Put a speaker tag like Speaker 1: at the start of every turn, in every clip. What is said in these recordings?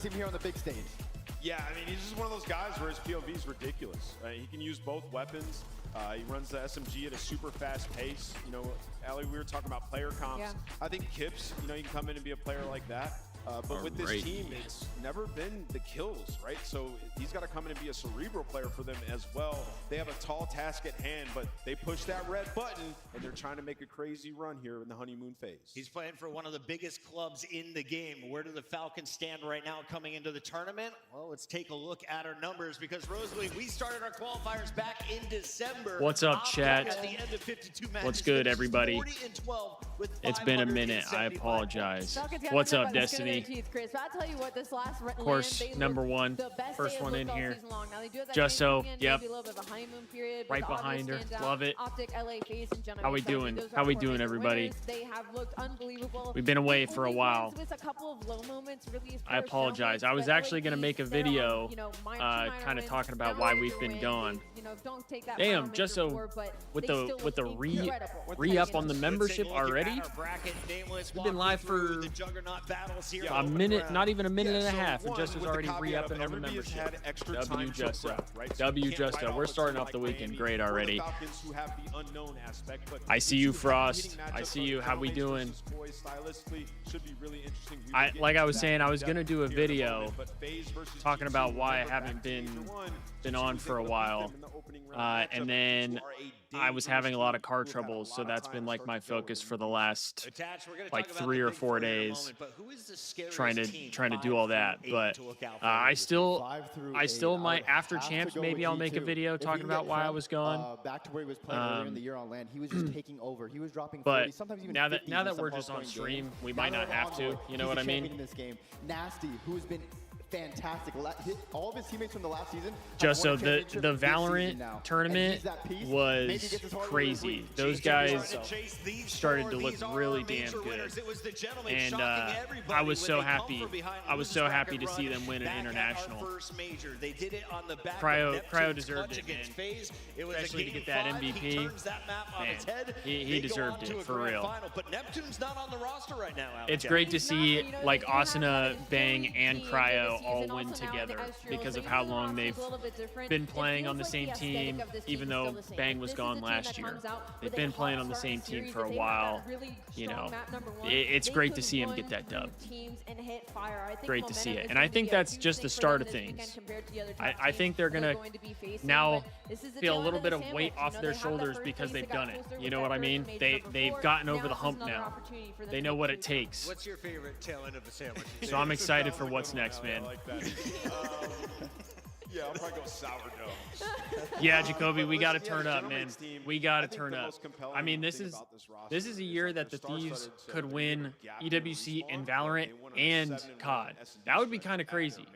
Speaker 1: Him here on the big stage.
Speaker 2: Yeah, I mean, he's just one of those guys where his POV is ridiculous. He can use both weapons. He runs the SMG at a super fast pace. You know, Allie, we were talking about player comps. Yeah. I think Kips, you know, you can come in and be a player like that. But with this team, it's never been the kills, right? So he's got to come in and be a cerebral player for them as well. They have a tall task at hand, but they push that red button, and they're trying to make a crazy run here in the honeymoon phase.
Speaker 3: He's playing for one of the biggest clubs in the game. Where do the Falcons stand right now coming into the tournament? Well, let's take a look at our numbers because, Rosalie, we started our qualifiers back in December.
Speaker 4: What's up, chat?
Speaker 3: At the end of 52 matches,
Speaker 4: what's good, everybody? It's been a minute. I apologize. What's up, Destiny?
Speaker 5: Chris, but I'll tell you what, this last
Speaker 4: of course, number one, first one in here. Just so, yep. Right behind her. Love it. How we doing? How we doing, everybody? We've been away for a while. I apologize. I was actually going to make a video kind of talking about why we've been gone. Damn, just so with the re-up on the membership already? We've been live for a minute, not even a minute and a half, and Justo's already re-upping on the membership. W Justo. W Justo. We're starting off the weekend great already. I see you, Frost. I see you. How we doing? Like I was saying, I was gonna do a video talking about why I haven't been on for a while, and then I was having a lot of car troubles, so that's been like my focus for the last like 3 or 4 days, trying to do all that. But I still might, after champs, maybe I'll make a video talking about why I was gone.
Speaker 1: Back to where he was playing earlier in the year on land, he was just taking over. He was dropping 40,
Speaker 4: but
Speaker 1: sometimes even
Speaker 4: now that we're just on stream, we might not have to. You know what I mean?
Speaker 1: In this game, Nasty, who's been fantastic. All of his teammates from the last season.
Speaker 4: Just so the Valorant tournament was crazy. Those guys started to look really damn good, and I was so happy. I was so happy to see them win an international. Cryo deserved it, man. Especially to get that MVP. Man, he deserved it for real. It's great to see like Asuna, Bang, and Cryo all win together because of how long they've been playing on the same team, even though Bang was gone last year. They've been playing on the same team for a while. You know, it's great to see him get that dub. Great to see it. And I think that's just the start of things. I think they're going to now feel a little bit of weight off their shoulders because they've done it. You know what I mean? They've gotten over the hump now. They know what it takes.
Speaker 3: What's your favorite tail end of the sandwich?
Speaker 4: So I'm excited for what's next, man.
Speaker 2: Yeah, I'll probably go sourdough.
Speaker 4: Yeah, Jacoby, we got to turn up, man. We got to turn up. I mean, this is a year that the Thieves could win EWC and Valorant and COD. That would be kind of crazy.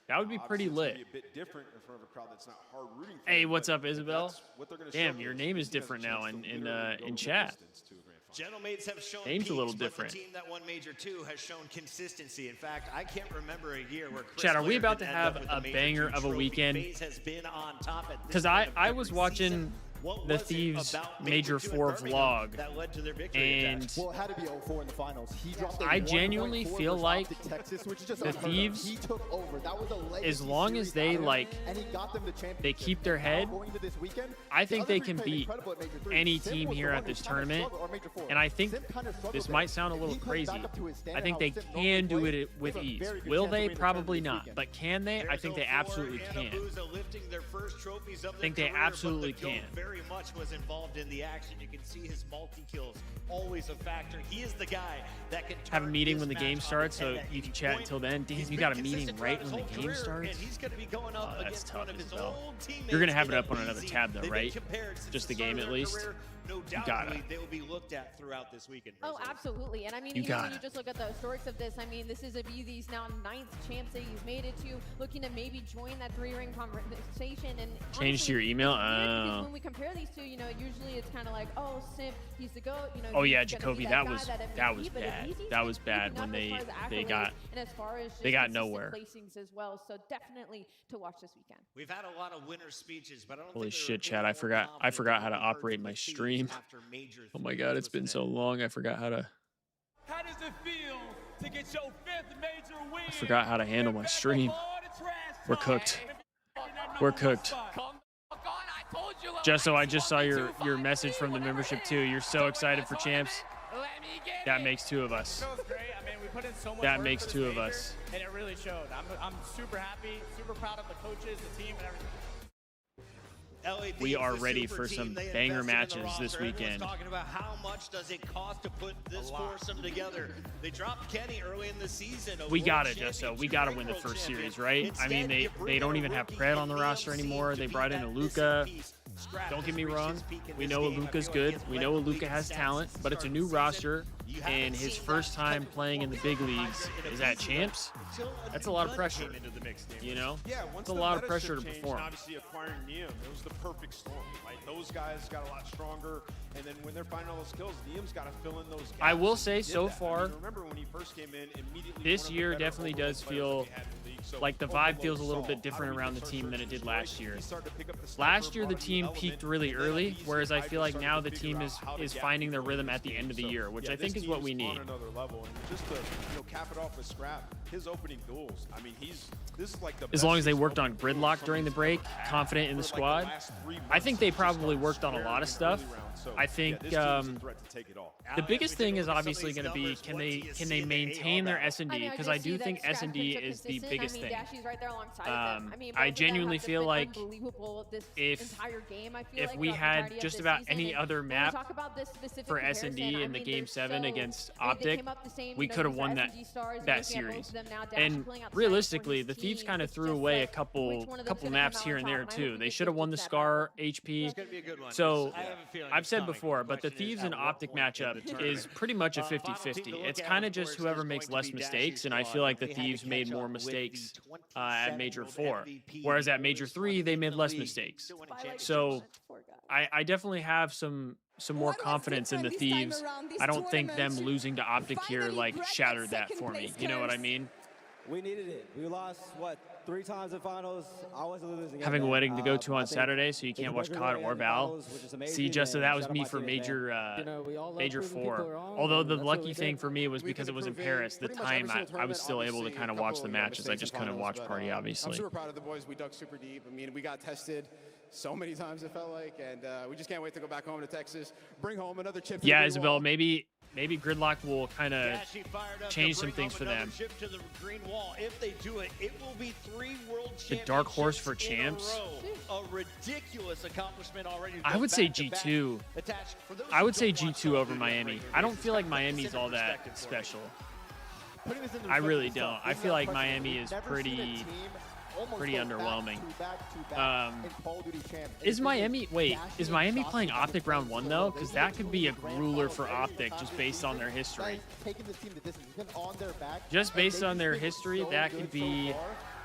Speaker 4: That would be pretty lit. Hey, what's up, Isabel? Damn, your name is different now in chat.
Speaker 3: Gentlemates have shown
Speaker 4: name's a little different.
Speaker 3: The team that won Major 2 has shown consistency. In fact, I can't remember a year where
Speaker 4: Chad, are we about to have a banger of a weekend? Because I was watching the Thieves Major 4 vlog, and
Speaker 1: well, it had to be 0-4 in the finals. He dropped
Speaker 4: I genuinely feel like
Speaker 1: Texas, which is just
Speaker 4: the Thieves,
Speaker 1: he took over. That was a
Speaker 4: as long as they they keep their head, I think they can beat any team here at this tournament. And I think this might sound a little crazy. I think they can do it with ease. Will they? Probably not. But can they? I think they absolutely can. I think they absolutely can.
Speaker 3: Very much was involved in the action. You can see his multi-kills, always a factor. He is the guy that can
Speaker 4: have a meeting when the game starts, so you can chat until then. Damn, you got a meeting right when the game starts? Oh, that's tough, Isabel. You're going to have it up on another tab, though, right? Just the game, at least?
Speaker 3: No doubt they will be looked at throughout this weekend.
Speaker 5: Oh, absolutely. And I mean, even when you just look at the historics of this, I mean, this is a BZ's now 9th champs that he's made it to, looking to maybe join that 3-ring conversation. And
Speaker 4: change to your email?
Speaker 5: When we compare these two, you know, usually it's kind of like, oh, Simp, he's the GOAT. You know,
Speaker 4: oh, yeah, Jacoby, that was bad. That was bad when they got nowhere.
Speaker 5: As well, so definitely to watch this weekend.
Speaker 3: We've had a lot of winner speeches, but I don't
Speaker 4: Holy shit, Chad, I forgot how to operate my stream. Oh my god, it's been so long, I forgot how to.
Speaker 6: How does it feel to get your 5th major win.
Speaker 4: I forgot how to handle my stream. We're cooked. We're cooked. Just so I just saw your message from the membership too. You're so excited for champs. That makes 2 of us.
Speaker 6: That was great. I mean, we put in so much
Speaker 4: That
Speaker 6: work
Speaker 4: makes
Speaker 6: for
Speaker 4: 2
Speaker 6: this
Speaker 4: of
Speaker 6: major,
Speaker 4: us.
Speaker 6: and it really showed. I'm super happy, super proud of the coaches, the team, and everything.
Speaker 4: We are ready for some banger matches this weekend.
Speaker 3: Talking about how much does it cost to put this foursome together. They dropped Kenny early in the season.
Speaker 4: We got it, Justo. We got to win the first series, right? I mean, they don't even have Pred on the roster anymore. They brought in Luka. Don't get me wrong. We know Luka's good. We know Luka has talent, but it's a new roster, and his first time playing in the big leagues is at champs. That's a lot of pressure, you know?
Speaker 2: Yeah,
Speaker 4: it's a lot of pressure to
Speaker 2: changed,
Speaker 4: perform.
Speaker 2: Obviously, acquiring Neum, it was the perfect storm. Like those guys got a lot stronger, and then when they're finding all those skills, Neum's got to fill in those gaps.
Speaker 4: I will say, so
Speaker 2: I
Speaker 4: far,
Speaker 2: mean, remember when he first came in, immediately
Speaker 4: this year definitely does feel like the vibe feels a little bit different around the team than it did last year. Last year, the team peaked really early, whereas I feel like now the team is finding their rhythm at the end of the year, which I think is what we need.
Speaker 2: Another level, and just to cap it off with Scrap, his opening duels. I mean, this is like the
Speaker 4: as long as they worked on gridlock during the break, confident in the squad. I think they probably worked on a lot of stuff. I think the biggest thing is obviously going to be can they maintain their S&D, because I do think S&D is the biggest thing. I genuinely feel like if we had just about any other map for S&D in the Game 7 against Optic, we could have won that series. And realistically, the Thieves kind of threw away a couple maps here and there too. They should have won the Scar HP. So I've said before, but the Thieves and Optic matchup is pretty much a 50-50. It's kind of just whoever makes less mistakes, and I feel like the Thieves made more mistakes at Major 4, whereas at Major 3 they made less mistakes. So I definitely have some more confidence in the Thieves. I don't think them losing to Optic here like shattered that for me. You know what I mean?
Speaker 7: We needed it. We lost, what, 3 times in finals. I wasn't losing.
Speaker 4: Having a wedding to go to on Saturday, so you can't watch COD or Val. See, Justin, that was me for Major 4. Although the lucky thing for me was because it was in Paris, the time I was still able to kind of watch the matches. I just couldn't watch Party, obviously.
Speaker 8: I'm super proud of the boys. We dug super deep. I mean, we got tested so many times, it felt like, and we just can't wait to go back home to Texas, bring home another chip.
Speaker 4: Yeah, Isabel, maybe Gridlock will kind of change some things for them.
Speaker 3: If they do it, it will be 3 world championships.
Speaker 4: The dark horse for champs.
Speaker 3: A ridiculous accomplishment already.
Speaker 4: I would say G2. I would say G2 over Miami. I don't feel like Miami's all that special. I really don't. I feel like Miami is pretty underwhelming. Is Miami playing Optic round 1 though? Because that could be a grueler for Optic just based on their history. Just based on their history, that could be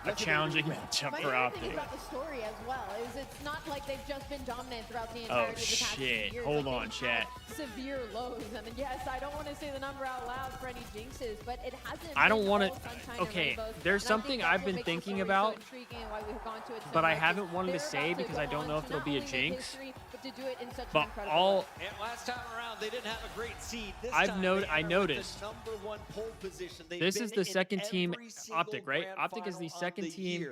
Speaker 4: a challenging matchup for Optic.
Speaker 5: About the story as well is it's not like they've just been dominant throughout the entirety of the past 2 years.
Speaker 4: Hold on, chat.
Speaker 5: Severe lows. I mean, yes, I don't want to say the number out loud for any jinxes, but it hasn't.
Speaker 4: I don't want to. Okay, there's something I've been thinking about, but I haven't wanted to say because I don't know if it'll be a jinx. But
Speaker 3: last time around, they didn't have a great seed.
Speaker 4: I noticed. This is the second team Optic, right? Optic is the second team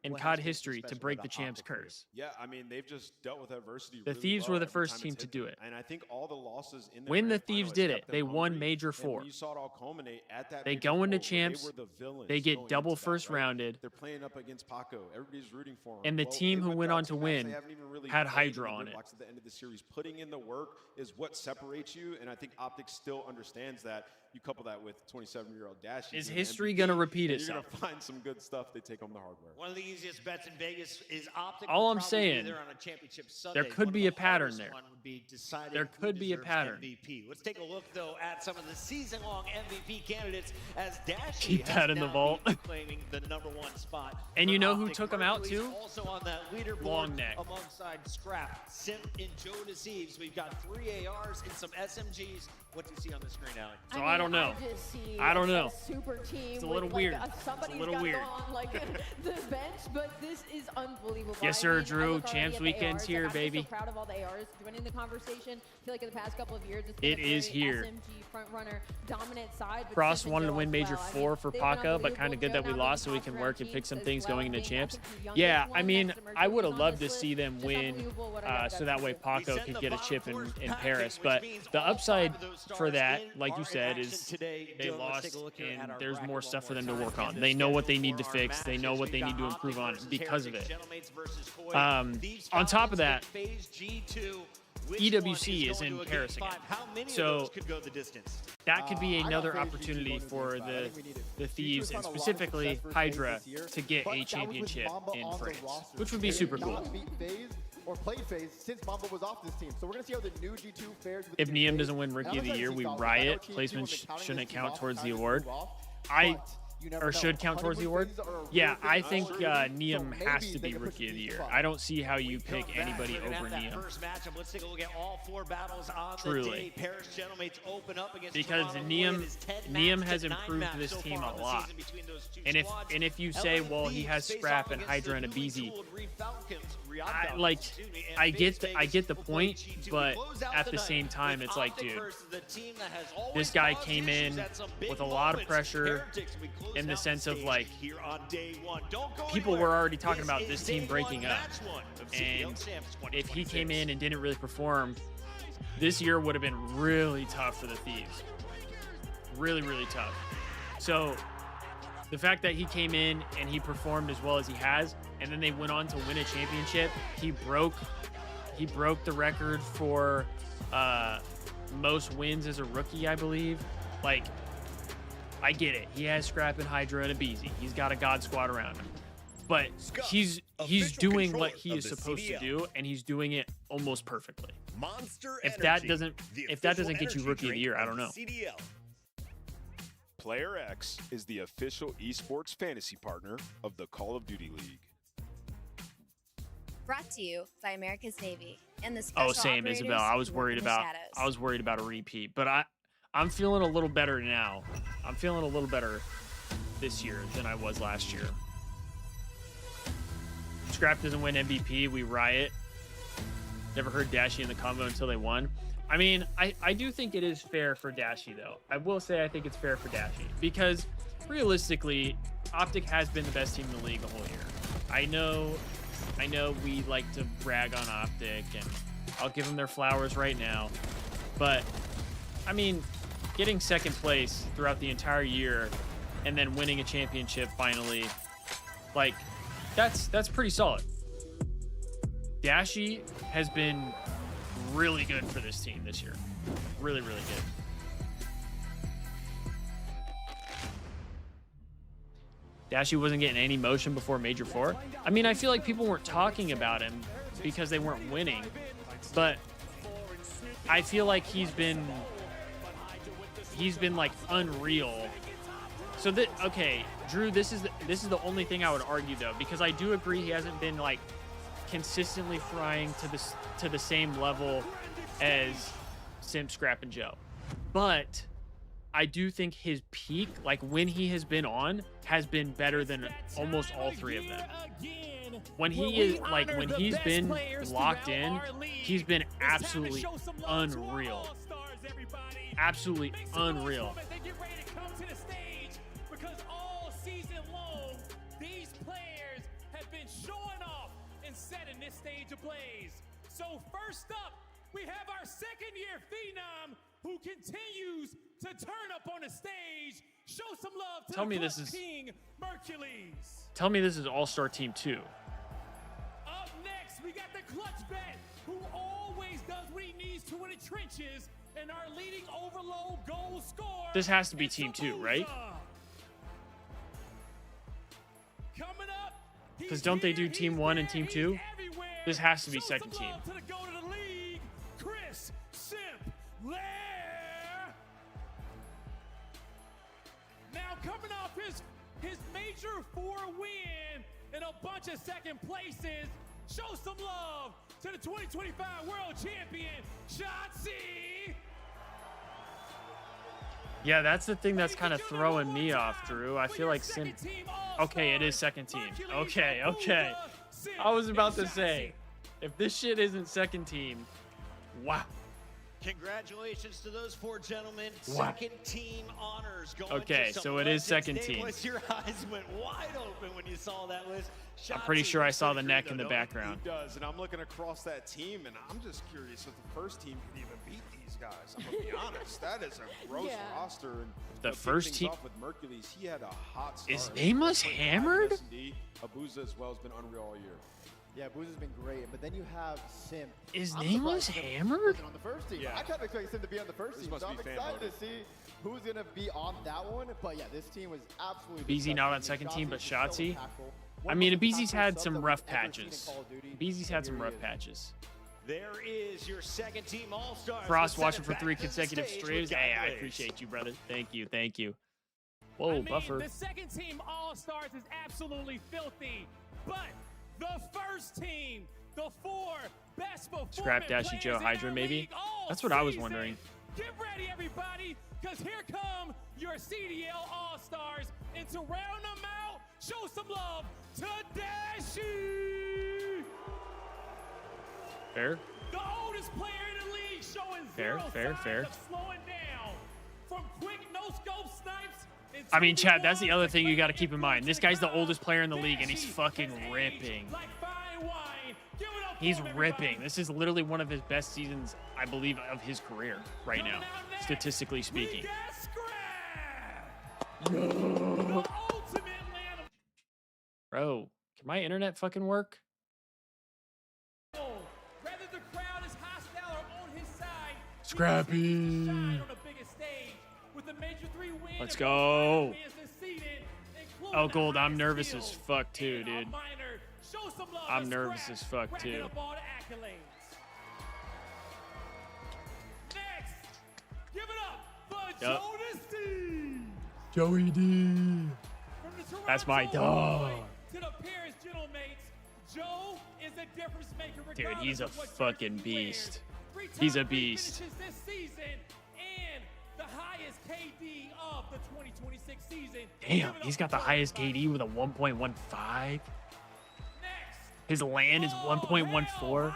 Speaker 4: in COD history to break the champs curse.
Speaker 2: Yeah, I mean, they've just dealt with adversity.
Speaker 4: The Thieves were the first team to do it.
Speaker 2: And I think all the losses in
Speaker 4: when the Thieves did it, they won Major 4. They go into champs, they get double first rounded.
Speaker 2: They're playing up against Paco. Everybody's rooting for them.
Speaker 4: And the team who went on to win had Hydra on it.
Speaker 2: At the end of the series, putting in the work is what separates you, and I think Optic still understands that. You couple that with 27-year-old Dash.
Speaker 4: Is history going to repeat itself?
Speaker 2: You're going to find some good stuff. They take home the hardware.
Speaker 3: One of the easiest bets in Vegas is Optic.
Speaker 4: All I'm saying, there could be a pattern there. There could be a pattern.
Speaker 3: MVP. Let's take a look, though, at some of the season-long MVP candidates as Dash
Speaker 4: keep that in the vault.
Speaker 3: claiming the #1 spot.
Speaker 4: And you know who took him out, too?
Speaker 3: Also on that leaderboard
Speaker 4: Long neck.
Speaker 3: alongside Scrap, Simp, and Joe Deceives. We've got 3 ARs and some SMGs. What do you see on the screen, Allie?
Speaker 4: So I don't know. I don't know. It's a little weird. It's a little weird.
Speaker 5: On, like, the bench, but this is unbelievable.
Speaker 4: Yes, sir, Drew. Champs Weekend's here, baby.
Speaker 5: I'm so proud of all the ARs joining the conversation. I feel like in the past couple of years,
Speaker 4: it is here.
Speaker 5: SMG front runner dominant side.
Speaker 4: Frost wanted to win Major 4 for Paca, but kind of good that we lost so we can work and fix some things going into champs. Yeah, I mean, I would have loved to see them win so that way Paco could get a chip in Paris. But the upside for that, like you said, is they lost and there's more stuff for them to work on. They know what they need to fix. They know what they need to improve on because of it. On top of that, EWC is in Paris again. So that could be another opportunity for the Thieves and specifically Hydra to get a championship in France, which would be super cool.
Speaker 1: Or played phase since Mambo was off this team. So we're going to see how the new G2 fares with
Speaker 4: if Neum doesn't win Rookie of the Year, we riot. Placement shouldn't count towards the award. Or should count towards the award? Yeah, I think Neum has to be Rookie of the Year. I don't see how you pick anybody over Neum. Truly. Because Neum has improved this team a lot. And if you say, well, he has Scrap and Hydra and a BZ, I get the point, but at the same time, it's like, dude, this guy came in with a lot of pressure in the sense of like, people were already talking about this team breaking up. And if he came in and didn't really perform, this year would have been really tough for the Thieves. Really, really tough. So the fact that he came in and he performed as well as he has, and then they went on to win a championship, he broke the record for most wins as a rookie, I believe. Like, I get it. He has Scrap and Hydra and a BZ. He's got a God Squad around him. But he's doing what he is supposed to do, and he's doing it almost perfectly. If that doesn't get you Rookie of the Year, I don't know.
Speaker 2: Player X is the official esports fantasy partner of the Call of Duty League.
Speaker 9: Brought to you by America's Navy and the special
Speaker 4: same, Isabel. I was worried about a repeat, but I'm feeling a little better now. I'm feeling a little better this year than I was last year. Scrap doesn't win MVP, we riot. Never heard Dashy in the combo until they won. I mean, I do think it is fair for Dashy, though. I will say I think it's fair for Dashy because realistically, Optic has been the best team in the league the whole year. I know we like to brag on Optic, and I'll give them their flowers right now. But, I mean, getting second place throughout the entire year and then winning a championship finally, like, that's pretty solid. Dashy has been really good for this team this year. Really, really good. Dashy wasn't getting any motion before Major 4. I mean, I feel like people weren't talking about him because they weren't winning, but I feel like he's been like unreal. So okay, Drew, this is the only thing I would argue though, because I do agree he hasn't been like consistently frying to the same level as Simp, Scrap, and Joe. But I do think his peak, like when he has been on, has been better than almost all three of them. When he's been locked in, he's been absolutely unreal. Absolutely unreal.
Speaker 10: Setting this stage ablaze. So first up, we have our second-year phenom who continues to turn up on the stage. Show some love to King Mercules.
Speaker 4: Tell me this is All-Star Team 2.
Speaker 10: Up next, we got the Clutch Bet, who always does what he needs to in the trenches, and our leading overload goal scorer.
Speaker 4: This has to be Team 2, right?
Speaker 10: Coming up,
Speaker 4: because don't they do Team 1 and Team 2? This has to be second team.
Speaker 10: Chris Simp Lair. Now coming off his Major 4 win and a bunch of second places, show some love to the 2025 World Champion, Shotzi.
Speaker 4: Yeah, that's the thing that's kind of throwing me off, Drew. I feel like okay, it is second team. Okay. I was about to say, if this shit isn't second team, wow.
Speaker 3: Congratulations to those 4 gentlemen. Second team honors going
Speaker 4: okay,
Speaker 3: to
Speaker 4: so it is second team.
Speaker 3: Your eyes went wide open when you saw that list.
Speaker 4: I'm pretty sure I saw the neck in the background.
Speaker 2: He does, and I'm looking across that team, and I'm just curious if the first team can even beat these guys. I'm gonna be honest, that is a gross roster. And
Speaker 4: the first team
Speaker 2: with Mercules, he had a hot start.
Speaker 4: Is Nameless hammered?
Speaker 2: Abuza as well has been unreal all year.
Speaker 1: Yeah, Booza's been great, but then you have Sim.
Speaker 4: Is Nameless hammered?
Speaker 1: On the first team.
Speaker 2: Yeah.
Speaker 1: I kind of expected Sim to be on the first team, so I'm excited to see who's going to be on that one. But yeah, this team was absolutely
Speaker 4: BZ not on second team, but Shotzi. I mean, Abizi's had some rough patches. Abizi's had some rough patches.
Speaker 3: There is your second team all-stars.
Speaker 4: Frost watching for 3 consecutive streams. Hey, I appreciate you, brother. Thank you. Whoa, Buffer.
Speaker 10: The second team all-stars is absolutely filthy, but the first team, the 4 best performing
Speaker 4: Scrap Dashy Joe Hydra, maybe? That's what I was wondering.
Speaker 10: Get ready, everybody, because here come your CDL all-stars. And to round them out, show some love to Dashy.
Speaker 4: Fair.
Speaker 10: The oldest player in the league, showing
Speaker 4: fair.
Speaker 10: signs of slowing down. From quick no-scope snipes.
Speaker 4: I mean, Chad, that's the other thing you got to keep in mind. This guy's the oldest player in the league, and he's fucking ripping. He's ripping. This is literally one of his best seasons, I believe, of his career right now, statistically speaking. Bro, can my internet fucking work? Scrappy. Let's go. Oh, Gold, I'm nervous as fuck too, dude. I'm nervous as fuck too. Yep. Joey D. That's my dog. Dude, he's a fucking beast. He's a beast. Damn, he's got the highest KD with a 1.15. His land is 1.14.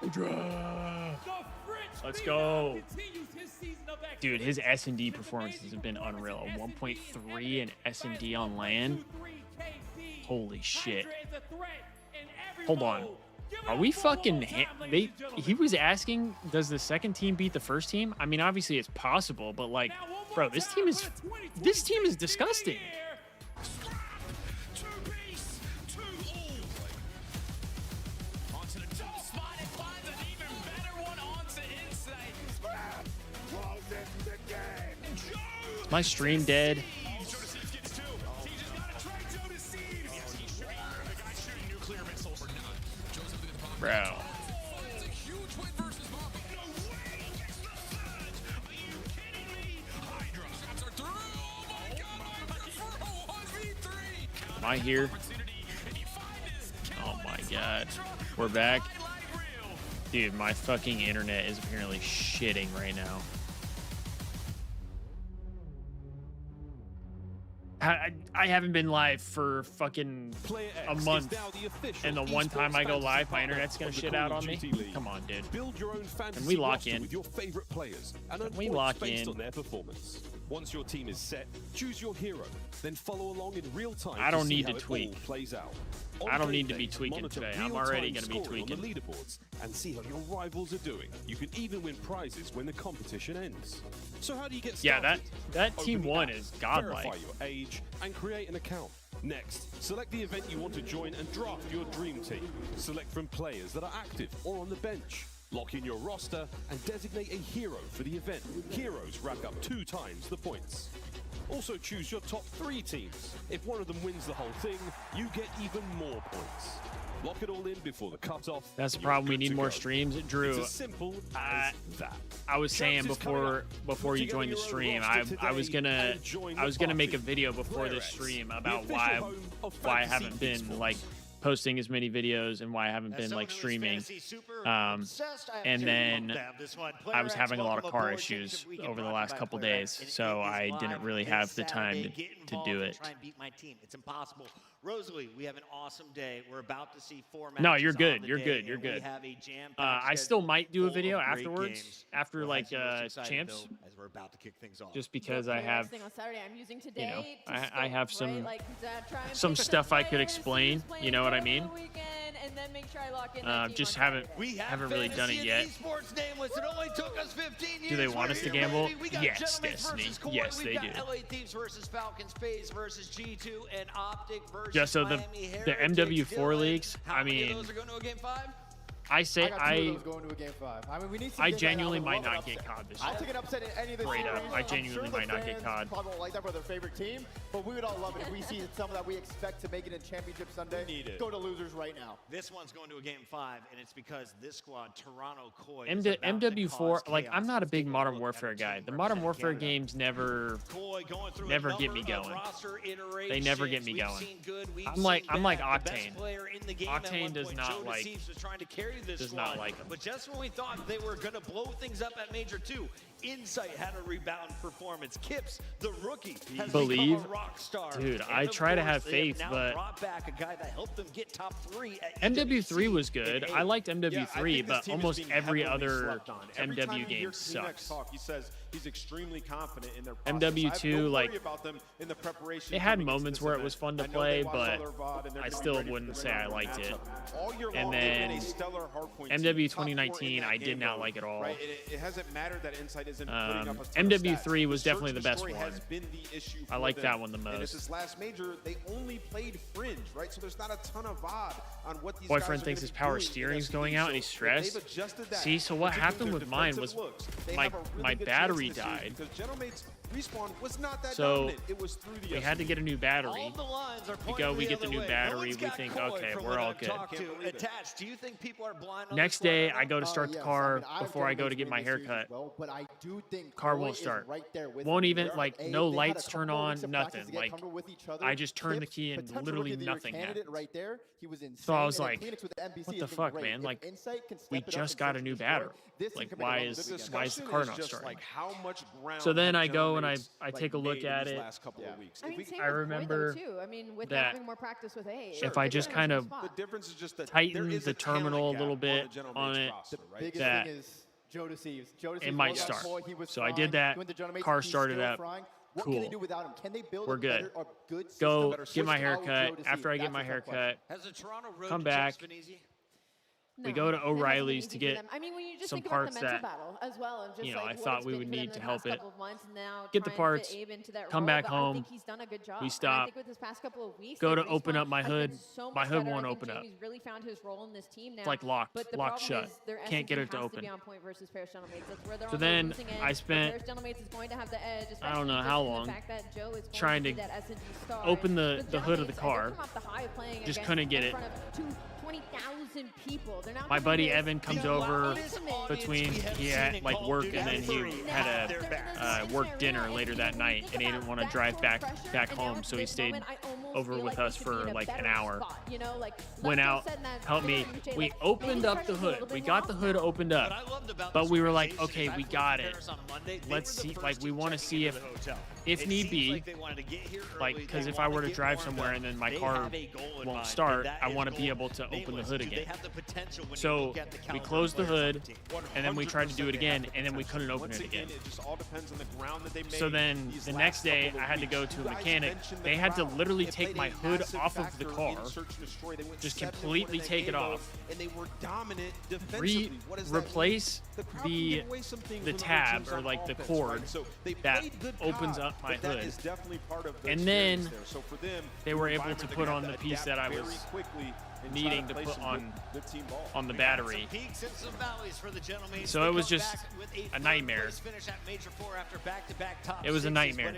Speaker 4: Hydra. Let's go. Dude, his S&D performances have been unreal. A 1.3 in S&D on land. Holy shit. Hold on. Are we fucking... He was asking, does the second team beat the first team? I mean, obviously it's possible, but like, bro, this team is disgusting. Is my stream dead? Bro. Am I here? Oh my god. We're back. Dude, my fucking internet is apparently shitting right now. I haven't been live for fucking a month, and the one time I go live, my internet's gonna shit out on me. Come on, dude. Can we lock in? Can we lock in?
Speaker 11: Once your team is set, choose your hero, then follow along in real time.
Speaker 4: I don't need to tweak. I don't need to be tweaking today. I'm already going to be tweaking.
Speaker 11: On the leaderboards and see how your rivals are doing. You can even win prizes when the competition ends. So how do you get started?
Speaker 4: Yeah, that team one is godlike.
Speaker 11: Verify your age and create an account. Next, select the event you want to join and draft your dream team. Select from players that are active or on the bench. Lock in your roster and designate a hero for the event. Heroes rack up 2 times the points. Also choose your top 3 teams. If one of them wins the whole thing, you get even more points. Lock it all in before the cutoff.
Speaker 4: That's the problem. We need more streams. Drew,
Speaker 11: it's as simple as that.
Speaker 4: I was saying before you joined the stream, I was gonna make a video before this stream about why I haven't been like posting as many videos and why I haven't been like streaming. And then I was having a lot of car issues over the last couple days, so I didn't really have the time to do it.
Speaker 3: Try and beat my team. It's impossible. Rosalie, we have an awesome day. We're about to see 4 matches.
Speaker 4: No, you're good.
Speaker 3: On the
Speaker 4: You're
Speaker 3: day,
Speaker 4: good. You're
Speaker 3: and
Speaker 4: good.
Speaker 3: We have a jam-packed
Speaker 4: I still might do a video
Speaker 3: schedule full of great
Speaker 4: afterwards,
Speaker 3: games.
Speaker 4: after
Speaker 3: We're
Speaker 4: like
Speaker 3: as most excited,
Speaker 4: champs,
Speaker 3: though, as we're about to kick things off.
Speaker 4: just because I have,
Speaker 5: On Saturday, I'm using
Speaker 4: you
Speaker 5: today
Speaker 4: know,
Speaker 5: to
Speaker 4: I have
Speaker 5: scope,
Speaker 4: some
Speaker 5: right? Like,
Speaker 4: some stuff I could explain. You know what I mean?
Speaker 5: And then make sure I lock in that
Speaker 4: Just
Speaker 5: team on
Speaker 4: haven't really done it yet.
Speaker 3: It only took us 15 years.
Speaker 4: Do they want us to gamble? Yes,
Speaker 3: Gentlemen
Speaker 4: Destiny.
Speaker 3: versus Koi.
Speaker 4: Yes,
Speaker 3: We've
Speaker 4: they
Speaker 3: got
Speaker 4: do.
Speaker 3: LA Thieves versus Falcons, FaZe versus G2, and Optic versus
Speaker 4: Just so the
Speaker 3: Miami
Speaker 4: the
Speaker 3: Heritage.
Speaker 4: MW4
Speaker 3: Dylan,
Speaker 4: leagues.
Speaker 3: how
Speaker 4: I
Speaker 3: many of
Speaker 4: mean,
Speaker 3: those are going to a game 5?
Speaker 4: I say
Speaker 1: I got 2 of those going to a game 5. I mean, we need some
Speaker 4: I
Speaker 1: games right now.
Speaker 4: genuinely
Speaker 1: I would
Speaker 4: might
Speaker 1: love an
Speaker 4: not get
Speaker 1: upset.
Speaker 4: COD this
Speaker 1: I'll
Speaker 4: year.
Speaker 1: take an upset in any of the
Speaker 4: Straight up,
Speaker 1: series.
Speaker 4: I
Speaker 1: I'm
Speaker 4: genuinely
Speaker 1: sure
Speaker 4: might not get
Speaker 1: fans
Speaker 4: COD.
Speaker 1: Probably won't like that for their favorite team, but we would all love it if we see some that we expect to make it in Championship Sunday.
Speaker 2: We need it.
Speaker 1: Go to losers right now.
Speaker 3: This one's going to a game 5, and it's because this squad, Toronto Koi,
Speaker 4: MW4, like I'm not a big Modern Warfare guy. The Modern Warfare games never get me going. They never get me going. I'm like Octane. Octane does not like them.
Speaker 3: But just when we thought they were going to blow things up at Major 2, Insight had a rebound performance. Kips, the rookie, has
Speaker 4: Believe,
Speaker 3: become a rock star.
Speaker 4: dude.
Speaker 3: And
Speaker 4: I
Speaker 3: of
Speaker 4: try to
Speaker 3: course,
Speaker 4: have
Speaker 3: they
Speaker 4: faith,
Speaker 3: now
Speaker 4: but
Speaker 3: brought back a guy that helped them get top 3 at
Speaker 4: MW3 was good. I liked
Speaker 2: Yeah, I
Speaker 4: MW3,
Speaker 2: think this
Speaker 4: but
Speaker 2: team is
Speaker 4: almost
Speaker 2: being
Speaker 4: every
Speaker 2: heavily
Speaker 4: other
Speaker 2: slept on. Every time
Speaker 4: MW
Speaker 2: you hear
Speaker 4: game
Speaker 2: Kleenex
Speaker 4: sucks.
Speaker 2: talk, he says he's extremely confident in their process.
Speaker 4: MW2,
Speaker 2: I have no
Speaker 4: like,
Speaker 2: worry about them in the preparation
Speaker 4: it had
Speaker 2: coming into
Speaker 4: moments
Speaker 2: this
Speaker 4: where it
Speaker 2: event.
Speaker 4: was fun to
Speaker 2: I know
Speaker 4: play,
Speaker 2: they watch all
Speaker 4: but
Speaker 2: their VOD and they're
Speaker 4: I
Speaker 2: gonna be
Speaker 4: still
Speaker 2: ready for
Speaker 4: wouldn't
Speaker 2: the
Speaker 4: say I
Speaker 2: regular
Speaker 4: liked it.
Speaker 2: matchup. All year
Speaker 4: And
Speaker 2: long, they've
Speaker 4: then
Speaker 2: been a stellar hardpoint
Speaker 4: MW
Speaker 2: team, top 4 in
Speaker 4: 2019,
Speaker 2: that
Speaker 4: I did
Speaker 2: game
Speaker 4: not
Speaker 2: mode,
Speaker 4: like at all.
Speaker 2: Right? It hasn't mattered that Insight isn't putting up a ton of
Speaker 4: MW3
Speaker 2: stats.
Speaker 4: was
Speaker 2: The
Speaker 4: definitely the
Speaker 2: search
Speaker 4: best
Speaker 2: and
Speaker 4: one.
Speaker 2: destroy has been the issue
Speaker 4: I
Speaker 2: for
Speaker 4: like
Speaker 2: them.
Speaker 4: that one the
Speaker 2: And
Speaker 4: most.
Speaker 2: this last major, they only played Fringe, right? So there's not a ton of VOD on what these
Speaker 4: Boyfriend
Speaker 2: guys are
Speaker 4: thinks
Speaker 2: gonna
Speaker 4: his
Speaker 2: be
Speaker 4: power
Speaker 2: doing in
Speaker 4: steering's
Speaker 2: FCB.
Speaker 4: going out and he's
Speaker 2: So
Speaker 4: stressed.
Speaker 2: they've adjusted that.
Speaker 4: See, so what
Speaker 2: Particularly
Speaker 4: happened
Speaker 2: their
Speaker 4: with mine
Speaker 2: defensive
Speaker 4: was
Speaker 2: looks. They
Speaker 4: my
Speaker 2: have a really good
Speaker 4: battery
Speaker 2: chance this year
Speaker 4: died.
Speaker 2: because Genomate's respawn was not that
Speaker 4: So
Speaker 2: dominant. It was through the
Speaker 4: we had to get a new battery.
Speaker 3: All the lines are
Speaker 4: We
Speaker 3: pointing
Speaker 4: we
Speaker 3: the
Speaker 4: get the
Speaker 3: other
Speaker 4: new
Speaker 3: way.
Speaker 4: battery,
Speaker 3: No one's
Speaker 4: we
Speaker 3: got
Speaker 4: think,
Speaker 3: Koi
Speaker 4: okay,
Speaker 3: from
Speaker 4: we're
Speaker 3: what
Speaker 4: all
Speaker 3: I've
Speaker 4: good.
Speaker 3: talked to. Attached, do you think people are blind on
Speaker 4: Next
Speaker 3: this
Speaker 4: day,
Speaker 3: one?
Speaker 4: I go to start the
Speaker 1: Yes,
Speaker 4: car
Speaker 1: I mean, I've
Speaker 4: before I go
Speaker 1: done
Speaker 4: to get
Speaker 1: this
Speaker 4: my
Speaker 1: in the series
Speaker 4: haircut.
Speaker 1: as well, but I do think
Speaker 4: Car
Speaker 1: Koi
Speaker 4: won't
Speaker 1: is
Speaker 4: start.
Speaker 1: right there with
Speaker 4: Won't
Speaker 1: them.
Speaker 4: even,
Speaker 1: They're
Speaker 4: like,
Speaker 1: A,
Speaker 4: no
Speaker 1: they had a
Speaker 4: lights turn
Speaker 1: couple
Speaker 4: on,
Speaker 1: weeks of practice
Speaker 4: nothing.
Speaker 1: to get
Speaker 4: Like,
Speaker 1: comfortable with each other.
Speaker 4: I just turned the
Speaker 1: Kips,
Speaker 4: key and
Speaker 1: potential
Speaker 4: literally
Speaker 1: rookie of the year
Speaker 4: nothing
Speaker 1: candidate
Speaker 4: happened.
Speaker 1: right there. He was insane.
Speaker 4: So I was
Speaker 1: And then
Speaker 4: like,
Speaker 1: Phoenix with the NBC
Speaker 4: what
Speaker 1: has
Speaker 4: the
Speaker 1: been
Speaker 4: fuck,
Speaker 1: great.
Speaker 4: man?
Speaker 1: If
Speaker 4: Like,
Speaker 1: Insight can
Speaker 4: we
Speaker 1: step it up
Speaker 4: just
Speaker 1: and
Speaker 4: got
Speaker 1: search
Speaker 4: a
Speaker 1: and
Speaker 4: new
Speaker 1: destroy,
Speaker 4: battery.
Speaker 1: this team
Speaker 4: Like,
Speaker 1: can make
Speaker 4: why
Speaker 1: a run.
Speaker 4: is
Speaker 1: This
Speaker 4: why is the
Speaker 2: Discussion
Speaker 4: car
Speaker 2: is
Speaker 4: not
Speaker 2: just
Speaker 4: starting?
Speaker 2: like how much ground
Speaker 4: So then
Speaker 2: have
Speaker 4: I go and
Speaker 2: Genomates,
Speaker 4: I
Speaker 2: like,
Speaker 4: take a look
Speaker 2: made
Speaker 4: at
Speaker 2: these
Speaker 4: it.
Speaker 2: last couple of weeks.
Speaker 5: I
Speaker 2: If
Speaker 5: mean,
Speaker 2: we
Speaker 5: same
Speaker 2: can-
Speaker 4: I
Speaker 5: with Koi,
Speaker 4: remember
Speaker 5: though, too. I mean, with
Speaker 4: that
Speaker 5: having more practice with A.
Speaker 4: if I just kind of
Speaker 2: the difference is just that
Speaker 4: tighten
Speaker 2: there is
Speaker 4: the
Speaker 2: a talent
Speaker 4: terminal a
Speaker 2: gap
Speaker 4: little
Speaker 2: on
Speaker 4: bit
Speaker 2: the Genomates
Speaker 4: on it,
Speaker 2: roster, right?
Speaker 1: Biggest
Speaker 4: that
Speaker 1: thing is Joe Deceives. Joe
Speaker 4: it
Speaker 1: Deceives
Speaker 4: might
Speaker 1: was on
Speaker 4: start.
Speaker 1: Koi, he was
Speaker 4: So I
Speaker 1: frying.
Speaker 4: did that.
Speaker 1: He went to Genomates,
Speaker 4: Car
Speaker 1: he's
Speaker 4: started
Speaker 1: still
Speaker 4: up.
Speaker 1: frying. What can they
Speaker 4: Cool.
Speaker 1: do without him? Can they build
Speaker 4: We're
Speaker 1: a
Speaker 4: good.
Speaker 1: better or good system,
Speaker 4: Go
Speaker 1: better
Speaker 4: get my
Speaker 1: system out with Joe
Speaker 4: haircut.
Speaker 1: Deceives?
Speaker 4: After I get
Speaker 1: That's
Speaker 4: my
Speaker 1: the tough question.
Speaker 4: haircut,
Speaker 3: Has the Toronto road
Speaker 4: come
Speaker 3: to champs
Speaker 4: back.
Speaker 3: been easy?
Speaker 4: we
Speaker 5: No,
Speaker 4: go to
Speaker 5: it hasn't been
Speaker 4: O'Reilly's
Speaker 5: easy
Speaker 4: to
Speaker 5: for
Speaker 4: get
Speaker 5: them. I mean, when you just
Speaker 4: some
Speaker 5: think about
Speaker 4: parts
Speaker 5: the mental
Speaker 4: that,
Speaker 5: battle as well, and just
Speaker 4: you know,
Speaker 5: like
Speaker 4: I
Speaker 5: what
Speaker 4: thought
Speaker 5: it's
Speaker 4: we
Speaker 5: been
Speaker 4: would
Speaker 5: for them
Speaker 4: need
Speaker 5: the
Speaker 4: to help
Speaker 5: past
Speaker 4: it.
Speaker 5: couple of months, and now
Speaker 4: Get the
Speaker 5: trying to
Speaker 4: parts,
Speaker 5: fit Abe into that
Speaker 4: come
Speaker 5: role,
Speaker 4: back
Speaker 5: but I
Speaker 4: home,
Speaker 5: think he's done a good job.
Speaker 4: we
Speaker 5: And I
Speaker 4: stop,
Speaker 5: think with this past couple of weeks,
Speaker 4: go
Speaker 5: like,
Speaker 4: to open
Speaker 5: Respawn
Speaker 4: up my
Speaker 5: has
Speaker 4: hood.
Speaker 5: been so
Speaker 4: My
Speaker 5: much
Speaker 4: hood
Speaker 5: better.
Speaker 4: won't
Speaker 5: I think
Speaker 4: open up.
Speaker 5: Jamie's really found his role in this team now.
Speaker 4: It's like locked,
Speaker 5: But the
Speaker 4: locked
Speaker 5: problem
Speaker 4: shut.
Speaker 5: is their
Speaker 4: Can't get
Speaker 5: SMG
Speaker 4: it to
Speaker 5: has
Speaker 4: open.
Speaker 5: be on point versus Paris Gentlemen. That's where they're
Speaker 4: So
Speaker 5: on the
Speaker 4: then
Speaker 5: losing end.
Speaker 4: I spent,
Speaker 5: Paris Gentlemen is going to have the edge,
Speaker 4: I don't know
Speaker 5: especially
Speaker 4: how
Speaker 5: just in
Speaker 4: long,
Speaker 5: the fact that Joe is going
Speaker 4: trying
Speaker 5: to
Speaker 4: to
Speaker 5: be that SMG star.
Speaker 4: open
Speaker 5: But
Speaker 4: the hood of the
Speaker 5: Gentlemen,
Speaker 4: car.
Speaker 5: they come off the high playing
Speaker 4: Just
Speaker 5: against
Speaker 4: couldn't get
Speaker 5: in
Speaker 4: it.
Speaker 5: front of 20,000 people. They're not
Speaker 4: My
Speaker 5: doing
Speaker 4: buddy
Speaker 5: this
Speaker 4: Evan comes
Speaker 5: to
Speaker 4: over
Speaker 5: intimate.
Speaker 4: between, he had like work and then he had a work dinner later that night and he didn't want to drive back home, so he stayed over with us for like an hour. Went out, helped me. We opened up the hood. We got the hood opened up, but we were like, okay, we got it. Let's see, like we want to see if need be, like, because if I were to drive somewhere and then my car won't start, I want to be able to open the hood again. So we closed the hood, and then we tried to do it again, and then we couldn't open it again. So then the next day, I had to go to a mechanic. They had to literally take my hood off of the car, just completely take it off, replace the tab or like the cord that opens up my hood, and then they were able to put on the piece that I was needing to put on the battery. So it was just a nightmare. It was a nightmare.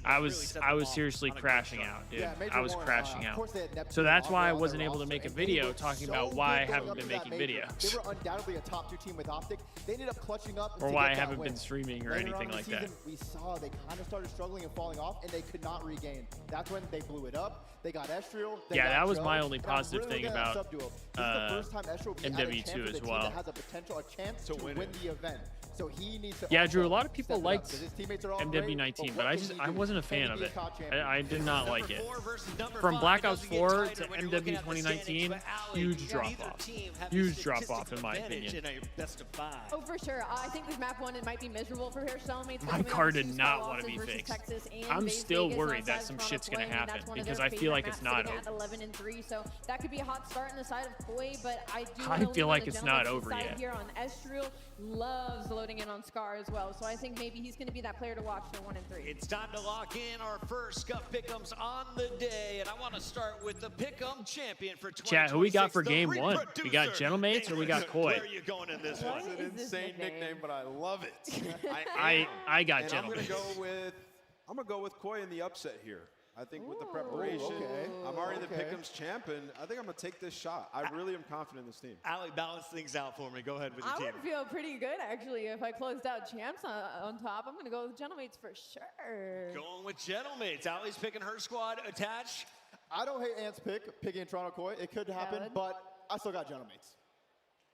Speaker 4: I was seriously crashing out, dude. I was crashing out. So that's why I wasn't able to make a video talking about why I haven't been making videos.
Speaker 1: They were undoubtedly a top 2 team with Optic. They ended up clutching up
Speaker 4: or why I haven't been streaming or
Speaker 1: Later
Speaker 4: anything
Speaker 1: on in
Speaker 4: like
Speaker 1: the
Speaker 4: that.
Speaker 1: season, we saw they kind of started struggling and falling off, and they could not regain. That's when they blew it up. They got Estriel,
Speaker 4: Yeah, that was my only positive thing about MW2 as well.
Speaker 1: Has a potential, a chance to win the event. So he needs to
Speaker 4: yeah, Drew, a lot of people liked MW19, but I wasn't a fan of it. I did not like it. From Black Ops 4 to MW 2019, huge drop-off. Huge drop-off, in my opinion.
Speaker 5: Oh, for sure. I think this map one, it might be miserable for her cellmates.
Speaker 4: My car did not want to be fixed. I'm still worried that some shit's going to happen because I feel like it's not over.
Speaker 5: 11-3, so that could be a hot start on the side of Koi, but
Speaker 4: I feel like it's not over yet.
Speaker 5: Here on Estriel loves loading in on Scar as well, so I think maybe he's going to be that player to watch for 1 and 3.
Speaker 3: It's time to lock in our first Scuff Pick'ems on the day, and I want to start with the Pick'em champion for 2026.
Speaker 4: Chat, who we got for game 1? We got Gentlemates or we got Koi?
Speaker 3: Where are you going in this one?
Speaker 2: It's an insane nickname, but I love it.
Speaker 4: I got Gentlemates.
Speaker 2: I'm gonna go with Koi in the upset here. I think with the preparation, I'm already the Pick'em's champ, and I think I'm going to take this shot. I really am confident in this team.
Speaker 3: Allie, balance things out for me. Go ahead with your team.
Speaker 5: I would feel pretty good, actually, if I closed out champs on top. I'm going to go with Gentlemates for sure.
Speaker 3: Going with Gentlemates. Allie's picking her squad attached.
Speaker 1: I don't hate Ant's picking Toronto Koi. It could happen, but I still got Gentlemates.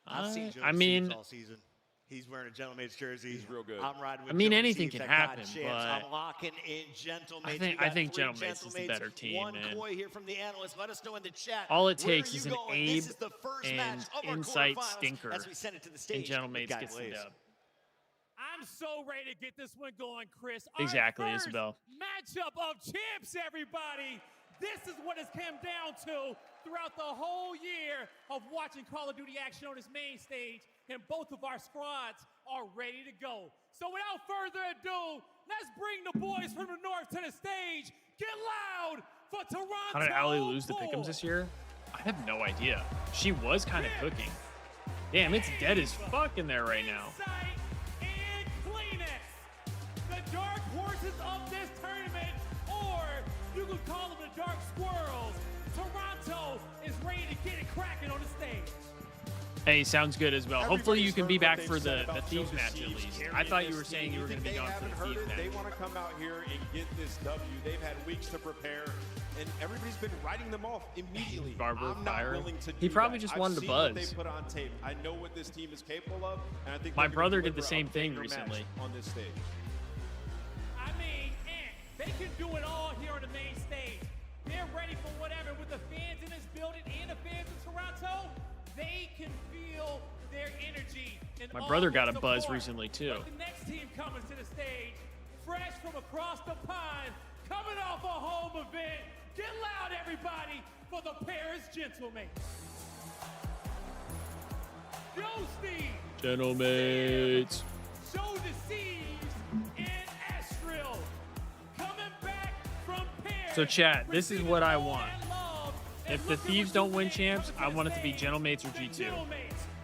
Speaker 3: I've seen Gentlemates all season. He's wearing a Gentlemates jersey.
Speaker 2: He's real good.
Speaker 3: I'm riding with
Speaker 4: anything can happen, but
Speaker 3: I'm locking in Gentlemates.
Speaker 4: I think Gentlemates is the better team,
Speaker 3: man. Koi here from the analyst. Let us know in the chat.
Speaker 4: All it takes is an Abe and Insight stinker,
Speaker 3: as we send it to the stage.
Speaker 4: And Gentlemates gets the dub.
Speaker 10: I'm so ready to get this one going, Chris.
Speaker 4: Exactly,
Speaker 10: Our first
Speaker 4: Isabel.
Speaker 10: Matchup of champs, everybody. This is what it's come down to throughout the whole year of watching Call of Duty action on this main stage, and both of our squads are ready to go. So without further ado, let's bring the boys from the north to the stage. Get loud for Toronto.
Speaker 4: How did Allie lose the Pick'ems this year? I have no idea. She was kind of cooking. Damn, it's dead as fuck in there right now.
Speaker 10: And Kleenex, the dark horses of this tournament, or you could call them the dark squirrels. Toronto is ready to get it cracking on the stage.
Speaker 4: Hey, sounds good as well. Hopefully you can be back for the Thieves match at least. I thought you were saying you were going to be gone for the Thieves match.
Speaker 2: They want to come out here and get this W. They've had weeks to prepare, and everybody's been writing them off immediately.
Speaker 4: I'm
Speaker 2: not willing to do
Speaker 4: He probably
Speaker 2: that.
Speaker 4: just wanted to
Speaker 2: I've
Speaker 4: buzz.
Speaker 2: seen what they put on tape. I know what this team is capable of, and I think
Speaker 4: my brother did the same thing recently
Speaker 2: on this stage.
Speaker 10: I mean, they can do it all here on the main stage. They're ready for whatever. With the fans in this building and the fans in Toronto, they can feel their energy.
Speaker 4: My brother got a buzz recently too.
Speaker 10: But the next team coming to the stage, fresh from across the pond, coming off a home event. Get loud, everybody, for the Paris Gentlemates. Go, Steve.
Speaker 4: Gentlemates.
Speaker 10: Show the Thieves and Estriel coming back from Paris.
Speaker 4: So chat, this is what I want. If the Thieves don't win champs, I want it to be Gentlemates or G2.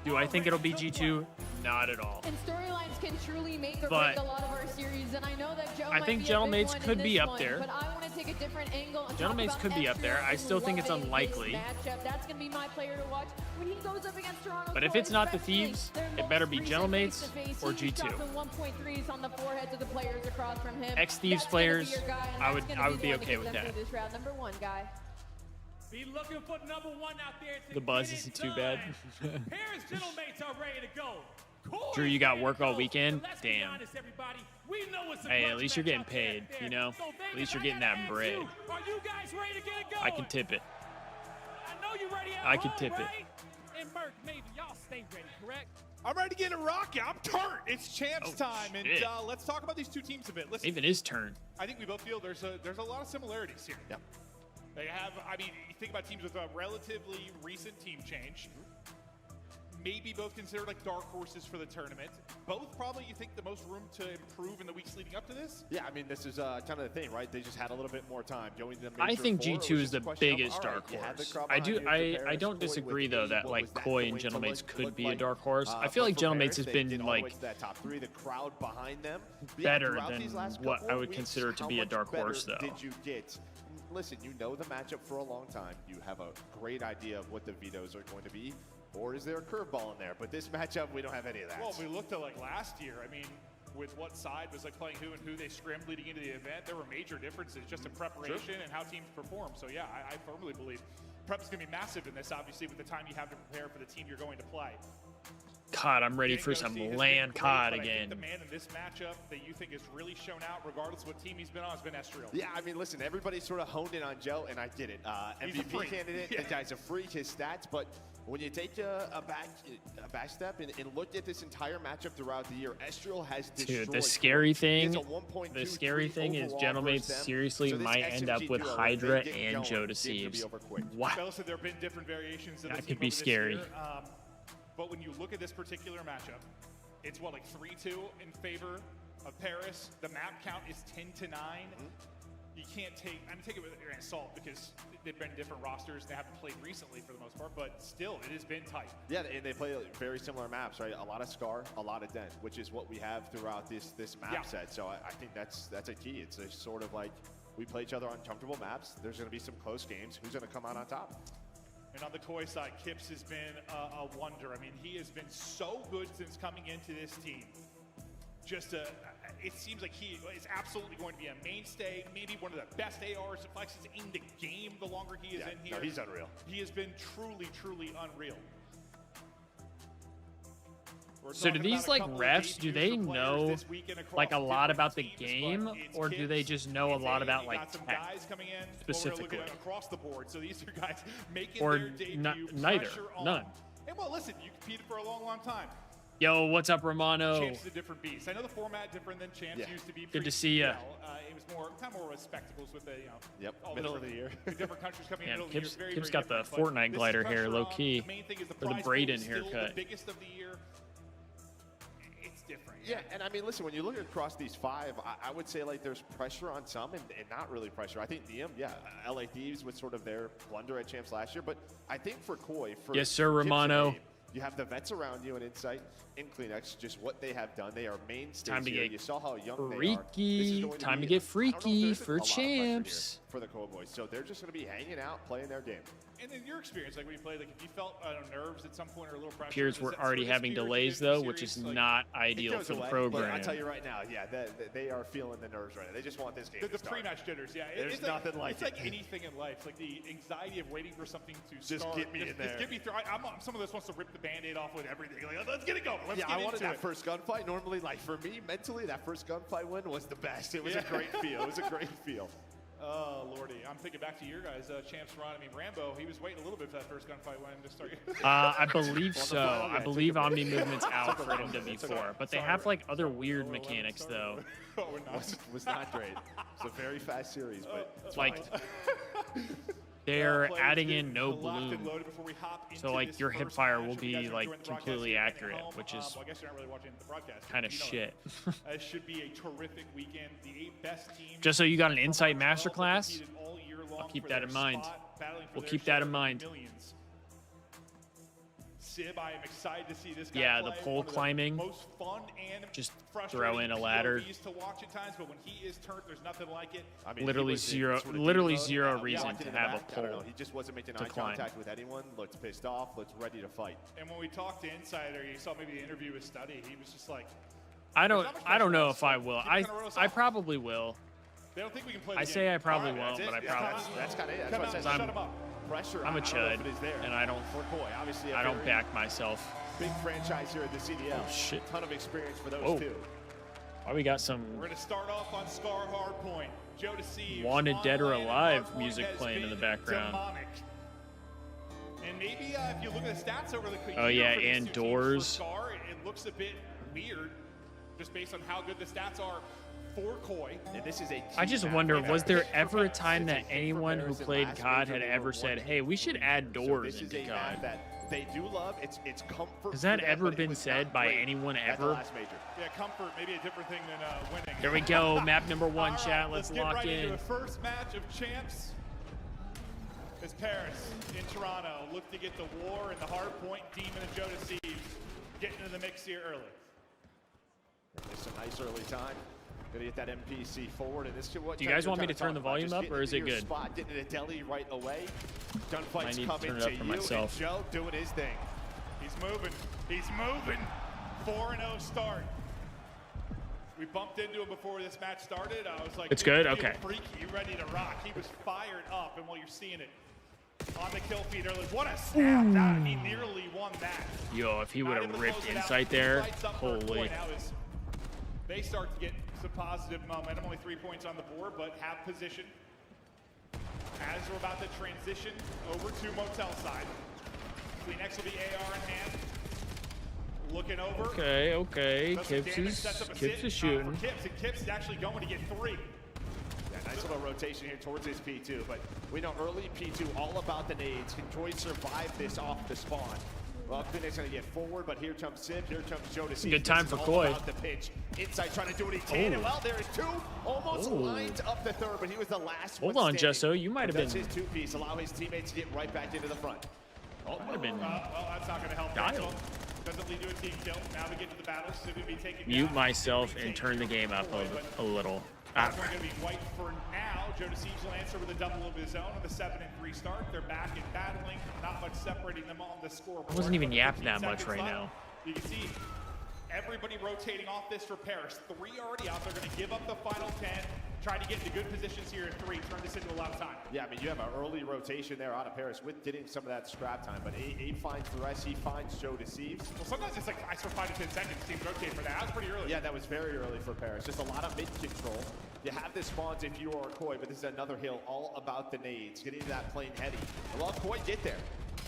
Speaker 4: Do I think it'll be G2? Not at all.
Speaker 5: And storylines can truly make or break a lot of our series, and I know that Joe
Speaker 4: I think Gentlemates could be up there.
Speaker 5: But I want to take a different angle.
Speaker 4: Gentlemates could be up there. I still think it's unlikely.
Speaker 5: That's going to be my player to watch when he goes up against Toronto.
Speaker 4: But if it's not the Thieves, it better be Gentlemates or G2.
Speaker 5: 1.3s on the foreheads of the players across from him.
Speaker 4: Ex-Thieves players, I would be okay with that.
Speaker 5: This round. Number 1 guy.
Speaker 10: Be looking for number 1 out there.
Speaker 4: The buzz isn't too bad.
Speaker 10: Paris Gentlemates are ready to go.
Speaker 4: Drew, you got work all weekend? Damn. Hey, at least you're getting paid, you know? At least you're getting that bread.
Speaker 10: Are you guys ready to get it going?
Speaker 4: I can tip it.
Speaker 10: I know you're ready.
Speaker 4: I can tip it.
Speaker 10: And Merc, maybe y'all stay ready, correct?
Speaker 6: I'm ready to get it rocking. I'm turnt. It's champs time, and let's talk about these two teams a bit. Listen,
Speaker 4: even his turn.
Speaker 6: I think we both feel there's a lot of similarities here.
Speaker 2: Yeah.
Speaker 6: They have, I mean, you think about teams with a relatively recent team change. Maybe both considered like dark horses for the tournament. Both probably, you think, the most room to improve in the weeks leading up to this?
Speaker 12: Yeah, I mean, this is kind of the thing, right? They just had a little bit more time.
Speaker 4: I think G2 is the biggest dark horse. I don't disagree though that like Koi and Gentlemates could be a dark horse. I feel like Gentlemates has been like
Speaker 12: that top 3, the crowd behind them,
Speaker 4: better than what I would consider to be a dark horse though.
Speaker 12: Did you get? Listen, you know the matchup for a long time. You have a great idea of what the vetoes are going to be. Or is there a curveball in there? But this matchup, we don't have any of that.
Speaker 6: Well, we looked at like last year. I mean, with what side was like playing who and who they scrimmed leading into the event. There were major differences just in preparation and how teams perform. So yeah, I firmly believe prep is going to be massive in this, obviously, with the time you have to prepare for the team you're going to play.
Speaker 4: COD, I'm ready for some land COD again.
Speaker 6: The man in this matchup that you think has really shown out, regardless of what team he's been on, has been Estriel.
Speaker 12: Yeah, I mean, listen, everybody sort of honed in on Joe, and I get it. MVP candidate, the guy's a freak, his stats, but when you take a back step and look at this entire matchup throughout the year, Estriel has destroyed.
Speaker 4: Dude, the scary thing is Gentleman seriously might end up with Hydra and Joe Thieves. Wow.
Speaker 6: Listen, there have been different variations of
Speaker 4: that could be scary.
Speaker 6: But when you look at this particular matchup, it's what, like 3-2 in favor of Paris. The map count is 10-9. You can't take, take it with a grain of salt because they've been different rosters. They haven't played recently for the most part, but still, it has been tight.
Speaker 12: Yeah, and they play very similar maps, right? A lot of Scar, a lot of Den, which is what we have throughout this map set. So I think that's a key. It's a sort of like we play each other on comfortable maps. There's going to be some close games. Who's going to come out on top?
Speaker 6: And on the Koi side, Kips has been a wonder. I mean, he has been so good since coming into this team. It seems like he is absolutely going to be a mainstay, maybe one of the best ARs and flexes in the game the longer he is in here.
Speaker 12: No, he's unreal.
Speaker 6: He has been truly, truly unreal.
Speaker 4: So do these like refs, do they know like a lot about the game, or do they just know a lot about like tech specifically?
Speaker 6: Across the board, so these are guys making
Speaker 4: or
Speaker 6: their debut,
Speaker 4: neither, none.
Speaker 6: And well, listen, you competed for a long, long time.
Speaker 4: Yo, what's up, Romano?
Speaker 6: Champs is a different beast. I know the format different than Champs used to be.
Speaker 4: Good to see ya.
Speaker 6: It was more of spectacles with the all
Speaker 12: middle of the year.
Speaker 6: The different countries coming in middle of the year. Very,
Speaker 4: Kip's
Speaker 6: very
Speaker 4: got the
Speaker 6: different,
Speaker 4: Fortnite glider hair, low key,
Speaker 6: the main thing is
Speaker 4: or the Braden haircut.
Speaker 6: The biggest of the year. It's different.
Speaker 12: Yeah, and I mean, listen, when you look across these five, I would say like there's pressure on some and not really pressure. I think Diem, LA Thieves was sort of their blunder at Champs last year, but I think for Koi,
Speaker 4: yes, sir, Romano.
Speaker 12: You have the vets around you in Insight, in Kleenex, just what they have done. They are mainstays
Speaker 4: Time to
Speaker 12: here.
Speaker 4: get
Speaker 12: You saw how young
Speaker 4: freaky.
Speaker 12: they are.
Speaker 4: Time to get freaky for Champs.
Speaker 12: For the Cowboys. So they're just going to be hanging out, playing their game.
Speaker 6: And in your experience, like when you played, like if you felt nerves at some point or a little pressure.
Speaker 4: Peers were already having delays though, which is not ideal for the program.
Speaker 12: I'll tell you right now, they are feeling the nerves right now. They just want this game to
Speaker 6: the
Speaker 12: start.
Speaker 6: pre-match jitters,
Speaker 12: There's nothing like it.
Speaker 6: It's like anything in life, like the anxiety of waiting for something to start.
Speaker 12: Just get me in there.
Speaker 6: Just get me through. I'm someone that wants to rip the Band-Aid off with everything. Like, let's get it going. Let's get
Speaker 12: I wanted
Speaker 6: into
Speaker 12: that first gunfight. Normally, like for me, mentally, that first gunfight win was the best. It was a great feel. It was a great feel.
Speaker 6: Oh, Lordy. I'm thinking back to your guys' Champs run. I mean, Rambo, he was waiting a little bit for that first gunfight win to start.
Speaker 4: I believe so. I believe Omni Movement's out for MW4, but they have like other weird mechanics though.
Speaker 12: Was not great. It's a very fast series, but it's
Speaker 4: like they're adding in no bloom, so like your hip fire will be like completely accurate, which is
Speaker 6: I guess you're not really watching the broadcast.
Speaker 4: Kind of shit.
Speaker 6: It should be a terrific weekend. The 8 best teams.
Speaker 4: Just so you got an Insight Masterclass, I'll keep that in mind. We'll keep that in mind.
Speaker 6: Sib, I am excited to see this guy
Speaker 4: yeah,
Speaker 6: play.
Speaker 4: the pole climbing.
Speaker 6: Most fun and
Speaker 4: just throw in a ladder.
Speaker 6: To watch at times, but when he is turned, there's nothing like it.
Speaker 12: I mean,
Speaker 4: literally zero reason to have a pole.
Speaker 12: He just wasn't making eye contact with anyone. Looked pissed off. Looked ready to fight.
Speaker 6: And when we talked to Insider, you saw maybe the interview with Study. He was just like,
Speaker 4: I don't know if I will. I probably will.
Speaker 6: They don't think we can play.
Speaker 4: I say I probably won't, but I probably.
Speaker 12: That's kind of it. That's what I said. Pressure.
Speaker 4: I'm a chud, and I don't back myself.
Speaker 12: Big franchise here at the CDL.
Speaker 4: Oh, shit.
Speaker 12: Ton of experience for those two.
Speaker 4: Oh, we got some.
Speaker 6: We're gonna start off on Scar Hardpoint. Joe Thieves,
Speaker 4: Wanted Dead or Alive music playing in the background.
Speaker 6: Demonic. And maybe if you look at the stats over the
Speaker 4: oh yeah, and doors.
Speaker 6: Scar, it looks a bit weird, just based on how good the stats are. For Koi.
Speaker 12: And this is
Speaker 4: I just wonder, was there ever a time that anyone who played COD had ever said, hey, we should add doors into COD?
Speaker 12: That they do love. It's comfort.
Speaker 4: Has that ever been said by anyone ever?
Speaker 6: Yeah, comfort, maybe a different thing than winning.
Speaker 4: There we go, map number 1, right, chat. Let's
Speaker 6: get
Speaker 4: lock
Speaker 6: right
Speaker 4: in.
Speaker 6: Into the first match of Champs is Paris in Toronto. Look to get the war and the Hardpoint Demon and Joe Thieves getting into the mix here early.
Speaker 12: It's a nice early time. Gonna get that MPC forward, and this is what.
Speaker 4: Do you guys want me to turn the volume up, or is it good?
Speaker 12: Spot, getting in a deli right away. Gunfight's
Speaker 4: I need
Speaker 12: coming
Speaker 4: to turn it up for myself.
Speaker 12: Joe doing his thing.
Speaker 6: He's moving. He's moving. 4-0 start. We bumped into him before this match started. I was like,
Speaker 4: it's good. Okay.
Speaker 6: Freaky, you ready to rock? He was fired up, and while you're seeing it on the kill feed early, what a snap! He nearly won that.
Speaker 4: Yo, if he would have ripped Insight there, holy.
Speaker 6: They start to get some positive momentum. Only 3 points on the board, but have position as we're about to transition over to Motel side. Next will be AR in hand. Looking over.
Speaker 4: Okay. Kips is shooting.
Speaker 6: Kips, and Kips is actually going to get 3.
Speaker 12: Yeah, nice little rotation here towards his P2, but we know early P2 all about the nades. Can Koi survive this off the spawn? Well, Phoenix gonna get forward, but here comes Sib, here comes Joe to see.
Speaker 4: Good time for Koi.
Speaker 12: The pitch. Inside trying to do what he can, and well, there is 2. Almost lined up the third, but he was the last one.
Speaker 4: Hold on, Jesso, you might have been.
Speaker 12: That's his 2-piece, allow his teammates to get right back into the front.
Speaker 6: Well, that's not gonna help.
Speaker 4: Dialed.
Speaker 6: Doesn't lead to a team kill. Now we get to the battle. Sib will be taking
Speaker 4: Mute myself and turn the game up a little.
Speaker 6: That's going to be white for now. Joe Siege will answer with a double of his own on the 7-3 start. They're back and battling. Not much separating them on the scoreboard.
Speaker 4: I wasn't even yapping that much right now.
Speaker 6: You can see everybody rotating off this for Paris. 3 already out. They're going to give up the final 10. Trying to get into good positions here at 3. Turn this into a lot of time.
Speaker 12: Yeah, I mean, you have an early rotation there out of Paris with getting some of that scrap time. But A finds the rest. He finds Joe Deceives.
Speaker 6: Well, sometimes it's like ice for 5 to 10 seconds. Teams rotate for that. That was pretty early.
Speaker 12: Yeah, that was very early for Paris. Just a lot of mid control. You have the spawns if you are Koi, but this is another hill all about the nades. Getting to that plane heady. Well, Koi get there.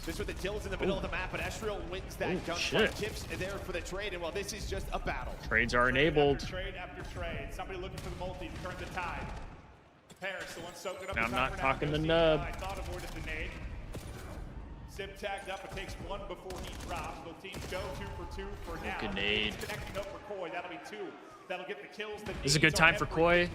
Speaker 12: This with the kills in the middle of the map, but Esriel wins that gunfight. Tips there for the trade, and well, this is just a battle.
Speaker 4: Trades are enabled.
Speaker 6: Trade after trade. Somebody looking for the multi to turn the tide. Paris, the one soaking up.
Speaker 4: Now I'm not talking the nub.
Speaker 6: I thought avoided the nade. Sim tagged up. It takes 1 before he drops. Both teams go 2 for 2 for now.
Speaker 4: Good nade.
Speaker 6: Connecting up for Koi. That'll be 2. That'll get the kills.
Speaker 4: This is a good time for Koi,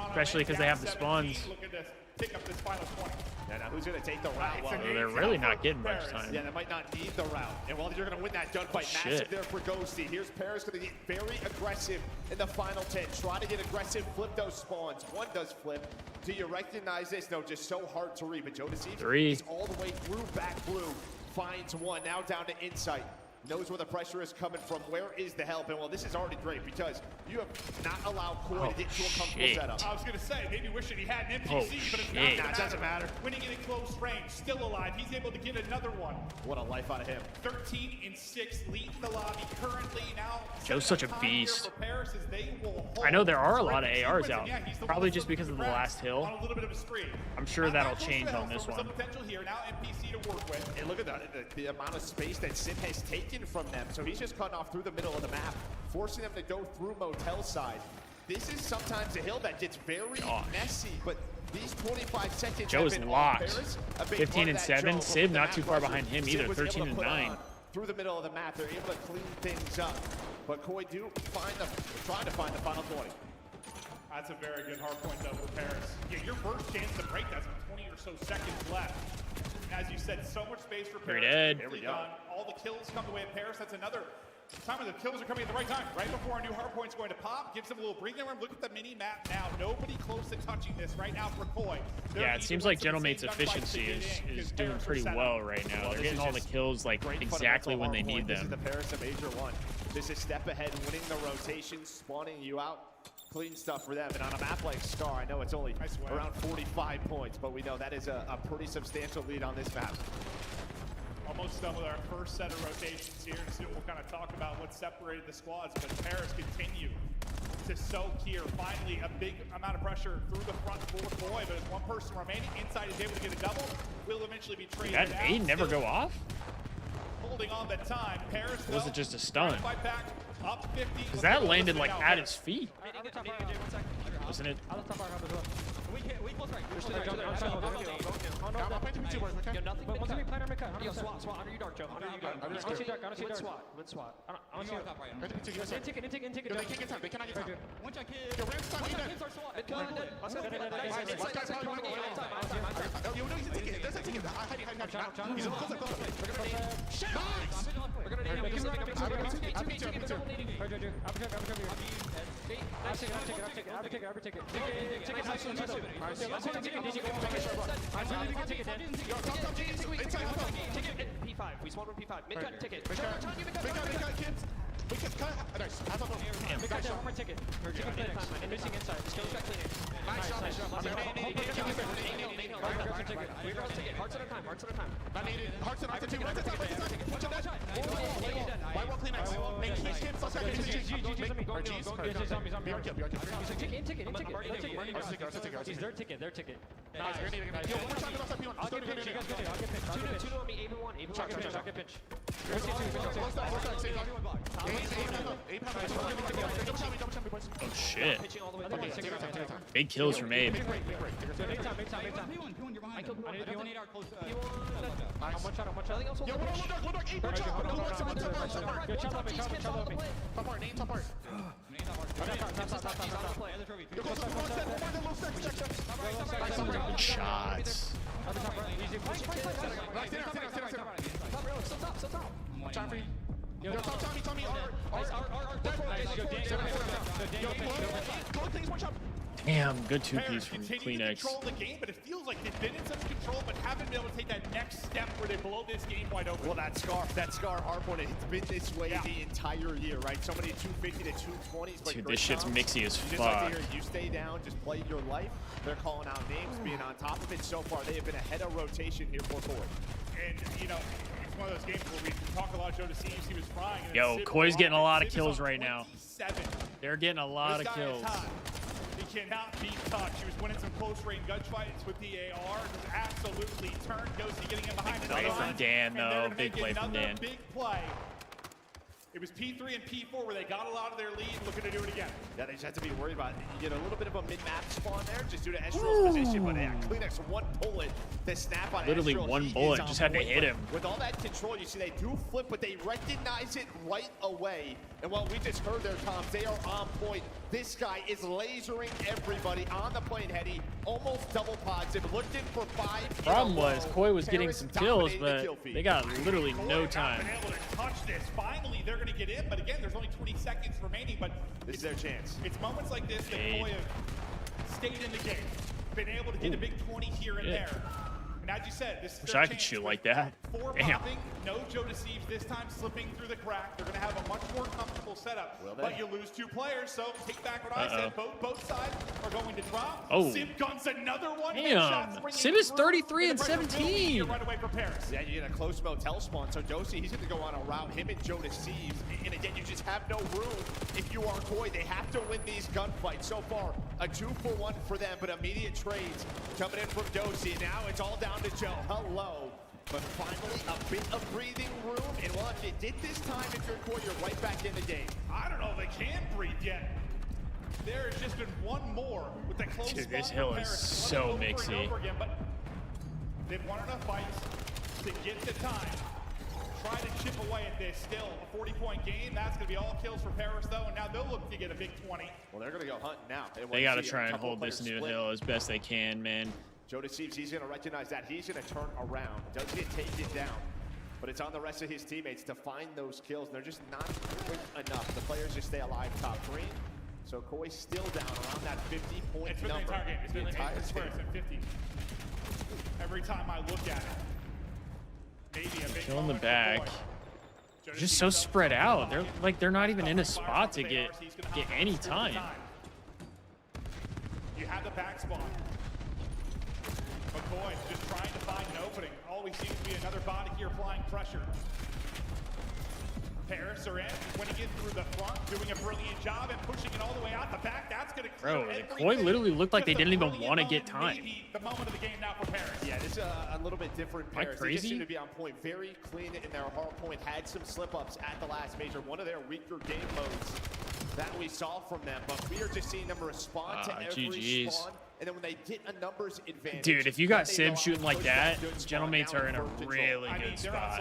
Speaker 4: especially because they have the spawns.
Speaker 6: Looking to pick up this final 20.
Speaker 12: Yeah, now who's going to take the route?
Speaker 4: Well, they're really not getting much time.
Speaker 12: Yeah, they might not need the route. And well, you're going to win that gunfight. Massive there for Ghosty. Here's Paris going to get very aggressive in the final 10. Try to get aggressive, flip those spawns. 1 does flip. Do you recognize this? No, just so hard to read. But Joe Deceives is all the way through back blue. Finds 1. Now down to Insight. Knows where the pressure is coming from. Where is the help? And well, this is already great because you have not allowed Koi to get to a comfortable setup.
Speaker 6: I was going to say, maybe wishing he had an NPC, but it's not.
Speaker 12: It doesn't matter.
Speaker 6: Winning in close range, still alive. He's able to get another one.
Speaker 12: What a life out of him.
Speaker 6: 13 and 6, leading the lobby currently now.
Speaker 4: Joe's such a beast.
Speaker 6: Paris as they will
Speaker 4: I know there are a lot of ARs out, probably just because of the last hill.
Speaker 6: On a little bit of a screen.
Speaker 4: I'm sure that'll change on this one.
Speaker 6: Some potential here. Now NPC to work with.
Speaker 12: And look at the amount of space that Sim has taken from them. So he's just cutting off through the middle of the map, forcing them to go through Motel side. This is sometimes a hill that gets very messy, but these 25 seconds
Speaker 4: Joe's locked. 15 and 7. Sib not too far behind him either. 13 and 9.
Speaker 12: Through the middle of the map, they're able to clean things up. But Koi trying to find the final 20.
Speaker 6: That's a very good hard point though for Paris. Yeah, your first chance to break that's with 20 or so seconds left. As you said, so much space for Paris.
Speaker 4: Here
Speaker 12: we go.
Speaker 6: All the kills come the way of Paris. That's another time when the kills are coming at the right time. Right before our new hard point's going to pop. Gives them a little breathing room. Look at the mini map now. Nobody close to touching this right now for Koi.
Speaker 4: Yeah, it seems like Gentlemate's efficiency is doing pretty well right now. They're getting all the kills like exactly when they need them.
Speaker 12: This is the Paris of Major 1. This is step ahead, winning the rotation, spawning you out. Clean stuff for them, and on a map like Scar, I know it's only around 45 points, but we know that is a pretty substantial lead on this map.
Speaker 6: Almost done with our first set of rotations here, and soon we'll kind of talk about what separated the squads, but Paris continue to soak here. Finally, a big amount of pressure through the front for Koi, but as one person remaining, Inside is able to get a double, will eventually be traded out.
Speaker 4: Did that nade never go off?
Speaker 6: Holding on the time, Paris
Speaker 4: or was it just a stun?
Speaker 6: Up 50.
Speaker 4: Because that landed like at his feet. Wasn't it?
Speaker 13: P5. We spawned with P5. Mid-cut ticket. Nice. Half up. Nice shot. One ticket. Missing inside. Just go back cleaning. Nice shot. Hearts at a time. Hearts at a time. Not needed. Hearts at a time. Watch out. Why well clean next? Make keys kids. Let's go. He's their ticket. Their ticket. Nice. Yo, one more time. I'll get pinch. You guys go. I'll get pinch. Two on me. Ape one. I'll get pinch.
Speaker 4: Oh shit. Big kills from Abe. Good shots. Damn, good two-piece from Kleenex.
Speaker 6: Control the game, but it feels like they've been in such control, but haven't been able to take that next step where they blow this game wide open.
Speaker 12: Well, that scar hardpoint, it's been this way the entire year, right? So many 250 to 220s. But
Speaker 4: dude, this shit's mixy as fuck.
Speaker 12: Like you stay down, just play your life. They're calling out names, being on top of it. So far, they have been ahead of rotation here for Koi.
Speaker 6: And, you know, it's one of those games where we talk a lot of Joe Thieves. He was frying.
Speaker 4: Yo, Koi's getting a lot of kills right now. They're getting a lot of kills.
Speaker 6: He cannot be touched. He was winning some close range gunfights with the AR. It was absolutely turned. Ghosty getting in behind the
Speaker 4: Play from Dan, though. Big play from Dan.
Speaker 6: Big play. It was P3 and P4 where they got a lot of their lead, looking to do it again.
Speaker 12: Yeah, they just have to be worried about it. You get a little bit of a mid-map spawn there, just due to Estrel's position, but yeah, Kleenex one bullet, the snap on
Speaker 4: literally
Speaker 12: Estrel,
Speaker 4: one bullet, just had to hit him.
Speaker 12: With all that control, you see they do flip, but they recognize it right away. And what we just heard there, Tom, they are on point. This guy is lasering everybody on the plane, Hetty. Almost double pods. It looked in for 5.
Speaker 4: Problem was, Koi was getting some kills, but they got literally no time.
Speaker 6: Been able to touch this. Finally, they're going to get in, but again, there's only 20 seconds remaining. But
Speaker 12: this is their chance.
Speaker 6: It's moments like this that Koi have stayed in the game, been able to get a big 20 here and there. And as you said, this is
Speaker 4: wish I could shoot like that.
Speaker 6: 4 popping, no Joe Thieves this time slipping through the crack. They're going to have a much more comfortable setup. But you lose 2 players, so take back what I said. Both sides are going to drop.
Speaker 4: Oh.
Speaker 6: Sim guns another one.
Speaker 4: Damn. Sim is 33 and 17.
Speaker 6: Right away for Paris.
Speaker 12: Yeah, you get a close motel spawn. So Dosi, he's going to go on a route. Him and Joe Thieves. And again, you just have no room. If you are Koi, they have to win these gunfights. So far, a 2-for-1 for them, but immediate trades coming in from Dosi. Now it's all down to Joe. Hello. But finally, a bit of breathing room. And well, if you did this time, if you're Koi, you're right back in the game.
Speaker 6: I don't know if they can breathe yet. There has just been one more with the close.
Speaker 4: Dude, this hill is so mixy.
Speaker 6: Again, but they've won enough fights to get the time. Try to chip away at this. Still a 40-point game. That's going to be all kills for Paris, though. And now they'll look to get a big 20.
Speaker 12: Well, they're going to go hunting now.
Speaker 4: They got to try and hold this new hill as best they can, man.
Speaker 12: Joe Thieves, he's going to recognize that. He's going to turn around. Does get taken down. But it's on the rest of his teammates to find those kills. They're just not quick enough. The players just stay alive top 3. So Koi's still down around that 50-point number.
Speaker 6: It's been the entire game. It's been the entire game. 50. Every time I look at it, maybe a big
Speaker 4: kill in the back. They're just so spread out. They're not even in a spot to get any time.
Speaker 6: You have the back spot. McCoy just trying to find an opening. Always seems to be another body here applying pressure. Paris are in, winning it through the front, doing a brilliant job and pushing it all the way out the back. That's going to clear
Speaker 4: everything. Koi literally looked like they didn't even want to get time.
Speaker 6: The moment of the game now for Paris.
Speaker 12: Yeah, this is a little bit different.
Speaker 4: Am I
Speaker 12: Paris.
Speaker 4: crazy?
Speaker 12: They just seem to be on point, very clean in their hard point. Had some slip-ups at the last major. One of their weaker game modes that we saw from them, but we are just seeing them respond to every spawn. And then when they get a numbers advantage.
Speaker 4: Dude, if you got Sim shooting like that, Gentlemates are in a really good spot.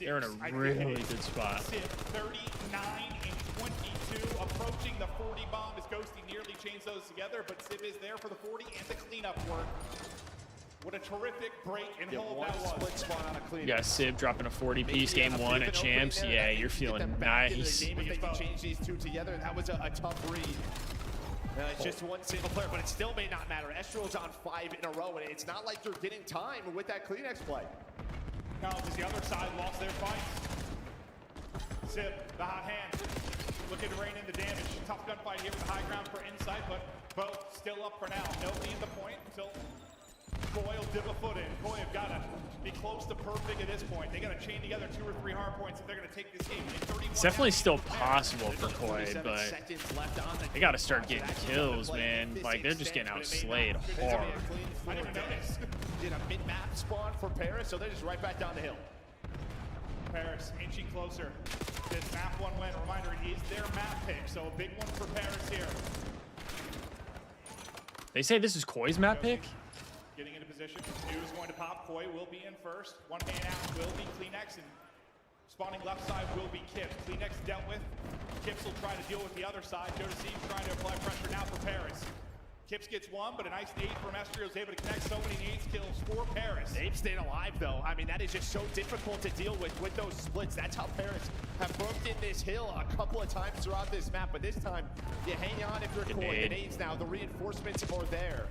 Speaker 4: They're in a really good spot.
Speaker 6: Sim 39 and 22, approaching the 40 bomb as Ghosty nearly chains those together, but Sim is there for the 40 and the cleanup work. What a terrific break and hold that was.
Speaker 12: Split spawn on a cleanup.
Speaker 4: You got Civ dropping a 40-piece game 1 at Champs. Yeah, you're feeling nice.
Speaker 12: If they can change these two together, that was a tough read. It's just one single player, but it still may not matter. Estrel's on 5 in a row, and it's not like you're getting time with that Kleenex play.
Speaker 6: No, because the other side lost their fight. Zip, the hot hand, looking to rein in the damage. Tough gunfight here with the high ground for Insight, but both still up for now. No lead the point until Koi will dip a foot in. Koi have got to be close to perfect at this point. They got to chain together 2 or 3 hard points if they're going to take this game.
Speaker 4: It's definitely still possible for Koi, but they got to start getting kills, man. Like, they're just getting outslayed hard.
Speaker 12: I didn't notice. Did a mid-map spawn for Paris, so they're just right back down the hill.
Speaker 6: Paris inching closer. This map 1 win. Reminder, it is their map pick, so a big one for Paris here.
Speaker 4: They say this is Koi's map pick?
Speaker 6: Getting into position. News going to pop. Koi will be in first. 1 man out will be Kleenex, and spawning left side will be Kip. Kleenex dealt with. Kips will try to deal with the other side. Jodeci trying to apply pressure now for Paris. Kips gets 1, but a nice nade from Estrio is able to connect. So many nades kills for Paris.
Speaker 12: They've stayed alive, though. I mean, that is just so difficult to deal with those splits. That's how Paris have broken this hill a couple of times throughout this map. But this time, you hang on if you're Koi. The nades now, the reinforcements are there.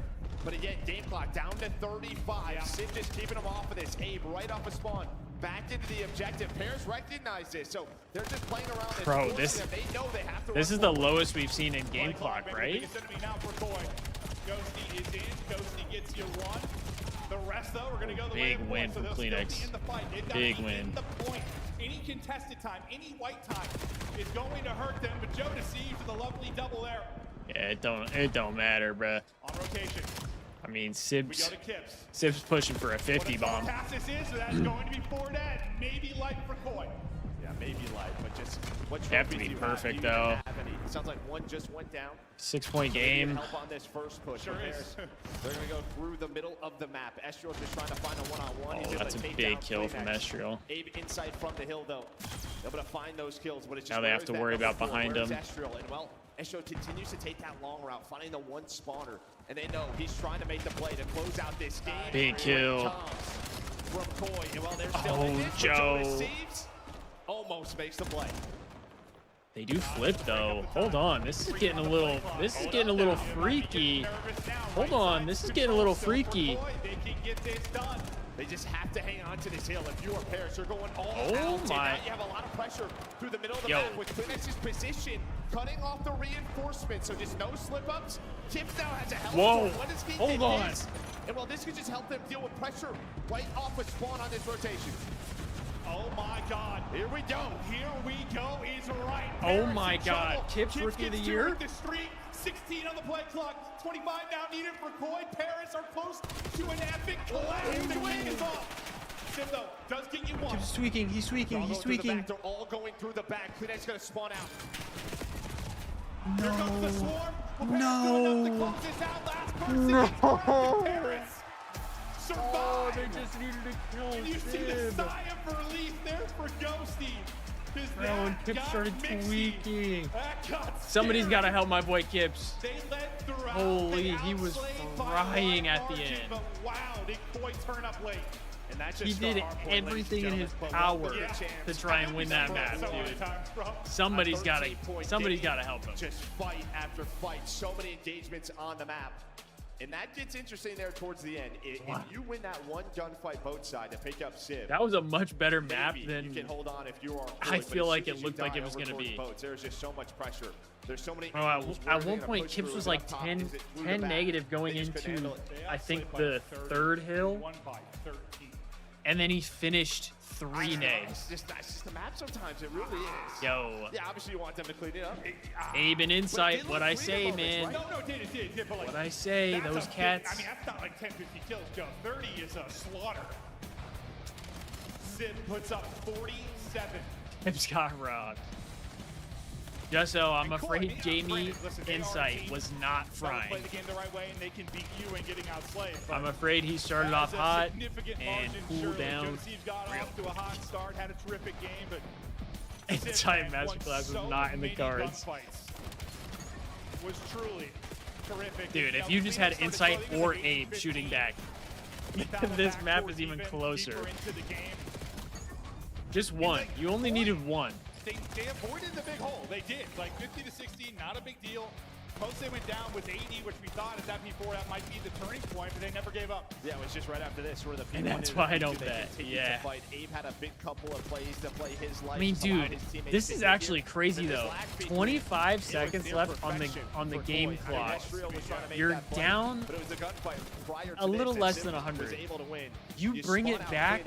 Speaker 12: But again, game clock down to 35. Yeah. Sid just keeping them off of this. Abe right off a spawn. Back into the objective. Paris recognize this, so they're just playing around.
Speaker 4: Bro, this is the lowest we've seen in game clock, right?
Speaker 6: Ghosty is in. Ghosty gets you 1. The rest, though, we're going to go the
Speaker 4: big win from Kleenex. Big win.
Speaker 6: Any contested time, any white time is going to hurt them, but Jodeci for the lovely double there.
Speaker 4: Yeah, it don't matter, bruh.
Speaker 6: On rotation.
Speaker 4: I mean, Sib's pushing for a 50 bomb.
Speaker 6: Pass this is, so that's going to be 4 dead. Maybe light for Koi.
Speaker 12: Yeah, maybe light, but just what
Speaker 4: have to be perfect though.
Speaker 12: It sounds like 1 just went down.
Speaker 4: 6-point game.
Speaker 12: Help on this first push.
Speaker 6: Sure is.
Speaker 12: They're gonna go through the middle of the map. Estriel's just trying to find a one-on-one.
Speaker 4: Oh, that's a big kill from Estriel.
Speaker 12: Abe inside from the hill though. Able to find those kills, but it's just
Speaker 4: now they have to worry about behind him.
Speaker 12: Estriel, and well, Estriel continues to take that long route, finding the 1 spawner, and they know he's trying to make the play to close out this game.
Speaker 4: Big kill.
Speaker 12: From Koi, and well, they're still in this,
Speaker 4: Joe.
Speaker 12: Almost makes the play.
Speaker 4: They do flip though. Hold on, this is getting a little freaky. Hold on, this is getting a little freaky.
Speaker 6: They can get this done.
Speaker 12: They just have to hang on to this hill. If you are Paris, you're going all
Speaker 4: my.
Speaker 12: out. Now you have a lot of pressure through the middle of the map with Kleenex's position, cutting off the reinforcement. So just no slip-ups. Kips now has a hell
Speaker 4: Whoa,
Speaker 12: what does he
Speaker 4: hold on.
Speaker 12: And well, this could just help them deal with pressure right off a spawn on this rotation.
Speaker 6: Oh my God.
Speaker 12: Here we go.
Speaker 6: Here we go is right.
Speaker 4: Oh my God. Kips rookie of the year.
Speaker 6: The streak. 16 on the play clock. 25 now needed for Koi. Paris are close to an epic collapse. The win is off. Sim though does get you 1.
Speaker 4: Keeps tweaking. He's tweaking. He's tweaking.
Speaker 12: They're all going through the back. Kleenex gonna spawn out.
Speaker 6: Here comes the swarm.
Speaker 4: No.
Speaker 6: No. Paris. Survive.
Speaker 4: Oh, they just needed to kill
Speaker 6: and you see the sigh of relief there for Ghosty.
Speaker 4: Bro, and Kips started tweaking. Somebody's got to help my boy Kips. Holy, he was frying at the end.
Speaker 6: But wow, did Koi turn up late.
Speaker 12: And that's
Speaker 4: he did everything in his power to try and win that match, dude. Somebody's got to help him.
Speaker 12: Just fight after fight. So many engagements on the map. And that gets interesting there towards the end. If you win that 1 gunfight both side to pick up Civ,
Speaker 4: that was a much better map than
Speaker 12: you can hold on if you are.
Speaker 4: I feel like it looked like it was going to be.
Speaker 12: There's just so much pressure. There's so many.
Speaker 4: At one point, Kips was like 10 negative going into, I think, the 3rd hill. And then he finished 3 nades.
Speaker 12: That's just the map sometimes. It really is.
Speaker 4: Yo.
Speaker 12: Yeah, obviously you want them to clean it up.
Speaker 4: Abe and Insight, what I say, man.
Speaker 6: No, it did. But like,
Speaker 4: what I say, those cats.
Speaker 6: I mean, that's not like 10, 50 kills, Joe. 30 is a slaughter. Sid puts up 47.
Speaker 4: Kips got robbed. Just so I'm afraid Jamie Insight was not frying.
Speaker 6: Play the game the right way and they can beat you and getting outslayed.
Speaker 4: I'm afraid he started off hot and cooled down.
Speaker 6: Got off to a hot start, had a terrific game, but
Speaker 4: Insight Masterclass was not in the cards.
Speaker 6: Was truly terrific.
Speaker 4: Dude, if you just had Insight or Abe shooting back, this map is even closer. Just 1. You only needed 1.
Speaker 6: They avoided the big hole. They did. Like 50 to 16, not a big deal. Post they went down with 80, which we thought at that P4 that might be the turning point, but they never gave up.
Speaker 12: Yeah, it was just right after this where the P1
Speaker 4: And that's why I don't bet. Yeah.
Speaker 12: Fight. Abe had a big couple of plays to play his life.
Speaker 4: I mean, dude, this is actually crazy though. 25 seconds left on the game clock. You're down a little less than 100. You bring it back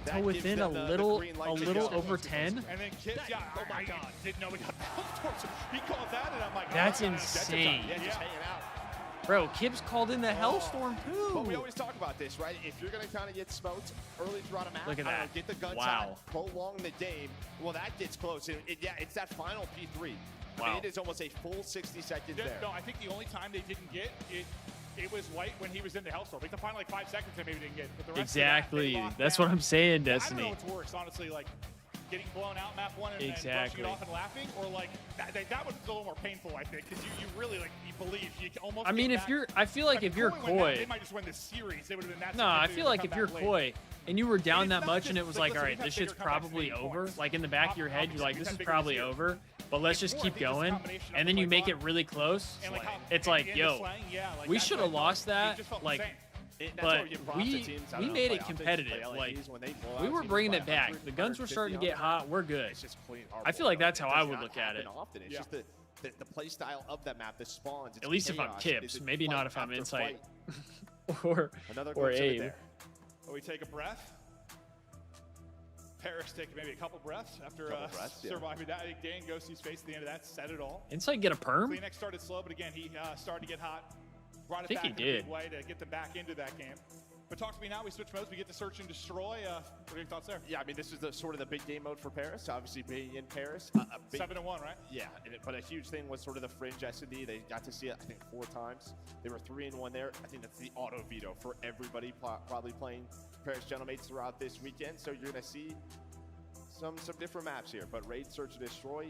Speaker 4: to within a little over 10.
Speaker 6: And then Kips, yeah, oh my God, didn't know we got Hellstorm. He called that, and I'm like,
Speaker 4: that's insane.
Speaker 12: Yeah, just hanging out.
Speaker 4: Bro, Kips called in the Hellstorm too.
Speaker 12: But we always talk about this, right? If you're going to kind of get smoked early throughout a map,
Speaker 4: look at that.
Speaker 12: Get the guns out, prolong the game. Well, that gets close. Yeah, it's that final P3.
Speaker 4: Wow.
Speaker 12: I mean, it is almost a full 60 seconds there.
Speaker 6: No, I think the only time they didn't get it was White when he was in the Hellstorm. Like the final 5 seconds they maybe didn't get. But the rest
Speaker 4: exactly.
Speaker 6: Of that,
Speaker 4: that's what I'm saying, Destiny.
Speaker 6: I don't know what's worse, honestly, like getting blown out map 1 and brushing it off and laughing, or like that was a little more painful, I think, because you really like you believe you almost.
Speaker 4: I mean, I feel like if you're coy,
Speaker 6: they might just win this series. They would have been that.
Speaker 4: No, I feel like if you're coy and you were down that much and it was like, all right, this shit's probably over. Like in the back of your head, you're like, this is probably over. But let's just keep going, and then you make it really close. It's like, yo, we should have lost that. Like, but we made it competitive. Like, we were bringing it back. The guns were starting to get hot. We're good. I feel like that's how I would look at it.
Speaker 12: It's just the play style of that map, the spawns.
Speaker 4: At least if I'm Kips, maybe not if I'm Insight or Abe.
Speaker 6: We take a breath. Paris take maybe a couple breaths after surviving that. I think Dan Ghosty's face at the end of that said it all.
Speaker 4: Insight get a perm?
Speaker 6: Kleenex started slow, but again, he started to get hot. Brought it back in a big way to get them back into that game. But talk to me now. We switch modes. We get to search and destroy. What are your thoughts there?
Speaker 12: Yeah, I mean, this is sort of the big game mode for Paris. Obviously, being in Paris.
Speaker 6: 7-1, right?
Speaker 12: Yeah, but a huge thing was sort of the fringe S&D. They got to see it, I think, 4 times. They were 3-1 there. I think that's the auto veto for everybody probably playing Paris Gentlemates throughout this weekend. So you're going to see some different maps here, but raid, search, and destroy,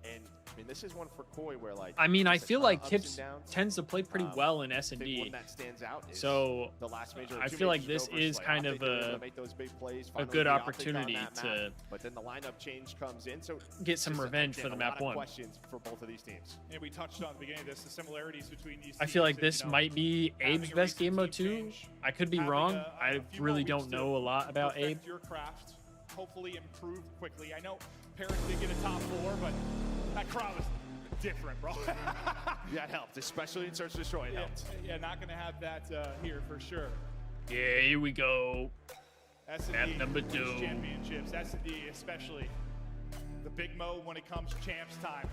Speaker 12: and I mean this is one for Koi where like
Speaker 4: I mean I feel like Kips tends to play pretty well in S&D.
Speaker 12: One that stands out is
Speaker 4: so
Speaker 12: the last major.
Speaker 4: I feel like this is kind of a good opportunity to.
Speaker 12: But then the lineup change comes in, so
Speaker 4: get some revenge for the map 1.
Speaker 12: Questions for both of these teams.
Speaker 6: And we touched on at the beginning of this, the similarities between these.
Speaker 4: I feel like this might be Abe's best game mode too. I could be wrong. I really don't know a lot about Abe.
Speaker 6: Your craft. Hopefully improve quickly. I know Paris did get a top 4, but that crowd was different, bro.
Speaker 12: Yeah, it helped, especially in Search and Destroy. It helped.
Speaker 6: Yeah, not going to have that here for sure.
Speaker 4: Yeah, here we go. Map number 2.
Speaker 6: Championships, S&D especially. The big mo when it comes champs time.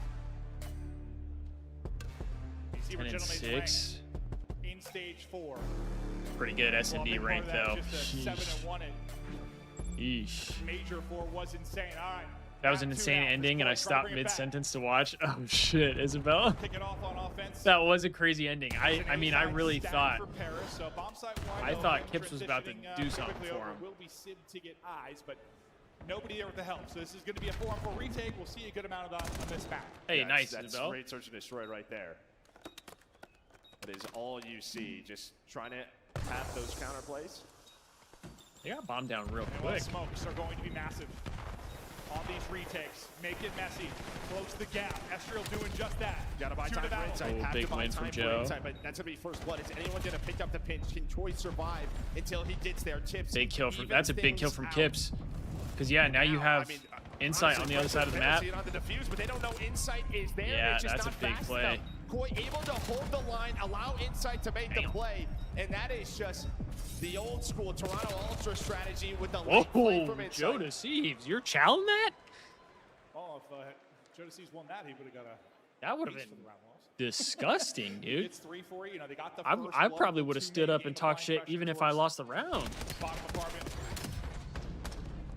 Speaker 6: You see where Gentlemates rank in stage 4.
Speaker 4: Pretty good S&D rank though.
Speaker 6: Just a 7-1
Speaker 4: Eesh.
Speaker 6: Major 4 was insane. All right.
Speaker 4: That was an insane ending, and I stopped mid-sentence to watch. Oh shit, Isabel. That was a crazy ending. I mean, I really thought. I thought Kips was about to do something for him.
Speaker 6: Will be Sid to get eyes, but nobody there with the help. So this is going to be a 4-on-4 retake. We'll see a good amount of that on this map.
Speaker 4: Hey, nice,
Speaker 12: that's
Speaker 4: Isabel.
Speaker 12: Great search and destroy right there. That is all you see. Just trying to have those counter plays.
Speaker 4: They got bombed down real
Speaker 6: and
Speaker 4: quick.
Speaker 6: Smokes are going to be massive on these retakes. Make it messy. Close the gap. Estriel doing just that.
Speaker 12: You gotta buy time for Insight.
Speaker 4: Oh, big win from Joe.
Speaker 12: But that's gonna be first blood. Is anyone gonna pick up the pinch? Can Troy survive until he gets there? Chips.
Speaker 4: Big kill from. That's a big kill from Kips. Because yeah, now you have Insight on the other side of the map.
Speaker 12: See it on the defuse, but they don't know Insight is there.
Speaker 4: Yeah, that's a big play.
Speaker 12: Koi able to hold the line, allow Insight to make the play, and that is just the old school Toronto Ultra strategy with the late play from Insight.
Speaker 4: Joe Deceives, you're challenging that?
Speaker 6: Oh, if Joe Deceives won that, he would have got a.
Speaker 4: That would have been disgusting, dude.
Speaker 6: It's 3-4. You know, they got the
Speaker 4: I probably would have stood up and talked shit even if I lost the round.
Speaker 6: Bottom apartment.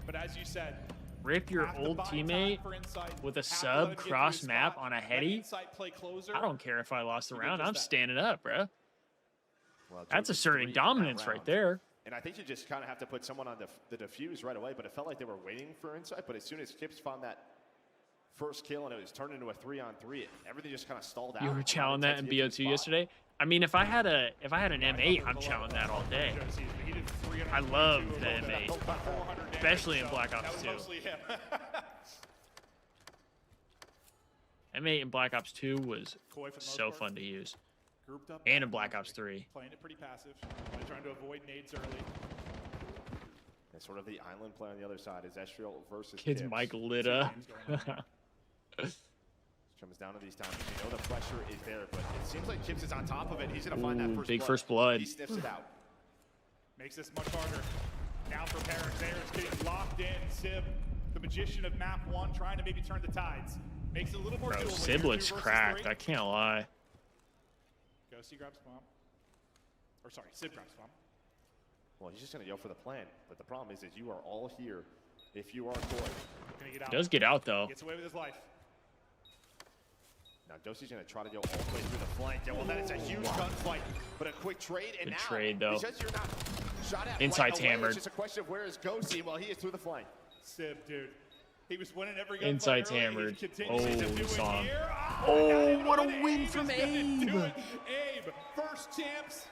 Speaker 6: But as you said,
Speaker 4: rip your old teammate with a sub cross map on a heady. I don't care if I lost the round. I'm standing up, bro.
Speaker 12: Well,
Speaker 4: that's asserting dominance right there.
Speaker 12: And I think you just kind of have to put someone on the defuse right away, but it felt like they were waiting for Insight. But as soon as Kips found that first kill and it was turned into a 3-on-3, everything just kind of stalled out.
Speaker 4: You were challenging that in BO2 yesterday? I mean, if I had an M8, I'm challenging that all day. I love the M8, especially in Black Ops 2. M8 in Black Ops 2 was so fun to use.
Speaker 6: Grouped up
Speaker 4: And in Black Ops 3.
Speaker 6: Playing it pretty passive. Really trying to avoid nades early.
Speaker 12: And sort of the island play on the other side is Estriel versus
Speaker 4: Kids
Speaker 12: Thieves.
Speaker 4: Mike Litta.
Speaker 12: Comes down to these times. You know the pressure is there, but it seems like Kips is on top of it. He's going to find that first
Speaker 4: big
Speaker 12: blood.
Speaker 4: first blood.
Speaker 12: He sniffs it out.
Speaker 6: Makes this much harder. Now for Paris. There's getting locked in. Sib, the magician of map 1, trying to maybe turn the tides. Makes it a little more
Speaker 4: Bro,
Speaker 6: doable.
Speaker 4: Sib looks cracked. I can't lie.
Speaker 6: Ghosty grabs bomb. Or sorry, Sib grabs bomb.
Speaker 12: Well, he's just going to yell for the plan. But the problem is you are all here if you are Koi.
Speaker 6: Gonna get out.
Speaker 4: He does get out, though.
Speaker 6: Gets away with his life.
Speaker 12: Now, Dosey's going to try to go all the way through the flank. Yeah, well, that is a huge gunfight, but a quick trade. And
Speaker 4: Good
Speaker 12: now,
Speaker 4: trade, though.
Speaker 12: because you're not shot at
Speaker 4: Inside's
Speaker 12: right away,
Speaker 4: hammered.
Speaker 12: It's just a question of where is Ghosty while he is through the flank.
Speaker 6: Sib, dude. He was winning every gunfight
Speaker 4: Inside's
Speaker 6: early.
Speaker 4: hammered.
Speaker 6: He
Speaker 4: Oh,
Speaker 6: continues to do
Speaker 4: we
Speaker 6: it
Speaker 4: saw him.
Speaker 6: here.
Speaker 4: Oh, what a
Speaker 6: and
Speaker 4: win from
Speaker 6: is gonna do
Speaker 4: Abe.
Speaker 6: it. Abe, first champs.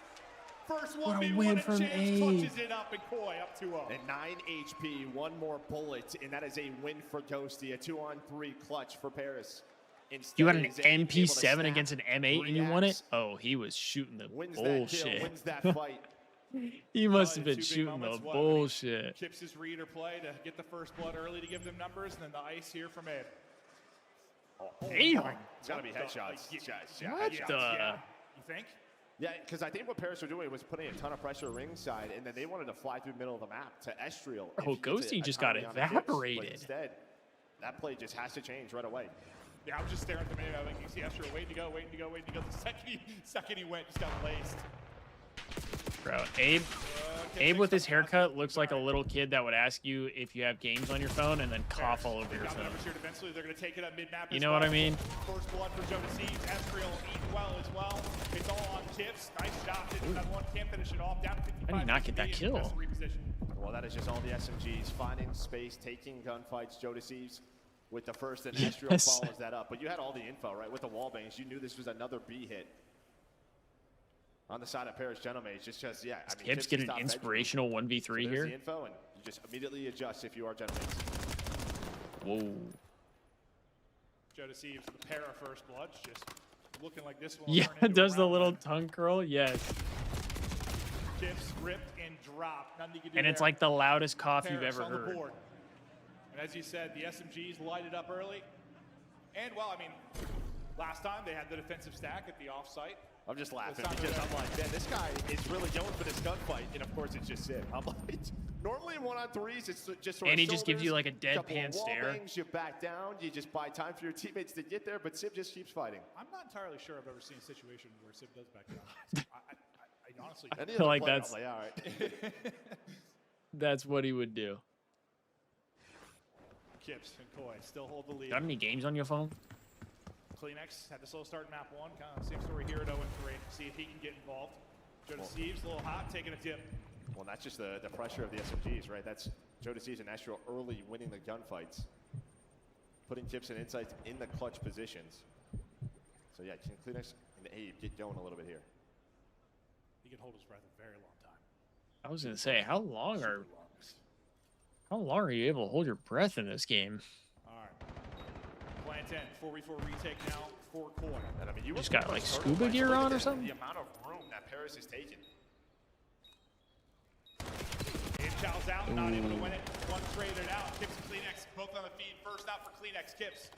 Speaker 6: First
Speaker 4: What a
Speaker 6: 1v1
Speaker 4: win
Speaker 6: at
Speaker 4: from
Speaker 6: champs,
Speaker 4: Abe.
Speaker 6: clutches it up, and Koi up 2-0.
Speaker 12: And 9 HP, one more bullet, and that is a win for Ghosty. A 2-on-3 clutch for Paris. Instead,
Speaker 4: You had an
Speaker 12: he's able to
Speaker 4: MP7
Speaker 12: snap,
Speaker 4: against an M8 and you won it?
Speaker 12: reacts,
Speaker 4: Oh, he was shooting the
Speaker 12: wins that kill,
Speaker 4: bullshit.
Speaker 12: wins that fight.
Speaker 4: He must have
Speaker 6: The
Speaker 4: been
Speaker 6: two big
Speaker 4: shooting the
Speaker 6: moments, what?
Speaker 4: bullshit.
Speaker 6: Kips his read or play to get the first blood early to give them numbers, and then the ice here from Abe.
Speaker 4: Damn.
Speaker 12: It's got to be headshots.
Speaker 4: What the?
Speaker 6: Yeah. You think?
Speaker 12: Yeah, because I think what Paris were doing was putting a ton of pressure ringside, and then they wanted to fly through the middle of the map to Estriel.
Speaker 4: Oh, Ghosty just got evaporated.
Speaker 12: But instead, that play just has to change right away.
Speaker 6: Yeah, I was just staring at the minute. I think you see Estriel waiting to go. The second he went, just got laced.
Speaker 4: Bro, Abe with his haircut looks like a little kid that would ask you if you have games on your phone and then cough all over your phone.
Speaker 6: Eventually, they're going to take it at mid-map.
Speaker 4: You know what I mean?
Speaker 6: First blood for Joe Thieves. Estriel eating well as well. It's all on Kips. Nice shot. Didn't have one. Can't finish it off. Down to 55.
Speaker 4: How did he not get that kill?
Speaker 12: Well, that is just all the SMGs finding space, taking gunfights. Joe Thieves with the first, and Estriel follows that up. But you had all the info, right? With the wall bangs, you knew this was another B hit. On the side of Paris Gentleman, just because, yeah. I mean,
Speaker 4: Kips get an inspirational 1v3
Speaker 12: so
Speaker 4: here.
Speaker 12: The info, and you just immediately adjust if you are Gentlemen.
Speaker 4: Whoa.
Speaker 6: Joe Thieves, the para first blood, just looking like this one.
Speaker 4: Yeah, does the little tongue curl? Yes.
Speaker 6: Kips ripped and dropped. Nothing you can do
Speaker 4: And it's
Speaker 6: there.
Speaker 4: like the loudest cough you've
Speaker 6: Paris
Speaker 4: ever
Speaker 6: on the
Speaker 4: heard.
Speaker 6: board. And as you said, the SMGs lighted up early. And, well, I mean, last time they had the defensive stack at the offsite.
Speaker 12: I'm just laughing because I'm like, man, this guy is really going for this gunfight. And of course, it's just Sib. I'm like, normally in 1-on-3s, it's just sort of
Speaker 4: And he just gives you like a
Speaker 12: couple
Speaker 4: deadpan
Speaker 12: of wall
Speaker 4: stare.
Speaker 12: bangs, you back down, you just buy time for your teammates to get there, but Sib just keeps fighting.
Speaker 6: I'm not entirely sure I've ever seen a situation where Sib does back down. I honestly
Speaker 12: Any
Speaker 6: don't.
Speaker 12: other
Speaker 4: Like
Speaker 12: player,
Speaker 4: that's-
Speaker 12: I'm all right.
Speaker 4: That's what he would do.
Speaker 6: Kips and Koi still hold the lead.
Speaker 4: Got any games on your phone?
Speaker 6: Kleenex had the slow start in map 1. Kind of same story here at 0-3. See if he can get involved. Joe Thieves, a little hot, taking a dip.
Speaker 12: Well, that's just the pressure of the SMGs, right? That's Joe Thieves and Estriel early winning the gunfights. Putting Kips and Insights in the clutch positions. So yeah, can Kleenex and Abe get going a little bit here?
Speaker 6: He can hold his breath a very long time.
Speaker 4: I was gonna say, how long are you able to hold your breath in this game?
Speaker 6: All right. Plan 10, 4v4 retake now for Koi.
Speaker 12: And I mean, you
Speaker 4: Just got like scuba gear on or something?
Speaker 12: The amount of room that Paris has taken.
Speaker 6: Abe Chow's out, not able to win it. One traded out. Kips and Kleenex both on the feed. First out for Kleenex. Kips.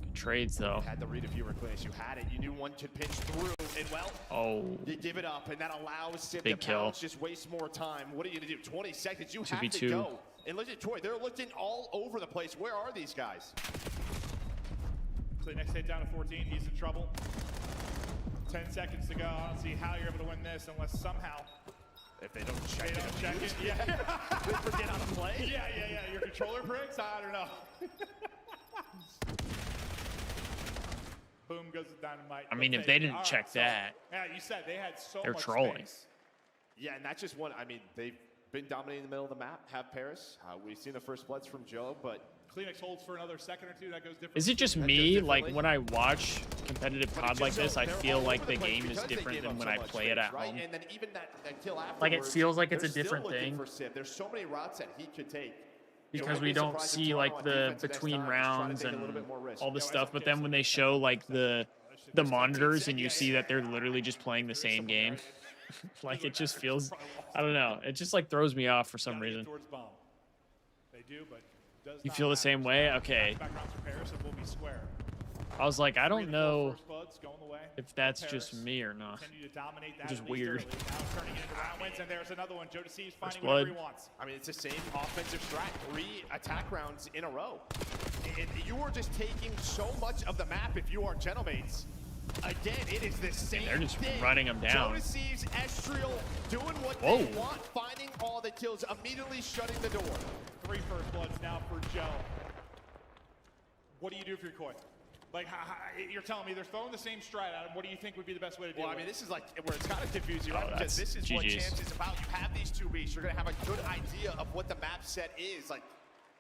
Speaker 4: Good trades though.
Speaker 12: Had the read if you were Kleenex. You had it. You knew one could pinch through, and well, you give it up, and that allows Sib to pounce, just waste more time. What are you gonna do? 20 seconds. You have to go. And look at Troy. They're looking all over the place. Where are these guys?
Speaker 6: Kleenex hit down to 14. He's in trouble. 10 seconds to go. I don't see how you're able to win this unless somehow.
Speaker 12: If they don't check
Speaker 6: it. Yeah.
Speaker 12: They forget how to play.
Speaker 6: Yeah. Your controller breaks? I don't know. Boom goes the dynamite.
Speaker 4: I mean, if they didn't check that,
Speaker 6: yeah, you said they had so
Speaker 4: they're
Speaker 6: much
Speaker 4: trolling.
Speaker 6: space.
Speaker 12: Yeah, and that's just one. I mean, they've been dominating the middle of the map. Have Paris. We've seen the first bloods from Joe, but
Speaker 6: Kleenex holds for another second or two. That goes different.
Speaker 4: Is it just me? Like when I watch competitive COD like this, I feel like the game is different than when I play it at home.
Speaker 12: And then even that kill afterwards,
Speaker 4: Like it feels like it's a
Speaker 12: they're
Speaker 4: different
Speaker 12: still looking
Speaker 4: thing.
Speaker 12: for Sib. There's so many routes that he could take.
Speaker 4: because we don't see like the between rounds and all this stuff. But then when they show like the monitors and you see that they're literally just playing the same game, like it just feels, I don't know, it just like throws me off for some reason. You feel the same way? Okay. I was like, I don't know if that's just me or not. Which is weird. First blood.
Speaker 12: I mean, it's the same offensive strat. 3 attack rounds in a row. You are just taking so much of the map if you are Genomates. Again, it is the same
Speaker 4: They're just
Speaker 12: thing.
Speaker 4: running them down.
Speaker 12: Thieves, Estriel doing what they want, finding all the kills, immediately shutting the door.
Speaker 6: 3 first bloods now for Joe. What do you do for your coin? Like, you're telling me they're throwing the same strat at him. What do you think would be the best way to do it?
Speaker 12: Well, I mean, this is like where it's kind of confusing, right? Because this is what Chance is about. You have these 2 beasts. You're going to have a good idea of what the map set is. Like,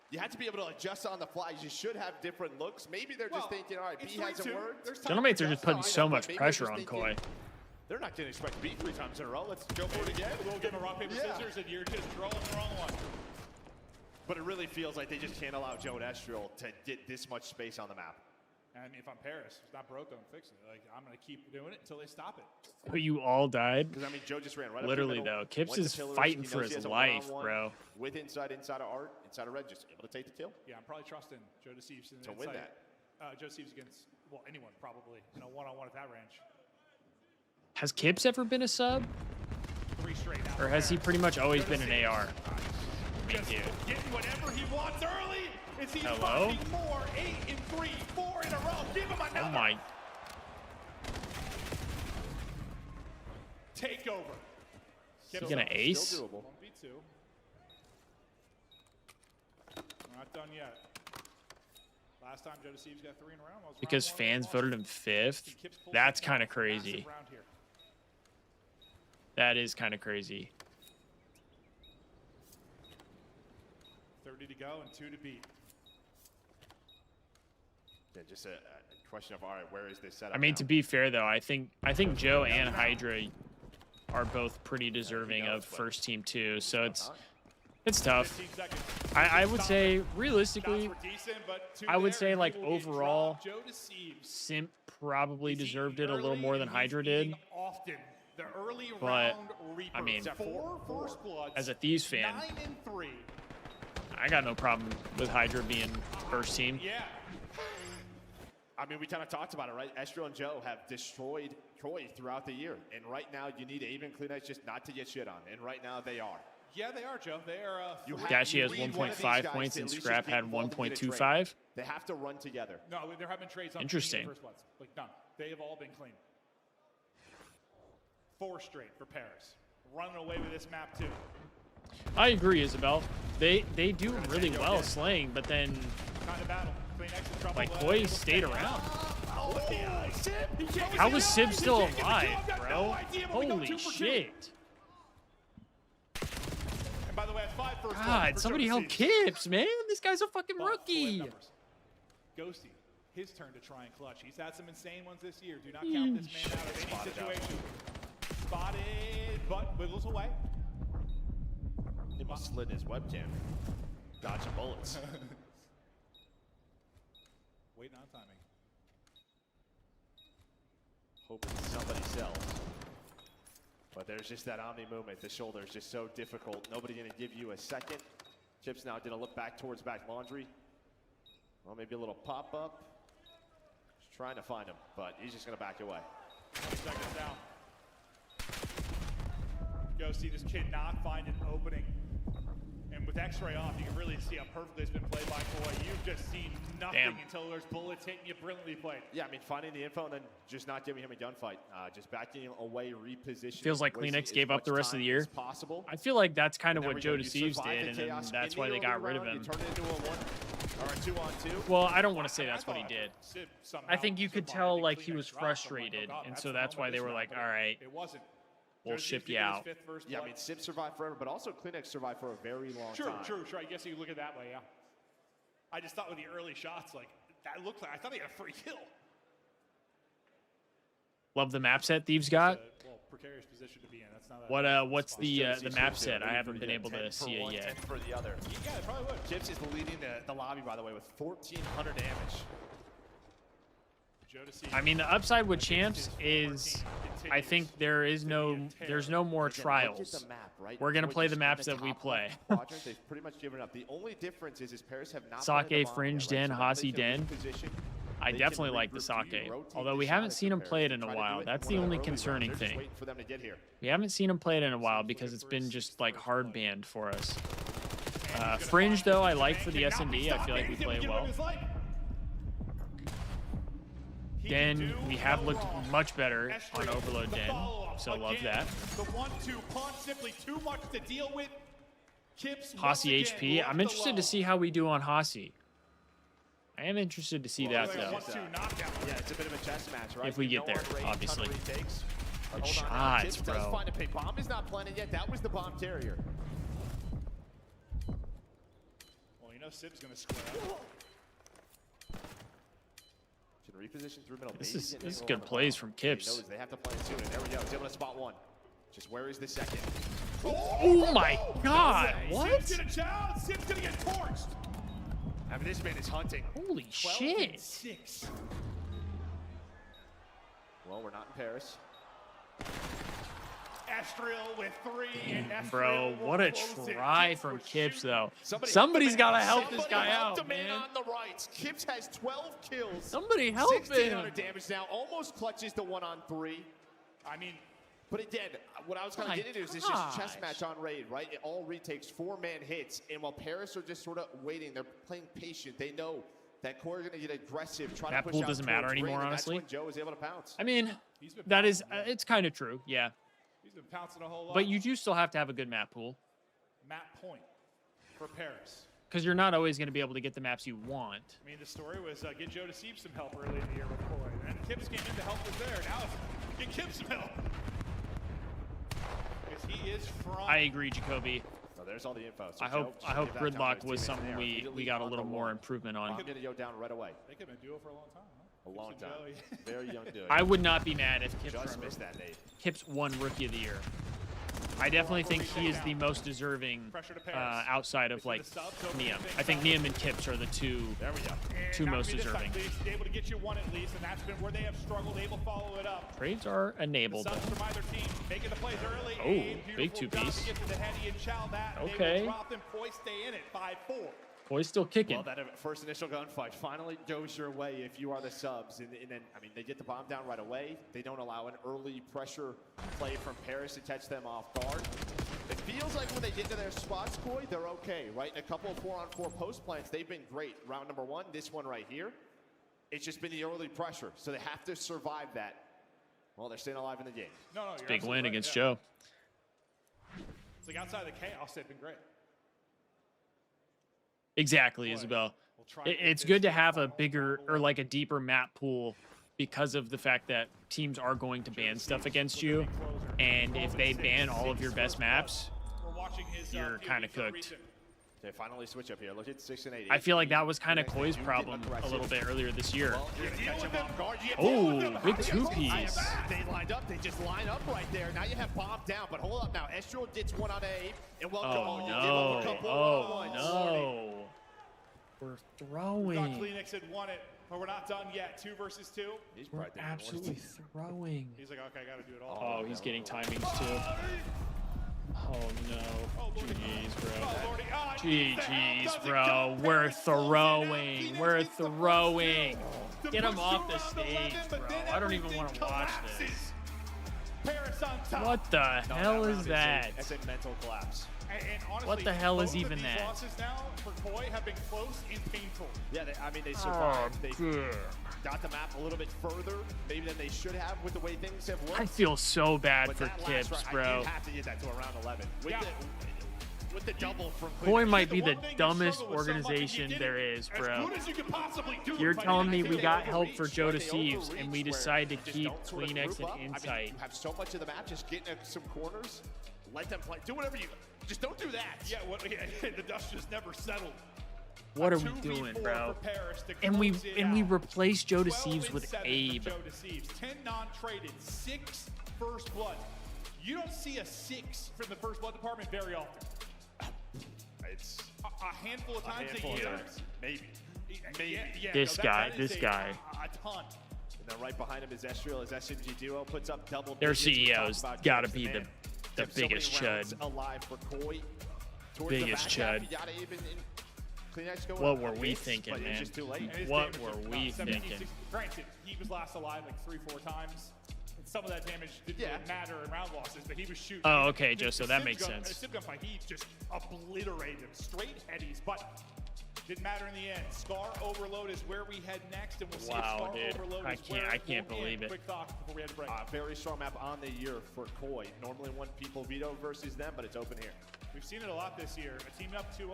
Speaker 12: you have to be able to adjust on the fly. You should have different looks. Maybe they're just thinking, all right, B hasn't worked.
Speaker 4: Genomates are just putting so much pressure on Koi.
Speaker 12: They're not going to expect B 3 times in a row. Let's go for it again.
Speaker 6: We'll give them a rock, paper, scissors, and you're just throwing the wrong one.
Speaker 12: But it really feels like they just can't allow Joe and Estriel to get this much space on the map.
Speaker 6: I mean, if I'm Paris, it's not broke, don't fix it. Like, I'm going to keep doing it until they stop it.
Speaker 4: But you all died?
Speaker 12: Because, I mean, Joe just ran right
Speaker 4: literally,
Speaker 12: up the middle,
Speaker 4: though. Kips is fighting for his life, bro.
Speaker 12: With inside of Art, inside of Red, just able to take the kill.
Speaker 6: Yeah, I'm probably trusting Joe Deceives
Speaker 12: to win that.
Speaker 6: Joe Deceives against, well, anyone probably, you know, one-on-one at that range.
Speaker 4: Has Kips ever been a sub?
Speaker 6: 3 straight now.
Speaker 4: Or has he pretty much always been an AR?
Speaker 6: Just getting whatever he wants early. Is he
Speaker 4: Hello?
Speaker 6: finding more? 8 and 3, 4 in a row. Give him another.
Speaker 4: Oh my.
Speaker 6: Take over.
Speaker 4: He's gonna ace?
Speaker 6: Still doable. 1v2. Not done yet. Last time Joe Deceives got 3 in a round.
Speaker 4: Because fans voted him 5th? That's kind of crazy. That is kind of crazy.
Speaker 6: 30 to go and 2 to beat.
Speaker 12: Yeah, just a question of, all right, where is this setup?
Speaker 4: I mean,
Speaker 12: now?
Speaker 4: to be fair though, I think Joe and Hydra are both pretty deserving of first team too. So it's tough. I would say realistically, I would say like overall, Simp probably deserved it a little more than Hydra did. But I mean, as a Thieves fan,
Speaker 6: 9 and 3.
Speaker 4: I got no problem with Hydra being first team.
Speaker 6: Yeah.
Speaker 12: I mean, we kind of talked about it, right? Estriel and Joe have destroyed Troy throughout the year. And right now, you need Aven Kleenex just not to get shit on. And right now, they are.
Speaker 6: Yeah, they are, Joe. They are.
Speaker 4: Dashi has 1.5 points and Scrap had 1.25.
Speaker 12: They have to run together.
Speaker 6: No, there have been trades on
Speaker 4: interesting.
Speaker 6: First ones. Like, none. They have all been clean. 4 straight for Paris. Running away with this map, too.
Speaker 4: I agree, Isabel. They do really well slaying, but then
Speaker 6: Kind of battle.
Speaker 4: like Koi stayed around. How was Sib still alive, bro? Holy shit.
Speaker 6: And by the way, 5 first.
Speaker 4: God, somebody help Kips, man. This guy's a fucking rookie.
Speaker 6: Ghosty, his turn to try and clutch. He's had some insane ones this year. Do not count this man out of any situation. Spotted, but wiggles away.
Speaker 12: He must have slid in his webcam. Dodging bullets.
Speaker 6: Waiting on timing.
Speaker 12: Hoping somebody sells. But there's just that Omni movement. The shoulder is just so difficult. Nobody going to give you a second. Chips now going to look back towards back laundry. Well, maybe a little pop-up. Just trying to find him, but he's just going to back away.
Speaker 6: 20 seconds down. Ghosty, this kid not find an opening. And with X-ray off, you can really see how perfectly it's been played by Koi. You've just seen nothing until there's bullets hitting you, brilliantly played.
Speaker 12: Yeah, I mean, finding the info and then just not giving him a gunfight. Just backing him away, repositioning.
Speaker 4: Feels like Kleenex gave up the rest of the year.
Speaker 12: Possible.
Speaker 4: I feel like that's kind of what Joe Deceives did, and then that's why they got rid of him.
Speaker 12: Turn it into a 1 or a 2-on-2.
Speaker 4: Well, I don't want to say that's what he did. I think you could tell like he was frustrated, and so that's why they were like, all right.
Speaker 6: It wasn't.
Speaker 4: We'll ship you out.
Speaker 12: Yeah, I mean, Sip survived forever, but also Kleenex survived for a very long time.
Speaker 6: True. I guess you could look at it that way, yeah. I just thought with the early shots, like, that looked like, I thought he had a free kill.
Speaker 4: Love the map set Thieves got.
Speaker 6: Well, precarious position to be in. That's not
Speaker 4: What's the map set? I haven't been able to see it yet.
Speaker 12: 10 for the other.
Speaker 6: Yeah, it probably would.
Speaker 12: Chips is leading the lobby, by the way, with 1,400 damage.
Speaker 4: I mean, the upside with champs is, I think there's no more trials. We're gonna play the maps that we play.
Speaker 12: They've pretty much given up. The only difference is Paris have not
Speaker 4: Sake, Fringe Den, Hasi Den. I definitely like the Sake, although we haven't seen him play it in a while. That's the only concerning thing. We haven't seen him play it in a while because it's been just like hard banned for us. Fringe though, I like for the S&D. I feel like we play it well. Den, we have looked much better on Overload Den, so love that.
Speaker 6: The 1-2 punch, simply too much to deal with.
Speaker 4: Hasi HP. I'm interested to see how we do on Hasi. I am interested to see that, though.
Speaker 12: Yeah, it's a bit of a chess match, right?
Speaker 4: If we get there, obviously. Good shots, bro.
Speaker 12: Bomb is not planted yet. That was the bomb carrier.
Speaker 6: Well, you know Sib's going to square up.
Speaker 12: Reposition through middle.
Speaker 4: This is good plays from Kips.
Speaker 12: They have to play it soon. There we go. He's able to spot one. Just where is the second?
Speaker 4: Oh my God! What?
Speaker 6: Sib's gonna get torched.
Speaker 12: I mean, this man is hunting.
Speaker 4: Holy shit!
Speaker 6: 6.
Speaker 12: Well, we're not in Paris.
Speaker 6: Estriel with 3. And
Speaker 4: bro, what a try from Kips, though. Somebody's got to help this guy out, man.
Speaker 12: On the right. Kips has 12 kills.
Speaker 4: Somebody help him.
Speaker 12: 1,600 damage now. Almost clutches the 1-on-3.
Speaker 6: I mean,
Speaker 12: but again, what I was kind of getting into is it's just chess match on raid, right? It all retakes 4-man hits, and while Paris are just sort of waiting, they're playing patient. They know that core is going to get aggressive.
Speaker 4: That pool doesn't matter anymore, honestly.
Speaker 12: That's when Joe is able to pounce.
Speaker 4: I mean, that is, it's kind of true, yeah.
Speaker 6: He's been pouncing a whole lot.
Speaker 4: But you do still have to have a good map pool.
Speaker 6: Map point for Paris.
Speaker 4: Because you're not always going to be able to get the maps you want.
Speaker 6: I mean, the story was get Joe to see some help early in the year with Koi. And Kips came in to help us there. Now it's get Kips some help. Because he is from...
Speaker 4: I agree, Jacoby.
Speaker 12: So there's all the info. So
Speaker 4: I hope Gridlock was something we got a little more improvement on.
Speaker 12: I'm going to go down right away.
Speaker 6: They could have been a duo for a long time, huh?
Speaker 12: A long time. Very young dude.
Speaker 4: I would not be mad if
Speaker 12: Kips missed that, Nate.
Speaker 4: Kips won Rookie of the Year. I definitely think he is the most deserving outside of like Niam. I think Niam and Kips are the two most deserving.
Speaker 6: Able to get you one at least, and that's been where they have struggled. Able to follow it up.
Speaker 4: Trades are enabled.
Speaker 6: The subs from either team making the plays early.
Speaker 4: Oh, big two-piece.
Speaker 6: Okay. Koi stay in it 5-4.
Speaker 4: Boy's still kicking.
Speaker 12: Well, that first initial gunfight finally goes your way if you are the subs. And then, I mean, they get the bomb down right away. They don't allow an early pressure play from Paris to catch them off guard. It feels like when they get to their spots, Koi, they're okay, right? In a couple of 4-on-4 post plants, they've been great. Round number 1, this one right here, it's just been the early pressure. So they have to survive that. Well, they're staying alive in the game.
Speaker 6: No,
Speaker 4: big win against Joe.
Speaker 6: It's like outside the chaos, they've been great.
Speaker 4: Exactly, Isabel. It's good to have a bigger or like a deeper map pool because of the fact that teams are going to ban stuff against you. And if they ban all of your best maps, you're kind of cooked.
Speaker 12: They finally switch up here. Look at 6 and 8.
Speaker 4: I feel like that was kind of Koi's problem a little bit earlier this year. Oh, big two-piece.
Speaker 12: They lined up. They just line up right there. Now you have bomb down, but hold up now. Estriel gets one on A. And welcome.
Speaker 4: Oh, no. We're throwing.
Speaker 6: Kleenex had won it, but we're not done yet. 2 versus 2.
Speaker 4: We're absolutely throwing.
Speaker 6: He's like, okay, I got to do it all.
Speaker 4: Oh, he's getting timings too. Oh no. GG's, bro. GG's, bro. We're throwing. We're throwing. Get him off the stage, bro. I don't even want to watch this. What the hell is that?
Speaker 12: That's a mental collapse.
Speaker 6: And honestly,
Speaker 4: what the hell is even that?
Speaker 6: Losses now for Koi have been close and painful.
Speaker 12: Yeah, they survived. They got the map a little bit further, maybe than they should have with the way things have worked.
Speaker 4: I feel so bad for Kips, bro.
Speaker 12: You have to get that to around 11. With the double from
Speaker 4: Koi might be the dumbest organization there is, bro. You're telling me we got help for Joe to Thieves, and we decide to keep Kleenex and Insight.
Speaker 12: You have so much of the map, just get in some corners, let them play. Do whatever you... Just don't do that.
Speaker 6: Yeah, the dust just never settled.
Speaker 4: What are we doing, bro? And we replaced Joe Deceives with Abe.
Speaker 6: Joe Deceives, 10 non-traded, 6 first blood. You don't see a 6 from the first blood department very often.
Speaker 12: It's
Speaker 6: a handful of times a year.
Speaker 12: Maybe.
Speaker 6: Yeah,
Speaker 4: this guy.
Speaker 6: A ton.
Speaker 12: And then right behind him is Estriel. As SMG duo puts up double.
Speaker 4: Their CEO's got to be the biggest chud.
Speaker 12: Alive for Koi.
Speaker 4: Biggest chud. What were we thinking, man? What were we thinking?
Speaker 6: Granted, he was last alive like 3-4 times. And some of that damage didn't really matter in round losses, but he was shooting.
Speaker 4: Oh, okay, Joe, so that makes sense.
Speaker 6: In a Civ gunfight, he just obliterated him. Straight headies, but didn't matter in the end. Scar Overload is where we head next, and we'll see if Scar Overload is where
Speaker 4: I can't believe it.
Speaker 6: Quick thoughts before we head to break.
Speaker 12: Very strong map on the year for Koi. Normally one people veto versus them, but it's open here.
Speaker 6: We've seen it a lot this year. A team up 2-0.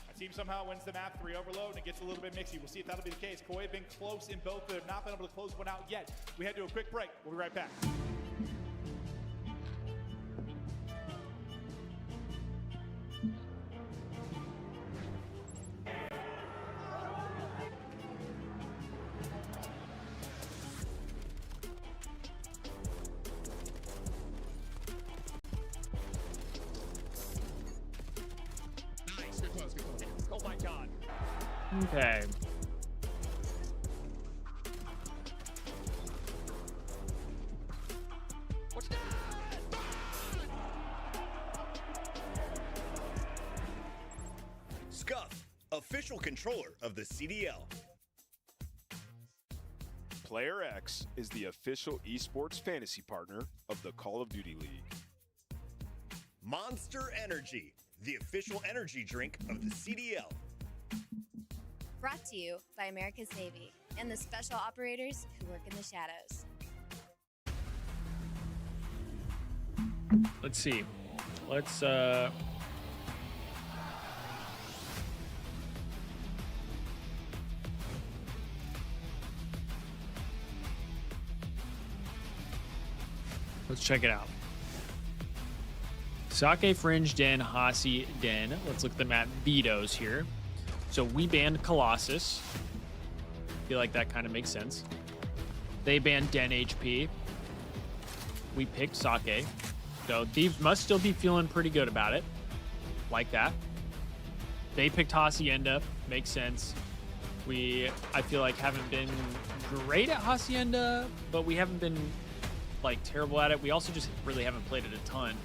Speaker 6: A team somehow wins the map 3 Overload, and it gets a little bit mixy. We'll see if that'll be the case. Koi have been close in both, but have not been able to close one out yet. We head to a quick break. We'll be right back.
Speaker 10: Oh my God.
Speaker 4: Okay.
Speaker 14: Scuff, official controller of the CDL.
Speaker 2: Player X is the official esports fantasy partner of the Call of Duty League.
Speaker 14: Monster Energy, the official energy drink of the CDL.
Speaker 9: Brought to you by America's Navy and the special operators who work in the shadows.
Speaker 4: Let's see. Let's check it out. Sake, Fringe, Den, Hasi, Den. Let's look at the map vetoes here. So we banned Colossus. Feel like that kind of makes sense. They banned Den HP. We picked Sake. So Thieves must still be feeling pretty good about it. Like that. They picked Hacienda. Makes sense. I feel like, haven't been great at Hacienda, but we haven't been like terrible at it. We also just really haven't played it a ton.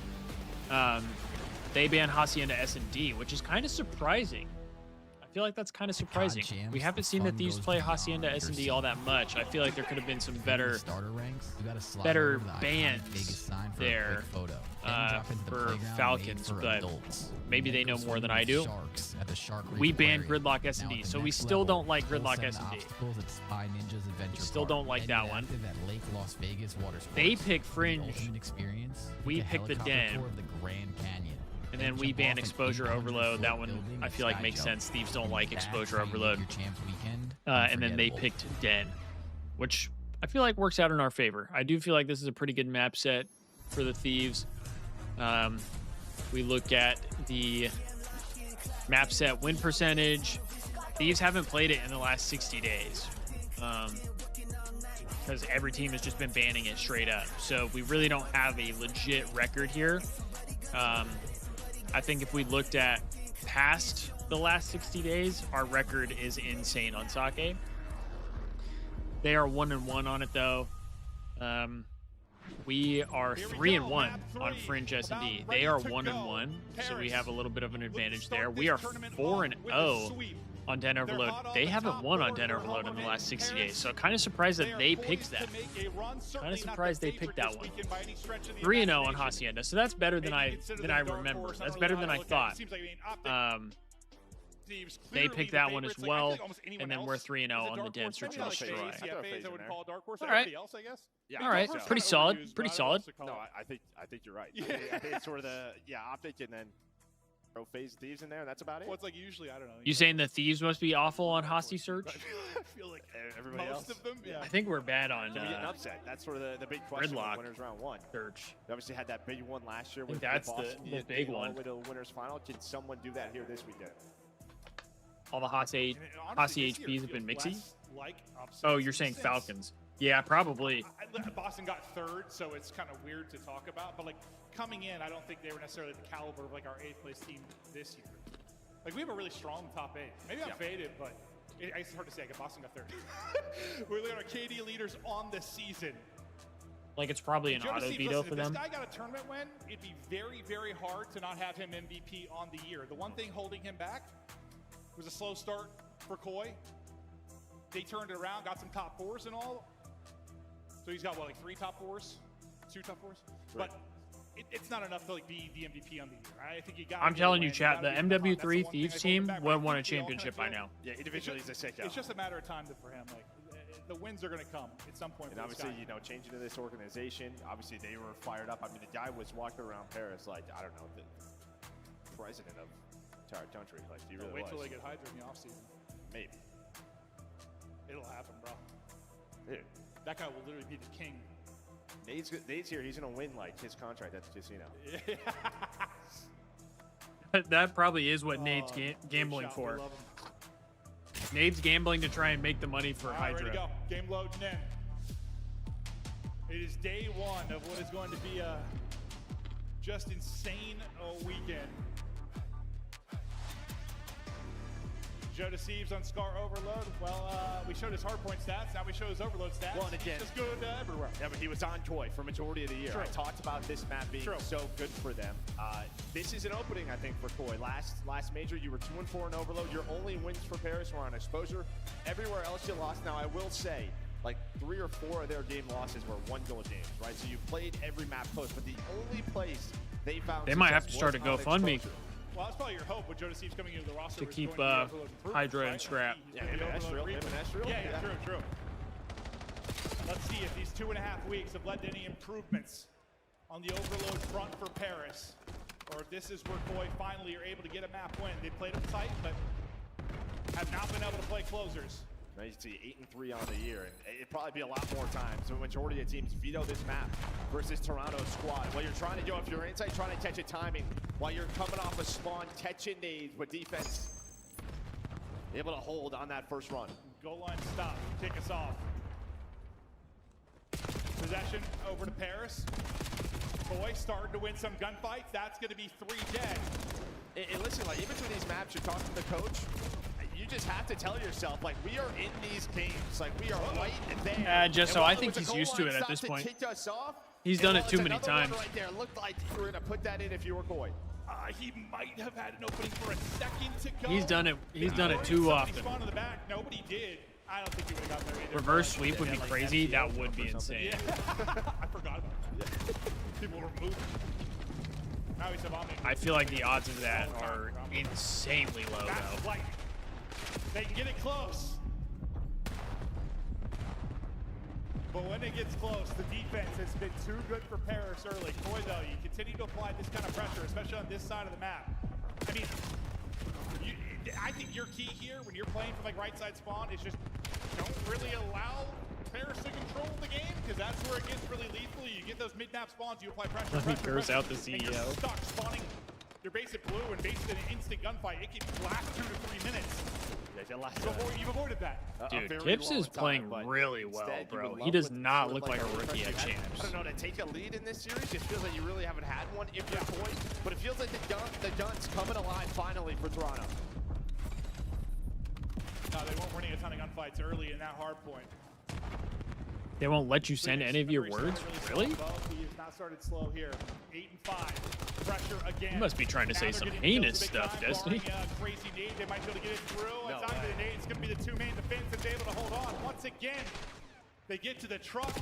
Speaker 4: They banned Hacienda S&D, which is kind of surprising. I feel like that's kind of surprising. We haven't seen the Thieves play Hacienda S&D all that much. I feel like there could have been some better bans there for Falcons, but maybe they know more than I do. We banned Gridlock S&D, so we still don't like Gridlock S&D. Still don't like that one. They pick Fringe. We pick the Den. And then we ban Exposure Overload. That one I feel like makes sense. Thieves don't like Exposure Overload. And then they picked Den, which I feel like works out in our favor. I do feel like this is a pretty good map set for the Thieves. We look at the map set win percentage. Thieves haven't played it in the last 60 days. Because every team has just been banning it straight up. So we really don't have a legit record here. I think if we looked at past the last 60 days, our record is insane on Sake. They are 1-1 on it though. We are 3-1 on Fringe S&D. They are 1-1, so we have a little bit of an advantage there. We are 4-0 on Den Overload. They haven't won on Den Overload in the last 60 days, so kind of surprised that they picked that. Kind of surprised they picked that one. 3-0 on Hacienda, so that's better than I remember. That's better than I thought. They picked that one as well, and then we're 3-0 on the Den Search and Destroy. All right. All right. Pretty solid. Pretty solid.
Speaker 12: No, I think you're right. I think it's sort of the Optic and then throw phase Thieves in there, and that's about it.
Speaker 6: Well, it's like usually, I don't know.
Speaker 4: You saying the Thieves must be awful on Hosty Search?
Speaker 6: I feel like
Speaker 12: everybody
Speaker 6: most of them, yeah.
Speaker 4: I think we're bad on
Speaker 12: we get an upset. That's sort of the big question.
Speaker 4: Gridlock
Speaker 12: Winners round one.
Speaker 4: Search.
Speaker 12: We obviously had that big one last year. With
Speaker 4: that's
Speaker 12: Boston.
Speaker 4: the big one.
Speaker 12: All the way to the winners final. Can someone do that here this weekend?
Speaker 4: All the hot
Speaker 6: Honestly, this year
Speaker 4: CHPs have been
Speaker 6: feels
Speaker 4: mixy.
Speaker 6: less like upsets
Speaker 4: Oh, you're saying
Speaker 6: since-
Speaker 4: Falcons? Yeah, probably.
Speaker 6: Boston got third, so it's kind of weird to talk about. But like coming in, I don't think they were necessarily the caliber of like our 8th place team this year. Like we have a really strong top 8. Maybe I'm faded, but it's hard to say. Boston got third. We're looking at our KD leaders on the season.
Speaker 4: Like it's probably an auto veto for them.
Speaker 6: If this guy got a tournament win, it'd be very, very hard to not have him MVP on the year. The one thing holding him back was a slow start for Koi. They turned it around, got some top 4s and all. So he's got what, like 3 top 4s, 2 top 4s.
Speaker 12: Right.
Speaker 6: But it's not enough to like be the MVP on the year. I think you got.
Speaker 4: I'm telling you, chat, the MW3 Thieves team would have won a championship by now.
Speaker 12: Yeah, individually he's a sick out.
Speaker 6: It's just a matter of time for him. Like the wins are going to come at some point.
Speaker 12: And obviously, you know, changing to this organization, obviously they were fired up. I mean, the guy was walking around Paris like, I don't know, the president of the entire country. Like, he really
Speaker 6: wait
Speaker 12: was.
Speaker 6: till they get Hydra in the offseason.
Speaker 12: Maybe.
Speaker 6: It'll happen, bro.
Speaker 12: Dude.
Speaker 6: That guy will literally be the king.
Speaker 12: Nate's here. He's going to win, like, his contract at the casino.
Speaker 4: That probably is what Nate's gambling for. Nate's gambling to try and make the money for Hydra.
Speaker 6: Ready to go. Game loading in. It is day 1 of what is going to be a just insane weekend. Joe Thieves on Scar Overload. Well, we showed his hardpoint stats. Now we show his overload stats.
Speaker 12: Well, and again,
Speaker 6: he's just good everywhere.
Speaker 12: Yeah, but he was on Koi for majority of the year.
Speaker 6: True.
Speaker 12: I talked about this map being so good for them. This is an opening, I think, for Koi. Last major, you were 2-4 in overload. Your only wins for Paris were on exposure. Everywhere else you lost. Now, I will say, like 3 or 4 of their game losses were 1-goal games, right? So you played every map close, but the only place they found
Speaker 4: they might have to start a GoFundMe.
Speaker 6: Well, that's probably your hope with Joe Thieves coming into the roster
Speaker 4: to keep Hydra and Scrap.
Speaker 12: Yeah, yeah,
Speaker 6: true. Let's see if these 2.5 weeks have led to any improvements on the overload front for Paris, or if this is where Koi finally are able to get a map win. They played it tight, but have not been able to play closers.
Speaker 12: Now you see 8-3 on the year, and it'd probably be a lot more times. So the majority of teams veto this map versus Toronto's squad. What you're trying to do, if you're inside trying to catch a timing, while you're coming off a spawn, catching nades, but defense able to hold on that first run.
Speaker 6: Goal line stop, kick us off. Possession over to Paris. Koi starting to win some gunfights. That's going to be 3 dead.
Speaker 12: And listen, like even through these maps, you're talking to the coach. You just have to tell yourself, like, we are in these games. Like, we are right there.
Speaker 4: Just so I think he's used to it at this point. He's done it too many times.
Speaker 12: Right there. It looked like you were going to put that in if you were Koi.
Speaker 6: He might have had an opening for a second to go.
Speaker 4: He's done it. He's done it too often.
Speaker 6: Spawned in the back. Nobody did. I don't think he would have gotten there either.
Speaker 4: Reverse sweep would be crazy. That would be insane.
Speaker 6: Yeah. I forgot about that. People were moving. Now he's bombing.
Speaker 4: I feel like the odds of that are insanely low, though.
Speaker 6: Like, they can get it close. But when it gets close, the defense has been too good for Paris early. Koi, though, you continue to apply this kind of pressure, especially on this side of the map. I mean, I think your key here when you're playing from like right side spawn is just don't really allow Paris to control the game, because that's where it gets really lethal. You get those mid-map spawns, you apply pressure.
Speaker 4: Let me curse out the CEO.
Speaker 6: And you're stuck spawning your basic blue and basically an instant gunfight. It can last 2 to 3 minutes. You've avoided that.
Speaker 4: Dude, Kips is playing really well, bro. He does not look like a rookie at champs.
Speaker 12: I don't know, to take a lead in this series, it feels like you really haven't had one if you're Koi, but it feels like the gun's coming alive finally for Toronto.
Speaker 6: No, they weren't winning a ton of gunfights early in that hard point.
Speaker 4: They won't let you send any of your words? Really?
Speaker 6: He has not started slow here. 8-5. Pressure again.
Speaker 4: You must be trying to say some heinous stuff, Destiny.
Speaker 6: Crazy nade. They might be able to get it through. It's not going to be the nade. It's going to be the 2-man defense that's able to hold on. Once again, they get to the truck.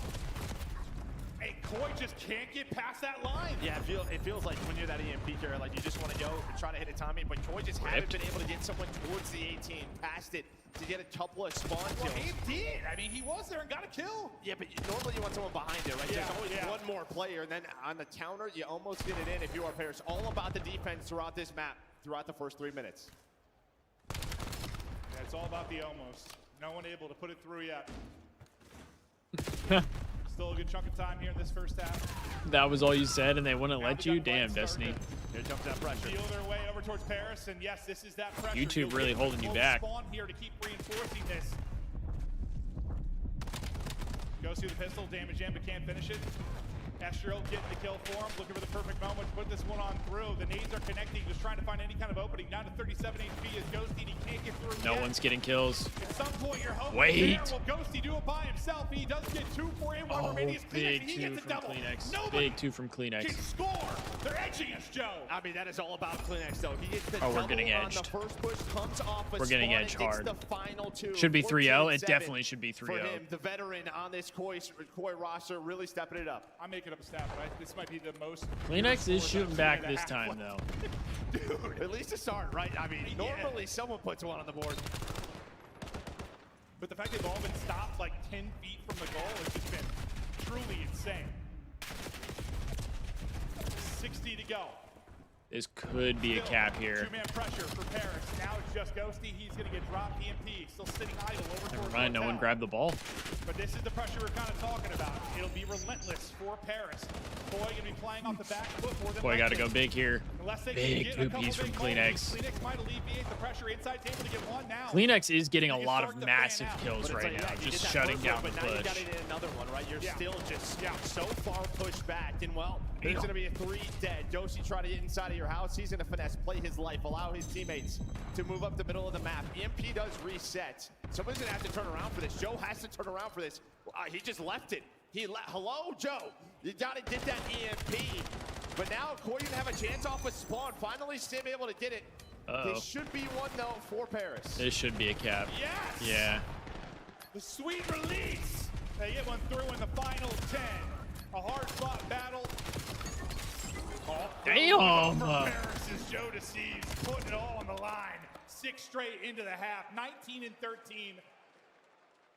Speaker 6: And Koi just can't get past that line.
Speaker 12: Yeah, it feels like when you're that EMP carrier, like you just want to go and try to hit a timing, but Koi just haven't been able to get someone towards the 18, past it, to get a couple of spawn kills.
Speaker 6: Well, he did. I mean, he was there and got a kill.
Speaker 12: Yeah, but normally you want someone behind it, right?
Speaker 6: Yeah,
Speaker 12: There's always one more player, and then on the counter, you almost get it in if you are Paris. All about the defense throughout this map, throughout the first 3 minutes.
Speaker 6: Yeah, it's all about the almost. No one able to put it through yet. Still a good chunk of time here in this first half.
Speaker 4: That was all you said, and they wouldn't let you? Damn, Destiny.
Speaker 12: Here comes that pressure.
Speaker 6: Feel their way over towards Paris, and yes, this is that pressure.
Speaker 4: YouTube really holding you back.
Speaker 6: Spawn here to keep reinforcing this. Goes through the pistol, damage in, but can't finish it. Astro getting the kill for him, looking for the perfect moment to put this one on through. The nades are connecting, just trying to find any kind of opening. Down to 37 HP is Ghosty, and he can't get through.
Speaker 4: No one's getting kills.
Speaker 6: At some point, you're hoping.
Speaker 4: Wait.
Speaker 6: Will Ghosty do it by himself? He does get 2 for him.
Speaker 4: Oh,
Speaker 6: big 2 from
Speaker 4: Kleenex. Big 2 from Kleenex.
Speaker 6: Can score. They're edging us, Joe.
Speaker 12: I mean, that is all about Kleenex, though. He gets the
Speaker 4: we're getting edged.
Speaker 12: On the first push, comes off
Speaker 4: we're getting edged hard.
Speaker 12: The final 2.
Speaker 4: Should be 3-0. It definitely should be 3-0.
Speaker 12: For him, the veteran on this Koi roster, really stepping it up.
Speaker 6: I'm making up a stat, but this might be the most.
Speaker 4: Kleenex is shooting back this time, though.
Speaker 12: Dude, at least a start, right? I mean, normally someone puts one on the board.
Speaker 6: But the fact they've all been stopped like 10 feet from the goal has just been truly insane. 60 to go.
Speaker 4: This could be a cap here.
Speaker 6: 2-man pressure for Paris. Now it's just Ghosty. He's going to get dropped. EMP still sitting idle over.
Speaker 4: Never mind, no one grabbed the ball.
Speaker 6: But this is the pressure we're kind of talking about. It'll be relentless for Paris. Boy, going to be playing off the back foot more than
Speaker 4: Boy, got to go big here. Big 2-piece from Kleenex.
Speaker 6: Kleenex might alleviate the pressure inside table to get one now.
Speaker 4: Kleenex is getting a lot of massive kills right now, just shutting down the push.
Speaker 12: Now you got to get another one, right? You're still just so far pushed back. And, well, there's going to be a 3 dead. Ghosty trying to get inside of your house. He's going to finesse, play his life, allow his teammates to move up the middle of the map. EMP does reset. Someone's going to have to turn around for this. Joe has to turn around for this. He just left it. Hello, Joe. You got to get that EMP. But now Koi didn't have a chance off with spawn. Finally, Sim able to get it. This should be one, though, for Paris.
Speaker 4: This should be a cap.
Speaker 6: Yes!
Speaker 4: Yeah.
Speaker 6: The sweet release. They get one through in the final 10. A hard-fought battle.
Speaker 4: Damn!
Speaker 6: Paris is Joe Deceives, putting it all on the line. 6 straight into the half, 19 and 13.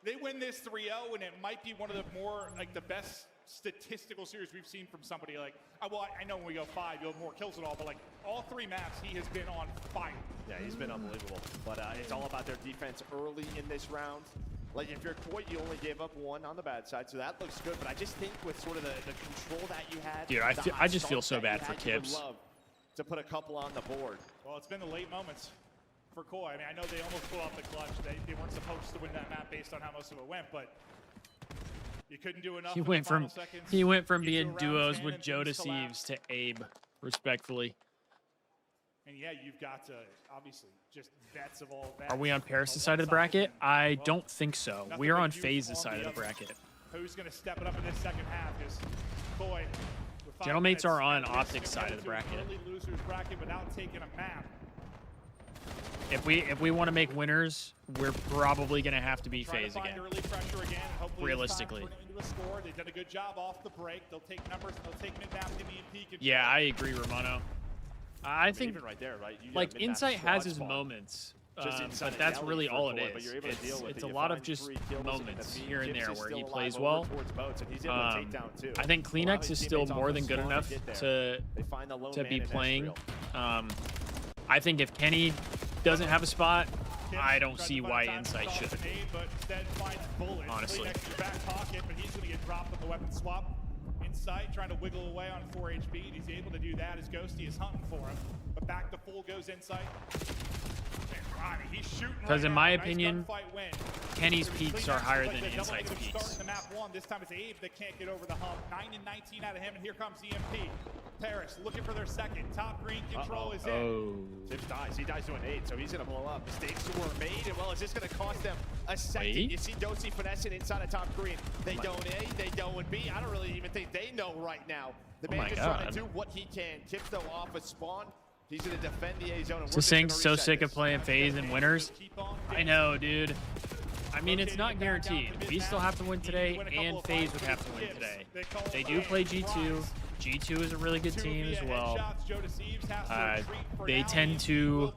Speaker 6: They win this 3-0, and it might be one of the more, like, the best statistical series we've seen from somebody. Like, well, I know when we go 5, you'll have more kills and all, but like all 3 maps, he has been on fire.
Speaker 12: Yeah, he's been unbelievable. But it's all about their defense early in this round. Like, if you're Koi, you only gave up 1 on the bad side, so that looks good. But I just think with sort of the control that you had,
Speaker 4: dude, I just feel so bad for Kips.
Speaker 12: Love to put a couple on the board.
Speaker 6: Well, it's been the late moments for Koi. I mean, I know they almost pulled off the clutch. They weren't supposed to win that map based on how most of it went, but you couldn't do enough.
Speaker 4: He went from being duos with Joe Deceives to Abe, respectfully.
Speaker 6: And yeah, you've got to obviously just vets of all that.
Speaker 4: Are we on Paris' side of the bracket? I don't think so. We are on FaZe's side of the bracket.
Speaker 6: Who's going to step it up in this second half? Because Koi,
Speaker 4: Gentlemates are on Optic's side of the bracket.
Speaker 6: Early losers bracket without taking a map.
Speaker 4: If we want to make winners, we're probably going to have to beat FaZe again.
Speaker 6: Early pressure again.
Speaker 4: Realistically.
Speaker 6: They've done a good job off the break. They'll take numbers. They'll take mid-map and EMP control.
Speaker 4: Yeah, I agree, Romano. I think
Speaker 12: even right there, right?
Speaker 4: Like Insight has his moments, but that's really all it is. It's a lot of just moments here and there where he plays well. I think Kleenex is still more than good enough to be playing. I think if Kenny doesn't have a spot, I don't see why Insight should. Honestly.
Speaker 6: Back pocket, but he's going to get dropped on the weapon swap. Insight trying to wiggle away on 4 HP, and he's able to do that as Ghosty is hunting for him. But back to full goes Insight. He's shooting.
Speaker 4: Because in my opinion, Kenny's peaks are higher than Insight's peaks.
Speaker 6: Starting the map 1. This time it's Abe that can't get over the hump. 9 and 19 out of him, and here comes EMP. Paris looking for their second. Top green control is in.
Speaker 12: Tips dies. He dies to an 8, so he's going to blow up. Mistakes were made, and well, is this going to cost them a second? You see Dosi finessing inside of top green. They don't A, they don't B. I don't really even think they know right now. The man just trying to do what he can. Tips though off a spawn. He's going to defend the A zone.
Speaker 4: So sick of playing FaZe and winners. I know, dude. I mean, it's not guaranteed. We still have to win today, and FaZe would have to win today. They do play G2. G2 is a really good team as well. They tend to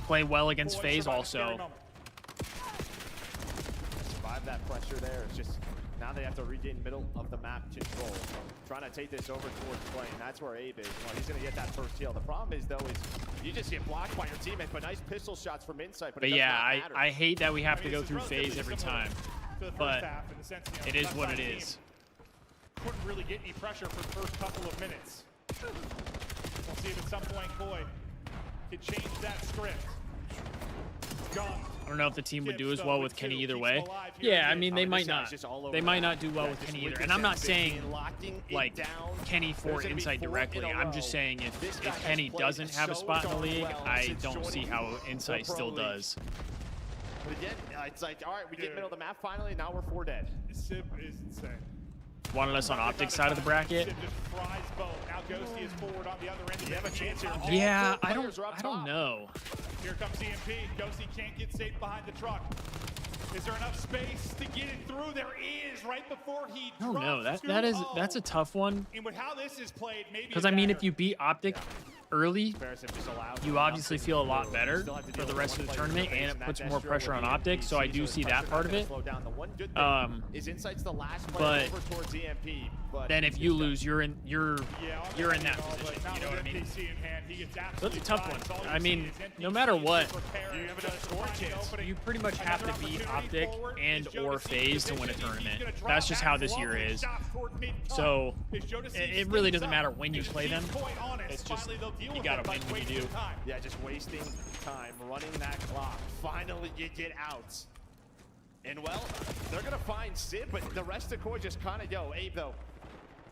Speaker 4: play well against FaZe also.
Speaker 12: Survive that pressure there. It's just now they have to regain middle of the map control. Trying to take this over towards play, and that's where Abe is. Well, he's going to get that first kill. The problem is, though, is you just get blocked by your teammates, but nice pistol shots from Insight.
Speaker 4: But yeah, I hate that we have to go through FaZe every time. But it is what it is.
Speaker 6: couldn't really get any pressure for the first couple of minutes. We'll see if at some point Koi can change that script. Gone.
Speaker 4: I don't know if the team would do as well with Kenny either way. Yeah, I mean, they might not. They might not do well with Kenny either. And I'm not saying, like, Kenny for Insight directly. I'm just saying if Kenny doesn't have a spot in the league, I don't see how Insight still does.
Speaker 12: But again, it's like, all right, we get middle of the map finally, now we're 4 dead.
Speaker 6: Sib is insane.
Speaker 4: Wanted us on Optic's side of the bracket.
Speaker 6: Sib just fries both. Now Ghosty is forward on the other end.
Speaker 12: You have a chance here.
Speaker 4: Yeah, I don't know.
Speaker 6: Here comes EMP. Ghosty can't get safe behind the truck. Is there enough space to get it through? There is, right before he drops.
Speaker 4: No, that's a tough one.
Speaker 6: And with how this is played, maybe
Speaker 4: because I mean, if you beat Optic early, you obviously feel a lot better for the rest of the tournament, and it puts more pressure on Optic. So I do see that part of it. But then if you lose, you're in that position. You know what I mean? So it's a tough one. I mean, no matter what, you pretty much have to beat Optic and or FaZe to win a tournament. That's just how this year is. So it really doesn't matter when you play them. It's just you gotta win when you do.
Speaker 12: Yeah, just wasting time, running that clock. Finally, you get out. And well, they're gonna find Sid, but the rest of Koi just kind of Abe though.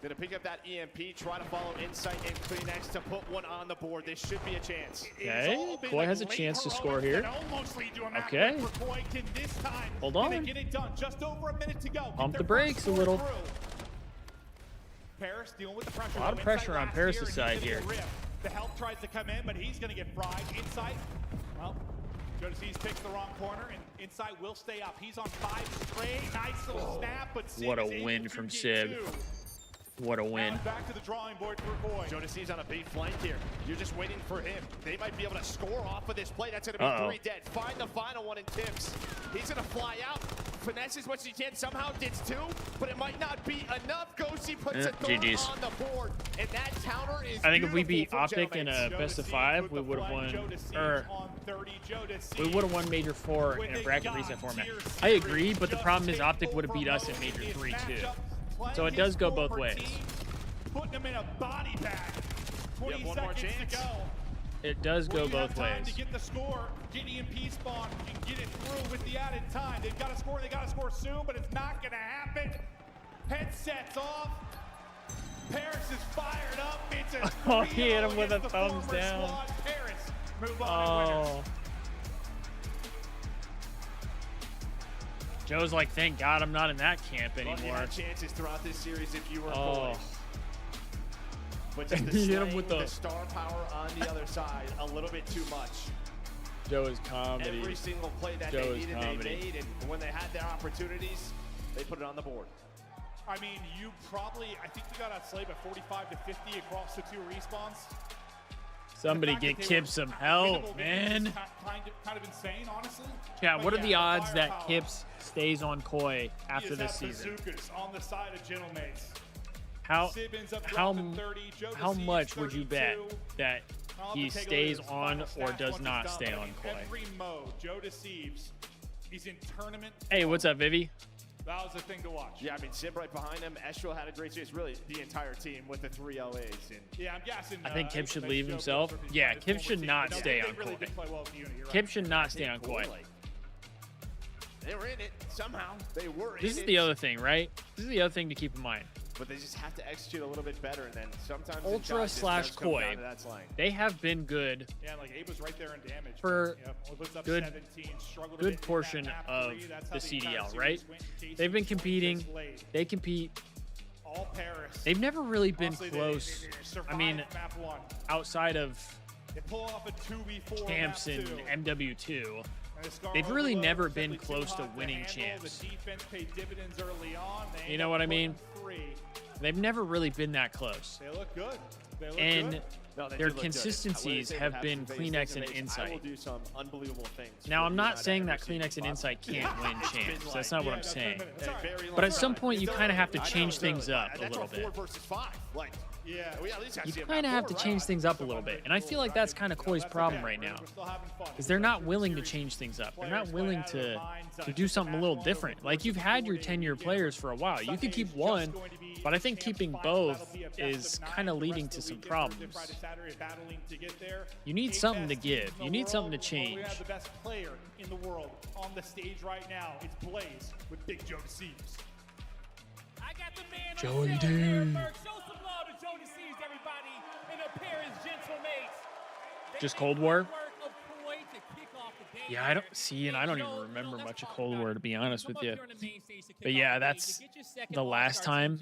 Speaker 12: Gonna pick up that EMP, try to follow Insight and Kleenex to put one on the board. This should be a chance.
Speaker 4: Okay, Koi has a chance to score here. Okay. Hold on.
Speaker 6: Just over a minute to go.
Speaker 4: Pump the brakes a little.
Speaker 6: Paris dealing with the pressure.
Speaker 4: A lot of pressure on Paris' side here.
Speaker 6: The help tries to come in, but he's going to get fried. Insight, well, Jodeci's picks the wrong corner, and Insight will stay up. He's on 5 straight. Nice little snap, but Sid
Speaker 4: what a win from Sib. What a win.
Speaker 6: Back to the drawing board for Koi.
Speaker 12: Jodeci's on a big flank here. You're just waiting for him. They might be able to score off of this play. That's going to be 3 dead. Find the final one in Tips. He's going to fly out. Finesse as much as he can. Somehow gets 2, but it might not be enough. Ghosty puts a third on the board, and that counter is
Speaker 4: I think if we beat Optic in a best of 5, we would have won, or we would have won Major 4 in a bracket reset format. I agree, but the problem is Optic would have beat us in Major 3 too. So it does go both ways.
Speaker 6: Putting him in a body bag. 20 seconds to go.
Speaker 4: It does go both ways.
Speaker 6: To get the score, get EMP spawn, and get it through with the added time. They've got to score. They got to score soon, but it's not going to happen. Headsets off. Paris is fired up. It's a
Speaker 4: oh, he hit him with a thumbs down.
Speaker 6: Paris, move on.
Speaker 4: Joe's like, thank God I'm not in that camp anymore.
Speaker 12: You had chances throughout this series if you were Koi. But just the,
Speaker 4: hit him with
Speaker 12: the star power on the other side, a little bit too much.
Speaker 4: Joe is comedy.
Speaker 12: Every single play that they needed, they made, and when they had their opportunities, they put it on the board.
Speaker 6: I mean, I think you got outslayed by 45 to 50 across the 2 respawns.
Speaker 4: Somebody get Kip some help, man.
Speaker 6: Kind of insane, honestly.
Speaker 4: Yeah, what are the odds that Kips stays on Koi after this season?
Speaker 6: On the side of Gentlemates.
Speaker 4: How much would you bet that he stays on or does not stay on Koi?
Speaker 6: Every mode, Joe deceives. He's in tournament.
Speaker 4: Hey, what's up, Vivi?
Speaker 6: That was the thing to watch.
Speaker 12: Yeah, I mean, Sib right behind him. Estro had a great chase. Really, the entire team with the 3 LAs. And
Speaker 6: yeah, I'm guessing.
Speaker 4: I think Kip should leave himself. Yeah, Kip should not stay on Koi. Kip should not stay on Koi.
Speaker 12: They were in it somehow. They were in it.
Speaker 4: This is the other thing, right? This is the other thing to keep in mind.
Speaker 12: But they just have to execute a little bit better, and then sometimes
Speaker 4: Ultra/Koi, they have been good.
Speaker 6: Yeah, like Abe was right there in damage
Speaker 4: for good portion of the CDL, right? They've been competing. They compete.
Speaker 6: All Paris.
Speaker 4: They've never really been close. I mean, outside of champs in MW2. They've really never been close to winning champs. You know what I mean? They've never really been that close.
Speaker 6: They look good.
Speaker 4: And their consistencies have been Kleenex and Insight. Now, I'm not saying that Kleenex and Insight can't win champs. That's not what I'm saying. But at some point, you kind of have to change things up a little bit.
Speaker 6: Yeah, we at least got to see
Speaker 4: You
Speaker 6: a
Speaker 4: kind of
Speaker 6: map
Speaker 4: have to
Speaker 6: four,
Speaker 4: change
Speaker 6: right?
Speaker 4: things up a little bit. And I feel like that's kind of Koi's problem right now. Because they're not willing to change things up. They're not willing to do something a little different. Like, you've had your 10-year players for a while. You could keep one, but I think keeping both is kind of leading to some problems. You need something to give. You need something to change.
Speaker 6: We have the best player in the world on the stage right now. It's Blaze with Big Joe Thieves.
Speaker 10: I got the man
Speaker 4: Joey
Speaker 10: on
Speaker 4: D.
Speaker 10: Show some love to Joey Thieves, everybody, and a pair of gentle mates.
Speaker 4: Just Cold War? Yeah, I don't see, and I don't even remember much of Cold War, to be honest with you. But yeah, that's the last time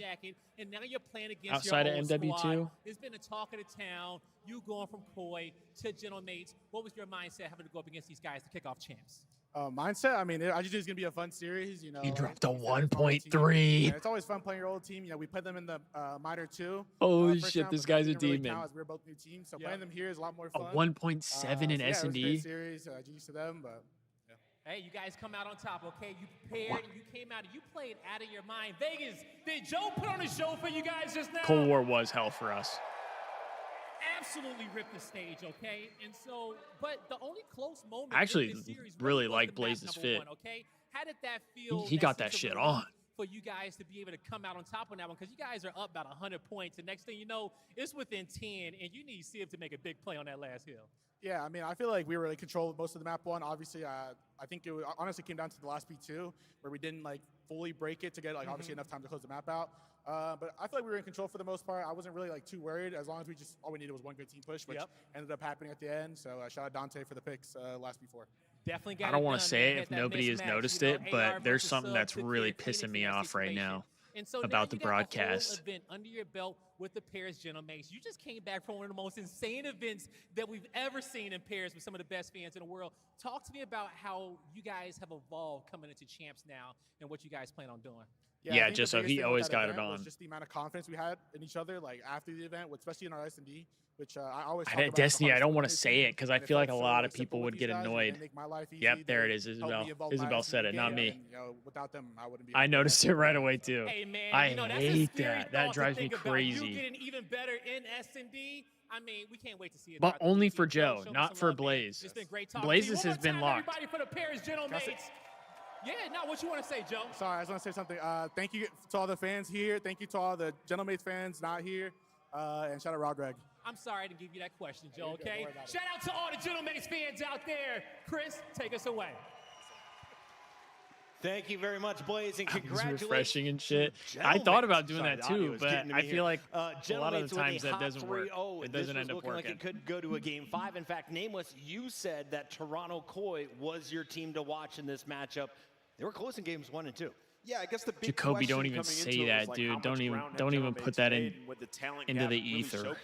Speaker 4: outside of MW2.
Speaker 10: There's been a talk of the town. You going from Koi to gentle mates. What was your mindset having to go up against these guys to kick off champs?
Speaker 15: Mindset, I mean, I just think it's going to be a fun series, you know.
Speaker 4: He dropped a 1.3.
Speaker 15: Yeah, it's always fun playing your old team. You know, we played them in the minor 2.
Speaker 4: Holy
Speaker 15: First
Speaker 4: shit,
Speaker 15: round,
Speaker 4: this
Speaker 15: but
Speaker 4: guy's a
Speaker 15: didn't really
Speaker 4: demon.
Speaker 15: count as we're both new teams, so playing them here is a lot more
Speaker 4: A
Speaker 15: fun.
Speaker 4: 1.7 in
Speaker 15: Yeah, it was a
Speaker 4: S&D.
Speaker 15: great series. GG's to them, but yeah.
Speaker 10: Hey, you guys come out on top, okay? You prepared, and you came out, and you played out of your mind. Vegas, did Joe put on a show for you guys just now?
Speaker 4: Cold War was hell for us.
Speaker 10: Absolutely ripped the stage, okay? And so, but the only close moment
Speaker 4: I actually
Speaker 10: in this series
Speaker 4: really
Speaker 10: was
Speaker 4: like
Speaker 10: the map
Speaker 4: Blaze's
Speaker 10: number
Speaker 4: fit.
Speaker 10: one, okay? How did that feel?
Speaker 4: He got that shit on.
Speaker 10: For you guys to be able to come out on top on that one, because you guys are up about 100 points, and next thing you know, it's within 10, and you need Civ to make a big play on that last hill.
Speaker 15: Yeah, I mean, I feel like we really controlled most of the map one. Obviously, I think it honestly came down to the last B2, where we didn't like fully break it to get like obviously enough time to close the map out. But I feel like we were in control for the most part. I wasn't really like too worried as long as all we needed was one good team push, which ended up happening at the end. So shout out Dante for the picks last B4.
Speaker 10: Definitely got
Speaker 4: I don't
Speaker 10: want to
Speaker 4: say it if nobody has noticed it, but there's something that's really pissing me off right now about the broadcast.
Speaker 10: Event under your belt with the Paris Gentle Mates. You just came back from one of the most insane events that we've ever seen in Paris with some of the best fans in the world. Talk to me about how you guys have evolved coming into champs now and what you guys plan on doing.
Speaker 4: Yeah, just so he always got it on.
Speaker 15: Was just the amount of confidence we had in each other, like after the event, especially in our S&D, which I always.
Speaker 4: At Destiny, I don't want to say it because I feel like a lot of people would get annoyed. Yep, there it is, Isabel. Isabel said it, not me.
Speaker 15: Without them, I wouldn't be.
Speaker 4: I noticed it right away too.
Speaker 10: Hey man,
Speaker 4: I
Speaker 10: that's
Speaker 4: hate
Speaker 10: a scary
Speaker 4: that. That drives me crazy.
Speaker 10: You getting even better in S&D. I mean, we can't wait to see it.
Speaker 4: But only for Joe, not for Blaze.
Speaker 10: It's been great talking.
Speaker 4: Blazes has been locked.
Speaker 10: Everybody for the Paris Gentle Mates. Yeah, now what you want to say, Joe?
Speaker 15: Sorry, I just want to say something. Thank you to all the fans here. Thank you to all the Gentle Mates fans not here. And shout out Raw Greg.
Speaker 10: I'm sorry I didn't give you that question, Joe, okay? Shout out to all the Gentle Mates fans out there. Chris, take us away.
Speaker 3: Thank you very much, Blaze, and congratulations.
Speaker 4: Refreshing and shit. I thought about doing that too, but I feel like a lot of the times that doesn't work. It doesn't end up working.
Speaker 3: Like it could go to a game 5. In fact, Nameless, you said that Toronto Koi was your team to watch in this matchup. They were close in games 1 and 2.
Speaker 2: Yeah, I guess the big
Speaker 4: Jacoby, don't even say that, dude. Don't even put that into the ether.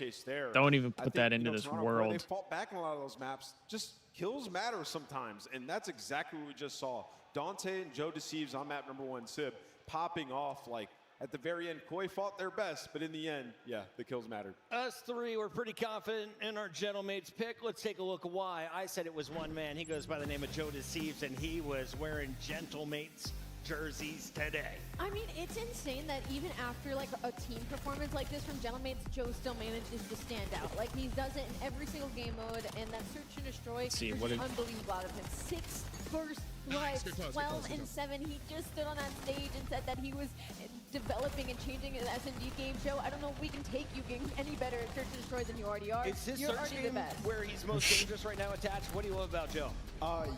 Speaker 4: Don't even put that into this world.
Speaker 2: They fought back in a lot of those maps. Just kills matter sometimes, and that's exactly what we just saw. Dante and Joe Thieves on map number 1, Sib, popping off like at the very end. Koi fought their best, but in the end, yeah, the kills mattered.
Speaker 3: Us three were pretty confident in our Gentle Mates pick. Let's take a look at why. I said it was one man. He goes by the name of Joe Thieves, and he was wearing Gentle Mates jerseys today.
Speaker 5: I mean, it's insane that even after like a team performance like this from Gentle Mates, Joe still manages to stand out. Like he does it in every single game mode, and that search and destroy is unbelievable out of him. 6 first lives, 12 and 7. He just stood on that stage and said that he was developing and changing his S&D game. Joe, I don't know if we can take you getting any better at search and destroy than you already are.
Speaker 3: Is his
Speaker 5: You're
Speaker 3: search
Speaker 5: already
Speaker 3: game
Speaker 5: the best.
Speaker 3: where he's most dangerous right now attached? What do you love about Joe?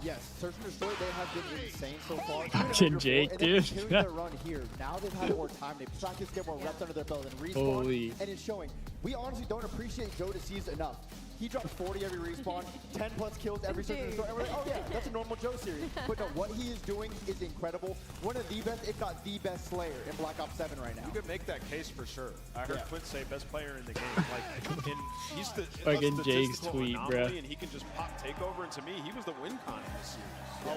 Speaker 1: Yes, search and destroy, they have been insane so far.
Speaker 4: Fucking Jake, dude.
Speaker 1: Continuing their run here. Now they've had more time. They practice, get more reps under their belt, and respawn.
Speaker 4: Holy.
Speaker 1: And it's showing. We honestly don't appreciate Joe Thieves enough. He drops 40 every respawn, 10 plus kills every search and destroy, and we're like, oh yeah, that's a normal Joe series. But no, what he is doing is incredible. One of the best, if not the best Slayer in Black Ops 7 right now.
Speaker 2: You could make that case for sure. I heard Quint say best player in the game. Like, and he's the
Speaker 4: fucking Jake's tweet, bro.
Speaker 2: And he can just pop takeover. And to me, he was the win con in this series.
Speaker 3: A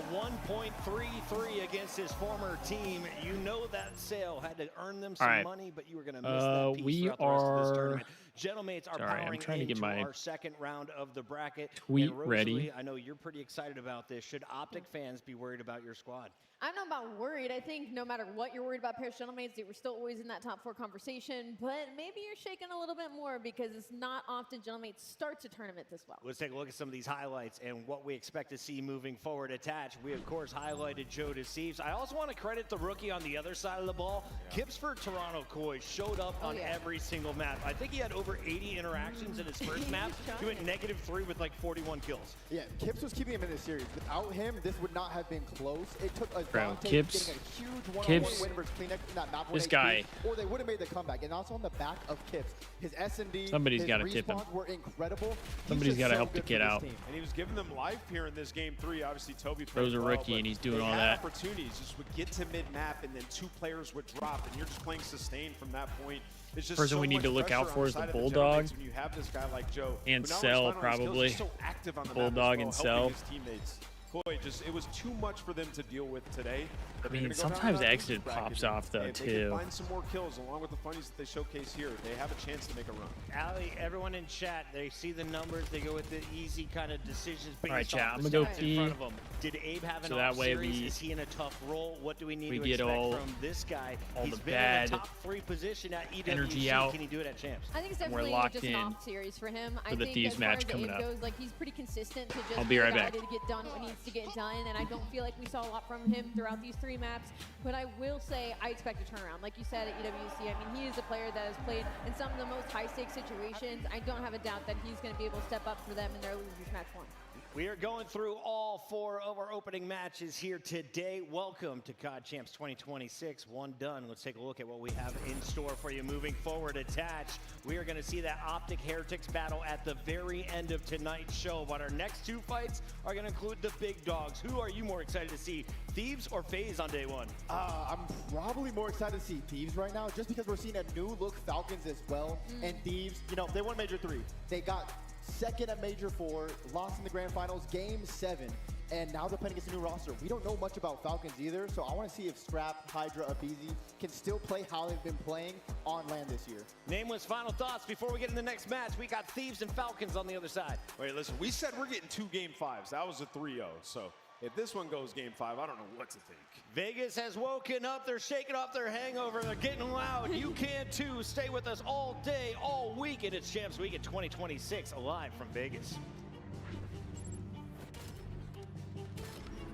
Speaker 3: 1.33 against his former team. You know that sale had to earn them some money, but you were going to miss that piece throughout the rest of this tournament. Gentlemen are
Speaker 4: Sorry, I'm
Speaker 3: powering
Speaker 4: trying to get
Speaker 3: into
Speaker 4: my
Speaker 3: our second round of the bracket.
Speaker 4: tweet
Speaker 3: And Rosalie,
Speaker 4: ready.
Speaker 3: I know you're pretty excited about this. Should Optic fans be worried about your squad?
Speaker 5: I'm not about worried. I think no matter what you're worried about Paris Gentlemen, they were still always in that top 4 conversation. But maybe you're shaking a little bit more because it's not often Gentlemen starts a tournament this well.
Speaker 3: Let's take a look at some of these highlights and what we expect to see moving forward. Attached, we of course highlighted Joe Thieves. I also want to credit the rookie on the other side of the ball. Kips for Toronto Koi showed up on every single map. I think he had over 80 interactions in his first map. He went -3 with like 41 kills.
Speaker 1: Yeah, Kips was keeping him in the series. Without him, this would not have been close. It took a
Speaker 4: Bro,
Speaker 1: Dante
Speaker 4: Kips-
Speaker 1: getting a huge one-on-one
Speaker 4: Kips-
Speaker 1: win versus Kleenex in that map.
Speaker 4: this
Speaker 1: 1
Speaker 4: guy-
Speaker 1: HP, or they would have made the comeback. And also on the back of Kips, his S&D,
Speaker 4: Somebody's
Speaker 1: his
Speaker 4: gotta tip him.
Speaker 1: respawns were incredible.
Speaker 4: Somebody's
Speaker 1: got to
Speaker 4: help the kid out.
Speaker 2: And he was giving them life here in this game 3. Obviously, Toby played
Speaker 4: Bro's a
Speaker 2: well,
Speaker 4: rookie
Speaker 2: but
Speaker 4: and he's doing
Speaker 2: they
Speaker 4: all
Speaker 2: had
Speaker 4: that.
Speaker 2: opportunities, just would get to mid-map, and then 2 players would drop, and you're just playing sustain from that point. It's just
Speaker 4: Person
Speaker 2: so
Speaker 4: we need
Speaker 2: much
Speaker 4: to look
Speaker 2: pressure
Speaker 4: out
Speaker 2: on
Speaker 4: for is
Speaker 2: side
Speaker 4: the
Speaker 2: of
Speaker 4: Bulldog.
Speaker 2: Gentlemen when you have this guy like Joe,
Speaker 4: And
Speaker 2: who not
Speaker 4: Cell,
Speaker 2: only responding on his skills,
Speaker 4: probably.
Speaker 2: just so active on the
Speaker 4: Bulldog
Speaker 2: map
Speaker 4: and
Speaker 2: as well, helping
Speaker 4: Cell.
Speaker 2: his teammates. Koi, just it was too much for them to deal with today.
Speaker 4: I
Speaker 2: They're
Speaker 4: mean,
Speaker 2: gonna go down
Speaker 4: sometimes
Speaker 2: that
Speaker 4: Exit
Speaker 2: bracket,
Speaker 4: pops off, though,
Speaker 2: and if they
Speaker 4: too.
Speaker 2: can find some more kills along with the funnies that they showcase here, they have a chance to make a run.
Speaker 3: Ali, everyone in chat, they see the numbers, they go with the easy kind of decisions based
Speaker 4: All right, chat,
Speaker 3: off
Speaker 4: I'm
Speaker 3: the
Speaker 4: gonna go
Speaker 3: stats
Speaker 4: pee.
Speaker 3: in front of them. Did Abe have an
Speaker 4: So that
Speaker 3: off
Speaker 4: way
Speaker 3: series?
Speaker 4: we-
Speaker 3: Is he in a tough role? What do we need
Speaker 4: we
Speaker 3: to
Speaker 4: get
Speaker 3: expect
Speaker 4: all-
Speaker 3: from this guy?
Speaker 4: all
Speaker 3: He's
Speaker 4: the
Speaker 3: been
Speaker 4: bad
Speaker 3: in the top 3 position at EWC.
Speaker 4: energy out.
Speaker 3: Can he do it at Champs?
Speaker 5: I think it's
Speaker 4: We're
Speaker 5: definitely
Speaker 4: locked
Speaker 5: just an
Speaker 4: in
Speaker 5: off series for him. I
Speaker 4: for the
Speaker 5: think
Speaker 4: Thieves
Speaker 5: as far
Speaker 4: match
Speaker 5: as
Speaker 4: coming
Speaker 5: Abe
Speaker 4: up.
Speaker 5: goes, like he's pretty consistent to just
Speaker 4: I'll be right
Speaker 5: the guy
Speaker 4: back.
Speaker 5: to get done what needs to get done, and I don't feel like we saw a lot from him throughout these 3 maps. But I will say I expect a turnaround. Like you said at EWC, I mean, he is a player that has played in some of the most high-stakes situations. I don't have a doubt that he's going to be able to step up for them in their losers match 1.
Speaker 3: We are going through all 4 of our opening matches here today. Welcome to COD Champs 2026. 1 done. Let's take a look at what we have in store for you moving forward. Attached, we are going to see that Optic Heretics battle at the very end of tonight's show. But our next 2 fights are going to include the big dogs. Who are you more excited to see, Thieves or FaZe on day 1?
Speaker 1: I'm probably more excited to see Thieves right now, just because we're seeing a new look Falcons as well. And Thieves, you know, they won Major 3. They got second at Major 4, lost in the grand finals, game 7, and now they're playing against a new roster. We don't know much about Falcons either, so I want to see if Scrap, Hydra, Abizi can still play how they've been playing on land this year.
Speaker 3: Nameless, final thoughts before we get in the next match. We got Thieves and Falcons on the other side.
Speaker 2: Wait, listen, we said we're getting 2 game 5s. That was a 3-0, so if this one goes game 5, I don't know what to think.
Speaker 3: Vegas has woken up. They're shaking off their hangover. They're getting loud. You can too. Stay with us all day, all week, and it's Champs Week in 2026, live from Vegas.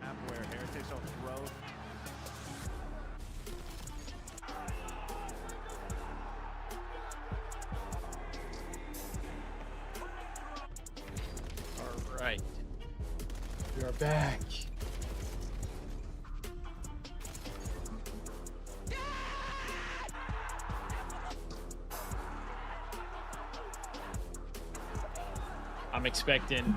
Speaker 3: Map where Heretics will throw.
Speaker 4: All right. We are back. I'm expecting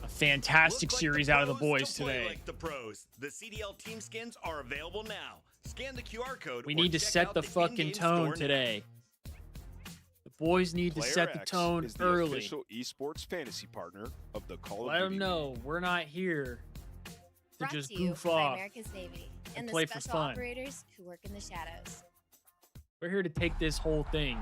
Speaker 4: a fantastic series out of the boys today.
Speaker 14: Like the pros, the CDL team skins are available now. Scan the QR code.
Speaker 4: We
Speaker 14: or
Speaker 4: need to
Speaker 14: check
Speaker 4: set
Speaker 14: out
Speaker 4: the fucking
Speaker 14: in-game
Speaker 4: tone
Speaker 14: store
Speaker 4: today. The boys need to
Speaker 2: Player
Speaker 4: set the
Speaker 2: X
Speaker 4: tone
Speaker 2: is the
Speaker 4: early.
Speaker 2: official esports fantasy partner of the Call
Speaker 4: Let
Speaker 2: of
Speaker 4: them
Speaker 2: Duty.
Speaker 4: know we're not here to
Speaker 9: Brought
Speaker 4: just
Speaker 9: to you
Speaker 4: goof
Speaker 9: by
Speaker 4: off.
Speaker 9: America's Navy and the
Speaker 4: play for
Speaker 9: special
Speaker 4: fun.
Speaker 9: operators who work in the shadows.
Speaker 4: We're here to take this whole thing.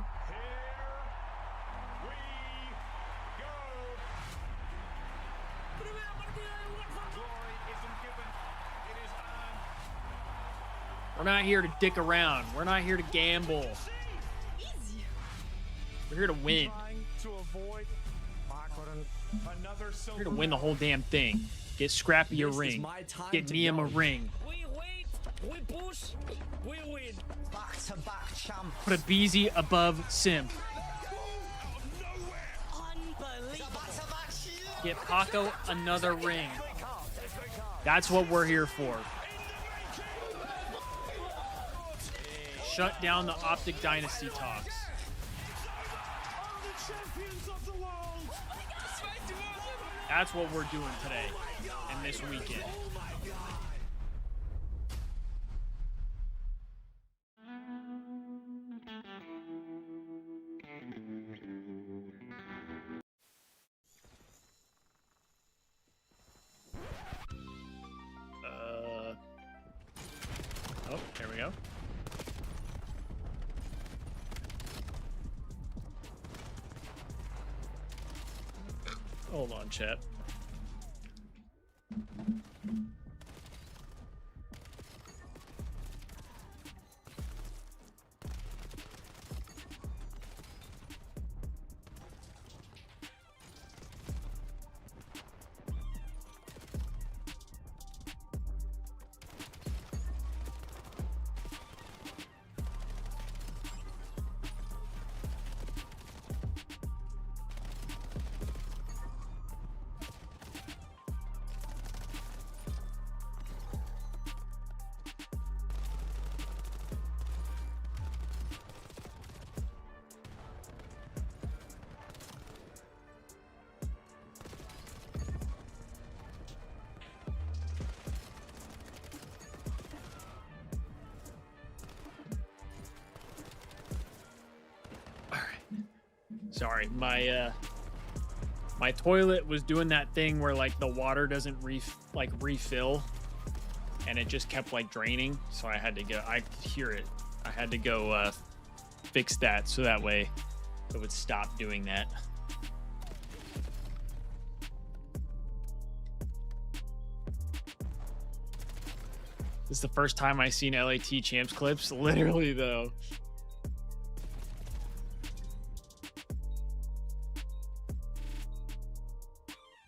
Speaker 4: We're not here to dick around. We're not here to gamble. We're here to win. We're here to win the whole damn thing. Get Scrappy a ring. Get Niam a ring.
Speaker 10: We wait, we push, we win. Back-to-back champ.
Speaker 4: Put a BZ above Simp. Get Paco another ring. That's what we're here for. Shut down the Optic Dynasty talks. That's what we're doing today and this weekend. Oh, there we go. Hold on, chat. Sorry, my toilet was doing that thing where like the water doesn't refill, and it just kept like draining. So I had to go. I could hear it. I had to go fix that so that way it would stop doing that. This is the first time I've seen LAT champs clips. Literally though.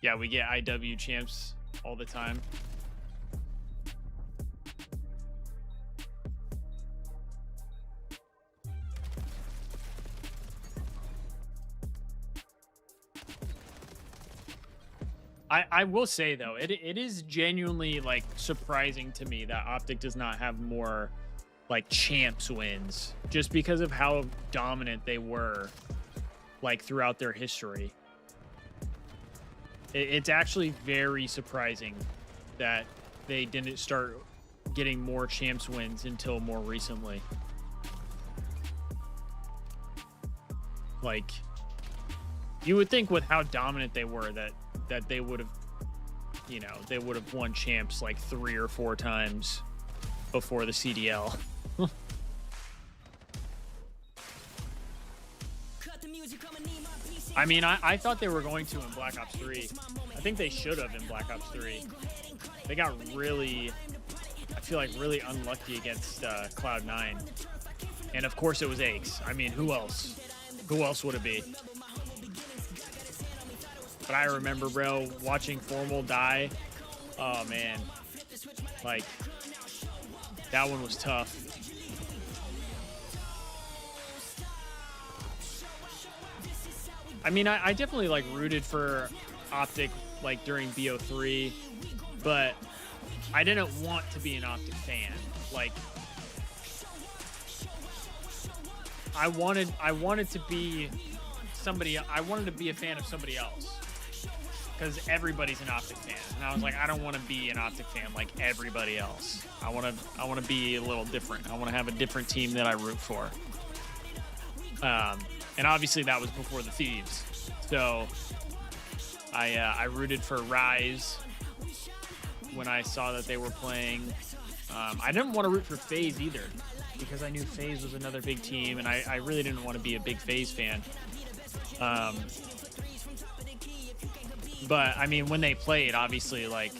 Speaker 4: Yeah, we get IW champs all the time. I will say though, it is genuinely like surprising to me that Optic does not have more like champs wins, just because of how dominant they were like throughout their history. It's actually very surprising that they didn't start getting more champs wins until more recently. Like, you would think with how dominant they were that they would have, you know, they would have won champs like 3 or 4 times before the CDL. I mean, I thought they were going to in Black Ops 3. I think they should have in Black Ops 3. They got really, I feel like, really unlucky against Cloud9. And of course it was Aches. I mean, who else? Who else would it be? But I remember, bro, watching Formal die. Oh, man. Like, that one was tough. I mean, I definitely like rooted for Optic like during BO3, but I didn't want to be an Optic fan. Like, I wanted to be somebody. I wanted to be a fan of somebody else because everybody's an Optic fan, and I was like, I don't want to be an Optic fan like everybody else. I want to be a little different. I want to have a different team that I root for. And obviously that was before the Thieves. So I rooted for Rise when I saw that they were playing. I didn't want to root for FaZe either because I knew FaZe was another big team, and I really didn't want to be a big FaZe fan. But I mean, when they played, obviously, like,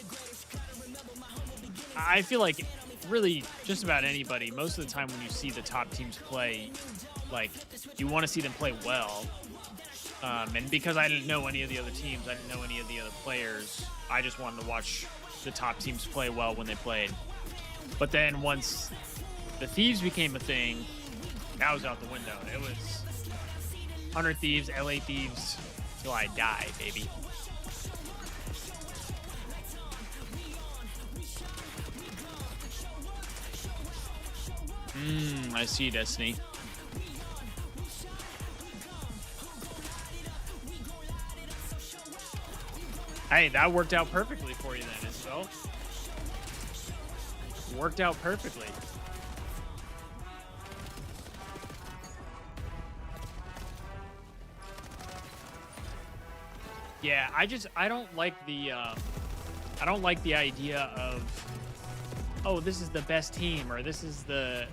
Speaker 4: I feel like really just about anybody, most of the time when you see the top teams play, like, you want to see them play well. And because I didn't know any of the other teams, I didn't know any of the other players, I just wanted to watch the top teams play well when they played. But then once the Thieves became a thing, that was out the window. It was 100 Thieves, LA Thieves, till I die, baby. I see, Destiny. Hey, that worked out perfectly for you then, Isabel. Worked out perfectly. Yeah, I don't like the idea of, oh, this is the best team, or this is the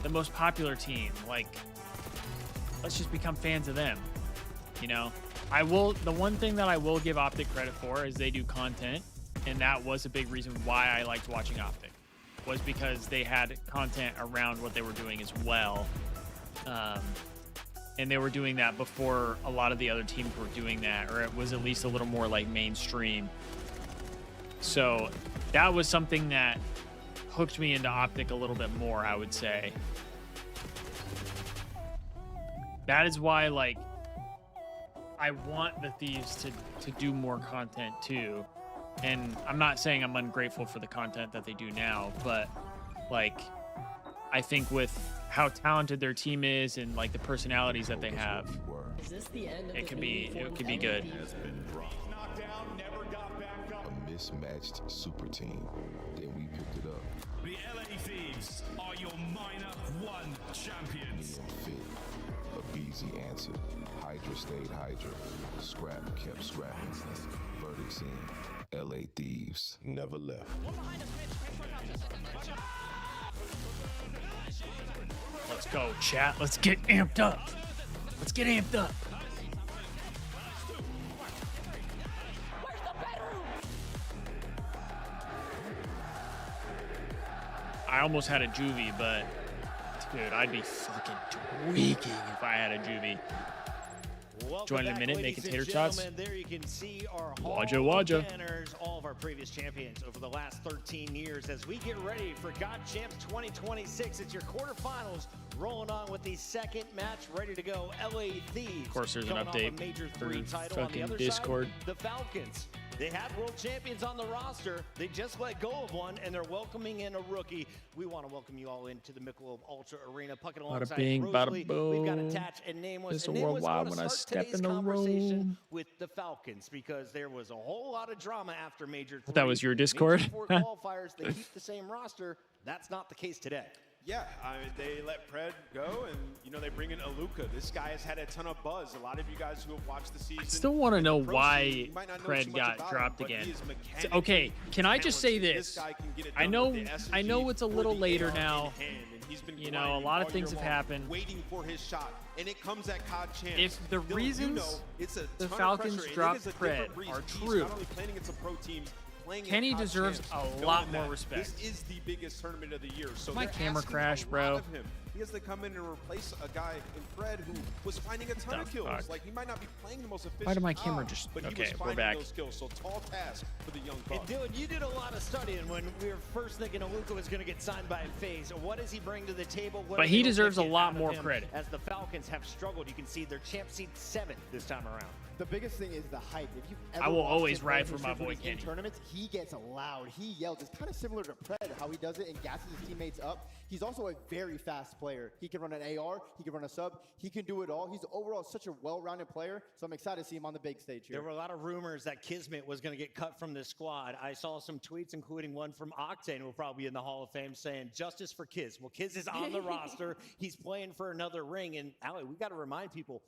Speaker 4: most popular team. Like, let's just become fans of them, you know? The one thing that I will give Optic credit for is they do content, and that was a big reason why I liked watching Optic, was because they had content around what they were doing as well. And they were doing that before a lot of the other teams were doing that, or it was at least a little more like mainstream. So that was something that hooked me into Optic a little bit more, I would say. That is why, like, I want the Thieves to do more content too. And I'm not saying I'm ungrateful for the content that they do now, but like, I think with how talented their team is and like the personalities that they have,
Speaker 16: Is this the end of
Speaker 4: it could be good.
Speaker 17: A mismatched super team. Then we picked it up.
Speaker 18: The LA Thieves are your minor one champions.
Speaker 17: Neon fit. A BZ answered. Hydra stayed Hydra. Scrap kept scrapping. Verdicts in. LA Thieves never left.
Speaker 4: Let's go, chat. Let's get amped up. Let's get amped up. I almost had a juvie, but dude, I'd be fucking tweaking if I had a juvie. Join in a minute, making tater tots.
Speaker 3: There you can see our
Speaker 4: Waja.
Speaker 3: banners, all of our previous champions over the last 13 years as we get ready for God Champs 2026. It's your quarterfinals rolling on with the second match ready to go. LA Thieves.
Speaker 4: Of course, there's an update
Speaker 3: for
Speaker 4: title fucking on the Discord.
Speaker 3: Side, the Falcons. They have world champions on the roster. They just let go of one, and they're welcoming in a rookie. We want to welcome you all into the Michelob Ultra Arena. Pucking alongside
Speaker 4: bing,
Speaker 3: Rosalie.
Speaker 4: bada
Speaker 3: We've got
Speaker 4: boom.
Speaker 3: attached and Nameless.
Speaker 4: It's a
Speaker 3: And Nameless
Speaker 4: worldwide
Speaker 3: gonna
Speaker 4: when I
Speaker 3: start
Speaker 4: step in
Speaker 3: today's
Speaker 4: the
Speaker 3: conversation
Speaker 4: room.
Speaker 3: with the Falcons because there was a whole lot of drama after Major 3.
Speaker 4: That was your Discord?
Speaker 3: Major 4 qualifiers, they keep the same roster. That's not the case today.
Speaker 2: Yeah, I mean, they let Pred go, and, you know, they bring in Aluka. This guy has had a ton of buzz. A lot of you guys who have watched the season.
Speaker 4: I still want to know why
Speaker 2: you might not know
Speaker 4: Pred
Speaker 2: too much
Speaker 4: got
Speaker 2: about
Speaker 4: dropped
Speaker 2: him, but
Speaker 4: again.
Speaker 2: he is mechanically
Speaker 4: Okay, can I just say
Speaker 2: talented.
Speaker 4: this?
Speaker 2: Guy can get it
Speaker 4: I
Speaker 2: done
Speaker 4: know,
Speaker 2: with the
Speaker 4: I know
Speaker 2: SMG
Speaker 4: it's a
Speaker 2: or
Speaker 4: little
Speaker 2: the
Speaker 4: later
Speaker 2: AR in
Speaker 4: now.
Speaker 2: hand, and he's been
Speaker 4: You know, a
Speaker 2: grinding
Speaker 4: lot of
Speaker 2: all
Speaker 4: things
Speaker 2: year
Speaker 4: have
Speaker 2: long,
Speaker 4: happened.
Speaker 2: waiting for his shot, and it comes at COD Champs.
Speaker 4: If the
Speaker 2: Dylan,
Speaker 4: reasons
Speaker 2: you know, it's a
Speaker 4: the
Speaker 2: ton of
Speaker 4: Falcons
Speaker 2: pressure, and it
Speaker 4: dropped
Speaker 2: is a different
Speaker 4: Pred
Speaker 2: breed.
Speaker 4: are
Speaker 2: He's
Speaker 4: true,
Speaker 2: not only playing against a pro team, playing at
Speaker 4: Kenny
Speaker 2: COD
Speaker 4: deserves
Speaker 2: Champs,
Speaker 4: a
Speaker 2: knowing
Speaker 4: lot
Speaker 2: that
Speaker 4: more respect.
Speaker 2: This is the biggest tournament of the year. So
Speaker 4: My
Speaker 2: they're
Speaker 4: camera
Speaker 2: asking
Speaker 4: crashed,
Speaker 2: a
Speaker 4: bro.
Speaker 2: lot of him. He has to come in and replace a guy in Fred who was finding a ton of kills.
Speaker 4: Fuck.
Speaker 2: Like, he might not be playing the most efficient.
Speaker 4: Why did my camera just-
Speaker 2: but he
Speaker 4: okay,
Speaker 2: was
Speaker 4: we're
Speaker 2: finding
Speaker 4: back.
Speaker 2: those kills. So tall task for the young
Speaker 3: And
Speaker 2: buck.
Speaker 3: Dylan, you did a lot of studying when we were first thinking Aluka was going to get signed by FaZe. What does he bring to the table? What
Speaker 4: But
Speaker 3: are
Speaker 4: he
Speaker 3: they
Speaker 4: deserves a
Speaker 3: looking
Speaker 4: lot
Speaker 3: out of
Speaker 4: more
Speaker 3: him
Speaker 4: credit.
Speaker 3: As the Falcons have struggled, you can see their champ seed 7 this time around.
Speaker 1: The biggest thing is the hype. If you ever
Speaker 4: I will
Speaker 1: watched
Speaker 4: always
Speaker 1: him
Speaker 4: ride
Speaker 1: play
Speaker 4: for my
Speaker 1: his
Speaker 4: boy
Speaker 1: in
Speaker 4: Kenny.
Speaker 1: tournaments, he gets loud. He yells. It's kind of similar to Pred, how he does it and gasses his teammates up. He's also a very fast player. He can run an AR. He can run a sub. He can do it all. He's overall such a well-rounded player, so I'm excited to see him on the big stage here.
Speaker 3: There were a lot of rumors that Kismet was going to get cut from this squad. I saw some tweets, including one from Octane, who will probably be in the Hall of Fame, saying, justice for Kiz. Well, Kiz is on the roster. He's playing for another ring. And, Allie, we got to remind people,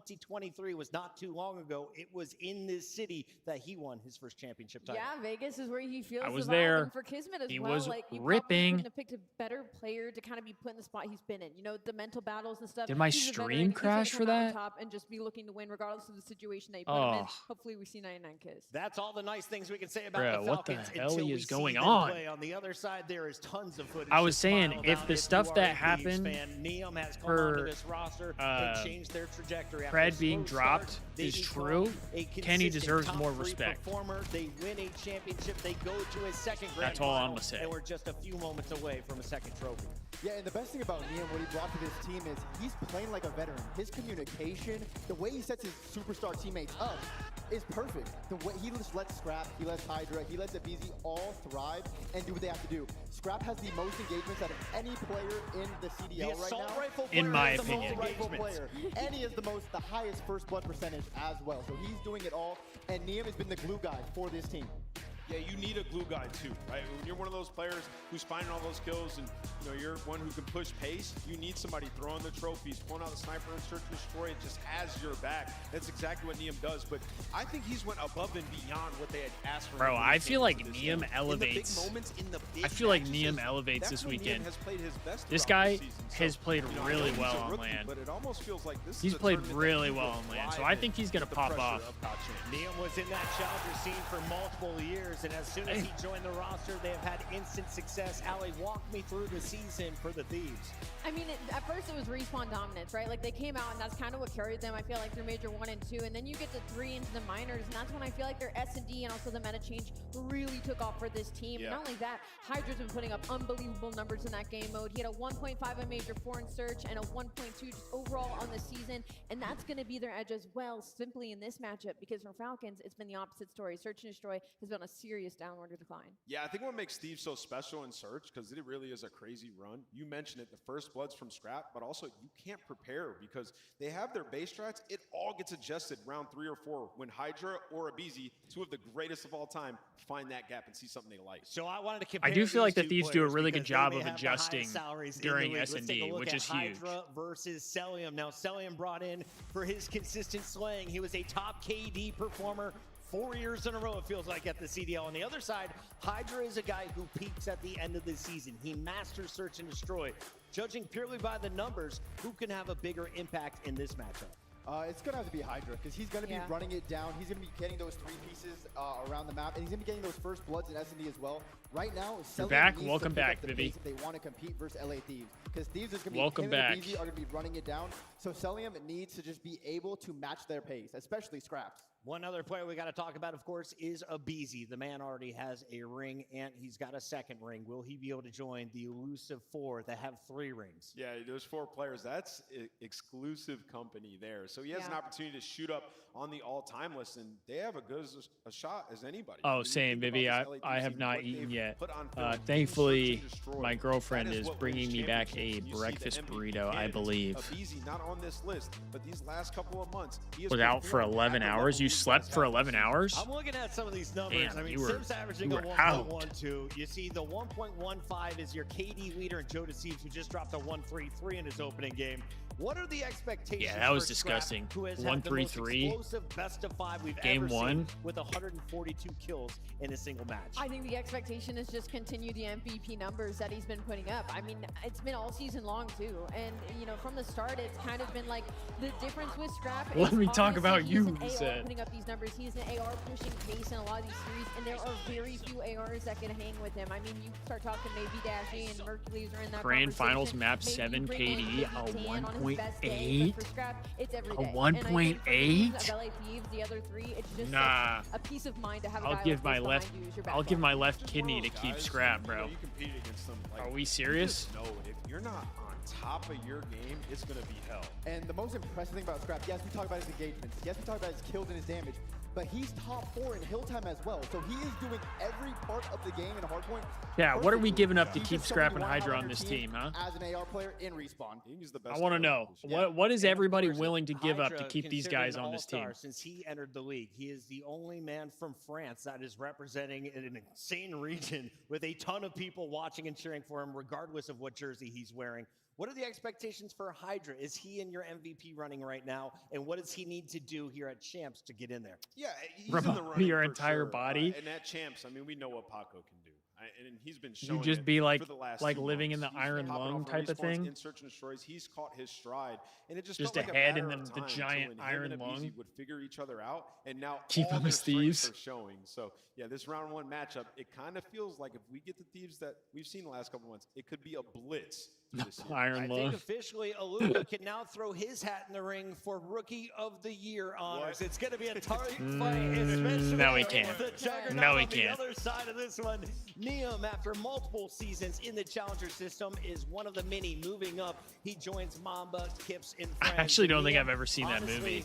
Speaker 3: 2023 was not too long ago. It was in this city that he won his first championship title.
Speaker 5: Yeah, Vegas is where he feels
Speaker 4: I was
Speaker 5: the vibe.
Speaker 4: there.
Speaker 5: And for Kismet as
Speaker 4: He
Speaker 5: well,
Speaker 4: was
Speaker 5: like you
Speaker 4: ripping.
Speaker 5: probably couldn't have picked a better player to kind of be put in the spot he's been in. You know, the mental battles and stuff.
Speaker 4: Did my
Speaker 5: He's a veteran.
Speaker 4: stream
Speaker 5: He's gonna
Speaker 4: crash
Speaker 5: come
Speaker 4: for
Speaker 5: out on
Speaker 4: that?
Speaker 5: top and just be looking to win regardless of the situation they put him in.
Speaker 4: Oh.
Speaker 5: Hopefully we see 99 Kiz.
Speaker 3: That's all the nice things we can say about
Speaker 4: Bruh,
Speaker 3: the
Speaker 4: what the
Speaker 3: Falcons
Speaker 4: hell
Speaker 3: until we
Speaker 4: is
Speaker 3: see
Speaker 4: going
Speaker 3: them
Speaker 4: on?
Speaker 3: play. On the other side, there is tons of footage.
Speaker 4: I was
Speaker 3: to
Speaker 4: saying,
Speaker 3: smile
Speaker 4: if
Speaker 3: about
Speaker 4: the
Speaker 3: you
Speaker 4: stuff
Speaker 3: are
Speaker 4: that
Speaker 3: a Thieves
Speaker 4: happened
Speaker 3: fan. Neom has come
Speaker 4: for,
Speaker 3: onto this roster and changed their trajectory. After
Speaker 4: Pred
Speaker 3: a
Speaker 4: being
Speaker 3: slow
Speaker 4: dropped
Speaker 3: start, they
Speaker 4: is
Speaker 3: become
Speaker 4: true,
Speaker 3: a
Speaker 4: Kenny
Speaker 3: consistent
Speaker 4: deserves
Speaker 3: top
Speaker 4: more
Speaker 3: 3
Speaker 4: respect.
Speaker 3: Performer. They win a championship. They go to a second grand
Speaker 4: That's all I'm
Speaker 3: final,
Speaker 4: gonna say.
Speaker 3: and we're just a few moments away from a second trophy.
Speaker 1: Yeah, and the best thing about Neom, what he brought to this team is he's playing like a veteran. His communication, the way he sets his superstar teammates up is perfect. The way he just lets Scrap, he lets Hydra, he lets BZ all thrive and do what they have to do. Scrap has the most engagements out of any player in the CDL right
Speaker 3: assault
Speaker 1: now.
Speaker 3: rifle
Speaker 4: In
Speaker 3: player
Speaker 4: my
Speaker 3: has the most
Speaker 4: opinion.
Speaker 1: Rifle
Speaker 3: engagements.
Speaker 1: player. And he has the highest first blood percentage as well. So he's doing it all. And Neom has been the glue guy for this team.
Speaker 2: Yeah, you need a glue guy too, right? When you're one of those players who's finding all those kills and you're one who can push pace, you need somebody throwing the trophies, pulling out the sniper and search and destroy. It just has your back. That's exactly what Neum does, but I think he's went above and beyond what they had asked for.
Speaker 4: Bro, I feel like Neum elevates. I feel like Neum elevates this weekend. This guy has played really well on land.
Speaker 2: But it almost feels like this
Speaker 4: He's played really well on land, so I think he's going to pop off.
Speaker 3: Neum was in that challenger scene for multiple years, and as soon as he joined the roster, they have had instant success. Allie, walk me through the season for the Thieves.
Speaker 5: I mean, at first it was respawn dominance, right? Like they came out and that's kind of what carried them, I feel like, through Major 1 and 2. And then you get to 3 into the minors, and that's when I feel like their S&D and also the meta change really took off for this team.
Speaker 2: Yeah.
Speaker 5: Not only that, Hydra's been putting up unbelievable numbers in that game mode. He had a 1.5 in Major 4 in Search and a 1.2 just overall on the season. And that's going to be their edge as well, simply in this matchup, because for Falcons, it's been the opposite story. Search and Destroy has been on a serious downward decline.
Speaker 2: Yeah, I think what makes Thieves so special in Search, because it really is a crazy run. You mentioned it, the first bloods from scrap, but also you can't prepare because they have their base strats. It all gets adjusted round 3 or 4 when Hydra or Abizi, two of the greatest of all time, find that gap and see something they like.
Speaker 3: So I wanted to compare
Speaker 4: I do feel like the
Speaker 3: two
Speaker 4: Thieves do a
Speaker 3: players
Speaker 4: really good
Speaker 3: because
Speaker 4: job
Speaker 3: they
Speaker 4: of
Speaker 3: have the
Speaker 4: adjusting
Speaker 3: highest salaries in
Speaker 4: during
Speaker 3: the league. Let's take a
Speaker 4: S&D,
Speaker 3: look
Speaker 4: which
Speaker 3: at
Speaker 4: is huge.
Speaker 3: Hydra versus Celium. Now, Celium brought in for his consistent slaying. He was a top KD performer 4 years in a row, it feels like, at the CDL. On the other side, Hydra is a guy who peaks at the end of the season. He masters Search and Destroy. Judging purely by the numbers, who can have a bigger impact in this matchup?
Speaker 1: It's going to have to be Hydra, because he's going to be running it down. He's going to be getting those 3 pieces around the map, and he's going to be getting those first bloods in S&D as well. Right now,
Speaker 4: You're back. Welcome back, Vivi.
Speaker 1: If they want to compete versus LA Thieves, because Thieves is going to be
Speaker 4: Welcome back.
Speaker 1: are going to be running it down. So Celium needs to just be able to match their pace, especially scraps.
Speaker 3: One other player we got to talk about, of course, is Abizi. The man already has a ring, and he's got a second ring. Will he be able to join the elusive 4 that have 3 rings?
Speaker 2: Yeah, those 4 players, that's exclusive company there. So he has an opportunity to shoot up on the all-time list, and they have a good a shot as anybody.
Speaker 4: Oh, same, Vivi. I have not eaten yet. Thankfully, my girlfriend is bringing me back a breakfast burrito, I believe.
Speaker 2: Abizi, not on this list, but these last couple of months, he
Speaker 4: was out for 11 hours. You slept for 11 hours?
Speaker 3: I'm looking at some of these numbers.
Speaker 4: Damn,
Speaker 3: I mean,
Speaker 4: you were
Speaker 3: Sim's averaging a 1.12. You see the 1.15 is your KD leader in Joe Deceives, who just dropped a 1.33 in his opening game. What are the expectations?
Speaker 4: Yeah, that was
Speaker 3: for
Speaker 4: disgusting.
Speaker 3: Scrap, who has had the most
Speaker 4: 1.33.
Speaker 3: explosive best of 5 we've
Speaker 4: Game
Speaker 3: ever
Speaker 4: 1
Speaker 3: seen, with 142 kills in a single match?
Speaker 5: I think the expectation is just continue the MVP numbers that he's been putting up. I mean, it's been all season long too, and from the start, it's kind of been like the difference with Scrap.
Speaker 4: Let me talk about you,
Speaker 5: he
Speaker 4: he said.
Speaker 5: Putting up these numbers, he's an AR pushing pace in a lot of these series, and there are very few ARs that can hang with him. I mean, you start talking maybe Dashy and Mercules are in that
Speaker 4: Grand Finals map
Speaker 5: Maybe
Speaker 4: 7 KD, a
Speaker 5: 1.8. For Scrap, it's every day.
Speaker 4: A 1.8?
Speaker 5: LA Thieves, the other 3, it's just
Speaker 4: nah.
Speaker 5: a peace of mind to have.
Speaker 4: I'll give my left kidney to keep Scrap, bro.
Speaker 2: You compete against them. Like,
Speaker 4: are we serious?
Speaker 2: No, if you're not on top of your game, it's going to be hell.
Speaker 1: And the most impressive thing about Scrap, yes, we talk about his engagements. Yes, we talk about his kills and his damage. But he's top 4 in hill time as well. So he is doing every part of the game in hardpoint.
Speaker 4: Yeah, what are we giving up to keep Scrap and Hydra on this team, huh?
Speaker 1: As an AR player in respawn.
Speaker 2: He's the best.
Speaker 4: I want to know, what is everybody willing to give up to keep these guys on this team?
Speaker 3: Since he entered the league, he is the only man from France that is representing an insane region with a ton of people watching and cheering for him, regardless of what jersey he's wearing. What are the expectations for Hydra? Is he in your MVP running right now? And what does he need to do here at Champs to get in there?
Speaker 2: Yeah, he's in the running
Speaker 4: your
Speaker 2: for
Speaker 4: entire
Speaker 2: sure.
Speaker 4: body.
Speaker 2: And at Champs, I mean, we know what Paco can do. And he's been showing
Speaker 4: You just
Speaker 2: it
Speaker 4: be like
Speaker 2: for the last
Speaker 4: living in the
Speaker 2: He's
Speaker 4: iron
Speaker 2: popping
Speaker 4: lung
Speaker 2: off
Speaker 4: type of
Speaker 2: respawns
Speaker 4: thing.
Speaker 2: In Search and Destroys, he's caught his stride, and it just
Speaker 4: Just
Speaker 2: felt
Speaker 4: a
Speaker 2: like
Speaker 4: head
Speaker 2: matter
Speaker 4: and
Speaker 2: of
Speaker 4: the
Speaker 2: time
Speaker 4: giant
Speaker 2: till when
Speaker 4: iron
Speaker 2: him and
Speaker 4: lung.
Speaker 2: Abizi would figure each other out, and now
Speaker 4: Keep
Speaker 2: all
Speaker 4: them
Speaker 2: their
Speaker 4: as
Speaker 2: strengths
Speaker 4: Thieves.
Speaker 2: are showing. So yeah, this round 1 matchup, it kind of feels like if we get the Thieves that we've seen the last couple months, it could be a blitz.
Speaker 4: Iron
Speaker 3: I
Speaker 4: lung.
Speaker 3: think officially Aluka can now throw his hat in the ring for Rookie of the Year honors. It's going to be a target fight, especially
Speaker 4: No, he can't.
Speaker 3: the juggernaut
Speaker 4: No, he
Speaker 3: on
Speaker 4: can't.
Speaker 3: the other side of this one. Neum, after multiple seasons in the Challenger system, is one of the many moving up. He joins Mamba, Kips in France.
Speaker 4: I actually don't
Speaker 3: And
Speaker 4: think
Speaker 3: Neum,
Speaker 4: I've ever seen that
Speaker 3: honestly,
Speaker 4: movie.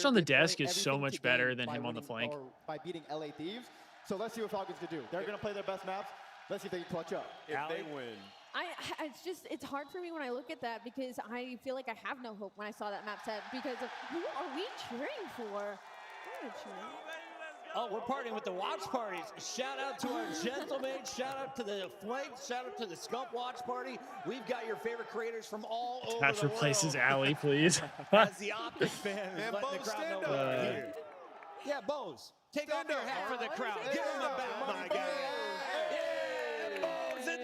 Speaker 4: Dash on the
Speaker 1: they've learned
Speaker 4: desk is so
Speaker 1: everything
Speaker 4: much
Speaker 1: to
Speaker 4: better
Speaker 1: gain
Speaker 4: than
Speaker 1: by
Speaker 4: him on the
Speaker 1: winning
Speaker 4: flank.
Speaker 1: or by beating LA Thieves. So let's see what Falcons can do. They're going to play their best maps. Let's see if they can clutch up.
Speaker 2: If they win.
Speaker 5: It's hard for me when I look at that because I feel like I have no hope when I saw that map set because of who are we cheering for? Who are we cheering?
Speaker 3: Oh, we're partying with the watch parties. Shout out to our gentlemen. Shout out to the flank. Shout out to the Scump watch party. We've got your favorite creators from all over
Speaker 4: Dash
Speaker 3: the
Speaker 4: replaces
Speaker 3: world.
Speaker 4: Alley, please.
Speaker 3: As the Optic fan is
Speaker 2: Man,
Speaker 3: letting
Speaker 2: Bo,
Speaker 3: the crowd
Speaker 2: stand
Speaker 3: know
Speaker 2: up
Speaker 3: we're
Speaker 2: right
Speaker 3: here. Yeah, Bose. Take off your hat for the crowd. Give him the bow, my guy.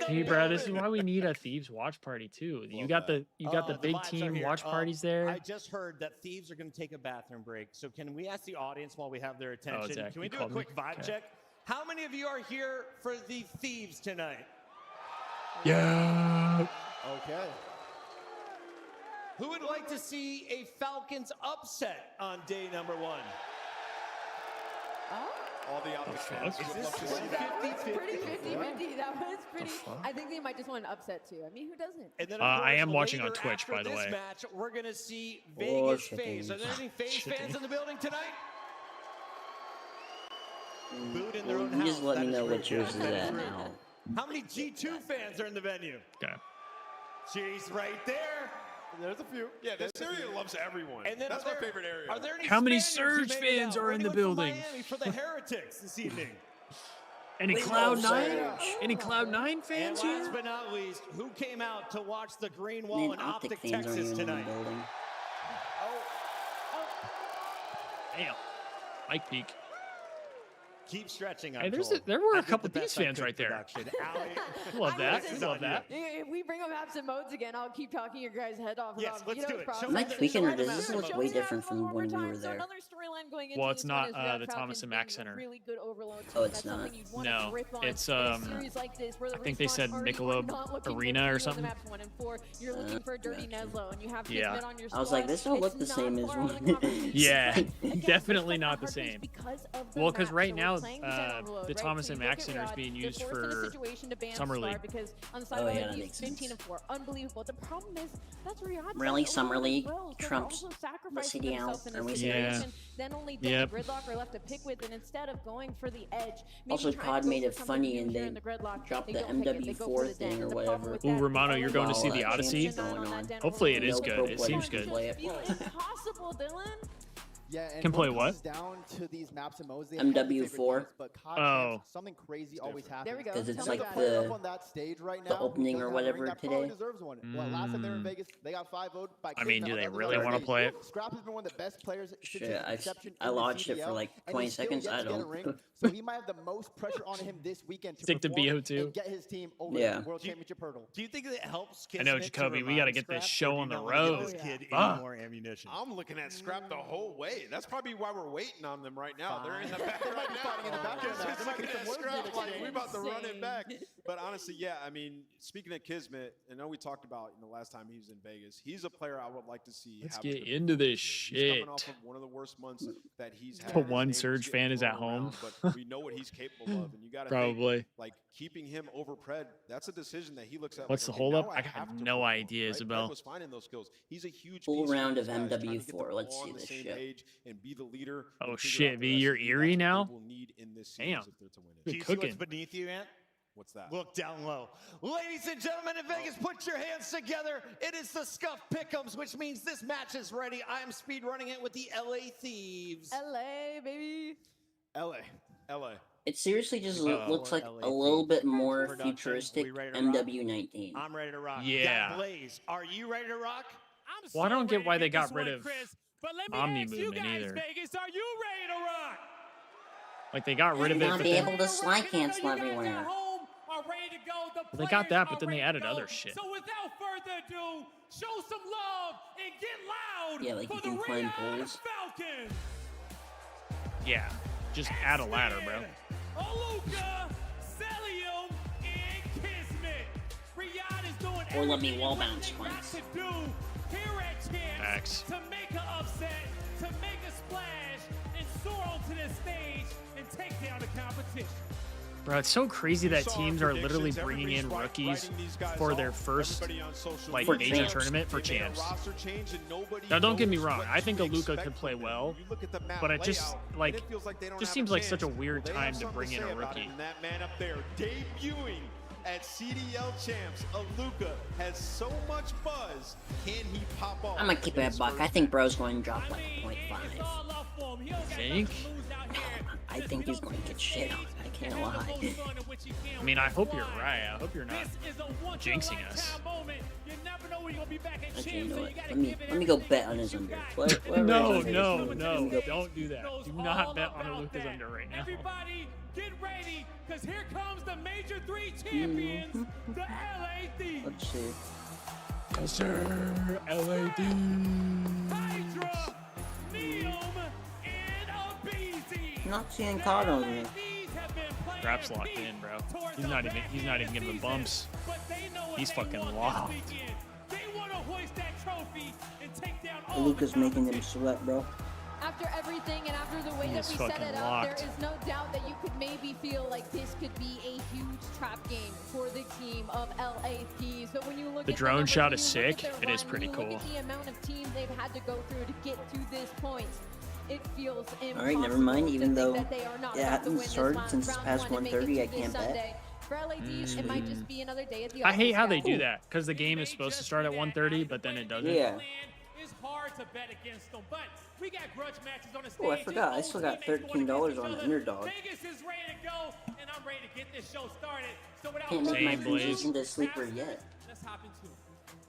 Speaker 4: Hey, bro, this is why we need a Thieves watch party too. You got the big
Speaker 3: vibes are
Speaker 4: team
Speaker 3: here.
Speaker 4: watch parties there.
Speaker 3: I just heard that Thieves are going to take a bathroom break. So can we ask the audience while we have their attention?
Speaker 4: Zach,
Speaker 3: Can we
Speaker 4: you
Speaker 3: do a
Speaker 4: called me?
Speaker 3: quick vibe
Speaker 4: Okay.
Speaker 3: check? How many of you are here for the Thieves tonight?
Speaker 4: Yeah.
Speaker 1: Okay.
Speaker 3: Who would like to see a Falcons upset on day number 1?
Speaker 2: All the optic fans
Speaker 3: Is
Speaker 2: would
Speaker 3: this
Speaker 2: love to see that.
Speaker 5: That was pretty 50-50. That was pretty. I think they might just want an upset too. I mean, who doesn't?
Speaker 3: And then,
Speaker 4: I am watching
Speaker 3: later
Speaker 4: on Twitch,
Speaker 3: after
Speaker 4: by the
Speaker 3: this
Speaker 4: way.
Speaker 3: match, we're going to see
Speaker 16: Oh,
Speaker 3: Vegas
Speaker 16: shit,
Speaker 3: FaZe. Are
Speaker 16: dude.
Speaker 3: there any FaZe
Speaker 4: Shit,
Speaker 3: fans
Speaker 4: dude.
Speaker 3: in the building tonight? Booed in their own
Speaker 16: You
Speaker 3: house.
Speaker 16: just let me
Speaker 3: That is
Speaker 16: know
Speaker 3: rude.
Speaker 16: what yours is
Speaker 3: That
Speaker 16: at
Speaker 3: rude.
Speaker 16: now.
Speaker 3: How many G2 fans are in the venue?
Speaker 4: Okay.
Speaker 3: She's right there.
Speaker 1: There's a few.
Speaker 2: Yeah, this area loves everyone.
Speaker 3: And then
Speaker 2: That's
Speaker 3: are
Speaker 2: my
Speaker 3: there-
Speaker 2: favorite area.
Speaker 3: Are there any
Speaker 4: How many
Speaker 3: Spaniards who
Speaker 4: Surge
Speaker 3: made it
Speaker 4: fans
Speaker 3: out?
Speaker 4: are
Speaker 3: Or
Speaker 4: in the
Speaker 3: anyone from
Speaker 4: building?
Speaker 3: Miami for the Heretics this evening.
Speaker 4: Any
Speaker 16: Wait,
Speaker 4: Cloud9?
Speaker 16: Surge.
Speaker 4: Any Cloud9
Speaker 3: And
Speaker 4: fans
Speaker 3: last
Speaker 4: here?
Speaker 3: but not least, who came out to watch the Green Wall
Speaker 16: Man,
Speaker 3: in
Speaker 16: Optic
Speaker 3: Optic,
Speaker 16: fans aren't
Speaker 3: Texas
Speaker 16: even in the
Speaker 3: tonight?
Speaker 16: building.
Speaker 4: Damn. Mike Peak.
Speaker 3: Keep stretching.
Speaker 4: Hey,
Speaker 3: I'm
Speaker 4: there
Speaker 3: told.
Speaker 4: were
Speaker 3: I
Speaker 4: a
Speaker 3: did
Speaker 4: couple
Speaker 3: the
Speaker 4: Thieves
Speaker 3: best I
Speaker 4: fans
Speaker 3: could
Speaker 4: right there.
Speaker 3: production. Allie,
Speaker 4: Love
Speaker 5: I
Speaker 4: that.
Speaker 5: was
Speaker 4: Love that.
Speaker 5: If we bring up apps and modes again, I'll keep talking your guys' head off
Speaker 3: Yes,
Speaker 5: about
Speaker 3: let's
Speaker 5: Vito's
Speaker 3: do it.
Speaker 5: process.
Speaker 3: Show
Speaker 16: Am I
Speaker 3: them the-
Speaker 16: tweaking
Speaker 3: show
Speaker 16: or
Speaker 3: them
Speaker 16: does
Speaker 3: the
Speaker 16: this
Speaker 3: map.
Speaker 16: look
Speaker 5: Show
Speaker 16: way
Speaker 5: me the
Speaker 16: different
Speaker 5: apps one
Speaker 16: from
Speaker 5: more
Speaker 16: when we
Speaker 5: time.
Speaker 16: were
Speaker 5: So
Speaker 16: there?
Speaker 5: another storyline going into
Speaker 4: Well, it's
Speaker 5: this
Speaker 4: not,
Speaker 5: one is Riyadh
Speaker 4: the
Speaker 5: Falcons
Speaker 4: Thomas and Mack
Speaker 5: being a
Speaker 4: Center.
Speaker 5: Really good overload team.
Speaker 16: Oh, it's
Speaker 5: That's
Speaker 16: not.
Speaker 5: something you'd want
Speaker 4: No,
Speaker 5: to rip on
Speaker 4: it's,
Speaker 5: in a series like this where the
Speaker 4: I think they
Speaker 5: Respawn
Speaker 4: said
Speaker 5: already
Speaker 4: Michelob
Speaker 5: were not looking
Speaker 4: Arena
Speaker 5: for
Speaker 4: or
Speaker 5: three
Speaker 4: something.
Speaker 5: Maps 1 and 4. You're looking for a dirty Neslo, and you have
Speaker 4: Yeah.
Speaker 5: Kismet on your
Speaker 16: I was like,
Speaker 5: squad.
Speaker 16: this don't look
Speaker 5: It's
Speaker 16: the same
Speaker 5: not
Speaker 16: as
Speaker 5: far out of the
Speaker 16: one.
Speaker 5: conversation.
Speaker 4: Yeah,
Speaker 5: Again,
Speaker 4: definitely
Speaker 5: it's
Speaker 4: not the
Speaker 5: hard
Speaker 4: same.
Speaker 5: because of the
Speaker 4: Well, because
Speaker 5: map.
Speaker 4: right
Speaker 5: So we're
Speaker 4: now,
Speaker 5: playing the overload,
Speaker 4: the
Speaker 5: right?
Speaker 4: Thomas
Speaker 5: So
Speaker 4: and
Speaker 5: you
Speaker 4: Mack
Speaker 5: look at
Speaker 4: Center is
Speaker 5: Riyadh,
Speaker 4: being
Speaker 5: they're
Speaker 4: used
Speaker 5: forced in a
Speaker 4: for
Speaker 5: situation to ban
Speaker 4: Summer
Speaker 5: Scar
Speaker 4: League.
Speaker 5: because on the side
Speaker 16: Oh,
Speaker 5: of
Speaker 16: yeah,
Speaker 5: the
Speaker 16: that
Speaker 5: he's
Speaker 16: makes sense.
Speaker 5: 15 and 4. Unbelievable. The problem is that's Riyadh.
Speaker 16: Really,
Speaker 5: does
Speaker 16: Summer
Speaker 5: overload as
Speaker 16: League
Speaker 5: well, so they're
Speaker 16: trumps
Speaker 5: also
Speaker 16: the
Speaker 5: sacrificing
Speaker 16: CDL.
Speaker 5: themselves in
Speaker 16: Are
Speaker 5: a
Speaker 16: we
Speaker 4: Yeah.
Speaker 5: situation. Then only Dan
Speaker 4: Yep.
Speaker 5: and Gridlock are left to pick with, and instead of going for the edge, maybe
Speaker 16: Also,
Speaker 5: trying
Speaker 16: COD
Speaker 5: to go
Speaker 16: made
Speaker 5: for
Speaker 16: it
Speaker 5: something
Speaker 16: funny
Speaker 5: new
Speaker 16: and
Speaker 5: here
Speaker 16: they
Speaker 5: in the Gridlock,
Speaker 16: dropped
Speaker 5: they
Speaker 16: the
Speaker 5: don't pick it, they go for
Speaker 16: MW4
Speaker 5: the
Speaker 16: thing
Speaker 5: Den.
Speaker 16: or
Speaker 5: The problem
Speaker 16: whatever.
Speaker 5: with
Speaker 4: Ooh,
Speaker 5: that,
Speaker 4: Romano, you're going to see
Speaker 16: While,
Speaker 4: the Odyssey?
Speaker 16: championship's going on.
Speaker 4: Hopefully it is
Speaker 16: No
Speaker 4: good.
Speaker 16: pro
Speaker 4: It
Speaker 16: player
Speaker 4: seems
Speaker 16: can
Speaker 4: good.
Speaker 16: play it.
Speaker 5: Impossible, Dylan.
Speaker 1: Yeah, and
Speaker 4: Can play
Speaker 1: when it
Speaker 4: what?
Speaker 1: comes down to these maps and modes, they
Speaker 16: MW4.
Speaker 1: have favorite games, but COD
Speaker 4: Oh.
Speaker 1: champs, something crazy always happens.
Speaker 5: There we go.
Speaker 16: 'Cause it's
Speaker 5: Tell me
Speaker 16: like
Speaker 5: about
Speaker 1: Player
Speaker 5: it.
Speaker 1: up on that stage right
Speaker 16: the
Speaker 1: now,
Speaker 16: opening
Speaker 1: who
Speaker 16: or
Speaker 1: doesn't have a ring,
Speaker 16: whatever
Speaker 1: that probably
Speaker 16: today.
Speaker 1: deserves one. Well, last time they were in Vegas, they got 5-0'd by
Speaker 4: I mean,
Speaker 1: Kismet
Speaker 4: do
Speaker 1: on
Speaker 4: they
Speaker 1: the other
Speaker 4: really
Speaker 1: side of
Speaker 4: want to
Speaker 1: the
Speaker 4: play
Speaker 1: stage.
Speaker 4: it?
Speaker 1: Scrap has been one of the best players since
Speaker 16: Shit,
Speaker 1: his
Speaker 16: I
Speaker 1: inception
Speaker 16: I
Speaker 1: in the
Speaker 16: lodged it for
Speaker 1: CDL,
Speaker 16: like
Speaker 1: and
Speaker 16: 20
Speaker 1: he's still
Speaker 16: seconds.
Speaker 1: yet
Speaker 16: I
Speaker 1: to get a
Speaker 16: don't.
Speaker 1: ring, so he might have the most pressure on him this weekend to
Speaker 4: Stick to
Speaker 1: perform
Speaker 4: BO2.
Speaker 1: and get his team over
Speaker 16: Yeah.
Speaker 1: the World Championship hurdle.
Speaker 3: Do you think it helps
Speaker 4: I know,
Speaker 3: Kismet to
Speaker 4: Jacoby, we
Speaker 3: revive
Speaker 4: got to get this
Speaker 3: Scrap,
Speaker 4: show
Speaker 3: or do
Speaker 4: on
Speaker 3: you
Speaker 4: the
Speaker 3: not wanna give
Speaker 4: road.
Speaker 3: this kid
Speaker 4: Fuck.
Speaker 3: any more ammunition?
Speaker 2: I'm looking at Scrap the whole way. That's probably why we're waiting on them right now. They're in the back
Speaker 1: They might
Speaker 2: right
Speaker 1: be
Speaker 2: now.
Speaker 1: fighting in the background now.
Speaker 2: Just
Speaker 1: There might be
Speaker 2: looking
Speaker 1: some
Speaker 2: at
Speaker 1: words being
Speaker 2: Scrap like we
Speaker 1: exchanged.
Speaker 2: about to run it
Speaker 5: Insane.
Speaker 2: back. But honestly, yeah, I mean, speaking of Kismet, I know we talked about last time he was in Vegas. He's a player I would like to see.
Speaker 4: Let's
Speaker 2: have
Speaker 4: get
Speaker 2: a good
Speaker 4: into this
Speaker 2: He's
Speaker 4: shit.
Speaker 2: coming off of one of the worst months that he's had.
Speaker 4: The
Speaker 2: His
Speaker 4: one
Speaker 2: name was
Speaker 4: Surge
Speaker 2: getting
Speaker 4: fan is at
Speaker 2: thrown
Speaker 4: home.
Speaker 2: around, but we know what he's capable of, and you got to
Speaker 4: Probably.
Speaker 2: like keeping him over Pred. That's a decision that he looks at.
Speaker 4: What's the
Speaker 2: like, okay,
Speaker 4: hold
Speaker 2: now
Speaker 4: up? I
Speaker 2: have
Speaker 4: have
Speaker 2: to
Speaker 4: no
Speaker 2: perform,
Speaker 4: idea,
Speaker 2: right?
Speaker 4: Isabel.
Speaker 2: Pred was finding those skills. He's a huge
Speaker 16: Full
Speaker 2: piece for
Speaker 16: round
Speaker 2: these
Speaker 16: of
Speaker 2: guys, trying to get them
Speaker 16: MW4. Let's
Speaker 2: all
Speaker 16: see
Speaker 2: on the
Speaker 16: this
Speaker 2: same
Speaker 16: shit.
Speaker 2: page and be the leader.
Speaker 4: Oh,
Speaker 2: and figure
Speaker 4: shit,
Speaker 2: out
Speaker 4: V,
Speaker 2: the
Speaker 4: you're
Speaker 2: recipe.
Speaker 4: eerie
Speaker 2: That's what
Speaker 4: now?
Speaker 2: they will need in this series
Speaker 4: Damn.
Speaker 2: if they're to win it.
Speaker 3: Do
Speaker 4: Good
Speaker 3: you see what's
Speaker 4: cooking.
Speaker 3: beneath you, Ant?
Speaker 2: What's that?
Speaker 3: Look down low. Ladies and gentlemen in Vegas, put your hands together. It is the Scuff Pick'ems, which means this match is ready. I am speed running it with the LA Thieves.
Speaker 5: LA, baby.
Speaker 2: LA.
Speaker 16: It seriously just
Speaker 3: Uh-oh.
Speaker 16: looks like
Speaker 3: LA
Speaker 16: a little bit
Speaker 3: Thieves.
Speaker 16: more
Speaker 3: Production,
Speaker 16: futuristic
Speaker 3: we ready to rock?
Speaker 16: MW19.
Speaker 3: I'm ready to rock.
Speaker 4: Yeah.
Speaker 3: Got Blaze, are you ready to rock?
Speaker 10: I'm
Speaker 4: Well, I don't get
Speaker 10: ready
Speaker 4: why
Speaker 10: to
Speaker 4: they
Speaker 10: get
Speaker 4: got
Speaker 10: this
Speaker 4: rid
Speaker 10: one,
Speaker 4: of
Speaker 10: Chris, but let me
Speaker 4: Omni
Speaker 10: ask you
Speaker 4: movement
Speaker 10: guys,
Speaker 4: either.
Speaker 10: Vegas, are you ready to rock?
Speaker 4: Like, they got rid of it,
Speaker 16: Not
Speaker 4: but
Speaker 16: be
Speaker 4: then
Speaker 16: able to slide cancel
Speaker 10: You guys
Speaker 16: everywhere.
Speaker 10: at home are ready to go. The
Speaker 4: they got
Speaker 10: players
Speaker 4: that, but
Speaker 10: are
Speaker 4: then they
Speaker 10: ready
Speaker 4: added
Speaker 10: to go.
Speaker 4: other shit.
Speaker 10: So without further ado, show some love and get loud
Speaker 16: Yeah, like
Speaker 10: for
Speaker 16: you
Speaker 10: the
Speaker 16: can climb
Speaker 10: Riyadh
Speaker 16: poles.
Speaker 10: Falcons.
Speaker 4: Yeah. Just add a ladder, bro.
Speaker 10: Aluka, Celium, and Kismet. Riyadh is doing
Speaker 16: Or let me
Speaker 10: everything
Speaker 16: wall
Speaker 10: what
Speaker 16: bounce
Speaker 10: they got
Speaker 16: once.
Speaker 10: to do here at Champs
Speaker 4: Facts.
Speaker 10: to make an upset, to make a splash, and soar onto the stage and take down the competition.
Speaker 4: Bro, it's so crazy that
Speaker 2: saw our
Speaker 4: teams are literally
Speaker 2: predictions.
Speaker 4: bringing in
Speaker 2: Everybody's
Speaker 4: rookies
Speaker 2: writing these guys
Speaker 4: for their
Speaker 2: off.
Speaker 4: first
Speaker 2: Everybody on social
Speaker 4: like
Speaker 16: For
Speaker 4: major
Speaker 16: champs.
Speaker 4: tournament for
Speaker 2: They made a
Speaker 4: champs.
Speaker 2: roster change and nobody
Speaker 4: Now, don't get me
Speaker 2: knows
Speaker 4: wrong.
Speaker 2: what
Speaker 4: I think
Speaker 2: to
Speaker 4: Aluka
Speaker 2: expect
Speaker 4: could play
Speaker 2: from them.
Speaker 4: well,
Speaker 2: You look at the map
Speaker 4: but it just
Speaker 2: layout, and
Speaker 4: like
Speaker 2: it feels like they don't
Speaker 4: just
Speaker 2: have
Speaker 4: seems
Speaker 2: a
Speaker 4: like
Speaker 2: chance.
Speaker 4: such a weird
Speaker 2: Well, they
Speaker 4: time
Speaker 2: have
Speaker 4: to bring in
Speaker 2: something
Speaker 4: a
Speaker 2: say about it,
Speaker 4: rookie.
Speaker 2: and that man up there debuting at CDL Champs, Aluka has so much buzz. Can he pop off?
Speaker 16: I'm gonna keep it a buck. I think bro's going to drop like 0.5.
Speaker 4: Think?
Speaker 16: I think he's going to get shit on. I can't lie.
Speaker 4: I mean, I hope you're right. I hope you're not jinxing us.
Speaker 16: Okay, you know what? Let me go bet on his under.
Speaker 4: No, don't do that. Do not bet on Aluka's under right now.
Speaker 10: Everybody, get ready, because here comes the Major 3 champions, the LA Thieves.
Speaker 16: Let's see.
Speaker 4: Yes, sir. LA Thieves.
Speaker 10: Hydra, Neum, and Abizi.
Speaker 16: Not seeing caught on me.
Speaker 4: Rap's locked in, bro. He's not even giving the bumps. He's fucking locked.
Speaker 10: They want to hoist that trophy and take down all
Speaker 16: Luca's making them sweat, bro.
Speaker 5: After everything and after the way that we set it up, there is no doubt that you could maybe feel like this could be a huge trap game for the team of LA Thieves. But when you look
Speaker 4: The
Speaker 5: at
Speaker 4: drone shot
Speaker 5: numbers,
Speaker 4: is
Speaker 5: when you look
Speaker 4: sick.
Speaker 5: at their
Speaker 4: It is
Speaker 5: run,
Speaker 4: pretty
Speaker 5: when you
Speaker 4: cool.
Speaker 5: Look at the amount of teams they've had to go through to get to this point. It feels impossible.
Speaker 16: Alright, never mind. Even though
Speaker 5: that they are not
Speaker 16: it
Speaker 5: about to
Speaker 16: hasn't
Speaker 5: win
Speaker 16: started
Speaker 5: this
Speaker 16: since
Speaker 5: round
Speaker 16: past
Speaker 5: one and make it
Speaker 16: 1:30, I
Speaker 5: to this
Speaker 16: can't
Speaker 5: Sunday.
Speaker 16: bet.
Speaker 5: For LA Thieves, it might just be another day at the
Speaker 4: I hate
Speaker 5: office
Speaker 4: how they
Speaker 5: now.
Speaker 4: do that, because the game is supposed to start at 1:30, but then it doesn't.
Speaker 16: Yeah.
Speaker 10: It's hard to bet against them, but we got grudge matches on the stage.
Speaker 16: Oh, I forgot. I still got $13 on Underdog.
Speaker 10: Vegas is ready to go, and I'm ready to get this show started. So without
Speaker 16: Can't make my
Speaker 10: further ado,
Speaker 16: preseason to sleeper yet.
Speaker 10: let's hop into it.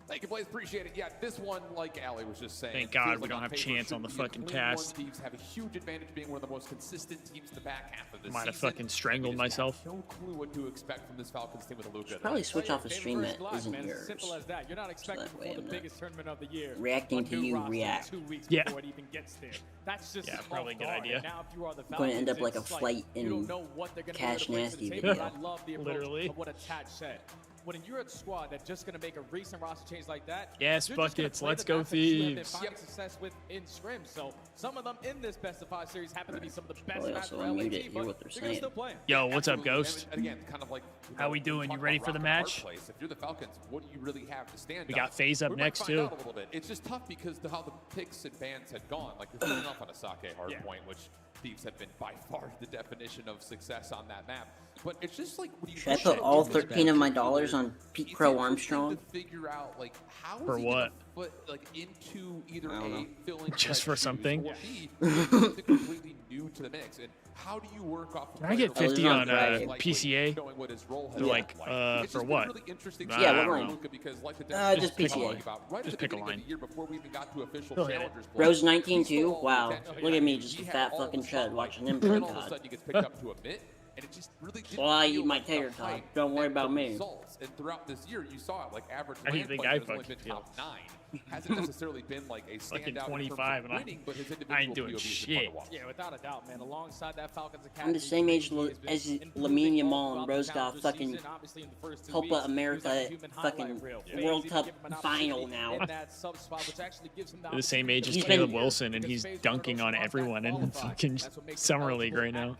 Speaker 13: Thank you, Blaze. Appreciate it. Yeah, this one, like Ali was just saying.
Speaker 4: Thank
Speaker 13: it
Speaker 4: God
Speaker 13: feels
Speaker 4: we
Speaker 13: like
Speaker 4: don't have
Speaker 13: paper
Speaker 4: Chance on the
Speaker 13: should be a
Speaker 4: fucking
Speaker 13: clean one.
Speaker 4: cast.
Speaker 13: Thieves have a huge advantage being one of the most consistent teams in the back half of the
Speaker 4: Might have
Speaker 13: season.
Speaker 4: fucking strangled
Speaker 13: We just
Speaker 4: myself.
Speaker 13: have no clue what to expect from this Falcons team with Aluka.
Speaker 16: Probably switch off a stream that
Speaker 10: Live,
Speaker 16: isn't
Speaker 10: man. It's
Speaker 16: yours.
Speaker 10: simple as that. You're not expecting
Speaker 16: that way
Speaker 10: for the
Speaker 16: I'm not
Speaker 10: biggest tournament of the year.
Speaker 16: reacting
Speaker 10: A
Speaker 16: to
Speaker 10: new
Speaker 16: you
Speaker 10: roster
Speaker 16: react.
Speaker 10: 2 weeks
Speaker 4: Yeah.
Speaker 10: before it even gets there. That's just
Speaker 4: Yeah,
Speaker 10: a
Speaker 4: probably a good
Speaker 10: guard.
Speaker 4: idea.
Speaker 10: And now if you are the
Speaker 16: Going to end up
Speaker 10: Falcons,
Speaker 16: like a
Speaker 10: it's
Speaker 16: flight
Speaker 10: you
Speaker 16: in
Speaker 10: don't know what they're gonna
Speaker 16: Cash
Speaker 10: be able to bring to
Speaker 16: Nasty
Speaker 10: the table,
Speaker 16: video.
Speaker 10: but I love the approach
Speaker 4: Literally.
Speaker 10: of what Attach said. When you're a squad that's just going to make a recent roster change like that,
Speaker 4: Yes,
Speaker 10: you're just gonna
Speaker 4: buckets.
Speaker 10: play
Speaker 4: Let's
Speaker 10: the
Speaker 4: go,
Speaker 10: map that you have been
Speaker 4: Thieves.
Speaker 10: finding success with in scrim. So some of them in this best of 5 series happen to be some of the best
Speaker 16: Probably
Speaker 10: maps
Speaker 16: also
Speaker 10: for
Speaker 16: unmute
Speaker 10: LAT,
Speaker 16: it, hear
Speaker 10: but
Speaker 16: what they're
Speaker 10: they're gonna
Speaker 16: saying.
Speaker 10: still play 'em.
Speaker 4: Yo, what's up,
Speaker 13: Absolutely.
Speaker 4: Ghost?
Speaker 13: And again, kind of like
Speaker 4: How we doing? You ready for the match?
Speaker 13: If you're the Falcons, what do you really have to stand
Speaker 4: We
Speaker 13: on?
Speaker 4: got FaZe up
Speaker 13: We might
Speaker 4: next,
Speaker 13: find
Speaker 4: too.
Speaker 13: out a little bit. It's just tough because how the picks and bans had gone. Like you're filling off on a Sake hardpoint, which Thieves have been by far the definition of success on that map. But it's just like when you
Speaker 16: Should I
Speaker 13: look
Speaker 16: put
Speaker 13: at
Speaker 16: all
Speaker 13: this
Speaker 16: 13 of my
Speaker 13: match,
Speaker 16: dollars on Pete
Speaker 13: it's
Speaker 16: Crow
Speaker 13: interesting
Speaker 16: Armstrong?
Speaker 13: to figure out like how
Speaker 4: For
Speaker 13: is he
Speaker 4: what?
Speaker 13: gonna put like into either A, filling
Speaker 4: Just
Speaker 13: red
Speaker 4: for
Speaker 13: shoes,
Speaker 4: something?
Speaker 13: or B, something completely new to the mix. And how do you work off?
Speaker 4: Can I get 50 on PCA?
Speaker 13: Knowing what his role has
Speaker 4: They're like,
Speaker 13: been It's
Speaker 4: for
Speaker 13: just been
Speaker 4: what?
Speaker 13: really interesting
Speaker 4: Yeah,
Speaker 13: to
Speaker 4: what
Speaker 13: see
Speaker 4: line?
Speaker 13: Luka because like the
Speaker 16: Just
Speaker 13: Denver
Speaker 16: PCA.
Speaker 13: talking about, right
Speaker 4: Just
Speaker 13: at the
Speaker 4: pick a
Speaker 13: beginning
Speaker 4: line.
Speaker 13: of the year before we even got to official
Speaker 4: He'll hit it.
Speaker 13: challengers play,
Speaker 16: Rose 19
Speaker 13: he stole
Speaker 16: too?
Speaker 13: all the
Speaker 16: Wow.
Speaker 13: attention.
Speaker 16: Look at me, just
Speaker 13: He
Speaker 16: a
Speaker 13: had
Speaker 16: fat
Speaker 13: all
Speaker 16: fucking
Speaker 13: the
Speaker 16: chud
Speaker 13: spotlight.
Speaker 16: watching him
Speaker 13: And
Speaker 16: play
Speaker 13: then all of a
Speaker 16: COD.
Speaker 13: sudden he gets picked up to a mid, and it just really didn't
Speaker 16: Well, I
Speaker 13: feel
Speaker 16: eat my
Speaker 13: like the
Speaker 16: tater tot.
Speaker 13: hype
Speaker 16: Don't worry
Speaker 13: and the
Speaker 16: about me.
Speaker 13: results. And throughout this year, you saw it, like average
Speaker 4: How do you
Speaker 13: land
Speaker 4: think
Speaker 13: play
Speaker 4: I
Speaker 13: has only
Speaker 4: fucking
Speaker 13: been
Speaker 4: feel?
Speaker 13: top 9. Hasn't necessarily been like a
Speaker 4: Fucking
Speaker 13: standout
Speaker 4: 25
Speaker 13: in
Speaker 4: and
Speaker 13: terms of winning, but his
Speaker 4: I
Speaker 13: individual
Speaker 4: ain't doing
Speaker 13: POV has been
Speaker 4: shit.
Speaker 13: fun to watch.
Speaker 10: Yeah, without a doubt, man. Alongside that Falcons Academy,
Speaker 16: I'm the same age
Speaker 10: he has been
Speaker 16: as
Speaker 10: improving
Speaker 16: Lamine
Speaker 10: all
Speaker 16: Yamal
Speaker 10: throughout
Speaker 16: and
Speaker 10: the
Speaker 16: Rose got
Speaker 10: challenger
Speaker 16: fucking
Speaker 10: season. Obviously, in the first 2
Speaker 16: Copa
Speaker 10: weeks, he was
Speaker 16: America
Speaker 10: like a human
Speaker 16: fucking
Speaker 10: highlight reel.
Speaker 16: World
Speaker 10: FaZe
Speaker 16: Cup
Speaker 10: even given an
Speaker 16: final
Speaker 10: opportunity
Speaker 16: now.
Speaker 10: in that sub spot, which actually gives him
Speaker 4: They're the same age as
Speaker 16: He's
Speaker 4: Caleb
Speaker 16: been-
Speaker 4: Wilson, and he's dunking on everyone in fucking Summer League right now.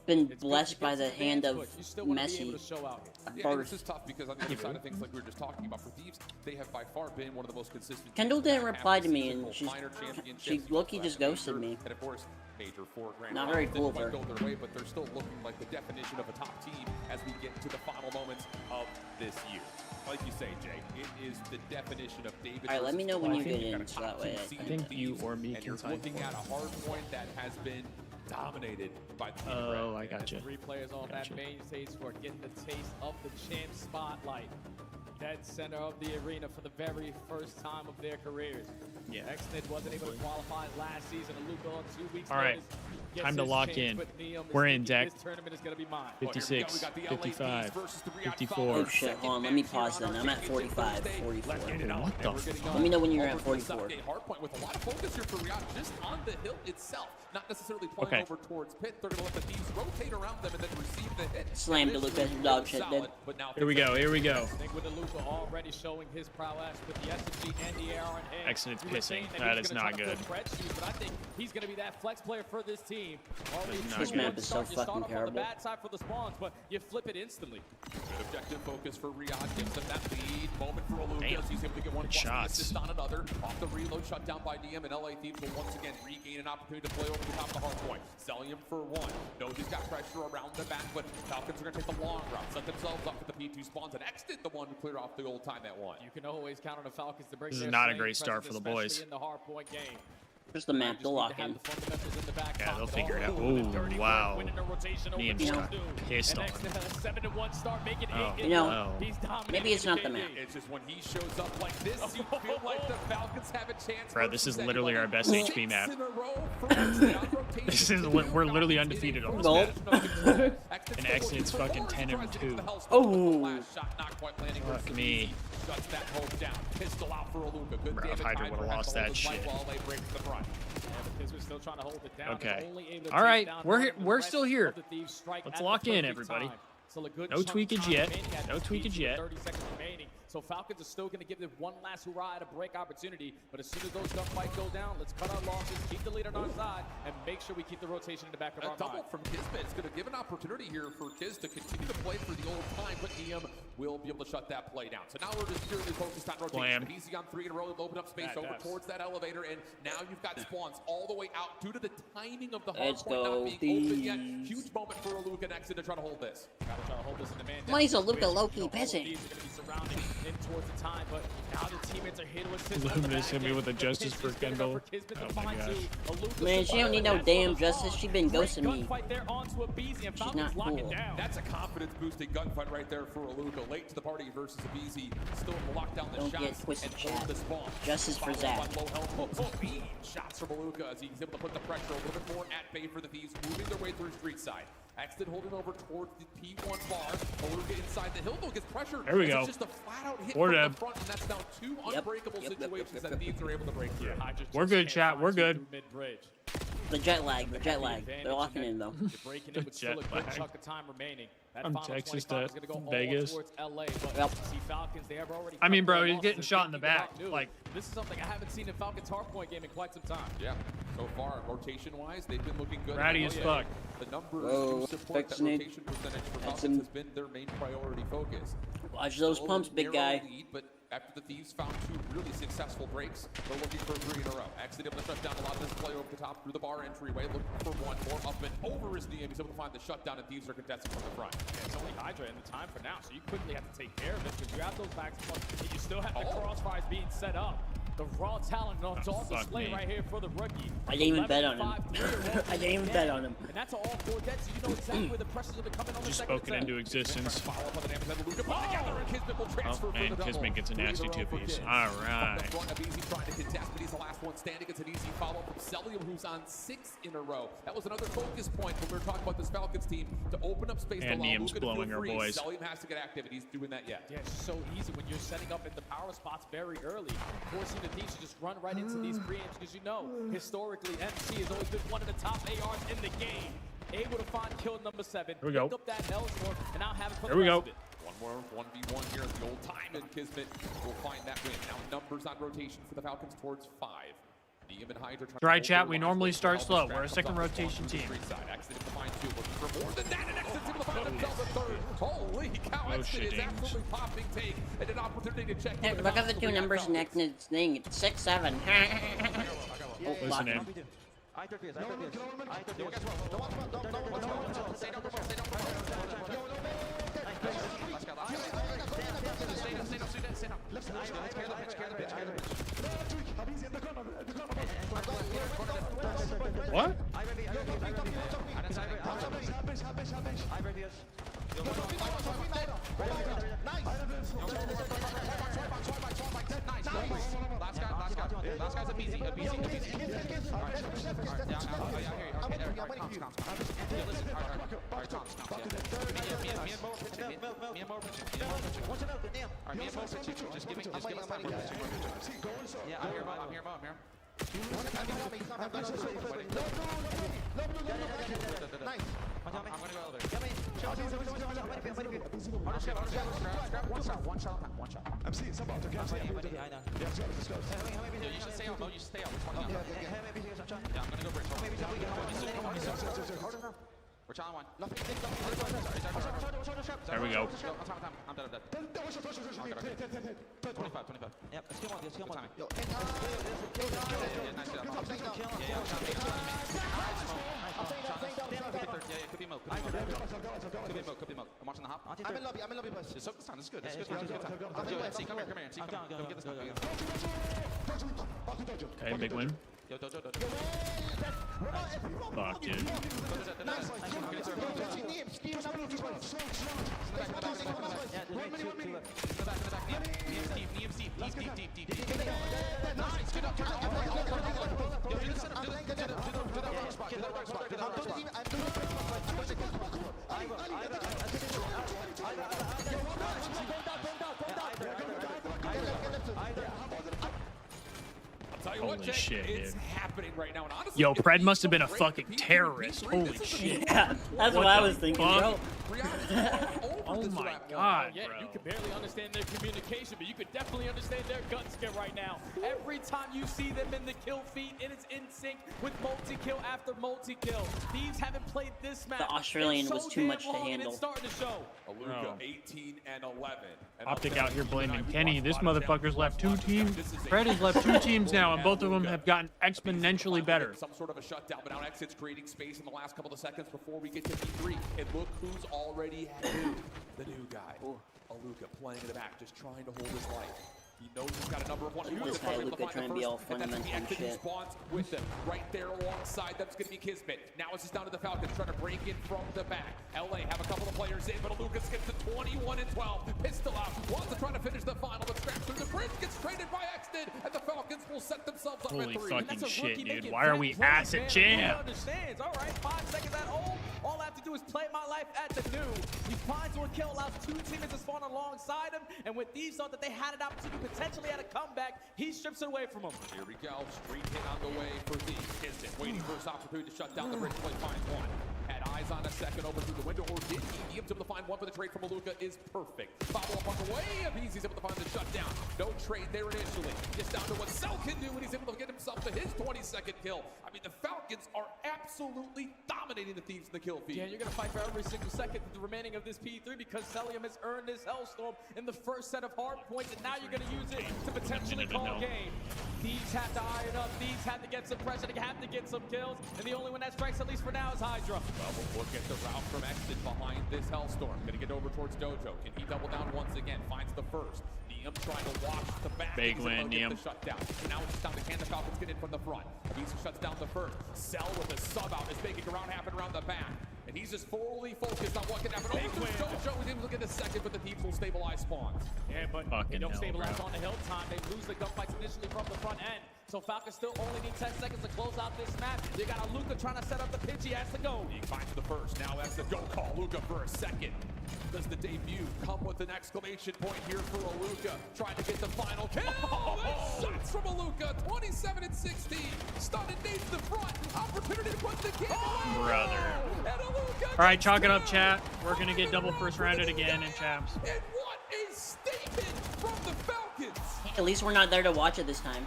Speaker 16: Been blessed by the hand of Messi.
Speaker 13: Yeah, and this is tough because on the other side of things, like we were just talking about for Thieves, they have by far been one of the most consistent.
Speaker 16: Kendall
Speaker 13: teams in
Speaker 16: didn't
Speaker 13: the back half
Speaker 16: reply
Speaker 13: of
Speaker 16: to
Speaker 13: the
Speaker 16: me,
Speaker 13: season,
Speaker 16: and
Speaker 13: both
Speaker 16: she's-
Speaker 13: minor
Speaker 16: she
Speaker 13: championships,
Speaker 16: low-key just
Speaker 13: major,
Speaker 16: ghosted me.
Speaker 13: And of course, major 4 grand.
Speaker 16: Not very cool of
Speaker 13: Didn't
Speaker 16: her.
Speaker 13: quite go their way, but they're still looking like the definition of a top team as we get to the final moments of this year. Like you say, Jay, it is the definition of David.
Speaker 16: Alright, let me know when you get in,
Speaker 13: got a
Speaker 16: so that
Speaker 13: top
Speaker 16: way
Speaker 13: 2
Speaker 16: I
Speaker 13: seed
Speaker 4: I think
Speaker 13: in
Speaker 4: you
Speaker 13: Thieves,
Speaker 4: or me
Speaker 13: and
Speaker 4: can
Speaker 13: you're
Speaker 4: sign
Speaker 13: looking
Speaker 4: for it.
Speaker 13: at a hard point that has been dominated by the team.
Speaker 4: Oh, I gotcha.
Speaker 10: 3 players on
Speaker 4: Gotcha.
Speaker 10: that main stage who are getting the taste of the champ spotlight. Dead center of the arena for the very first time of their careers.
Speaker 4: Yeah.
Speaker 10: Exnid wasn't able to qualify last season. Luka on 2 weeks.
Speaker 4: All right.
Speaker 10: notice gets
Speaker 4: Time to
Speaker 10: his
Speaker 4: lock
Speaker 10: chance,
Speaker 4: in.
Speaker 10: but Neum is
Speaker 4: We're in,
Speaker 10: thinking
Speaker 4: Jack.
Speaker 10: This tournament is going to be mine.
Speaker 4: 56, 55, 54.
Speaker 16: Oh shit, hold on, let me pause then. I'm at 45, 44.
Speaker 4: What the fuck?
Speaker 16: Let me know when you're at 44.
Speaker 13: Hardpoint with a lot of focus here for Riyadh, just on the hill itself. Not necessarily playing
Speaker 4: Okay.
Speaker 13: over towards pit. They're going to let the Thieves rotate around them and then receive the hit.
Speaker 16: Slam to Lucas, dog shit, dude.
Speaker 4: Here we go, here we go.
Speaker 10: I think with Luka already showing his prowess with the SMG and the AR on hand.
Speaker 4: Excellent's
Speaker 10: you were
Speaker 4: pissing.
Speaker 10: saying
Speaker 4: That
Speaker 10: he was
Speaker 4: is
Speaker 10: gonna
Speaker 4: not
Speaker 10: try to
Speaker 4: good.
Speaker 10: fill Fred's shoes, but I think he's going to be that flex player for this team. team.
Speaker 16: This map is so fucking terrible.
Speaker 10: Bad side for the spawns, but you flip it instantly.
Speaker 13: Good objective focus for Riyadh. Gives them that lead. Moment for Lucas. He's able to get one assist on another. Off the reload, shut down by DM, and LA Thieves will once again regain an opportunity to play over the top of the hard point. Selling him for one. Knows he's got pressure around the back, but Falcons are going to take the long route. Set themselves up for the P2 spawns, and X did the one to clear off the old time at one.
Speaker 10: You can always count on the Falcons to break.
Speaker 4: This is not a great start for the boys.
Speaker 10: In the hard point game.
Speaker 16: Just the map, they'll lock in.
Speaker 4: Yeah, they'll figure it out. Oh, wow. Niam just got pissed on.
Speaker 16: You know, maybe it's not the map.
Speaker 13: It's just when he shows up like this, you feel like the Falcons have a chance.
Speaker 4: Bro, this is literally our best HP map. We're literally undefeated on this map. And Exit's fucking 10-2.
Speaker 16: Oh.
Speaker 4: Fuck me.
Speaker 13: Shuts that hope down. Pistol out for Aluka. Good
Speaker 4: Bro, if Hydra would have lost that shit. Okay. All right, we're still here. Let's lock in, everybody. No tweakage yet. No tweakage yet.
Speaker 10: 30 seconds remaining. So Falcons are still going to give them one last hurrah at a break opportunity. But as soon as those gunfights go down, let's cut our losses, keep the lead on our side, and make sure we keep the rotation in the back of our mind.
Speaker 13: Double from Kismet. It's going to give an opportunity here for Kiz to continue to play for the old time, but EM will be able to shut that play down. So now we're just purely focused on rotation. Easy on 3 in a row, open up space over towards that elevator, and now you've got spawns all the way out due to the timing of the hard point not being open yet. Huge moment for Aluka and Exit to try to hold this.
Speaker 10: Gotta try to hold this in the man.
Speaker 16: Why is Aluka low-key pissing?
Speaker 10: In towards the time, but now the teammates are here to assist.
Speaker 4: Luminous hit me with a justice for Kendall. Oh my gosh.
Speaker 16: Man, she don't need no damn justice. She been ghosting me. She's not cool.
Speaker 13: That's a confidence boosting gunfight right there for Aluka. Late to the party versus Abizi. Still able to lock down the shots and hold the spawn.
Speaker 16: Justice for Zach.
Speaker 13: Shots from Aluka as he's able to put the pressure a little bit more at bay for the Thieves, moving their way through street side. Exton holding over towards the P1 bar. Aluka inside the hill, though, gets pressure.
Speaker 4: There we go.
Speaker 13: It's just a flat-out hit from the front, and that's now 2 unbreakable situations that Thieves are able to break through.
Speaker 4: We're good, chat. We're good.
Speaker 16: The jet lag. They're locking in, though.
Speaker 10: The jet lag.
Speaker 4: From Texas to Vegas.
Speaker 16: Yep.
Speaker 4: I mean, bro, he's getting shot in the back. Like,
Speaker 10: this is something I haven't seen in Falcons hardpoint game in quite some time.
Speaker 13: Yeah. So far, rotation-wise, they've been looking good.
Speaker 4: Ratty as fuck.
Speaker 13: The numbers support that rotation percentage for Falcons has been their main priority focus.
Speaker 16: Watch those pumps, big guy.
Speaker 13: Lead, but after the Thieves found 2 really successful breaks, they're looking for 3 in a row. Exit able to shut down a lot of this play over the top through the bar entryway, looking for one more up and over his DM. He's able to find the shutdown, and Thieves are contesting from the front.
Speaker 10: Yeah, it's only Hydra in the time for now, so you quickly have to take care of it because you have those backs, and you still have the crossfires being set up. The raw talent on display right here for the rookie.
Speaker 16: I didn't even bet on him. I didn't even bet on him.
Speaker 10: And that's all 4 dead, so you know exactly where the pressures have been coming on the
Speaker 4: just
Speaker 10: second
Speaker 4: spoken into existence.
Speaker 13: Oh,
Speaker 4: and Kismet gets a nasty 2-piece. All right.
Speaker 13: Trying to contest, but he's the last one standing. It's an easy follow from Celium, who's on 6 in a row. That was another focus point when we were talking about this Falcons team to open up space.
Speaker 4: And Niam's blowing our boys.
Speaker 13: Celium has to get active, and he's doing that yet.
Speaker 10: Yeah, it's so easy when you're setting up in the power spots very early, forcing the Thieves to just run right into these preamps because you know historically MC has always been one of the top ARs in the game. Able to find kill number 7.
Speaker 4: Here we go.
Speaker 10: Pick up that Hellstorm and now have it for
Speaker 4: the rest
Speaker 10: of it.
Speaker 13: One more 1v1 here at the old time, and Kismet will find that win. Now numbers on rotation for the Falcons towards 5. Niam and Hydra
Speaker 4: Right, chat, we normally start slow. We're a second rotation team.
Speaker 13: Holy cow, Exit is absolutely popping take and an opportunity to check.
Speaker 16: Hey, look at the 2 numbers next to this thing. It's 6, 7.
Speaker 4: Listen in. What?
Speaker 13: Last guy's a BZ. Just give us time. Yeah, I'm here. I'm gonna go elevator. One shot.
Speaker 17: I'm seeing somebody.
Speaker 13: You should stay out, Mo. You stay out. Yeah, I'm gonna go bridge. We're trying one.
Speaker 4: There we go.
Speaker 13: I'm dead. 25. Yep, let's kill one. Could be Mo. I'm watching the hop.
Speaker 1: I'm in lobby, boys.
Speaker 13: It's this time. This is good. Come here. Go get this guy.
Speaker 4: Okay, big win.
Speaker 13: Yo.
Speaker 4: Fuck, dude. Holy shit,
Speaker 13: it's
Speaker 4: dude.
Speaker 13: happening right now. And honestly,
Speaker 4: Yo, Pred must have been a fucking terrorist. Holy shit.
Speaker 16: Yeah, that's what I was thinking, bro.
Speaker 4: Oh my god,
Speaker 10: Yeah,
Speaker 4: bro.
Speaker 10: you can barely understand their communication, but you could definitely understand their gut skin right now. Every time you see them in the kill feed, it is in sync with multi-kill after multi-kill. Thieves haven't played this map.
Speaker 16: The Australian was too much to handle.
Speaker 10: It's starting to show.
Speaker 13: Aluka 18 and 11.
Speaker 4: Optic out here blaming Kenny. This motherfucker's left 2 teams. Fred has left 2 teams now, and both of them have gotten exponentially better.
Speaker 13: Some sort of a shutdown, but now Exit's creating space in the last couple of seconds before we get to P3. And look who's already new. The new guy. Aluka playing in the back, just trying to hold his life. He knows he's got a number of one.
Speaker 16: This guy, Luka, trying to be all fundamental and shit.
Speaker 13: Spawns with them. Right there alongside them is going to be Kismet. Now it's just down to the Falcons trying to break in from the back. LA have a couple of players in, but Aluka gets to 21 and 12. Pistol out. Wants to try to finish the final, but scraps through the bridge. Gets traded by Exton, and the Falcons will set themselves up
Speaker 4: Holy
Speaker 13: at 3.
Speaker 4: fucking shit, dude. Why are we ass at jam?
Speaker 10: Understands. All right, 5 seconds at home. All I have to do is play my life at the new. He finds one kill, allows 2 teammates to spawn alongside him, and with these thought that they had an opportunity potentially at a comeback, he strips it away from him.
Speaker 13: Here we go. Street hit on the way for Thieves. Kismet waiting for his opportunity to shut down the bridge play. Finds one. Had eyes on a second over through the window, or did he? He able to find one, but the trade from Aluka is perfect. Follow up on the way of Easy's able to find the shutdown. No trade there initially. Gets down to what Cell can do, and he's able to get himself to his 22nd kill. I mean, the Falcons are absolutely dominating the Thieves in the kill feed.
Speaker 10: Yeah, you're going to fight for every single second of the remaining of this P3 because Celium has earned his Hellstorm in the first set of hard points, and now you're going to use it to potentially call game. Thieves have to iron up. Thieves have to get some pressure. They have to get some kills, and the only one that strikes, at least for now, is Hydra.
Speaker 13: Well, we'll look at the route from Exton behind this Hellstorm. Gonna get over towards Dojo. Can he double down once again? Finds the first. Neum trying to watch the back.
Speaker 4: Big win, Neum.
Speaker 13: Shutdown. So now it's just down to can the Falcons get in from the front. Easy shuts down the first. Cell with a sub out is making a round happen around the back. And he's just fully focused on what can happen. Over to Dojo. He's able to get the second, but the Thieves will stabilize spawns.
Speaker 10: Yeah, but
Speaker 4: fucking
Speaker 10: they don't stabilize
Speaker 4: bro.
Speaker 10: on the hill time. They lose the gunfights initially from the front end. So Falcons still only need 10 seconds to close out this match. They got Aluka trying to set up the pitch. He has to go.
Speaker 13: He finds the first. Now that's the go call. Aluka for a second. Does the debut come with an exclamation point here for Aluka? Trying to get the final kill. Shots from Aluka. 27 and 16. Started Nate to the front. Opportunity to put the game away.
Speaker 4: Brother.
Speaker 13: And Aluka
Speaker 4: All right, chalk it up, chat. We're going to get double first rounded again in chaps.
Speaker 13: And what a statement from the Falcons.
Speaker 16: At least we're not there to watch it this time.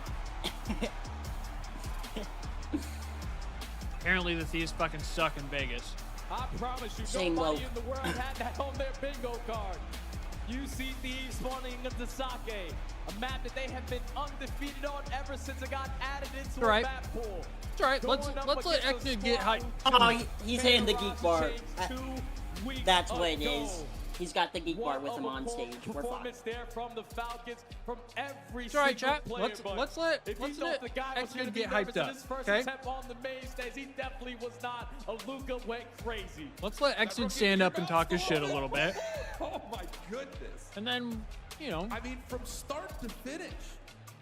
Speaker 4: Apparently the Thieves fucking suck in Vegas.
Speaker 10: I promise you,
Speaker 16: Same
Speaker 10: nobody in the world had that on their bingo card. You see Thieves spawning into Sake, a map that they have been undefeated on ever since it got added into a map pool.
Speaker 4: It's all right. Let's let Exton get hyped.
Speaker 16: Oh, he's hitting the geek bar. That's what it is. He's got the geek bar with him on stage. We're fine.
Speaker 10: Performance there from the Falcons, from every
Speaker 4: It's all right,
Speaker 10: single
Speaker 4: chat.
Speaker 10: player.
Speaker 4: Let's let Exton get hyped up. Okay.
Speaker 10: On the main stage, he definitely was not. Aluka went crazy.
Speaker 4: Let's let Exton stand up and talk his shit a little bit.
Speaker 13: Oh my goodness.
Speaker 4: And then, you know.
Speaker 13: I mean, from start to finish,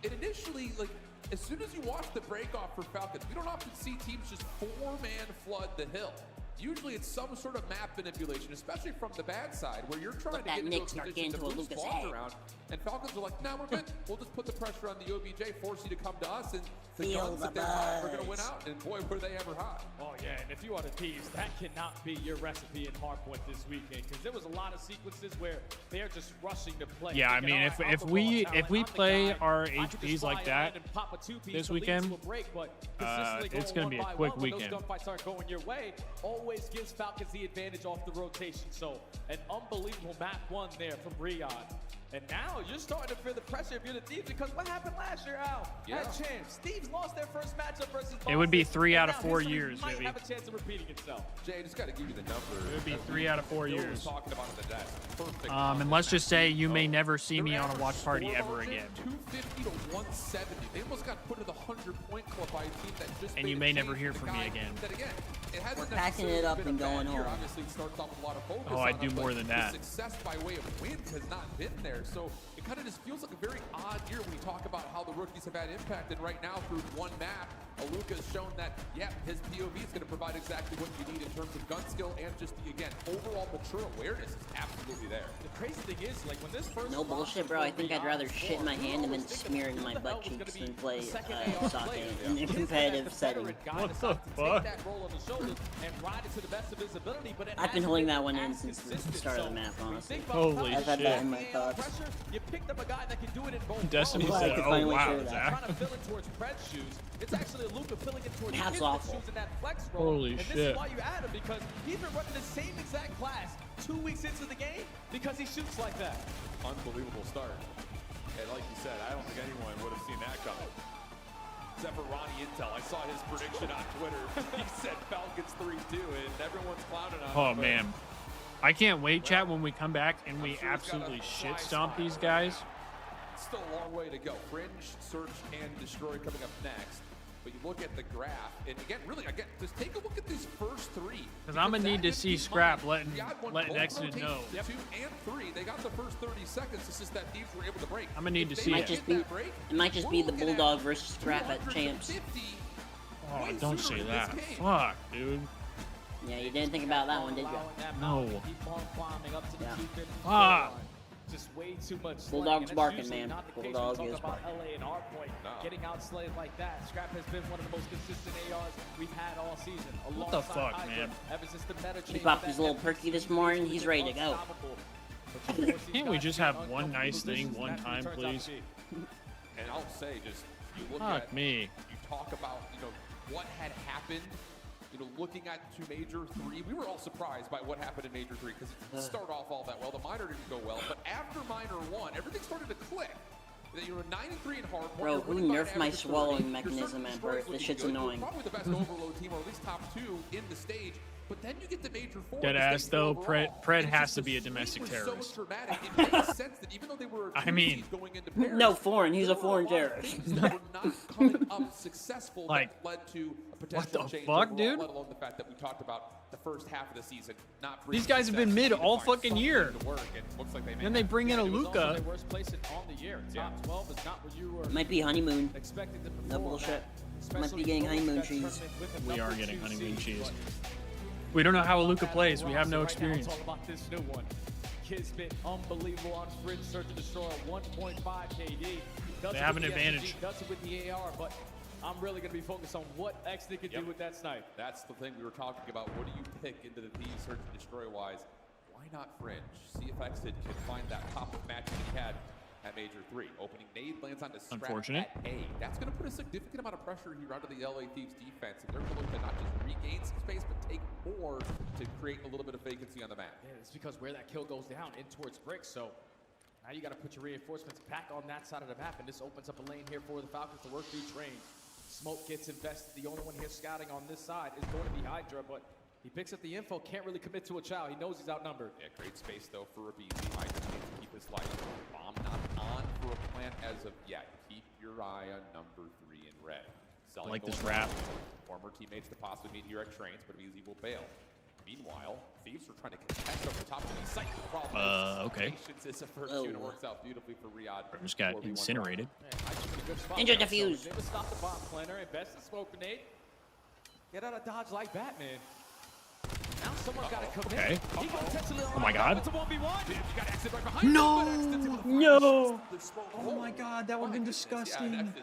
Speaker 13: it initially, like, as soon as you watch the break off for Falcons, we don't often see teams just 4-man flood the hill. Usually it's some sort of map manipulation, especially from the bad side, where you're trying to get into a position to move spawns around. And Falcons are like, nah, we're good. We'll just put the pressure on the OBJ, force you to come to us, and the
Speaker 16: Feel
Speaker 13: guns
Speaker 16: the
Speaker 13: that they're hot, we're going to
Speaker 16: buzz.
Speaker 13: win out. And boy, were they ever hot.
Speaker 10: Oh, yeah, and if you are the Thieves, that cannot be your recipe in Hardpoint this weekend, because there was a lot of sequences where they're just rushing to play.
Speaker 4: Yeah, I
Speaker 10: Thinking,
Speaker 4: mean,
Speaker 10: all right,
Speaker 4: if
Speaker 10: I'm the
Speaker 4: we
Speaker 10: raw
Speaker 4: if
Speaker 10: talent,
Speaker 4: we
Speaker 10: I'm the
Speaker 4: play
Speaker 10: guy.
Speaker 4: our
Speaker 10: I could just
Speaker 4: HPs
Speaker 10: fly
Speaker 4: like
Speaker 10: in
Speaker 4: that
Speaker 10: and pop a two-piece,
Speaker 4: this
Speaker 10: the leads
Speaker 4: weekend,
Speaker 10: will break, but consistently
Speaker 4: it's
Speaker 10: going
Speaker 4: gonna be a
Speaker 10: one by
Speaker 4: quick
Speaker 10: one when
Speaker 4: weekend.
Speaker 10: those gunfights aren't going your way always gives Falcons the advantage off the rotation. So an unbelievable map one there from Riyadh. And now you're starting to feel the pressure if you're the Thieves, because what happened last year, Al?
Speaker 13: Yeah.
Speaker 10: At Champs, Thieves lost their first matchup versus
Speaker 4: It would be
Speaker 10: Boston,
Speaker 4: 3
Speaker 10: and
Speaker 4: out of
Speaker 10: now
Speaker 4: 4
Speaker 10: history
Speaker 4: years,
Speaker 10: might
Speaker 4: maybe.
Speaker 10: have a chance of repeating itself.
Speaker 13: Jay, I just got to give you the number.
Speaker 4: It would be
Speaker 13: that
Speaker 4: 3 out of 4
Speaker 13: Bill was
Speaker 4: years.
Speaker 13: talking about in the desk. Perfect.
Speaker 4: And let's just say you may never see me on a watch party ever again.
Speaker 13: 250 to 170. They almost got put to the 100-point club by a team that just
Speaker 4: And you
Speaker 13: made
Speaker 4: may
Speaker 13: a
Speaker 4: never
Speaker 13: change
Speaker 4: hear
Speaker 13: with a
Speaker 4: from me
Speaker 13: guy
Speaker 4: again.
Speaker 13: That again, it hasn't
Speaker 16: We're packing
Speaker 13: necessarily
Speaker 16: it up
Speaker 13: been
Speaker 16: and
Speaker 13: a bad
Speaker 16: going
Speaker 13: year.
Speaker 16: home.
Speaker 13: Obviously, it starts off with a lot of focus.
Speaker 4: Oh, I
Speaker 13: on
Speaker 4: do
Speaker 13: it,
Speaker 4: more
Speaker 13: but
Speaker 4: than that.
Speaker 13: The success by way of wins has not been there. So it kind of just feels like a very odd year when you talk about how the rookies have had impact. And right now, through one map, Aluka has shown that, yeah, his POV is going to provide exactly what you need in terms of gun skill and just the, again, overall mature awareness is absolutely there.
Speaker 10: The crazy thing is, like, when this first
Speaker 16: No bullshit, bro. I think I'd rather shit in my hand and then smear it in my butt cheeks than play soccer in a competitive setting.
Speaker 4: What the fuck?
Speaker 16: I've been holding that one in since the start of the map, honestly.
Speaker 4: Holy
Speaker 16: I've had
Speaker 4: shit.
Speaker 16: that in my thoughts.
Speaker 10: You picked up a guy that can do it in both.
Speaker 4: Destiny
Speaker 16: I'm glad
Speaker 4: said,
Speaker 16: I could
Speaker 4: oh
Speaker 16: finally
Speaker 4: wow,
Speaker 16: share that.
Speaker 4: Zach.
Speaker 10: Trying to fill it towards Pred's shoes. It's actually Luka filling it towards
Speaker 16: That's
Speaker 10: his
Speaker 16: awful.
Speaker 10: shoes in that flex roll.
Speaker 4: Holy
Speaker 10: and this
Speaker 4: shit.
Speaker 10: is why you add him, because he's been running the same exact class 2 weeks into the game because he shoots like that.
Speaker 13: Unbelievable start. And like you said, I don't think anyone would have seen that coming. Except for Ronnie Intel. I saw his prediction on Twitter. He said Falcons 3-2, and everyone's clowning on him.
Speaker 4: Oh
Speaker 13: but
Speaker 4: man, I can't wait, chat, when we come back and we
Speaker 13: sure he's got a
Speaker 4: absolutely
Speaker 13: fly
Speaker 4: shit stomp
Speaker 13: smile.
Speaker 4: these guys.
Speaker 13: Still a long way to go. Fringe, Search, and Destroy coming up next. But you look at the graph, and again, really, again, just take a look at these first three.
Speaker 4: Because I'm gonna need to see Scrap letting
Speaker 13: both
Speaker 4: Exodus know.
Speaker 13: rotations, 2 and 3. They got the first 30 seconds. It's just that Thieves were able to break.
Speaker 4: I'm gonna need to
Speaker 13: If
Speaker 4: see
Speaker 13: they
Speaker 4: it.
Speaker 13: get that break,
Speaker 16: It might just be the Bulldog versus Scrap at Champs.
Speaker 13: 250
Speaker 4: Oh,
Speaker 13: way
Speaker 4: don't
Speaker 13: sooner
Speaker 4: say
Speaker 13: in
Speaker 4: that.
Speaker 13: this game.
Speaker 4: Fuck, dude.
Speaker 16: Yeah, you didn't think about that one, did you?
Speaker 4: No.
Speaker 10: Keep on climbing up to the
Speaker 16: Yeah.
Speaker 10: 250
Speaker 4: Ah.
Speaker 10: line. Just way too much slaying,
Speaker 16: Bulldog's
Speaker 10: and that's
Speaker 16: barking,
Speaker 10: usually
Speaker 16: man.
Speaker 10: not the case when
Speaker 16: Bulldog
Speaker 10: we
Speaker 16: is
Speaker 10: talk about
Speaker 16: barking.
Speaker 10: LA and Hardpoint
Speaker 13: No.
Speaker 10: getting outslayed like that. Scrap has been one of the most consistent ARs we've had all season.
Speaker 4: What the
Speaker 10: alongside
Speaker 4: fuck,
Speaker 10: Hydra,
Speaker 4: man?
Speaker 10: Ever since the meta
Speaker 16: He
Speaker 10: change
Speaker 16: popped
Speaker 10: of
Speaker 16: his
Speaker 10: that
Speaker 16: little
Speaker 10: FNC
Speaker 16: perky this morning. He's ready to go.
Speaker 10: unstoppable. But of course, these
Speaker 4: Can't we
Speaker 10: guys
Speaker 4: just
Speaker 10: get
Speaker 4: have one
Speaker 10: uncomfortable
Speaker 4: nice thing
Speaker 10: positions,
Speaker 4: one
Speaker 10: and that's what it
Speaker 4: time,
Speaker 10: turns out
Speaker 4: please?
Speaker 10: to be.
Speaker 13: And I'll say, just you look
Speaker 4: Fuck
Speaker 13: at
Speaker 4: me.
Speaker 13: you talk about, what had happened, looking at to Major 3, we were all surprised by what happened in Major 3 because it didn't start off all that well. The Minor didn't go well, but after Minor 1, everything started to click. You were 9-3 in Hardpoint.
Speaker 16: Bro,
Speaker 13: you're
Speaker 16: who
Speaker 13: winning by an
Speaker 16: nerfed my
Speaker 13: average of 30.
Speaker 16: swallowing
Speaker 13: Your
Speaker 16: mechanism
Speaker 13: certain
Speaker 16: at
Speaker 13: destroys
Speaker 16: birth? This
Speaker 13: looking
Speaker 16: shit's
Speaker 13: good. You're
Speaker 16: annoying.
Speaker 13: probably the best overload team, or at least top 2 in the stage. But then you get to Major 4.
Speaker 4: Dead
Speaker 13: the
Speaker 4: ass
Speaker 13: stage
Speaker 4: though,
Speaker 13: overall,
Speaker 4: Pred
Speaker 13: and
Speaker 4: has
Speaker 13: just
Speaker 4: to
Speaker 13: the
Speaker 4: be a
Speaker 13: swing
Speaker 4: domestic
Speaker 13: was
Speaker 4: terrorist.
Speaker 13: So dramatic. It makes sense that even though they were
Speaker 4: I mean,
Speaker 13: going into pairs,
Speaker 16: No, foreign. He's a foreign
Speaker 13: there were lot of
Speaker 16: terrorist.
Speaker 13: things that were not coming up successful
Speaker 4: Like,
Speaker 13: that led to a potential
Speaker 4: what the
Speaker 13: change
Speaker 4: fuck,
Speaker 13: overall,
Speaker 4: dude?
Speaker 13: let alone the fact that we talked about the first half of the season not
Speaker 4: These guys have been mid all fucking year. Then they bring in a
Speaker 10: It was also
Speaker 4: Luka.
Speaker 10: their worst place on the year. Top 12 is not what you were
Speaker 16: Might be honeymoon.
Speaker 10: expected to
Speaker 16: No
Speaker 10: perform
Speaker 16: bullshit.
Speaker 10: at,
Speaker 16: Might be
Speaker 10: especially
Speaker 16: getting
Speaker 10: going
Speaker 16: honeymoon
Speaker 10: into that
Speaker 16: cheese.
Speaker 10: tournament with a
Speaker 4: We are
Speaker 10: number
Speaker 4: getting
Speaker 10: 2
Speaker 4: honeymoon
Speaker 10: seed,
Speaker 4: cheese.
Speaker 10: but
Speaker 4: We don't know how Luka
Speaker 10: that
Speaker 4: plays. We have no
Speaker 10: roster right now,
Speaker 4: experience.
Speaker 10: It's all about this new one. Kismet, unbelievable on Fringe, Search and Destroy, 1.5 KD. Does
Speaker 4: They
Speaker 10: it
Speaker 4: have
Speaker 10: with
Speaker 4: an
Speaker 10: the
Speaker 4: advantage.
Speaker 10: SMG, does it with the AR, but I'm really going to be focused on what X they could do with that snipe.
Speaker 13: That's the thing we were talking about. What do you pick into the Thieves Search and Destroy wise? Why not Fringe? See if Exit can find that pop-up match that he had at Major 3. Opening nade lands on the Scrap
Speaker 4: Unfortunate.
Speaker 13: at A. That's going to put a significant amount of pressure here onto the LA Thieves defense. And they're going to look to not just regain some space, but take more to create a little bit of vacancy on the map.
Speaker 10: Yeah, it's because where that kill goes down in towards bricks, so now you got to put your reinforcements back on that side of the map, and this opens up a lane here for the Falcons to work through train. Smoke gets invested. The only one here scouting on this side is going to be Hydra, but he picks up the info, can't really commit to a chow. He knows he's outnumbered.
Speaker 13: Yeah, great space though for a BZ. Hydra needs to keep his life. Bomb not on for a plant as of yet. Keep your eye on number 3 in red.
Speaker 4: I like this
Speaker 13: going
Speaker 4: wrap.
Speaker 13: Former teammates to possibly meet here at trains, but BZ will bail. Meanwhile, Thieves are trying to contest over the top of the site. The problem is
Speaker 4: okay.
Speaker 13: patience is a virtue, and it works out beautifully for Riyadh.
Speaker 4: Just got
Speaker 13: 4v1
Speaker 4: incinerated.
Speaker 16: Ninja defuse.
Speaker 10: Able to stop the bomb planner, invest in smoke grenade. Get out of dodge like Batman. Now
Speaker 4: Okay. Oh my God.
Speaker 13: No!
Speaker 4: No!
Speaker 13: Oh my God, that would have been disgusting.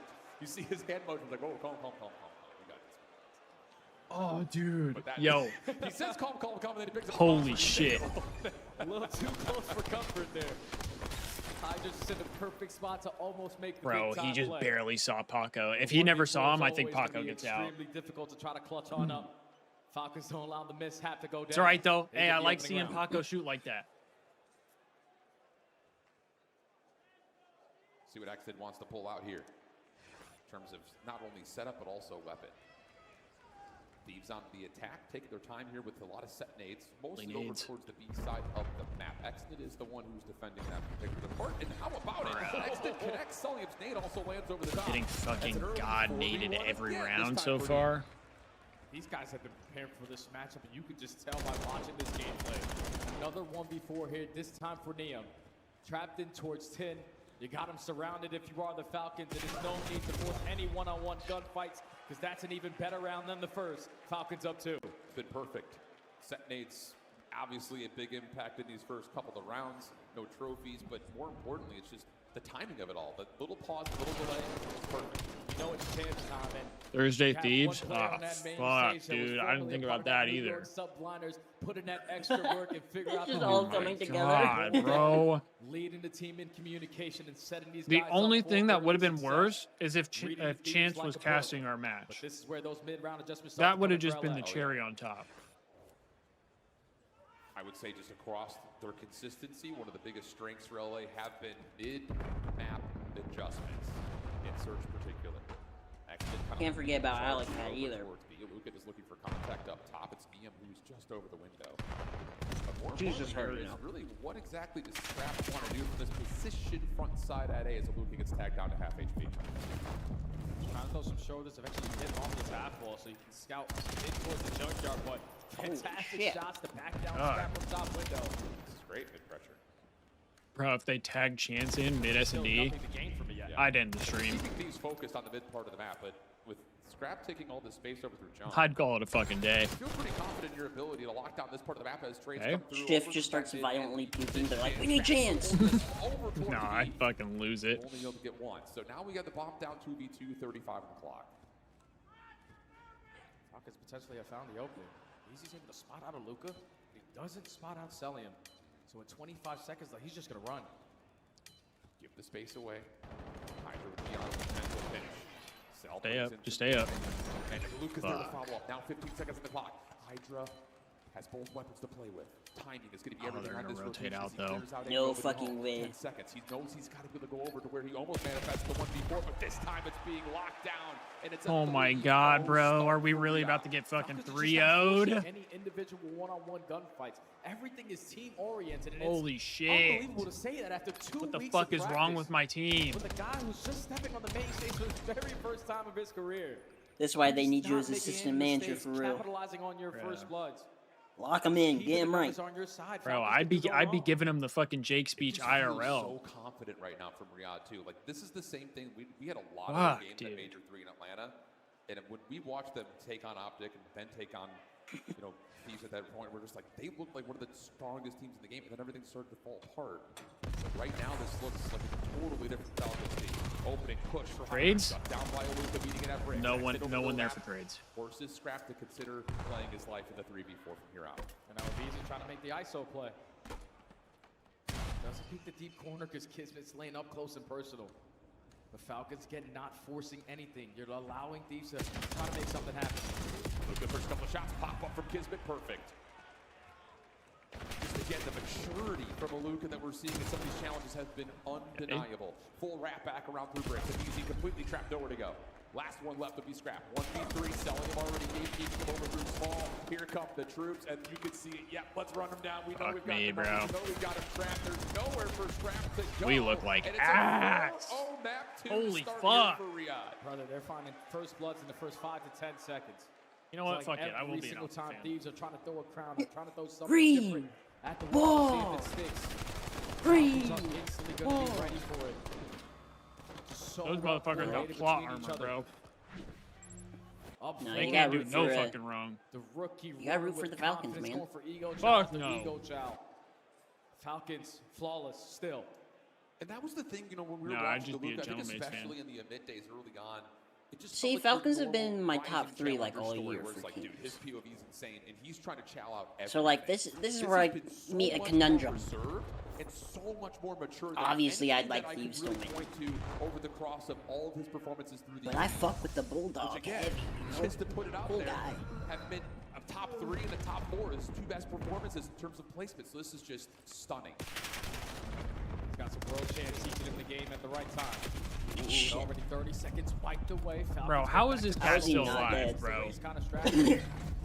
Speaker 13: You see his hand motion, like, oh, calm. We got this.
Speaker 4: Oh, dude. Yo.
Speaker 13: He says calm, and then he picks up
Speaker 4: Holy shit.
Speaker 10: A little too close for comfort there. Hydra just in the perfect spot to almost make the
Speaker 4: Bro,
Speaker 10: big
Speaker 4: he
Speaker 10: time
Speaker 4: just
Speaker 10: play.
Speaker 4: barely saw Paco. If he never saw him, I think Paco gets out.
Speaker 10: Extremely difficult to try to clutch on up. Falcons don't allow the mishap to go down.
Speaker 4: It's all right, though.
Speaker 10: They
Speaker 4: Hey,
Speaker 10: get
Speaker 4: I
Speaker 10: the
Speaker 4: like
Speaker 10: opening
Speaker 4: seeing
Speaker 10: round.
Speaker 4: Paco shoot like that.
Speaker 13: See what Xid wants to pull out here in terms of not only setup, but also weapon. Thieves on the attack, taking their time here with a lot of set nades, mostly over towards the B side of the map. Xid is the one who's defending that particular part, and how about it? Xid connects, Sullivan's nade also lands over the top.
Speaker 4: Getting fucking god naded every
Speaker 13: again,
Speaker 4: round
Speaker 13: this
Speaker 4: so
Speaker 13: time for
Speaker 4: far.
Speaker 10: These guys have been preparing for this matchup, and you can just tell by watching this gameplay. Another 1v4 here, this time for Neum. Trapped in towards 10. You got him surrounded if you are the Falcons. There is no need to force any one-on-one gunfights, because that's an even better round than the first. Falcons up 2.
Speaker 13: Been perfect. Set nades, obviously a big impact in these first couple of rounds. No trophies, but more importantly, it's just the timing of it all. The little pause, the little delay, it's perfect.
Speaker 10: You know it's chance time, and
Speaker 4: Thursday
Speaker 10: you have
Speaker 4: Thieves?
Speaker 10: one player
Speaker 4: Oh,
Speaker 10: on that main
Speaker 4: fuck,
Speaker 10: stage that was
Speaker 4: dude. I
Speaker 10: formerly
Speaker 4: didn't think
Speaker 10: a
Speaker 4: about
Speaker 10: part of
Speaker 4: that
Speaker 10: New
Speaker 4: either.
Speaker 10: York Subliners, put in that extra work and figure out
Speaker 16: It's
Speaker 10: the
Speaker 16: all
Speaker 10: move.
Speaker 16: coming together.
Speaker 4: God, bro.
Speaker 10: Leading the team in communication and setting these
Speaker 4: The
Speaker 10: guys
Speaker 4: only
Speaker 10: up for
Speaker 4: thing that would have been
Speaker 10: success.
Speaker 4: worse is if
Speaker 10: Reading the Thieves
Speaker 4: Chance
Speaker 10: like
Speaker 4: was
Speaker 10: a pro.
Speaker 4: casting our
Speaker 10: But
Speaker 4: match.
Speaker 10: this is where those mid-round adjustments start
Speaker 4: That
Speaker 10: to
Speaker 4: would
Speaker 10: come
Speaker 4: have just
Speaker 10: umbrella.
Speaker 4: been the cherry on top.
Speaker 13: I would say just across their consistency, one of the biggest strengths for LA have been mid-map adjustments in Surge particular.
Speaker 16: Can't forget about Alec Cat either.
Speaker 13: Luka is looking for contact up top. It's Neum who's just over the window. But more
Speaker 16: Jesus,
Speaker 13: importantly
Speaker 16: hurry
Speaker 13: is
Speaker 16: up.
Speaker 13: really what exactly does Scrap want to do from this position front side at A as Luka gets tagged down to half HP.
Speaker 10: Trying to throw some shoulders, eventually hit off this half wall so you can scout in towards the junkyard, but fantastic
Speaker 16: shit.
Speaker 10: shots to back down
Speaker 4: God.
Speaker 10: Scrap from top window.
Speaker 13: This is great mid pressure.
Speaker 4: Bro, if they tag Chance in mid S&D,
Speaker 10: Nothing to gain from it yet.
Speaker 4: I'd end the stream.
Speaker 13: Keeping Thieves focused on the mid part of the map, but with Scrap taking all this space over through jump.
Speaker 4: I'd call it a fucking day.
Speaker 13: I feel pretty confident in your ability to lock down this part of the map as trades
Speaker 4: Okay.
Speaker 13: come through.
Speaker 16: Shift just starts violently puking. They're like, we need Chance.
Speaker 13: Over towards
Speaker 4: No, I'd fucking lose it.
Speaker 13: only able to get one. So now we got the bomb down 2v2, 35 on the clock.
Speaker 10: Falcons potentially have found the opening. Easy's able to spot out a Luka. He doesn't spot out Celium. So in 25 seconds, he's just going to run.
Speaker 13: Give the space away. Hydra would be on the potential finish. Cell
Speaker 4: Stay
Speaker 13: brings
Speaker 4: up.
Speaker 13: in
Speaker 4: Just stay up.
Speaker 13: And Luka's there to
Speaker 4: Fuck.
Speaker 13: follow up. Now 15 seconds on the clock. Hydra has both weapons to play with. Timing is going to be everything
Speaker 4: they're
Speaker 13: on this
Speaker 4: gonna rotate
Speaker 13: rotation
Speaker 4: out,
Speaker 13: as he
Speaker 4: though.
Speaker 13: clears out
Speaker 16: No
Speaker 13: A over the
Speaker 16: fucking
Speaker 13: home.
Speaker 16: way.
Speaker 13: 10 seconds. He knows he's got to be able to go over to where he almost manifests the 1v4, but this time it's being locked down. And it's a
Speaker 4: Oh my
Speaker 13: 3-0
Speaker 4: god, bro.
Speaker 13: start
Speaker 4: Are we
Speaker 13: for
Speaker 4: really
Speaker 13: Riyadh.
Speaker 4: about to get fucking
Speaker 10: Falcons are just not forcing
Speaker 4: 3-0'd?
Speaker 10: Any individual one-on-one gunfights. Everything is team-oriented. And
Speaker 4: Holy
Speaker 10: it's
Speaker 4: shit.
Speaker 10: unbelievable to say that after 2
Speaker 4: What the
Speaker 10: weeks
Speaker 4: fuck
Speaker 10: of
Speaker 4: is wrong
Speaker 10: practice
Speaker 4: with my team?
Speaker 10: with a guy who's just stepping on the main stage for the very first time of his career.
Speaker 16: That's why they
Speaker 10: Just
Speaker 16: need you
Speaker 10: not
Speaker 16: as
Speaker 10: making
Speaker 16: assistant
Speaker 10: any
Speaker 16: manager
Speaker 10: mistakes,
Speaker 16: for real.
Speaker 10: Capitalizing on your first bloods.
Speaker 16: Lock them in.
Speaker 10: Keeping
Speaker 16: Get him
Speaker 10: the
Speaker 16: right.
Speaker 10: numbers on your side.
Speaker 4: Bro,
Speaker 10: Falcons
Speaker 4: I'd be
Speaker 10: can go
Speaker 4: I'd be
Speaker 10: wrong.
Speaker 4: giving him the fucking Jake speech
Speaker 13: Just feels
Speaker 4: IRL.
Speaker 13: so confident right now from Riyadh too. Like this is the same thing. We had a lot
Speaker 4: Fuck,
Speaker 13: of games
Speaker 4: dude.
Speaker 13: at Major 3 in Atlanta, and when we watched them take on Optic and then take on, Thieves at that point, we're just like they looked like one of the strongest teams in the game, and then everything started to fall apart. But right now, this looks like a totally different Falcons team. Opening push for
Speaker 4: Trades?
Speaker 13: Hydra, down by Luka, meeting it at break.
Speaker 4: No
Speaker 13: Exit
Speaker 4: one
Speaker 13: over
Speaker 4: there
Speaker 13: lap.
Speaker 4: for trades.
Speaker 13: Forces Scrap to consider playing his life in the 3v4 from here out.
Speaker 10: And now Easy trying to make the ISO play. Doesn't peek the deep corner because Kismet's laying up close and personal. The Falcons again not forcing anything. You're allowing Thieves to try to make something happen.
Speaker 13: Luka, first couple of shots pop up from Kismet, perfect. Just again, the maturity from a Luka that we're seeing in some of these challenges has been undeniable. Full wrap back around through bricks, and Easy completely trapped, nowhere to go. Last one left to be Scrap. 1v3, selling him already, keeping him over through small. Here come the troops, and you can see it. Yep, let's run him down. We know
Speaker 4: Fuck
Speaker 13: we've got
Speaker 4: me,
Speaker 13: him.
Speaker 4: bro.
Speaker 13: We know we've got him trapped. There's nowhere for Scrap to go.
Speaker 4: We look like
Speaker 13: and it's
Speaker 4: ass.
Speaker 13: a 4-0 map 2
Speaker 4: Holy
Speaker 13: start
Speaker 4: fuck.
Speaker 13: here for Riyadh.
Speaker 10: Brother, they're finding first bloods in the first 5 to 10 seconds.
Speaker 4: You know what?
Speaker 10: It's like
Speaker 4: Fuck it. I will
Speaker 10: every
Speaker 4: be an
Speaker 10: single
Speaker 4: Alpha
Speaker 10: time
Speaker 4: fan.
Speaker 10: Thieves are trying to throw a crown, or trying to throw something
Speaker 16: Green
Speaker 10: different at the
Speaker 16: ball.
Speaker 10: wall, see if it sticks.
Speaker 16: Green
Speaker 10: Falcons are instantly going to be
Speaker 16: ball.
Speaker 10: ready for it. So
Speaker 4: Those
Speaker 10: well
Speaker 4: motherfuckers got
Speaker 10: coordinated
Speaker 4: plot
Speaker 10: between each
Speaker 4: armor,
Speaker 10: other.
Speaker 4: bro.
Speaker 16: No,
Speaker 4: They
Speaker 16: you
Speaker 4: can't
Speaker 16: gotta
Speaker 4: do
Speaker 16: root
Speaker 4: no
Speaker 16: for
Speaker 4: fucking wrong.
Speaker 10: The rookie.
Speaker 16: You gotta root for
Speaker 10: with
Speaker 16: the Falcons,
Speaker 10: confidence
Speaker 16: man.
Speaker 10: going for Ego
Speaker 4: Fuck
Speaker 10: Chow,
Speaker 4: no.
Speaker 10: Ego Chow. Falcons flawless still.
Speaker 13: And that was the thing, you know, when we were
Speaker 4: No, I'd
Speaker 13: watching
Speaker 4: just
Speaker 13: the
Speaker 4: be a
Speaker 13: Luka, I think
Speaker 4: Gentleman's fan.
Speaker 13: especially in the mid days early on, it just
Speaker 16: See,
Speaker 13: felt like
Speaker 16: Falcons
Speaker 13: your
Speaker 16: have been my
Speaker 13: normal
Speaker 16: top
Speaker 13: rising
Speaker 16: 3 like
Speaker 13: challenger
Speaker 16: all
Speaker 13: story
Speaker 16: year
Speaker 13: where it's
Speaker 16: for
Speaker 13: like, dude,
Speaker 16: teams.
Speaker 13: his POV is insane, and he's trying to chow out everything.
Speaker 16: So like this is where
Speaker 13: has
Speaker 16: I
Speaker 13: been so
Speaker 16: meet a
Speaker 13: much
Speaker 16: conundrum.
Speaker 13: more reserved and so much more mature than
Speaker 16: Obviously, I'd
Speaker 13: anything
Speaker 16: like
Speaker 13: that I
Speaker 16: Thieves
Speaker 13: could really
Speaker 16: to win.
Speaker 13: point to over the cross of all of his performances through the
Speaker 16: But I fuck with the Bulldog
Speaker 13: which again,
Speaker 16: heavy. You know?
Speaker 13: just to put it out
Speaker 16: Cool
Speaker 13: there,
Speaker 16: guy.
Speaker 13: have been a top 3 and a top 4 his 2 best performances in terms of placement. So this is just stunning.
Speaker 10: He's got some world champs season in the game at the right time.
Speaker 16: Shit.
Speaker 10: Already 30 seconds wiped away. Falcons
Speaker 4: Bro,
Speaker 10: go
Speaker 4: how
Speaker 10: back
Speaker 4: is this
Speaker 10: to
Speaker 4: cat
Speaker 16: How is he
Speaker 4: still
Speaker 16: not
Speaker 4: alive,
Speaker 16: dead?
Speaker 4: bro?
Speaker 10: He's kind of strapped.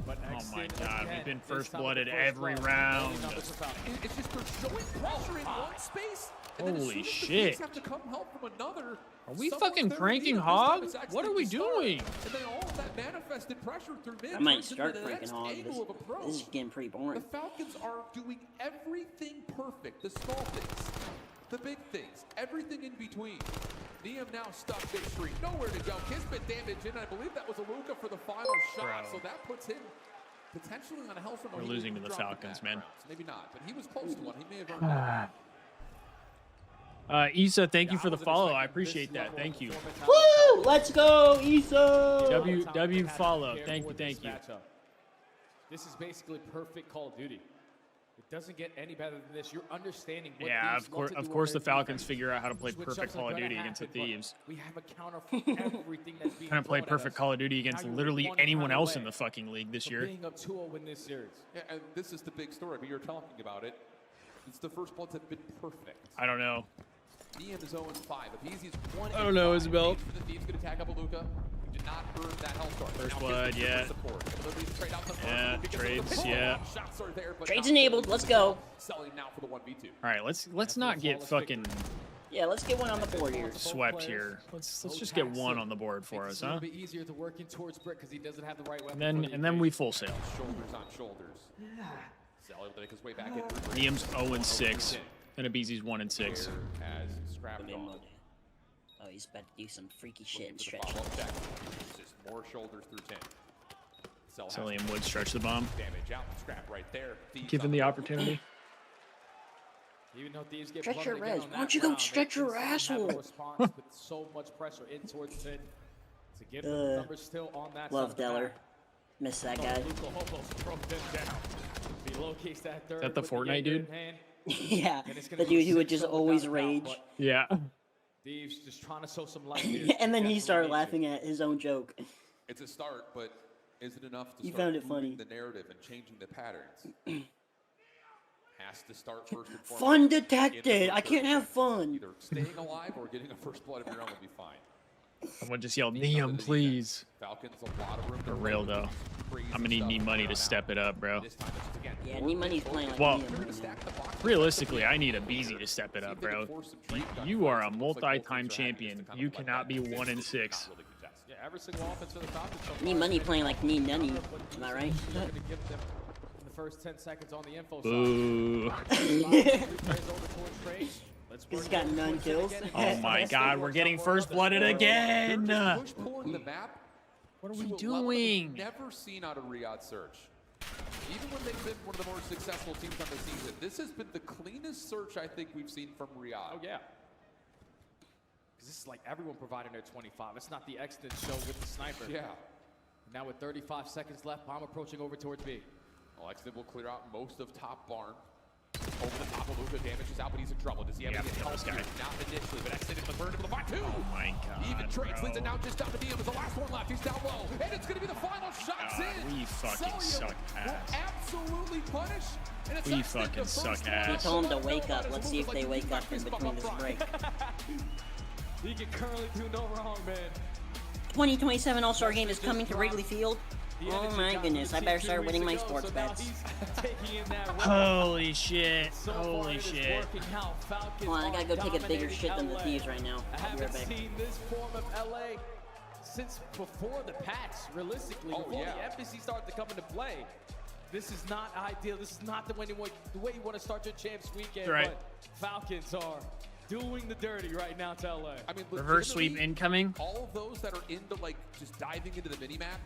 Speaker 10: But
Speaker 4: Oh
Speaker 10: next
Speaker 4: my
Speaker 10: in
Speaker 4: god,
Speaker 10: again,
Speaker 4: we've been
Speaker 10: this
Speaker 4: first
Speaker 10: time with the
Speaker 4: blooded
Speaker 10: first
Speaker 4: every
Speaker 10: blood.
Speaker 4: round.
Speaker 10: Early numbers for Falcons.
Speaker 13: It's just they're showing pressure in one space, and then as
Speaker 4: Holy
Speaker 13: soon as the
Speaker 4: shit.
Speaker 13: Thieves have to come help from another.
Speaker 4: Are we
Speaker 13: someone's
Speaker 4: fucking
Speaker 13: there to
Speaker 4: cranking
Speaker 13: lead them. This time
Speaker 4: hog?
Speaker 13: it's actually
Speaker 4: What are we
Speaker 13: the start.
Speaker 4: doing?
Speaker 13: And then all of that manifested pressure through mid
Speaker 16: I might
Speaker 13: turns into
Speaker 16: start
Speaker 13: the
Speaker 16: cranking
Speaker 13: next
Speaker 16: hog.
Speaker 13: angle of approach.
Speaker 16: This is getting pretty boring.
Speaker 13: The Falcons are doing everything perfect. The small things, the big things, everything in between. Liam now stuck big street. Nowhere to go. Kismet damage in. I believe that was a Luka for the final shot.
Speaker 4: Bro.
Speaker 13: So that puts him potentially on a hell from
Speaker 4: We're losing to the Falcons, man.
Speaker 13: Maybe not, but he was close to one. He may have earned that.
Speaker 4: Isa, thank you for the follow. I appreciate that. Thank you.
Speaker 16: Woo! Let's go, Issa!
Speaker 4: W follow. Thank you, thank you.
Speaker 10: This is basically perfect Call of Duty. It doesn't get any better than this. You're understanding what
Speaker 4: Yeah,
Speaker 10: Thieves love to
Speaker 4: of
Speaker 10: do
Speaker 4: course
Speaker 10: on
Speaker 4: the
Speaker 10: their
Speaker 4: Falcons
Speaker 10: defense.
Speaker 4: figure out how to play
Speaker 10: Switch
Speaker 4: perfect
Speaker 10: ups are
Speaker 4: Call of
Speaker 10: gonna
Speaker 4: Duty against the
Speaker 10: happen, but
Speaker 4: Thieves.
Speaker 10: We have a counter for everything that's being
Speaker 4: Trying to play
Speaker 10: thrown at
Speaker 4: perfect
Speaker 10: us.
Speaker 4: Call of Duty against
Speaker 10: Now you're
Speaker 4: literally
Speaker 10: one
Speaker 4: anyone
Speaker 10: counter
Speaker 4: else
Speaker 10: away
Speaker 4: in the fucking league this
Speaker 10: from
Speaker 4: year.
Speaker 10: being up 2-0 in this series.
Speaker 13: Yeah, and this is the big story. But you're talking about it. It's the first bloods have been perfect.
Speaker 4: I don't know.
Speaker 13: Ian is 0-5. Easy's 1
Speaker 4: I don't know, Isabel.
Speaker 13: For the Thieves, going to tag up a Luka. Who did not earn that health start.
Speaker 4: First
Speaker 13: Now
Speaker 4: blood,
Speaker 13: gives them
Speaker 4: yeah.
Speaker 13: support. Liberties trade out the front
Speaker 4: Yeah,
Speaker 13: because of the
Speaker 4: trades,
Speaker 13: pistol.
Speaker 4: yeah.
Speaker 13: Shots are there, but
Speaker 16: Trades
Speaker 13: not
Speaker 16: enabled, let's go.
Speaker 13: Selling now for the 1v2.
Speaker 4: All right, let's not get fucking
Speaker 16: Yeah, let's get one on the board here.
Speaker 4: swept here. Let's just get one on the board for us,
Speaker 10: It's a
Speaker 4: huh?
Speaker 10: little bit easier to work in towards Brick because he doesn't have the right weapon.
Speaker 4: And then we full sail.
Speaker 13: Shoulders on shoulders. Sally will make his way back in.
Speaker 4: Liam's 0-6, and Abizi's 1-6.
Speaker 13: Has scrapped
Speaker 16: Mid
Speaker 13: on.
Speaker 16: mode. Oh, he's about to do some freaky shit and
Speaker 13: Looking for
Speaker 16: stretch.
Speaker 13: the follow-up check. Just more shoulders through 10. Cell
Speaker 4: So
Speaker 13: has
Speaker 4: Liam would stretch the bomb,
Speaker 13: damage out. Scrap right there. Thieves
Speaker 4: given
Speaker 13: on
Speaker 4: the opportunity.
Speaker 10: Even though Thieves get
Speaker 16: Stretch your
Speaker 10: plummeted
Speaker 16: res.
Speaker 10: again
Speaker 16: Why
Speaker 10: on
Speaker 16: don't you
Speaker 10: that
Speaker 16: go
Speaker 10: round, they
Speaker 16: stretch your
Speaker 10: instantly have a
Speaker 16: asshole?
Speaker 10: response with so much pressure in towards mid to give them the numbers still on that
Speaker 16: Love
Speaker 10: side of the
Speaker 16: Deller.
Speaker 10: map.
Speaker 16: Miss that
Speaker 10: Oh,
Speaker 16: guy.
Speaker 10: Luka almost broke them down. He locates that third
Speaker 4: That the
Speaker 10: with
Speaker 4: Fortnite
Speaker 10: Jaeger
Speaker 4: dude?
Speaker 10: in hand.
Speaker 16: Yeah,
Speaker 10: And it's gonna
Speaker 16: the
Speaker 10: be
Speaker 16: dude who would
Speaker 10: 6-0
Speaker 16: just
Speaker 10: without
Speaker 16: always
Speaker 10: a doubt,
Speaker 16: rage.
Speaker 10: but
Speaker 4: Yeah.
Speaker 10: Thieves just trying to show some life here.
Speaker 16: And then he
Speaker 10: Definitely
Speaker 16: started
Speaker 10: needs
Speaker 16: laughing at his own joke.
Speaker 13: It's a start, but is it enough to
Speaker 16: You
Speaker 13: start
Speaker 16: found it
Speaker 13: moving
Speaker 16: funny.
Speaker 13: the narrative and changing the patterns? Has to start first and foremost.
Speaker 16: Fun
Speaker 13: Get the
Speaker 16: detected. I
Speaker 13: first
Speaker 16: can't have fun.
Speaker 13: Either staying alive or getting a first blood of your own will be fine.
Speaker 4: Someone just yelled, Liam, please.
Speaker 13: Falcons a lot of room
Speaker 4: For real, though. I'm gonna need me money to step it up, bro.
Speaker 13: This time it's again.
Speaker 16: Yeah, Need Money's playing like
Speaker 4: Well,
Speaker 16: Liam right now.
Speaker 4: realistically, I need a Beezy to step it up, bro. You are a multi-time champion. You cannot be 1-6.
Speaker 10: Yeah, every single offense for the Falcons. so
Speaker 16: Need
Speaker 10: far
Speaker 16: Money
Speaker 10: has
Speaker 16: playing like Need Nunny.
Speaker 10: been
Speaker 16: Am I right?
Speaker 10: They're gonna give them in the first 10 seconds on the info
Speaker 4: Boo.
Speaker 10: side.
Speaker 16: He's got none kills.
Speaker 4: Oh my god, we're getting first blooded again.
Speaker 13: Push pulling the map.
Speaker 4: What are we
Speaker 13: to a level that we've
Speaker 4: doing?
Speaker 13: Never seen out of Riyadh Search. Even when they've been one of the more successful teams on the season, this has been the cleanest search I think we've seen from Riyadh.
Speaker 10: Oh, yeah. Because this is like everyone providing their 25. It's not the accident show with the sniper.
Speaker 13: Yeah.
Speaker 10: Now with 35 seconds left, bomb approaching over towards B.
Speaker 13: Alexid will clear out most of top barn. Over the top of Luka, damages out, but he's in trouble. Does he have any help here? Not initially, but Exit the burn into the fight too.
Speaker 4: Oh my god,
Speaker 13: Even trades
Speaker 4: bro.
Speaker 13: leads it now just down to DM as the last one left. He's down low, and it's going to be the final shots in.
Speaker 4: We fucking
Speaker 13: Celium
Speaker 4: suck
Speaker 13: will
Speaker 4: ass.
Speaker 13: absolutely punish. And it's
Speaker 4: We
Speaker 13: Exit, the
Speaker 4: fucking
Speaker 13: first
Speaker 4: suck
Speaker 13: one.
Speaker 4: ass.
Speaker 16: He told him to wake up. Let's see if they wake up in between this break.
Speaker 10: He can currently do no wrong, man.
Speaker 16: 2027 All-Star Game is coming to Wrigley Field. Oh my goodness, I better start winning my sports bets.
Speaker 4: Holy shit. Holy shit.
Speaker 16: Hold on, I gotta go take a bigger shit than the Thieves right now.
Speaker 10: I
Speaker 16: I'll be right
Speaker 10: haven't
Speaker 16: back.
Speaker 10: seen this form of LA since before the patch, realistically. Before the embassy started to come into play. This is not ideal. This is not the way you want to start your champs weekend.
Speaker 4: Right.
Speaker 10: But Falcons are doing the dirty right now to LA.
Speaker 13: I mean,
Speaker 4: Reverse sweep incoming.
Speaker 13: All of those that are into like just diving into the mini map,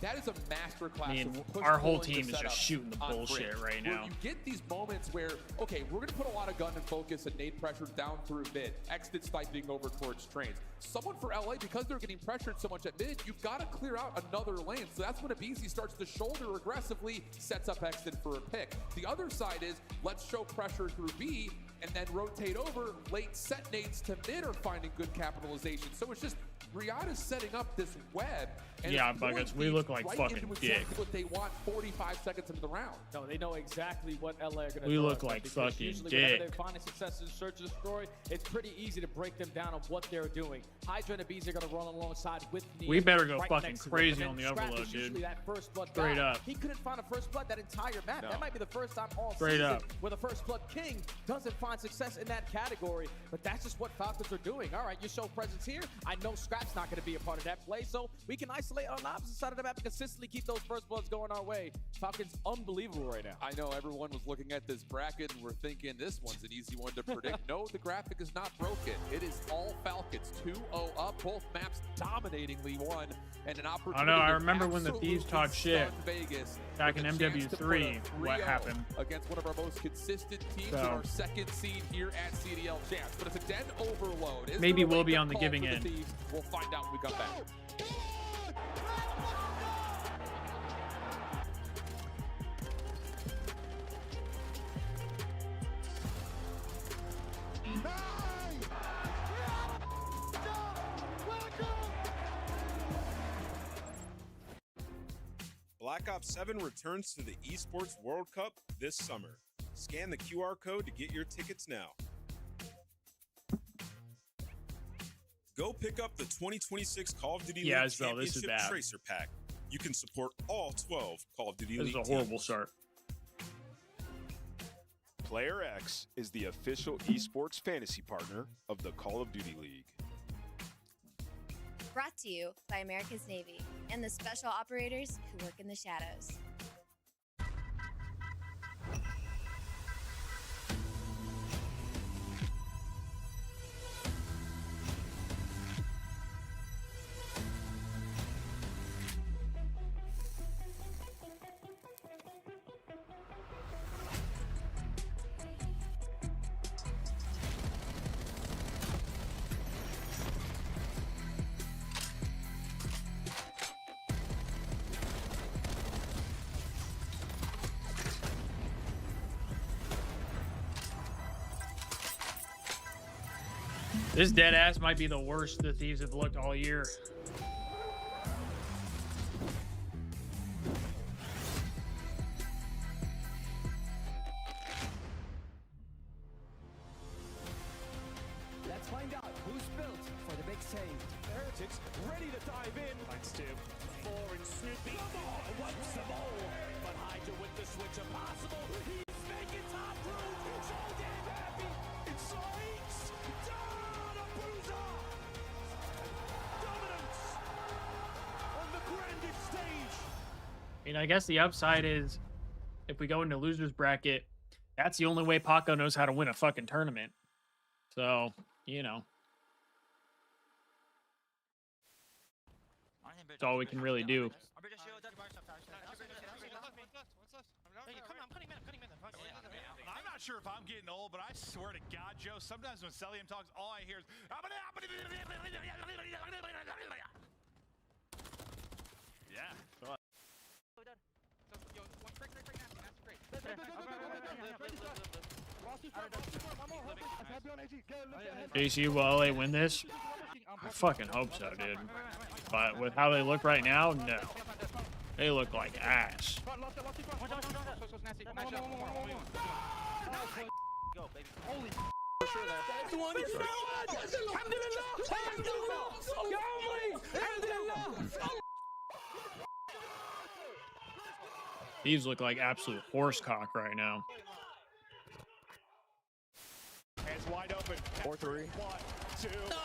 Speaker 13: that is a masterclass.
Speaker 4: I mean,
Speaker 13: of push
Speaker 4: our whole
Speaker 13: pulling
Speaker 4: team
Speaker 13: the
Speaker 4: is just
Speaker 13: setup
Speaker 4: shooting the
Speaker 13: on
Speaker 4: bullshit
Speaker 13: Bridge,
Speaker 4: right
Speaker 13: where
Speaker 4: now.
Speaker 13: you get these moments where, okay, we're going to put a lot of gun and focus and nade pressure down through mid, exit sniping over towards trains. Someone for LA, because they're getting pressured so much at mid, you've got to clear out another lane. So that's when Abizi starts to shoulder aggressively, sets up exit for a pick. The other side is, let's show pressure through B, and then rotate over. Late set nades to mid are finding good capitalization. So it's just, Riyadh is setting up this web. And
Speaker 4: Yeah, Buckets, we look like
Speaker 13: right
Speaker 4: fucking
Speaker 13: into
Speaker 4: dick.
Speaker 13: exactly what they want 45 seconds into the round.
Speaker 10: No, they know exactly what LA are going to do.
Speaker 4: We look like fucking
Speaker 10: usually whenever
Speaker 4: dick.
Speaker 10: they're finding success in Search and Destroy, it's pretty easy to break them down on what they're doing. Hydra and Abizi are going to run alongside with Nia.
Speaker 4: We better go
Speaker 10: right
Speaker 4: fucking
Speaker 10: next to
Speaker 4: crazy
Speaker 10: them.
Speaker 4: on the
Speaker 10: And then Scrap
Speaker 4: overload,
Speaker 10: is usually
Speaker 4: dude.
Speaker 10: That first blood
Speaker 4: Straight
Speaker 10: guy.
Speaker 4: up.
Speaker 10: He couldn't find a first blood that entire map.
Speaker 12: No.
Speaker 10: That might be the first time all
Speaker 4: Straight
Speaker 10: season
Speaker 4: up.
Speaker 10: where the first blood king doesn't find success in that category. But that's just what Falcons are doing. All right, you show presence here. I know Scrap's not going to be a part of that play, so we can isolate on the opposite side of the map and consistently keep those first bloods going our way. Falcons unbelievable right now.
Speaker 13: I know everyone was looking at this bracket and we're thinking this one's an easy one to predict. No, the graphic is not broken. It is all Falcons, 2-0 up, both maps dominatingly won, and an opportunity.
Speaker 4: I know, I
Speaker 13: to
Speaker 4: remember when the Thieves
Speaker 13: absolutely
Speaker 4: talked shit
Speaker 13: stun Vegas
Speaker 4: back in
Speaker 13: with a chance to put a
Speaker 4: MW3, what
Speaker 13: 3-0
Speaker 4: happened.
Speaker 13: against one of our most consistent teams
Speaker 4: So.
Speaker 13: in our second seed here at CDL Champs. But it's a den overload. Is
Speaker 4: Maybe
Speaker 13: there a
Speaker 4: we'll be
Speaker 13: wake-up
Speaker 4: on the
Speaker 13: call
Speaker 4: giving
Speaker 13: for the
Speaker 4: end.
Speaker 13: Thieves? We'll find out when we come back.
Speaker 19: Black Ops 7 returns to the Esports World Cup this summer. Scan the QR code to get your tickets now. Go pick up the 2026 Call of Duty
Speaker 4: Yeah,
Speaker 19: League
Speaker 4: Isabel, this is
Speaker 19: Championship
Speaker 4: bad.
Speaker 19: Tracer Pack. You can support all 12 Call of Duty
Speaker 4: This
Speaker 19: League
Speaker 4: is a horrible
Speaker 19: teams.
Speaker 4: start.
Speaker 2: Player X is the official esports fantasy partner of the Call of Duty League.
Speaker 9: Brought to you by America's Navy and the special operators who work in the shadows.
Speaker 4: This dead ass might be the worst the Thieves have looked all year.
Speaker 10: Let's find out who's built for the big save.
Speaker 18: Heretics ready to dive in. Thanks, Tim. Boring Snoopy. What's the ball? But Hydra with the switch impossible. He's making top room. So damn happy. It strikes. Down a bruiser. Dominance on the grandest stage.
Speaker 4: I mean, I guess the upside is if we go into losers bracket, that's the only way Paco knows how to win a fucking tournament. So, you know. That's all we can really do.
Speaker 18: I'm not sure if I'm getting old, but I swear to God, Joe, sometimes when Celium talks, all I hear is... Yeah.
Speaker 4: JC, will LA win this? I fucking hope so, dude. But with how they look right now, no. They look like ass. These look like absolute horsecock right now.
Speaker 6: Hands wide open.
Speaker 1: 4-3.
Speaker 6: 1, 2. No!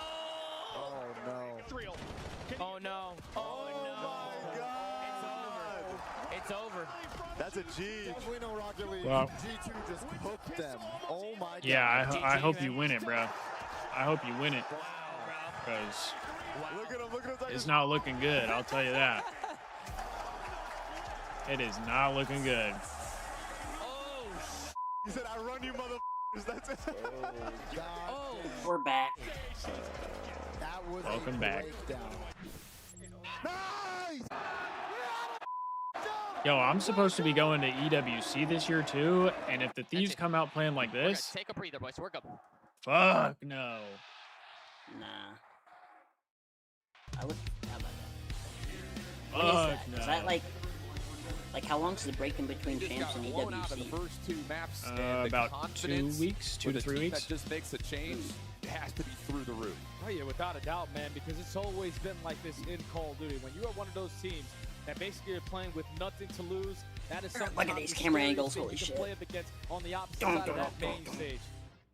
Speaker 1: Oh no.
Speaker 6: It's real.
Speaker 10: Oh no. Oh no.
Speaker 1: God.
Speaker 10: It's over.
Speaker 1: That's a G. As we know, Rocket League,
Speaker 4: Wow.
Speaker 1: G2 just hooked them. Oh my God.
Speaker 4: Yeah, I hope you win it, bro. I hope you win it. Because it's not looking good, I'll tell you that. It is not looking good.
Speaker 1: He said, I run you motherfuckers. That's it. Oh, God. Oh.
Speaker 16: We're back.
Speaker 1: That was
Speaker 4: Welcome back.
Speaker 1: Nice!
Speaker 4: Yo, I'm supposed to be going to EWC this year too, and if the Thieves come out playing like this,
Speaker 20: Take a breather, boys. Work up.
Speaker 4: fuck no.
Speaker 16: Nah. I would. How about that?
Speaker 4: Fuck
Speaker 16: What is that?
Speaker 4: no.
Speaker 16: Is that like how long's the break in between champs and EWC?
Speaker 13: First two maps
Speaker 4: About 2 weeks, 2 to 3 weeks.
Speaker 13: That just makes a change. It has to be through the roof.
Speaker 10: Oh yeah, without a doubt, man, because it's always been like this in Call of Duty. When you are one of those teams that basically are playing with nothing to lose, that is something.
Speaker 16: Look at these camera angles, holy shit.
Speaker 10: Play up against on the opposite side of that main stage.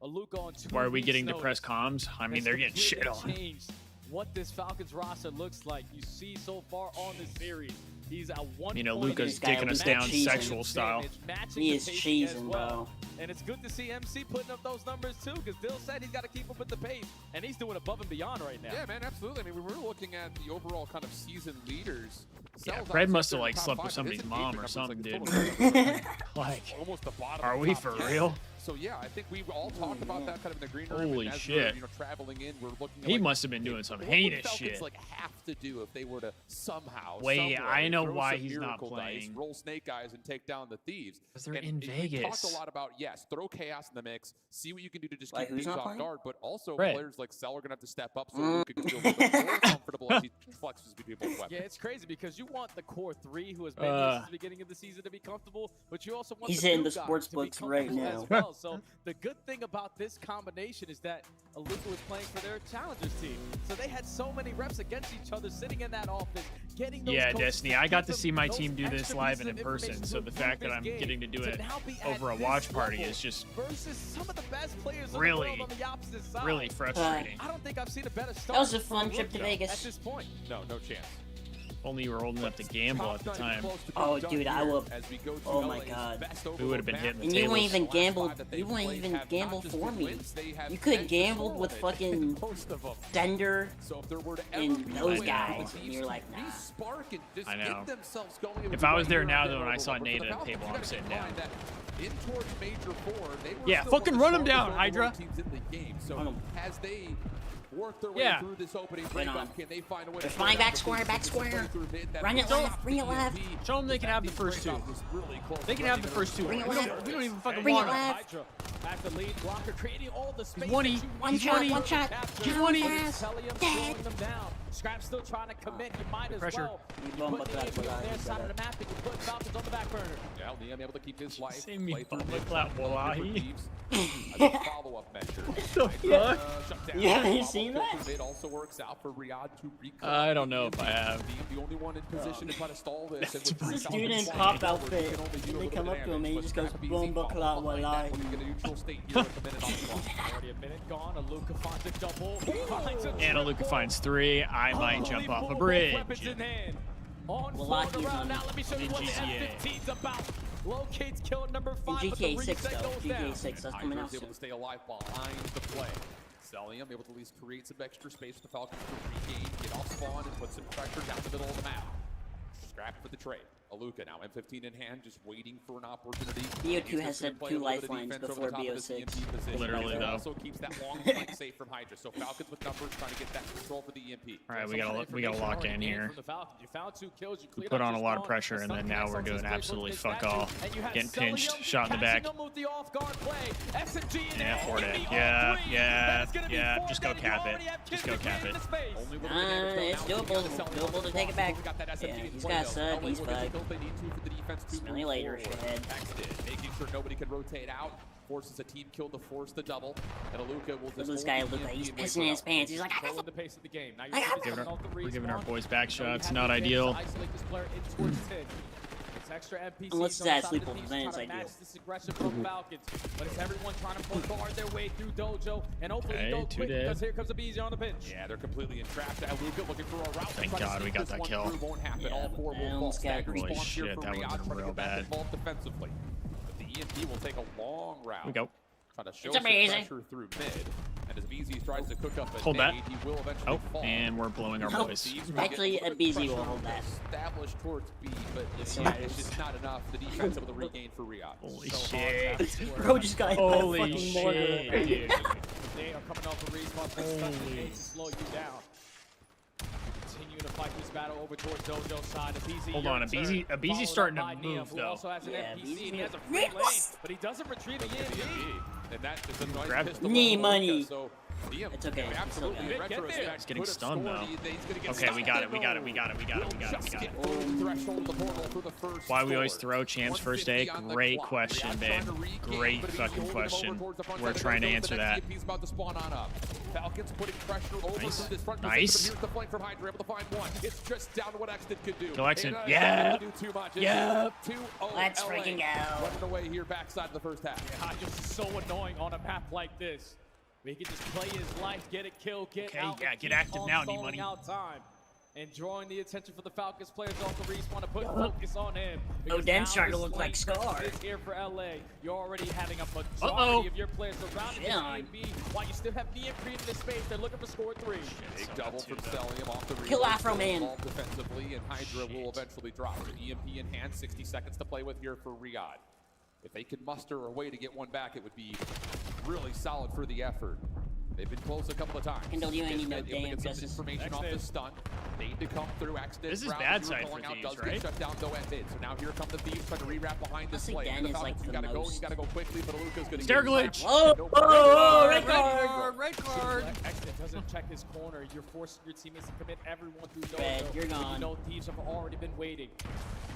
Speaker 10: Aluka on 2
Speaker 4: Why are we
Speaker 10: weeks'
Speaker 4: getting
Speaker 10: notice
Speaker 4: depressed comms? I mean,
Speaker 10: has
Speaker 4: they're getting shit
Speaker 10: completely
Speaker 4: on.
Speaker 10: changed what this Falcons roster looks like. You see so far on this series. He's at one.
Speaker 4: You know,
Speaker 10: point
Speaker 4: Luka's
Speaker 10: in
Speaker 4: dicking us down sexual style.
Speaker 16: He is cheesing, bro.
Speaker 10: And it's good to see MC putting up those numbers too, because Dill said he's got to keep up with the pace, and he's doing above and beyond right now.
Speaker 13: Yeah, man, absolutely. I mean, when we're looking at the overall kind of season leaders.
Speaker 4: Yeah, Fred must have like slept with somebody's mom or something, dude. Like,
Speaker 13: almost the bottom.
Speaker 4: are we for real?
Speaker 13: So yeah, I think we all talked about that kind of in the green room.
Speaker 4: Holy
Speaker 13: and as
Speaker 4: shit.
Speaker 13: We're, traveling in, we're looking at
Speaker 4: He must have been doing some heinous shit.
Speaker 13: Like have to do if they were to somehow.
Speaker 4: Wait,
Speaker 13: somewhere,
Speaker 4: I know
Speaker 13: throw
Speaker 4: why
Speaker 13: some
Speaker 4: he's not
Speaker 13: miracle dice,
Speaker 4: playing.
Speaker 13: roll snake eyes and take down the Thieves.
Speaker 4: Because they're
Speaker 13: and
Speaker 4: in
Speaker 13: We
Speaker 4: Vegas.
Speaker 13: talked a lot about throw chaos in the mix, see what you can do to just
Speaker 16: Like,
Speaker 13: keep
Speaker 16: who's
Speaker 13: things
Speaker 16: not
Speaker 13: off
Speaker 16: playing?
Speaker 13: guard, but also
Speaker 4: Fred.
Speaker 13: players like Cell are gonna have to step up so Luka can feel a little bit more comfortable as he flexes between both weapons.
Speaker 10: Yeah, it's crazy because you want the core three who has made this since the beginning of the season to be comfortable, but you also want
Speaker 16: He's
Speaker 10: the
Speaker 16: hitting
Speaker 10: new
Speaker 16: the
Speaker 10: guys
Speaker 16: sports
Speaker 10: to be
Speaker 16: books right
Speaker 10: comfortable
Speaker 16: now.
Speaker 10: as well. So the good thing about this combination is that Aluka was playing for their challengers team, so they had so many reps against each other, sitting in that office, getting those
Speaker 4: Yeah,
Speaker 10: coaches
Speaker 4: Destiny,
Speaker 10: to
Speaker 4: I got
Speaker 10: give
Speaker 4: to see
Speaker 10: them
Speaker 4: my
Speaker 10: those
Speaker 4: team do this
Speaker 10: extra
Speaker 4: live
Speaker 10: pieces
Speaker 4: and in
Speaker 10: of
Speaker 4: person,
Speaker 10: information
Speaker 4: so
Speaker 10: to
Speaker 4: the fact that
Speaker 10: improve
Speaker 4: I'm
Speaker 10: his
Speaker 4: getting to do
Speaker 10: game
Speaker 4: it
Speaker 10: now be
Speaker 4: over a
Speaker 10: at
Speaker 4: watch
Speaker 10: this
Speaker 4: party
Speaker 10: level
Speaker 4: is just
Speaker 10: versus some of the best players in
Speaker 4: really,
Speaker 10: the world on the opposite side.
Speaker 4: really frustrating.
Speaker 10: I don't think I've seen a better start.
Speaker 16: That was a fun trip to
Speaker 10: Aluka
Speaker 16: Vegas.
Speaker 10: at this point.
Speaker 13: No chance.
Speaker 4: Only you were old enough to gamble at the time.
Speaker 16: Oh, dude, I will. Oh my god.
Speaker 4: We would have been hitting the
Speaker 16: And you
Speaker 4: tables.
Speaker 16: wouldn't even gamble. You wouldn't even gamble for me. You could have gambled with fucking Dender and those guys, and you're like, nah.
Speaker 4: I know. If I was there now, though, and I saw Nate at a table, I'm sitting down. Yeah, fucking run him down, Hydra.
Speaker 13: So as they work their way through this opening breakup, can they find a way
Speaker 16: They're
Speaker 13: to
Speaker 16: flying back square, back square. Run it left, bring it left.
Speaker 4: Show them they can have the first two. They can have the first two.
Speaker 16: Bring it
Speaker 4: We
Speaker 16: left.
Speaker 4: don't even fucking
Speaker 16: Bring it
Speaker 4: want them.
Speaker 16: left.
Speaker 10: At the lead blocker, creating all the space.
Speaker 4: He's 1-y.
Speaker 16: One
Speaker 4: He's
Speaker 16: shot,
Speaker 4: 1-y.
Speaker 16: one shot.
Speaker 4: He's
Speaker 16: Down
Speaker 4: 1-y.
Speaker 16: fast. Dead.
Speaker 10: Them down. Scrap still trying to commit. You might as
Speaker 4: Pressure.
Speaker 10: well.
Speaker 16: Bomba
Speaker 10: Put the
Speaker 16: clap,
Speaker 10: AP on their
Speaker 16: wallahi,
Speaker 10: side of the map and you put Falcons on the back burner.
Speaker 13: Yeah, Liam able to keep his life.
Speaker 4: Say me
Speaker 13: play through
Speaker 4: bomba
Speaker 13: mid,
Speaker 4: clap,
Speaker 13: trying to kill
Speaker 4: wallahi.
Speaker 13: different Thieves as a follow-up measure. Shut down.
Speaker 16: You haven't
Speaker 13: Follow
Speaker 16: seen
Speaker 13: kill
Speaker 16: that?
Speaker 13: through mid also works out for Riyadh to recover.
Speaker 4: I don't know if I have.
Speaker 13: The only one in position to try to stall this. And with
Speaker 16: This
Speaker 13: three
Speaker 16: dude in
Speaker 13: Falcons
Speaker 16: pop
Speaker 13: flying forward,
Speaker 16: outfit,
Speaker 13: he can only do a
Speaker 16: and they
Speaker 13: little
Speaker 16: come
Speaker 13: bit
Speaker 16: up
Speaker 13: of
Speaker 16: to him and he
Speaker 13: damage,
Speaker 16: just
Speaker 13: but
Speaker 16: goes,
Speaker 13: Scrappy
Speaker 16: boom,
Speaker 13: Z
Speaker 16: buckle
Speaker 13: follow
Speaker 16: out,
Speaker 13: behind that
Speaker 16: wallahi.
Speaker 13: when you get a neutral state here with a minute on the clock.
Speaker 10: Already a minute gone. Aluka finds a double. Finds a
Speaker 4: And Aluka finds 3. I might jump off a bridge.
Speaker 10: Weapons in hand. On
Speaker 16: Wallahi,
Speaker 10: floor
Speaker 16: he's
Speaker 10: around.
Speaker 16: on
Speaker 10: Now let me show you
Speaker 4: in
Speaker 10: what the
Speaker 4: GTA.
Speaker 10: F-15's about. Locates kill number 5.
Speaker 16: In
Speaker 10: but the
Speaker 16: GTA 6
Speaker 10: reset
Speaker 16: though,
Speaker 10: goes down.
Speaker 16: GTA 6, that's coming out
Speaker 13: Hydra's able
Speaker 16: soon.
Speaker 13: to stay alive behind the play. Celium able to at least create some extra space for the Falcons to regain, get off spawn, and put some pressure down the middle of the map. Scrap for the trade. Aluka now M15 in hand, just waiting for an opportunity.
Speaker 16: BO2 has said 2 lifelines before BO6.
Speaker 4: Literally, though.
Speaker 13: Also keeps that long flank safe from Hydra. So Falcons with numbers trying to get that control for the EMP.
Speaker 4: All right, we gotta lock in here.
Speaker 10: You found 2 kills. You
Speaker 4: We
Speaker 10: cleared
Speaker 4: put
Speaker 10: up
Speaker 4: on a
Speaker 10: your
Speaker 4: lot of
Speaker 10: spawn.
Speaker 4: pressure, and then now we're doing absolutely fuck all.
Speaker 10: And you have
Speaker 4: Getting pinched,
Speaker 10: Celium
Speaker 4: shot in the back.
Speaker 10: catching them with the off-guard play. SMG in
Speaker 4: Yeah,
Speaker 10: there,
Speaker 4: 4
Speaker 10: give
Speaker 4: dead.
Speaker 10: me all
Speaker 4: Yeah,
Speaker 10: 3.
Speaker 4: yeah,
Speaker 10: That is gonna be
Speaker 4: yeah.
Speaker 10: 4
Speaker 4: Just go
Speaker 10: dead.
Speaker 4: cap
Speaker 10: You
Speaker 4: it.
Speaker 10: already have
Speaker 4: Just
Speaker 10: kids
Speaker 4: go cap
Speaker 10: in
Speaker 4: it.
Speaker 10: the space.
Speaker 16: It's doable. Doable to take it back. Yeah, he's got a sub, he's fucked. Smell you later, shithead.
Speaker 13: Making sure nobody can rotate out. Forces a team kill to force the double. And Aluka will just
Speaker 16: This guy, Luka, he's pissing in his pants. He's like,
Speaker 10: Controlling the pace of the game. Now
Speaker 16: I got
Speaker 10: you're
Speaker 4: We're giving our boys back
Speaker 10: So you
Speaker 4: shots.
Speaker 10: have
Speaker 4: Not
Speaker 10: the advantage
Speaker 4: ideal.
Speaker 10: to isolate this player in towards 10. It's extra NPCs
Speaker 16: Unless it's
Speaker 10: on the
Speaker 16: that
Speaker 10: side
Speaker 16: sleep
Speaker 10: of the
Speaker 16: over
Speaker 10: Thieves
Speaker 16: then,
Speaker 10: trying
Speaker 16: it's
Speaker 10: to
Speaker 16: ideal.
Speaker 10: match this aggression from Falcons. But it's everyone trying to guard their way through Dojo. And hopefully
Speaker 4: Okay,
Speaker 10: go
Speaker 4: 2
Speaker 10: quick
Speaker 4: dead.
Speaker 10: because here comes a BZ on the bench.
Speaker 13: Yeah, they're completely entrapped. Aluka looking for a route.
Speaker 4: Thank
Speaker 13: Try to
Speaker 4: God we
Speaker 13: sneak
Speaker 4: got
Speaker 13: this
Speaker 4: that
Speaker 13: one
Speaker 4: kill.
Speaker 13: through. Won't happen.
Speaker 16: Yeah,
Speaker 13: All 4
Speaker 16: I
Speaker 13: will fall
Speaker 16: almost got
Speaker 13: stagger.
Speaker 4: Holy
Speaker 13: Spawn here
Speaker 4: shit,
Speaker 13: for
Speaker 4: that
Speaker 13: Riyadh,
Speaker 4: would've been
Speaker 13: trying to
Speaker 4: real
Speaker 13: get back
Speaker 4: bad.
Speaker 13: involved defensively. But the EMP will take a long route.
Speaker 4: We go.
Speaker 13: Trying to show
Speaker 16: It's
Speaker 13: some
Speaker 16: amazing.
Speaker 13: pressure through mid. And as BZ tries to cook up a
Speaker 4: Hold that.
Speaker 13: nade, he will eventually fall.
Speaker 4: And we're blowing our boys.
Speaker 16: Actually, a BZ will hold that.
Speaker 13: Established towards B, but it's just not enough. The defense able to regain for Riyadh.
Speaker 4: Holy shit.
Speaker 16: Bro just got
Speaker 4: Holy
Speaker 16: fucking
Speaker 4: shit, dude.
Speaker 10: They are coming off the respawn, but to slow you down. Continue to fight this battle over towards Dojo's side.
Speaker 4: Hold on, Abizi's starting to move though.
Speaker 10: Also has an NPC, and he has a free lane, but he doesn't retrieve the EMP.
Speaker 13: And that is a nice
Speaker 4: Grab
Speaker 13: pistol.
Speaker 16: knee money.
Speaker 13: So
Speaker 16: It's okay.
Speaker 13: absolutely.
Speaker 16: It's
Speaker 13: In retrospect,
Speaker 4: He's getting
Speaker 13: could have
Speaker 4: stunned
Speaker 13: scored.
Speaker 4: though.
Speaker 13: He's gonna get
Speaker 4: Okay, we got it. We got it. We got it. We got it. We got it. We got it. We got it.
Speaker 13: Threshold of the portal for the first
Speaker 4: Why we always
Speaker 13: score.
Speaker 4: throw champs first day? Great question, babe. Great fucking question. We're trying to answer that.
Speaker 13: He's about to spawn on up. Falcons putting pressure over
Speaker 4: Nice.
Speaker 13: through this front
Speaker 4: Nice.
Speaker 13: position, but here's the flank from Hydra, able to find one. It's just down to what Exton could do.
Speaker 4: Kill Exton.
Speaker 13: And,
Speaker 4: Yeah.
Speaker 13: do too much.
Speaker 4: Yep.
Speaker 13: 2-0
Speaker 16: Let's
Speaker 13: LA.
Speaker 16: freaking go.
Speaker 13: Running away here backside of the first half.
Speaker 10: Yeah, just so annoying on a map like this. He can just play his life, get a kill, get
Speaker 4: Okay,
Speaker 10: out.
Speaker 4: yeah,
Speaker 10: and
Speaker 4: get
Speaker 10: keep
Speaker 4: active
Speaker 10: on
Speaker 4: now,
Speaker 10: stalling
Speaker 4: D-Money.
Speaker 10: out time. And drawing the attention for the Falcons players off the respawn to put focus on him. Because
Speaker 16: Oden's
Speaker 10: now
Speaker 16: starting to
Speaker 10: the
Speaker 16: look like
Speaker 10: slight
Speaker 16: Scar.
Speaker 10: pressure is here for LA. You're already having a majority of your players surrounding the
Speaker 16: Yeah.
Speaker 10: EMP. While you still have EMP in this space, they're looking for score 3.
Speaker 13: Big double from Stellium off the reload.
Speaker 16: Kill Afro Man.
Speaker 13: Involved defensively, and Hydra will eventually drop. EMP in hand, 60 seconds to play with here for Riyadh. If they could muster a way to get one back, it would be really solid for the effort. They've been close a couple of times.
Speaker 16: Kendall, you ain't need no
Speaker 13: Able to get
Speaker 16: damn
Speaker 13: some
Speaker 16: justice.
Speaker 13: information off the stun. Need to come through. Axton.
Speaker 4: This is bad side for Thieves,
Speaker 13: does
Speaker 4: right?
Speaker 13: get shut down though at mid. So now here come the Thieves trying to re-wrap behind the
Speaker 16: Honestly,
Speaker 13: slate.
Speaker 16: Dan is like
Speaker 13: You
Speaker 16: the
Speaker 13: gotta go.
Speaker 16: most-
Speaker 13: You gotta go quickly, but Aluka's gonna
Speaker 4: Stair
Speaker 13: get
Speaker 4: glitch.
Speaker 16: Oh, red card.
Speaker 4: Red card.
Speaker 10: Exton doesn't check his corner. You're forcing your teammates to commit everyone through Dojo.
Speaker 16: Red, you're gone.
Speaker 10: You know Thieves have already been waiting.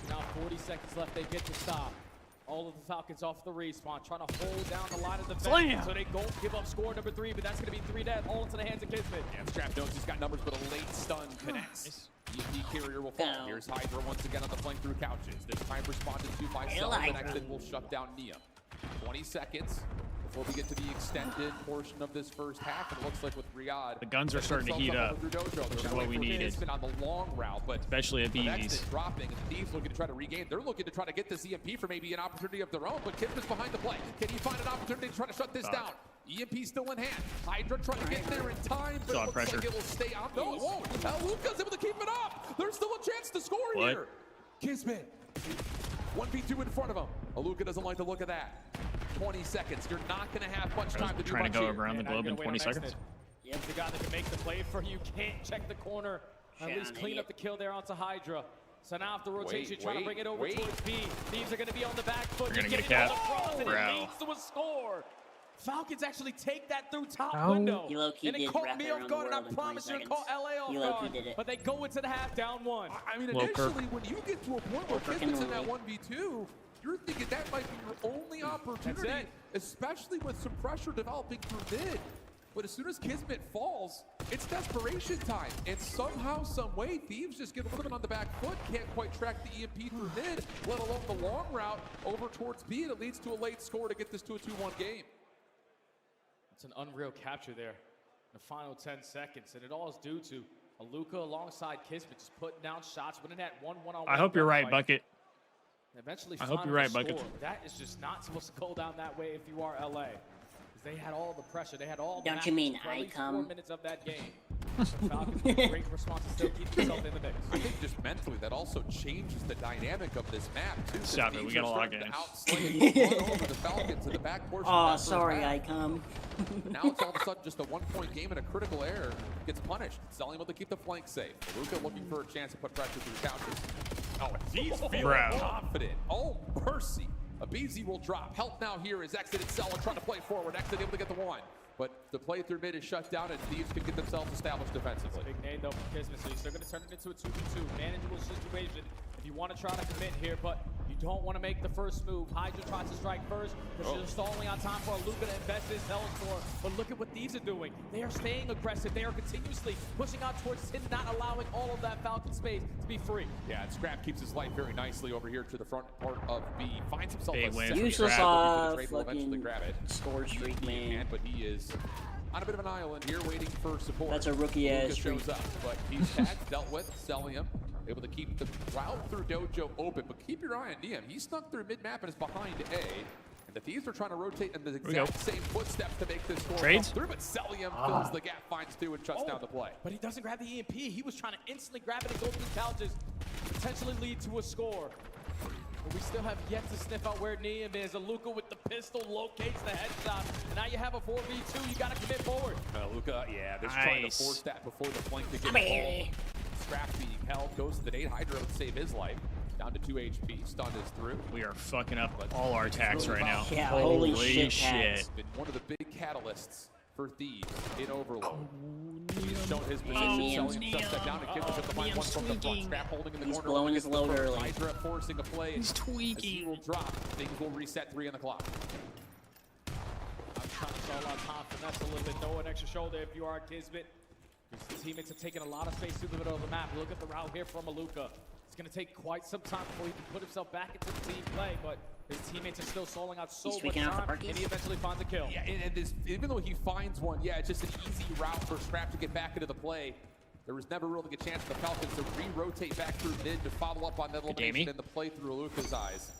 Speaker 10: Now 40 seconds left. They get to stop. All of the Falcons off the respawn, trying to hold down the line of defense
Speaker 4: Slam.
Speaker 10: so they don't give up score number 3, but that's going to be 3 dead, all into the hands of Kismet.
Speaker 13: Yeah, Strap knows he's got numbers, but a late stun connects. EMP carrier will fall.
Speaker 16: Go.
Speaker 13: Here's Hydra once again on the flank through couches. This time responded to by
Speaker 16: Hail
Speaker 13: Self, and
Speaker 16: Hydra.
Speaker 13: Exton will shut down Nia. 20 seconds before we get to the extended portion of this first half. And it looks like with Riyadh,
Speaker 4: The guns are starting to heat up, which is what we needed.
Speaker 13: It's been on the long route, but
Speaker 4: Especially at
Speaker 13: with
Speaker 4: BZ's.
Speaker 13: Exton dropping, and the Thieves looking to try to regain. They're looking to try to get this EMP for maybe an opportunity of their own, but Kim is behind the play. Can he find an opportunity to try to shut this down? EMP still in hand. Hydra trying to get there in time, but it looks
Speaker 4: pressure.
Speaker 13: like it will stay on. No, it won't. Luka's able to keep it up. There's still a chance to score
Speaker 4: What?
Speaker 13: here. Kismet. 1v2 in front of him. Aluka doesn't like the look of that. 20 seconds. You're not going to have much time to do
Speaker 4: Trying to
Speaker 13: much
Speaker 4: go
Speaker 13: here.
Speaker 4: around the
Speaker 10: Yeah, now you're
Speaker 4: globe in
Speaker 10: gonna
Speaker 4: 20
Speaker 10: wait on
Speaker 4: seconds.
Speaker 10: Exton. Yep, the guy that can make the play for you. Can't check the corner. At
Speaker 16: Yeah,
Speaker 10: least
Speaker 16: an
Speaker 10: clean
Speaker 16: idiot.
Speaker 10: up the kill there onto Hydra. So now after rotation,
Speaker 13: Wait,
Speaker 10: trying to bring it over
Speaker 13: wait.
Speaker 10: towards B. Thieves are going to be on the back foot.
Speaker 4: They're gonna
Speaker 10: You
Speaker 4: get a
Speaker 10: it on
Speaker 4: cap.
Speaker 10: the cross, and
Speaker 4: Bro.
Speaker 10: it leads to a score. Falcons actually take that through top
Speaker 4: How?
Speaker 10: window.
Speaker 16: He low-key
Speaker 10: And it
Speaker 16: did
Speaker 10: caught
Speaker 16: wrap
Speaker 10: me
Speaker 16: it
Speaker 10: off
Speaker 16: around
Speaker 10: guard,
Speaker 16: the
Speaker 10: and I
Speaker 16: world in
Speaker 10: promise
Speaker 16: 20
Speaker 10: you it caught LA off
Speaker 16: He low-key
Speaker 10: guard.
Speaker 16: did it.
Speaker 10: But they go into the half down 1.
Speaker 13: I mean,
Speaker 4: Low perk.
Speaker 13: initially, when you get to a point where
Speaker 16: Freaking
Speaker 13: Kismet's in that
Speaker 16: early.
Speaker 13: 1v2, you're thinking that might be your only opportunity,
Speaker 10: it.
Speaker 13: especially with some pressure developing through mid. But as soon as Kismet falls, it's desperation time. And somehow, some way, Thieves just get a little bit on the back foot, can't quite track the EMP through mid, let alone the long route over towards B, and it leads to a late score to get this to a 2-1 game.
Speaker 10: It's an unreal capture there in the final 10 seconds. And it all is due to Aluka alongside Kismet just putting down shots, winning that 1-1-on-1.
Speaker 4: I hope you're right,
Speaker 10: gunfight.
Speaker 4: Bucket.
Speaker 10: Eventually,
Speaker 4: I hope
Speaker 10: find
Speaker 4: you're right,
Speaker 10: the
Speaker 4: Bucket.
Speaker 10: score. That is just not supposed to go down that way if you are LA. Because they had all the pressure. They had all the
Speaker 16: Don't you mean
Speaker 10: for at
Speaker 16: I
Speaker 10: least
Speaker 16: come?
Speaker 10: 4 minutes of that game. The Falcons did a great response to still keep themselves in the mix.
Speaker 13: I think just mentally, that also changes the dynamic of this map, too.
Speaker 4: Stop it, we got a log in.
Speaker 13: Over the Falcons in the back portion
Speaker 16: Oh,
Speaker 13: of that first
Speaker 16: sorry,
Speaker 13: half.
Speaker 16: I come.
Speaker 13: But now it's all of a sudden just a 1-point game and a critical error gets punished. Selling able to keep the flank safe. Luka looking for a chance to put pressure through couches. Oh, he's feeling
Speaker 4: Bro.
Speaker 13: confident. Oh, mercy. A BZ will drop. Help now here is Exit and Sella trying to play forward. Exit able to get the 1. But the play through mid is shut down, and Thieves can get themselves established defensively.
Speaker 10: Big nade though for Kismet, so you're still going to turn it into a 2v2. Manageable situation if you want to try to commit here, but you don't want to make the first move. Hydra tries to strike first because you're stalling on time for Luka to invest his health for. But look at what Thieves are doing. They are staying aggressive. They are continuously pushing out towards Tin, not allowing all of that Falcon space to be free.
Speaker 13: Yeah, and Scrap keeps his life very nicely over here to the front part of B. Finds himself
Speaker 4: Big
Speaker 13: a
Speaker 4: win.
Speaker 13: second
Speaker 16: Useless
Speaker 13: grab, looking for the trade, will eventually
Speaker 16: fucking
Speaker 13: grab it.
Speaker 16: score streak,
Speaker 13: EMP in
Speaker 16: man.
Speaker 13: hand, but he is on a bit of an island here waiting for support.
Speaker 16: That's a rookie-ass
Speaker 13: Lucas
Speaker 16: streak.
Speaker 13: shows up, but he's tagged, dealt with, Stellium, able to keep the route through Dojo open, but keep your eye on Niam. He snuck through mid-map and is behind A. And the Thieves are trying to rotate in the exact same footsteps to make this score
Speaker 4: Trades?
Speaker 13: come through, but Celium fills the gap, finds through, and shuts down the play.
Speaker 10: But he doesn't grab the EMP. He was trying to instantly grab it and go through couches, potentially lead to a score. But we still have yet to sniff out where Neum is. Luka with the pistol locates the headshot. And now you have a 4v2. You got to commit forward.
Speaker 13: Luka, yeah, they're trying to force that before the flank to get home. Scrap being held, goes to the nade. Hydra would save his life. Down to 2 HP. Stun is through.
Speaker 4: We are fucking up all our attacks right now.
Speaker 16: Yeah,
Speaker 4: holy
Speaker 16: shit.
Speaker 13: Been one of the big catalysts for Thieves in Overload. He's shown his position, selling suspect down, and Kid was able to find one from the front. Scrap holding in the corner.
Speaker 16: Blowing his load early.
Speaker 13: Hydra forcing a play.
Speaker 4: He's tweaking.
Speaker 13: He will drop. Things will reset 3 on the clock.
Speaker 10: I'm trying to stall out time, finesse a little bit, throw an extra shoulder if you are Kismet. His teammates have taken a lot of space through the middle of the map. Look at the route here from Luka. It's going to take quite some time before he can put himself back into the team play, but his teammates are still stalling out so much time, and he eventually finds a kill.
Speaker 13: Yeah, and this, even though he finds one, yeah, it's just an easy route for Scrap to get back into the play. There was never really a chance for the Falcons to re-rotate back through mid to follow up on that elimination in the play through Luka's eyes.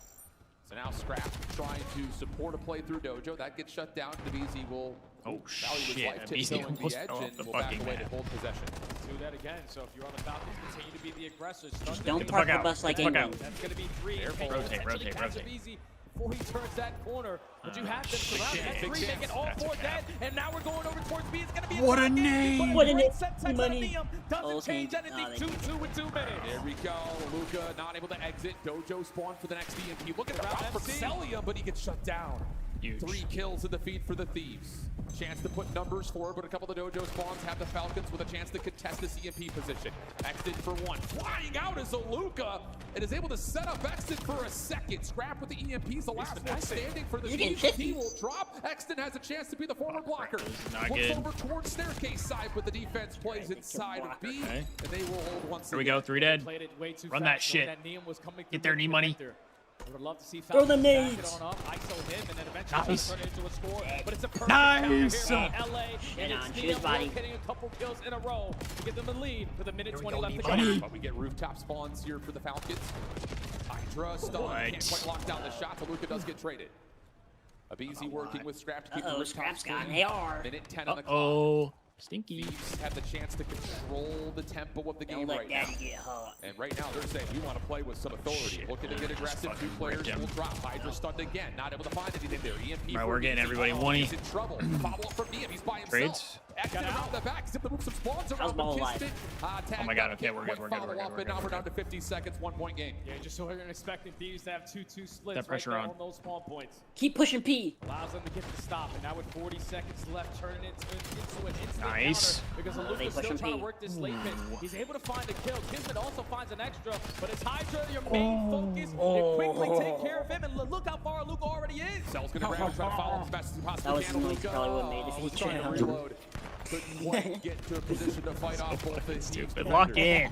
Speaker 13: So now Scrap trying to support a play through Dojo. That gets shut down. DeBeezy will value his life, tiptoeing the edge, and will back away to hold possession.
Speaker 10: Do that again. So if you're on the Falcons, continue to be the aggressors.
Speaker 16: Just don't park the bus like England.
Speaker 10: That's going to be 3.
Speaker 4: Rotate.
Speaker 10: Easy before he turns that corner. But you have them surrounded. That's 3 making all 4 dead. And now we're going over towards B. It's going to be
Speaker 4: what a name!
Speaker 16: What a name!
Speaker 10: Money doesn't change anything. 2-2 with 2 minutes.
Speaker 13: There we go. Luka not able to exit. Dojo spawn for the next EMP. Look at the route from Celium, but he gets shut down.
Speaker 4: Huge.
Speaker 13: 3 kills in the feed for the Thieves. Chance to put numbers forward, but a couple of the Dojo spawns have the Falcons with a chance to contest this EMP position. Exit for 1. Flying out is Luka and is able to set up Exton for a second. Scrap with the EMPs, the last one standing for the Thieves. He will drop. Exton has a chance to be the forward blocker. Looks over towards staircase side, but the defense plays inside of B, and they will hold once
Speaker 4: Here we go, 3 dead. Run that shit. Get their knee money.
Speaker 10: I would love to see
Speaker 16: throw the nades.
Speaker 10: On up, ISO him, and then eventually turn it into a score. But it's a perfect
Speaker 4: nice.
Speaker 10: Here from LA, and it's Neum getting a couple kills in a row to get them the lead with a minute 20 left to go.
Speaker 13: But we get rooftop spawns here for the Falcons. Hydra stun, can't quite lock down the shot, but Luka does get traded. Abizi working with Scrap to keep the rooftop
Speaker 16: got an AR.
Speaker 13: Minute 10 on the clock.
Speaker 4: Stinky.
Speaker 13: Thieves have the chance to control the tempo of the game right now. And right now they're saying we want to play with some authority. Looking to get aggressive. 2 players will drop. Hydra stunned again. Not able to find anything there. EMP.
Speaker 4: Right, we're getting everybody 1.
Speaker 13: He's in trouble. Follow up from Neum. He's by himself.
Speaker 4: Trades.
Speaker 13: Exit around the back. Zip the move some spawns around.
Speaker 16: Ball alive.
Speaker 4: Oh my god, okay, we're good.
Speaker 13: And now we're down to 50 seconds. 1-point game.
Speaker 10: Yeah, just so we're expecting Thieves to have 2-2 splits
Speaker 4: that pressure
Speaker 10: right
Speaker 4: on
Speaker 10: those spawn points.
Speaker 16: Keep pushing P.
Speaker 10: Allows them to get the stop, and now with 40 seconds left, turning it into an instant
Speaker 4: nice.
Speaker 10: counter because Luka's still trying to work this late pit. He's able to find a kill. Kismet also finds an extra, but it's Hydra, your main focus. You quickly take care of him, and look how far Luka already is.
Speaker 13: Cell's gonna grab and try to follow him as fast as he possibly can.
Speaker 16: Luka probably would have made if he
Speaker 13: trying to reload. Couldn't quite get to a position to fight off both his teams.
Speaker 4: Lock in.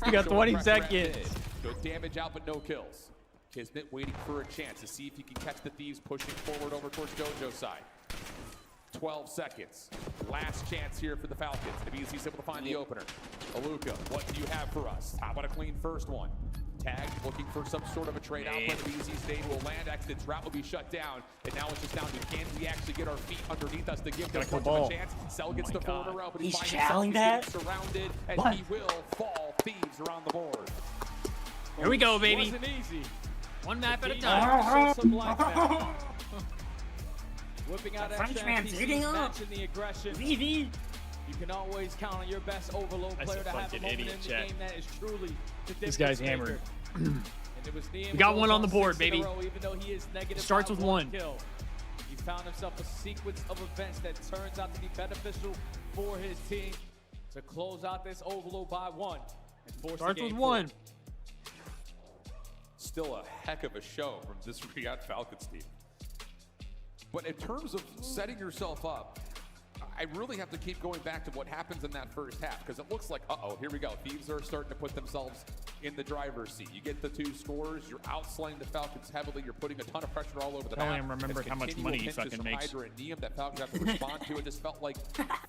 Speaker 4: You got 20 seconds.
Speaker 13: Good damage out, but no kills. Kismet waiting for a chance to see if he can catch the Thieves pushing forward over towards Dojo's side. 12 seconds. Last chance here for the Falcons. DeBeezy's able to find the opener. Luka, what do you have for us? How about a clean first one? Tag looking for some sort of a trade out, but DeBeezy's nade will land. Exton's route will be shut down. And now it's just down to can we actually get our feet underneath us to give this much of a chance? Cell gets the 4 in a row, but he's
Speaker 16: channeling that.
Speaker 13: Surrounded, and he will fall. Thieves around the board.
Speaker 4: Here we go, baby.
Speaker 10: Wasn't easy.
Speaker 4: 1 map at a time.
Speaker 10: Some life back. Whipping out
Speaker 16: Frenchman's eating up.
Speaker 10: The aggression.
Speaker 16: VV.
Speaker 10: You can always count on your best overload player to have a moment in the game that is truly the difference.
Speaker 4: This guy's hammered.
Speaker 10: And it was Neum
Speaker 4: We got 1 on the board,
Speaker 10: 6
Speaker 4: baby.
Speaker 10: in a row, even though he is negative
Speaker 4: Starts with 1.
Speaker 10: kill. He found himself a sequence of events that turns out to be beneficial for his team to close out this overload by 1 and force
Speaker 4: Starts
Speaker 10: the game
Speaker 4: with 1.
Speaker 10: forward.
Speaker 13: Still a heck of a show from this Riyadh Falcons team. But in terms of setting yourself up, I really have to keep going back to what happens in that first half, because it looks like, uh-oh, here we go. Thieves are starting to put themselves in the driver's seat. You get the 2 scores, you're outslaying the Falcons heavily, you're putting a ton of pressure all over the map.
Speaker 4: Remember how much money he fucking makes.
Speaker 13: Hydra and Neum that Falcons have to respond to. It just felt like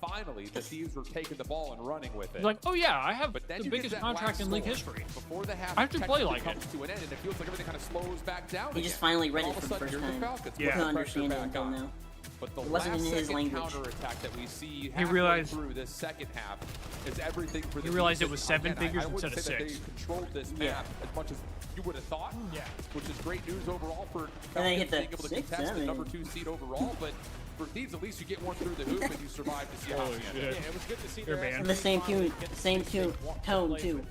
Speaker 13: finally the Thieves were taking the ball and running with it.
Speaker 4: Like, oh yeah, I have the biggest contract in league history.
Speaker 13: Before the half
Speaker 4: I have to play like it.
Speaker 13: comes to an end, and it feels like everything kind of slows back down.
Speaker 16: He just finally read it for the first time.
Speaker 13: Yeah.
Speaker 16: Couldn't understand it until now.
Speaker 13: But the
Speaker 16: it wasn't in his language.
Speaker 13: Counterattack that we see
Speaker 4: he realized
Speaker 13: through this second half is everything for the
Speaker 4: He realized it was 7 figures
Speaker 13: I
Speaker 4: instead of 6.
Speaker 13: They controlled this map as much as you would have thought.
Speaker 4: Yeah.
Speaker 13: Which is great news overall for
Speaker 16: and they hit the
Speaker 13: being able to contest the number 2 seed overall, but for Thieves, at least you get one through the hoop and you survive to see how
Speaker 10: Yeah, it was good to see
Speaker 16: and the same tone too.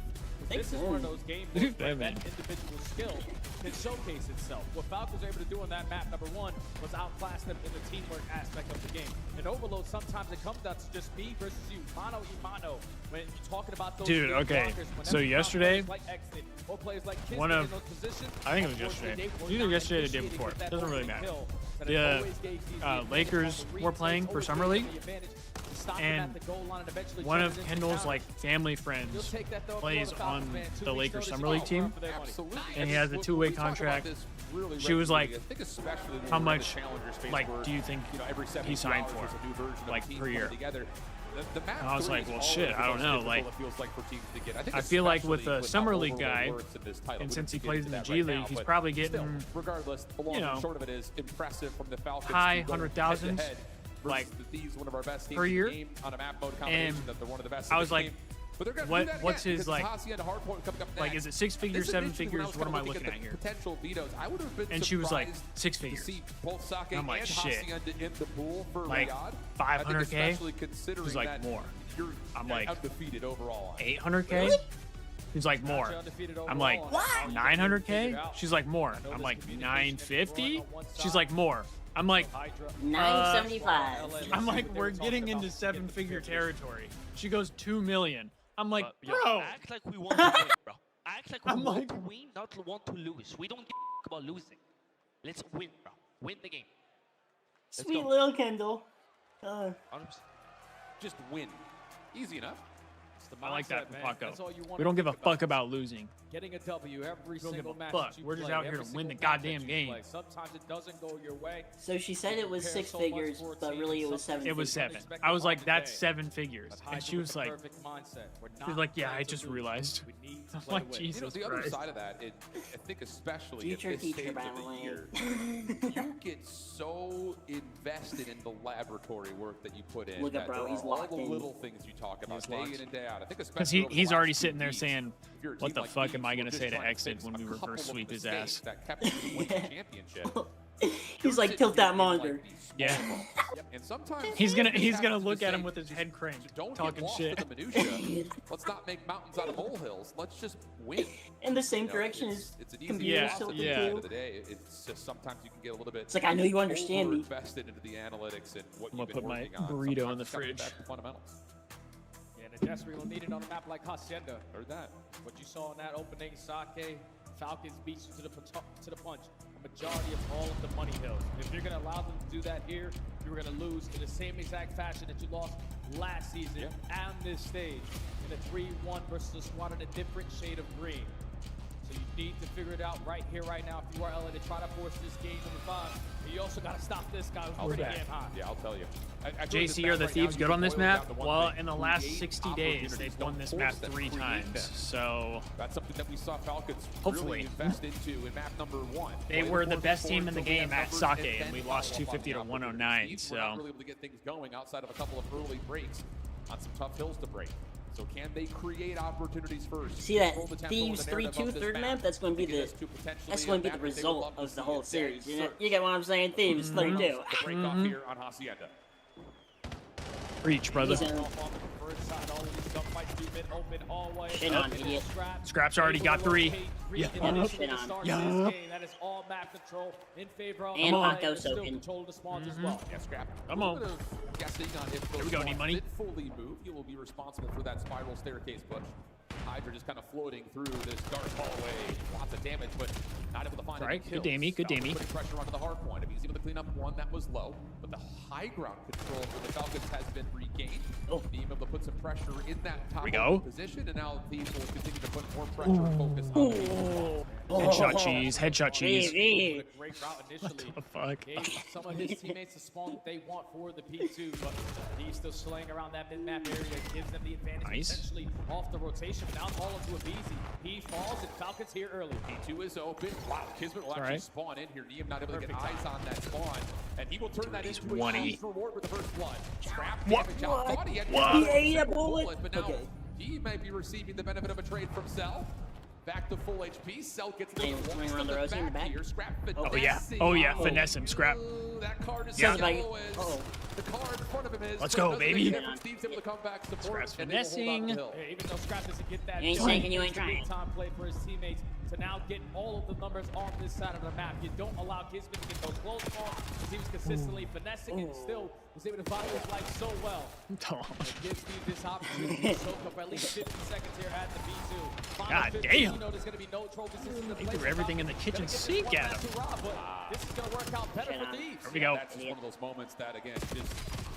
Speaker 10: This is one of those games where that individual skill can showcase itself. What Falcons were able to do on that map, number 1, was outclass them in the teamwork aspect of the game. In Overload, sometimes it comes down to just me versus you, mano y mano. When you're talking about those
Speaker 4: dude, okay. So yesterday,
Speaker 10: like Exit, or players like Kiss
Speaker 4: one of,
Speaker 10: in those positions,
Speaker 4: I think it was yesterday. Either yesterday or the day before. It doesn't really matter. The Lakers were playing for Summer League, and one of Kendall's like family friends plays on the Lakers Summer League team, and he has a 2-way contract. She was like, how much like do you think he signed for, like, per year? And I was like, well, shit, I don't know. Like, I feel like with the Summer League guy, and since he plays in the G League, he's probably getting, you know, high 100,000s. Like per year, and I was like, what's his like is it 6 figures, 7 figures? What am I looking at here? And she was like, 6 figures. And I'm like, shit, like 500K? She's like, more. I'm like, 800K? She's like, more. I'm like, 900K? She's like, more. I'm like, 950? She's like, more. I'm like,
Speaker 16: 975.
Speaker 4: I'm like, we're getting into 7-figure territory. She goes 2 million. I'm like, bro.
Speaker 20: Act like we want to win, bro. Act like we want to win, not want to lose. We don't give a about losing. Let's win, bro. Win the game.
Speaker 16: Sweet little Kendall.
Speaker 13: Just win. Easy enough.
Speaker 4: I like that from Paco. We don't give a fuck about losing.
Speaker 10: Getting a W every single match.
Speaker 4: Fuck. We're just out here to win the goddamn game.
Speaker 10: Sometimes it doesn't go your way.
Speaker 16: So she said it was 6 figures, but really it was 7
Speaker 4: It was 7. I was like, that's 7 figures. And she was like, yeah, I just realized. I'm like, Jesus
Speaker 13: the
Speaker 4: Christ.
Speaker 13: other side of that, I think especially
Speaker 16: Future
Speaker 13: at this
Speaker 16: teacher,
Speaker 13: stage
Speaker 16: by
Speaker 13: of
Speaker 16: the
Speaker 13: the
Speaker 16: way.
Speaker 13: year, you get so invested in the laboratory work that you put in.
Speaker 16: Look at
Speaker 13: that
Speaker 16: bro,
Speaker 13: there
Speaker 16: he's
Speaker 13: are
Speaker 16: locked
Speaker 13: all the
Speaker 16: in.
Speaker 13: little things you talk about day in and day out. I think
Speaker 4: Because
Speaker 13: especially over the
Speaker 4: he's
Speaker 13: last
Speaker 4: already
Speaker 13: 2
Speaker 4: sitting there
Speaker 13: weeks,
Speaker 4: saying,
Speaker 13: if you're a
Speaker 4: what
Speaker 13: team
Speaker 4: the
Speaker 13: like
Speaker 4: fuck
Speaker 13: Thieves,
Speaker 4: am I
Speaker 13: we're
Speaker 4: going to
Speaker 13: just
Speaker 4: say to
Speaker 13: trying
Speaker 4: Exit
Speaker 13: fix
Speaker 4: when we
Speaker 13: a couple
Speaker 4: reverse
Speaker 13: of
Speaker 4: sweep his
Speaker 13: mistakes
Speaker 4: ass?
Speaker 13: That kept him from winning the championship.
Speaker 16: He's like, tilt that monitor.
Speaker 4: Yeah.
Speaker 13: And sometimes
Speaker 4: He's gonna look at him with his head cranked,
Speaker 13: don't
Speaker 4: talking
Speaker 13: get lost
Speaker 4: shit.
Speaker 13: in the minutia. Let's not make mountains out of molehills. Let's just win.
Speaker 16: In the same
Speaker 13: You know,
Speaker 16: direction as
Speaker 13: it's an easy
Speaker 16: computer
Speaker 13: process
Speaker 16: tilted
Speaker 13: at the end
Speaker 16: too.
Speaker 13: of the day. It's just sometimes you can get a little bit.
Speaker 16: It's like, I know you understand me.
Speaker 13: Invested into the analytics and what
Speaker 4: I'm
Speaker 13: you've
Speaker 4: gonna
Speaker 13: been
Speaker 4: put my
Speaker 13: working on.
Speaker 4: burrito in the
Speaker 13: Sometimes you gotta get
Speaker 4: fridge.
Speaker 13: back to fundamentals.
Speaker 10: Yeah, and desperately will need it on a map like Hacienda.
Speaker 13: Heard that.
Speaker 10: What you saw in that opening, Sake, Falcons beat you to the punch. A majority of all of the money hills. If you're going to allow them to do that here, you're going to lose in the same exact fashion that you lost last season on this stage in a 3-1 versus a squad in a different shade of green. So you need to figure it out right here, right now. If you are LA, to try to force this game number 5. But you also got to stop this guy who's pretty damn high.
Speaker 13: Yeah, I'll tell you. I feel like
Speaker 4: JC,
Speaker 13: this
Speaker 4: are
Speaker 13: map
Speaker 4: the
Speaker 13: right
Speaker 4: Thieves
Speaker 13: now,
Speaker 4: good
Speaker 13: you
Speaker 4: on this
Speaker 13: boil it down
Speaker 4: map?
Speaker 13: to one
Speaker 4: Well,
Speaker 13: thing.
Speaker 4: in the last
Speaker 13: Create
Speaker 4: 60 days, they've won this map
Speaker 13: opportunities.
Speaker 4: 3
Speaker 13: Don't force them.
Speaker 4: times. So
Speaker 13: that's something that we saw Falcons
Speaker 4: hopefully
Speaker 13: really invest into in map number 1.
Speaker 4: they were the best team in the game at Sake, and we lost 250 to 109.
Speaker 13: We're
Speaker 4: So
Speaker 13: not really able to get things going outside of a couple of early breaks on some tough hills to break. So can they create opportunities first?
Speaker 16: See that
Speaker 13: Control the tempo
Speaker 16: Thieves
Speaker 13: and the narrative
Speaker 16: 3-2
Speaker 13: of this
Speaker 16: third map? That's going to be the result of the whole series. You get what I'm saying? Thieves 3-2.
Speaker 13: The break off here on Hacienda.
Speaker 4: Reach, brother.
Speaker 16: Shit on, idiot.
Speaker 4: Scrap's already got 3. Yeah.
Speaker 16: Shit on.
Speaker 10: That is all map control in favor of
Speaker 16: And
Speaker 10: LA,
Speaker 16: Paco
Speaker 10: still
Speaker 16: soaking.
Speaker 10: control the spawns as well.
Speaker 13: Yeah, Scrap.
Speaker 4: Come on.
Speaker 13: Guessing on if
Speaker 4: Here we go, need money.
Speaker 13: fully move, you will be responsible for that spiral staircase push. Hydra just kind of floating through this dark hallway. Lots of damage, but not able to find any kills.
Speaker 4: Good damie, good damie.
Speaker 13: Putting pressure onto the hard point. He's able to clean up one that was low, but the high ground control for the Falcons has been regained. Being able to put some pressure in that top position, and now Thieves will continue to put more pressure and focus on the
Speaker 4: Headshot cheese, headshot cheese.
Speaker 10: Great route initially.
Speaker 4: What the fuck?
Speaker 10: Gave some of his teammates the spawn that they want for the P2, but he's still slaying around that mid-map area. Gives them the advantage essentially off the rotation, but now it's all into a BZ. He falls, and Falcons here early.
Speaker 13: P2 is open. Wow, Kismet will actually spawn in here. Neum not able to get eyes on that spawn, and he will turn that into a huge reward with the first blood. Scrap damage out. Thought he had
Speaker 16: ate a bullet,
Speaker 13: but now he might be receiving the benefit of a trade from Cell. Back to full HP. Cell gets the back here. Scrap
Speaker 4: Oh yeah, finesse him, Scrap.
Speaker 13: That card is
Speaker 4: Yeah.
Speaker 13: The card in front of him is.
Speaker 4: Let's go, baby.
Speaker 13: Steve's able to come back, support,
Speaker 4: Scrap's
Speaker 13: and they will hold on
Speaker 4: finessing.
Speaker 13: the hill.
Speaker 10: Even though Scrap doesn't get that,
Speaker 16: You ain't saying you ain't trying.
Speaker 10: big time play for his teammates to now get all of the numbers on this side of the map. You don't allow Kismet to get those close calls. He was consistently finessing and still was able to value his life so well. It gives Steve this opportunity to soak up at least 50 seconds here at the B2.
Speaker 4: God
Speaker 10: 15,
Speaker 4: damn.
Speaker 10: You know there's going to be no trophies in the
Speaker 4: He
Speaker 10: play.
Speaker 4: threw everything in the kitchen sink at him.
Speaker 10: This is going to work out better for Thieves.
Speaker 4: Here we go.
Speaker 13: That's just one of those moments that, again, just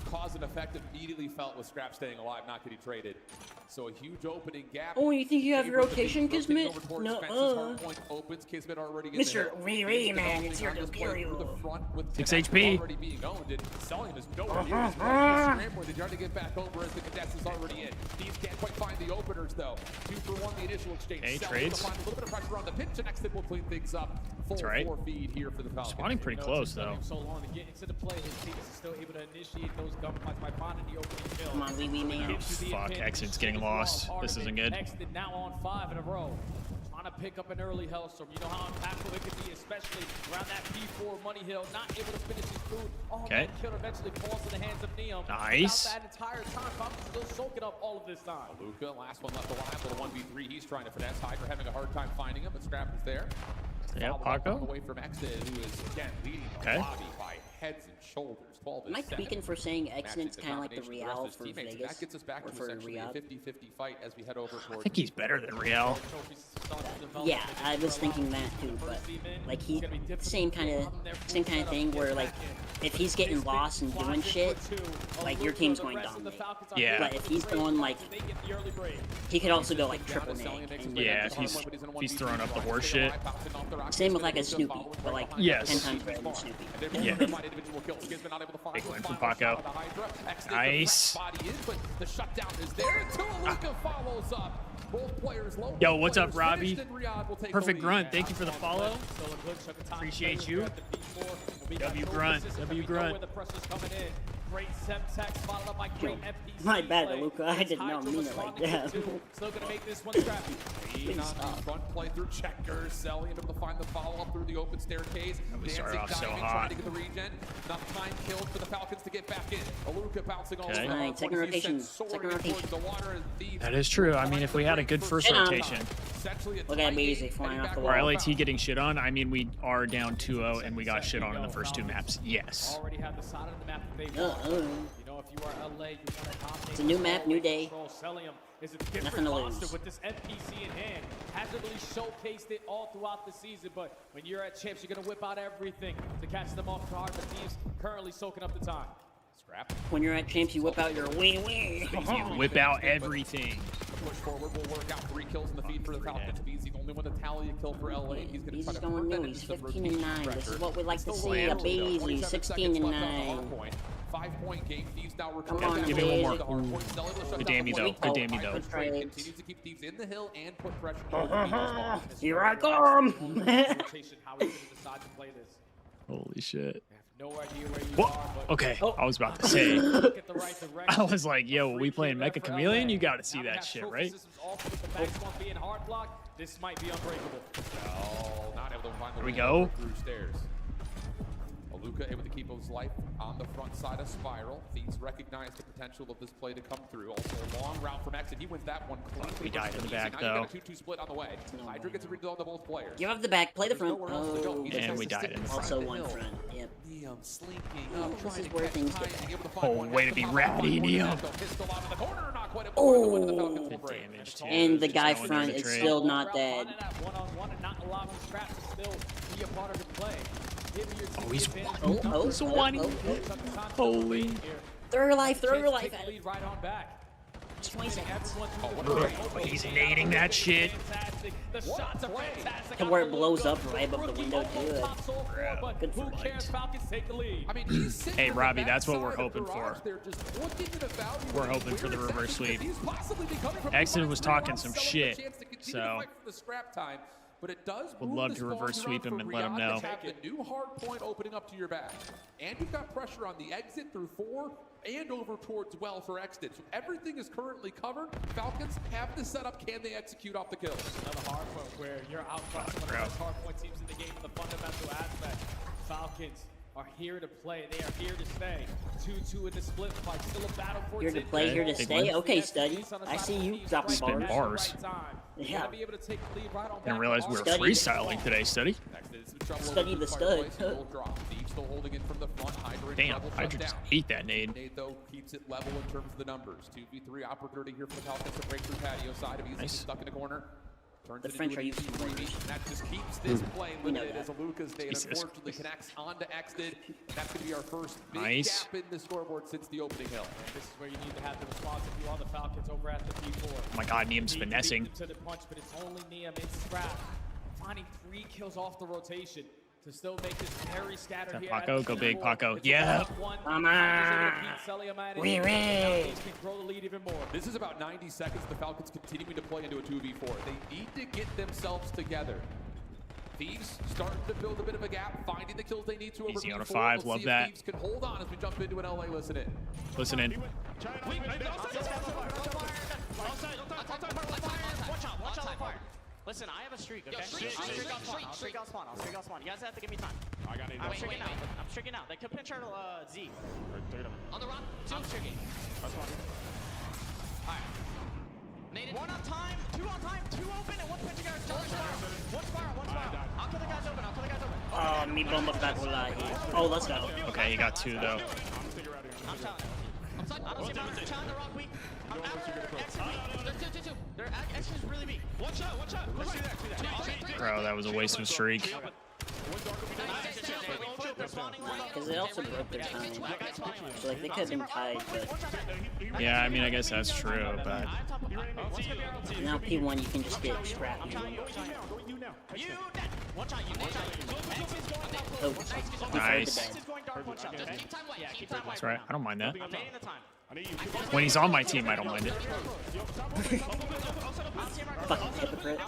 Speaker 13: cause and effect immediately felt with Scrap staying alive, not getting traded. So a huge opening gap.
Speaker 16: Oh, you think you have your rotation, Kismet? No,
Speaker 13: Hardpoint opens. Kismet already in
Speaker 16: Mr. Riri, man, it's here to kill you.
Speaker 13: 6
Speaker 4: HP.
Speaker 13: Already being owned, and Selling is nowhere near his scram where they try to get back over as the Cadets is already in. Thieves can't quite find the openers though. 2 for 1 the initial exchange.
Speaker 4: Okay,
Speaker 13: Selling
Speaker 4: trades.
Speaker 13: to find a little bit of pressure on the pinch, and next will clean things up. Full 4 feed here for the Falcons.
Speaker 4: Spawning pretty close though.
Speaker 10: So long to get into the play, his team is still able to initiate those gunfights by finding the opening kill.
Speaker 16: Come on, wee man.
Speaker 4: Fuck, Exit's getting lost. This isn't good.
Speaker 10: Exit now on 5 in a row. Trying to pick up an early Hellstorm. You know how impactful it could be, especially around that P4 money hill. Not able to finish his food.
Speaker 4: Okay.
Speaker 10: That kill eventually falls in the hands of Neum.
Speaker 4: Nice.
Speaker 10: That entire time, Falcons still soaking up all of this time.
Speaker 13: Luka, last one left alive, little 1v3. He's trying to finesse. Hydra having a hard time finding him, but Scrap is there.
Speaker 4: Yeah, Paco.
Speaker 13: Away from Exit, who is again leading the lobby by heads and shoulders. 12
Speaker 16: Am I tweaking for saying Exit's kind of like the Real for
Speaker 13: teammates,
Speaker 16: Vegas?
Speaker 13: That gets us back
Speaker 16: or
Speaker 13: to
Speaker 16: for
Speaker 13: essentially a
Speaker 16: Riyadh?
Speaker 13: 50-50 fight as we head over
Speaker 4: I think he's better than Real.
Speaker 16: Yeah, I was thinking that too, but like same kind of thing where like if he's getting lost and doing shit, like your team's going to dominate.
Speaker 4: Yeah.
Speaker 16: But if he's going like, he could also go like triple nade.
Speaker 4: Yeah, if he's throwing up the horse shit.
Speaker 16: Same with like a Snoopy, but like 10 times better than Snoopy.
Speaker 4: Yeah. Big win for Paco. Nice.
Speaker 13: The shutdown is there until Luka follows up. Both players low.
Speaker 4: Yo, what's up, Robbie? Perfect Grunt, thank you for the follow. Appreciate you. W Grunt, W Grunt.
Speaker 10: Great Semtex followed up by great FPC.
Speaker 16: My bad, Luka. I did not mean it like that.
Speaker 10: Still gonna make this one scrappy.
Speaker 13: Front play through checkers. Selling able to find the follow-up through the open staircase.
Speaker 4: We started off so
Speaker 13: Trying
Speaker 4: hot.
Speaker 13: to get the regen. Enough time killed for the Falcons to get back in. Luka bouncing all
Speaker 4: Okay.
Speaker 13: over.
Speaker 16: Alright, second rotation. Second rotation.
Speaker 4: That is true. I mean, if we had a good first rotation.
Speaker 16: Look at BZ flying off the wall.
Speaker 4: Our LAT getting shit on. I mean, we are down 2-0 and we got shit on in the first 2 maps. Yes.
Speaker 10: Already have the side of the map that they want. You know, if you are LA, you want to dominate.
Speaker 16: It's a new map, new day.
Speaker 10: Celium is a
Speaker 16: Nothing
Speaker 10: different
Speaker 16: to
Speaker 10: monster
Speaker 16: lose.
Speaker 10: with this FPC in hand. Hasn't really showcased it all throughout the season, but when you're at champs, you're going to whip out everything to catch them off guard. But Thieves currently soaking up the time.
Speaker 13: Scrap.
Speaker 16: When you're at champs, you whip out your wee.
Speaker 4: You whip out everything.
Speaker 13: Push forward will work out 3 kills in the feed for the Falcons. He's the only one to tally a kill for LA. He's going to try to
Speaker 16: going new. He's 15-9. This is what we like to see. A BZ 16-9.
Speaker 13: 5-point game. Thieves now
Speaker 16: Come on,
Speaker 4: Give me one
Speaker 16: dude.
Speaker 4: more. Good damie though. Good damie though.
Speaker 13: Continues to keep Thieves in the hill and put pressure on the
Speaker 16: Here I come.
Speaker 10: How he's going to decide to play this.
Speaker 4: Holy shit.
Speaker 10: No idea where you
Speaker 4: What?
Speaker 10: are, but
Speaker 4: Okay, I was about to say.
Speaker 10: look at the right direction.
Speaker 4: I was like, yo, we playing Mecha Chameleon? You gotta see
Speaker 10: Now we
Speaker 4: that
Speaker 10: have
Speaker 4: shit,
Speaker 10: trophy
Speaker 4: right?
Speaker 10: systems off with the back one being hard blocked. This might be unbreakable.
Speaker 13: Oh, not able to find the
Speaker 4: Here we
Speaker 13: way
Speaker 4: go.
Speaker 13: through stairs. Luka able to keep his life on the front side of Spiral. Thieves recognize the potential of this play to come through. Also a long route from Exit. He wins that one clean.
Speaker 4: We died in the back,
Speaker 13: now
Speaker 4: though.
Speaker 13: You got a 2-2 split on the way. Hydra gets a read on the both players.
Speaker 16: Give up the back, play the front. Oh,
Speaker 4: And we died in the front.
Speaker 16: also one front. Yep.
Speaker 13: Neum slinking
Speaker 16: Oh,
Speaker 13: up,
Speaker 16: this
Speaker 13: trying
Speaker 16: is
Speaker 13: to
Speaker 16: where
Speaker 13: catch
Speaker 16: things get
Speaker 13: timing, able to
Speaker 4: Oh,
Speaker 13: find one
Speaker 4: way to
Speaker 13: head
Speaker 4: be
Speaker 13: top,
Speaker 4: ratty,
Speaker 13: find one
Speaker 4: Neum.
Speaker 13: head, though. Pistol out of the corner, not quite important when the Falcons will break.
Speaker 16: And the guy front is still not dead.
Speaker 10: One-on-one and not allowing Scrap to still be a part of the play.
Speaker 4: Oh, he's one. Holy.
Speaker 16: Throw your life, throw your life at
Speaker 10: it. Right on back.
Speaker 16: 20 seconds.
Speaker 4: He's nading that shit.
Speaker 10: The shots are fantastic.
Speaker 16: And where it blows up right above the window, too. Good for
Speaker 10: Falcons take the lead.
Speaker 13: I mean,
Speaker 4: hey, Robbie, that's what we're hoping for. We're hoping for the reverse sweep. Exton was talking some shit, so
Speaker 13: but it does
Speaker 4: would love to reverse sweep him and let him know.
Speaker 13: Have the new hard point opening up to your back, and you've got pressure on the exit through 4 and over towards well for Exton. So everything is currently covered. Falcons have the setup. Can they execute off the kills?
Speaker 10: Another hard point where you're outclassing one of the best hard point teams in the game in the fundamental aspect. Falcons are here to play. They are here to stay. 2-2 in the split fight. Still a battle for
Speaker 16: here to play, here to stay. Okay, Study. I see you dropping
Speaker 4: bars.
Speaker 16: Yeah.
Speaker 4: Didn't realize we were freestyling today, Study.
Speaker 16: Study the stud.
Speaker 4: Damn, Hydra just ate that nade.
Speaker 13: Nade, though, keeps it level in terms of the numbers. 2v3 opportunity here for the Falcons to break through patio side. If he's stuck in the corner.
Speaker 16: The French are using
Speaker 13: that just keeps this play limited as Aluka's nade unfortunately connects onto Exton. That's going to be our first big gap in the scoreboard since the opening hill.
Speaker 10: And this is where you need to have the response if you are the Falcons over at the P4.
Speaker 4: Oh my God, Niam's finessing.
Speaker 10: To the punch, but it's only Niam in Scrap. Finding 3 kills off the rotation to still make this very scattered here.
Speaker 4: Paco, go big, Paco. Yeah.
Speaker 13: This is about 90 seconds. The Falcons continuing to play into a 2v4. They need to get themselves together. Thieves starting to build a bit of a gap, finding the kills they need to over
Speaker 4: easy on a 5, love that.
Speaker 13: Thieves can hold on as we jump into an LA listen in.
Speaker 4: Listen in.
Speaker 20: Listen, I have a streak, okay? I'll streak out spawn. You guys have to give me time. I'm streaking out. They could pinch our Z. On the run. 2 streaking. Alright. Naded. 1 on time, 2 on time, 2 open, and 1 pinching guard. 1 spiral. I'll kill the guys open.
Speaker 16: Oh, me bomb up that lie. Oh, let's go.
Speaker 4: Okay, you got 2 though.
Speaker 20: I'm telling. I don't see my challenge the rock weak. I'm after exit weak. There's 2. Their exit is really weak. One shot. Let's do that.
Speaker 4: Bro, that was a waste of a streak.
Speaker 16: Because they also broke their time. So, like, they could have been tied, but...
Speaker 4: Yeah, I mean, I guess that's true, but...
Speaker 16: Now P1, you can just get scrapped. Oh,
Speaker 4: nice. That's right, I don't mind that. When he's on my team, I don't mind it.
Speaker 16: Fucking hypocrite.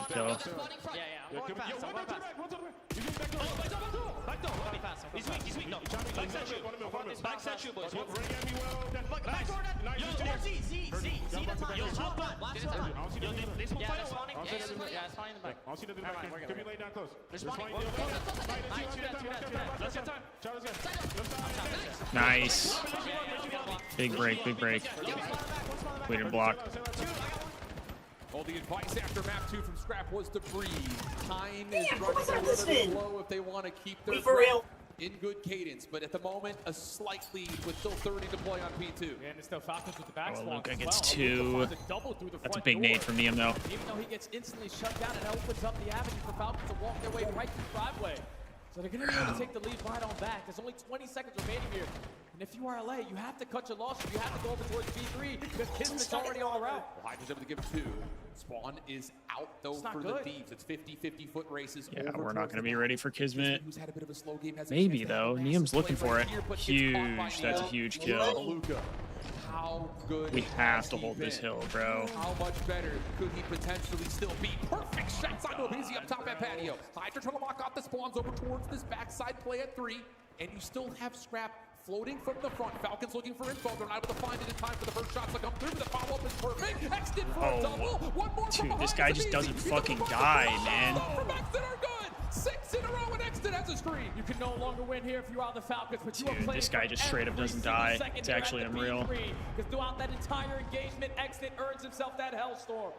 Speaker 4: Kill.
Speaker 20: He's weak, no. Backside you, boys. Yo, top one. This one spawning. Yeah, spawning in the back. I'll see the back. Could be laid down close. They're spawning.
Speaker 4: Nice. Big break. We didn't block.
Speaker 13: Well, the advice after map 2 from Scrap was to breathe. Time is running a little bit low if they want to keep their breath in good cadence. But at the moment, a slight lead with still 30 to play on P2.
Speaker 10: And it's still Falcons with the back
Speaker 4: Oh, Luka gets 2. That's a big nade from Niam, though.
Speaker 10: Even though he gets instantly shut down, it opens up the avenue for Falcons to walk their way right through driveway. So they're going to be able to take the lead right on back. There's only 20 seconds remaining here. And if you are LA, you have to cut your losses. You have to go over towards B3 because Kismet's already on the route.
Speaker 13: Well, Hydra's able to give 2. Spawn is out, though, for the Thieves. It's 50-50 foot races.
Speaker 4: Yeah, we're not going to be ready for Kismet.
Speaker 13: Who's had a bit of a slow game,
Speaker 4: Maybe, though. Niam's looking for it. Huge. That's a huge kill.
Speaker 13: How good
Speaker 4: we have to hold this hill, bro.
Speaker 13: How much better could he potentially still be? Perfect shots on Busy up top at patio. Hydra trying to lock off the spawns over towards this backside play at 3. And you still have Scrap floating from the front. Falcons looking for info. They're not able to find it in time for the first shots to come through. The follow-up is perfect. Exton for a double. One more from
Speaker 4: Dude, this
Speaker 13: behind
Speaker 4: guy
Speaker 13: is
Speaker 4: just
Speaker 13: easy.
Speaker 4: doesn't
Speaker 13: He's
Speaker 4: fucking
Speaker 13: at the
Speaker 4: die,
Speaker 13: bottom.
Speaker 4: man.
Speaker 13: From Exton are good. 6 in a row, and Exton has a streak.
Speaker 10: You can no longer win here if you are the Falcons, but you are
Speaker 4: Dude,
Speaker 10: playing
Speaker 4: this guy
Speaker 10: for
Speaker 4: just straight up
Speaker 10: every
Speaker 4: doesn't
Speaker 10: single
Speaker 4: die.
Speaker 10: second
Speaker 4: It's
Speaker 10: here
Speaker 4: actually
Speaker 10: at the
Speaker 4: unreal.
Speaker 10: Because throughout that entire engagement, Exton earns himself that hellstorm.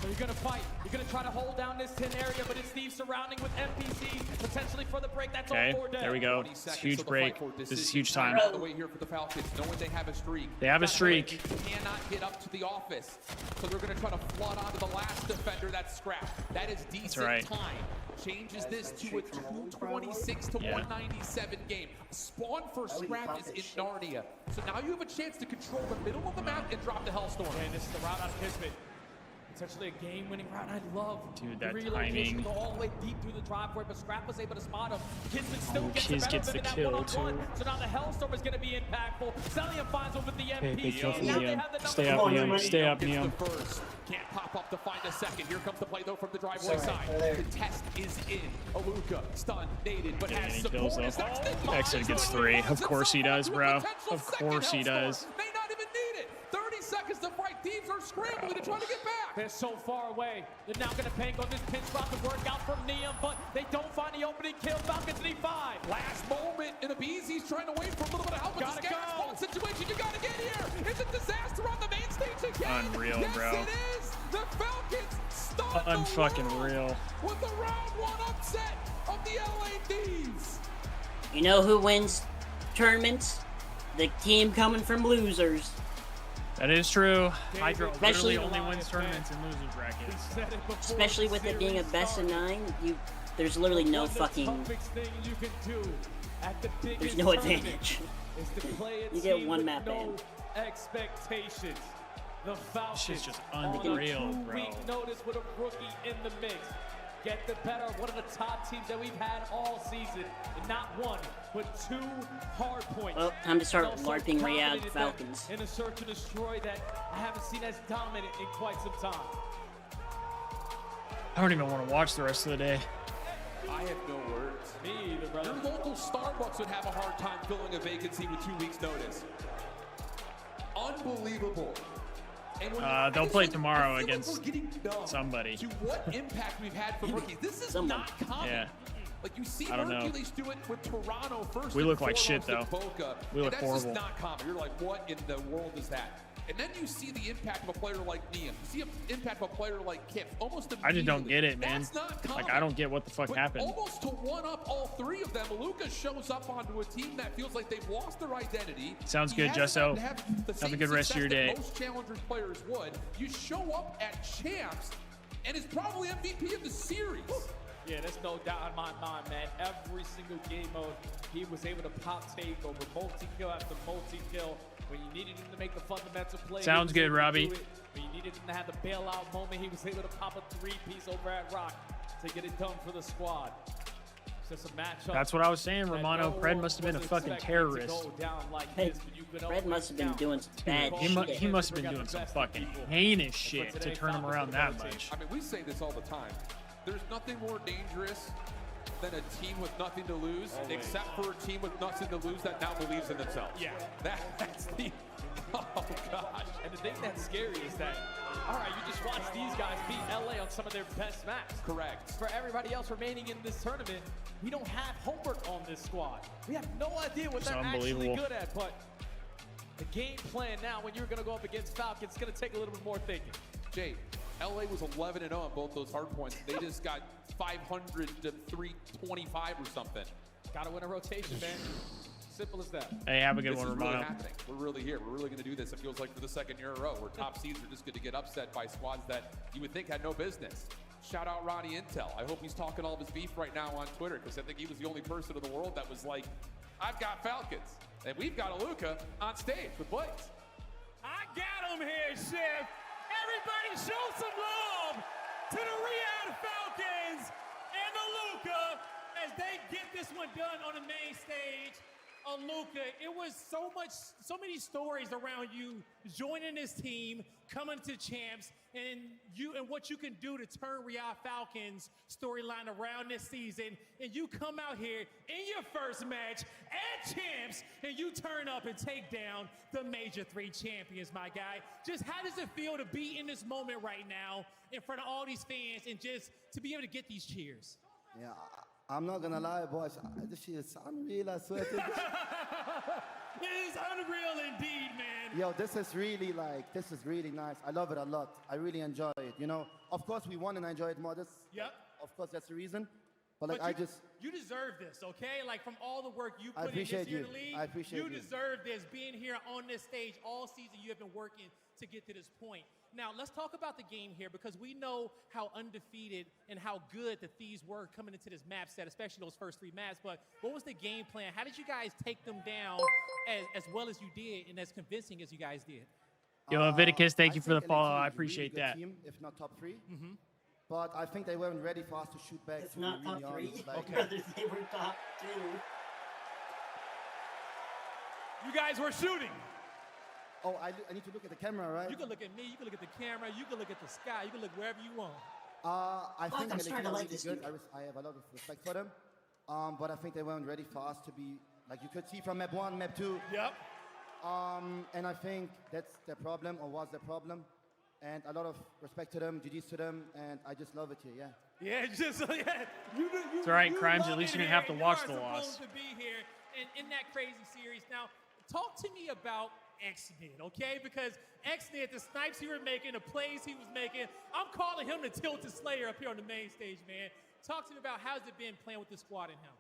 Speaker 10: So you're gonna fight. You're gonna try to hold down this 10 area, but it's Thieves surrounding with NPCs potentially for the break. That's
Speaker 4: Okay,
Speaker 10: all 4 dead.
Speaker 4: there we go. It's a huge break. This is huge time.
Speaker 13: On the way here for the Falcons, knowing they have a streak.
Speaker 4: They have a streak.
Speaker 13: You cannot get up to the office, so they're going to try to flood onto the last defender. That's Scrap. That is decent
Speaker 4: right.
Speaker 13: time. Changes this to a 226 to 197 game. Spawn for Scrap is in Narnia, so now you have a chance to control the middle of the map and drop the Hellstorm.
Speaker 10: And this is the route out of Kismet. Essentially a game-winning route. I love
Speaker 4: Dude,
Speaker 10: the
Speaker 4: that
Speaker 10: relocation
Speaker 4: timing.
Speaker 10: to go all the way deep through the driveway, but Scrap was able to spot him. Kismet still
Speaker 4: Oh,
Speaker 10: gets
Speaker 4: Kiz
Speaker 10: the better
Speaker 4: gets
Speaker 10: of him
Speaker 4: the
Speaker 10: in that
Speaker 4: kill,
Speaker 10: one-on-one.
Speaker 4: too.
Speaker 10: So now the Hellstorm is going to be impactful. Cellium finds him with the
Speaker 4: Hey,
Speaker 10: MP.
Speaker 4: big kill for
Speaker 10: Now they
Speaker 4: Liam.
Speaker 10: have the number
Speaker 4: Stay up,
Speaker 10: one.
Speaker 4: Liam. Stay up,
Speaker 13: Gets
Speaker 4: Liam.
Speaker 13: the first. Can't pop up to find a second. Here comes the play, though, from the driveway side. The test is in. Aluka, stunned, naded, but has
Speaker 4: Any
Speaker 13: support.
Speaker 4: kills, though. Exit gets 3. Of course he does, bro. Of course he does.
Speaker 13: May not even need it. 30 seconds to fight. Thieves are scrambling to try to get back.
Speaker 10: They're so far away. They're now going to bank on this pinch drop to work out from Neum, but they don't find the opening kill. Falcons need 5.
Speaker 13: Last moment, and Abizi's trying to wait for a little bit of help.
Speaker 10: Gotta
Speaker 13: It's a scatter
Speaker 10: go.
Speaker 13: spawn situation. You gotta get here. It's a disaster on the main stage again.
Speaker 4: Unreal,
Speaker 13: yes,
Speaker 4: bro.
Speaker 13: It is. The Falcons start
Speaker 4: Unfucking
Speaker 13: the world
Speaker 4: real.
Speaker 13: with the round 1 upset of the LA Thieves.
Speaker 16: You know who wins tournaments? The team coming from losers.
Speaker 4: That is true. Hydra
Speaker 16: Especially-
Speaker 4: literally only wins tournaments in loser brackets.
Speaker 16: Especially with it being a best of 9, there's literally no fucking. There's no advantage. You get one map in.
Speaker 10: Expectations. The Falcons
Speaker 4: Shit's just
Speaker 10: on
Speaker 4: unreal,
Speaker 10: a
Speaker 4: bro.
Speaker 10: 2-week notice with a rookie in the mix. Get the better of one of the top teams that we've had all season. And not one, but 2 hard points.
Speaker 16: Well, time to start
Speaker 10: And also
Speaker 16: LARPing Riyadh
Speaker 10: dominated them
Speaker 16: Falcons.
Speaker 10: in a search and destroy that I haven't seen as dominant in quite some time.
Speaker 4: I don't even want to watch the rest of the day.
Speaker 13: I have no words.
Speaker 10: Me either, brother.
Speaker 13: Your local Starbucks would have a hard time filling a vacancy with 2 weeks notice. Unbelievable. And when
Speaker 4: They'll play tomorrow
Speaker 13: I feel like
Speaker 4: against
Speaker 13: we're getting numb
Speaker 4: somebody.
Speaker 13: to what impact we've had from rookies. This is not common.
Speaker 4: Yeah.
Speaker 13: Like you see
Speaker 4: I don't know.
Speaker 13: Hercules do it with Toronto first.
Speaker 4: We
Speaker 13: and
Speaker 4: look like
Speaker 13: foremost
Speaker 4: shit,
Speaker 13: with
Speaker 4: though.
Speaker 13: Boca,
Speaker 4: We look
Speaker 13: and that's
Speaker 4: horrible.
Speaker 13: just not common. You're like, what in the world is that? And then you see the impact of a player like Neum. You see an impact of a player like Kip. Almost
Speaker 4: I just don't
Speaker 13: immediately.
Speaker 4: get it, man.
Speaker 13: That's not common.
Speaker 4: Like, I don't get what the fuck
Speaker 13: But
Speaker 4: happened.
Speaker 13: almost to one up all 3 of them, Luka shows up onto a team that feels like they've lost their identity.
Speaker 4: Sounds
Speaker 13: He
Speaker 4: good,
Speaker 13: hasn't
Speaker 4: Jusso.
Speaker 13: gotten to have the
Speaker 4: Have a
Speaker 13: same
Speaker 4: good rest of your
Speaker 13: success
Speaker 4: day.
Speaker 13: that most challengers players would. You show up at champs and is probably MVP of the series.
Speaker 10: Yeah, there's no doubt in my mind, man. Every single game mode, he was able to pop take over multi-kill after multi-kill. When you needed him to make the fundamental play,
Speaker 4: Sounds
Speaker 10: he was
Speaker 4: good,
Speaker 10: able to
Speaker 4: Robbie.
Speaker 10: do it. When you needed him to have the bailout moment, he was able to pop a 3-piece over at Rock to get it done for the squad. It's just a matchup.
Speaker 4: That's what I was saying,
Speaker 10: that
Speaker 4: Romano.
Speaker 10: no
Speaker 4: Pred
Speaker 10: one
Speaker 4: must have been a
Speaker 10: was
Speaker 4: fucking
Speaker 10: expecting to
Speaker 4: terrorist.
Speaker 10: go down like
Speaker 16: Hey,
Speaker 10: this, but you could
Speaker 16: Fred
Speaker 10: always
Speaker 16: must have been
Speaker 10: count.
Speaker 16: doing some bad shit.
Speaker 4: He must have been doing some fucking heinous shit to turn him around that much.
Speaker 13: I mean, we say this all the time. There's nothing more dangerous than a team with nothing to lose, except for a team with nothing to lose that now believes in themselves.
Speaker 10: Yeah.
Speaker 13: That's the... Oh, gosh.
Speaker 10: And the thing that's scary is that, all right, you just watch these guys beat LA on some of their best maps.
Speaker 13: Correct.
Speaker 10: For everybody else remaining in this tournament, we don't have homework on this squad. We have no idea what
Speaker 4: It's
Speaker 10: they're actually
Speaker 4: unbelievable.
Speaker 10: good at, but the game plan now, when you're going to go up against Falcons, it's going to take a little bit more thinking.
Speaker 13: Jay, LA was 11-0 on both those hard points. They just got 500 to 325 or something.
Speaker 10: Got to win a rotation, man. Simple as that.
Speaker 4: Hey, have a good
Speaker 13: This
Speaker 4: one,
Speaker 13: is really
Speaker 4: Romano.
Speaker 13: happening. We're really here. We're really going to do this. It feels like for the 2nd year in a row, where top seeds are just going to get upset by squads that you would think had no business. Shout out Ronnie Intel. I hope he's talking all of his beef right now on Twitter, because I think he was the only person in the world that was like, I've got Falcons, and we've got Aluka on stage with Blaze.
Speaker 10: I got him here, Chef. Everybody show some love to the Riyadh Falcons and Aluka as they get this one done on the main stage. Aluka, it was so many stories around you joining this team, coming to champs, and what you can do to turn Riyadh Falcons storyline around this season, and you come out here in your first match at champs, and you turn up and take down the Major 3 champions, my guy. Just how does it feel to be in this moment right now in front of all these fans and just to be able to get these cheers?
Speaker 21: Yeah, I'm not gonna lie, boys. This shit is unreal, I swear to God.
Speaker 10: It is unreal indeed, man.
Speaker 21: Yo, this is really nice. I love it a lot. I really enjoy it, you know. Of course, we won and I enjoy it more.
Speaker 10: Yep.
Speaker 21: Of course, that's the reason. But like,
Speaker 10: you deserve this, okay? Like from all the work you put in this
Speaker 21: appreciate
Speaker 10: year
Speaker 21: you.
Speaker 10: to league,
Speaker 21: I appreciate you.
Speaker 10: You deserve this. Being here on this stage all season, you have been working to get to this point. Now, let's talk about the game here because we know how undefeated and how good the Thieves were coming into this map set, especially those first 3 maps. But what was the game plan? How did you guys take them down as well as you did and as convincing as you guys did?
Speaker 4: Yo, Viticus, thank you for the
Speaker 21: think
Speaker 4: follow.
Speaker 21: LAT
Speaker 4: I
Speaker 21: is a
Speaker 4: appreciate
Speaker 21: really good
Speaker 4: that.
Speaker 21: Team, if not top 3. But I think they weren't ready for us to shoot back.
Speaker 16: It's not top 3.
Speaker 21: Like,
Speaker 16: They were top 2.
Speaker 10: You guys were shooting.
Speaker 21: Oh, I need to look at the camera, right?
Speaker 10: You can look at me, you can look at the camera, you can look at the sky, you can look wherever you want.
Speaker 21: I think
Speaker 16: I'm
Speaker 21: LAT
Speaker 16: starting to
Speaker 21: are
Speaker 16: like
Speaker 21: really
Speaker 16: this
Speaker 21: good.
Speaker 16: game.
Speaker 21: I have a lot of respect for them. But I think they weren't ready for us to be, like you could see from map 1, map 2.
Speaker 10: Yep.
Speaker 21: And I think that's their problem, or was their problem. And a lot of respect to them, GG's to them, and I just love it here, yeah.
Speaker 10: Yeah, just yeah.
Speaker 4: It's all right, Crimes. At
Speaker 10: love
Speaker 4: least
Speaker 10: it
Speaker 4: you didn't
Speaker 10: here,
Speaker 4: have to
Speaker 10: and
Speaker 4: watch
Speaker 10: you
Speaker 4: the
Speaker 10: are
Speaker 4: loss.
Speaker 10: supposed to be here in that crazy series. Now, talk to me about XNID, okay? Because XNID, the snipes he was making, the plays he was making, I'm calling him the Tilted Slayer up here on the main stage, man. Talk to me about how's it been playing with the squad and him.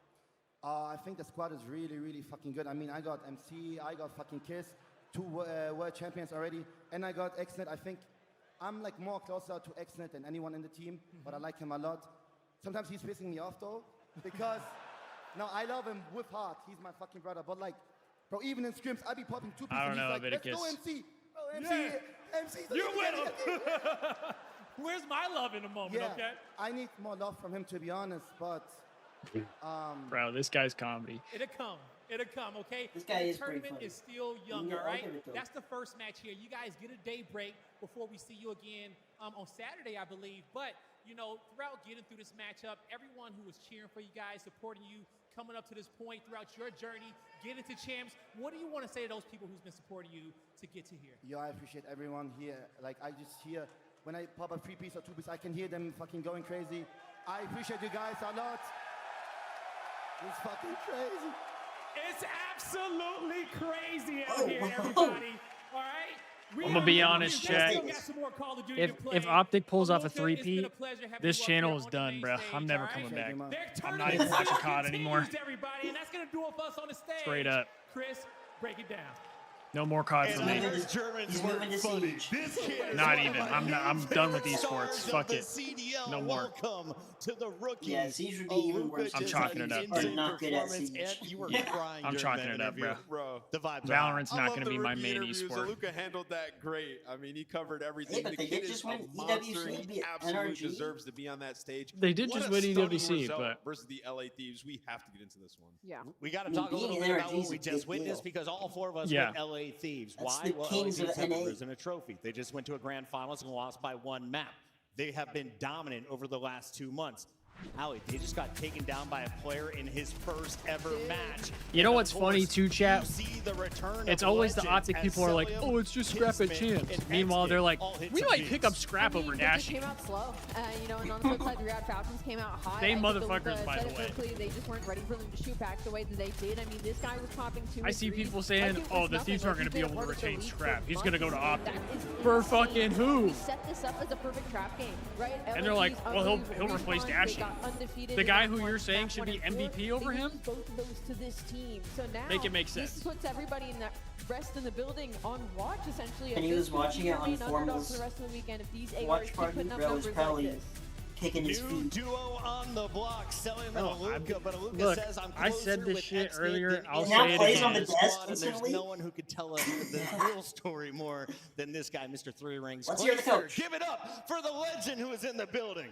Speaker 21: I think the squad is really, really fucking good. I mean, I got MC, I got fucking Kiss, 2 world champions already, and I got XNID. I think I'm like more closer to XNID than anyone in the team, but I like him a lot. Sometimes he's pissing me off though, because no, I love him with heart. He's my fucking brother. But like, bro, even in scrims, I be popping 2 pieces.
Speaker 4: I don't know,
Speaker 21: like, let's go
Speaker 4: Viticus.
Speaker 21: MC. Bro, MC, MC.
Speaker 10: You're with him. Where's my love in a moment,
Speaker 21: Yeah,
Speaker 10: okay?
Speaker 21: I need more love from him, to be honest, but
Speaker 4: Bro, this guy's comedy.
Speaker 10: It'll come. It'll come, okay?
Speaker 16: This guy
Speaker 10: the
Speaker 16: is pretty
Speaker 10: tournament
Speaker 16: funny.
Speaker 10: is still young,
Speaker 16: Yeah,
Speaker 10: all
Speaker 16: I'll
Speaker 10: right?
Speaker 16: give it to him.
Speaker 10: That's the first match here. You guys get a day break before we see you again on Saturday, I believe. But, you know, throughout getting through this matchup, everyone who was cheering for you guys, supporting you, coming up to this point throughout your journey, getting to champs, what do you want to say to those people who's been supporting you to get to here?
Speaker 21: yo, I appreciate everyone here. Like, I just hear, when I pop a 3-piece or 2-piece, I can hear them fucking going crazy. I appreciate you guys a lot. It's fucking crazy.
Speaker 10: It's absolutely crazy out here, everybody. All right?
Speaker 4: I'm gonna be honest, chat. If Optic pulls off a 3-peat, this channel is done, bro. I'm never coming back. I'm not even watching COD anymore.
Speaker 10: Everybody, and that's gonna do it for us on the stage.
Speaker 4: Straight up.
Speaker 10: Chris, break it down.
Speaker 4: No more COD for me.
Speaker 14: Germans weren't funny. This kid
Speaker 4: Not even. I'm done with esports. Fuck it. No more.
Speaker 14: Welcome to the rookies.
Speaker 16: Yeah, Siege would be even worse.
Speaker 4: I'm chalking it up,
Speaker 16: Or
Speaker 4: bro.
Speaker 16: not good at Siege.
Speaker 14: You were crying.
Speaker 4: I'm
Speaker 14: during
Speaker 4: chalking
Speaker 14: that
Speaker 4: it up,
Speaker 14: interview.
Speaker 4: bro.
Speaker 12: The
Speaker 14: vibes.
Speaker 4: Valorant's
Speaker 12: I
Speaker 4: not
Speaker 12: love
Speaker 4: going to
Speaker 12: the
Speaker 4: be my
Speaker 12: rookie
Speaker 4: main
Speaker 12: interviews.
Speaker 4: esport.
Speaker 12: Luka handled that great. I mean, he covered everything.
Speaker 16: Hey, but
Speaker 12: the
Speaker 16: they
Speaker 12: kid
Speaker 16: did
Speaker 12: is
Speaker 16: just
Speaker 12: a
Speaker 16: win
Speaker 12: monster, and
Speaker 16: EWC,
Speaker 12: he absolutely
Speaker 16: NRG.
Speaker 12: deserves to be on that stage.
Speaker 4: They did
Speaker 12: What
Speaker 4: just
Speaker 12: a
Speaker 4: win
Speaker 12: stunning
Speaker 4: EWC,
Speaker 12: result
Speaker 4: but
Speaker 12: versus the LA Thieves. We have to get into this one.
Speaker 5: Yeah.
Speaker 20: We got to
Speaker 16: I mean,
Speaker 20: talk a little
Speaker 16: being
Speaker 20: bit
Speaker 16: in
Speaker 20: about
Speaker 16: NRG
Speaker 20: what
Speaker 16: is
Speaker 20: we
Speaker 16: a
Speaker 20: just
Speaker 16: big
Speaker 20: witnessed
Speaker 16: deal.
Speaker 20: because all 4 of us
Speaker 4: Yeah.
Speaker 20: were LA Thieves.
Speaker 16: That's
Speaker 20: Why?
Speaker 16: the
Speaker 20: Well,
Speaker 16: kings
Speaker 20: LA
Speaker 16: of
Speaker 20: Thieves have
Speaker 16: NA.
Speaker 20: risen a trophy. They just went to a grand finals and lost by 1 map. They have been dominant over the last 2 months. Allie, they just got taken down by a player in his first ever match.
Speaker 4: You know
Speaker 20: And
Speaker 4: what's
Speaker 20: of course,
Speaker 4: funny too, chat?
Speaker 20: you see the return
Speaker 4: It's
Speaker 20: of
Speaker 4: always the
Speaker 20: legends
Speaker 4: Optic
Speaker 20: as
Speaker 4: people are like,
Speaker 20: Celium,
Speaker 4: oh, it's just scrap at
Speaker 20: Kismet,
Speaker 4: champs.
Speaker 20: and
Speaker 4: Meanwhile, they're like,
Speaker 20: all hit
Speaker 4: we
Speaker 20: to
Speaker 4: might
Speaker 20: beats.
Speaker 4: pick up scrap over
Speaker 5: They just
Speaker 4: dashing.
Speaker 5: came out slow, you know, and on the flip side, the Riyadh Falcons came out hot.
Speaker 4: They
Speaker 5: I think
Speaker 4: motherfuckers,
Speaker 5: Luka
Speaker 4: by
Speaker 5: said
Speaker 4: the
Speaker 5: it
Speaker 4: way.
Speaker 5: perfectly. They just weren't ready for them to shoot back the way that they did. I mean, this guy was popping 2
Speaker 4: I see
Speaker 5: threes.
Speaker 4: people
Speaker 5: Like,
Speaker 4: saying,
Speaker 5: it was
Speaker 4: oh, the
Speaker 5: nothing.
Speaker 4: Thieves
Speaker 5: Like,
Speaker 4: aren't going to be
Speaker 5: he's been
Speaker 4: able to
Speaker 5: part of the
Speaker 4: retain
Speaker 5: league for
Speaker 4: scrap. He's going to go to
Speaker 5: months.
Speaker 4: Optic.
Speaker 5: That is
Speaker 4: For
Speaker 5: insane.
Speaker 4: fucking who?
Speaker 5: We set this up as a perfect trap game, right?
Speaker 4: And they're like,
Speaker 5: LA's
Speaker 4: well, he'll
Speaker 5: unbelievable
Speaker 4: replace
Speaker 5: respawn. They
Speaker 4: Dashing.
Speaker 5: got undefeated
Speaker 4: The
Speaker 5: in
Speaker 4: guy
Speaker 5: map
Speaker 4: who
Speaker 5: one,
Speaker 4: you're saying
Speaker 5: map
Speaker 4: should
Speaker 5: one
Speaker 4: be
Speaker 5: and four.
Speaker 4: MVP over
Speaker 5: They
Speaker 4: him?
Speaker 5: lose both of those to this team. So now
Speaker 4: Make it make
Speaker 5: this
Speaker 4: sense.
Speaker 5: puts everybody in that rest in the building on watch, essentially.
Speaker 16: And
Speaker 5: If
Speaker 16: he
Speaker 5: this
Speaker 16: was
Speaker 5: could
Speaker 16: watching
Speaker 5: be
Speaker 16: it
Speaker 5: your
Speaker 16: on
Speaker 5: main underdog
Speaker 16: Formal's
Speaker 5: for the rest of the weekend. If these ARs
Speaker 16: watch
Speaker 5: keep
Speaker 16: party,
Speaker 5: putting up
Speaker 16: bro, was
Speaker 5: numbers
Speaker 16: probably
Speaker 5: like this.
Speaker 16: kicking his
Speaker 20: New
Speaker 16: feet.
Speaker 20: duo on the block, selling
Speaker 4: No,
Speaker 20: Luka, but Luka
Speaker 4: look,
Speaker 20: says I'm
Speaker 4: I
Speaker 20: closer
Speaker 4: said this
Speaker 20: with
Speaker 4: shit
Speaker 20: XNID
Speaker 4: earlier.
Speaker 20: than
Speaker 4: I'll
Speaker 20: any
Speaker 4: say
Speaker 20: other
Speaker 4: it
Speaker 16: plays
Speaker 4: again.
Speaker 16: on the
Speaker 20: squad,
Speaker 16: desk
Speaker 20: and there's
Speaker 16: instantly?
Speaker 20: no one who could tell us the real story more than this guy, Mr. 3 Rings.
Speaker 16: Let's hear the
Speaker 20: Closer.
Speaker 16: coach.
Speaker 20: Give it up for the legend who is in the building.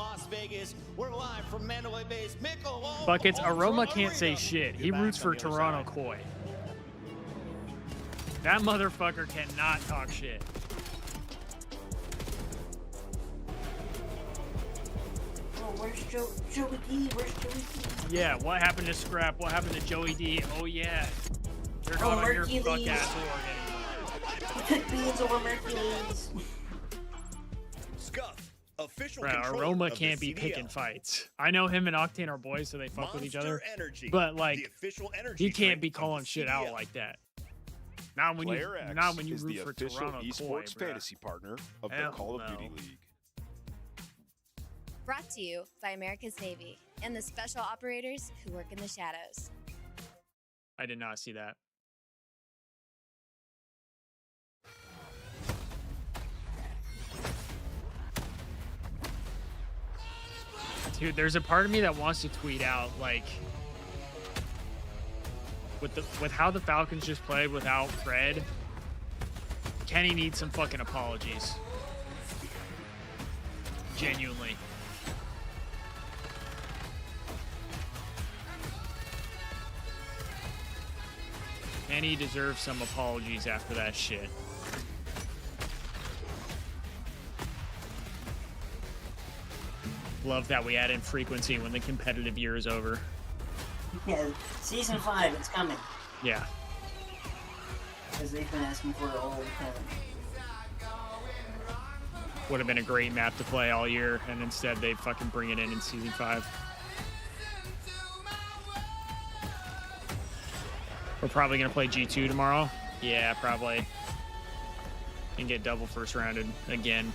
Speaker 3: Las Vegas. We're live from Mandalay Bay's Michelob
Speaker 4: Buckets, Aroma
Speaker 3: Ultra
Speaker 4: can't say
Speaker 3: Arena.
Speaker 4: shit. He
Speaker 3: Be back
Speaker 4: roots
Speaker 3: on
Speaker 4: for
Speaker 3: the other
Speaker 4: Toronto
Speaker 3: side.
Speaker 4: Koi. That motherfucker cannot talk shit.
Speaker 16: Oh, where's Joey D? Where's Joey D?
Speaker 4: Yeah, what happened to Scrap? What happened to Joey D? Oh, yeah. You're not on your fuck ass Oregon.
Speaker 16: Cook beans over Mercules.
Speaker 14: Scuff, official
Speaker 4: Bro,
Speaker 14: controller
Speaker 4: Aroma
Speaker 14: of the
Speaker 4: can't be
Speaker 14: CDL.
Speaker 4: picking fights. I know him and Octane are boys, so they fuck with each other.
Speaker 14: Energy,
Speaker 4: but like,
Speaker 14: the official energy
Speaker 4: he can't be
Speaker 14: drink of
Speaker 4: calling
Speaker 14: the
Speaker 4: shit
Speaker 14: CDL.
Speaker 4: out like that. Not when
Speaker 2: Player
Speaker 4: you,
Speaker 2: X
Speaker 4: not when you
Speaker 2: is
Speaker 4: root
Speaker 2: the
Speaker 4: for
Speaker 2: official
Speaker 4: Toronto
Speaker 2: esports
Speaker 4: Koi,
Speaker 2: fantasy partner of
Speaker 4: Hell
Speaker 2: the Call of
Speaker 4: no.
Speaker 2: Duty League.
Speaker 9: Brought to you by America's Navy and the special operators who work in the shadows.
Speaker 4: I did not see that. Dude, there's a part of me that wants to tweet out, like, with how the Falcons just played without Fred, Kenny needs some fucking apologies. Genuinely. Kenny deserves some apologies after that shit. Love that we add in frequency when the competitive year is over.
Speaker 16: Yeah, season 5, it's coming.
Speaker 4: Yeah.
Speaker 16: Because they've been asking for it all the time.
Speaker 4: Would have been a great map to play all year, and instead they fucking bring it in season 5. We're probably gonna play G2 tomorrow. Yeah, probably. And get double first rounded again.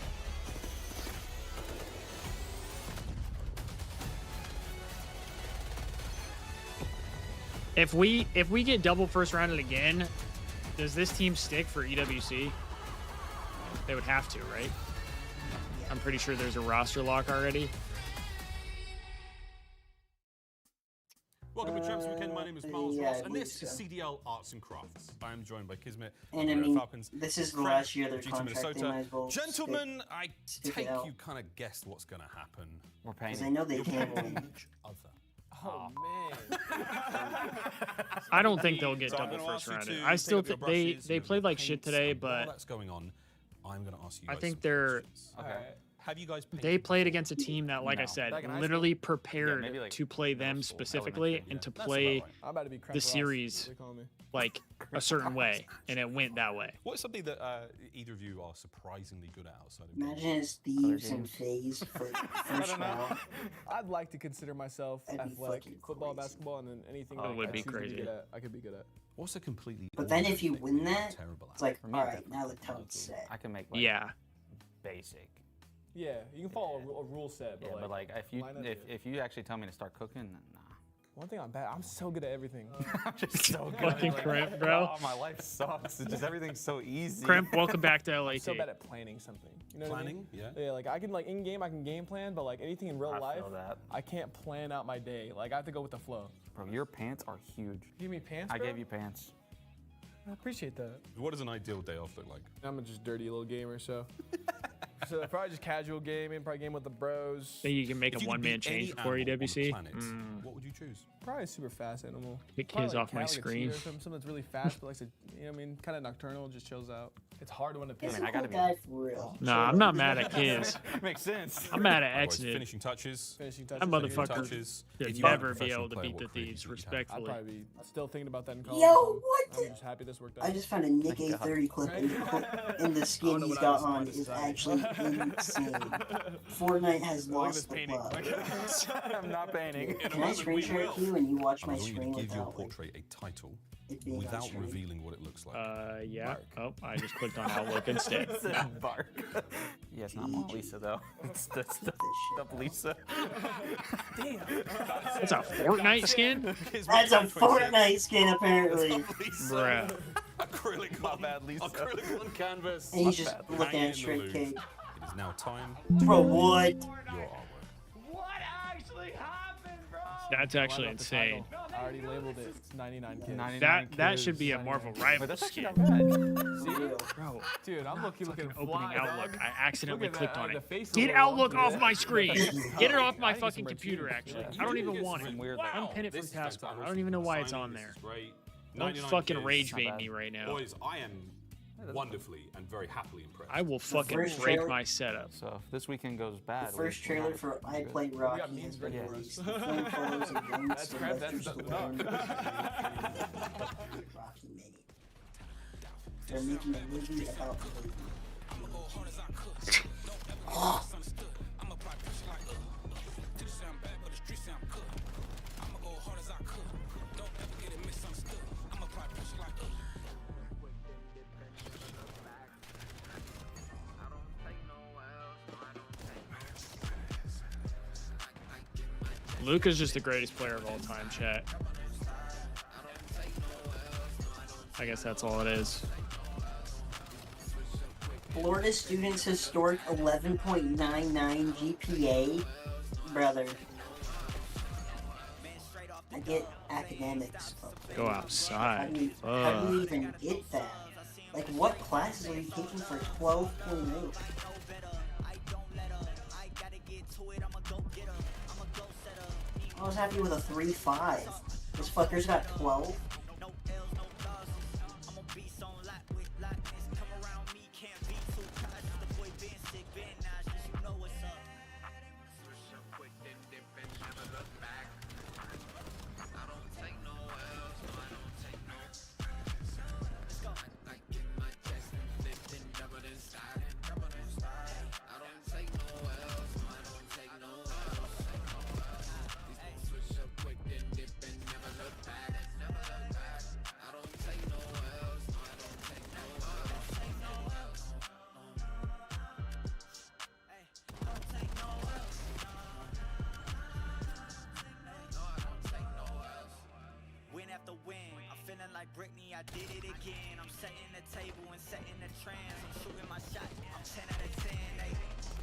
Speaker 4: If we get double first rounded again, does this team stick for EWC? They would have to, right? I'm pretty sure there's a roster lock already.
Speaker 11: Welcome to Champs Weekend. My name is Miles Ross, and this is CDL Arts and Crafts. I am joined by Kismet
Speaker 16: And I
Speaker 11: here at
Speaker 16: mean,
Speaker 11: Falcons.
Speaker 16: this is the
Speaker 11: Fred,
Speaker 16: last year of their
Speaker 11: G2
Speaker 16: contract. They
Speaker 11: Minnesota.
Speaker 16: might as well
Speaker 11: Gentlemen, I
Speaker 16: stick
Speaker 11: take
Speaker 16: it out.
Speaker 11: you kind of guessed what's going to happen.
Speaker 7: We're paying.
Speaker 16: Because I know they
Speaker 11: You're
Speaker 16: can't
Speaker 11: paying
Speaker 16: win.
Speaker 11: each other.
Speaker 7: Oh man.
Speaker 4: I don't think they'll get
Speaker 11: So I'm
Speaker 4: double
Speaker 11: gonna
Speaker 4: first
Speaker 11: ask you
Speaker 4: rounded.
Speaker 11: to
Speaker 4: I still
Speaker 11: pick up your
Speaker 4: they
Speaker 11: brushes,
Speaker 4: they
Speaker 11: your
Speaker 4: played like shit
Speaker 11: paints,
Speaker 4: today,
Speaker 11: and while
Speaker 4: but
Speaker 11: that's going on, I'm going to ask you
Speaker 4: I
Speaker 11: guys
Speaker 4: think
Speaker 11: some
Speaker 4: they're
Speaker 11: questions. Have you guys
Speaker 4: they played against a team that, like I
Speaker 7: No.
Speaker 4: said,
Speaker 7: Back in high
Speaker 4: literally
Speaker 7: school?
Speaker 4: prepared
Speaker 7: Yeah, maybe, like,
Speaker 4: to play them
Speaker 7: middle school,
Speaker 4: specifically
Speaker 7: elementary,
Speaker 4: and to
Speaker 11: That's
Speaker 4: play
Speaker 11: about right.
Speaker 15: I'm about to be Crap
Speaker 4: the
Speaker 15: Ross,
Speaker 4: series
Speaker 15: they call me.
Speaker 4: like a certain way, and it went that way.
Speaker 11: What's something that either of you are surprisingly good at outside of
Speaker 16: Imagine it's Thieves and FaZe for first round.
Speaker 15: I'd like to consider myself
Speaker 16: That'd be
Speaker 15: athletic,
Speaker 16: fucking
Speaker 15: football,
Speaker 16: crazy.
Speaker 15: basketball, and then anything
Speaker 4: Oh,
Speaker 15: that
Speaker 4: it would
Speaker 15: I
Speaker 4: be
Speaker 15: choose to
Speaker 4: crazy.
Speaker 15: good at, I could be good at.
Speaker 11: What's a completely
Speaker 16: But then if
Speaker 11: awful
Speaker 16: you
Speaker 11: thing
Speaker 16: win
Speaker 11: you're
Speaker 16: that,
Speaker 11: terrible
Speaker 16: it's
Speaker 11: at?
Speaker 16: like,
Speaker 7: For me,
Speaker 16: alright, now the tone's set.
Speaker 7: I can make like
Speaker 4: Yeah,
Speaker 7: basic.
Speaker 15: Yeah, you can follow a rule set, but
Speaker 7: Yeah, but like if you
Speaker 15: line up,
Speaker 7: if you actually tell me to start cooking, nah.
Speaker 15: one thing I'm bad, I'm so good at everything.
Speaker 7: I'm just so good.
Speaker 4: fucking
Speaker 7: Like,
Speaker 4: crimp, bro.
Speaker 7: Oh, my life sucks. It's just everything's so easy.
Speaker 4: Crimp, welcome back to
Speaker 15: I'm so
Speaker 4: LAT.
Speaker 15: bad at planning something. You know what I mean?
Speaker 11: Planning? Yeah.
Speaker 15: Yeah, like I can like in game I can game plan, but like anything in real
Speaker 7: I
Speaker 15: life,
Speaker 7: feel that.
Speaker 15: I can't plan out my day. Like I have to go with the flow.
Speaker 7: Bro, your pants are huge.
Speaker 15: Give me pants,
Speaker 7: I
Speaker 15: bro?
Speaker 7: gave you pants.
Speaker 15: I appreciate that.
Speaker 11: What does an ideal day off look like?
Speaker 15: I'm a just dirty little gamer, so. So probably just casual gaming, probably game with the bros.
Speaker 4: Think you can make
Speaker 11: If
Speaker 4: a
Speaker 11: you could be
Speaker 4: one-man change
Speaker 11: any
Speaker 4: before
Speaker 11: animal on the
Speaker 4: EWC?
Speaker 11: planet, What would you choose?
Speaker 15: Probably a super fast animal.
Speaker 4: Get
Speaker 15: Probably
Speaker 4: kids
Speaker 15: like a
Speaker 4: off my
Speaker 15: cat, like a
Speaker 4: screen.
Speaker 15: cheetah or something that's really fast, but like, you know what I mean, kind of nocturnal, just chills out. It's hard when it
Speaker 16: He's
Speaker 7: I mean,
Speaker 16: a
Speaker 7: I gotta
Speaker 16: cool
Speaker 7: be-
Speaker 16: guy for real.
Speaker 4: Nah, I'm not mad at kids.
Speaker 7: Makes sense.
Speaker 4: I'm mad at
Speaker 11: Otherwise,
Speaker 4: Exodus.
Speaker 11: finishing touches.
Speaker 15: Finishing touches.
Speaker 4: That
Speaker 15: like,
Speaker 4: motherfucker
Speaker 11: touches.
Speaker 4: should
Speaker 11: If you are a
Speaker 4: never be
Speaker 11: professional
Speaker 4: able to
Speaker 11: player,
Speaker 4: beat
Speaker 11: what
Speaker 4: the
Speaker 11: creative
Speaker 4: Thieves,
Speaker 11: would you have?
Speaker 15: I'd
Speaker 4: respectfully.
Speaker 15: probably be still thinking about that in college.
Speaker 16: Yo,
Speaker 15: so
Speaker 16: what?
Speaker 15: I'm just happy this worked out.
Speaker 16: I just found a Nick A30 clip, and the skin he's got on is actually insane. Fortnite has lost the plot.
Speaker 7: I'm not painting.
Speaker 16: Can I screen share it to you and you watch my
Speaker 11: I'm going
Speaker 16: screen
Speaker 11: to give your
Speaker 16: without like,
Speaker 11: portrait a title
Speaker 16: it being on
Speaker 11: without
Speaker 16: screen?
Speaker 11: revealing what it looks like.
Speaker 4: Yeah. Oh, I just clicked on Outlook instead.
Speaker 7: It's a bark. Yeah, it's not Mona Lisa though. It's the Lisa.
Speaker 15: Damn.
Speaker 4: That's a Fortnite skin?
Speaker 16: That's a Fortnite skin, apparently.
Speaker 4: Bruh.
Speaker 11: Acrylic,
Speaker 7: My bad, Lisa.
Speaker 11: acrylic on canvas.
Speaker 16: And he's just
Speaker 11: Hanging
Speaker 16: looking
Speaker 11: in
Speaker 16: at
Speaker 11: the
Speaker 16: straight
Speaker 11: loop.
Speaker 16: cake.
Speaker 11: It is now time
Speaker 16: Bro, what?
Speaker 11: your artwork.
Speaker 18: What actually happened, bro?
Speaker 4: That's actually insane.
Speaker 15: I already labeled it. It's 99 kids.
Speaker 7: 99
Speaker 4: That should
Speaker 7: kids.
Speaker 4: be a Marvel
Speaker 7: But
Speaker 4: rival
Speaker 7: that's actually
Speaker 4: skin.
Speaker 7: not bad.
Speaker 16: See?
Speaker 4: Bro,
Speaker 15: Dude, I'm looking
Speaker 4: fucking
Speaker 15: fly,
Speaker 4: opening
Speaker 15: dog.
Speaker 4: Outlook. I accidentally
Speaker 15: Look at
Speaker 4: clicked
Speaker 15: that,
Speaker 4: on
Speaker 15: the
Speaker 4: it.
Speaker 15: face
Speaker 4: Get
Speaker 15: is
Speaker 4: Outlook
Speaker 15: long,
Speaker 4: off
Speaker 15: dude.
Speaker 4: my screen. Get it off my
Speaker 15: I think
Speaker 4: fucking
Speaker 15: it's
Speaker 4: computer,
Speaker 15: red
Speaker 4: actually.
Speaker 15: too.
Speaker 4: I don't
Speaker 11: You
Speaker 4: even
Speaker 11: get
Speaker 4: want
Speaker 11: some
Speaker 4: it.
Speaker 11: weird,
Speaker 4: Unpin it
Speaker 11: this
Speaker 4: from
Speaker 11: is
Speaker 4: taskbar.
Speaker 11: fantastic.
Speaker 4: I don't even know why it's
Speaker 11: Signing,
Speaker 4: on
Speaker 11: this
Speaker 4: there.
Speaker 11: is great.
Speaker 4: Don't
Speaker 11: 99
Speaker 4: fucking
Speaker 11: kids.
Speaker 4: rage
Speaker 7: Not
Speaker 4: bait
Speaker 7: bad.
Speaker 4: me right now.
Speaker 11: Boys, I am wonderfully and very happily impressed.
Speaker 4: I will fucking
Speaker 16: first
Speaker 4: break
Speaker 16: trailer-
Speaker 4: my setup.
Speaker 7: So if this weekend goes bad,
Speaker 16: The first trailer for I Play Rocky has been
Speaker 15: Yeah.
Speaker 16: released. The film follows a young
Speaker 15: That's crap,
Speaker 16: Sylvester
Speaker 15: that's
Speaker 16: Stallone.
Speaker 15: no.
Speaker 16: Rocky Mega They're making a movie about the movie. Oh.
Speaker 4: Luka's just the greatest player of all time, chat. I guess that's all it is.
Speaker 16: Florida student's historic 11.99 GPA? Brother. I get academics.
Speaker 4: Go outside.
Speaker 16: How do you even get that? Like, what classes are you taking for 12.8? I was happy with a 3.5. This fucker's got 12.
Speaker 8: I did it again. I'm setting the table and setting the trends. I'm shooting my shot. I'm 10 out of 10.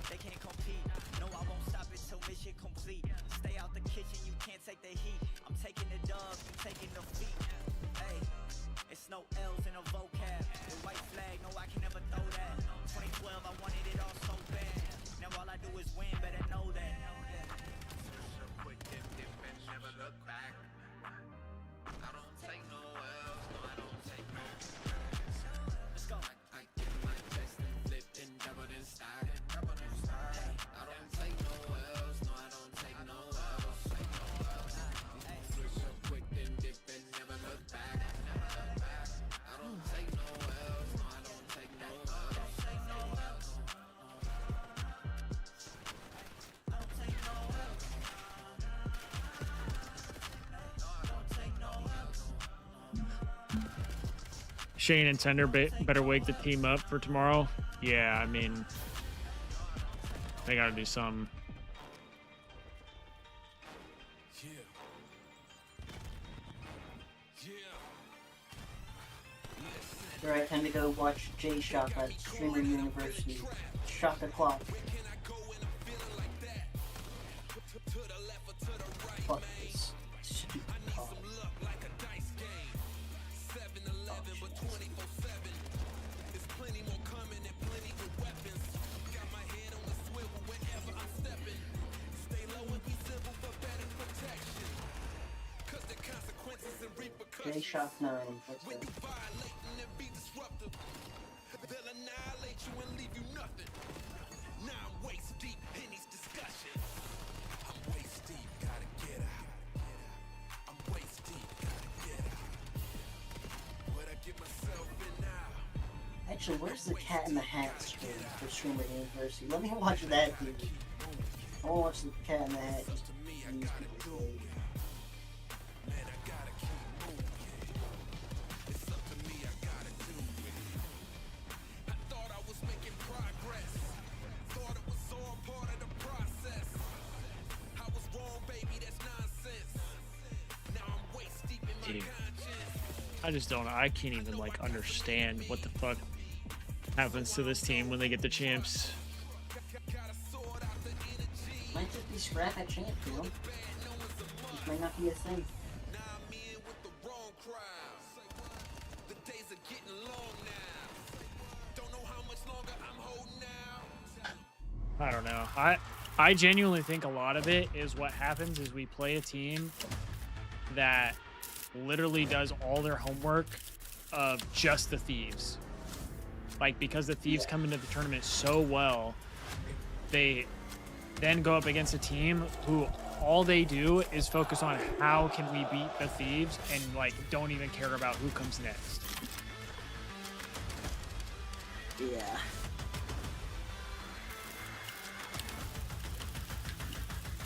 Speaker 8: They can't compete. No, I won't stop until mission complete. Stay out the kitchen, you can't take the heat. I'm taking the dubs, you taking the feet. Hey, it's no L's in a vocab. The white flag, no, I can never throw that. 2012, I wanted it all so bad. Now all I do is win, better know that. Quick dip, dip, and never look back. I don't take no L's, no, I don't take no. Let's go. I get my chest and flip and double and stack. I don't take no L's, no, I don't take no L's. Switch up quick and dip and never look back. I don't take no L's, no, I don't take no L's.
Speaker 4: Shane and Tender better wake the team up for tomorrow. Yeah, I mean, they gotta do something.
Speaker 16: Alright, time to go watch Jay Shop at Streamer University. Shot the clock. Fuck this stupid clock. Jay Shop 9. That's it.
Speaker 18: They'll annihilate you and leave you nothing. Now I'm waist deep in these discussions. I'm waist deep, gotta get out. I'm waist deep, gotta get out. What I get myself in now.
Speaker 16: Actually, where's the Cat in the Hat stream for Streamer University? Let me watch that, dude. I wanna watch the Cat in the Hat. Just use people's age.
Speaker 4: I just don't. I can't even like understand what the fuck happens to this team when they get the champs.
Speaker 16: Might just be scrap at champ, you know? This might not be a thing.
Speaker 4: I don't know. I genuinely think a lot of it is what happens is we play a team that literally does all their homework of just the Thieves. Like, because the Thieves come into the tournament so well, they then go up against a team who all they do is focus on how can we beat the Thieves and like don't even care about who comes next.
Speaker 16: Yeah.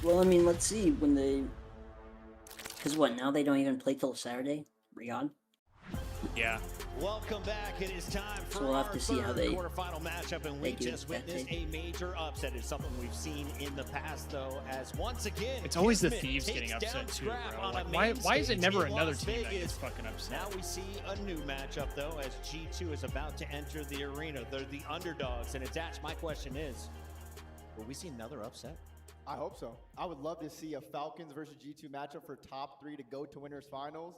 Speaker 16: Well, I mean, let's see when they... Because what, now they don't even play till Saturday? Riyadh?
Speaker 4: Yeah.
Speaker 3: Welcome back. It is time for
Speaker 16: So we'll have
Speaker 3: our
Speaker 16: to see how
Speaker 3: third
Speaker 16: they-
Speaker 3: quarterfinal matchup, and we
Speaker 16: they do
Speaker 3: just
Speaker 16: that
Speaker 3: witnessed
Speaker 16: day.
Speaker 3: a major upset. It's something we've seen in the past, though, as once again,
Speaker 4: It's always the
Speaker 3: Kismet
Speaker 4: Thieves getting
Speaker 3: takes down
Speaker 4: upset too,
Speaker 3: Scrap
Speaker 4: bro.
Speaker 3: on
Speaker 4: Like,
Speaker 3: a
Speaker 4: why
Speaker 3: main
Speaker 4: is it
Speaker 3: stage
Speaker 4: never
Speaker 3: in
Speaker 4: another
Speaker 3: Las
Speaker 4: team that
Speaker 3: Vegas.
Speaker 4: gets fucking upset?
Speaker 3: Now we see a new matchup, though, as G2 is about to enter the arena. They're the underdogs, and attached. My question is, will we see another upset?
Speaker 1: I hope so. I would love to see a Falcons versus G2 matchup for top 3 to go to winners finals.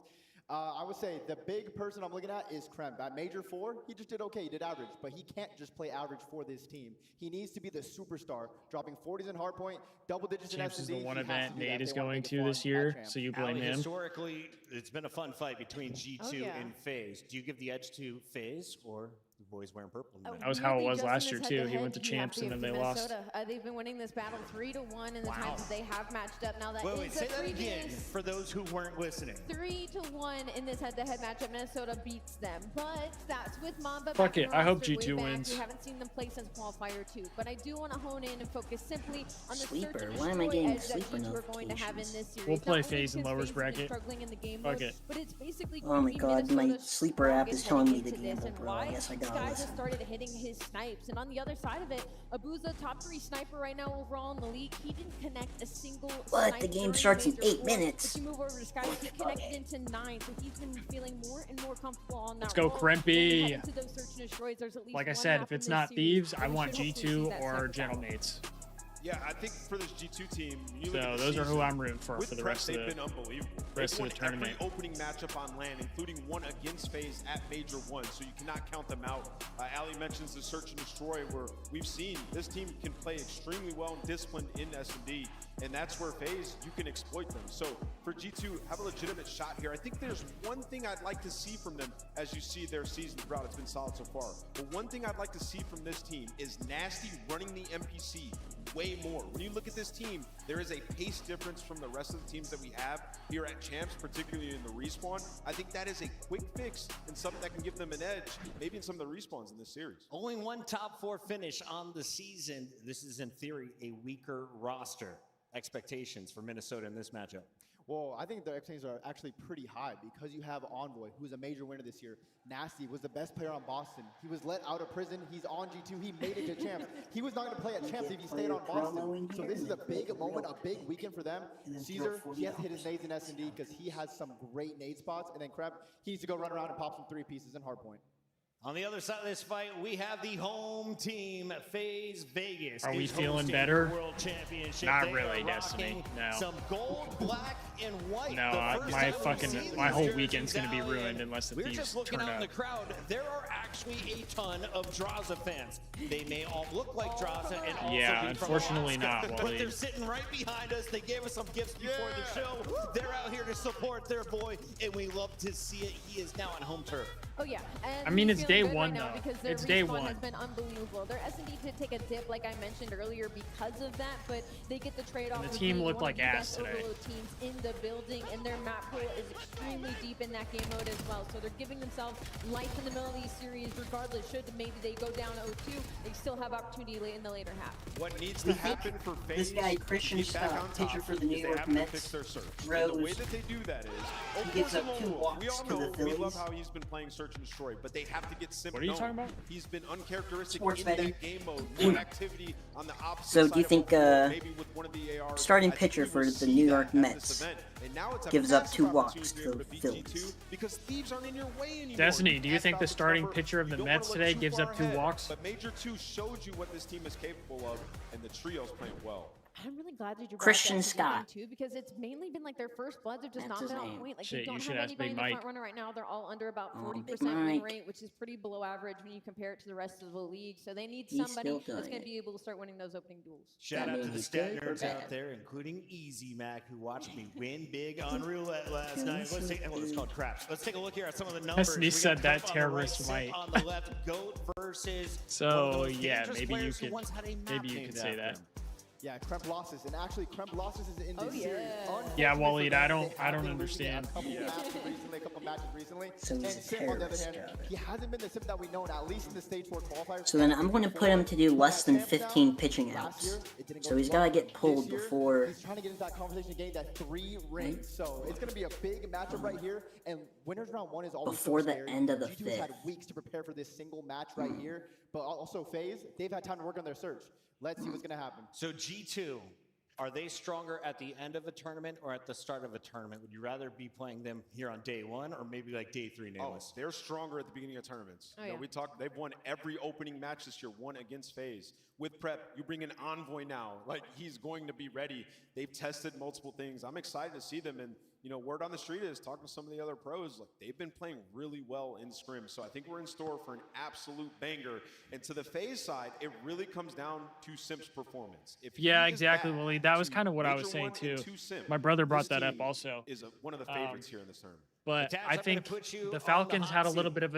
Speaker 1: I would say the big person I'm looking at is Krem. At Major 4, he just did okay. He did average, but he can't just play average for this team. He needs to be the superstar, dropping 40s in hardpoint, double digits in
Speaker 4: Champs
Speaker 1: S&D.
Speaker 4: is the one
Speaker 1: He has
Speaker 4: event
Speaker 1: to do that
Speaker 4: Nate
Speaker 1: if
Speaker 4: is
Speaker 1: they wanna
Speaker 4: going
Speaker 1: make it
Speaker 4: to
Speaker 1: fun
Speaker 4: this
Speaker 1: at
Speaker 4: year,
Speaker 1: Champs.
Speaker 4: so you blame
Speaker 3: Allie,
Speaker 4: him.
Speaker 3: historically, it's been a fun fight between G2
Speaker 5: yeah.
Speaker 3: and FaZe. Do you give the edge to FaZe or the boys wearing purple?
Speaker 5: Oh,
Speaker 4: That was how it
Speaker 5: weirdly,
Speaker 4: was
Speaker 5: just
Speaker 4: last
Speaker 5: in
Speaker 4: year,
Speaker 5: this
Speaker 4: too. He
Speaker 5: head-to-head,
Speaker 4: went to
Speaker 5: you have
Speaker 4: champs
Speaker 5: to
Speaker 4: and
Speaker 5: give
Speaker 4: then
Speaker 5: to
Speaker 4: they lost.
Speaker 5: Minnesota. They've been winning this battle 3-1 in the
Speaker 3: Wow.
Speaker 5: times that they have matched up. Now that
Speaker 3: Wait,
Speaker 5: is
Speaker 3: say
Speaker 5: a
Speaker 3: that again
Speaker 5: previous
Speaker 3: for those who weren't listening.
Speaker 5: 3-1 in this head-to-head matchup. Minnesota beats them, but that's with Mamba.
Speaker 4: Fuck
Speaker 5: back in
Speaker 4: it,
Speaker 5: the
Speaker 4: I hope
Speaker 5: roster way
Speaker 4: G2
Speaker 5: back.
Speaker 4: wins.
Speaker 5: We haven't seen them play since qualifier 2, but I do want to hone in and focus simply on the
Speaker 16: Sleeper?
Speaker 5: search and
Speaker 16: Why am I
Speaker 5: destroy
Speaker 16: getting
Speaker 5: edge that
Speaker 16: sleeper
Speaker 5: G2 are going to have in this
Speaker 16: notifications?
Speaker 5: series.
Speaker 4: We'll
Speaker 5: Not
Speaker 4: play
Speaker 5: only
Speaker 4: FaZe in
Speaker 5: because
Speaker 4: lowers
Speaker 5: FaZe has been
Speaker 4: bracket.
Speaker 5: struggling in the game
Speaker 4: Fuck
Speaker 5: mode,
Speaker 4: it.
Speaker 5: but it's basically
Speaker 16: Oh
Speaker 5: going
Speaker 16: my
Speaker 5: to be
Speaker 16: god, my
Speaker 5: Minnesota's
Speaker 16: sleeper app is
Speaker 5: strongest
Speaker 16: telling me
Speaker 5: heading
Speaker 16: to
Speaker 5: into this.
Speaker 16: gamble,
Speaker 5: And
Speaker 16: bro.
Speaker 5: why?
Speaker 16: I guess I
Speaker 5: These
Speaker 16: gotta
Speaker 5: guys
Speaker 16: listen.
Speaker 5: have started hitting his snipes, and on the other side of it, Abuza, top 3 sniper right now overall in the league. He didn't connect a single
Speaker 16: What?
Speaker 5: snipe
Speaker 16: The game
Speaker 5: during
Speaker 16: starts in
Speaker 5: Major
Speaker 16: 8
Speaker 5: 4.
Speaker 16: minutes.
Speaker 5: If you move over to Sky, he connected into 9, so he's been feeling more and more comfortable on that
Speaker 4: Let's go,
Speaker 5: role. When we
Speaker 4: Krempy.
Speaker 5: head into those search and destroys, there's at least
Speaker 4: Like I
Speaker 5: one
Speaker 4: said,
Speaker 5: map
Speaker 4: if
Speaker 5: in
Speaker 4: it's
Speaker 5: this
Speaker 4: not
Speaker 5: series
Speaker 4: Thieves,
Speaker 5: where
Speaker 4: I
Speaker 5: we
Speaker 4: want
Speaker 5: should hopefully see
Speaker 4: G2
Speaker 5: that
Speaker 4: or
Speaker 5: sniper battle.
Speaker 4: Gentleman's.
Speaker 2: Yeah, I think for this G2 team, you look
Speaker 4: So
Speaker 2: at the
Speaker 4: those are who
Speaker 2: season,
Speaker 4: I'm rooting for
Speaker 2: with
Speaker 4: the
Speaker 2: Prep,
Speaker 4: rest of
Speaker 2: they've
Speaker 4: the
Speaker 2: been unbelievable.
Speaker 4: rest
Speaker 2: They've
Speaker 4: of the
Speaker 2: won
Speaker 4: tournament.
Speaker 2: every opening matchup on LAN, including one against FaZe at Major 1, so you cannot count them out. Ali mentions the search and destroy, where we've seen this team can play extremely well and disciplined in S&D, and that's where FaZe, you can exploit them. So for G2, have a legitimate shot here. I think there's one thing I'd like to see from them as you see their season throughout. It's been solid so far. But one thing I'd like to see from this team is Nasty running the NPC way more. When you look at this team, there is a pace difference from the rest of the teams that we have here at Champs, particularly in the respawn. I think that is a quick fix and something that can give them an edge, maybe in some of the respawns in this series.
Speaker 3: Only one top 4 finish on the season. This is, in theory, a weaker roster. Expectations for Minnesota in this matchup.
Speaker 1: Well, I think their expectations are actually pretty high because you have Envoy, who's a major winner this year. Nasty was the best player on Boston. He was let out of prison. He's on G2. He made it to Champs. He was not going to play at Champs if he stayed on Boston. So this is a big moment, a big weekend for them. Caesar, he has to hit his nades in S&D because he has some great nade spots. And then Kreb, he needs to go run around and pop some 3 pieces in hardpoint.
Speaker 3: On the other side of this fight, we have the home team, FaZe Vegas.
Speaker 4: Are we
Speaker 3: is
Speaker 4: feeling
Speaker 3: hosting
Speaker 4: better?
Speaker 3: the World Championship.
Speaker 4: Not
Speaker 3: They
Speaker 4: really,
Speaker 3: are
Speaker 4: Destiny.
Speaker 3: rocking
Speaker 4: No.
Speaker 3: Some gold, black, and white.
Speaker 4: No,
Speaker 3: The first time we've seen
Speaker 4: my
Speaker 3: these
Speaker 4: whole
Speaker 3: jerseys
Speaker 4: weekend's gonna be
Speaker 3: out,
Speaker 4: ruined
Speaker 3: and
Speaker 4: unless the
Speaker 3: we're
Speaker 4: Thieves
Speaker 3: just looking
Speaker 4: turn
Speaker 3: out in
Speaker 4: up.
Speaker 3: the crowd. There are actually a ton of Draza fans. They may all look like Draza and also
Speaker 4: Yeah,
Speaker 3: be from
Speaker 4: unfortunately
Speaker 3: Alaska,
Speaker 4: not,
Speaker 3: but
Speaker 4: Wally.
Speaker 3: they're sitting right behind us. They gave us some gifts before the show. They're out here to support their boy, and we love to see it. He is now on home turf.
Speaker 5: Oh yeah, and
Speaker 4: I mean,
Speaker 5: he's
Speaker 4: it's
Speaker 5: feeling
Speaker 4: day
Speaker 5: good
Speaker 4: one,
Speaker 5: right now
Speaker 4: though.
Speaker 5: because their
Speaker 4: It's day
Speaker 5: respawn
Speaker 4: one.
Speaker 5: has been unbelievable. Their S&D did take a dip, like I mentioned earlier, because of that, but they get the trade-off.
Speaker 4: And the
Speaker 5: of
Speaker 4: team
Speaker 5: being
Speaker 4: looked
Speaker 5: one of
Speaker 4: like
Speaker 5: the
Speaker 4: ass
Speaker 5: best
Speaker 4: today.
Speaker 5: overload teams in the building, and their map pool is extremely deep in that game mode as well. So they're giving themselves life in the middle of these series, regardless. Should maybe they go down 0-2, they still have opportunity late in the later half.
Speaker 2: What needs to happen for FaZe
Speaker 16: This guy, Christian
Speaker 2: to get back
Speaker 16: Scott,
Speaker 2: on
Speaker 16: pitcher
Speaker 2: top
Speaker 16: for the New
Speaker 2: is they
Speaker 16: York
Speaker 2: have to
Speaker 16: Mets,
Speaker 2: fix their search.
Speaker 16: Rose.
Speaker 2: And the way that they do that is,
Speaker 16: He
Speaker 2: of
Speaker 16: gives
Speaker 2: course,
Speaker 16: up 2
Speaker 2: we
Speaker 16: walks
Speaker 2: all
Speaker 16: to
Speaker 2: know,
Speaker 16: the
Speaker 2: we love
Speaker 16: Phillies.
Speaker 2: how he's been playing search and destroy, but they have to get Sim
Speaker 4: What are you
Speaker 2: going.
Speaker 4: talking about?
Speaker 2: He's been uncharacteristic
Speaker 16: Sports
Speaker 2: in
Speaker 16: betting.
Speaker 2: that game mode. More activity on the opposite
Speaker 16: So
Speaker 2: side
Speaker 16: do you
Speaker 2: of
Speaker 16: think,
Speaker 2: the floor, maybe with one of the ARs.
Speaker 16: starting
Speaker 2: I think
Speaker 16: pitcher
Speaker 2: we
Speaker 16: for
Speaker 2: will
Speaker 16: the
Speaker 2: see
Speaker 16: New
Speaker 2: that
Speaker 16: York
Speaker 2: at
Speaker 16: Mets
Speaker 2: this event. And now it's a
Speaker 16: gives up
Speaker 2: massive
Speaker 16: 2 walks
Speaker 2: opportunity
Speaker 16: to
Speaker 2: to be able
Speaker 16: the
Speaker 2: to beat
Speaker 16: Phillies?
Speaker 2: G2 because Thieves aren't in your way anymore.
Speaker 4: Destiny, do you think the
Speaker 2: Ask
Speaker 4: starting
Speaker 2: Falcons,
Speaker 4: pitcher of the
Speaker 2: you don't
Speaker 4: Mets
Speaker 2: wanna look
Speaker 4: today
Speaker 2: too
Speaker 4: gives
Speaker 2: far
Speaker 4: up 2
Speaker 2: ahead,
Speaker 4: walks?
Speaker 2: But Major 2 showed you what this team is capable of, and the trio's playing well.
Speaker 5: I'm really glad that you brought
Speaker 16: Christian
Speaker 5: that to the
Speaker 16: Scott.
Speaker 5: game, too, because it's mainly been like their first bloods have just
Speaker 16: That's
Speaker 5: not
Speaker 16: his
Speaker 5: been on
Speaker 16: name.
Speaker 5: point. Like
Speaker 4: Shit,
Speaker 5: they don't
Speaker 4: you should
Speaker 5: have
Speaker 4: ask
Speaker 5: anybody
Speaker 4: Big
Speaker 5: in the
Speaker 4: Mike.
Speaker 5: front runner right now. They're all under about
Speaker 16: Oh,
Speaker 5: 40%
Speaker 16: Big
Speaker 5: win
Speaker 16: Mike.
Speaker 5: rate, which is pretty below average when you compare it to the rest of the league. So they need
Speaker 16: He's
Speaker 5: somebody
Speaker 16: still
Speaker 5: that's
Speaker 16: doing
Speaker 5: going
Speaker 16: it.
Speaker 5: to be able to start winning those opening duels.
Speaker 3: Shout
Speaker 16: That
Speaker 3: out to
Speaker 16: means
Speaker 3: the
Speaker 16: he's
Speaker 3: stat
Speaker 16: good or
Speaker 3: nerds
Speaker 16: bad?
Speaker 3: out there, including Easy Mac, who watched me win big on roulette last night. Let's take, well, it's called craps. Let's take a look here at some of the numbers.
Speaker 4: Destiny
Speaker 3: We got
Speaker 4: said that
Speaker 3: Cup on the right,
Speaker 4: terrorist
Speaker 3: Sim
Speaker 4: might.
Speaker 3: on the left, GOAT versus one of
Speaker 4: So
Speaker 3: those
Speaker 4: yeah,
Speaker 3: dangerous
Speaker 4: maybe you
Speaker 3: players who
Speaker 4: could
Speaker 3: once had a map
Speaker 4: maybe you
Speaker 3: named
Speaker 4: could say
Speaker 3: after
Speaker 4: that.
Speaker 3: him.
Speaker 1: Yeah, Kremp losses, and actually Kremp losses is in this series.
Speaker 4: Yeah, Waleed, I don't understand.
Speaker 1: A couple matches recently.
Speaker 16: So he's a
Speaker 1: Sim, on the other hand,
Speaker 16: terrorist.
Speaker 1: he hasn't been the Sim that we know, at least in the stage 4 qualifiers.
Speaker 16: So then I'm going to put him to do less than 15 pitching outs. So he's got to get pulled before.
Speaker 1: He's trying to get into that conversation again, that 3 rings. So it's going to be a big matchup right here. And winners round 1 is always
Speaker 16: Before
Speaker 1: so
Speaker 16: the
Speaker 1: scary.
Speaker 16: end of the
Speaker 1: G2's
Speaker 16: fifth.
Speaker 1: had weeks to prepare for this single match right here. But also FaZe, they've had time to work on their search. Let's see what's going to happen.
Speaker 3: So G2, are they stronger at the end of a tournament or at the start of a tournament? Would you rather be playing them here on day 1 or maybe like day 3, Nameless?
Speaker 2: They're stronger at the beginning of tournaments.
Speaker 5: Oh,
Speaker 2: You know,
Speaker 5: yeah.
Speaker 2: we talked. They've won every opening match this year. Won against FaZe. With Prep, you bring an Envoy now. Like he's going to be ready. They've tested multiple things. I'm excited to see them. And you know, word on the street is talking to some of the other pros. Like they've been playing really well in scrim. So I think we're in store for an absolute banger. And to the FaZe side, it really comes down to Simp's performance. If he
Speaker 4: Yeah,
Speaker 2: is
Speaker 4: exactly,
Speaker 2: back
Speaker 4: Waleed. That was
Speaker 2: to
Speaker 4: kind of what I
Speaker 2: Major
Speaker 4: was saying
Speaker 2: 1
Speaker 4: too.
Speaker 2: and 2 Sim,
Speaker 4: My brother brought
Speaker 2: this
Speaker 4: that up
Speaker 2: team
Speaker 4: also.
Speaker 2: is one of the favorites here in this tournament.
Speaker 4: But
Speaker 3: Tabs,
Speaker 4: I
Speaker 3: I'm gonna
Speaker 4: think
Speaker 3: put you on
Speaker 4: the
Speaker 3: the
Speaker 4: Falcons
Speaker 3: hot
Speaker 4: had a
Speaker 3: seat.
Speaker 4: little bit of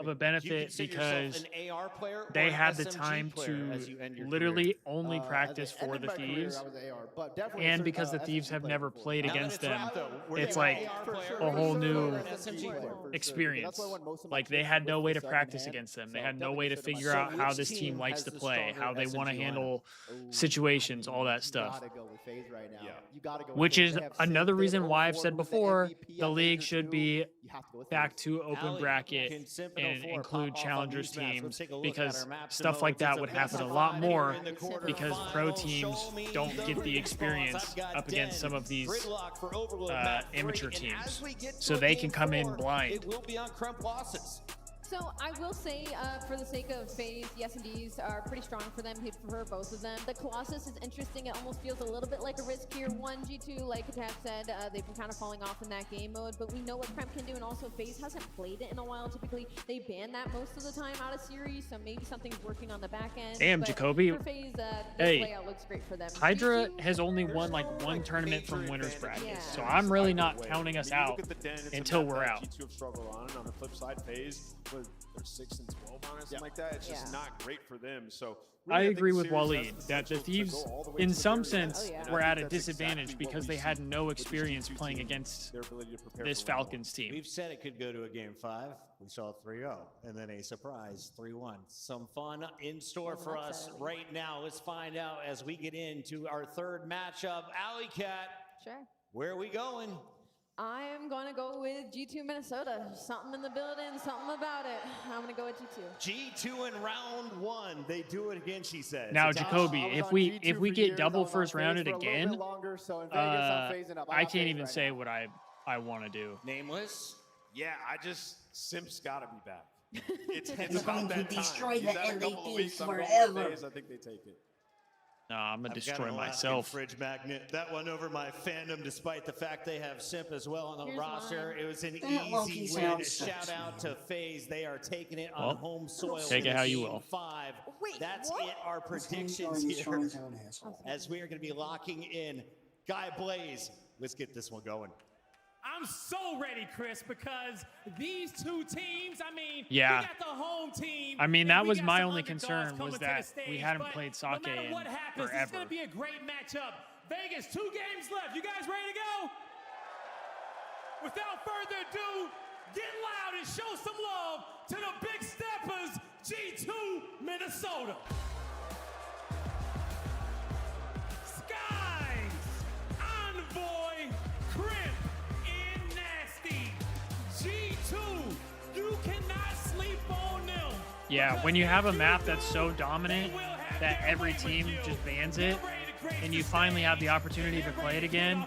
Speaker 4: a benefit
Speaker 3: consider yourself
Speaker 4: because
Speaker 3: an AR player or
Speaker 4: they
Speaker 3: an
Speaker 4: had the
Speaker 3: SMG
Speaker 4: time
Speaker 3: player
Speaker 4: to
Speaker 3: as you end your
Speaker 4: literally
Speaker 3: career?
Speaker 4: only practice
Speaker 1: As I
Speaker 4: for
Speaker 1: ended
Speaker 4: the
Speaker 1: my career,
Speaker 4: Thieves.
Speaker 1: I was an AR, but definitely
Speaker 4: And
Speaker 1: a
Speaker 4: because the
Speaker 1: SMG
Speaker 4: Thieves have
Speaker 1: player
Speaker 4: never
Speaker 1: before.
Speaker 4: played
Speaker 3: Now that
Speaker 4: against
Speaker 3: it's
Speaker 4: them,
Speaker 3: wrapped, though, were
Speaker 4: it's
Speaker 3: you an
Speaker 4: like
Speaker 3: AR player
Speaker 4: a
Speaker 3: or
Speaker 4: whole
Speaker 3: an
Speaker 4: new
Speaker 3: SMG player?
Speaker 4: experience.
Speaker 1: That's why I won most of my
Speaker 4: Like they
Speaker 1: clips
Speaker 4: had
Speaker 1: with
Speaker 4: no way
Speaker 1: the
Speaker 4: to
Speaker 1: sub in
Speaker 4: practice
Speaker 1: hand.
Speaker 4: against them.
Speaker 1: So
Speaker 4: They had no
Speaker 1: definitely
Speaker 4: way to
Speaker 1: consider
Speaker 4: figure
Speaker 1: myself-
Speaker 4: out how
Speaker 3: which
Speaker 4: this
Speaker 3: team
Speaker 4: team likes
Speaker 3: has
Speaker 4: to
Speaker 3: the
Speaker 4: play,
Speaker 3: stronger
Speaker 4: how they want to
Speaker 3: SMG
Speaker 4: handle
Speaker 1: Ooh,
Speaker 4: situations, all that
Speaker 1: You
Speaker 4: stuff.
Speaker 1: gotta go with FaZe right now. You gotta go with
Speaker 4: Which
Speaker 1: FaZe.
Speaker 4: is
Speaker 1: They have
Speaker 4: another
Speaker 1: Sim, they
Speaker 4: reason
Speaker 1: have
Speaker 4: why I've
Speaker 1: 04,
Speaker 4: said
Speaker 1: who's the
Speaker 4: before
Speaker 1: MVP
Speaker 4: the
Speaker 1: at
Speaker 4: league
Speaker 1: Major
Speaker 4: should
Speaker 1: 2.
Speaker 4: be
Speaker 1: You have to go with
Speaker 4: back
Speaker 1: FaZe.
Speaker 4: to open
Speaker 3: Ali,
Speaker 4: bracket
Speaker 3: can Simp
Speaker 4: and
Speaker 3: 04
Speaker 4: include
Speaker 3: pop off on
Speaker 4: challengers
Speaker 3: these maps?
Speaker 4: teams
Speaker 3: Let's take a look at
Speaker 4: because
Speaker 3: our maps and
Speaker 4: stuff like
Speaker 3: modes. It's
Speaker 4: that
Speaker 3: a
Speaker 4: would
Speaker 3: best
Speaker 4: happen a
Speaker 3: of
Speaker 4: lot
Speaker 3: 5
Speaker 4: more
Speaker 3: here in the
Speaker 4: because
Speaker 3: quarterfinals.
Speaker 4: pro teams
Speaker 3: Show me
Speaker 4: don't
Speaker 3: the
Speaker 4: get the
Speaker 3: response.
Speaker 4: experience
Speaker 3: I've got
Speaker 4: up against
Speaker 3: Den,
Speaker 4: some of these
Speaker 3: Gridlock for Overload, map 3,
Speaker 4: amateur
Speaker 3: and
Speaker 4: teams.
Speaker 3: as we get to
Speaker 4: So
Speaker 3: a
Speaker 4: they
Speaker 3: game
Speaker 4: can come in
Speaker 3: 4,
Speaker 4: blind.
Speaker 3: It will be on Kremp losses.
Speaker 5: So I will say, for the sake of FaZe, the S&Ds are pretty strong for them. He'd prefer both of them. The Colossus is interesting. It almost feels a little bit like a riskier 1G2, like Katab said. They've been kind of falling off in that game mode, but we know what Kremp can do, and also FaZe hasn't played it in a while. Typically, they ban that most of the time out of series, so maybe something's working on the back end.
Speaker 4: Damn,
Speaker 5: but
Speaker 4: Jacoby.
Speaker 5: For FaZe, the
Speaker 4: Hey,
Speaker 5: layout looks great for them.
Speaker 4: Hydra
Speaker 5: G2,
Speaker 4: has only won like one tournament from winners bracket,
Speaker 5: Yeah.
Speaker 4: so I'm really not counting us
Speaker 2: I mean, you
Speaker 4: out
Speaker 2: look at the Den, it's a
Speaker 4: until
Speaker 2: map
Speaker 4: we're
Speaker 2: that
Speaker 4: out.
Speaker 2: G2 have struggled on. And on the flip side, FaZe, they're 6 and 12 on it, something like that. It's just not great for them. So
Speaker 4: I
Speaker 2: really,
Speaker 4: agree
Speaker 2: think
Speaker 4: with
Speaker 2: series
Speaker 4: Waleed
Speaker 2: has
Speaker 4: that the
Speaker 2: potential to
Speaker 4: Thieves,
Speaker 2: go all the way
Speaker 4: in
Speaker 2: to the
Speaker 4: some
Speaker 2: very end.
Speaker 4: sense,
Speaker 2: And I
Speaker 4: were
Speaker 2: think
Speaker 4: at a
Speaker 2: that's
Speaker 4: disadvantage
Speaker 2: exactly what
Speaker 4: because
Speaker 2: we
Speaker 4: they had
Speaker 2: see
Speaker 4: no
Speaker 2: with these
Speaker 4: experience
Speaker 2: G2
Speaker 4: playing
Speaker 2: teams,
Speaker 4: against
Speaker 2: their ability to prepare
Speaker 4: this
Speaker 2: for round one.
Speaker 4: Falcons team.
Speaker 3: We've said it could go to a game 5. We saw 3-0, and then a surprise 3-1. Some fun in store for us right now. Let's find out as we get into our third matchup. Alley Cat,
Speaker 5: Sure.
Speaker 3: where are we going?
Speaker 5: I'm going to go with G2 Minnesota. Something in the building, something about it. I'm going to go with G2.
Speaker 3: G2 in round 1. They do it again, she says.
Speaker 4: Now,
Speaker 3: It's
Speaker 4: Jacoby,
Speaker 3: out.
Speaker 4: if we get double first rounded again, I can't even say what I want to do.
Speaker 3: Nameless.
Speaker 2: Yeah, Simp's got to be back. It's
Speaker 16: He's
Speaker 2: about
Speaker 16: going to
Speaker 2: that time.
Speaker 16: destroy
Speaker 2: He's
Speaker 16: the
Speaker 2: had a couple of
Speaker 16: LA
Speaker 2: weeks
Speaker 16: Thieves
Speaker 2: on Golden
Speaker 16: forever.
Speaker 2: Days. I think they take it.
Speaker 4: No, I'm gonna
Speaker 3: I've got
Speaker 4: destroy
Speaker 3: an Alaskan
Speaker 4: myself.
Speaker 3: Fridge magnet. That one over my fandom, despite the fact they have Simp as well on the
Speaker 5: Here's
Speaker 3: roster.
Speaker 5: mine.
Speaker 3: It was an
Speaker 16: That low-key
Speaker 3: easy win.
Speaker 16: sounds
Speaker 3: Shout
Speaker 16: sexy.
Speaker 3: out to FaZe. They are taking it on
Speaker 4: Well,
Speaker 3: home soil.
Speaker 4: take it
Speaker 3: with
Speaker 4: how you
Speaker 3: Game
Speaker 4: will.
Speaker 3: 5.
Speaker 5: Wait,
Speaker 3: That's
Speaker 5: what?
Speaker 3: it. Our predictions
Speaker 16: He's showing
Speaker 3: here
Speaker 16: his own asshole.
Speaker 3: as we are going to be locking in Guy Blaze. Let's get this one going.
Speaker 10: I'm so ready, Chris, because these two teams, I mean,
Speaker 4: Yeah.
Speaker 10: we got the home team.
Speaker 4: I mean,
Speaker 10: and
Speaker 4: that
Speaker 10: we
Speaker 4: was
Speaker 10: got
Speaker 4: my
Speaker 10: some
Speaker 4: only
Speaker 10: underdogs
Speaker 4: concern
Speaker 10: coming
Speaker 4: was
Speaker 10: to the
Speaker 4: that
Speaker 10: stage,
Speaker 4: we hadn't
Speaker 10: but
Speaker 4: played
Speaker 10: no
Speaker 4: sake
Speaker 10: matter
Speaker 4: in
Speaker 10: what happens, it's
Speaker 4: forever.
Speaker 10: going to be a great matchup. Vegas, 2 games left. You guys ready to go? Without further ado, get loud and show some love to the Big Steppers, G2 Minnesota. Skies, Envoy, Crimp, and Nasty. G2, you cannot sleep on them.
Speaker 4: Yeah, when you have a map that's so dominant that every team just bans it, and you finally have the opportunity to play it again,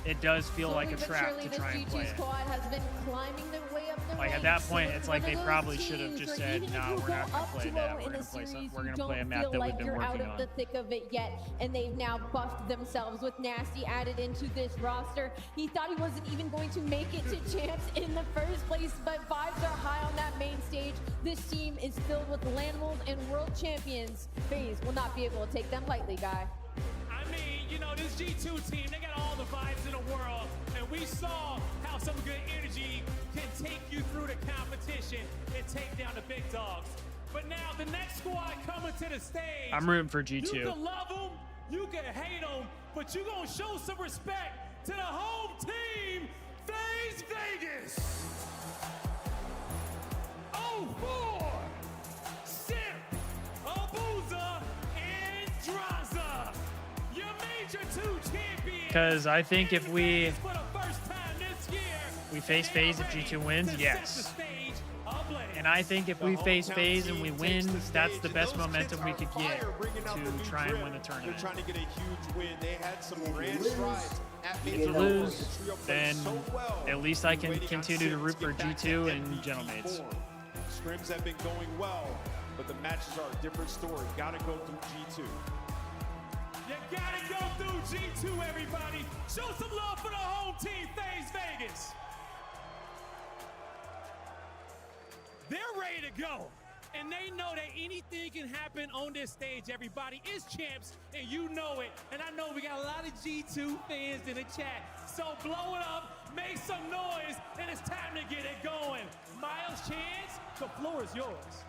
Speaker 4: it does feel like a
Speaker 5: Slowly but
Speaker 4: trap
Speaker 5: surely,
Speaker 4: to
Speaker 5: this
Speaker 4: try and
Speaker 5: G2
Speaker 4: play it.
Speaker 5: squad has been climbing their way up the
Speaker 4: Like at
Speaker 5: ranks.
Speaker 4: that point,
Speaker 5: So
Speaker 4: it's like
Speaker 5: one
Speaker 4: they
Speaker 5: of
Speaker 4: probably
Speaker 5: those
Speaker 4: should have
Speaker 5: teams
Speaker 4: just
Speaker 5: where
Speaker 4: said,
Speaker 5: even if
Speaker 4: "No,
Speaker 5: you
Speaker 4: we're
Speaker 5: go
Speaker 4: not gonna
Speaker 5: up
Speaker 4: play
Speaker 5: 2-0
Speaker 4: that. We're
Speaker 5: in
Speaker 4: gonna
Speaker 5: a
Speaker 4: play
Speaker 5: series,
Speaker 4: we're
Speaker 5: you
Speaker 4: gonna play a
Speaker 5: don't
Speaker 4: map
Speaker 5: feel
Speaker 4: that we've
Speaker 5: like
Speaker 4: been
Speaker 5: you're out
Speaker 4: working
Speaker 5: of
Speaker 4: on."
Speaker 5: the thick of it yet, and they've now buffed themselves with Nasty added into this roster. He thought he wasn't even going to make it to champs in the first place, but vibes are high on that main stage. This team is filled with Landmals and world champions. FaZe will not be able to take them lightly, Guy.
Speaker 10: I mean, you know, this G2 team, they got all the vibes in the world, and we saw how some good energy can take you through the competition and take down the big dogs. But now the next squad coming to the stage.
Speaker 4: I'm rooting for
Speaker 10: You
Speaker 4: G2.
Speaker 10: can love them, You can hate them, but you gonna show some respect to the home team, FaZe Vegas. 04, Simp, Abuza, and Draza. Your major 2 champions.
Speaker 4: Because I think if we face FaZe if G2 wins, yes. And I think if we face FaZe and we win, that's the best momentum we could get to try and win the tournament.
Speaker 2: They're trying to get a huge win. They had some grand strides at
Speaker 4: If we lose, then at least I can continue to root for G2 and Gentlemates.
Speaker 2: Scrims have been going well, but the matches are a different story. Gotta go through G2.
Speaker 10: You gotta go through G2, everybody. Show some love for the home team, FaZe Vegas. They're ready to go. And they know that anything can happen on this stage, everybody. It's champs, and you know it. And I know we got a lot of G2 fans in the chat. So blow it up, make some noise, and it's time to get it going. Miles Chance, the floor is yours.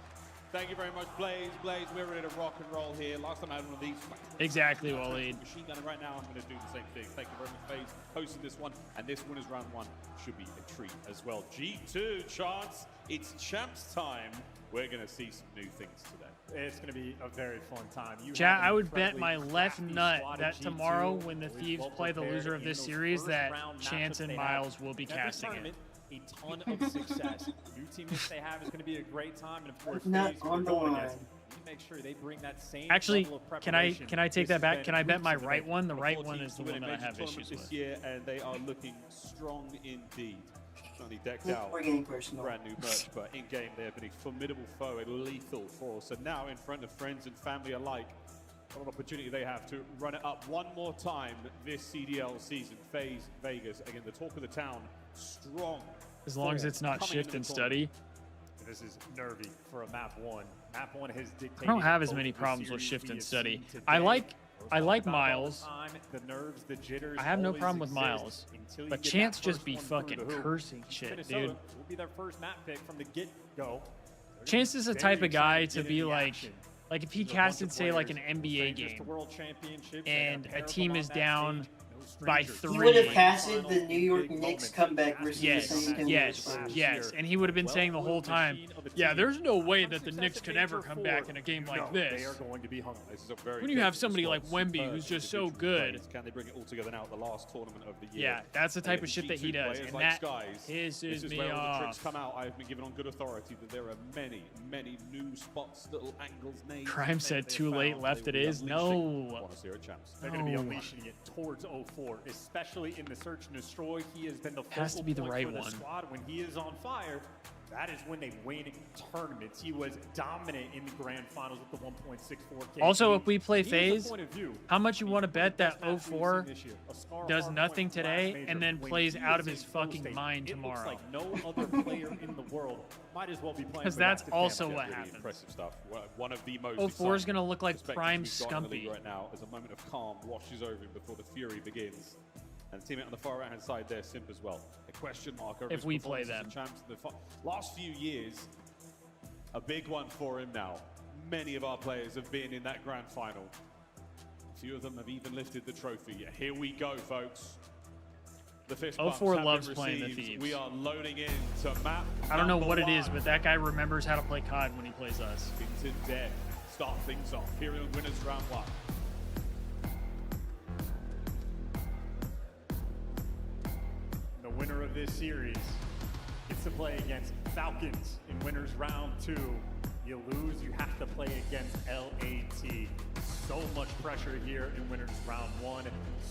Speaker 13: Thank you very much, Blaze. Blaze, we're ready to rock and roll here. Last time I had one of these.
Speaker 4: Exactly, Waleed.
Speaker 13: Machine gunner right now, I'm going to do the same thing. Thank you very much, FaZe, hosting this one. And this one is round 1. Should be a treat as well. G2, Chance, it's champs time. We're going to see some new things today.
Speaker 17: It's going to be a very fun time.
Speaker 4: Chat, I would bet my left nut that tomorrow when the Thieves play the loser of this series that Chance and Miles will be casting it.
Speaker 17: A ton of success. New teammates they have is going to be a great time, and of course,
Speaker 16: Not
Speaker 17: FaZe
Speaker 16: on the
Speaker 17: going
Speaker 16: line.
Speaker 17: against them. Make sure they bring that same
Speaker 4: Actually,
Speaker 17: level of
Speaker 4: can I
Speaker 17: preparation.
Speaker 4: take that back? Can I bet my right one? The right
Speaker 13: Four
Speaker 4: one
Speaker 13: teams
Speaker 4: is the
Speaker 13: to win
Speaker 4: one
Speaker 13: a
Speaker 4: that I
Speaker 13: major
Speaker 4: have
Speaker 13: tournament
Speaker 4: issues
Speaker 13: this
Speaker 4: with.
Speaker 13: year, and they are looking strong indeed. Certainly decked out.
Speaker 16: We're getting personal.
Speaker 13: Brand new merch, but in game they have been a formidable foe, a lethal force. And now in front of friends and family alike, what an opportunity they have to run it up one more time this CDL season. FaZe Vegas, again, the talk of the town, strong.
Speaker 4: As long as it's not shift and study.
Speaker 17: This is nervy for a map 1. Map 1 has dictated.
Speaker 4: I don't have as
Speaker 17: both
Speaker 4: many
Speaker 17: the
Speaker 4: problems with
Speaker 17: series
Speaker 4: shift
Speaker 17: we
Speaker 4: and
Speaker 17: have
Speaker 4: study.
Speaker 17: seen
Speaker 4: I
Speaker 17: today.
Speaker 4: like Miles.
Speaker 17: The nerves, the jitters.
Speaker 4: I have no
Speaker 17: always
Speaker 4: problem with
Speaker 17: exist
Speaker 4: Miles,
Speaker 17: until you
Speaker 4: but
Speaker 17: get
Speaker 4: Chance
Speaker 17: that
Speaker 4: just
Speaker 17: first
Speaker 4: be
Speaker 17: one through
Speaker 4: fucking
Speaker 17: the hoop.
Speaker 4: cursing shit,
Speaker 17: Minnesota
Speaker 4: dude.
Speaker 17: will be their first map pick from the get-go.
Speaker 4: Chance is the type of guy to be like if he casted, say, like an NBA game, and a team is down by 3.
Speaker 16: He would have casted the New York Knicks comeback versus the San
Speaker 4: Yes, and he would have been saying the whole time, yeah, there's no way that the Knicks could ever come back in a game like this.
Speaker 17: They are going to be hungry.
Speaker 4: When you have somebody like Wemby who's just so good.
Speaker 13: Can they bring it all together now at the last tournament of the year?
Speaker 4: Yeah, that's the type of shit that he does, and that pisses me
Speaker 13: where all the
Speaker 4: off.
Speaker 13: tricks come out. I've been given on good authority that there are many, many new spots, little angles, names.
Speaker 4: Crime said too late left it is. No.
Speaker 17: They're going to be unleashing it towards 04, especially in the search and destroy. He has been the
Speaker 4: Has to be the
Speaker 17: focal
Speaker 4: right
Speaker 17: point for the
Speaker 4: one.
Speaker 17: squad. When he is on fire, that is when they win tournaments. He was dominant in the grand finals with the 1.64K.
Speaker 4: Also, if we play
Speaker 17: He has a
Speaker 4: FaZe,
Speaker 17: point of view.
Speaker 4: how much you want to bet that
Speaker 17: Best match we've
Speaker 4: 04
Speaker 17: seen this year. A scar
Speaker 4: does
Speaker 17: hard
Speaker 4: nothing
Speaker 17: point last
Speaker 4: today
Speaker 17: major
Speaker 4: and then
Speaker 17: when
Speaker 4: plays
Speaker 17: he
Speaker 4: out
Speaker 17: is
Speaker 4: of his
Speaker 17: in full
Speaker 4: fucking
Speaker 17: state.
Speaker 4: mind
Speaker 17: It looks
Speaker 4: tomorrow?
Speaker 17: like no other player in the world might as well be playing.
Speaker 4: Because
Speaker 17: with
Speaker 4: that's
Speaker 17: active
Speaker 4: also
Speaker 17: damage.
Speaker 4: what
Speaker 13: Really
Speaker 4: happens.
Speaker 13: impressive stuff. One of the most
Speaker 4: 04 is
Speaker 13: exciting
Speaker 4: gonna look like
Speaker 13: perspectives
Speaker 4: prime
Speaker 13: we've got in the league
Speaker 4: Scumpy.
Speaker 13: right now as a moment of calm washes over him before the fury begins. And the teammate on the far right hand side there, Simp as well. A question mark over
Speaker 4: If
Speaker 13: his
Speaker 4: we play
Speaker 13: performance
Speaker 4: them.
Speaker 13: as a champ in the last few years. A big one for him now. Many of our players have been in that grand final. A few of them have even lifted the trophy. Here we go, folks. The fist bumps
Speaker 4: 04
Speaker 13: have
Speaker 4: loves
Speaker 13: been
Speaker 4: playing the
Speaker 13: received.
Speaker 4: Thieves.
Speaker 13: We are loading in to map.
Speaker 4: I don't know what it is,
Speaker 13: #1.
Speaker 4: but that guy remembers how to play COD when he plays us.
Speaker 13: Into death. Start things off. Here in winners round 1.
Speaker 17: The winner of this series gets to play against Falcons in winners round 2. You lose, you have to play against LAT. So much pressure here in winners round 1.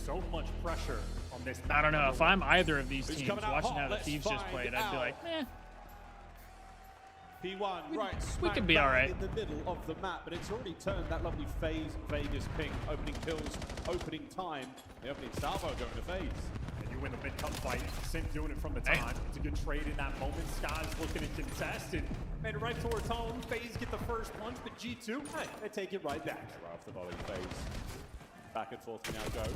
Speaker 17: So much pressure on this.
Speaker 4: I don't know. If I'm either of these
Speaker 13: Who's
Speaker 4: teams,
Speaker 13: coming out
Speaker 4: watching
Speaker 13: hot?
Speaker 4: how the
Speaker 13: Let's
Speaker 4: Thieves just
Speaker 13: find
Speaker 4: played, I'd be like,
Speaker 13: out.
Speaker 4: eh.
Speaker 13: P1 right
Speaker 4: we
Speaker 13: smack
Speaker 4: could be
Speaker 13: bang
Speaker 4: all right.
Speaker 13: in the middle of the map, but it's already turned that lovely FaZe Vegas ping. Opening kills, opening time. The opening salvo going to FaZe.
Speaker 17: And you win the mid-cup fight. Simp doing it from the time. It's a good trade in that moment. Sky's looking to contest and made it right towards home. FaZe get the first punch, but G2, hey, they take it right back.
Speaker 13: Right off the volley, FaZe. Back and forth we now go.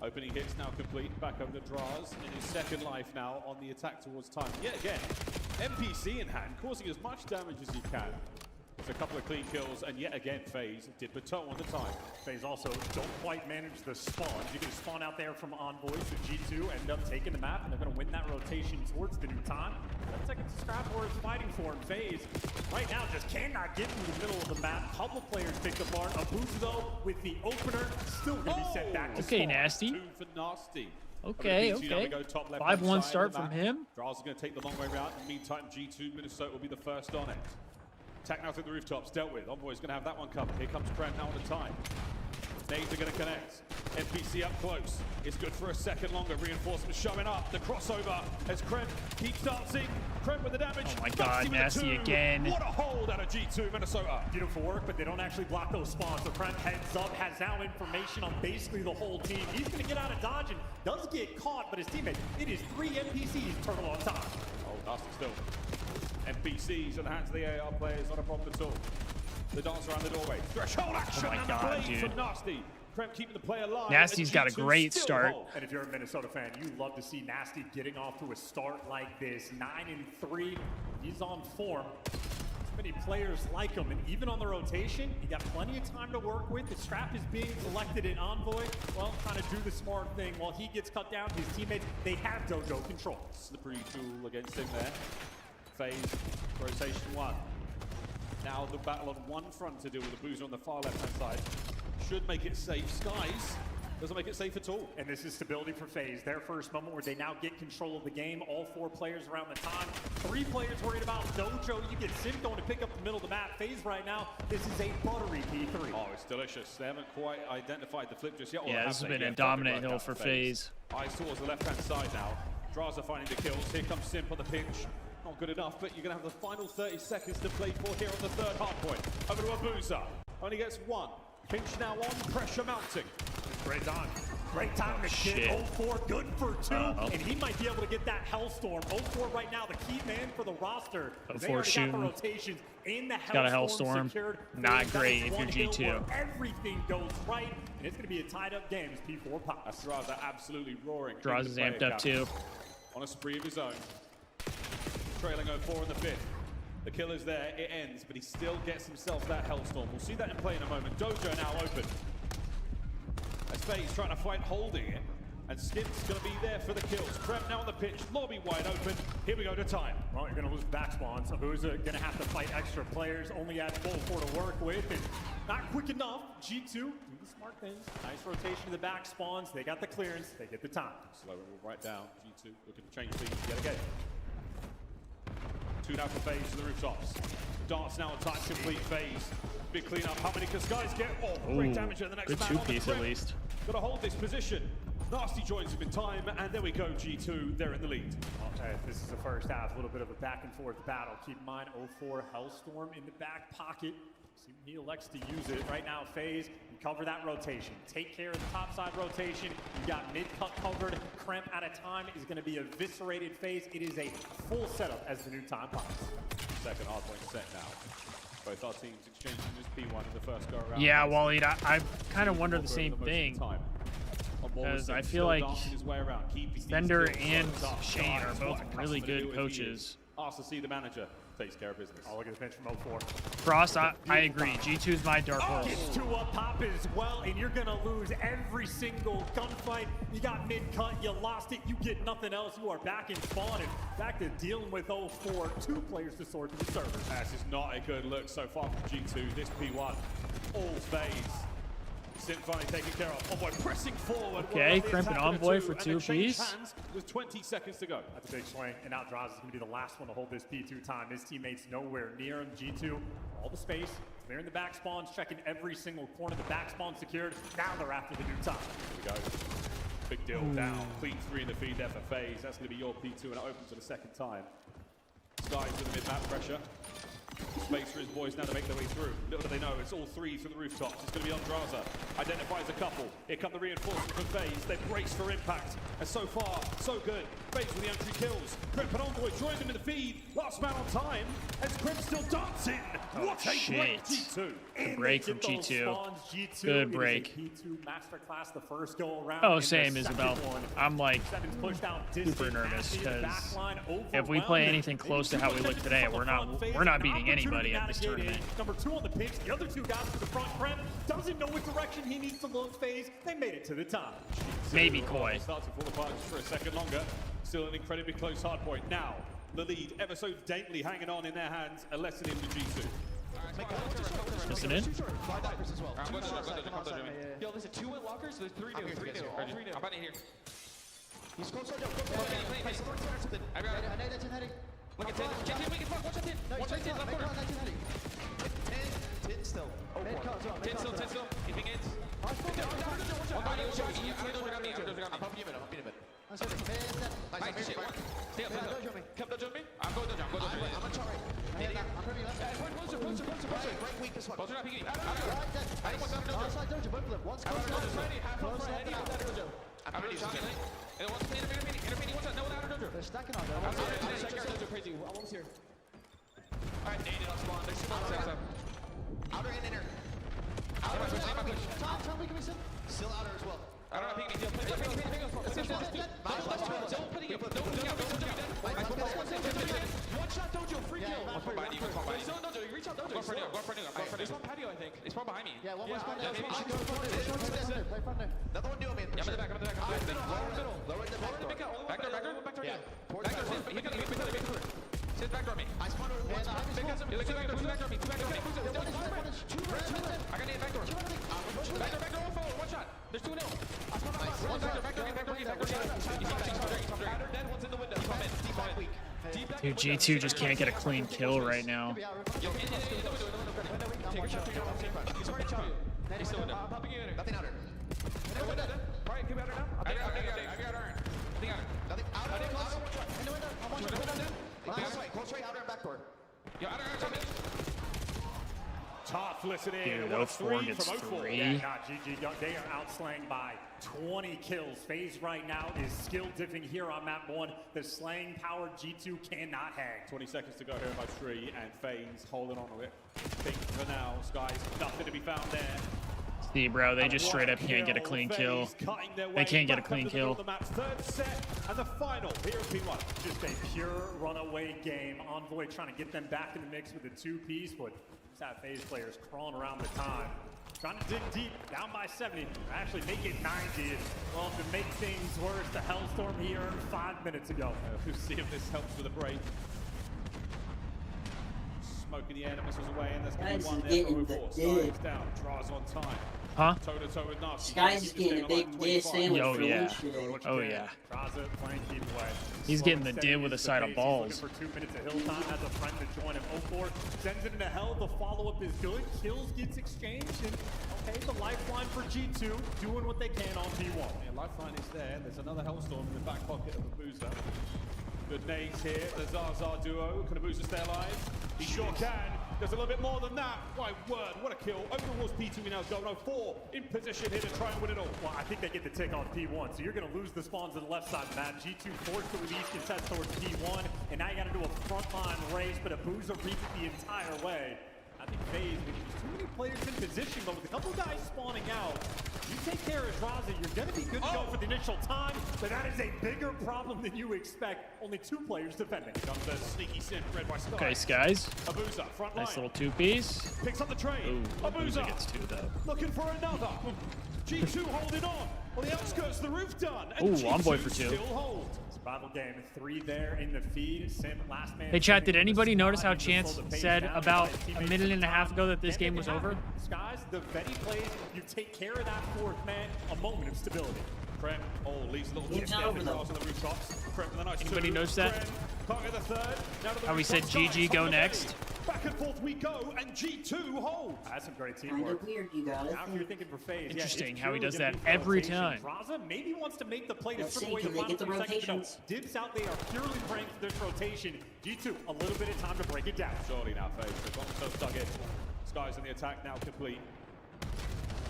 Speaker 13: Opening hits now complete. Back over to Draz in his second life now on the attack towards time. Yet again, MPC in hand, causing as much damage as he can.
Speaker 19: It's a couple of clean kills, and yet again, FaZe did plateau on the time.
Speaker 17: FaZe also don't quite manage the spawn. You can spawn out there from Envoy, so G2 end up taking the map, and they're going to win that rotation towards the new time. That's like it's Scrap War is fighting for, and FaZe right now just cannot get through the middle of the map. Couple players picked apart. Abuzu, though, with the opener, still going to be sent back to spawn.
Speaker 4: Nasty.
Speaker 19: 2 for Nasty.
Speaker 4: Okay, okay. 5-1 start from him.
Speaker 19: Draws is going to take the long way route. In the meantime, G2 Minnesota will be the first on it. Attack now through the rooftops, dealt with. Envoy's going to have that one covered. Here comes Krem now on the time. Nades are going to connect. NPC up close. It's good for a second longer. Reinforcements showing up. The crossover as Krem keeps dancing. Krem with the damage.
Speaker 4: Oh my god, Nasty again.
Speaker 19: What a hold out of G2 Minnesota.
Speaker 17: Beautiful work, but they don't actually block those spawns. So Krem heads up, has now information on basically the whole team. He's going to get out of dodge and does get caught, but his teammate, it is 3 NPCs turtle on top.
Speaker 19: Oh, Nasty still. NPCs in the hands of the AR players, not a problem at all. The dance around the doorway. Threshold action
Speaker 4: oh my
Speaker 19: and
Speaker 4: god,
Speaker 19: the blade
Speaker 4: dude.
Speaker 19: from Nasty. Krem keeping the play alive.
Speaker 4: Nasty's got a great start.
Speaker 17: And if you're a Minnesota fan, you love to see Nasty getting off to a start like this. 9-3. He's on form. Many players like him, and even on the rotation, you got plenty of time to work with. The Strap is being selected in Envoy. Well, trying to do the smart thing. While he gets cut down, his teammates, they have dojo control.
Speaker 19: Slippery tool against him there. FaZe, rotation 1. Now the battle on one front to deal with the Boozer on the far left-hand side. Should make it safe. Skies doesn't make it safe at all.
Speaker 17: And this is stability for FaZe. Their first moment where they now get control of the game. All 4 players around the time. 3 players worried about dojo. You get Sim going to pick up the middle of the map. FaZe right now, this is a buttery P3.
Speaker 19: Oh, it's delicious. They haven't quite identified the flip just yet.
Speaker 4: Yeah, this has been a dominant hill for FaZe.
Speaker 19: Eyes towards the left-hand side now. Draza finding the kills. Here comes Simp on the pinch. Not good enough, but you're going to have the final 30 seconds to play for here on the third hard point. Over to Abuza. Only gets 1. Pinch now on. Pressure mounting.
Speaker 17: Great time. Great time to get 0-4. Good for 2. And he might be able to get that Hellstorm. 0-4 right now, the key man for the roster. They already got the rotations and the Hellstorm secured.
Speaker 4: Not great if you're G2.
Speaker 17: Everything goes right, and it's going to be a tied-up game as P4 pops.
Speaker 19: Draza absolutely roaring.
Speaker 4: Draza is amped up too.
Speaker 19: On a spree of his own. Trailing 0-4 in the 5th. The kill is there, it ends, but he still gets himself that Hellstorm. We'll see that in play in a moment. Dojo now open. As FaZe trying to fight holding it, and Skip's going to be there for the kills. Krem now on the pitch, lobby wide open. Here we go to time.
Speaker 17: Well, you're going to lose back spawns. Abuza going to have to fight extra players, only has 4 to work with, and not quick enough. G2 do the smart things. Nice rotation to the back spawns. They got the clearance, they get the time.
Speaker 19: Slow it all right down. G2 looking to change things yet again. 2 now for FaZe to the rooftops. Darts now on time, complete FaZe. Big cleanup. How many can Skies get? Oh, great damage at the next
Speaker 4: good
Speaker 19: man.
Speaker 4: 2-piece at least.
Speaker 19: Got to hold this position. Nasty joins him in time, and there we go. G2, they're in the lead.
Speaker 17: Okay, this is the first half, a little bit of a back and forth battle. Keep in mind, 0-4 Hellstorm in the back pocket. See, he elects to use it. Right now, FaZe, you cover that rotation. Take care of the top side rotation. You got mid-cut covered. Krem at a time is going to be eviscerated FaZe. It is a full setup as the new time pops.
Speaker 19: Second hard point set now. Both our teams exchanging this P1 in the first go around.
Speaker 4: Yeah, Waleed, I kind of wonder the same thing. Because I feel like Fender and Shane are both really good coaches.
Speaker 19: Asked to see the manager takes care of business.
Speaker 17: Oh, look at the bench from 0-4.
Speaker 4: Frost, I agree. G2 is my dark horse.
Speaker 17: Gets 2 up top as well, and you're going to lose every single gunfight. You got mid-cut, you lost it, you get nothing else. You are back in spawn and back to dealing with 0-4. 2 players to sort to the servers.
Speaker 19: This is not a good look so far from G2. This P1, all FaZe. Symphony taken care of. Envoy pressing forward.
Speaker 4: Okay, Kremp and Envoy for 2 apiece.
Speaker 19: With 20 seconds to go.
Speaker 17: That's a big swing, and now Draza is going to be the last one to hold this P2 time. His teammates nowhere near him. G2, all the space. They're in the back spawns, checking every single corner. The back spawn secured. Now they're after the new time.
Speaker 19: Here we go. Big deal down. Clean 3 in the feed there for FaZe. That's going to be your P2, and it opens for the second time. Skies with the mid-map pressure. Space for his boys now to make their way through. Little do they know, it's all 3 through the rooftops. It's going to be on Draza. Identifies a couple. Here come the reinforcements from FaZe. They brace for impact. And so far, so good. FaZe with the entry kills. Crimp and Envoy join them in the feed. Last man on time. As Crimp still dancing. What a break, G2.
Speaker 4: Good break from G2.
Speaker 17: G2.
Speaker 4: Good break.
Speaker 17: P2 masterclass the first go around.
Speaker 4: Oh, same, Isabel. I'm like super nervous because if we play anything close to how we look today, we're not beating anybody. anybody at this tournament.
Speaker 17: Number 2 on the pitch, the other 2 guys to the front. Krem doesn't know what direction he needs to look phase. They made it to the top.
Speaker 4: Maybe Koi.
Speaker 19: Starts to fall apart just for a second longer. Still an incredibly close hard point. Now, the lead ever so daintily hanging on in their hands. A lesson in the G2.
Speaker 4: Listen in.
Speaker 13: Yo, there's a 2 in lockers, there's 3 new. 3 new. All 3 new. I'm about to here.
Speaker 20: He's close.
Speaker 13: I got it. Look at 10. J10, we can fuck. Watch out 10. Watch out 10, left corner.
Speaker 20: 10 still.
Speaker 13: 10 still. Keeping it. I'm popping you in a bit. Nice, shit. Stay up, come dojo me. I'm going dojo. I'm on chart right. Closer. Right weak this one. Closer, not peeking. I didn't want that dojo. Outside dojo, both of them. One's close. Half on front. Any of that dojo. I'm ready to shot. And then one's intervening. What's that? No, outer dojo. They're stacking on there. I'm checking our dojo crazy. I'm almost here. Alright, Dated on spawn. There's 2 outer. Outer and inner. Outer. Tom, we can be still outer as well. I don't know, ping me. One shot dojo, free kill. One's behind you. Still in dojo, you reach out dojo. Go for new. There's one patio, I think. It's one behind me. Yeah, one more spawn. Play front there. Another one new, man. Yeah, I'm in the back. Middle. Lower in the back door. Back door. Yeah. He can sit back door me. I spawned over one spot. Two back door me. I got it back door. Back door, one shot. There's 2 nil.
Speaker 4: Dude, G2 just can't get a clean kill right now.
Speaker 13: Nothing outer. Close right, outer and back door.
Speaker 17: Tough listening.
Speaker 4: Dude, 04 gets 3.
Speaker 17: Yeah, GG. They are outslaying by 20 kills. FaZe right now is skill dipping here on map 1. The slaying power G2 cannot hang.
Speaker 19: 20 seconds to go here by Tree, and FaZe holding on to it. Think for now, Skies, nothing to be found there.
Speaker 4: See, bro, they just straight up can't get a clean kill. They can't get a clean kill.
Speaker 17: Third set and the final here at P1. Just a pure runaway game. Envoy trying to get them back in the mix with the 2-piece, but just have FaZe players crawling around the time. Trying to dig deep, down by 70. Actually make it 90. Well, to make things worse, the Hellstorm he earned 5 minutes ago.
Speaker 19: We'll see if this helps with a break. Smoke in the air, missiles away, and there's going to be one there for Skies down, draws on time.
Speaker 4: Huh?
Speaker 19: Toe-to-toe with Nasty.
Speaker 16: Skies is getting a big dish sandwich
Speaker 4: for
Speaker 16: yeah.
Speaker 4: Oh yeah.
Speaker 17: Raza playing keep away.
Speaker 4: He's getting the dib with a side of balls.
Speaker 17: He's looking for 2 minutes of hill time, has a friend to join him. 04 sends it into hell. The follow-up is good. Kills gets exchanged, and okay, the lifeline for G2 doing what they can on P1.
Speaker 19: Yeah, lifeline is there. There's another Hellstorm in the back pocket of the Boozer. Good nades here. The Zaza duo. Can the Boozer stay alive? He sure can. There's a little bit more than that. My word, what a kill. Over towards P2 we now go. No, 4 in position here to try and win it all.
Speaker 17: Well, I think they get the tick on P1, so you're going to lose the spawns on the left side of the map. G2 forced to release contest towards P1, and now you got to do a frontline race, but a Boozer reads it the entire way. I think FaZe, with too many players in position, but with a couple guys spawning out, you take care of Raza, you're going to be good to go for the initial time, but that is a bigger problem than you expect. Only 2 players defending.
Speaker 19: Comes a sneaky sim, red by Skies.
Speaker 4: Okay, Skies.
Speaker 19: Abuza, front line.
Speaker 4: Nice little 2-piece.
Speaker 19: Picks up the trade.
Speaker 4: Ooh, Abuza gets 2 though.
Speaker 19: Looking for another. G2 holding on. On the outskirts, the roof done.
Speaker 4: Ooh, Envoy for 2.
Speaker 19: Still hold.
Speaker 17: Survival game, 3 there in the feed. Sim, last man.
Speaker 4: Hey chat, did anybody notice how Chance said about a minute and a half ago that this game was over?
Speaker 17: Skies, the Veni plays, you take care of that 4th man, a moment of stability.
Speaker 19: Krem, leaves a little chip down the cross on the rooftops. Krem with a nice
Speaker 4: Anybody notice that?
Speaker 19: Can't get the 3rd. Now to the
Speaker 4: how we said GG go next?
Speaker 19: Back and forth we go, and G2 hold.
Speaker 17: That's some great
Speaker 16: Kind
Speaker 17: teamwork.
Speaker 16: of weird, you got it.
Speaker 17: Now if you're thinking for FaZe,
Speaker 4: Interesting
Speaker 17: yeah,
Speaker 4: how he does that
Speaker 17: purely
Speaker 4: every
Speaker 17: rotation.
Speaker 4: time.
Speaker 17: Raza maybe wants to make the play to
Speaker 16: Let's
Speaker 17: strip
Speaker 16: see,
Speaker 17: away the
Speaker 16: can they
Speaker 17: final
Speaker 16: get the
Speaker 17: 3 seconds.
Speaker 16: rotations?
Speaker 17: Dibs out, they are purely praying for this rotation. G2, a little bit of time to break it down.
Speaker 19: Surely now, FaZe. They've got themselves dug in. Skies in the attack now complete.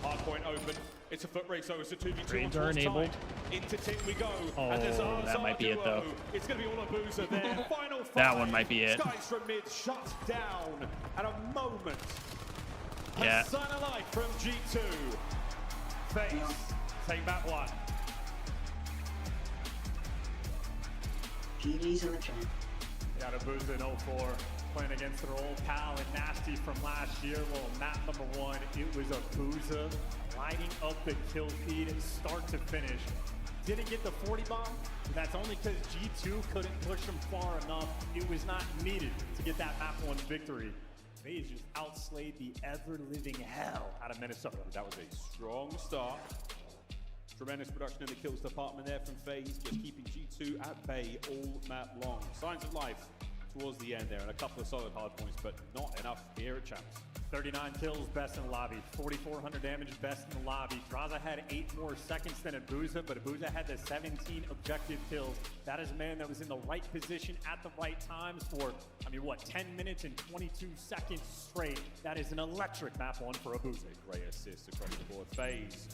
Speaker 19: Hard point open. It's a foot race, so it's a 2v2.
Speaker 4: Trades are enabled.
Speaker 19: Into Tim we go.
Speaker 4: Oh,
Speaker 19: and there's
Speaker 4: that might be it though.
Speaker 19: It's going to be all a Boozer there. Final
Speaker 4: that one might be it.
Speaker 19: Skies from mid shut down at a moment.
Speaker 4: Yeah.
Speaker 19: A sign of life from G2. FaZe take that one.
Speaker 16: GG's in the chat.
Speaker 17: Got Abuza in 04, playing against their old pal and Nasty from last year. Well, map number 1, it was Abuza lighting up the kill feed start to finish. Didn't get the 40 bomb, but that's only because G2 couldn't push him far enough. It was not needed to get that map 1 victory. FaZe just outslayed the ever-living hell out of Minnesota.
Speaker 19: That was a strong start. Tremendous production in the kills department there from FaZe, just keeping G2 at bay all map long. Signs of life towards the end there, and a couple of solid hard points, but not enough here at Champs.
Speaker 17: 39 kills, best in the lobby. 4,400 damage, best in the lobby. Draza had 8 more seconds than Abuza, but Abuza had the 17 objective kills. That is a man that was in the right position at the right times for, 10 minutes and 22 seconds straight. That is an electric map 1 for Abuza.
Speaker 19: Great assist across the board. FaZe,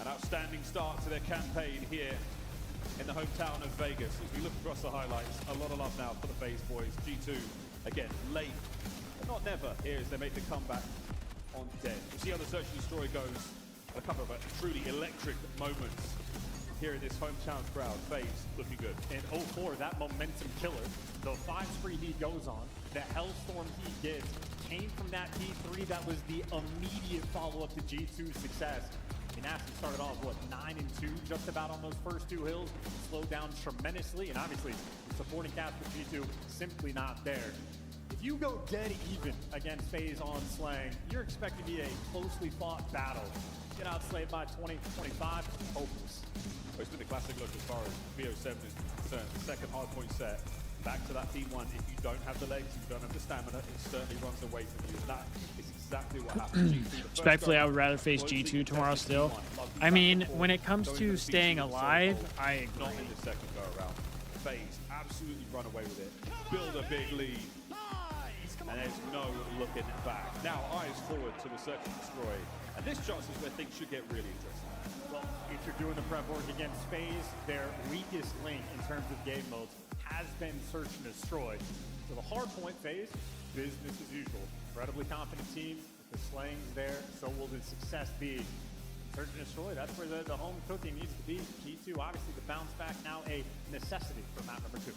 Speaker 19: an outstanding start to their campaign here in the hometown of Vegas. As we look across the highlights, a lot of love now for the FaZe boys. G2, again, late, but not never, here as they make the comeback on dead. We'll see how the search and destroy goes. A couple of truly electric moments here in this hometown crowd. FaZe looking good.
Speaker 17: In 04, that momentum killer, the 5 spree he goes on, the hellstorm he gets, came from that P3 that was the immediate follow-up to G2's success. Nasty started off, 9-2, just about on those first 2 hills, slowed down tremendously, and obviously the supporting cast for G2 simply not there. If you go dead even against FaZe on Slang, you're expecting to be a closely fought battle. Get outslayed by 20-25, hopeless.
Speaker 19: Well, it's been a classic look as far as BO7 is concerned. The second hardpoint set, back to that P1. If you don't have the legs, you don't have the stamina, it certainly runs away from you. That is exactly what happened.
Speaker 4: Respectfully, I would rather face G2 tomorrow still. I mean, when it comes to staying alive, I agree.
Speaker 19: Not in the second go around. FaZe absolutely run away with it. Build a big lead. And there's no looking back. Now eyes forward to the search and destroy. And this, Josh, is where things should get really interesting.
Speaker 17: Well, if you're doing the prep work against FaZe, their weakest link in terms of game modes has been search and destroy. So the hard point FaZe, business as usual. Incredibly confident team. If the slang's there, so will the success be. Search and destroy, that's where the home cooking needs to be. G2, obviously the bounce back now a necessity for map number 2.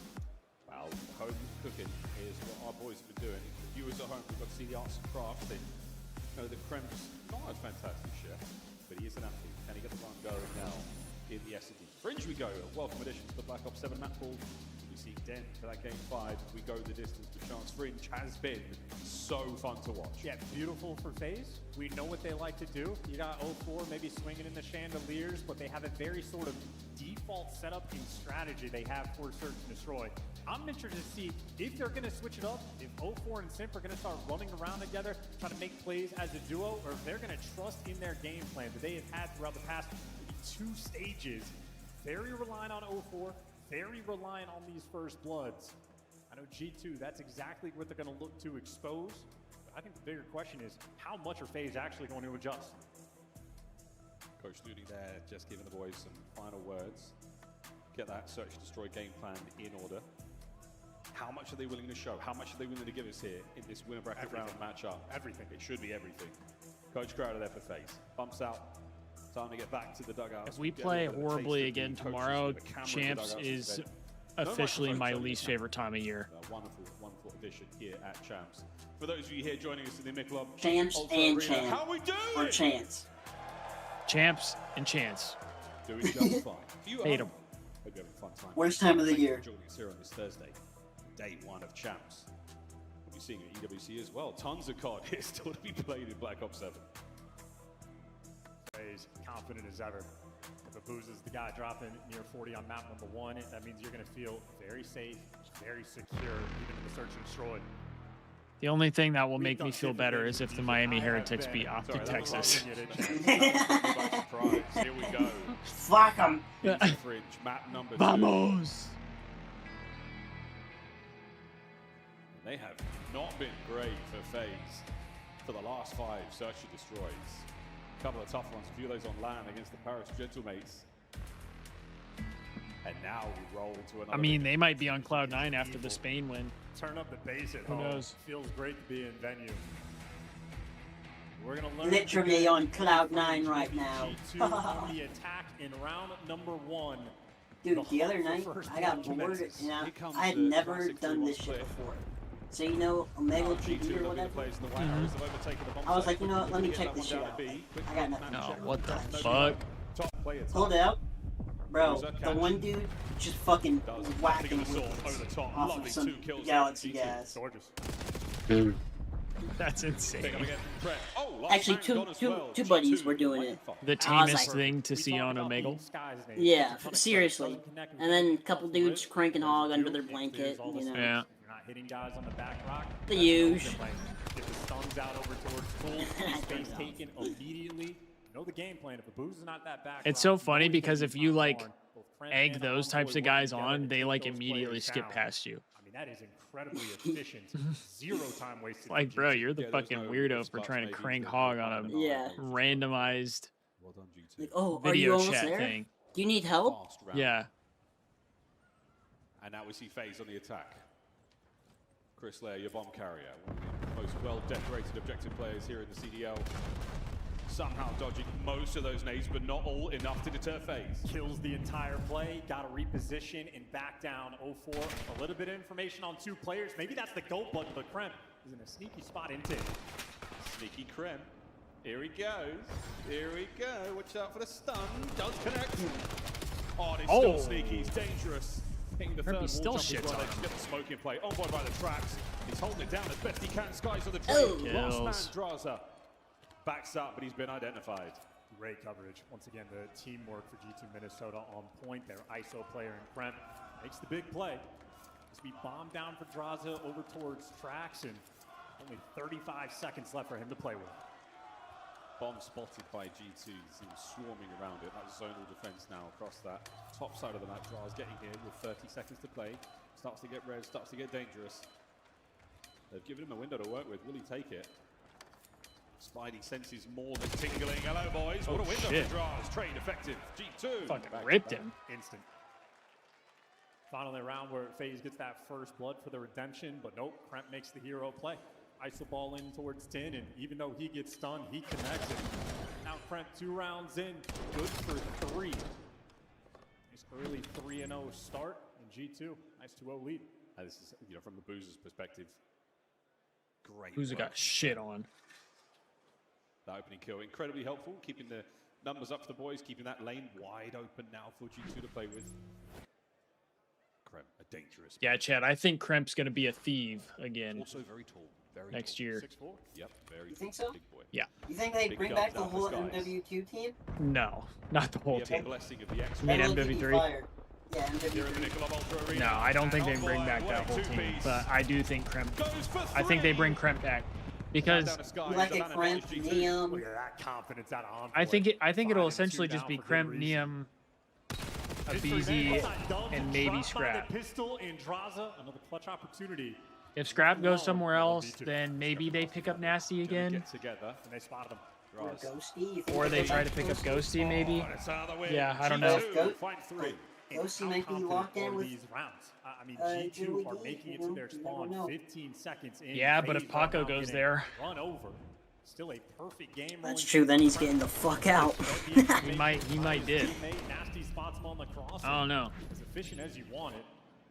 Speaker 19: Well, home cooking is what our boys have been doing. The viewers at home, we've got to see the arts and crafts thing. You know, the Krem's not a fantastic chef, but he is an athlete. Can he get the run going now in the S&D? Fringe we go. A welcome addition to the Black Ops 7 map pool. We see Den for that game 5. We go the distance to Chance. Fringe has been so fun to watch.
Speaker 17: Yeah, beautiful for FaZe. We know what they like to do. You got 04 maybe swinging in the chandeliers, but they have a very sort of default setup and strategy they have for search and destroy. I'm interested to see if they're going to switch it up, if 04 and Simp are going to start running around together, trying to make plays as a duo, or if they're going to trust in their game plan that they have had throughout the past 2 stages. Very reliant on 04, very reliant on these first bloods. I know G2, that's exactly what they're going to look to expose. But I think the bigger question is, how much are FaZe actually going to adjust?
Speaker 19: Coach Looney there, just giving the boys some final words. Get that search and destroy game plan in order. How much are they willing to show? How much are they willing to give us here in this winner bracket round matchup?
Speaker 17: Everything.
Speaker 19: It should be everything. Coach Crowder there for FaZe. Bumps out. Time to get back to the dugout.
Speaker 4: If we play horribly again tomorrow, Champs is officially my least favorite time of year.
Speaker 19: Wonderful, wonderful addition here at Champs. For those of you here joining us in the Michelob
Speaker 16: Champs and Champs.
Speaker 19: How we doing?
Speaker 16: Or Chance.
Speaker 4: Champs and Chance.
Speaker 19: Doing just fine.
Speaker 4: Hate them.
Speaker 19: Hope you're having a fun time.
Speaker 16: Worst time of the year.
Speaker 19: Joining us here on this Thursday, day 1 of Champs. We'll be seeing at EWC as well. Tons of COD here still to be played in Black Ops 7.
Speaker 17: FaZe confident as ever. If Abuza's the guy dropping near 40 on map number 1, that means you're going to feel very safe, very secure, even in the search and destroy.
Speaker 4: The only thing that will make me feel better is if the Miami Heretics beat Optic Texas.
Speaker 19: Here we go.
Speaker 16: Fuck them.
Speaker 19: Fringe, map number 2.
Speaker 4: Vamos!
Speaker 19: They have not been great for FaZe for the last 5 search and destroys. A couple of tough ones, a few of those on land against the Paris Gentlemates. And now we roll into another.
Speaker 4: I mean, they might be on cloud 9 after the Spain win.
Speaker 17: Turn up the bass at
Speaker 4: Who
Speaker 17: home.
Speaker 4: knows?
Speaker 17: Feels great to be in venue. We're gonna learn.
Speaker 16: Literally on cloud 9 right now.
Speaker 17: G2 on the attack in round number 1.
Speaker 16: Dude, the other night, I got bored, and I had never done this shit before. So, you know, Omega TV or whatever, I was like, you know what, let me check this shit out. I got nothing.
Speaker 4: No, what the fuck?
Speaker 16: Hold it up. Bro, the one dude just fucking whacking bullets off of some Galaxy gas.
Speaker 4: Dude. That's insane.
Speaker 16: Actually, two buddies were doing it.
Speaker 4: The tamest thing to see on Omegle.
Speaker 16: Yeah, seriously. And then a couple dudes cranking hog under their blanket, you know.
Speaker 4: Yeah.
Speaker 17: Hitting guys on the back rock.
Speaker 16: The usual.
Speaker 17: Get the stuns out over towards full. Space taken immediately. Know the game plan. If the booze is not that back.
Speaker 4: It's so funny because if you like egg those types of guys on, they like immediately skip past you.
Speaker 17: I mean, that is incredibly efficient. 0 time wasted.
Speaker 4: Like, bro, you're the fucking weirdo for trying to crank hog on a randomized
Speaker 16: like, oh,
Speaker 4: video
Speaker 16: are you
Speaker 4: chat
Speaker 16: there?
Speaker 4: thing.
Speaker 16: Do you need help?
Speaker 4: Yeah.
Speaker 19: And now we see FaZe on the attack. Chris Lair, your bomb carrier, one of the most well-decorated objective players here in the CDL. Somehow dodging most of those nades, but not all enough to deter FaZe.
Speaker 17: Kills the entire play, got to reposition and back down 0-4. A little bit of information on 2 players. Maybe that's the goat button, but Krem is in a sneaky spot into.
Speaker 19: Sneaky Krem. Here he goes. Here we go. Watch out for the stun. Does connect. Oh, and it's still sneaky. He's dangerous. Hitting the third wall
Speaker 4: still
Speaker 19: jump as well.
Speaker 4: shits on
Speaker 19: They
Speaker 4: him.
Speaker 19: just get the smoke in play. On board by the tracks. He's holding it down as best he can. Skies on the train. Last man, Draza. Backs up, but he's been identified.
Speaker 17: Great coverage. Once again, the teamwork for G2 Minnesota on point. Their ISO player in Krem makes the big play. This be bombed down for Draza over towards tracks, and only 35 seconds left for him to play with.
Speaker 19: Bomb spotted by G2. He's swarming around it. That's zonal defense now across that top side of the map. Dra's getting here with 30 seconds to play. Starts to get res, starts to get dangerous. They've given him a window to work with. Will he take it? Spidey senses more than tingling. Hello, boys. What a window for Draz. Trade effective. G2.
Speaker 4: Fucking ripped him.
Speaker 17: Instant. Finally, a round where FaZe gets that first blood for the redemption, but nope, Kremp makes the hero play. ISO ball in towards 10, and even though he gets stunned, he connects it. Now Kremp 2 rounds in, good for 3. Nice early 3-0 start, and G2, nice 2-0 lead.
Speaker 19: This is, you know, from the Boozer's perspective, great.
Speaker 4: Who's got shit on?
Speaker 19: That opening kill, incredibly helpful, keeping the numbers up for the boys, keeping that lane wide open now for G2 to play with. Kremp, a dangerous.
Speaker 4: Yeah, Chad, I think Kremp's going to be a thief again.
Speaker 19: Also very tall.
Speaker 4: Next year.
Speaker 19: 6'4". Yep, very
Speaker 16: You think so?
Speaker 19: big boy.
Speaker 4: Yeah.
Speaker 16: You think they
Speaker 19: Big
Speaker 16: bring
Speaker 19: guns
Speaker 16: back the
Speaker 19: down
Speaker 16: whole
Speaker 19: the skies.
Speaker 16: MW2 team?
Speaker 4: No, not the whole
Speaker 19: We have the
Speaker 4: team.
Speaker 19: blessing of the X.
Speaker 4: You mean
Speaker 16: That would be
Speaker 4: MW3?
Speaker 16: fire. Yeah, MW3.
Speaker 4: No, I don't think they bring back that whole team, but I do think Kremp. I think they bring Kremp back because
Speaker 16: Like a Kremp, Neum.
Speaker 17: Look at that confidence out of Envoy.
Speaker 4: I think it'll
Speaker 17: 5 and 2
Speaker 4: essentially just
Speaker 17: down
Speaker 4: be
Speaker 17: for good
Speaker 4: Kremp,
Speaker 17: reason.
Speaker 4: Neum, a BZ, and maybe
Speaker 17: Dropped by the
Speaker 4: Scrap.
Speaker 17: pistol in Draza, another clutch opportunity.
Speaker 4: If Scrap goes somewhere else, then maybe they pick up Nasty again,
Speaker 19: Get together.
Speaker 17: And they spotted him.
Speaker 16: Or Ghosty. You think
Speaker 4: or they
Speaker 16: bring
Speaker 4: try
Speaker 16: back
Speaker 4: to pick up
Speaker 16: Ghosty?
Speaker 4: Ghosty maybe.
Speaker 19: It's out of the way.
Speaker 4: Yeah, I don't know.
Speaker 19: G2, find 3.
Speaker 16: Ghosty might be
Speaker 17: How
Speaker 16: locked in
Speaker 17: confident
Speaker 16: with.
Speaker 17: are these rounds? I mean,
Speaker 16: Julie
Speaker 17: G2 are
Speaker 16: D,
Speaker 17: making it
Speaker 16: you
Speaker 17: to
Speaker 16: know,
Speaker 17: their
Speaker 16: you never
Speaker 17: spawn
Speaker 16: know.
Speaker 17: 15 seconds in.
Speaker 4: Yeah, but if
Speaker 17: FaZe right
Speaker 4: Paco
Speaker 17: now
Speaker 4: goes
Speaker 17: getting
Speaker 4: there,
Speaker 17: run over. Still a perfect game.
Speaker 16: That's true. Then he's getting the fuck out.
Speaker 4: he might did.
Speaker 17: Nasty spots him on the cross.
Speaker 4: I don't know.
Speaker 17: As efficient as you want it.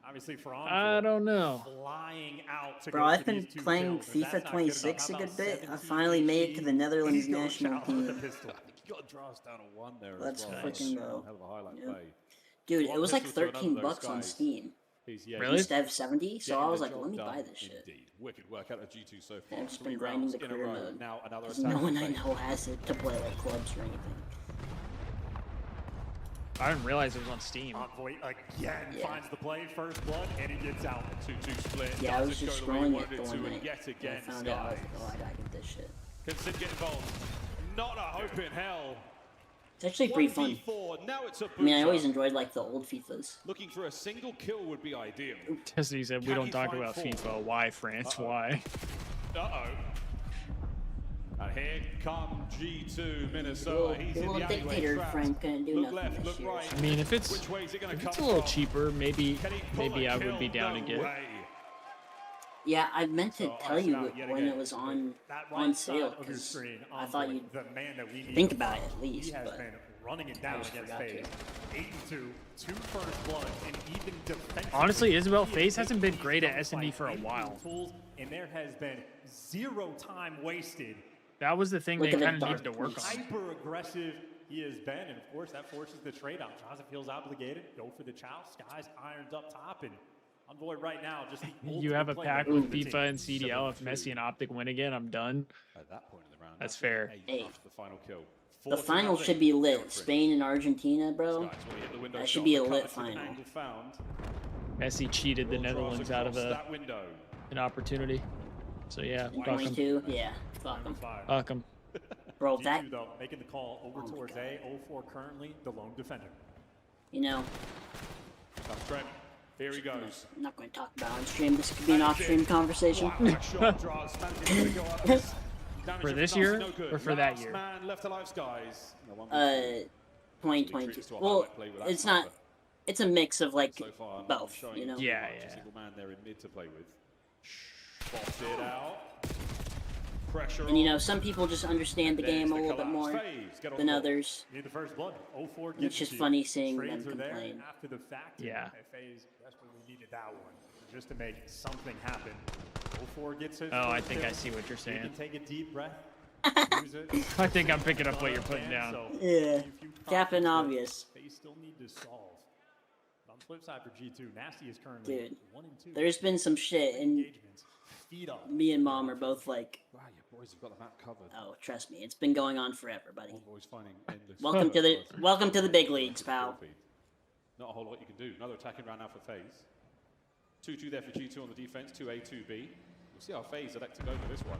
Speaker 17: Obviously for Envoy,
Speaker 4: I don't know.
Speaker 17: flying out to
Speaker 16: Bro,
Speaker 17: go
Speaker 16: I've
Speaker 17: for
Speaker 16: been
Speaker 17: these 2
Speaker 16: playing
Speaker 17: kills. If that's
Speaker 16: FIFA
Speaker 17: not good enough,
Speaker 16: 26 a
Speaker 17: how
Speaker 16: good
Speaker 17: about
Speaker 16: bit. I
Speaker 17: 17
Speaker 16: finally made it to the Netherlands
Speaker 17: He's going
Speaker 16: national
Speaker 17: shout with the
Speaker 16: team.
Speaker 17: pistol.
Speaker 19: You got Draz down to 1 there
Speaker 16: Let's
Speaker 19: as well.
Speaker 16: freaking
Speaker 19: That's
Speaker 16: go.
Speaker 19: a hell of a highlight
Speaker 16: Yeah.
Speaker 19: play.
Speaker 16: Dude,
Speaker 19: One
Speaker 16: it was like
Speaker 19: pistol to another,
Speaker 16: 13
Speaker 19: those
Speaker 16: bucks on
Speaker 19: guys.
Speaker 16: Steam.
Speaker 19: Yeah,
Speaker 4: Really?
Speaker 16: Used to have 70, so
Speaker 19: getting
Speaker 16: I was
Speaker 19: the
Speaker 16: like,
Speaker 19: job
Speaker 16: let me
Speaker 19: done
Speaker 16: buy this shit.
Speaker 19: Indeed. Wicked work out of G2 so far.
Speaker 16: I've just
Speaker 19: 3
Speaker 16: been grinding
Speaker 19: rounds
Speaker 16: the
Speaker 19: in a
Speaker 16: career
Speaker 19: row.
Speaker 16: mode.
Speaker 19: Now another
Speaker 16: Because
Speaker 19: attack.
Speaker 16: no one I
Speaker 19: from FaZe.
Speaker 16: know has it to play like clubs or anything.
Speaker 4: I didn't realize it was on Steam.
Speaker 17: Envoy again
Speaker 16: Yeah.
Speaker 17: finds the play, first blood, and he gets out.
Speaker 19: 2-2 split.
Speaker 16: Yeah, I was
Speaker 19: Doesn't
Speaker 16: just
Speaker 19: go the way he
Speaker 16: scrolling
Speaker 19: wanted
Speaker 16: it the
Speaker 19: to,
Speaker 16: one
Speaker 19: and
Speaker 16: night.
Speaker 19: yet
Speaker 16: I
Speaker 19: again,
Speaker 16: found out, I was
Speaker 19: Skies.
Speaker 16: like, oh, I gotta get this shit.
Speaker 19: Can Sid get involved? Not a hope in hell.
Speaker 16: It's actually pretty fun.
Speaker 19: 1v4. Now it's a
Speaker 16: I mean, I always
Speaker 19: boozer.
Speaker 16: enjoyed like the old FIFAs.
Speaker 19: Looking for a single kill would be ideal.
Speaker 4: Destiny said we
Speaker 19: Can
Speaker 4: don't
Speaker 19: he
Speaker 4: talk
Speaker 19: find
Speaker 4: about
Speaker 19: 4?
Speaker 4: FIFA. Why, France? Why?
Speaker 19: Uh-oh. And here come G2 Minnesota. He's
Speaker 16: The
Speaker 19: in
Speaker 16: little
Speaker 19: the alleyway
Speaker 16: dictator
Speaker 19: trapped.
Speaker 16: Frank couldn't do
Speaker 19: Look
Speaker 16: nothing
Speaker 19: left,
Speaker 16: this
Speaker 19: look
Speaker 16: year.
Speaker 19: right.
Speaker 4: I mean, if it's
Speaker 19: Which way is it gonna come
Speaker 4: a little
Speaker 19: from?
Speaker 4: cheaper, maybe
Speaker 19: Can he pull
Speaker 4: maybe
Speaker 19: a
Speaker 4: I would be
Speaker 19: kill?
Speaker 4: down to
Speaker 19: No
Speaker 4: get it.
Speaker 19: way.
Speaker 16: Yeah, I meant to
Speaker 17: So,
Speaker 16: tell you
Speaker 17: Arsenal, yet
Speaker 16: when
Speaker 17: again,
Speaker 16: it was on
Speaker 17: that
Speaker 16: on
Speaker 17: right side
Speaker 16: sale
Speaker 17: of your
Speaker 16: because
Speaker 17: screen,
Speaker 16: I thought
Speaker 17: Envoy,
Speaker 16: you'd
Speaker 17: the man that we need
Speaker 16: think
Speaker 17: to
Speaker 16: about it
Speaker 17: follow.
Speaker 16: at least.
Speaker 17: He has
Speaker 16: But
Speaker 17: been running it down against FaZe. 8-2, 2 first blood, and even defensively.
Speaker 4: Honestly, Isabel, FaZe hasn't been great at S&D for a while.
Speaker 17: Tools, and there has been 0 time wasted.
Speaker 4: That was the thing they kind of needed to work on.
Speaker 17: Hyper aggressive he has been, and of course that forces the trade out. Joseph feels obligated. Go for the chow. Skies irons up top, and Envoy right now just the
Speaker 4: You have a pack with FIFA and CDL. If Messi and Optic win again, I'm done.
Speaker 11: At that point in the round,
Speaker 4: that's fair.
Speaker 11: Hey. The final kill.
Speaker 16: The final should be lit. Spain and Argentina, bro. That should be a lit final.
Speaker 4: Messi cheated the Netherlands out of an opportunity. So yeah, fuck him.
Speaker 16: 22, yeah, fuck him.
Speaker 4: Fuck him.
Speaker 16: Bro, that.
Speaker 17: Though, making the call over towards A. 0-4 currently the lone defender.
Speaker 16: You know.
Speaker 11: Trent. Here he goes.
Speaker 16: I'm not going to talk about on stream. This could be an off-stream conversation.
Speaker 4: For this year or for that year?
Speaker 16: 2022. Well, it's not. It's a mix of like both, you know.
Speaker 4: Yeah.
Speaker 11: Single man there in mid to play with. Box it out. Pressure.
Speaker 16: And you know, some people just understand the game a little bit more than others.
Speaker 17: Need the first blood. 0-4
Speaker 16: It's just funny seeing them complain.
Speaker 17: After the fact,
Speaker 4: yeah.
Speaker 17: FaZe desperately needed that one just to make something happen. 0-4 gets his.
Speaker 4: Oh, I think I see what you're saying.
Speaker 17: You can take a deep breath. Use it.
Speaker 4: I think I'm picking up what you're putting down.
Speaker 16: Yeah. Captain Obvious.
Speaker 17: They still need to solve. On the flip side for G2, Nasty is currently
Speaker 16: Dude,
Speaker 17: 1 and 2.
Speaker 16: there's been some shit, and me and Mom are both like,
Speaker 11: wow, your boys have got the map covered.
Speaker 16: Oh, trust me, it's been going on forever, buddy.
Speaker 11: Boys finding endless
Speaker 16: welcome to the big leagues, pal.
Speaker 11: Not a whole lot you can do. Another attacking round now for FaZe. 2-2 there for G2 on the defense. 2A, 2B. We'll see how FaZe elect to go for this one.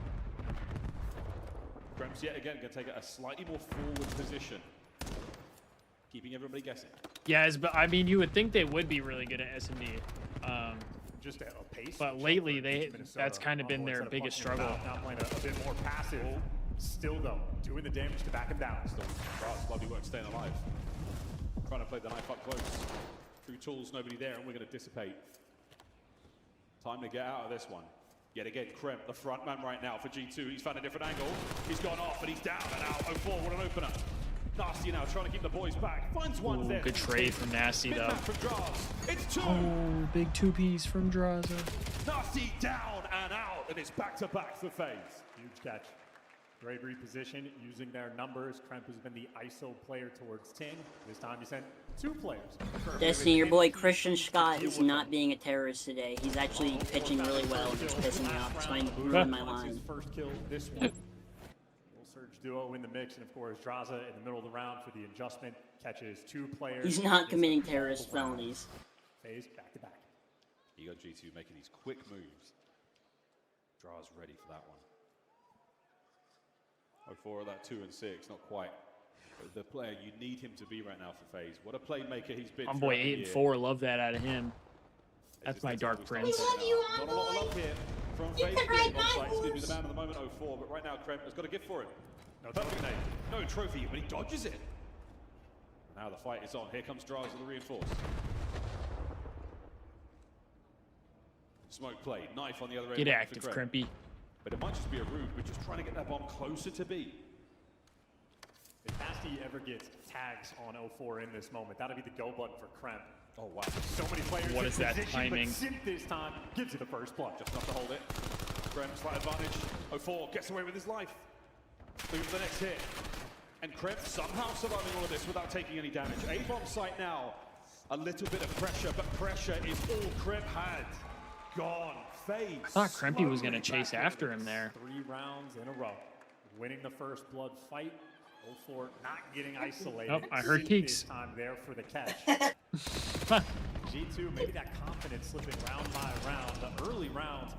Speaker 11: Krems yet again going to take a slightly more forward position, keeping everybody guessing.
Speaker 4: Yeah, but I mean, you would think they would be really good at S&D.
Speaker 17: Just a pace.
Speaker 4: But lately, that's kind of been their biggest struggle.
Speaker 17: Now playing a bit more passive. Still, though, doing the damage to back him down.
Speaker 11: Still, bloody work staying alive. Trying to play the knife up close. Through tools, nobody there, and we're going to dissipate. Time to get out of this one. Yet again, Krem, the front man right now for G2. He's found a different angle. He's gone off, and he's down and out. 0-4, what an opener. Nasty now trying to keep the boys back. Finds one there.
Speaker 4: Good trade from Nasty, though.
Speaker 11: It's 2.
Speaker 4: Oh, big 2-piece from Draza.
Speaker 17: Nasty down and out, and it's back-to-back for FaZe. Huge catch. Great reposition, using their numbers. Kremp has been the ISO player towards 10. This time he sent 2 players.
Speaker 16: Destiny, your boy Christian Scott is not being a terrorist today. He's actually pitching really well, and it's pissing me off. It's trying to ruin my line.
Speaker 17: First kill this one. Surge duo in the mix, and of course Draza in the middle of the round for the adjustment catches 2 players.
Speaker 16: He's not committing terrorist felonies.
Speaker 17: FaZe back to back.
Speaker 11: You got G2 making these quick moves. Dra's ready for that one. 0-4 of that 2 and 6, not quite. But the player you need him to be right now for FaZe. What a playmaker he's been.
Speaker 4: I'm boy 8 and 4. Love that out of him. That's my dark prince.
Speaker 11: We love you, Not a lot of love here from FaZe. Excuse me, the man of the moment 0-4, but right now Krem has got a gift for him. Perfect name. No trophy, but he dodges it. Now the fight is on. Here comes Draza the reinforced. Smoke play. Knife on the other end.
Speaker 4: Get active, Krempy.
Speaker 11: But it might just be a rube. We're just trying to get that bomb closer to B.
Speaker 17: If Nasty ever gets tags on 0-4 in this moment, that'll be the go button for Kremp.
Speaker 11: Oh, wow.
Speaker 17: So many players
Speaker 4: What
Speaker 17: in
Speaker 4: is that
Speaker 17: position,
Speaker 4: timing?
Speaker 17: But Simp this time gives you the first blood.
Speaker 11: Just enough to hold it. Krem, slight advantage. 0-4 gets away with his life. Looking for the next hit. And Krem somehow surviving all of this without taking any damage. A-bomb site now. A little bit of pressure, but pressure is all Krem had. Gone. FaZe.
Speaker 4: I thought Krempy was going to chase after him there.
Speaker 17: 3 rounds in a row. Winning the first blood fight. 0-4 not getting isolated.
Speaker 4: Oh, I heard peaks.
Speaker 17: This time there for the catch. G2, maybe that confidence slipping round by round. The early rounds.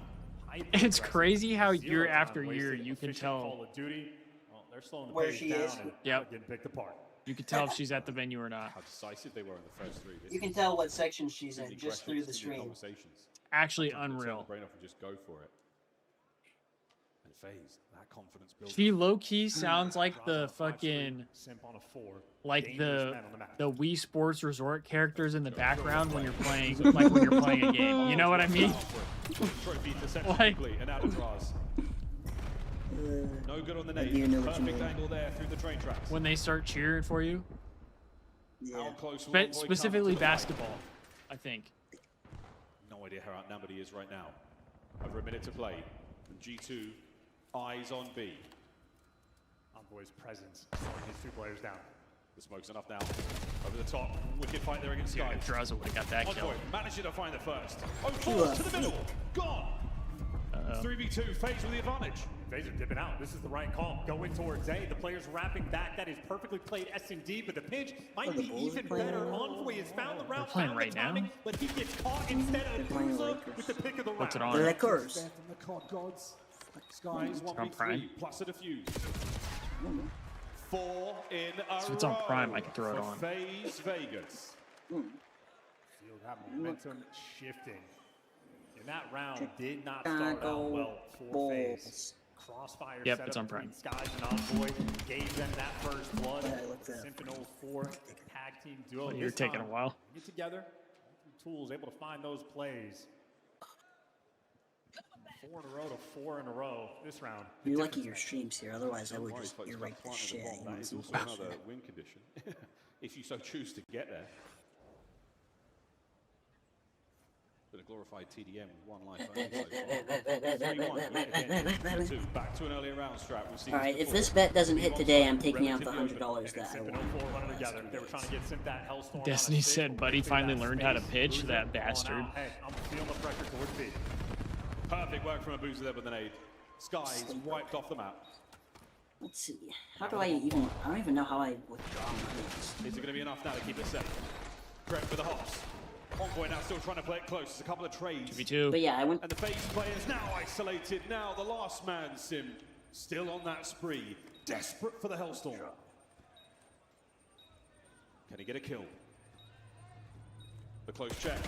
Speaker 4: It's crazy how year after year you can tell.
Speaker 17: Call of Duty. Well, they're slowing the
Speaker 6: Where
Speaker 17: pace
Speaker 6: she
Speaker 17: down
Speaker 6: is.
Speaker 17: and
Speaker 4: Yep.
Speaker 17: getting picked apart.
Speaker 4: You can tell if she's at the venue or not.
Speaker 11: How decisive they were in the first 3.
Speaker 6: You can tell what section she's in just through the stream.
Speaker 4: Actually unreal.
Speaker 11: Brain off and just go for it. And FaZe, that confidence building.
Speaker 4: She low-key sounds like the fucking, like the Wii Sports Resort characters in the background when you're playing, like when you're playing a game. You know what I mean? Like,
Speaker 11: and out of draws. No good on the nade. Perfect angle there through the train tracks.
Speaker 4: When they start cheering for you.
Speaker 11: How close will Envoy come
Speaker 4: Specifically
Speaker 11: to the fight?
Speaker 4: basketball, I think.
Speaker 11: No idea how outnumbered he is right now. Over a minute to play. And G2 eyes on B.
Speaker 17: Envoy's presence, slowing his 2 players down.
Speaker 11: The smoke's enough now. Over the top. Wicked fight there against Sky.
Speaker 4: If Draza would have got that kill.
Speaker 11: Envoy managing to find the first. Oh, force to the middle. Gone. 3v2. FaZe with the advantage.
Speaker 17: FaZe are dipping out. This is the right call. Going towards A. The player's wrapping back. That is perfectly played SMD, but the pinch might be even better. Envoy has found the route,
Speaker 4: playing
Speaker 17: found
Speaker 4: right
Speaker 17: the timing,
Speaker 4: now.
Speaker 17: but he gets caught instead of Booza with the pick of the round.
Speaker 4: What's it on?
Speaker 16: Lakers.
Speaker 11: From the COD gods. Skies
Speaker 4: on
Speaker 11: 1v3
Speaker 4: Prime.
Speaker 11: plus a defuse. 4 in a
Speaker 4: So it's on
Speaker 11: row
Speaker 4: Prime, I can throw it
Speaker 11: for
Speaker 4: on.
Speaker 11: FaZe Vegas.
Speaker 17: Feel that momentum shifting. And that round did not start out well for FaZe. Crossfire
Speaker 4: Yep,
Speaker 17: set
Speaker 4: it's
Speaker 17: up
Speaker 4: on Prime.
Speaker 17: between Skies and Envoy gave them that first blood. Symphono 4 tag team duo.
Speaker 4: You're
Speaker 17: This
Speaker 4: taking a
Speaker 17: time,
Speaker 4: while.
Speaker 17: Get together, tools, able to find those plays. 4 in a row to 4 in a row this round.
Speaker 16: You're lucky your stream's here, otherwise I would just earwig the shit.
Speaker 11: That is also another win condition, if you so choose to get there. Bit of glorified TDM with 1 life only so far. 3-1, 2 back to an earlier round strat. We've seen
Speaker 16: Alright, if this bet doesn't hit today, I'm taking out the $100 that I won.
Speaker 17: They were trying to get sent that Hellstorm.
Speaker 4: Destiny said Buddy finally learned how to pitch, that bastard.
Speaker 17: Hey, I'm feeling the pressure towards B.
Speaker 11: Perfect work from Abuza there with an aid. Skies wiped off the map.
Speaker 16: Let's see. How do I even... I don't even know how I withdraw money.
Speaker 11: Is it going to be enough now to keep it safe? Correct for the hops. Envoy now still trying to play it close. There's a couple of trades.
Speaker 4: 2v2.
Speaker 16: But yeah, I went...
Speaker 11: And the FaZe players now isolated. Now the last man, Sim, still on that spree. Desperate for the Hellstorm. Can he get a kill? The close check.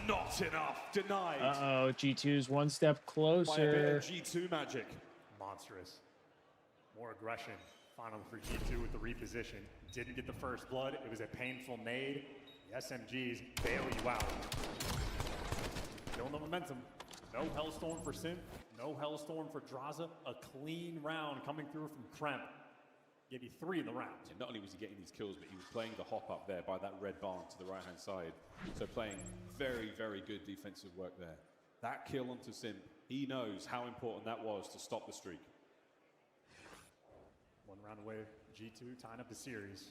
Speaker 11: Not enough. Denied.
Speaker 4: Uh-oh, G2's 1 step
Speaker 11: By a bit
Speaker 4: closer.
Speaker 11: of G2 magic.
Speaker 17: Monstrous. More aggression. Finally for G2 with the reposition. Didn't get the first blood. It was a painful nade. The SMGs bail you out. Feeling the momentum. No Hellstorm for Sim. No Hellstorm for Draza. A clean round coming through from Kremp. Gave you 3 in the round.
Speaker 11: And not only was he getting these kills, but he was playing the hop up there by that red barn to the right-hand side. So playing very, very good defensive work there. That kill onto Sim, he knows how important that was to stop the streak.
Speaker 17: 1 round away, G2 tying up the series.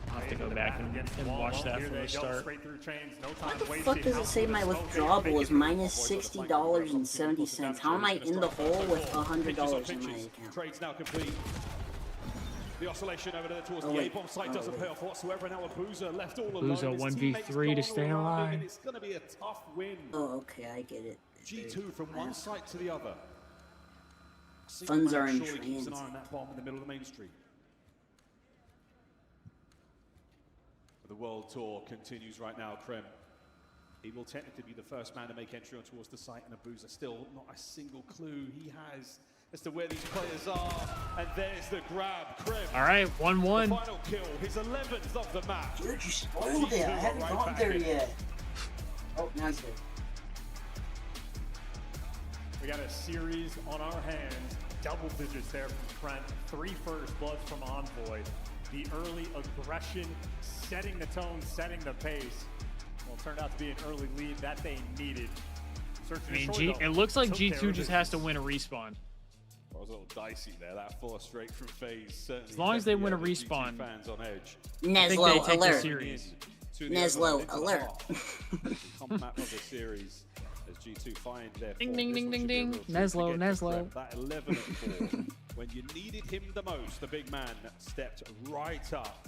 Speaker 4: I'll have to go back and watch that from the start.
Speaker 16: What the fuck does it say my withdrawable is minus $60.70? How am I in the hole with $100 in my account?
Speaker 11: Trades now complete. The oscillation over there towards the A-bomb site doesn't pay off whatsoever. Now Abuza left all alone.
Speaker 4: Abuza 1v3 to stay alive.
Speaker 11: It's going to be a tough win.
Speaker 16: Oh, okay, I get it.
Speaker 11: G2 from one site to the other.
Speaker 16: Funds are in
Speaker 11: Surely keeps an
Speaker 16: transit.
Speaker 11: eye on that bomb in the middle of the main street. The World Tour continues right now, Krem. He will technically be the first man to make entry on towards the site, and Abuza still not a single clue he has as to where these players are. And there's the grab, Krem.
Speaker 4: All right, 1-1.
Speaker 11: The final kill, his 11th of the match.
Speaker 16: Dude, you spoiled it. I haven't gone there yet. Oh, now he's good.
Speaker 17: We got a series on our hands. Double digits there from Kremp. 3 first bloods from Envoy. The early aggression, setting the tone, setting the pace. Well, it turned out to be an early lead that they needed.
Speaker 4: I mean, it looks like G2 just has to win a respawn.
Speaker 11: That was a little dicey there. That 4 straight from FaZe certainly.
Speaker 4: As long as they win a
Speaker 11: kept the
Speaker 4: respawn.
Speaker 11: fans on edge.
Speaker 16: Neslo alert.
Speaker 11: Neslo
Speaker 16: alert.
Speaker 11: Comp map of the series as G2 find their
Speaker 4: Ding,
Speaker 11: form.
Speaker 4: ding,
Speaker 11: This
Speaker 4: ding,
Speaker 11: one
Speaker 4: ding,
Speaker 11: should be a
Speaker 4: ding.
Speaker 11: real
Speaker 4: Neslo,
Speaker 11: again for
Speaker 4: Neslo.
Speaker 11: Krem. That 11 at 4. When you needed him the most, the big man stepped right up.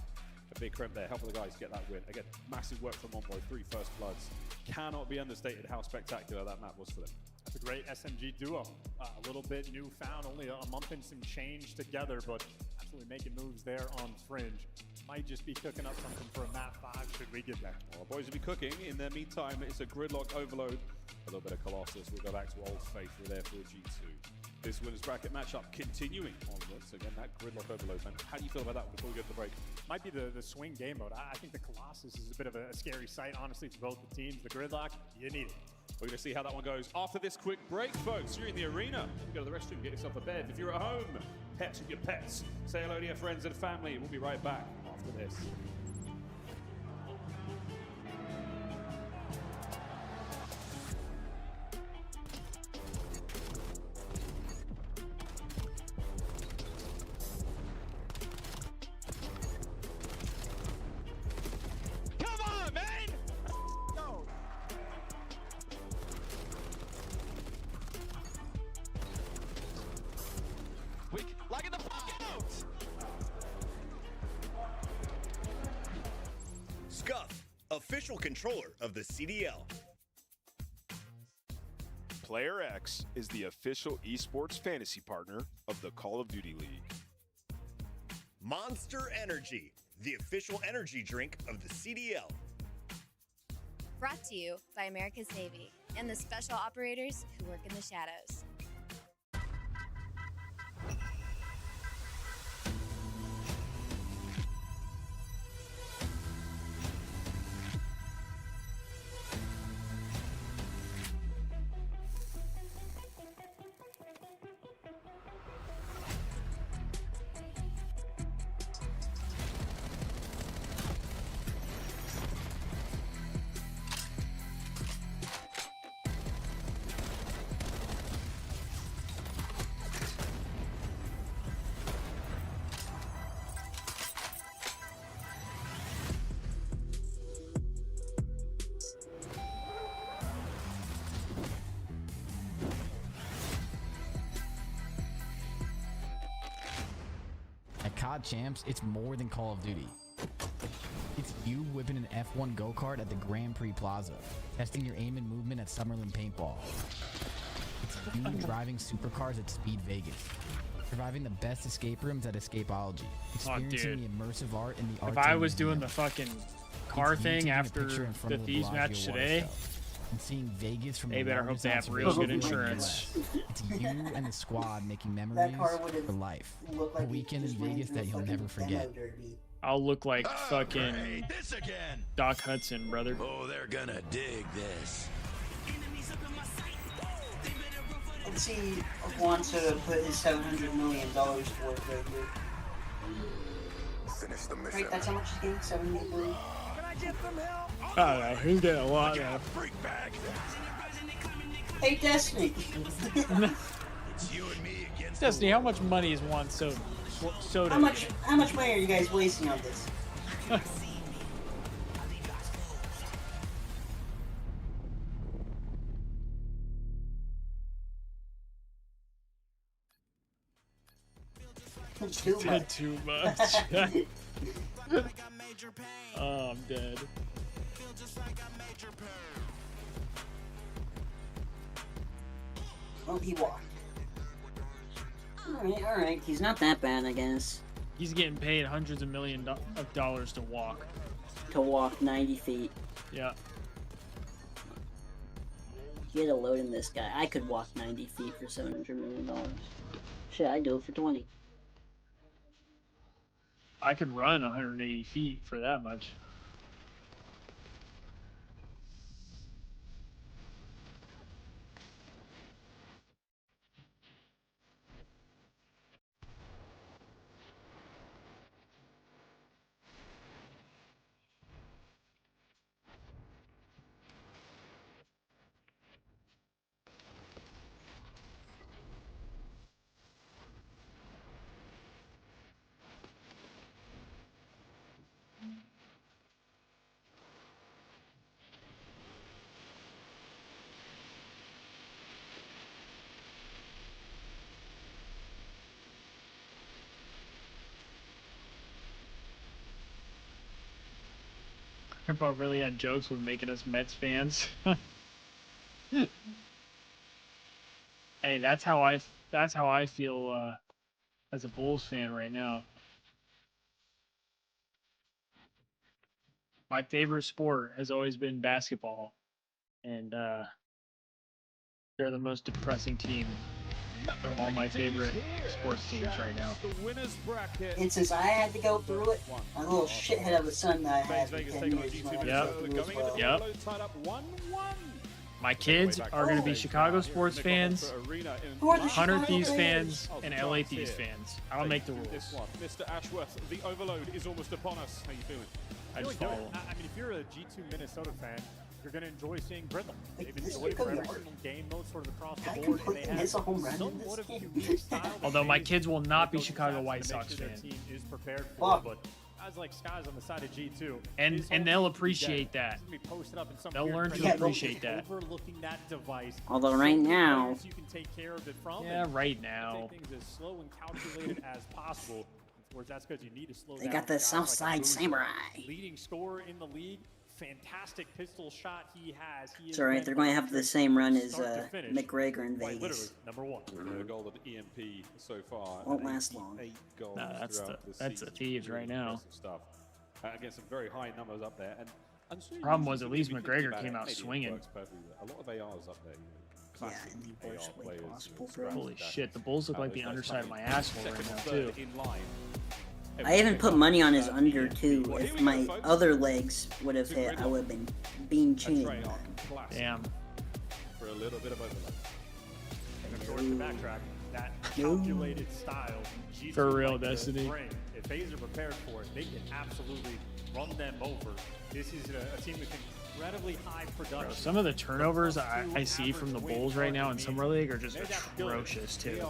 Speaker 11: A big Krem there, helping the guys get that win. Again, massive work from Envoy, 3 first bloods. Cannot be understated how spectacular that map was for them.
Speaker 17: That's a great SMG duo. A little bit newfound, only a month and some change together, but absolutely making moves there on Fringe. Might just be cooking up something for a map 5 should we get there.
Speaker 11: Well, boys will be cooking. In the meantime, it's a gridlock overload. A little bit of Colossus. We'll go back to Old Faithful there for G2. This winners bracket matchup continuing onwards. Again, that gridlock overload, man. How do you feel about that before we go to the break?
Speaker 17: Might be the swing game mode. I think the Colossus is a bit of a scary sight, honestly, for both the teams. The gridlock, you need it.
Speaker 11: We're going to see how that one goes after this quick break, folks. You're in the arena. You go to the restroom, get yourself a bed. If you're at home, pets with your pets. Say hello to your friends and family. We'll be right back after
Speaker 19: after this.
Speaker 10: Come on, man!
Speaker 1: No.
Speaker 10: Like it the fuck out!
Speaker 14: Scuff, official controller of the CDL.
Speaker 2: Player X is the official esports fantasy partner of the Call of Duty League.
Speaker 14: Monster Energy, the official energy drink of the CDL.
Speaker 9: Brought to you by America's Navy and the special operators who work in the shadows.
Speaker 21: At COD Champs, it's more than Call of Duty. It's you whipping an F1 go-kart at the Grand Prix Plaza, testing your aim and movement at Summerlin Paintball. It's you driving supercars at Speed Vegas, surviving the best escape rooms at Escapology, experiencing the immersive art in the art.
Speaker 4: If I was doing the fucking car thing after the Thieves match today,
Speaker 21: and seeing Vegas from
Speaker 4: they
Speaker 21: the
Speaker 4: better hope they have real good insurance.
Speaker 21: It's you and the squad making memories for life. A weekend in Vegas that you'll never forget.
Speaker 4: I'll look like fucking Doc Hudson, brother.
Speaker 18: Oh, they're gonna dig this.
Speaker 6: Let's see if he wants to put his $700 million to work right here.
Speaker 18: Finish the mission.
Speaker 6: Right, that's how much he's getting? $700 million?
Speaker 18: Can I get some help?
Speaker 4: I don't know. He's getting a lot now.
Speaker 6: Hey, Destiny.
Speaker 18: It's you and me against
Speaker 4: Destiny, how much money is one soda?
Speaker 6: How much money are you guys wasting on this?
Speaker 4: Too much. Oh, I'm dead.
Speaker 6: Oh, he walked. Alright, he's not that bad, I guess.
Speaker 4: He's getting paid hundreds of millions of dollars to walk.
Speaker 6: To walk 90 feet.
Speaker 4: Yeah.
Speaker 6: Get a load in this guy. I could walk 90 feet for $700 million. Shit, I'd do it for 20.
Speaker 4: I could run 180 feet for that much. Grandpa really had jokes with making us Mets fans. Hey, that's how I feel as a Bulls fan right now. My favorite sport has always been basketball, and they're the most depressing team of all my favorite sports teams right now.
Speaker 6: And since I had to go through it, a little shithead of a son that I had for 10 years.
Speaker 4: Yep. My kids are going to be Chicago sports fans, Hunter Thieves fans, and LA Thieves fans. I'll make the rules.
Speaker 19: Mr. Ashworth, the overload is almost upon us. How you feeling?
Speaker 4: I just follow.
Speaker 17: I mean, if you're a G2 Minnesota fan, you're going to enjoy seeing Brittle. They've enjoyed for every single game mode sort of across the board. And they have somewhat of a unique style.
Speaker 4: Although my kids will not be Chicago White Sox fans.
Speaker 17: Team is prepared for, but guys like Skies on the side of G2.
Speaker 4: And they'll appreciate that. They'll learn to appreciate that.
Speaker 17: Overlooking that device.
Speaker 16: Although right now,
Speaker 17: you can take care of it from.
Speaker 4: Yeah, right now.
Speaker 17: Make things as slow and calculated as possible. Of course, that's because you need to slow down.
Speaker 16: They got the Southside Samurai.
Speaker 17: Leading scorer in the league. Fantastic pistol shot he has.
Speaker 16: It's alright, they're going to have the same run as McGregor in Vegas.
Speaker 17: Number one.
Speaker 19: The goal of EMP so far.
Speaker 16: Won't last long.
Speaker 19: 8 goals
Speaker 4: that's the Thieves right now.
Speaker 19: Stuff. Against some very high numbers up there. And
Speaker 4: problem was at least McGregor came out swinging.
Speaker 19: A lot of ARs up there. Classic AR players.
Speaker 4: Holy shit, the Bulls look like the underside of my asshole right now too.
Speaker 16: I even put money on his under too. If my other legs would have hit, I would have been being cheated.
Speaker 4: Damn.
Speaker 17: For a little bit of overlap. And of course, the backtrack, that calculated style.
Speaker 4: For real, Destiny.
Speaker 17: If FaZe are prepared for it, they can absolutely run them over. This is a team with incredibly high production.
Speaker 4: Bro, some of the turnovers I see from the Bulls right now in Summer League are just atrocious too.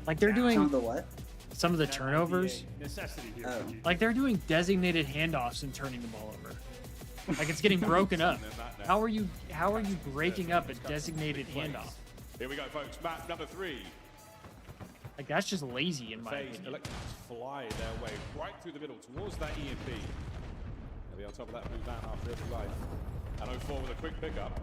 Speaker 4: Like they're doing
Speaker 16: some of the what?
Speaker 4: Some of the turnovers, like they're doing designated handoffs and turning the ball over. Like it's getting broken up. How are you breaking up a designated handoff?
Speaker 19: Here we go, folks. Map number 3.
Speaker 4: Like that's just lazy in my opinion.
Speaker 19: Electrons fly their way right through the middle towards that EMP. They'll be on top of that move down after every life. And 04 with a quick pickup.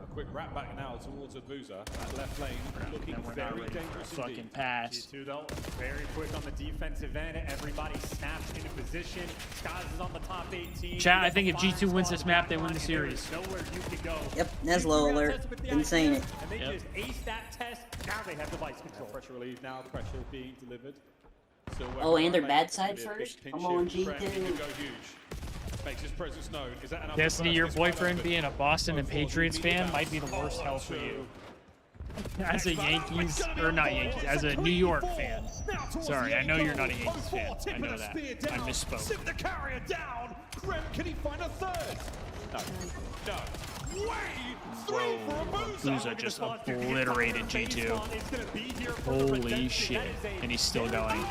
Speaker 19: A quick wrap back now towards Advuza. That left lane looking very dangerous
Speaker 4: fucking
Speaker 19: indeed.
Speaker 4: pass.
Speaker 17: G2 though, very quick on the defensive end. Everybody snaps into position. Skies is on the top 18.
Speaker 4: Chat, I think if G2 wins this map, they win the series.
Speaker 17: Nowhere you can go.
Speaker 16: Yep, Neslo alert. Been saying it.
Speaker 17: And they just aced that test. Now they have device control.
Speaker 19: Pressure relief now. Pressure being delivered.
Speaker 16: Oh, and their bad side first? Come on, G2.
Speaker 19: Makes his presence known. Is that enough?
Speaker 4: Destiny, your boyfriend being a Boston and Patriots fan might be the worst hell for you. As a Yankees, or not Yankees, as a New York fan. Sorry, I know you're not a Yankees fan. I know that. I misspoke.
Speaker 18: Sip the carrier down. Graham, can he find a third?
Speaker 19: No.
Speaker 18: Way through for a
Speaker 4: Booza just obliterated G2. Holy shit. And he's still going.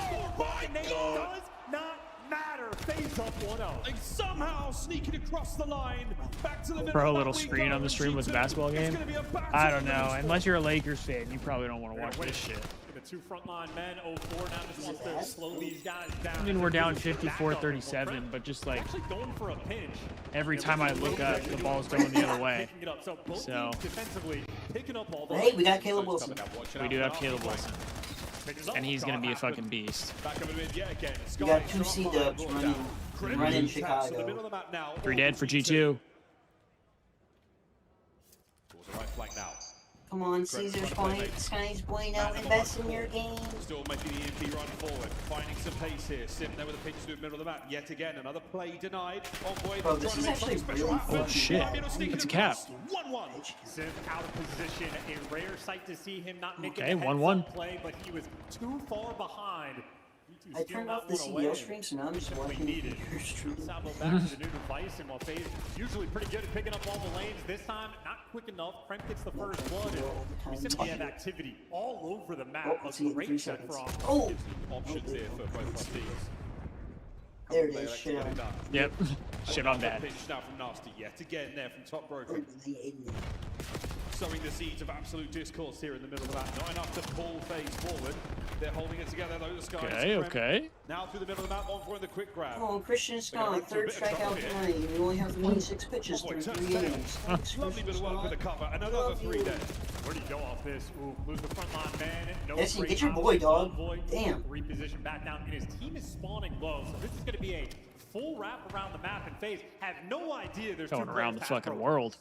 Speaker 18: FaZe up 1-0. Like somehow sneaking across the line. Back to the middle.
Speaker 4: Throw a little screen on the stream with a basketball game. I don't know. Unless you're a Lakers fan, you probably don't want to watch this shit.
Speaker 17: The two frontline men, 04 now just wants to slow these guys down.
Speaker 4: I mean, we're down 54-37, but just like
Speaker 17: going for a pinch.
Speaker 4: Every time I look up, the ball's going the other way. So
Speaker 17: defensively picking up all
Speaker 16: hey, we got Caleb Wilson.
Speaker 4: We do have Caleb Wilson. And he's going to be a fucking beast.
Speaker 16: We got 2 C-dubs running Chicago.
Speaker 4: 3 dead for G2.
Speaker 16: Come on, Caesar's Point, Sky's Bueno, invest in your game.
Speaker 19: Still making the EMP run forward, finding some pace here. Sim there with a pinch through the middle of the map. Yet again, another play denied.
Speaker 16: Bro, this is actually really
Speaker 4: Oh shit, it's a cap.
Speaker 17: 1-1. Sim out of position. A rare sight to see him not making
Speaker 4: okay,
Speaker 17: a
Speaker 4: 1-1
Speaker 17: play, but he was too far behind.
Speaker 16: I turned off the CDL stream, so now I'm just watching your stream.
Speaker 17: Sabo back to the new device, and while FaZe usually pretty good at picking up all the lanes, this time not quick enough. Kremp gets the first blood, and we simply have activity all over the map. A great set for off.
Speaker 16: Oh!
Speaker 19: Options here for both our teams.
Speaker 16: There it is, shit on.
Speaker 4: Yep, shit on bad.
Speaker 19: Pitch now from Nasty, yet again there from Top Broken. Sowing the seeds of absolute discourse here in the middle of that. Not enough to pull FaZe forward. They're holding it together though, the Skies.
Speaker 4: Okay.
Speaker 19: Now through the middle of the map, 1-4 in the quick grab.
Speaker 16: Oh, Christian is gone. 3rd strikeout tonight. We only have 26 pitches through 3 innings.
Speaker 19: Lovely bit of work with the cover. Another 3 dead.
Speaker 17: Where do you go off this? Ooh, lose the front line man. No
Speaker 16: Jesse, get your boy, dog. Damn.
Speaker 17: Reposition back down, and his team is spawning low. So this is going to be a full wrap around the map, and FaZe have no idea there's
Speaker 4: going around the fucking world.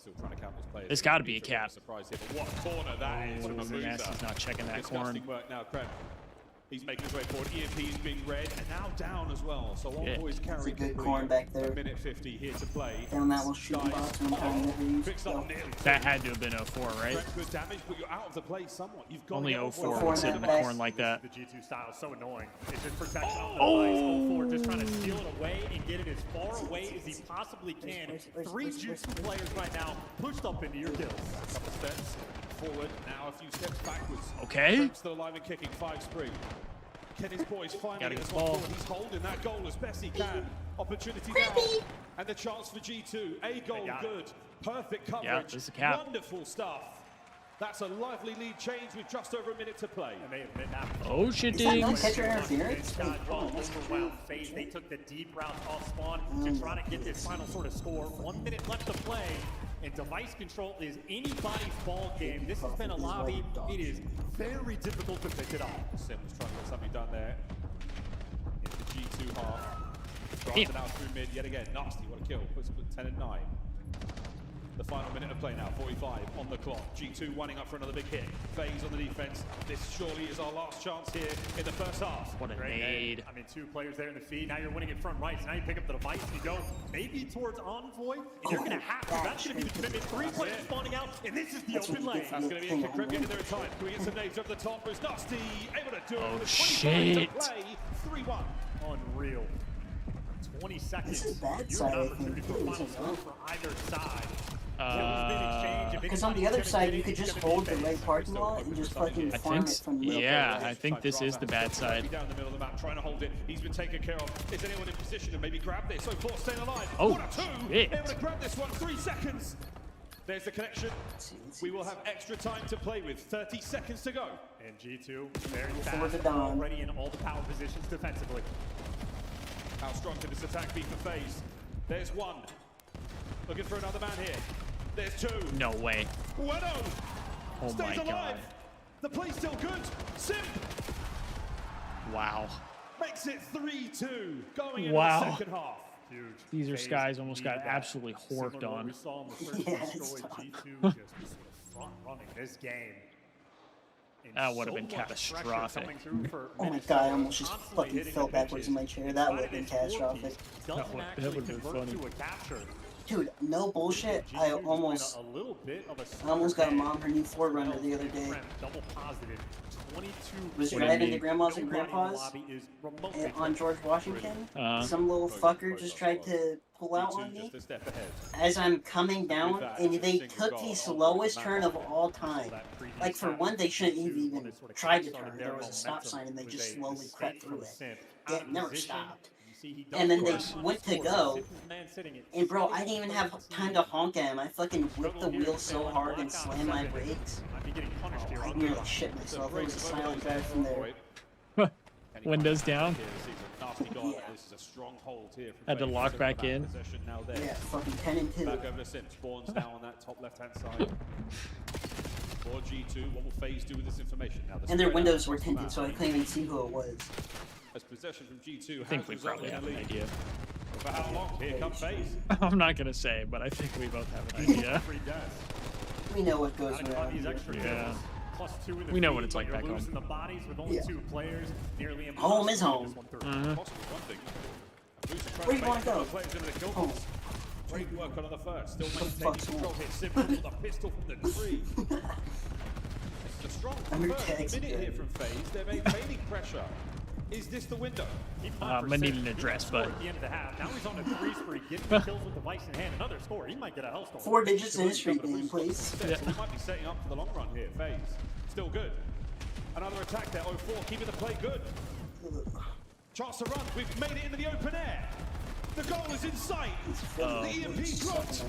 Speaker 4: There's got to be a cap.
Speaker 19: What corner that is from
Speaker 4: Nasty's not checking that corn.
Speaker 19: Work now, Krem. He's making his way forward. EMP is being read and now down as well. So Envoy's
Speaker 16: That's a
Speaker 19: carrying
Speaker 16: good corn back there.
Speaker 19: a minute 50 here to play.
Speaker 16: Down that little shooting box and I'm never used to.
Speaker 4: That had to have been 04, right?
Speaker 19: Good damage, but you're out of the play somewhat. You've got
Speaker 4: Only
Speaker 19: to
Speaker 4: 04 would sit in the corn like that.
Speaker 17: The G2 style is so annoying. It's just protection on the device. 04 just trying to steal it away and get it as far away as he possibly can. 3 G2 players right now pushed up into your kills.
Speaker 19: A couple steps forward, now a few steps backwards.
Speaker 4: Okay.
Speaker 19: Still alive and kicking, 5 spree. Kenny's boys finally
Speaker 4: Gotta get
Speaker 19: gets
Speaker 4: the
Speaker 19: one
Speaker 4: ball.
Speaker 19: forward. He's holding that goal as best he can. Opportunity now. And the chance for G2. A goal, good. Perfect coverage.
Speaker 4: Yeah, this is a cap.
Speaker 19: Wonderful stuff. That's a lively lead change with just over a minute to play.
Speaker 4: Oh, shit,
Speaker 16: Is that no
Speaker 4: digs.
Speaker 16: catcher interference?
Speaker 17: Overwhelmed phase. They took the deep route off spawn to try to get this final sort of score. 1 minute left to play. And device control is anybody's ball game. This has been a lobby. It is very difficult to pick it up.
Speaker 19: Sim was trying to get something done there. In the G2 half. Drops it out through mid yet again. Nasty, what a kill. Puts 10 and 9. The final minute of play now, 45 on the clock. G2 winding up for another big hit. FaZe on the defense. This surely is our last chance here in the first half.
Speaker 4: What a nade.
Speaker 17: I mean, 2 players there in the feed. Now you're winning in front right. So now you pick up the device and you go maybe towards Envoy. And you're going to have to. That's going to be the commitment. 3 players spawning out. And this is the open lane.
Speaker 19: That's going to be a kick grip into their time. Can we get some nades over the top? It's Nasty able to do it.
Speaker 4: Oh,
Speaker 19: with 25
Speaker 4: shit.
Speaker 19: to play. 3-1.
Speaker 17: Unreal. 20 seconds.
Speaker 16: This is bad
Speaker 17: You
Speaker 16: side,
Speaker 17: have
Speaker 16: I
Speaker 17: an opportunity
Speaker 16: think.
Speaker 17: for a final score for either side.
Speaker 16: Because on the other side, you could just hold the right parking lot and just fucking farm it from the middle.
Speaker 4: Yeah, I think this is the bad side.
Speaker 19: Down the middle of the map, trying to hold it. He's been taken care of. Is anyone in position to maybe grab this? So 4 staying alive.
Speaker 4: Oh,
Speaker 19: what a 2!
Speaker 4: shit.
Speaker 19: Able to grab this one. 3 seconds. There's the connection. We will have extra time to play with. 30 seconds to go.
Speaker 17: And G2 very fast, already in all the power positions defensively.
Speaker 19: How strong can this attack be for FaZe? There's 1. Looking for another man here. There's 2.
Speaker 4: No way.
Speaker 19: Bueno
Speaker 4: Oh
Speaker 19: stays
Speaker 4: my
Speaker 19: alive.
Speaker 4: god.
Speaker 19: The play's still good. Simp
Speaker 4: Wow.
Speaker 19: makes it 3-2 going into
Speaker 4: Wow.
Speaker 19: the second half.
Speaker 17: Huge.
Speaker 4: These are skies almost got absolutely horked on.
Speaker 17: We saw in the first destroy G2 just front running this game. And
Speaker 4: That would have
Speaker 17: so
Speaker 4: been
Speaker 17: much
Speaker 4: catastrophic.
Speaker 17: pressure coming through for
Speaker 16: Oh my
Speaker 17: Minnesota.
Speaker 16: god, I almost just
Speaker 17: Constantly
Speaker 16: fucking
Speaker 17: hitting
Speaker 16: fell
Speaker 17: the
Speaker 16: backwards in my chair. That would have been catastrophic.
Speaker 17: Doesn't
Speaker 4: That
Speaker 17: actually
Speaker 4: would've been
Speaker 17: convert
Speaker 4: funny.
Speaker 17: to a capture.
Speaker 16: Dude, no bullshit. I almost
Speaker 17: A little bit of a
Speaker 16: got mom her new Ford Runner the other day.
Speaker 17: double positive. 22
Speaker 16: Was
Speaker 17: points.
Speaker 16: driving to grandma's and
Speaker 17: Nobody in the
Speaker 16: grandpa's
Speaker 17: lobby is remotely
Speaker 16: and on George Washington.
Speaker 4: Uh-huh.
Speaker 16: Some little fucker just tried to pull out on me
Speaker 19: Just a step ahead.
Speaker 16: as I'm coming down, and they took the slowest turn of all time. Like, for one, they shouldn't have even tried to turn. There was a stop sign, and they just slowly crept through it. It never stopped. And then they went to go, and bro, I didn't even have time to honk at him. I fucking whipped the wheel so hard and slammed my brakes. I nearly shit myself. It was a silent drive from there.
Speaker 4: Windows down.
Speaker 19: This is a strong hold here.
Speaker 4: Had to lock back in.
Speaker 16: Yeah, fucking 10 and 2.
Speaker 19: Back over to Sim. Spawns now on that top left-hand side. For G2, what will FaZe do with this information? Now,
Speaker 16: And their windows were tinted, so I couldn't even see who it was.
Speaker 19: As possession from G2
Speaker 4: I think we probably have an idea.
Speaker 19: For how long? Here comes FaZe.
Speaker 4: I'm not gonna say, but I think we both have an idea.
Speaker 16: We know what goes around here.
Speaker 4: Yeah.
Speaker 17: +2 in the
Speaker 4: We know
Speaker 17: feed,
Speaker 4: what it's
Speaker 17: but
Speaker 4: like
Speaker 17: you're
Speaker 4: back home.
Speaker 17: losing the bodies with only
Speaker 16: Yeah.
Speaker 17: 2 players. Nearly
Speaker 16: Home is home.
Speaker 4: Mhm.
Speaker 16: Where do you want to go? Home.
Speaker 19: Great work on the first. Still
Speaker 16: fuck's
Speaker 19: maintaining control here. Simple with a pistol from the tree. It's a strong first minute here from FaZe. They're maintaining pressure. Is this the window?
Speaker 4: I'm gonna need an address, but
Speaker 17: At the end of the half, now he's on a 3 spree, getting the kills with device in hand. Another score. He might get a hellstorm.
Speaker 16: 4 digits in his street name, please.
Speaker 19: So we might be setting up for the long run here. FaZe still good. Another attack there. 04 keeping the play good. Chance to run. We've made it into the open air. The goal is in sight. The EMP dropped.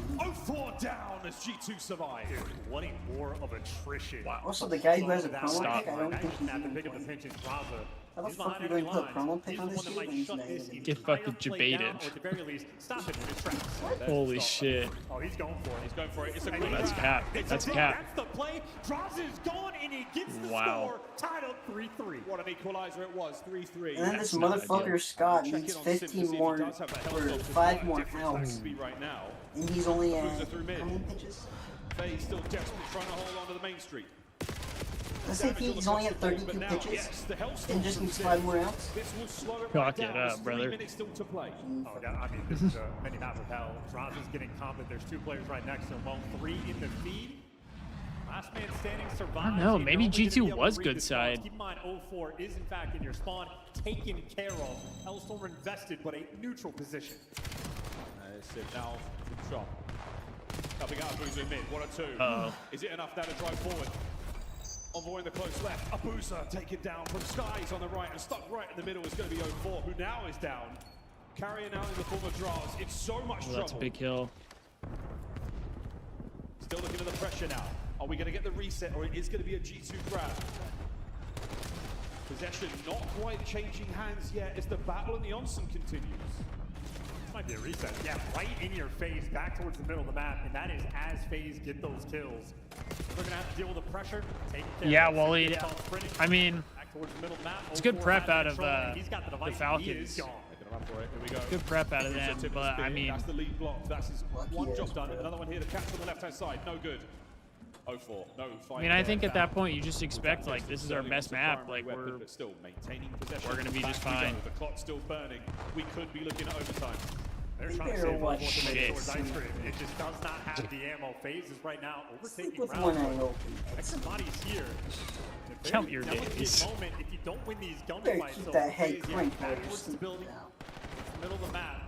Speaker 19: 04 down as G2 survive.
Speaker 17: Dude, what a war of attrition. Wow.
Speaker 16: Also, the guy who has a promo pick, I don't think
Speaker 17: At the
Speaker 16: he...
Speaker 17: pick up the pinch is Raza.
Speaker 16: How the
Speaker 17: He's
Speaker 16: fuck
Speaker 17: behind
Speaker 16: are you going
Speaker 17: enemy
Speaker 16: to put a
Speaker 17: lines.
Speaker 16: promo pick
Speaker 17: He's
Speaker 16: on
Speaker 17: the
Speaker 16: this
Speaker 17: one
Speaker 16: dude
Speaker 17: that
Speaker 16: when
Speaker 17: might
Speaker 16: he's
Speaker 17: shut
Speaker 16: not
Speaker 17: this
Speaker 16: even...
Speaker 4: Get
Speaker 17: entire
Speaker 4: fucking
Speaker 17: play down,
Speaker 4: debated.
Speaker 17: or at the very least, stop it in his tracks.
Speaker 4: holy shit.
Speaker 17: Oh, he's going for it.
Speaker 19: He's going for it. It's a
Speaker 17: And
Speaker 19: great
Speaker 4: That's
Speaker 19: grab.
Speaker 4: cap.
Speaker 17: It's
Speaker 4: That's
Speaker 17: a
Speaker 4: cap.
Speaker 17: That's the play. Draws is gone, and he gets the
Speaker 4: Wow.
Speaker 17: score. Tied up 3-3.
Speaker 19: What an equalizer it was. 3-3.
Speaker 16: And then this
Speaker 4: not
Speaker 16: motherfucker
Speaker 4: ideal.
Speaker 16: Scott
Speaker 19: Check
Speaker 16: needs
Speaker 19: in on Sim to see
Speaker 16: 15
Speaker 19: if he
Speaker 16: more,
Speaker 19: does have that
Speaker 16: or
Speaker 19: health
Speaker 16: 5 more
Speaker 19: difference
Speaker 16: outs.
Speaker 19: that could be right now.
Speaker 16: And he's only at...
Speaker 19: Cruiser through mid.
Speaker 16: How many pitches?
Speaker 19: FaZe still desperately trying to hold on to the main street.
Speaker 16: Let's say he's only at 32 pitches and just needs 5 more outs.
Speaker 4: Cock it up, brother.
Speaker 17: Oh, yeah, I mean, this is a mini map of hell. Draza's getting confident. There's 2 players right next to him. Well, 3 in the feed. Last man standing survives.
Speaker 4: I don't know. Maybe G2 was good side.
Speaker 17: Keep in mind, 0-4 is in fact in your spawn, taken care of. Hellstorm invested, but a neutral position.
Speaker 19: It's it now. Good shot. Coming out, Abusa mid. 1 or 2.
Speaker 4: Uh-oh.
Speaker 19: Is it enough now to drive forward? Envoy in the close left. Abusa taken down from Skies on the right and stuck right in the middle is going to be 0-4, who now is down. Carrying out in the form of Draz. It's so much trouble.
Speaker 4: That's a big kill.
Speaker 19: Still looking at the pressure now. Are we going to get the reset, or it is going to be a G2 grab? Possession not quite changing hands yet as the battle in the onsen continues.
Speaker 17: This might be a reset. Yeah, right in your face, back towards the middle of the map, and that is as FaZe get those kills. We're going to have to deal with the pressure.
Speaker 4: Yeah, Wally, I mean,
Speaker 17: back towards the middle of the map.
Speaker 4: it's good prep out of
Speaker 17: He's got the
Speaker 4: the Falcons.
Speaker 19: Here we go.
Speaker 4: Good prep out of them, but I mean...
Speaker 19: That's the lead block. That's his one job done. Another one here to catch on the left-hand side. No good. 0-4. No fight.
Speaker 4: I mean, I think at that point you just expect, like, this is our best map. Like, we're
Speaker 19: still maintaining possession.
Speaker 4: going to be just fine.
Speaker 19: The clock's still burning. We could be looking at overtime.
Speaker 17: They're trying to save up to make towards ice cream. It just does not have the ammo. FaZe is right now overtaking round. Everybody's here.
Speaker 4: Count your days.
Speaker 17: Moment, if you don't win these gunfights,
Speaker 16: keep that head crank
Speaker 17: towards the building, middle of the map.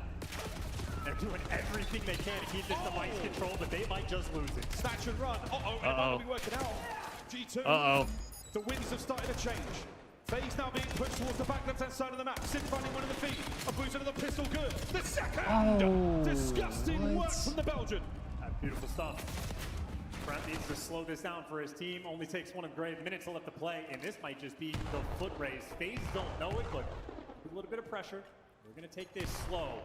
Speaker 17: They're doing everything they can to keep this device control, but they might just lose it.
Speaker 19: Snatch and run. Uh-oh. It might be working out. G2.
Speaker 4: Uh-oh.
Speaker 19: The winds have started to change. FaZe now being pushed towards the back left-hand side of the map. Sid finding one in the feed. A boost into the pistol, good. The second! Disgusting work from the Belgian.
Speaker 17: Beautiful stuff. Brent needs to slow this down for his team. Only takes 1 of Grave minutes left to play, and this might just be the foot race. FaZe don't know it, but with a little bit of pressure, we're going to take this slow.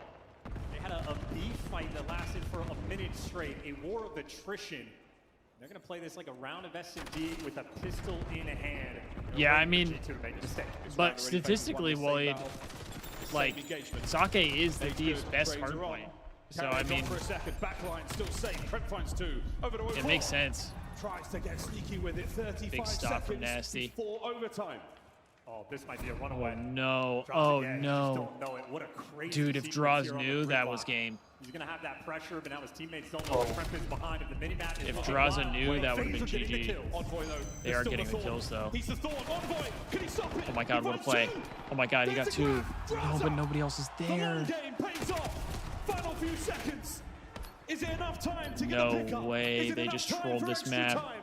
Speaker 17: They had a beef fight that lasted for a minute straight, a war of attrition. They're going to play this like a round of S&D with a pistol in hand.
Speaker 4: Yeah, I mean, but statistically, Wally, like, Sake is the Thieves' best hardpoint. So, I mean,
Speaker 19: for a second. Backline still safe. Prep finds 2. Over to
Speaker 4: it makes sense.
Speaker 19: Tries to get sneaky with it. 35
Speaker 4: Big stop from Nasty.
Speaker 19: For overtime.
Speaker 17: Oh, this might be a runaway.
Speaker 4: Oh, no. Oh, no.
Speaker 17: What a crazy
Speaker 4: dude, if Draws knew, that was game.
Speaker 17: He's going to have that pressure, but now his teammates don't know Prep is behind. If the mini-map is
Speaker 4: if Draws knew, that would have been GG. They are getting the kills, though. Oh, my God, what a play. Oh, my God, he got 2. No, but nobody else is there.
Speaker 19: Final few seconds. Is it enough time to get
Speaker 4: no
Speaker 19: a pickup?
Speaker 4: Way, they just trolled this map.
Speaker 19: Time?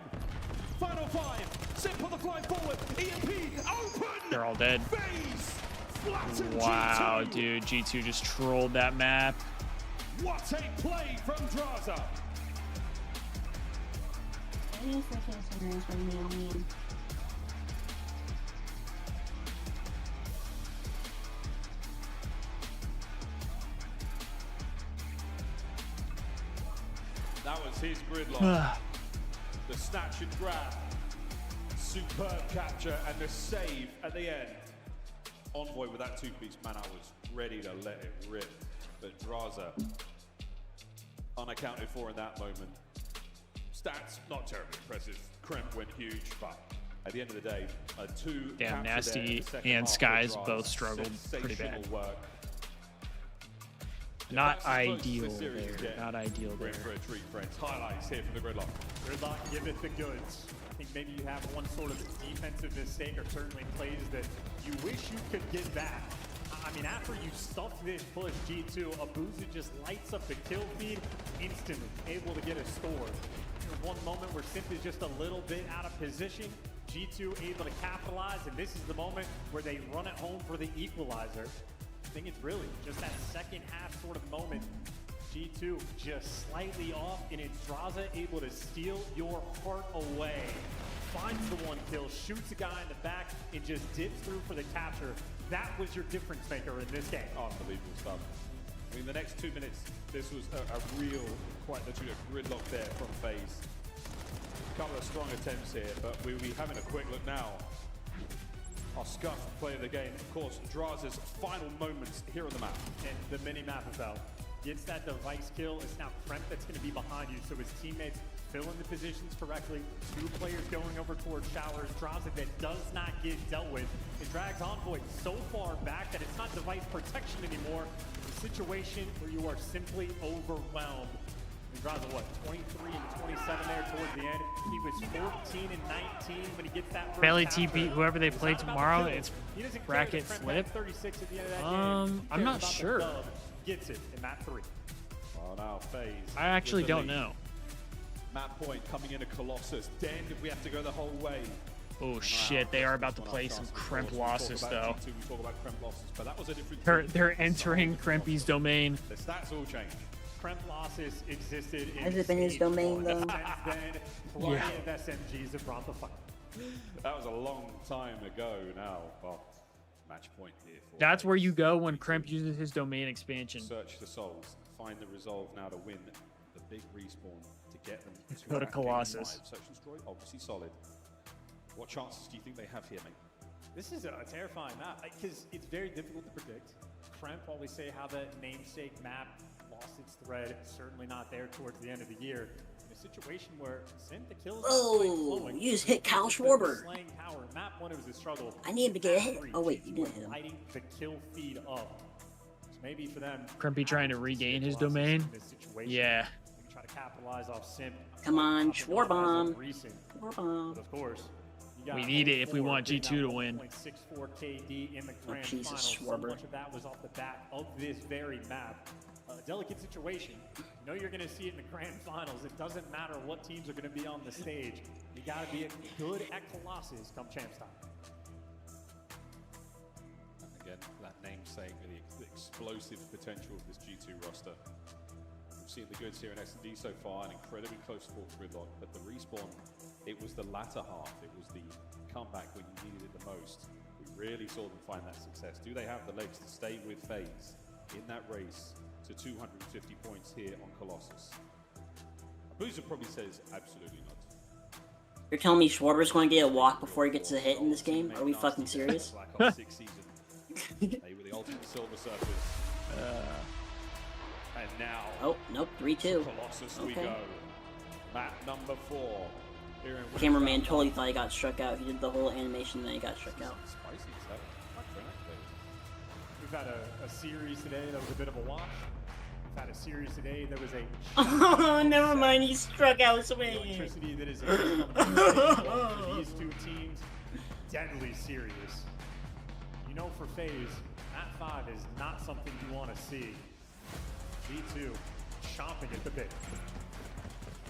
Speaker 19: Final 5. Simple the fly forward. EMP open.
Speaker 4: They're all dead. Wow, dude, G2 just trolled that map.
Speaker 19: What a play from Draza. That was his gridlock. The snatch and grab. Superb capture and the save at the end. Envoy with that 2-piece man, I was ready to let it rip. But Draza, unaccounted for in that moment. Stats, not terribly impressive. Kremp went huge, but at the end of the day, 2
Speaker 4: damn, Nasty and Skies both struggled pretty bad.
Speaker 19: Work.
Speaker 4: Not ideal there. Not ideal there.
Speaker 19: For a treat, friends. Highlights here from the gridlock.
Speaker 17: Gridlock, give it the goods. I think maybe you have one sort of defensive mistake or certainly plays that you wish you could get back. I mean, after you stuff this push G2, Abusa just lights up the kill feed instantly, able to get a score. There's one moment where Simp is just a little bit out of position. G2 able to capitalize, and this is the moment where they run it home for the equalizer. I think it's really just that second half sort of moment. G2 just slightly off, and it's Draza able to steal your heart away. Finds the 1 kill, shoots a guy in the back, and just dips through for the capture. That was your difference maker in this game.
Speaker 19: Unbelievable stuff. I mean, the next 2 minutes, this was a real, quite literally a gridlock there from FaZe. A couple of strong attempts here, but we'll be having a quick look now. Our scuffed play of the game, of course, Draza's final moments here on the map.
Speaker 17: And the mini-map is out. Gets that device kill. It's now Kremp that's going to be behind you, so his teammates filling the positions correctly, 2 players going over towards showers, draws it that does not get dealt with. It drags Envoy so far back that it's not device protection anymore. A situation where you are simply overwhelmed. He draws a, what, 23 and 27 there towards the end. He was 14 and 19 when he gets that first
Speaker 4: Bailey
Speaker 17: capture.
Speaker 4: TP, whoever they play tomorrow, it's
Speaker 17: He doesn't care
Speaker 4: bracket
Speaker 17: that Trent
Speaker 4: flip.
Speaker 17: had 36 at the end of that game. He
Speaker 4: I'm
Speaker 17: cares
Speaker 4: not
Speaker 17: about the
Speaker 4: sure.
Speaker 17: dub. Gets it in map 3.
Speaker 19: Oh, now FaZe.
Speaker 4: I actually
Speaker 19: with the
Speaker 4: don't
Speaker 19: lead.
Speaker 4: know.
Speaker 19: Map point coming into Colossus. Den, if we have to go the whole way.
Speaker 4: Oh shit, they are about to play some crimp losses though.
Speaker 19: We talk about crimp losses, but that was a different
Speaker 4: They're entering Crimpy's domain.
Speaker 19: The stats all changed.
Speaker 17: Crimp losses existed in
Speaker 16: Has it been his domain though?
Speaker 17: Since then, plenty
Speaker 4: Yeah.
Speaker 17: of SMGs have brought the fight.
Speaker 19: That was a long time ago now, but match point here. For
Speaker 4: That's where you go when Crimp uses his domain expansion.
Speaker 19: Search the souls, find the resolve now to win the big respawn to get them to
Speaker 4: Go to
Speaker 19: that game
Speaker 4: Colossus.
Speaker 19: live. Search and destroy, obviously solid. What chances do you think they have here, mate?
Speaker 17: This is a terrifying map because it's very difficult to predict. Crimp always say how the namesake map lost its thread. Certainly not there towards the end of the year. In a situation where the kills
Speaker 16: Oh, you just hit Kyle Schwarber.
Speaker 17: Slaying power. Map 1 it was a struggle.
Speaker 16: I need him to get a hit.
Speaker 17: Map 3,
Speaker 16: Oh wait, you didn't hit him.
Speaker 17: lighting the kill feed up. So maybe for them.
Speaker 4: Crimpy trying to regain his domain. Yeah.
Speaker 17: We try to capitalize off Simp.
Speaker 16: Come on, Schwarbomb.
Speaker 17: But
Speaker 16: Schwarbomb.
Speaker 17: of course, you got
Speaker 4: We need it if we
Speaker 17: 04
Speaker 4: want
Speaker 17: getting
Speaker 4: G2 to
Speaker 17: that
Speaker 4: win.
Speaker 17: 1.64 KD in the
Speaker 16: Oh,
Speaker 17: grand
Speaker 16: Jesus,
Speaker 17: final. So
Speaker 16: Schwarber.
Speaker 17: much of that was off the back of this very map. A delicate situation. You know you're going to see it in the grand finals. It doesn't matter what teams are going to be on the stage. You got to be good at Colossus come champs time.
Speaker 19: And again, that namesake, the explosive potential of this G2 roster. We've seen the goods here in S&D so far, an incredibly close fought gridlock, but the respawn, it was the latter half. It was the comeback when you needed it the most. We really saw them find that success. Do they have the legs to stay with FaZe in that race to 250 points here on Colossus? Boozer probably says absolutely not.
Speaker 16: You're telling me Schwarber's going to get a walk before he gets a hit in this game? Are we fucking serious?
Speaker 19: Black Ops 6 season. They were the ultimate Silver Surfers. And now,
Speaker 16: Oh, nope, 3-2.
Speaker 19: Colossus we
Speaker 16: Okay.
Speaker 19: go. Map number 4. Here in
Speaker 16: Cameraman totally thought he got struck out. He did the whole animation and then he got struck out.
Speaker 19: Spicy as hell. Quite activated.
Speaker 17: We've had a series today that was a bit of a wash. We've had a series today that was a
Speaker 16: Oh, never mind, he struck out swinging.
Speaker 17: electricity that is for these two teams. Deadly serious. You know, for FaZe, Map 5 is not something you want to see. G2 chomping at the bit.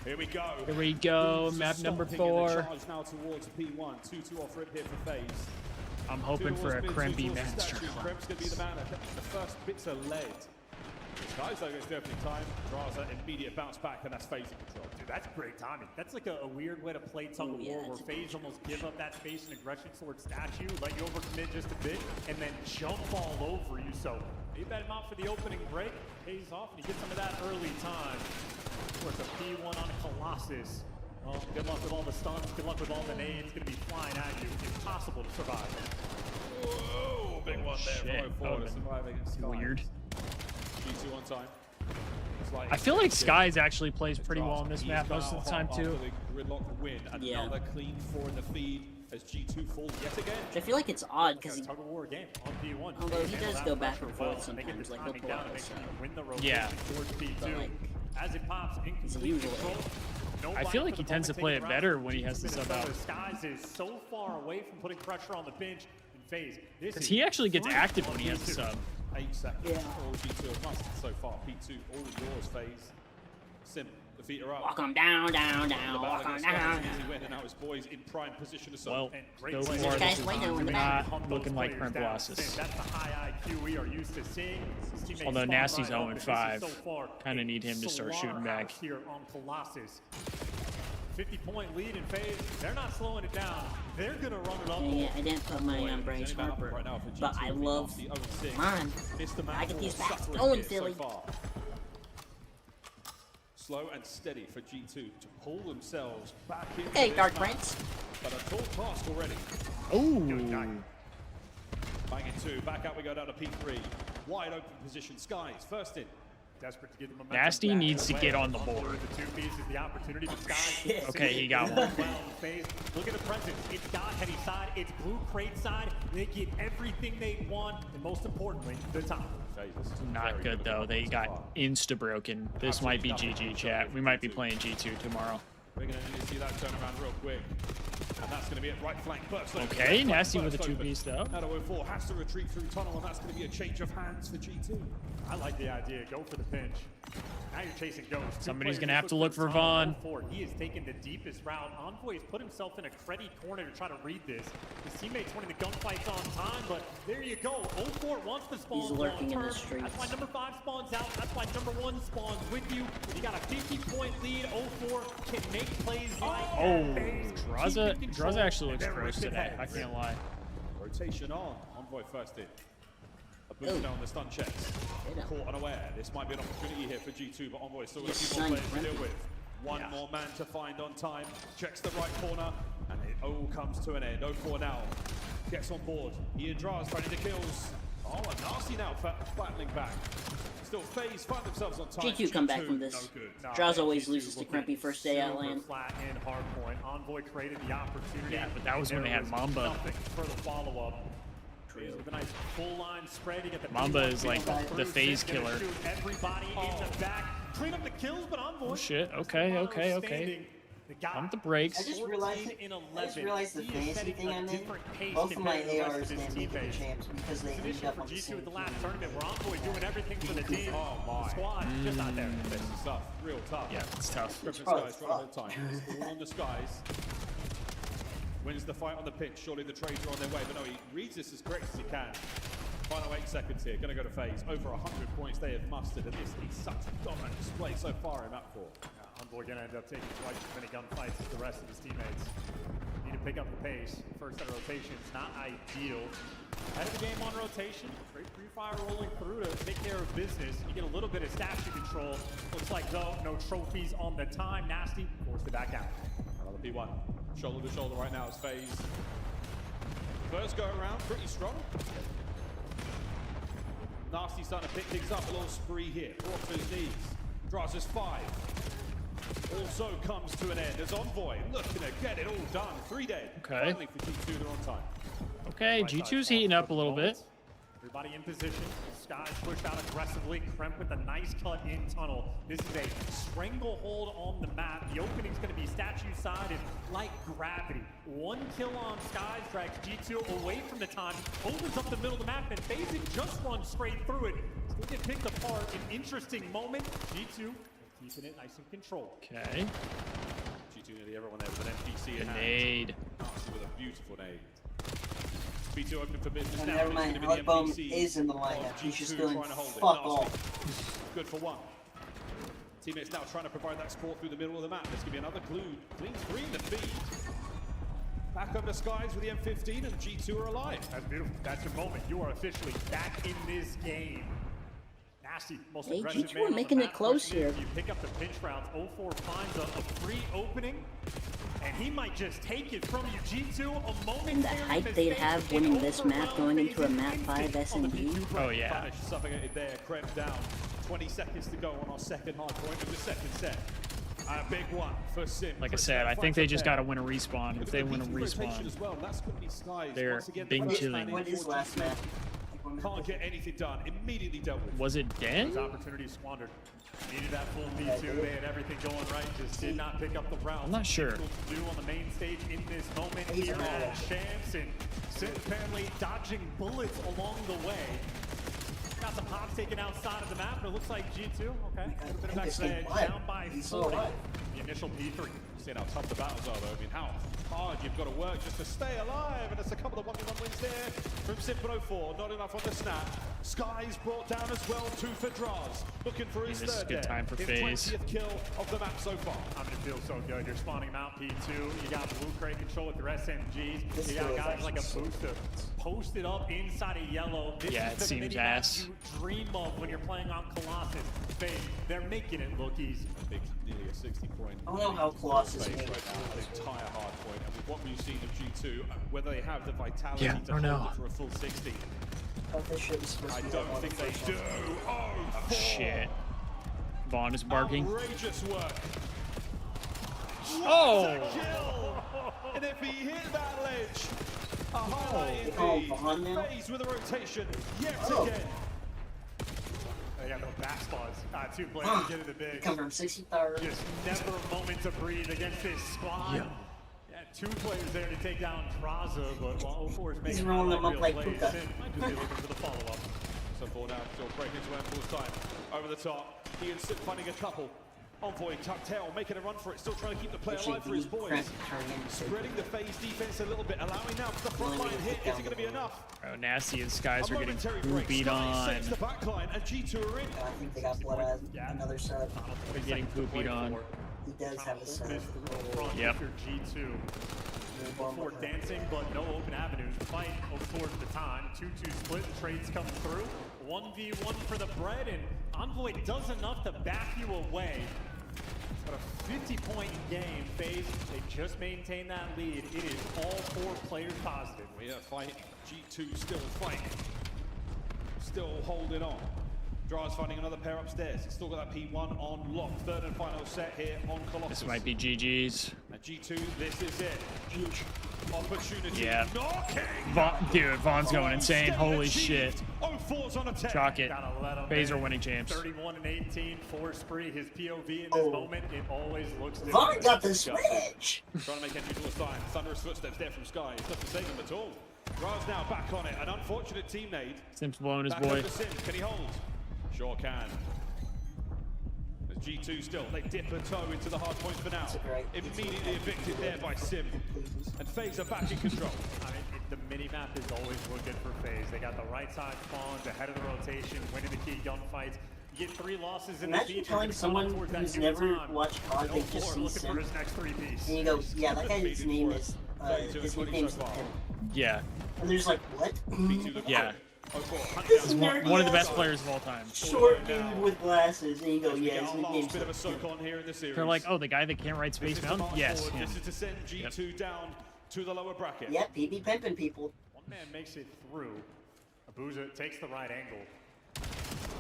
Speaker 19: Here we go.
Speaker 4: Here we go,
Speaker 19: Boots
Speaker 4: map number
Speaker 19: stomping in the
Speaker 4: 4.
Speaker 19: charge now towards P1. 2-2 off rip here for FaZe.
Speaker 4: I'm hoping for a Crimpy master
Speaker 19: Crimp's
Speaker 4: class.
Speaker 19: going to be the man at the first bits are led. Guys, like it's definitely time. Draws an immediate bounce back, and that's FaZe in control.
Speaker 17: Dude, that's great timing. That's like a weird way to play tug of war where FaZe almost give up that space and aggression towards Statue, let you overcommit just a bit, and then jump all over you. So you bet him out for the opening break, pays off, and you get some of that early time. Of course, a P1 on Colossus. Well, good luck with all the stuns, good luck with all the nades. It's going to be flying at you. Impossible to survive.
Speaker 19: Whoa, big one there.
Speaker 4: Shit.
Speaker 19: Forward, survive against Sky.
Speaker 4: Weird.
Speaker 19: G2 on time.
Speaker 4: I feel like Skies actually plays pretty well on this map most of the time too.
Speaker 19: Gridlock win. Another clean 4 in the feed as G2 falls yet again.
Speaker 16: I feel like it's odd because he,
Speaker 17: Tug of war game on P1.
Speaker 16: although he does go back and forth sometimes, like he'll pull out a side.
Speaker 17: Win the
Speaker 4: Yeah.
Speaker 17: towards P2.
Speaker 16: But, like,
Speaker 17: As it pops,
Speaker 16: it's
Speaker 17: incomplete
Speaker 16: usually.
Speaker 17: control.
Speaker 4: I feel like he tends to play it better when he has the sub out.
Speaker 17: Skies is so far away from putting pressure on the bench in FaZe.
Speaker 4: Because he actually gets active when he has the sub.
Speaker 19: 8 seconds.
Speaker 16: Yeah.
Speaker 19: All G2 have mustered so far. P2, all yours, FaZe. Sim, the feet are up.
Speaker 16: Walk him down, down, down,
Speaker 19: The
Speaker 16: walk
Speaker 19: battle
Speaker 16: him
Speaker 19: against Skies
Speaker 16: down.
Speaker 19: is easy win, and now his boys in prime position to
Speaker 4: Well,
Speaker 19: serve.
Speaker 4: so
Speaker 17: play.
Speaker 4: far
Speaker 16: This guy's
Speaker 4: this
Speaker 16: way
Speaker 4: is
Speaker 16: down in the back.
Speaker 4: not looking like Crimp losses.
Speaker 17: That's the high IQ we are used to seeing. His teammates
Speaker 4: Although
Speaker 17: spawn
Speaker 4: Nasty's
Speaker 17: right up,
Speaker 4: 0-5,
Speaker 17: and this is so far
Speaker 4: kinda
Speaker 17: a
Speaker 4: need him to start shooting back.
Speaker 17: slaughterhouse here on Colossus. 50-point lead in FaZe. They're not slowing it down. They're gonna run it up.
Speaker 16: Yeah, I didn't put money on Bryce Harper, but I love. Come on, I get these backs going, Philly.
Speaker 19: Slow and steady for G2 to pull themselves back in.
Speaker 16: Hey, Dark Prince.
Speaker 19: But a tall task already.
Speaker 4: Ooh.
Speaker 19: Bang in 2. Back out we go down to P3. Wide open position. Skies first in.
Speaker 17: Desperate to get the momentum
Speaker 4: Nasty
Speaker 17: back
Speaker 4: needs to
Speaker 17: away.
Speaker 4: get on the board.
Speaker 17: The two pieces, the opportunity, but Sky.
Speaker 4: Okay, he got one.
Speaker 17: Look at the presence. It's God Heavy side. It's Blue Crate side. They get everything they want, and most importantly, the top.
Speaker 4: Not good though. They got insta broken. This might be GG, chat. We might be playing G2 tomorrow.
Speaker 19: We're going to need to see that turnaround real quick. And that's going to be it. Right flank burst.
Speaker 4: Okay, Nasty with a 2-piece though.
Speaker 19: Now 04 has to retreat through tunnel, and that's going to be a change of hands for G2.
Speaker 17: I like the idea. Go for the pinch. Now you're chasing Ghost.
Speaker 4: Somebody's going to have to look for Vaughn.
Speaker 17: He has taken the deepest route. Envoy has put himself in a cruddy corner to try to read this. His teammates winning the gunfights on time, but there you go. 04 wants the spawn.
Speaker 6: He's lurking in the streets.
Speaker 17: That's why number 5 spawns out. That's why number 1 spawns with you. You got a 50-point lead. 04 can make plays like
Speaker 4: Draza actually looks gross today. I can't lie.
Speaker 19: Rotation on. Envoy first in. A boost down the stun checks. Caught unaware. This might be an opportunity here for G2, but Envoy still got a few more players to deal with. One more man to find on time. Checks the right corner, and it all comes to an end. 04 now gets on board. Ian Draz finding the kills. Oh, and Nasty now battling back. Still FaZe find themselves on time.
Speaker 16: G2 come back from this. Draz always loses to Crumpy first day out lane.
Speaker 17: Flat and hard point. Envoy created the opportunity.
Speaker 4: Yeah, but that was when they had Mamba.
Speaker 17: Nothing for the follow-up. With a nice full line spread, you get the
Speaker 4: Mamba is like the FaZe killer.
Speaker 17: Everybody in the back. Clean up the kills, but Envoy.
Speaker 4: Oh shit. Okay. Pump the brakes.
Speaker 16: I just realized the fancy thing I made. Both of my ARs stand for champs because they end up on the same
Speaker 17: team. The last tournament where Envoy doing everything for the team. The squad just not there.
Speaker 19: This is tough. Real tough.
Speaker 4: Yeah, it's tough.
Speaker 19: It's probably tough. It's all on the skies. Wins the fight on the pitch. Surely the trades are on their way, but no, he reads this as correct as he can. Final 8 seconds here. Going to go to FaZe. Over 100 points they have mustered, and this is such a dominant display so far in that 4.
Speaker 17: Envoy going to end up taking twice as many gunfights as the rest of his teammates. Need to pick up the pace. First set of rotations, not ideal. Head of the game on rotation. Great free fire rolling through to take care of business. You get a little bit of statue control. Looks like though, no trophies on the time. Nasty forced to back out.
Speaker 19: Another P1. Shoulder to shoulder right now is FaZe. First go around, pretty strong. Nasty starting to pick things up, a little spree here. Brought to his knees. Draws his 5. Also comes to an end as Envoy looking to get it all done. 3 dead.
Speaker 4: Okay.
Speaker 19: Finally for G2, they're on time.
Speaker 4: Okay, G2's heating up a little bit.
Speaker 17: Everybody in position. Sky pushed out aggressively. Kremp with a nice cut in tunnel. This is a stranglehold on the map. The opening's going to be statue side and like gravity. 1 kill on Skies drags G2 away from the time. Opens up the middle of the map and FaZe just runs straight through it. Still get picked apart. An interesting moment. G2 keeping it nice and controlled.
Speaker 4: Okay.
Speaker 19: G2 nearly everyone there with an NPC in hand.
Speaker 4: Nade.
Speaker 19: With a beautiful nade. B2 open for business
Speaker 16: and
Speaker 19: now.
Speaker 16: never mind, Hardbone is in the lineup. He's just doing fuck all.
Speaker 19: Good for 1. Teammates now trying to provide that support through the middle of the map. There's going to be another clean 3 in the feed. Back over to Skies with the M15 and G2 are alive.
Speaker 17: That's beautiful. That's your moment. You are officially back in this game. Nasty, most aggressive
Speaker 16: G2 are making it close here.
Speaker 17: You pick up the pinch rounds. 04 finds a free opening. And he might just take it from you, G2, a moment.
Speaker 16: And the hype they'd have winning this map going into a map 5 SMG.
Speaker 4: Oh yeah.
Speaker 19: Suffocated there, Kremp down. 20 seconds to go on our second hard point of the second set. A big one for Sim.
Speaker 4: Like I said, I think they just got to win a respawn. If they win a respawn, they're being chilling.
Speaker 16: What is last map?
Speaker 19: Can't get anything done. Immediately dealt with.
Speaker 4: Was it Den?
Speaker 17: Opportunity squandered. Needed that full B2. They had everything going right. Just did not pick up the round.
Speaker 4: I'm not sure.
Speaker 17: Do on the main stage in this moment here at Champs, and Sim family dodging bullets along the way. Got some pops taken outside of the map, but it looks like G2. Okay. A bit of backstage, down by 40. The initial P3.
Speaker 19: Seeing how tough the battles are, though. I mean, how hard you've got to work just to stay alive. And there's a couple of 1v1 wins there from Simple04. Not enough on the snap. Skies brought down as well, 2 for Draz. Looking for his
Speaker 4: this is a
Speaker 19: third
Speaker 4: good time for FaZe.
Speaker 19: 20th kill of the map so far.
Speaker 17: I'm gonna feel so good. You're spawning Mount P2. You got Blue Crate control with your SMGs. You got guys like a booster posted up inside of yellow. This
Speaker 4: yeah,
Speaker 17: is
Speaker 4: it
Speaker 17: the
Speaker 4: seems ass.
Speaker 17: You dream of when you're playing on Colossus. FaZe, they're making it look easy.
Speaker 19: Nearly a 60-point.
Speaker 16: I don't know how Colossus
Speaker 19: made
Speaker 16: it.
Speaker 19: Right now, an entire hard point. And with what we've seen of G2, whether they have the vitality
Speaker 4: Yeah,
Speaker 19: to hold it for a full 60.
Speaker 16: This shit was supposed
Speaker 19: I
Speaker 16: to be
Speaker 19: don't think they do.
Speaker 4: Oh shit. Vaughn is barking.
Speaker 19: Outrageous work.
Speaker 4: Oh!
Speaker 19: And if he hit that ledge, a highlight FaZe with a rotation yet again.
Speaker 17: They got no back spots. 2 players to get in the big.
Speaker 16: Come from 63rd.
Speaker 17: Just never a moment to breathe against this squad.
Speaker 4: Yeah.
Speaker 17: 2 players there to take down Traza, but while 04 is making
Speaker 16: rolling them up
Speaker 17: real
Speaker 16: like
Speaker 17: plays,
Speaker 16: Puka.
Speaker 17: Sim might just be looking for the follow-up.
Speaker 19: So for now, still breaking into Ambul's time. Over the top, he and Sim finding a couple. Envoy, tuck tail, making a run for it, still trying to keep the play alive for his boys. Spreading the FaZe defense a little bit, allowing now for the front line hit. Is it going to be enough?
Speaker 4: Oh, Nasty and Skies are getting poopied
Speaker 19: Sky
Speaker 4: on.
Speaker 19: saves the back line, and G2 are in.
Speaker 16: I think they got blood out. Another sub.
Speaker 4: They're getting poopied on.
Speaker 16: He does have a sub.
Speaker 4: Yep.
Speaker 17: G2. Before dancing, but no open avenues. Fight over towards the time. 2-2 split. Trades come through. 1v1 for the bread, and Envoy does enough to back you away. But a 50-point game. FaZe, they just maintain that lead. It is all 4 players positive.
Speaker 19: We are fighting. G2 still fighting. Still holding on. Dry's finding another pair upstairs. He's still got that P1 on lock. Third and final set here on Colossus.
Speaker 4: This might be GG's.
Speaker 19: And G2, this is it. Huge opportunity.
Speaker 4: Yeah.
Speaker 19: Knocking!
Speaker 4: Dude, Vaughn's going insane. Holy shit.
Speaker 19: 04's on a 10.
Speaker 4: Chalk it.
Speaker 17: Gotta let him
Speaker 4: FaZe are
Speaker 17: in.
Speaker 4: winning champs.
Speaker 17: 31 and 18 for Spree. His POV in this moment, it always looks different.
Speaker 16: Vaughn got the switch.
Speaker 19: Trying to make entry to a sign. Thunderous footsteps there from Sky. It doesn't save him at all. Dry's now back on it. An unfortunate teammate.
Speaker 4: Sim's blowing his
Speaker 19: Back
Speaker 4: boy.
Speaker 19: over Sims. Can he hold? Sure can. As G2 still, they dip a toe into the hard points for now. Immediately evicted there by Sim. And FaZe are back in control.
Speaker 17: I mean, the mini-map is always looking for FaZe. They got the right side spawns, ahead of the rotation, winning the key gunfights. You get 3 losses in the
Speaker 16: Imagine
Speaker 17: feed.
Speaker 16: telling someone who's never watched COD, they just see
Speaker 17: looking
Speaker 16: Sim.
Speaker 17: for his next 3 piece.
Speaker 16: And you go, yeah, that guy's name is, his nickname's Sim.
Speaker 4: Yeah.
Speaker 16: And they're just like, what?
Speaker 4: Yeah.
Speaker 16: This
Speaker 4: He's one of the best players of all time.
Speaker 16: Short dude with glasses, and you go, yeah, his nickname's
Speaker 19: Bit of a
Speaker 16: Sim.
Speaker 19: soak on here in the series.
Speaker 4: They're like, oh, the guy that can't write Space Mountain? Yes. him.
Speaker 19: This is to send G2 down to the lower bracket.
Speaker 16: Yep, he be pimping people.
Speaker 17: One man makes it through. Abuja takes the right angle.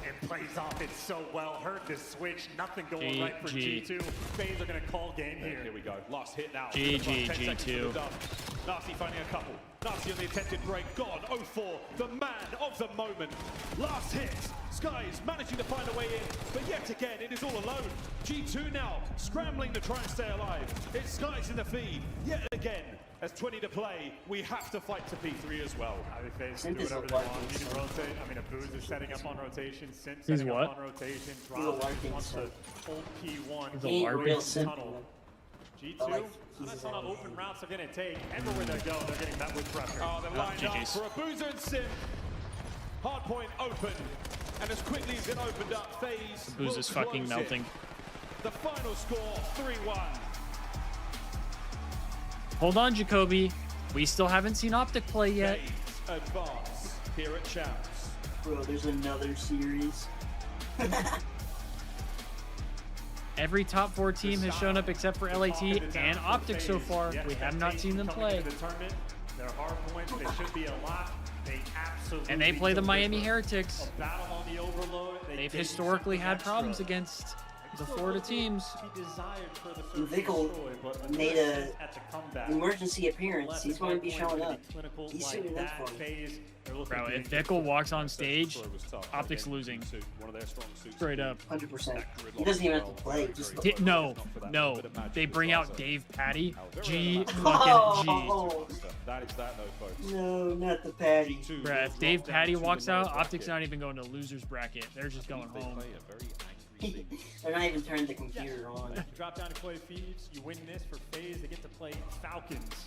Speaker 17: And plays off it so well. Heard the switch. Nothing going right for G2. FaZe are going to call game here.
Speaker 19: Here we go. Last hit now.
Speaker 4: GG, G2.
Speaker 19: Nasty finding a couple. Nasty on the attempted break. Gone. 04. The man of the moment. Last hit. Skies managing to find a way in. But yet again, it is all alone. G2 now scrambling to try and stay alive. It's Skies in the feed. Yet again. As 20 to play, we have to fight to P3 as well.
Speaker 17: I think FaZe do it over the long. Need to rotate. I mean, Abuja is setting up on rotation. Sim setting up on rotation. Drop wants to hold P1.
Speaker 16: He ain't real simple.
Speaker 17: Tunnel. G2, that's on open routes they're going to take. Everywhere they go, they're getting met with pressure.
Speaker 19: Oh, they're lined up for Abuja and Sim. Hard point open. And as quickly as it opened up, FaZe
Speaker 4: Abuja's fucking melting.
Speaker 19: The final score, 3-1.
Speaker 4: Hold on, Jacoby. We still haven't seen Optic play yet.
Speaker 19: FaZe advance here at Champs.
Speaker 16: Bro, there's another series.
Speaker 4: Every top 4 team has shown up except for LAT and Optic so far. We have not seen them play.
Speaker 17: They're hard points. They should be a lot. They absolutely
Speaker 4: And they play the Miami Heretics.
Speaker 17: A battle on the overload.
Speaker 4: They've historically had problems against the Florida teams.
Speaker 16: Vickle made a emergency appearance. He's going to be showing up. He's suiting up for him.
Speaker 4: Bro, if Vickle walks on stage, Optic's losing. Straight up.
Speaker 16: 100%. He doesn't even have to play. Just
Speaker 4: No. They bring out Dave Patty. G fucking
Speaker 16: Oh.
Speaker 19: That is that, though, folks.
Speaker 16: No, not the Patty.
Speaker 4: Bruh, if Dave Patty walks out, Optic's not even going to losers bracket. They're just going home.
Speaker 16: They're not even turning the computer on.
Speaker 17: Drop down to play Thieves. You win this for FaZe. They get to play Falcons.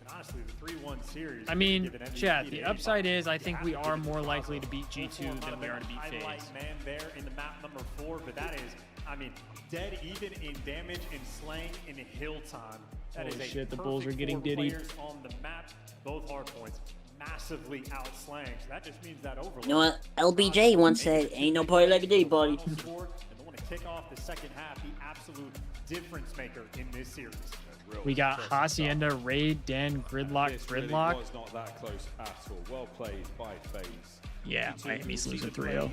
Speaker 17: And honestly, the 3-1 series.
Speaker 4: I mean, Chad, the upside is I think we are more likely to beat G2 than we are to beat FaZe.
Speaker 17: Man there in the map number 4, but that is, I mean, dead even in damage and slaying in hill time. That is
Speaker 4: Holy
Speaker 17: a
Speaker 4: shit, the Bulls are getting
Speaker 17: 4
Speaker 4: diddied.
Speaker 17: players on the map, both hard points. Massively outslaying. So that just means that overload.
Speaker 16: You know what? LBJ once said, ain't no party like a day, buddy.
Speaker 17: And they want to kick off the second half, the absolute difference maker in this series.
Speaker 4: We got Hacienda, Raid, Den, Gridlock.
Speaker 19: This really was not that close at all. Well played by FaZe.
Speaker 4: Yeah, Miami's losing 3-0.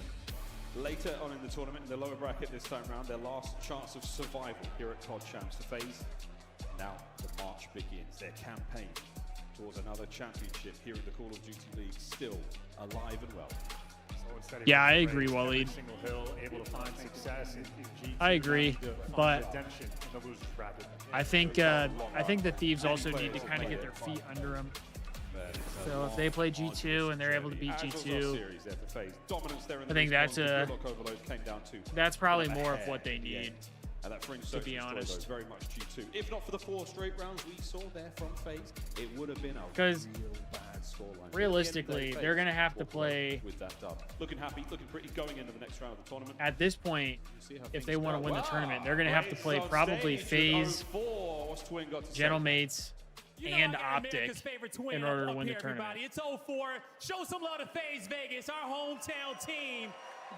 Speaker 19: Later on in the tournament, in the lower bracket this time round, their last chance of survival here at COD Champs. The FaZe, now the march begins. Their campaign towards another championship here in the Call of Duty League, still alive and well.
Speaker 4: Yeah, I agree, Waleed. I agree, but I think the Thieves also need to kind of get their feet under them. So if they play G2 and they're able to beat G2, I think that's probably more of what they need.
Speaker 19: And that fringe
Speaker 4: to be honest,
Speaker 19: very much G2. If not for the 4 straight rounds we saw there from FaZe, it would have been a
Speaker 4: because
Speaker 19: real bad scoreline.
Speaker 4: realistically, they're going to have to play
Speaker 19: with that dub. Looking happy, looking pretty going into the next round of the tournament.
Speaker 4: At this point, if they want to win the tournament, they're going to have to play probably FaZe, Gentlemates, and Optic in order to win the tournament.
Speaker 10: It's 0-4. Show some love to FaZe Vegas, our hometown team.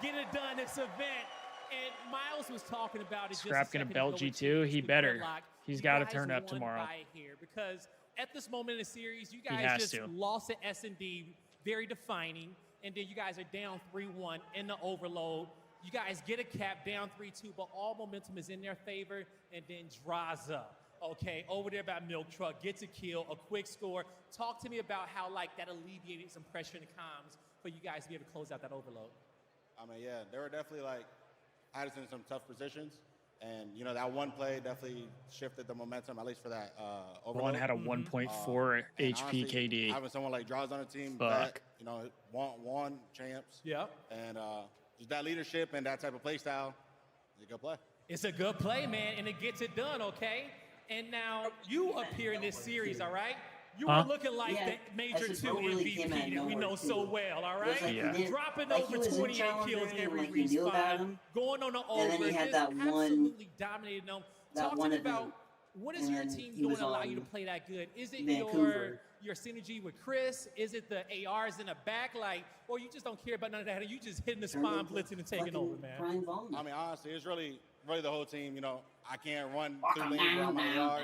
Speaker 10: Get it done this event. And Miles was talking about it.
Speaker 4: Scrap gonna belt G2. He better. He's got to turn up tomorrow.
Speaker 10: Here because at this moment in the series, you guys just lost at S&D, very defining, and then you guys are down 3-1 in the overload. You guys get a cap down 3-2, but all momentum is in their favor, and then draws up. Okay, over there by Milk Truck, gets a kill, a quick score. Talk to me about how like that alleviated some pressure in the comms for you guys to be able to close out that overload.
Speaker 12: I mean, yeah, they were definitely like had us in some tough positions, and you know that one play definitely shifted the momentum, at least for that overload.
Speaker 4: One had a 1.4 HP
Speaker 12: honestly,
Speaker 4: KD.
Speaker 12: Having someone like Draws on the team,
Speaker 4: Fuck.
Speaker 12: that, you know, won champs.
Speaker 10: Yep.
Speaker 12: And just that leadership and that type of play style, it's a good play.
Speaker 10: It's a good play, man, and it gets it done, okay? And now you appear in this series, all right? You were looking like the Major 2 MVP that we know so well, all right? Dropping over 28 kills every respawn, going on the over,
Speaker 16: and then he had that
Speaker 10: absolutely dominated them. Talk to me about what is your team doing to allow you to play that good? Is it your synergy with Chris? Is it the ARs in the back, like, or you just don't care about none of that? Are you just hitting the spawn, blitzing, and taking over, man?
Speaker 12: I mean, honestly, it's really the whole team. You know, I can't run through lanes around my yard,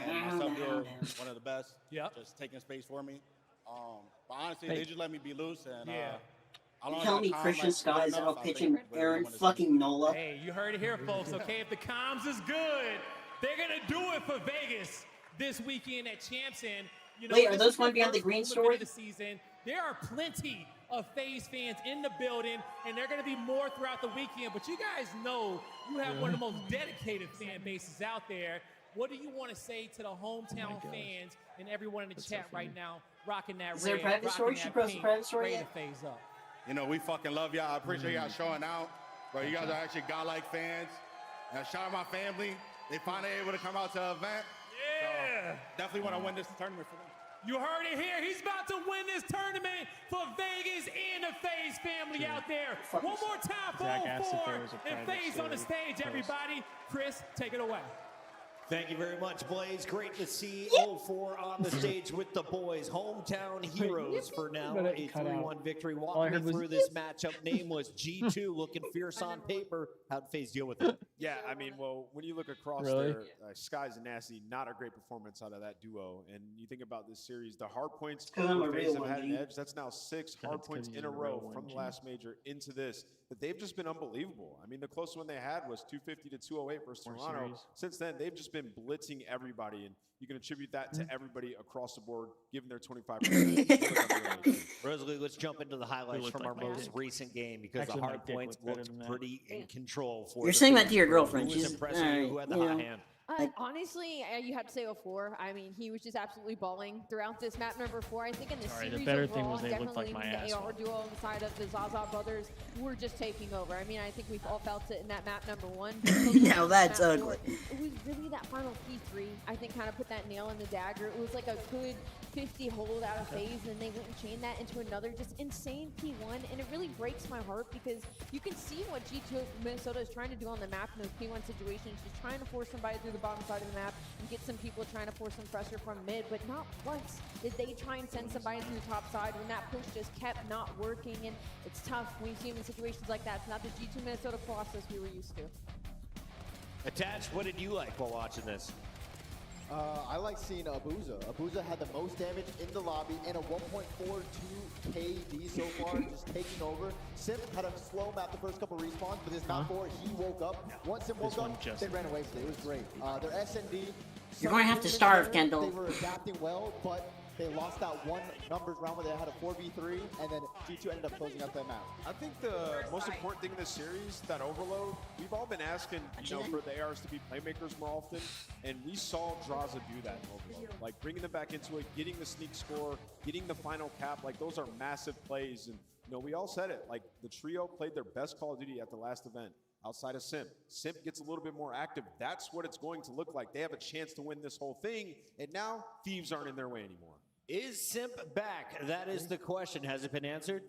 Speaker 12: and myself do one of the best. Just taking space for me. But honestly, they just let me be loose, and
Speaker 16: You tell me Christian Scott is out pitching Aaron fucking Nola.
Speaker 10: Hey, you heard it here, folks, okay? If the comms is good, they're going to do it for Vegas this weekend at Champs. And, you know,
Speaker 16: wait, are those going to be on the green story?
Speaker 10: The season. There are plenty of FaZe fans in the building, and they're going to be more throughout the weekend. But you guys know you have one of the most dedicated fan bases out there. What do you want to say to the hometown fans and everyone in the chat right now rocking that red?
Speaker 16: Is there a private story? Should cross a private story yet?
Speaker 10: FaZe up.
Speaker 12: You know, we fucking love y'all. I appreciate y'all showing out. Bro, you guys are actually godlike fans. And shout out my family. They finally able to come out to the event.
Speaker 10: Yeah.
Speaker 12: So definitely want to win this tournament for them.
Speaker 10: You heard it here. He's about to win this tournament for Vegas and the FaZe family out there. One more time for 04 and FaZe on the stage, everybody. Chris, take it away.
Speaker 3: Thank you very much, Blaze. Great to see 04 on the stage with the boys. Hometown heroes for now. A 3-1 victory. Walk me through this matchup. Name was G2, looking fierce on paper. How'd FaZe deal with it?
Speaker 2: Yeah, I mean, well, when you look across there, Skies and Nasty, not a great performance out of that duo. And you think about this series, the hard points where FaZe have had an edge. That's now 6 hard points in a row from the last major into this. But they've just been unbelievable. I mean, the closest one they had was 250 to 208 versus Toronto. Since then, they've just been blitzing everybody, and you can attribute that to everybody across the board, given their 25%.
Speaker 3: Rosalie, let's jump into the highlights from our most recent game because the hard points looked pretty in control for.
Speaker 16: You're saying that to your girlfriend.
Speaker 3: Who was impressing? Who had the hot hand?
Speaker 5: Honestly, you have to say 04. I mean, he was just absolutely balling throughout this map number 4. I think in the series
Speaker 4: the better
Speaker 5: overall,
Speaker 4: thing was they looked
Speaker 5: definitely
Speaker 4: like my
Speaker 5: the AR duo on the side of the Zaza brothers were just taking over. I mean, I think we've all felt it in that map number 1.
Speaker 16: Now that's ugly.
Speaker 5: It was really that final P3, I think, kind of put that nail in the dagger. It was like a good 50 hold out of FaZe, and they went and chained that into another just insane P1, and it really breaks my heart because you can see what G2 Minnesota is trying to do on the map in those P1 situations, just trying to force somebody through the bottom side of the map and get some people trying to force some pressure from mid, but not once did they try and send somebody through the top side when that push just kept not working, and it's tough when you see them in situations like that. It's not the G2 Minnesota process we were used to.
Speaker 3: Attached, what did you like while watching this?
Speaker 1: I like seeing Abuza. Abuza had the most damage in the lobby and a 1.42 KD so far, just taking over. Simp had a slow map the first couple respawns, but this map 4, he woke up. Once Simp woke up, they ran away with it. It was great. Their SND.
Speaker 16: You're going to have to starve, Kendall.
Speaker 1: They were adapting well, but they lost that one numbers round where they had a 4v3, and then G2 ended up closing out that map.
Speaker 2: I think the most important thing in this series, that overload, we've all been asking, for the ARs to be playmakers more often, and we saw Draza do that in overload. Like bringing them back into it, getting the sneak score, getting the final cap, like those are massive plays. And we all said it, like the trio played their best Call of Duty at the last event. Outside of Simp. Simp gets a little bit more active. That's what it's going to look like. They have a chance to win this whole thing, and now Thieves aren't in their way anymore.
Speaker 3: Is Simp back? That is the question. Has it been answered?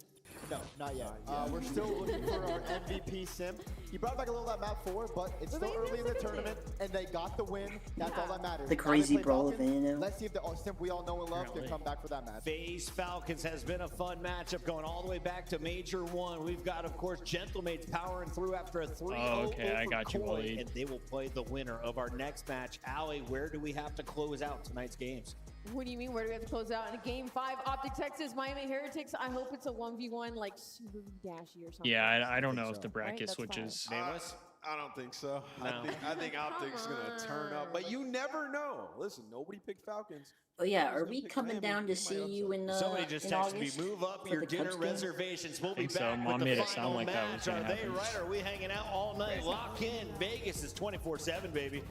Speaker 1: No, not yet. We're still looking for our MVP Simp. He brought back a little of that map 4, but it's still early in the tournament, and they got the win. That's all that matters.
Speaker 16: The crazy brawl of Falcons.
Speaker 1: Let's see if the Simp we all know and love can come back for that match.
Speaker 3: FaZe Falcons has been a fun matchup going all the way back to Major 1. We've got, of course, Gentlemates powering through after a 3-0
Speaker 4: okay, I got you, Waleed.
Speaker 3: and they will play the winner of our next match. Allie, where do we have to close out tonight's games?
Speaker 5: What do you mean? Where do we have to close out? In Game 5, Optic Texas, Miami Heretics. I hope it's a 1v1 like super dashy or something.
Speaker 4: Yeah, I don't know if the bracket switches.
Speaker 2: Nameless? I don't think so.
Speaker 3: No.
Speaker 2: I think Optic's gonna turn up, but you never know. Listen, nobody picked Falcons.
Speaker 16: Oh yeah, are we coming down to see you in
Speaker 3: Somebody just
Speaker 16: in
Speaker 3: texted me,
Speaker 16: August
Speaker 3: move up
Speaker 16: for
Speaker 3: your
Speaker 16: the
Speaker 3: dinner
Speaker 16: Cubs game?
Speaker 3: reservations. We'll be
Speaker 4: think so.
Speaker 3: back
Speaker 4: Mom
Speaker 3: with
Speaker 4: made
Speaker 3: the
Speaker 4: it sound
Speaker 3: final
Speaker 4: like that was
Speaker 3: match.
Speaker 4: gonna
Speaker 3: Are they
Speaker 4: happen.
Speaker 3: right? Are we hanging out all night? Lock in. Vegas is 24/7, baby.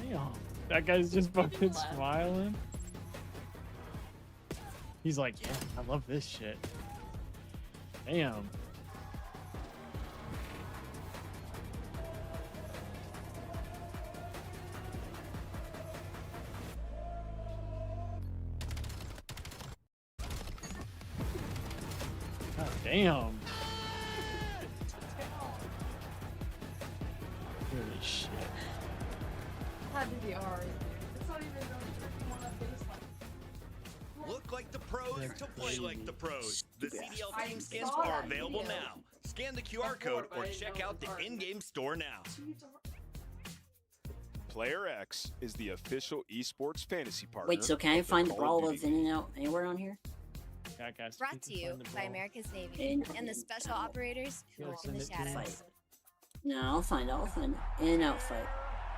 Speaker 4: Damn, that guy's just fucking smiling. He's like, yeah, I love this shit. Damn. God damn. Holy shit.
Speaker 5: Had to be hard. It's not even on that baseline.
Speaker 14: Look like the pros to play like the pros. The CDL
Speaker 5: I
Speaker 14: team skins
Speaker 5: saw
Speaker 14: are
Speaker 5: that
Speaker 14: available
Speaker 5: video.
Speaker 14: now. Scan the QR code or check out the in-game store now.
Speaker 2: Player X is the official esports fantasy partner.
Speaker 16: Wait, so can I
Speaker 2: of the
Speaker 16: find the
Speaker 2: Call of
Speaker 16: brawl of
Speaker 2: Duty.
Speaker 16: In and Out anywhere on here?
Speaker 9: Brought to you by America's Navy and the special operators who work in the shadows.
Speaker 16: No, I'll find it. I'll find it. In and Out fight.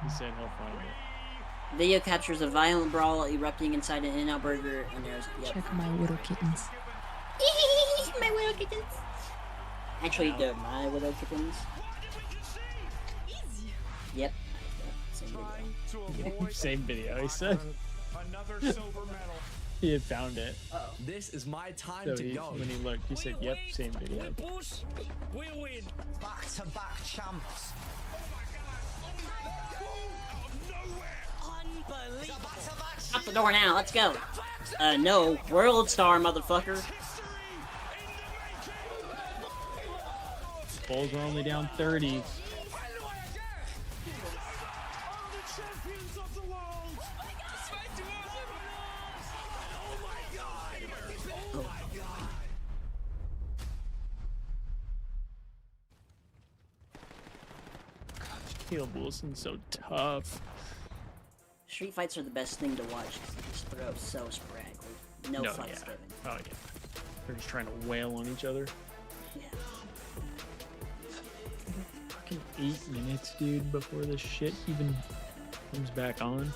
Speaker 4: He said he'll find it.
Speaker 16: Video captures a violent brawl erupting inside an In-N-Out burger, and there's
Speaker 7: Check my widow kittens.
Speaker 16: my widow kittens. Actually, they're my widow kittens. Yep.
Speaker 4: Same video, he said.
Speaker 18: Another silver medal.
Speaker 4: He had found it.
Speaker 18: This is my time
Speaker 4: So
Speaker 18: to
Speaker 4: he,
Speaker 18: go.
Speaker 4: when he looked, he said, yep, same video.
Speaker 18: We push, we win. Back-to-back champs.
Speaker 16: Out the door now, let's go. No. World Star, motherfucker.
Speaker 4: Bulls are only down 30. Caleb Wilson's so tough.
Speaker 16: Street fights are the best thing to watch because they just throw so sporadically. No fights given.
Speaker 4: Oh yeah. They're just trying to wail on each other.
Speaker 16: Yeah.
Speaker 4: Fucking 8 minutes, dude, before this shit even comes back on.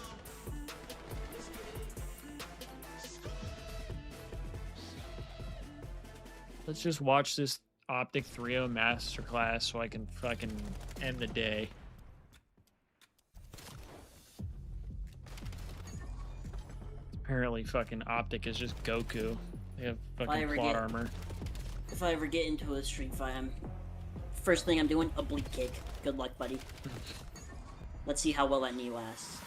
Speaker 4: Let's just watch this Optic 3-0 masterclass so I can fucking end the day. Apparently fucking Optic is just Goku. They have fucking plot armor.
Speaker 16: If I ever get into a street fight, first thing I'm doing, oblique kick. Good luck, buddy. Let's see how well that knee lasts.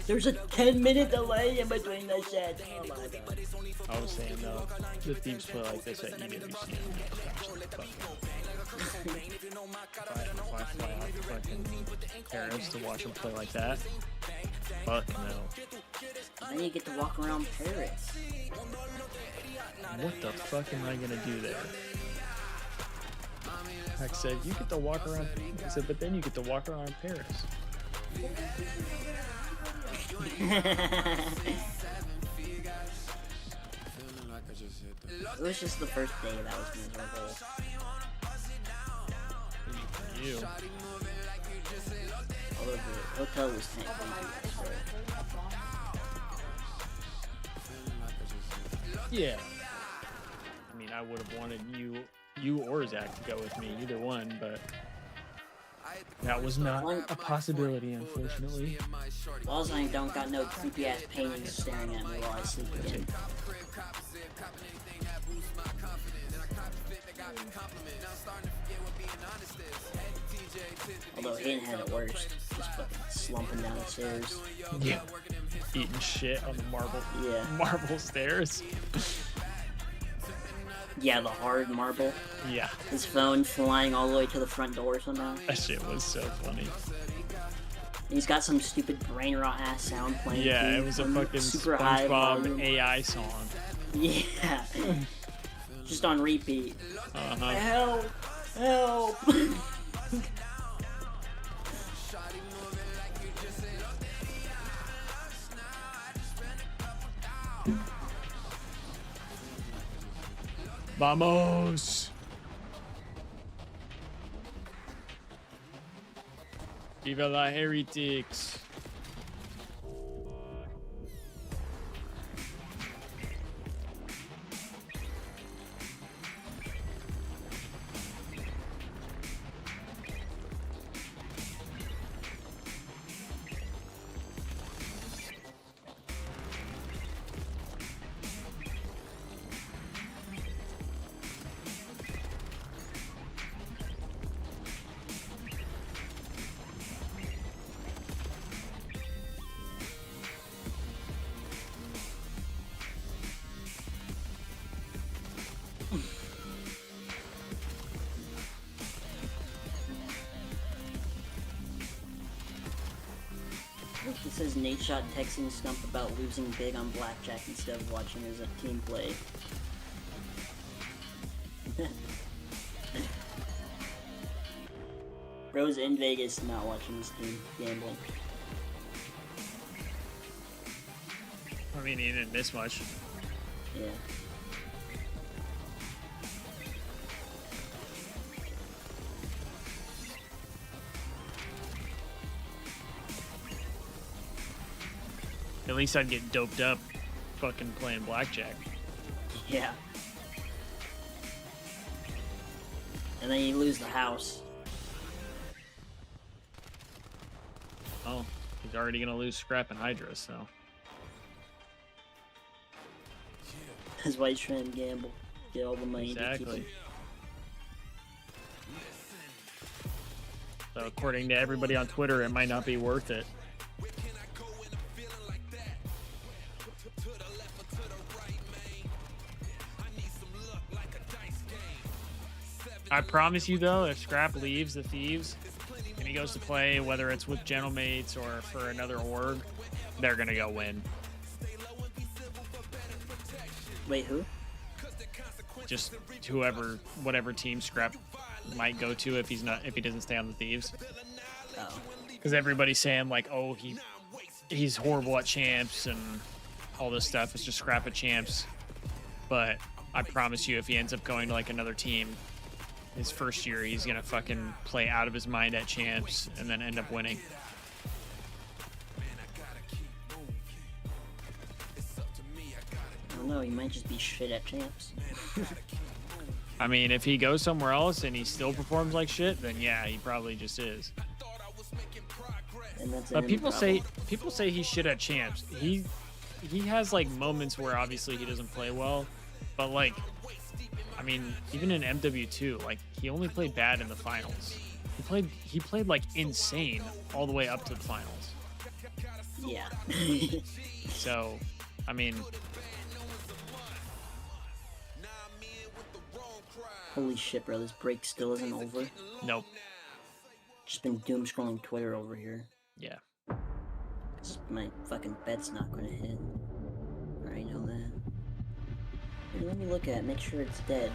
Speaker 16: There's a 10-minute delay in between the sets. Oh my god.
Speaker 4: I was saying though, the Thieves play like this at UWC. If I fly out to fucking Paris to watch them play like that, fuck no.
Speaker 16: Then you get to walk around Paris.
Speaker 4: What the fuck am I gonna do there? Heck said, you get to walk around. I said, but then you get to walk around Paris.
Speaker 16: It was just the first day that was miserable.
Speaker 4: For you.
Speaker 16: Although the hotel was technically
Speaker 4: Yeah. I mean, I would have wanted you or Zach to go with me, either one, but that was not a possibility, unfortunately.
Speaker 16: Also, I don't got no creepy ass paintings staring at me while I sleep again. Although Hayden had it worse, just fucking slumping down the stairs.
Speaker 4: Yeah, eating shit on the marble stairs.
Speaker 16: Yeah, the hard marble.
Speaker 4: Yeah.
Speaker 16: His phone flying all the way to the front door somehow.
Speaker 4: That shit was so funny.
Speaker 16: He's got some stupid brain rot ass sound playing.
Speaker 4: Yeah, it was a fucking
Speaker 16: super
Speaker 4: SpongeBob AI song.
Speaker 16: Yeah. Just on repeat.
Speaker 4: Uh-huh.
Speaker 16: Help! Help!
Speaker 4: Vamos! Viva la heretics!
Speaker 16: It says Nate shot texting Stump about losing big on blackjack instead of watching his team play. Bro's in Vegas not watching his team gambling.
Speaker 4: I mean, he didn't miss much.
Speaker 16: Yeah.
Speaker 4: At least I'd get doped up fucking playing blackjack.
Speaker 16: Yeah. And then you lose the house.
Speaker 4: Oh, he's already gonna lose Scrap and Hydra, so.
Speaker 16: That's why he's trying to gamble. Get all the money to keep him.
Speaker 4: So according to everybody on Twitter, it might not be worth it. I promise you though, if Scrap leaves the Thieves and he goes to play, whether it's with Gentlemates or for another org, they're gonna go win.
Speaker 16: Wait, who?
Speaker 4: Just whatever team Scrap might go to if he doesn't stay on the Thieves.
Speaker 16: Oh.
Speaker 4: Because everybody's saying like, oh, he's horrible at champs and all this stuff. It's just Scrap at champs. but I promise you, if he ends up going to like another team, his first year, he's gonna fucking play out of his mind at champs and then end up winning.
Speaker 16: I don't know, he might just be shit at champs.
Speaker 4: I mean, if he goes somewhere else and he still performs like shit, then yeah, he probably just is.
Speaker 16: And that's
Speaker 4: But people say he's shit at champs. He has like moments where obviously he doesn't play well, but like, I mean, even in MW2, like he only played bad in the finals. He played like insane all the way up to the finals.
Speaker 16: Yeah.
Speaker 4: So, I mean,
Speaker 16: holy shit, bro, this break still isn't over.
Speaker 4: Nope.
Speaker 16: Just been doom scrolling Twitter over here.
Speaker 4: Yeah.
Speaker 16: My fucking bet's not gonna hit. I already know that. Here, let me look at it, make sure it's dead.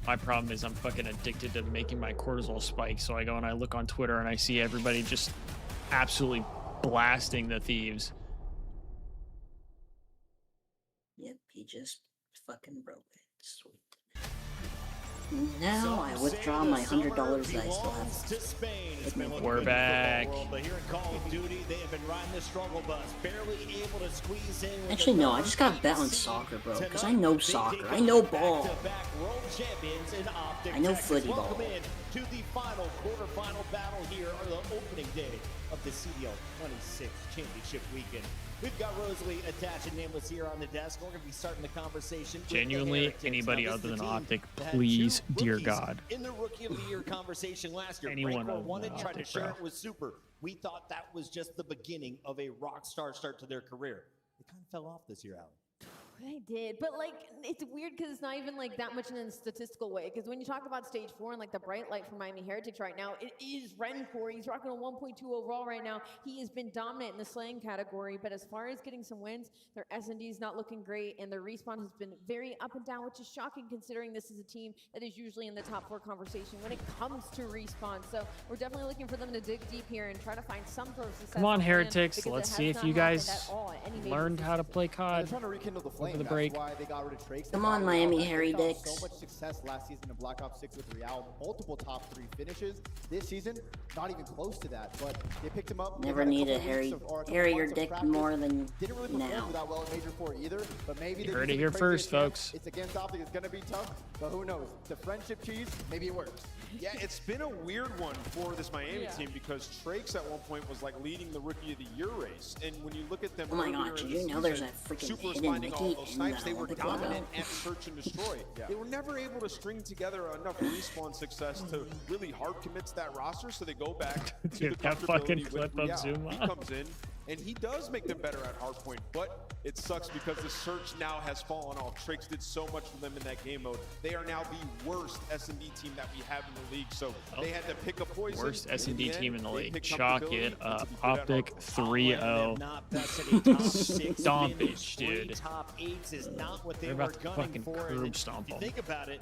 Speaker 4: my problem is I'm fucking addicted to making my cortisol spike, so I go and I look on Twitter and I see everybody just absolutely blasting the Thieves.
Speaker 16: Yep, he just fucking broke it. Sweet. Now I withdraw my $100 that I still have.
Speaker 3: We're back. But here in Call of Duty, they have been riding the struggle bus, barely able to squeeze in.
Speaker 16: Actually, no, I just got to bet on soccer, bro, because I know soccer. I know ball. I know footy ball.
Speaker 3: Welcome in to the final quarterfinal battle here on the opening day of the CDL 26 Championship Weekend. We've got Rosalie attached and Nameless here on the desk. We're going to be starting the conversation.
Speaker 4: Genuinely, anybody other than Optic, please, dear God.
Speaker 3: In the Rookie of the Year conversation last year,
Speaker 4: Anyone
Speaker 3: Breaker
Speaker 4: other
Speaker 3: won
Speaker 4: than
Speaker 3: it, tried to
Speaker 4: Optic,
Speaker 3: share
Speaker 4: bro.
Speaker 3: it with Super. We thought that was just the beginning of a rock star start to their career. They kind of fell off this year, Alan.
Speaker 5: They did, but like it's weird because it's not even like that much in a statistical way. Because when you talk about stage 4 and like the bright light for Miami Heretics right now, it is Rencore. He's rocking a 1.2 overall right now. He has been dominant in the slaying category, but as far as getting some wins, their S&D is not looking great, and their respawn has been very up and down, which is shocking considering this is a team that is usually in the top 4 conversation when it comes to respawn. So we're definitely looking for them to dig deep here and try to find some sort of success.
Speaker 4: Come on,
Speaker 5: plan,
Speaker 4: Heretics.
Speaker 5: because
Speaker 4: Let's
Speaker 5: it
Speaker 4: see
Speaker 5: has
Speaker 4: if
Speaker 5: not
Speaker 4: you
Speaker 5: happened
Speaker 4: guys
Speaker 5: at all at any major
Speaker 4: learned how to play COD
Speaker 1: They're trying to rekindle the flame.
Speaker 4: over the
Speaker 1: That's
Speaker 4: break.
Speaker 1: why they got rid of Trakes.
Speaker 16: Come on, Miami
Speaker 1: They found
Speaker 16: Heretics.
Speaker 1: so much success last season in Black Ops 6 with Riyadh. Multiple top 3 finishes. This season, not even close to that. But they picked him up.
Speaker 16: Never need a Harrier dick more than
Speaker 1: Didn't really perform
Speaker 16: now.
Speaker 1: that well in Major 4 either. But maybe
Speaker 4: You
Speaker 1: they
Speaker 4: heard
Speaker 1: do
Speaker 4: it here
Speaker 1: something
Speaker 4: first,
Speaker 1: crazy at
Speaker 4: folks.
Speaker 1: It's against Optic. It's going to be tough. But who knows? The friendship cheese, maybe it works.
Speaker 2: Yeah, it's been a weird one for this Miami team because Trakes at one point was like leading the Rookie of the Year race. And when you look at them,
Speaker 16: Oh my
Speaker 2: earlier
Speaker 16: god,
Speaker 2: in
Speaker 16: did
Speaker 2: the
Speaker 16: you know
Speaker 2: season,
Speaker 16: there's a freaking
Speaker 2: Super's
Speaker 16: hidden
Speaker 2: finding all
Speaker 16: Mickey
Speaker 2: those
Speaker 16: in
Speaker 2: snipes.
Speaker 16: the
Speaker 2: They were
Speaker 16: Olympic
Speaker 2: dominant
Speaker 16: logo?
Speaker 2: at Search and Destroy. They were never able to string together enough respawn success to really hard commit to that roster, so they go back to
Speaker 4: Dude,
Speaker 2: the
Speaker 4: that fucking
Speaker 2: comfortability
Speaker 4: clip
Speaker 2: with
Speaker 4: of
Speaker 2: Riyadh.
Speaker 4: Zuma.
Speaker 2: He comes in, and he does make them better at hardpoint, but it sucks because the search now has fallen off. Trakes did so much for them in that game mode. They are now the worst S&D team that we have in the league, so they had to pick a poison.
Speaker 4: Worst S&D team in the
Speaker 2: They
Speaker 4: league.
Speaker 2: picked
Speaker 4: Chalk
Speaker 2: comfortability
Speaker 4: it
Speaker 2: to
Speaker 4: up.
Speaker 2: be good at
Speaker 4: Optic
Speaker 2: hardpoint.
Speaker 4: 3-0. Stompage, dude.
Speaker 3: Top 8s is not what they
Speaker 4: They're
Speaker 3: were
Speaker 4: about to
Speaker 3: gunning
Speaker 4: fucking
Speaker 3: for.
Speaker 4: curb
Speaker 3: And
Speaker 4: stomp
Speaker 3: if you
Speaker 4: them.
Speaker 3: think about it,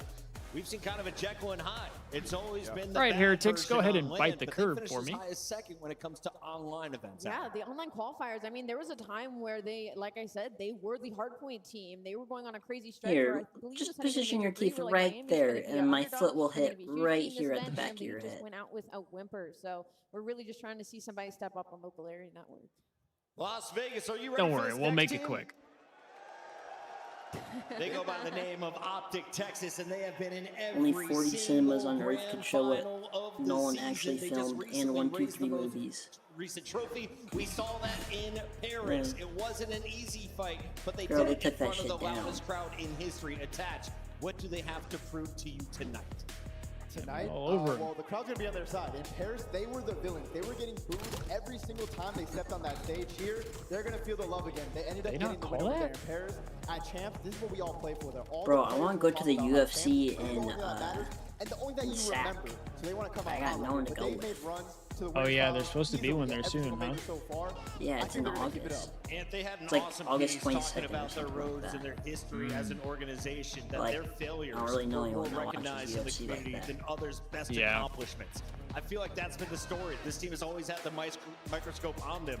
Speaker 3: we've seen kind of a Jekyll and Hyde. It's always been the
Speaker 4: All right,
Speaker 3: bad
Speaker 4: Heretics, go
Speaker 3: version
Speaker 4: ahead
Speaker 3: on
Speaker 4: and
Speaker 3: land,
Speaker 4: bite the
Speaker 3: but they
Speaker 4: curve
Speaker 3: finished
Speaker 4: for
Speaker 3: as
Speaker 4: me.
Speaker 3: high as second when it comes to online events.
Speaker 5: Yeah, the online qualifiers. I mean, there was a time where they, like I said, they were the hardpoint team. They were going on a crazy stretch. where
Speaker 16: Here,
Speaker 5: I believe
Speaker 16: just
Speaker 5: this had been
Speaker 16: position
Speaker 5: Major
Speaker 16: your
Speaker 5: 3
Speaker 16: teeth
Speaker 5: where, like,
Speaker 16: right
Speaker 5: Miami's
Speaker 16: there,
Speaker 5: gonna be
Speaker 16: and
Speaker 5: a
Speaker 16: my
Speaker 5: underdog.
Speaker 16: foot will
Speaker 5: They're gonna
Speaker 16: hit
Speaker 5: be a huge
Speaker 16: right
Speaker 5: team this
Speaker 16: here at the
Speaker 5: event,
Speaker 16: back
Speaker 5: and
Speaker 16: of
Speaker 5: they
Speaker 16: your
Speaker 5: just
Speaker 16: head.
Speaker 5: went out with a whimper. So we're really just trying to see somebody step up on local area network.
Speaker 3: Las Vegas, are you ready
Speaker 4: Don't
Speaker 3: for
Speaker 4: worry,
Speaker 3: this
Speaker 4: we'll
Speaker 3: next
Speaker 4: make it
Speaker 3: team?
Speaker 4: quick.
Speaker 3: They go by the name of Optic Texas, and they have been in
Speaker 16: Only
Speaker 3: every
Speaker 16: 40
Speaker 3: single
Speaker 16: cinemas on Earth
Speaker 3: grand
Speaker 16: could show what
Speaker 3: final of the
Speaker 16: Nolan
Speaker 3: season.
Speaker 16: actually
Speaker 3: They just
Speaker 16: filmed
Speaker 3: recently
Speaker 16: and 1, 2,
Speaker 3: raised the
Speaker 16: 3
Speaker 3: most
Speaker 16: movies.
Speaker 3: recent trophy. We saw that in Paris. It wasn't an easy fight, but they
Speaker 16: Girl,
Speaker 3: did
Speaker 16: they
Speaker 3: it in
Speaker 16: took that
Speaker 3: front of the
Speaker 16: shit down.
Speaker 3: loudest crowd in history. Attached. What do they have to prove to you tonight?
Speaker 1: Tonight,
Speaker 4: All over.
Speaker 1: well, the crowd's gonna be on their side. In Paris, they were the villains. They were getting booed every single time they stepped on that stage. Here, they're gonna feel the love again. They ended up
Speaker 4: They
Speaker 1: getting
Speaker 4: not
Speaker 1: the
Speaker 4: call
Speaker 1: win over there
Speaker 4: that?
Speaker 1: in Paris. At Champs, this is what we all play for. They're all
Speaker 16: Bro,
Speaker 1: the
Speaker 16: I
Speaker 1: players
Speaker 16: wanna
Speaker 1: we
Speaker 16: go
Speaker 1: talk
Speaker 16: to the
Speaker 1: about how
Speaker 16: UFC
Speaker 1: Champs is
Speaker 16: in,
Speaker 1: the only thing that matters, and the only thing you
Speaker 16: Sac.
Speaker 1: remember. So they want to come
Speaker 16: I
Speaker 1: out
Speaker 16: got
Speaker 1: hot.
Speaker 16: no one to
Speaker 1: But
Speaker 16: go
Speaker 1: they've
Speaker 16: with.
Speaker 1: made runs to the
Speaker 4: Oh,
Speaker 1: win
Speaker 4: yeah,
Speaker 1: column
Speaker 4: there's supposed to be
Speaker 1: easily
Speaker 4: one there
Speaker 1: every
Speaker 4: soon,
Speaker 1: single major
Speaker 4: huh?
Speaker 1: So far.
Speaker 16: Yeah,
Speaker 1: I
Speaker 16: it's
Speaker 1: think
Speaker 16: in
Speaker 1: they're gonna keep it
Speaker 16: August.
Speaker 1: up.
Speaker 3: And they had an
Speaker 16: It's like
Speaker 3: awesome
Speaker 16: August
Speaker 3: piece talking
Speaker 16: 22nd or
Speaker 3: about their
Speaker 16: something like
Speaker 3: roads
Speaker 16: that.
Speaker 3: and their history as an organization, that
Speaker 16: Like,
Speaker 3: their failures
Speaker 16: I don't really know
Speaker 3: were
Speaker 16: anyone
Speaker 3: more
Speaker 16: that watches
Speaker 3: recognized in the
Speaker 16: UFC like
Speaker 3: community
Speaker 16: that.
Speaker 3: than others' best
Speaker 4: Yeah.
Speaker 3: accomplishments. I feel like that's been the story. This team has always had the microscope on them.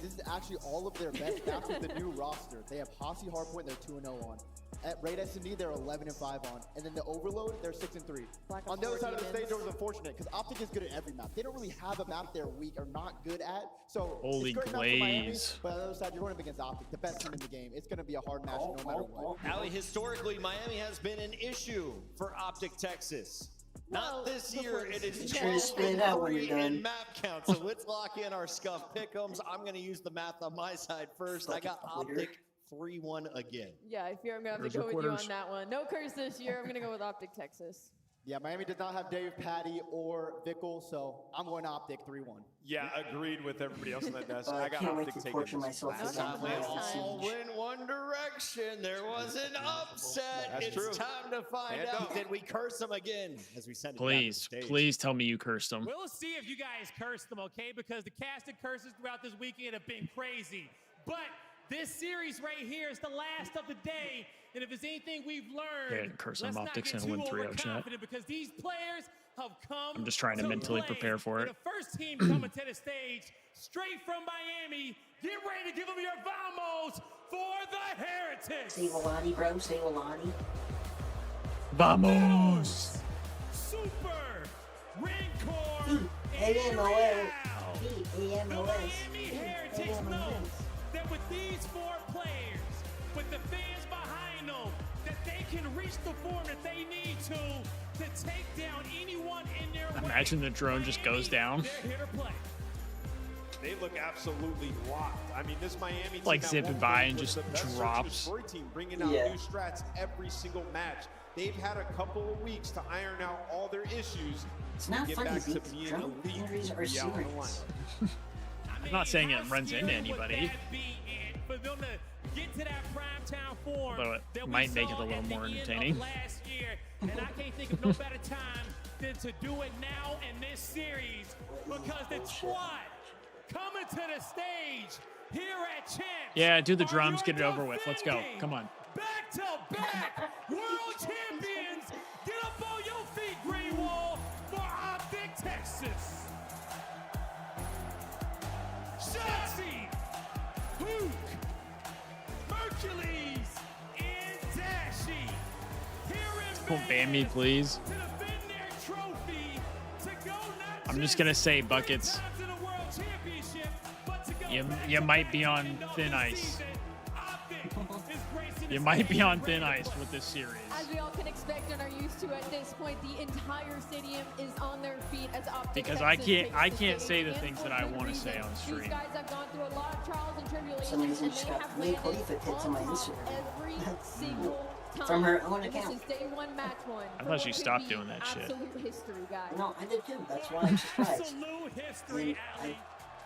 Speaker 1: this is actually all of their best maps with the new roster. They have Hossie Hardpoint, they're 2-0 on. At Raid S&D, they're 11-5 on. And then the Overload, they're 6-3. On the other side of the stage, it was unfortunate because Optic is good at every map. They don't really have a map they're weak or not good at. So
Speaker 4: Holy
Speaker 1: it's great map for Miami,
Speaker 4: glaze.
Speaker 1: but on the other side, you're going up against Optic, the best team in the game. It's going to be a hard match no matter what.
Speaker 3: Ali, historically, Miami has been an issue for Optic Texas. Not this year. It is
Speaker 16: Try to split it out when you're
Speaker 3: 12
Speaker 16: done.
Speaker 3: in map count. So let's lock in our scuff pick'ems. I'm going to use the math on my side first. I got Optic 3-1 again.
Speaker 5: Yeah, I fear I'm going to have to go with you on that one. No curse this year. I'm going to go with Optic Texas.
Speaker 1: Yeah, Miami does not have Dave, Patty, or Vickle, so I'm going Optic 3-1.
Speaker 2: Yeah, agreed with everybody else on that desk.
Speaker 16: I
Speaker 2: got
Speaker 16: can't wait
Speaker 2: Optic
Speaker 16: to
Speaker 2: taking
Speaker 16: torture
Speaker 2: this.
Speaker 16: myself
Speaker 3: Last time we all went one direction. There was an upset.
Speaker 2: That's
Speaker 3: it's
Speaker 2: true.
Speaker 3: time to find
Speaker 2: Hand
Speaker 3: out.
Speaker 2: up.
Speaker 3: Did we curse them again as we send it
Speaker 4: Please,
Speaker 3: down the stage?
Speaker 4: please tell me you cursed them.
Speaker 10: We'll see if you guys cursed them, okay? Because the casted curses throughout this weekend have been crazy. But this series right here is the last of the day. And if there's anything we've learned,
Speaker 4: Yeah, curse
Speaker 10: let's
Speaker 4: them
Speaker 10: not
Speaker 4: Optics
Speaker 10: get
Speaker 4: and
Speaker 10: too
Speaker 4: win 3-0 chat.
Speaker 10: overconfident because these players have come
Speaker 4: I'm just trying to mentally
Speaker 10: play.
Speaker 4: prepare for it.
Speaker 10: And the first team coming to the stage, straight from Miami, get ready to give them your vamos for the Heretics.
Speaker 16: Say Walani, bro. Say Walani.
Speaker 4: Vamos!
Speaker 10: Super Rancor
Speaker 16: AMOS.
Speaker 10: The Miami Heretics know that with these 4 players, with the fans behind them, that they can reach the form that they need to take down anyone in their way.
Speaker 4: Imagine the drone just goes down.
Speaker 10: They're here to play.
Speaker 2: They look absolutely locked. I mean, this Miami team
Speaker 4: Like
Speaker 2: at
Speaker 4: zipping
Speaker 2: one
Speaker 4: by
Speaker 2: point
Speaker 4: and
Speaker 2: was
Speaker 4: just
Speaker 2: the best search and
Speaker 4: drops.
Speaker 2: destroy team, bringing out
Speaker 16: Yeah.
Speaker 2: new strats every single match. They've had a couple of weeks to iron out all their issues.
Speaker 16: It's not
Speaker 2: get
Speaker 16: funny,
Speaker 2: back to
Speaker 16: these
Speaker 2: being
Speaker 16: drone
Speaker 2: elite
Speaker 16: injuries are
Speaker 2: beyond the
Speaker 16: serious.
Speaker 2: line.
Speaker 4: I'm not saying it runs into anybody.
Speaker 10: For them to get to that primetime form,
Speaker 4: Although it
Speaker 10: that we
Speaker 4: might make it
Speaker 10: saw
Speaker 4: a little
Speaker 10: at the
Speaker 4: more
Speaker 10: end of
Speaker 4: entertaining.
Speaker 10: Last year, and I can't think of no better time than to do it now in this series because the squad coming to the stage here at Champs.
Speaker 4: Yeah, do the drums, get it over with. Let's go.
Speaker 10: defending
Speaker 4: Come on.
Speaker 10: Back-to-back world champions. Get up on your feet, Greenwall, for Optic Texas. Shotzi, Hook, Hercules, and Dashi. Here in
Speaker 4: Don't ban me, please.
Speaker 10: to defend their trophy, to go not
Speaker 4: I'm just gonna say, Buckets,
Speaker 10: to the World Championship, but to go
Speaker 4: you might be on thin ice. You might be on thin ice with this series.
Speaker 5: As we all can expect and are used to at this point, the entire stadium is on their feet as Optic
Speaker 4: Because
Speaker 5: Texas
Speaker 4: I
Speaker 5: takes
Speaker 4: can't
Speaker 5: the
Speaker 4: say the
Speaker 5: stage.
Speaker 4: things
Speaker 5: And
Speaker 4: that I
Speaker 5: for
Speaker 4: want to
Speaker 5: good
Speaker 4: say
Speaker 5: reason.
Speaker 4: on stream.
Speaker 5: These guys have gone through a lot of trials and tribulations,
Speaker 16: Some reason
Speaker 5: and
Speaker 16: just
Speaker 5: they
Speaker 16: got
Speaker 5: have
Speaker 16: Mia
Speaker 5: landed
Speaker 16: Khalifa picked on my
Speaker 5: on top
Speaker 16: Instagram.
Speaker 5: every single time.
Speaker 16: From her own
Speaker 5: And
Speaker 16: account.
Speaker 5: This is day 1, match 1.
Speaker 4: I
Speaker 5: for
Speaker 4: thought she
Speaker 5: what could
Speaker 4: stopped
Speaker 5: be
Speaker 4: doing that shit.
Speaker 5: Absolute history, guys.
Speaker 16: No, I did too. That's why I'm surprised.
Speaker 10: Absolute history, Ali.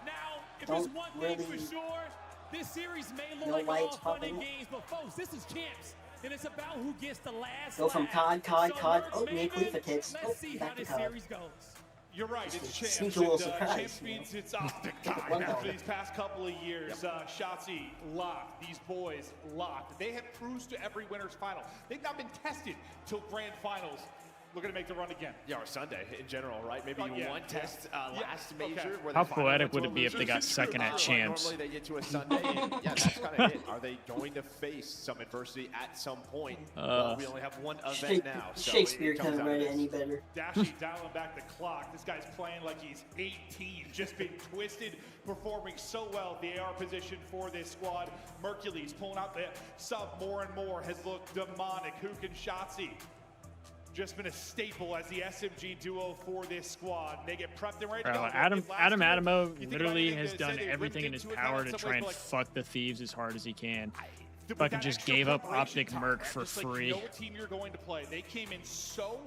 Speaker 10: Now, if there's
Speaker 16: don't
Speaker 10: one thing
Speaker 16: really
Speaker 10: for sure, this series may look
Speaker 16: know
Speaker 10: like
Speaker 16: why
Speaker 10: all
Speaker 16: it's
Speaker 10: fun and
Speaker 16: popping up.
Speaker 10: games, but folks, this is Champs, and it's about who gets the last
Speaker 16: Go from
Speaker 10: laugh.
Speaker 16: COD.
Speaker 10: So,
Speaker 16: Oh,
Speaker 10: Merc
Speaker 16: Mia
Speaker 10: Maven,
Speaker 16: Khalifa takes.
Speaker 10: let's
Speaker 16: Oh,
Speaker 10: see how
Speaker 16: back to
Speaker 10: this
Speaker 16: COD.
Speaker 10: series goes.
Speaker 19: You're right, it's Champs.
Speaker 16: Sneak a little
Speaker 19: And,
Speaker 16: surprise,
Speaker 19: Champs
Speaker 16: you know.
Speaker 19: means it's Optic
Speaker 16: One
Speaker 19: time. After
Speaker 16: dollar.
Speaker 19: these past couple of years, Shotzi locked, these boys locked. They have cruised to every winner's final. They've not been tested till grand finals. Looking to make the run again.
Speaker 2: Yeah, or Sunday in general, right? Maybe
Speaker 19: Yeah,
Speaker 2: one test last major.
Speaker 19: okay.
Speaker 2: Where
Speaker 4: How
Speaker 2: they finally
Speaker 4: poetic
Speaker 2: went to
Speaker 4: would
Speaker 2: a
Speaker 4: it be if
Speaker 2: loser.
Speaker 4: they got second at
Speaker 2: Like,
Speaker 4: Champs?
Speaker 2: Normally they get to a Sunday, and yeah, that's kind of it. Are they going to face some adversity at some point? Well, we only have one event now. So
Speaker 16: Shakespeare
Speaker 2: it comes
Speaker 16: couldn't
Speaker 2: down
Speaker 16: write
Speaker 2: to
Speaker 16: it
Speaker 2: this.
Speaker 16: any better.
Speaker 19: Dashi dialing back the clock. This guy's playing like he's 18, just been twisted, performing so well. The AR position for this squad. Mercules pulling out the sub more and more, has looked demonic. Hook and Shotzi just been a staple as the SMG duo for this squad. They get prepped and ready to go.
Speaker 4: Adam Adamo
Speaker 19: You think
Speaker 4: literally
Speaker 19: about
Speaker 4: has
Speaker 19: anything
Speaker 4: done
Speaker 19: they said, they
Speaker 4: everything in
Speaker 19: whipped
Speaker 4: his
Speaker 19: into it,
Speaker 4: power
Speaker 19: kind
Speaker 4: to
Speaker 19: of
Speaker 4: try and
Speaker 19: like-
Speaker 4: fuck the Thieves as hard as he can.
Speaker 19: With
Speaker 4: Fucking
Speaker 19: that
Speaker 4: just
Speaker 19: extra
Speaker 4: gave up
Speaker 19: preparation
Speaker 4: Optic
Speaker 19: time,
Speaker 4: Merc
Speaker 19: and
Speaker 4: for
Speaker 19: just like
Speaker 4: free.
Speaker 19: you know what team you're going to play. They came in so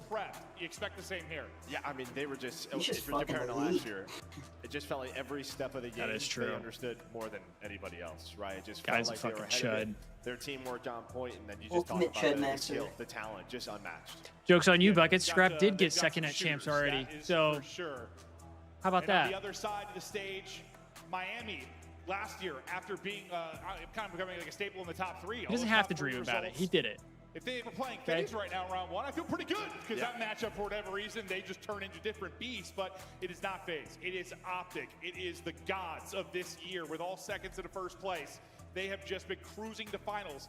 Speaker 19: prepped. You expect the same here.
Speaker 2: Yeah, I mean, they were just,
Speaker 16: You should
Speaker 2: if you're comparing to
Speaker 16: fucking
Speaker 2: last
Speaker 16: lead.
Speaker 2: year, it just felt like every step of the game,
Speaker 4: That is true.
Speaker 2: they understood more than anybody else, right? It just
Speaker 4: Guy's
Speaker 2: felt
Speaker 4: a
Speaker 2: like they were
Speaker 4: fucking
Speaker 2: ahead of it.
Speaker 4: chud.
Speaker 2: Their team worked on point, and then you just
Speaker 16: Ultimate
Speaker 2: talk about
Speaker 16: chud
Speaker 2: the
Speaker 16: master.
Speaker 2: skill, the talent, just unmatched.
Speaker 4: Joke's on you, Bucket.
Speaker 19: They've
Speaker 4: Scrap
Speaker 19: got,
Speaker 4: did
Speaker 19: they've
Speaker 4: get
Speaker 19: got
Speaker 4: second
Speaker 19: some
Speaker 4: at Champs
Speaker 19: shooters,
Speaker 4: already.
Speaker 19: that is
Speaker 4: So
Speaker 19: for sure.
Speaker 4: how about
Speaker 19: And on the
Speaker 4: that?
Speaker 19: other side of the stage, Miami last year, after being kind of becoming like a staple in the top 3.
Speaker 4: He doesn't have to dream about it. He did it.
Speaker 19: If they were playing
Speaker 4: Okay.
Speaker 19: Thieves right now in round 1, I feel pretty good because that matchup, for whatever reason, they just turn into different beasts. But it is not FaZe. It is Optic. It is the gods of this year with all seconds in the first place. They have just been cruising to finals.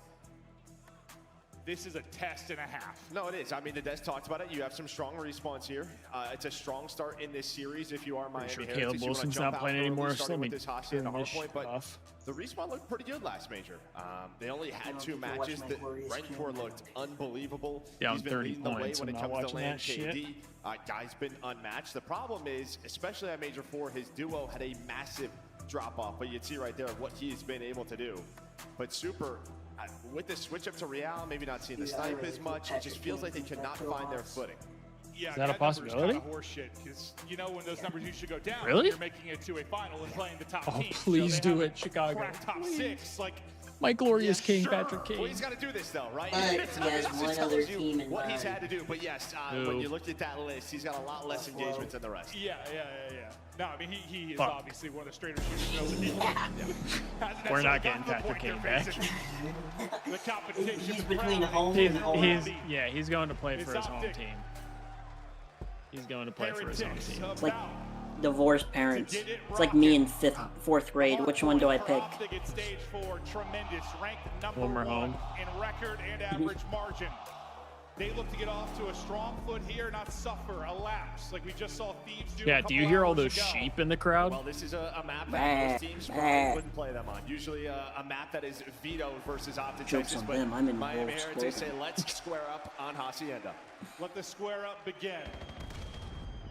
Speaker 10: this is a test and a half.
Speaker 2: No, it is. I mean, the Des talked about it. You have some strong respawns here. It's a strong start in this series if you are Miami
Speaker 4: Sure
Speaker 2: Heretics.
Speaker 4: Caleb Wilson's not playing anymore, so
Speaker 2: with this Hasi and the hard point, but
Speaker 4: buff.
Speaker 2: the respawn looked pretty good last major. They only had 2 matches. The Rancor looked unbelievable.
Speaker 4: Yeah,
Speaker 2: He's been
Speaker 4: 30
Speaker 2: leading the way
Speaker 4: points.
Speaker 2: when
Speaker 4: I'm
Speaker 2: it
Speaker 4: not
Speaker 2: comes to
Speaker 4: watching
Speaker 2: land
Speaker 4: that shit.
Speaker 2: KD. Guy's been unmatched. The problem is, especially at Major 4, his duo had a massive drop-off, but you'd see right there what he's been able to do. But Super, with the switch up to Real, maybe not seeing the snipe as much, it just feels like they cannot find their footing.
Speaker 10: Yeah,
Speaker 4: Is that a possibility?
Speaker 10: Kind of horseshit, because you know when those numbers usually go down,
Speaker 4: Really?
Speaker 10: you're making it to a final and playing the top
Speaker 4: Oh,
Speaker 10: team.
Speaker 4: please
Speaker 10: so
Speaker 4: do it, Chicago.
Speaker 10: Crack top
Speaker 4: Please.
Speaker 10: 6, like.
Speaker 4: My glorious king,
Speaker 2: Sure.
Speaker 4: Patrick King.
Speaker 2: Well, he's got to do this though, right?
Speaker 16: But he has
Speaker 2: This
Speaker 16: one
Speaker 2: just
Speaker 16: other
Speaker 2: tells you
Speaker 16: team in
Speaker 2: what he's
Speaker 16: mind.
Speaker 2: had to do. But yes, when you look at that list, he's got a lot less engagements than the rest.
Speaker 10: Yeah. No, I mean he is
Speaker 4: Fuck.
Speaker 10: obviously one of the straighter shooters in the league.
Speaker 4: We're not getting Patrick King back.
Speaker 10: The competition.
Speaker 16: He's between home
Speaker 4: He's,
Speaker 16: and home.
Speaker 4: he's going to play for his home
Speaker 10: Optic.
Speaker 4: team. He's going to play for his home team.
Speaker 16: It's like divorced parents. It's like me in 4th grade. Which one do I pick?
Speaker 10: Optic at stage 4, tremendous, ranked number
Speaker 4: When we're
Speaker 10: 1
Speaker 4: home.
Speaker 10: in record and average margin. They look to get off to a strong foot here, not suffer a lapse like we just saw Thieves do.
Speaker 4: Yeah, do you hear all those sheep in the crowd?
Speaker 2: Well, this is a map that most teams probably wouldn't play them on. Usually a map that is vetoed versus Optic
Speaker 16: Jokes
Speaker 2: Texas,
Speaker 16: on
Speaker 2: but
Speaker 16: them. I'm in
Speaker 2: Miami
Speaker 16: Wolves
Speaker 2: Heretics say
Speaker 16: clothing.
Speaker 2: let's square up on Hacienda.
Speaker 10: Let the square up begin.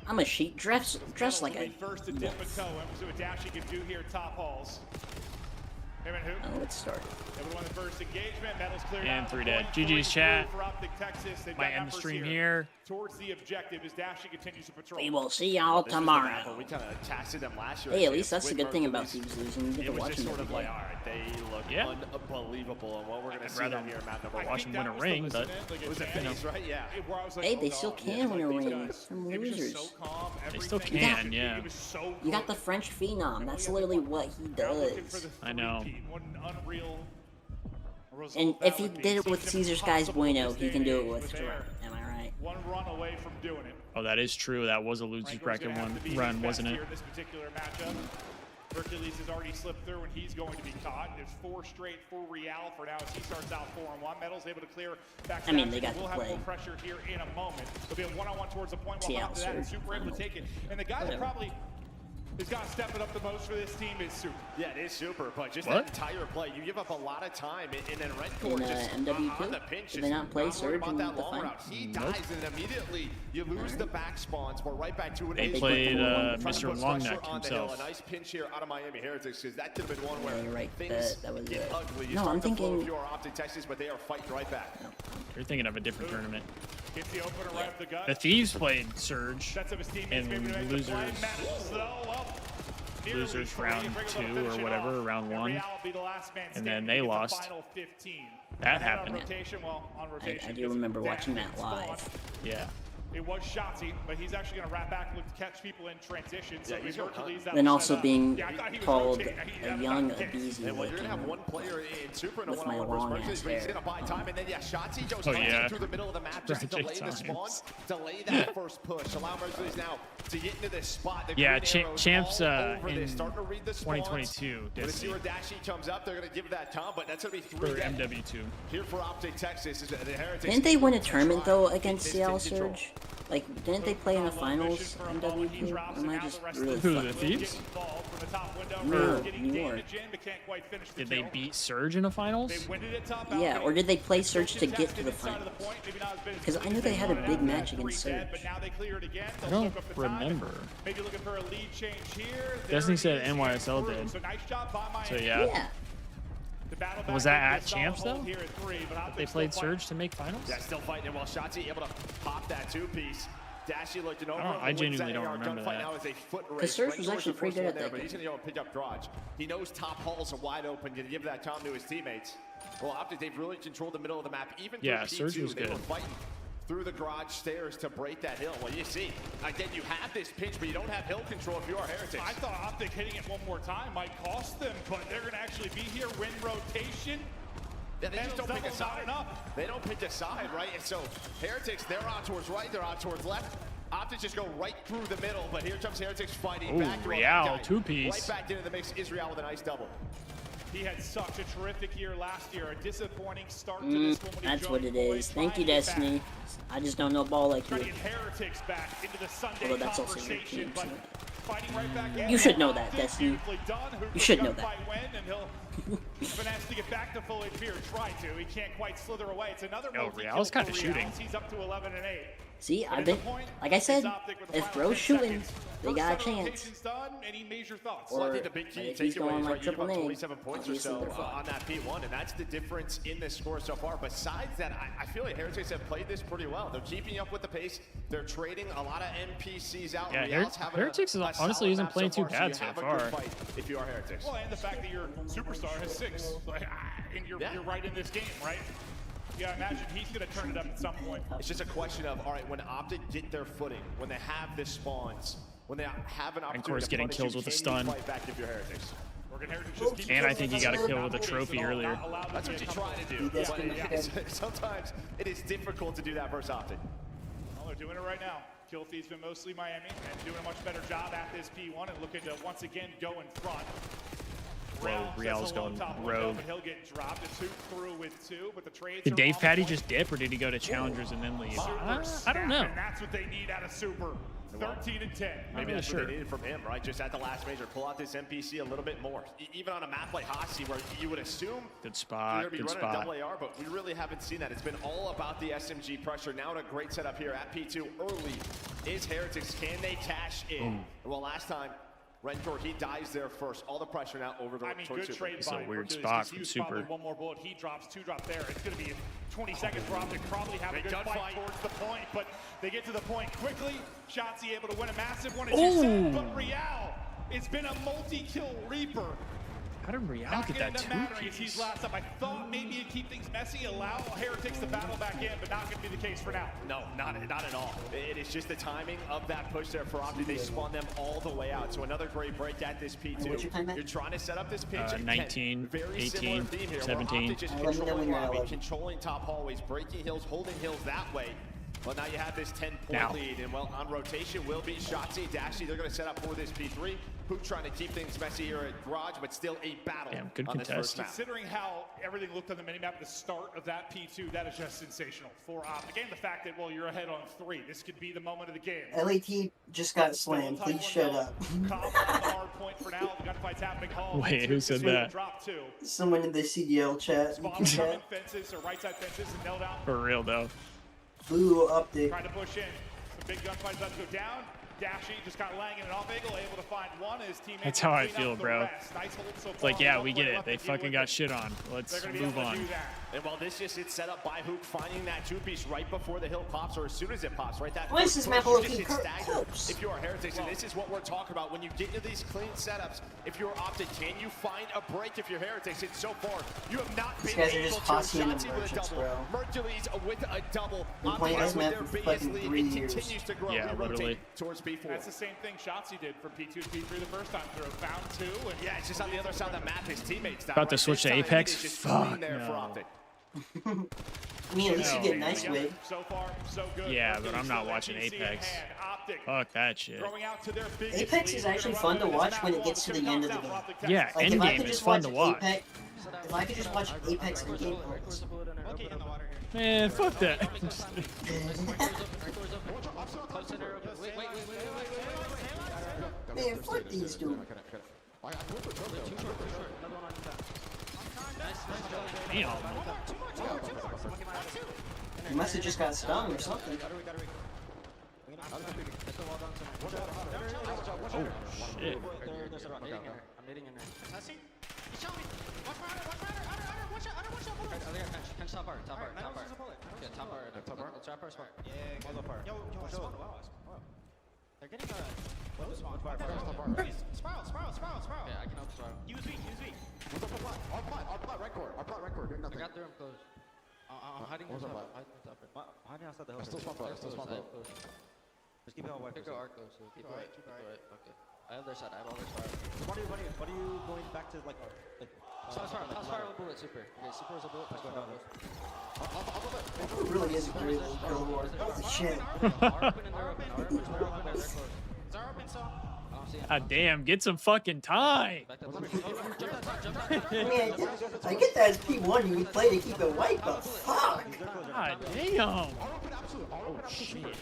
Speaker 16: I'm a sheep dressed like a
Speaker 10: First to dip a toe. And we'll see what Dashi can do here. Top halls. Him and who?
Speaker 16: Oh, let's start.
Speaker 10: They would won the first engagement. Metals cleared
Speaker 4: And
Speaker 10: out.
Speaker 4: 3
Speaker 10: The
Speaker 4: dead.
Speaker 10: point
Speaker 4: GG's chat.
Speaker 10: for Optic Texas. They've
Speaker 4: Might
Speaker 10: got
Speaker 4: end the
Speaker 10: numbers
Speaker 4: stream here.
Speaker 10: Towards the objective as Dashi continues to patrol.
Speaker 16: We will see y'all tomorrow.
Speaker 2: We kind of taxed them last year.
Speaker 16: Hey, at least that's the good thing about Thieves losing. You get
Speaker 2: It
Speaker 16: to
Speaker 2: was
Speaker 16: watch
Speaker 2: just
Speaker 16: them
Speaker 2: sort
Speaker 16: every
Speaker 2: of
Speaker 16: day.
Speaker 2: like, all right, they look unbelievable, and what we're going to see
Speaker 4: rather
Speaker 2: them here in map number
Speaker 10: I
Speaker 2: 1.
Speaker 4: watch
Speaker 10: think
Speaker 4: him win
Speaker 10: that
Speaker 4: a
Speaker 10: was
Speaker 4: ring,
Speaker 10: the
Speaker 4: but
Speaker 10: listening,
Speaker 2: It was a
Speaker 10: like,
Speaker 2: phase, right? Yeah.
Speaker 10: where I was like,
Speaker 16: Hey,
Speaker 10: oh,
Speaker 16: they still
Speaker 10: God,
Speaker 16: can win a
Speaker 10: these
Speaker 16: ring.
Speaker 10: guys,
Speaker 16: Some
Speaker 10: they were just
Speaker 16: losers.
Speaker 10: so calm,
Speaker 4: They still
Speaker 10: everything
Speaker 4: can,
Speaker 10: he
Speaker 4: yeah.
Speaker 10: was so
Speaker 16: You got the French phenom. That's literally what he
Speaker 10: Now looking for
Speaker 16: does.
Speaker 10: the
Speaker 4: I know.
Speaker 10: three-peat. What an unreal result
Speaker 16: And
Speaker 10: that
Speaker 16: if he
Speaker 10: would be.
Speaker 16: did it with
Speaker 10: Seems
Speaker 16: Caesar Skies
Speaker 10: impossible in
Speaker 16: Bueno,
Speaker 10: this
Speaker 16: he
Speaker 10: day
Speaker 16: can
Speaker 10: and
Speaker 16: do
Speaker 10: age
Speaker 16: it with
Speaker 10: with
Speaker 16: Gerard.
Speaker 10: Air.
Speaker 16: Am I right?
Speaker 10: One run away from doing it.
Speaker 4: Oh, that is true. That was a losers
Speaker 10: Franco's
Speaker 4: bracket
Speaker 10: gonna have to be
Speaker 4: run,
Speaker 10: his
Speaker 4: wasn't
Speaker 10: best
Speaker 4: it?
Speaker 10: here in this particular matchup. Hercules has already slipped through, and he's going to be caught. There's 4 straight for Real for now as he starts out 4-1. Metal's able to clear back.
Speaker 16: I mean, they got
Speaker 10: We'll
Speaker 16: the
Speaker 10: have
Speaker 16: play.
Speaker 10: more pressure here in a moment. There'll be a one-on-one towards the point. While
Speaker 16: Seattle
Speaker 10: after that, and
Speaker 16: Surge
Speaker 10: Super able to
Speaker 16: final.
Speaker 10: take it. And the guy that probably has got to step it up the most for this team is Super.
Speaker 2: Yeah, it is Super, but just
Speaker 4: What?
Speaker 2: that entire play, you give up a lot of time, and then Red Core
Speaker 16: In,
Speaker 2: just
Speaker 16: MW2?
Speaker 2: on the pinch.
Speaker 16: Did they not play
Speaker 2: worried
Speaker 16: Surge
Speaker 2: about
Speaker 16: in
Speaker 2: that
Speaker 16: the
Speaker 2: long
Speaker 16: final?
Speaker 2: route. He dies, and then immediately you lose the back spawns. We're right back to it.
Speaker 4: They
Speaker 2: Is
Speaker 4: played,
Speaker 2: trying to
Speaker 4: Mr.
Speaker 2: put
Speaker 4: Longneck
Speaker 2: pressure on the hill.
Speaker 4: himself.
Speaker 2: A nice pinch here out of Miami Heretics, because that could have been one where
Speaker 16: Yeah, you're right.
Speaker 2: things
Speaker 16: That was
Speaker 2: get
Speaker 16: it.
Speaker 2: ugly. You
Speaker 16: No,
Speaker 2: start
Speaker 16: I'm
Speaker 2: to flow
Speaker 16: thinking-
Speaker 2: if you are Optic Texas, but they are fighting right back.
Speaker 4: You're thinking of a different tournament.
Speaker 10: Gets the opener right up the gut.
Speaker 4: The Thieves played Surge
Speaker 10: Sets up his teammates,
Speaker 4: in
Speaker 10: maybe to make the play.
Speaker 4: losers,
Speaker 10: Metals, though, well, nearly
Speaker 4: losers
Speaker 10: free.
Speaker 4: round
Speaker 10: Bring it up,
Speaker 4: 2
Speaker 10: finish
Speaker 4: or
Speaker 10: it
Speaker 4: whatever,
Speaker 10: off.
Speaker 4: round
Speaker 10: And
Speaker 4: 1.
Speaker 10: Real will be the last man
Speaker 4: And then
Speaker 10: standing
Speaker 4: they
Speaker 10: to get the
Speaker 4: lost.
Speaker 10: final 15.
Speaker 4: That
Speaker 10: And then
Speaker 4: happened.
Speaker 10: On rotation, well, on rotation.
Speaker 16: I do remember
Speaker 10: because
Speaker 16: watching
Speaker 10: Dan
Speaker 16: that
Speaker 10: didn't
Speaker 16: live.
Speaker 10: spawn.
Speaker 4: Yeah.
Speaker 10: It was Shotzi, but he's actually going to wrap back and look to catch people in transition. So
Speaker 2: Yeah, he's
Speaker 10: he's
Speaker 2: going
Speaker 10: Hercules.
Speaker 16: Then also being
Speaker 10: Yeah, I thought he was
Speaker 16: called
Speaker 10: rotating.
Speaker 16: a young Abizi
Speaker 2: And well, you're going to have
Speaker 16: looking.
Speaker 2: one player in Super and a
Speaker 16: with my
Speaker 2: one-on-one
Speaker 16: long
Speaker 2: versus
Speaker 16: ass
Speaker 2: but he's
Speaker 16: hair.
Speaker 2: going to buy time. And then, yeah, Shotzi goes
Speaker 4: Oh, yeah.
Speaker 2: through the middle of the map just to
Speaker 4: Rotate
Speaker 2: delay the spawn,
Speaker 4: times.
Speaker 2: delay that first push. Allow Mercedes now to get into this spot. The
Speaker 4: Yeah,
Speaker 2: green arrows
Speaker 4: Champs
Speaker 2: all over
Speaker 4: in
Speaker 2: this, starting to read the spawns.
Speaker 4: 2022
Speaker 2: When
Speaker 4: did
Speaker 2: the see where Dashi comes up, they're going to give that time, but that's going to be
Speaker 4: for
Speaker 2: 3 dead.
Speaker 4: MW2.
Speaker 2: Here for Optic Texas is the Heretics.
Speaker 16: Didn't they win a tournament though against
Speaker 2: This
Speaker 16: Seattle
Speaker 2: team control.
Speaker 16: Surge? Like, didn't they play in the finals MW2? Or am I just really
Speaker 4: Who, the
Speaker 16: fucked?
Speaker 4: Thieves?
Speaker 16: No, New York.
Speaker 4: Did they beat Surge in the finals?
Speaker 16: Yeah, or did they play Surge to get to the finals? Because I knew they had a big match against Surge.
Speaker 4: I don't remember.
Speaker 10: Maybe looking for a lead change here.
Speaker 4: Destiny said NYSL did.
Speaker 10: So nice job by Miami.
Speaker 4: So yeah.
Speaker 16: Yeah.
Speaker 10: The battle
Speaker 4: Was
Speaker 10: back
Speaker 4: that
Speaker 10: into
Speaker 4: at
Speaker 10: a solid
Speaker 4: Champs though?
Speaker 10: hold here at 3, but
Speaker 4: That
Speaker 10: Optic
Speaker 4: they
Speaker 10: still
Speaker 4: played
Speaker 10: fighting.
Speaker 4: Surge to make finals?
Speaker 2: Yeah, still fighting it while Shotzi able to pop that 2-piece. Dashi looking over.
Speaker 4: I genuinely don't remember
Speaker 2: Gunfight
Speaker 4: that.
Speaker 2: now is a foot race.
Speaker 16: Because Surge was
Speaker 2: Renkor's
Speaker 16: actually
Speaker 2: the
Speaker 16: pretty
Speaker 2: first
Speaker 16: good
Speaker 2: one
Speaker 16: at
Speaker 2: there,
Speaker 16: that
Speaker 2: but he's going to go and pick up Garage. He knows top halls are wide open. Going to give that time to his teammates. Well, Optic, they've really controlled the middle of the map. Even
Speaker 4: Yeah,
Speaker 2: through
Speaker 4: Surge
Speaker 2: P2,
Speaker 4: was
Speaker 2: they were
Speaker 4: good.
Speaker 2: fighting through the garage stairs to break that hill. Well, you see, again, you have this pinch, but you don't have hill control if you are Heretics.
Speaker 10: I thought Optic hitting it one more time might cost them, but they're going to actually be here, win rotation.
Speaker 2: Yeah, they just don't pick a
Speaker 10: Double not
Speaker 2: side.
Speaker 10: enough.
Speaker 2: They don't pick a side, right? And so Heretics, they're out towards right, they're out towards left. Optic just go right through the middle, but here comes Heretics fighting
Speaker 4: Ooh,
Speaker 2: back.
Speaker 4: Real,
Speaker 2: Right
Speaker 4: 2-piece.
Speaker 2: back into the mix. Israel with a nice double.
Speaker 10: He had such a terrific year last year. A disappointing start to this one.
Speaker 6: That's what it is. Thank you, Destiny. I just don't know ball like you.
Speaker 10: Trying to get Heretics back into the Sunday
Speaker 6: Although that's also your
Speaker 10: conversation,
Speaker 6: team,
Speaker 10: but
Speaker 6: so.
Speaker 10: fighting right back in.
Speaker 6: You should know that, Destiny. You should know that.
Speaker 10: And he'll finesse to get back to full HP or try to. He can't quite slither away. It's another
Speaker 4: Real's kind of shooting.
Speaker 10: He's up to 11-8.
Speaker 6: See, I've been, like I said, if bro's shooting, they got a chance.
Speaker 2: Well, I think the big key takeaway is right, you about 27
Speaker 6: A,
Speaker 2: points or so on that P1, and that's the difference in this score so far. Besides that, I feel like Heretics have played this pretty well. They're keeping up with the pace. They're trading a lot of NPCs out.
Speaker 4: Yeah, Heretics honestly isn't playing too bad so far.
Speaker 2: If you are Heretics.
Speaker 10: Well, and the fact that your superstar has 6, and you're right in this game, right? Yeah, imagine he's going to turn it up at some point.
Speaker 2: It's just a question of, all right, when Optic get their footing, when they have this spawns, when they have an opportunity
Speaker 4: And Core's getting kills with a stun.
Speaker 2: Fight back if you're Heretics.
Speaker 4: And I think he got a kill with a trophy earlier.
Speaker 2: That's what you try to do. But sometimes it is difficult to do that versus Optic.
Speaker 10: Well, they're doing it right now. Kill Thieves been mostly Miami and doing a much better job at this P1 and looking to once again go in front.
Speaker 4: Whoa, Real's going rogue.
Speaker 10: He'll get dropped. A 2 through with 2, but the trades
Speaker 4: Did Dave Patty just dip, or did he go to Challengers and then leave? I don't know.
Speaker 10: And that's what they need out of Super. 13 and 10.
Speaker 2: Maybe that's what they needed from him, right? Just at the last major, pull out this NPC a little bit more. Even on a map like Hossie, where you would assume
Speaker 4: good spot,
Speaker 2: you're going to be running a double AR, but we really haven't seen that. It's been all about the SMG pressure. Now in a great setup here at P2 early is Heretics. Can they cash in? Well, last time, Rentor, he dies there first. All the pressure now over the
Speaker 10: good trade
Speaker 4: It's a weird spot from Super.
Speaker 10: One more bullet, he drops, 2 drop there. It's going to be 20 seconds for Optic. Probably have a good fight towards the point, but they get to the point quickly. Shotzzy able to win a massive one, as you said, but Real, it's been a multi-kill Reaper.
Speaker 4: How did Real get that 2-piece?
Speaker 10: He's last up. I thought maybe it'd keep things messy, allow Heretics to battle back in, but not going to be the case for now.
Speaker 2: No, not at all. It is just the timing of that push there for Optic. They spawn them all the way out. So another great break at this P2. You're trying to set up this pitch.
Speaker 4: 19, 18, 17.
Speaker 2: Just controlling lobby, controlling top hallways, breaking hills, holding hills that way. Well, now you have this 10-point lead, and well, on rotation will be Shotzzy, Dashy. They're going to set up for this P3. Hoop trying to keep things messy here at Garage, but still a battle.
Speaker 4: Damn, good
Speaker 2: on
Speaker 4: contest.
Speaker 2: This first map.
Speaker 10: Considering how everything looked on the minimap at the start of that P2, that is just sensational for Optic. And the fact that, well, you're ahead on 3. This could be the moment of the game.
Speaker 16: LAT just got slammed. Please shut up.
Speaker 10: Hard point for now. The gunfight's happening.
Speaker 4: Wait, who said that?
Speaker 16: Someone in the CDL chat.
Speaker 10: Fences or right side fences and nailed out.
Speaker 4: For real, though.
Speaker 16: Blue Optic.
Speaker 10: Trying to push in. Some big gunfights about to go down. Dashy just got Lang in an off angle, able to find one. His teammate.
Speaker 4: That's how I feel, bro.
Speaker 10: Nice hold so
Speaker 4: It's like, yeah, we get it. They fucking got shit on. Let's move on.
Speaker 2: And while this just gets set up by Hoop, finding that 2-piece right before the hill pops, or as soon as it pops, right? That
Speaker 16: why is this map looking
Speaker 2: if you are Heretics, and this is what we're talking about. When you get into these clean setups, if you're Optic, can you find a break if you're Heretics? And so far, you have not been able to. Shotzzy with a double, Mercules with a double.
Speaker 16: Playing this map for fucking 3 years.
Speaker 2: Continues to grow.
Speaker 4: Yeah, literally.
Speaker 2: Towards P4.
Speaker 10: That's the same thing Shotzzy did from P2 to P3 the first time through. Found 2. And
Speaker 2: yeah, it's just on the other side of the map. His teammates died.
Speaker 4: About to switch to Apex? Fuck
Speaker 2: no.
Speaker 16: I mean, at least you get nice wig.
Speaker 10: So far, so good.
Speaker 4: Yeah, but I'm not watching Apex. Fuck that shit.
Speaker 16: Apex is actually fun to watch when it gets to the end of the game.
Speaker 4: Yeah,
Speaker 16: like,
Speaker 4: endgame is fun to watch.
Speaker 16: If I could just watch Apex in game modes.
Speaker 4: Man, fuck that.
Speaker 16: Man, fuck these dudes.
Speaker 4: Damn.
Speaker 16: He must have just got stung or something.
Speaker 4: Oh, shit.
Speaker 20: I'm hitting in there. He's showing me. Watch my under. Top bar. Yeah, top bar. Let's trap our spot. Yeah, yo, they're getting Spiral. Yeah, I can help Spiral. Use V. Our plot, right core. I got through him close. I'm hiding on top. Hiding outside the hill. Still spawn. Just keep it on white. Go arc though, so keep it right. Okay. I have their side. I have all their Spiral. So what are you going back to like Spiral bullet super. Okay, super is a bullet. Let's go down those.
Speaker 16: It really is a great little kill war. Holy shit.
Speaker 20: Our open and they're open. They're close. Is our open so?
Speaker 4: God damn, get some fucking time.
Speaker 16: I mean, I get that it's P1 and you play to keep it white, but fuck.
Speaker 4: God damn. Oh shit.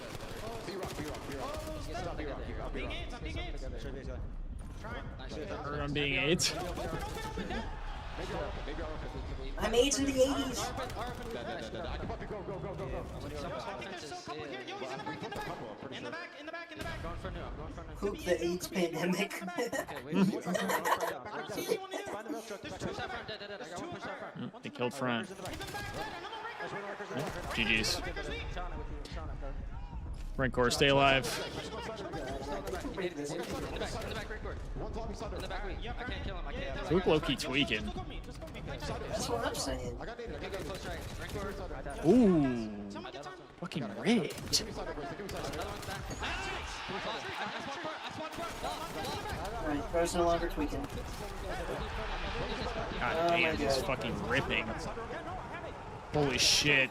Speaker 4: I'm being AIDS.
Speaker 16: I'm AIDS in the 80s. Poop the AIDS pandemic.
Speaker 4: They killed front. GG's. Rancor, stay alive. Luke low-key tweaking.
Speaker 16: That's what I'm saying.
Speaker 4: Ooh. Fucking rigged.
Speaker 16: Alright, bro's no longer tweaking.
Speaker 4: God damn, he's fucking ripping. Holy shit.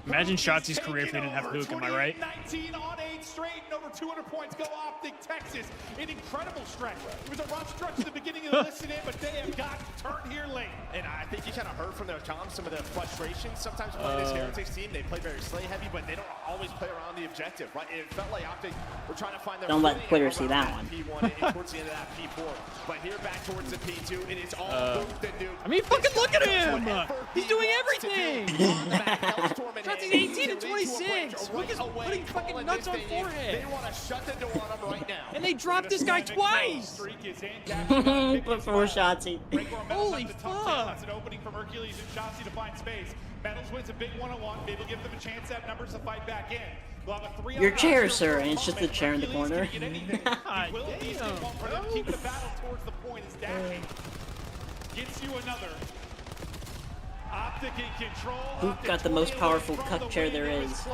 Speaker 4: Imagine Shotzi's career if they didn't have Hook, am I right?
Speaker 10: 19 on 8 straight and over 200 points go Optic Texas. An incredible stretch. It was a rough stretch at the beginning of the listen in, but they have got turned here late.
Speaker 7: And I think you kind of heard from their comms some of the frustrations. Sometimes playing this Heretics team, they play very slay heavy, but they don't always play around the objective, right? It felt like Optic were trying to find their
Speaker 16: Don't let Twitter see that one.
Speaker 7: P1 and towards the end of that P4. But here back towards the P2, it is all Luke the Duke.
Speaker 4: I mean, fucking look at him! He's doing everything! Shotzi's 18 and 26! Look at putting fucking nuts on forehead!
Speaker 7: They want to shut the door on him right now.
Speaker 4: And they dropped this guy twice!
Speaker 16: Before Shotzi.
Speaker 4: Holy fuck!
Speaker 10: That's an opening from Hercules and Shotzi to find space. Metals wins a big one-on-one. Maybe we'll give them a chance at numbers to fight back in. We'll have a 3-on-9
Speaker 16: Your chair, sir, and it's just a chair in the corner.
Speaker 10: Keep the battle towards the point is dashing. Gets you another. Optic in control.
Speaker 16: Who got the most powerful cuck chair there is?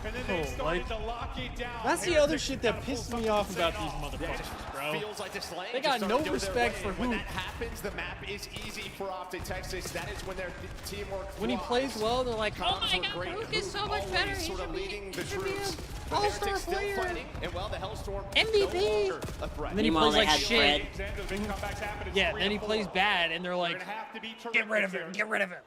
Speaker 10: And then they started to lock it down.
Speaker 4: That's the other shit that pisses me off about these motherfuckers, bro.
Speaker 7: Feels like this lane
Speaker 4: They got no respect for
Speaker 7: When
Speaker 4: Hoop.
Speaker 7: that happens, the map is easy for Optic Texas. That is when their teamwork
Speaker 4: When he plays well, they're like, oh my god,
Speaker 7: Hoop
Speaker 4: is so much better. He
Speaker 7: sort of
Speaker 4: should be
Speaker 7: leading the troops. But
Speaker 4: All-Star
Speaker 7: Heretics still
Speaker 4: player.
Speaker 7: fighting, and well, the Hellstorm
Speaker 4: MVP.
Speaker 7: no longer a threat.
Speaker 4: And then he
Speaker 16: Meanwhile,
Speaker 4: plays
Speaker 16: they
Speaker 4: like
Speaker 16: had
Speaker 4: shit.
Speaker 16: Fred.
Speaker 4: Yeah, then he plays bad, and they're like, get rid of him, get rid of him.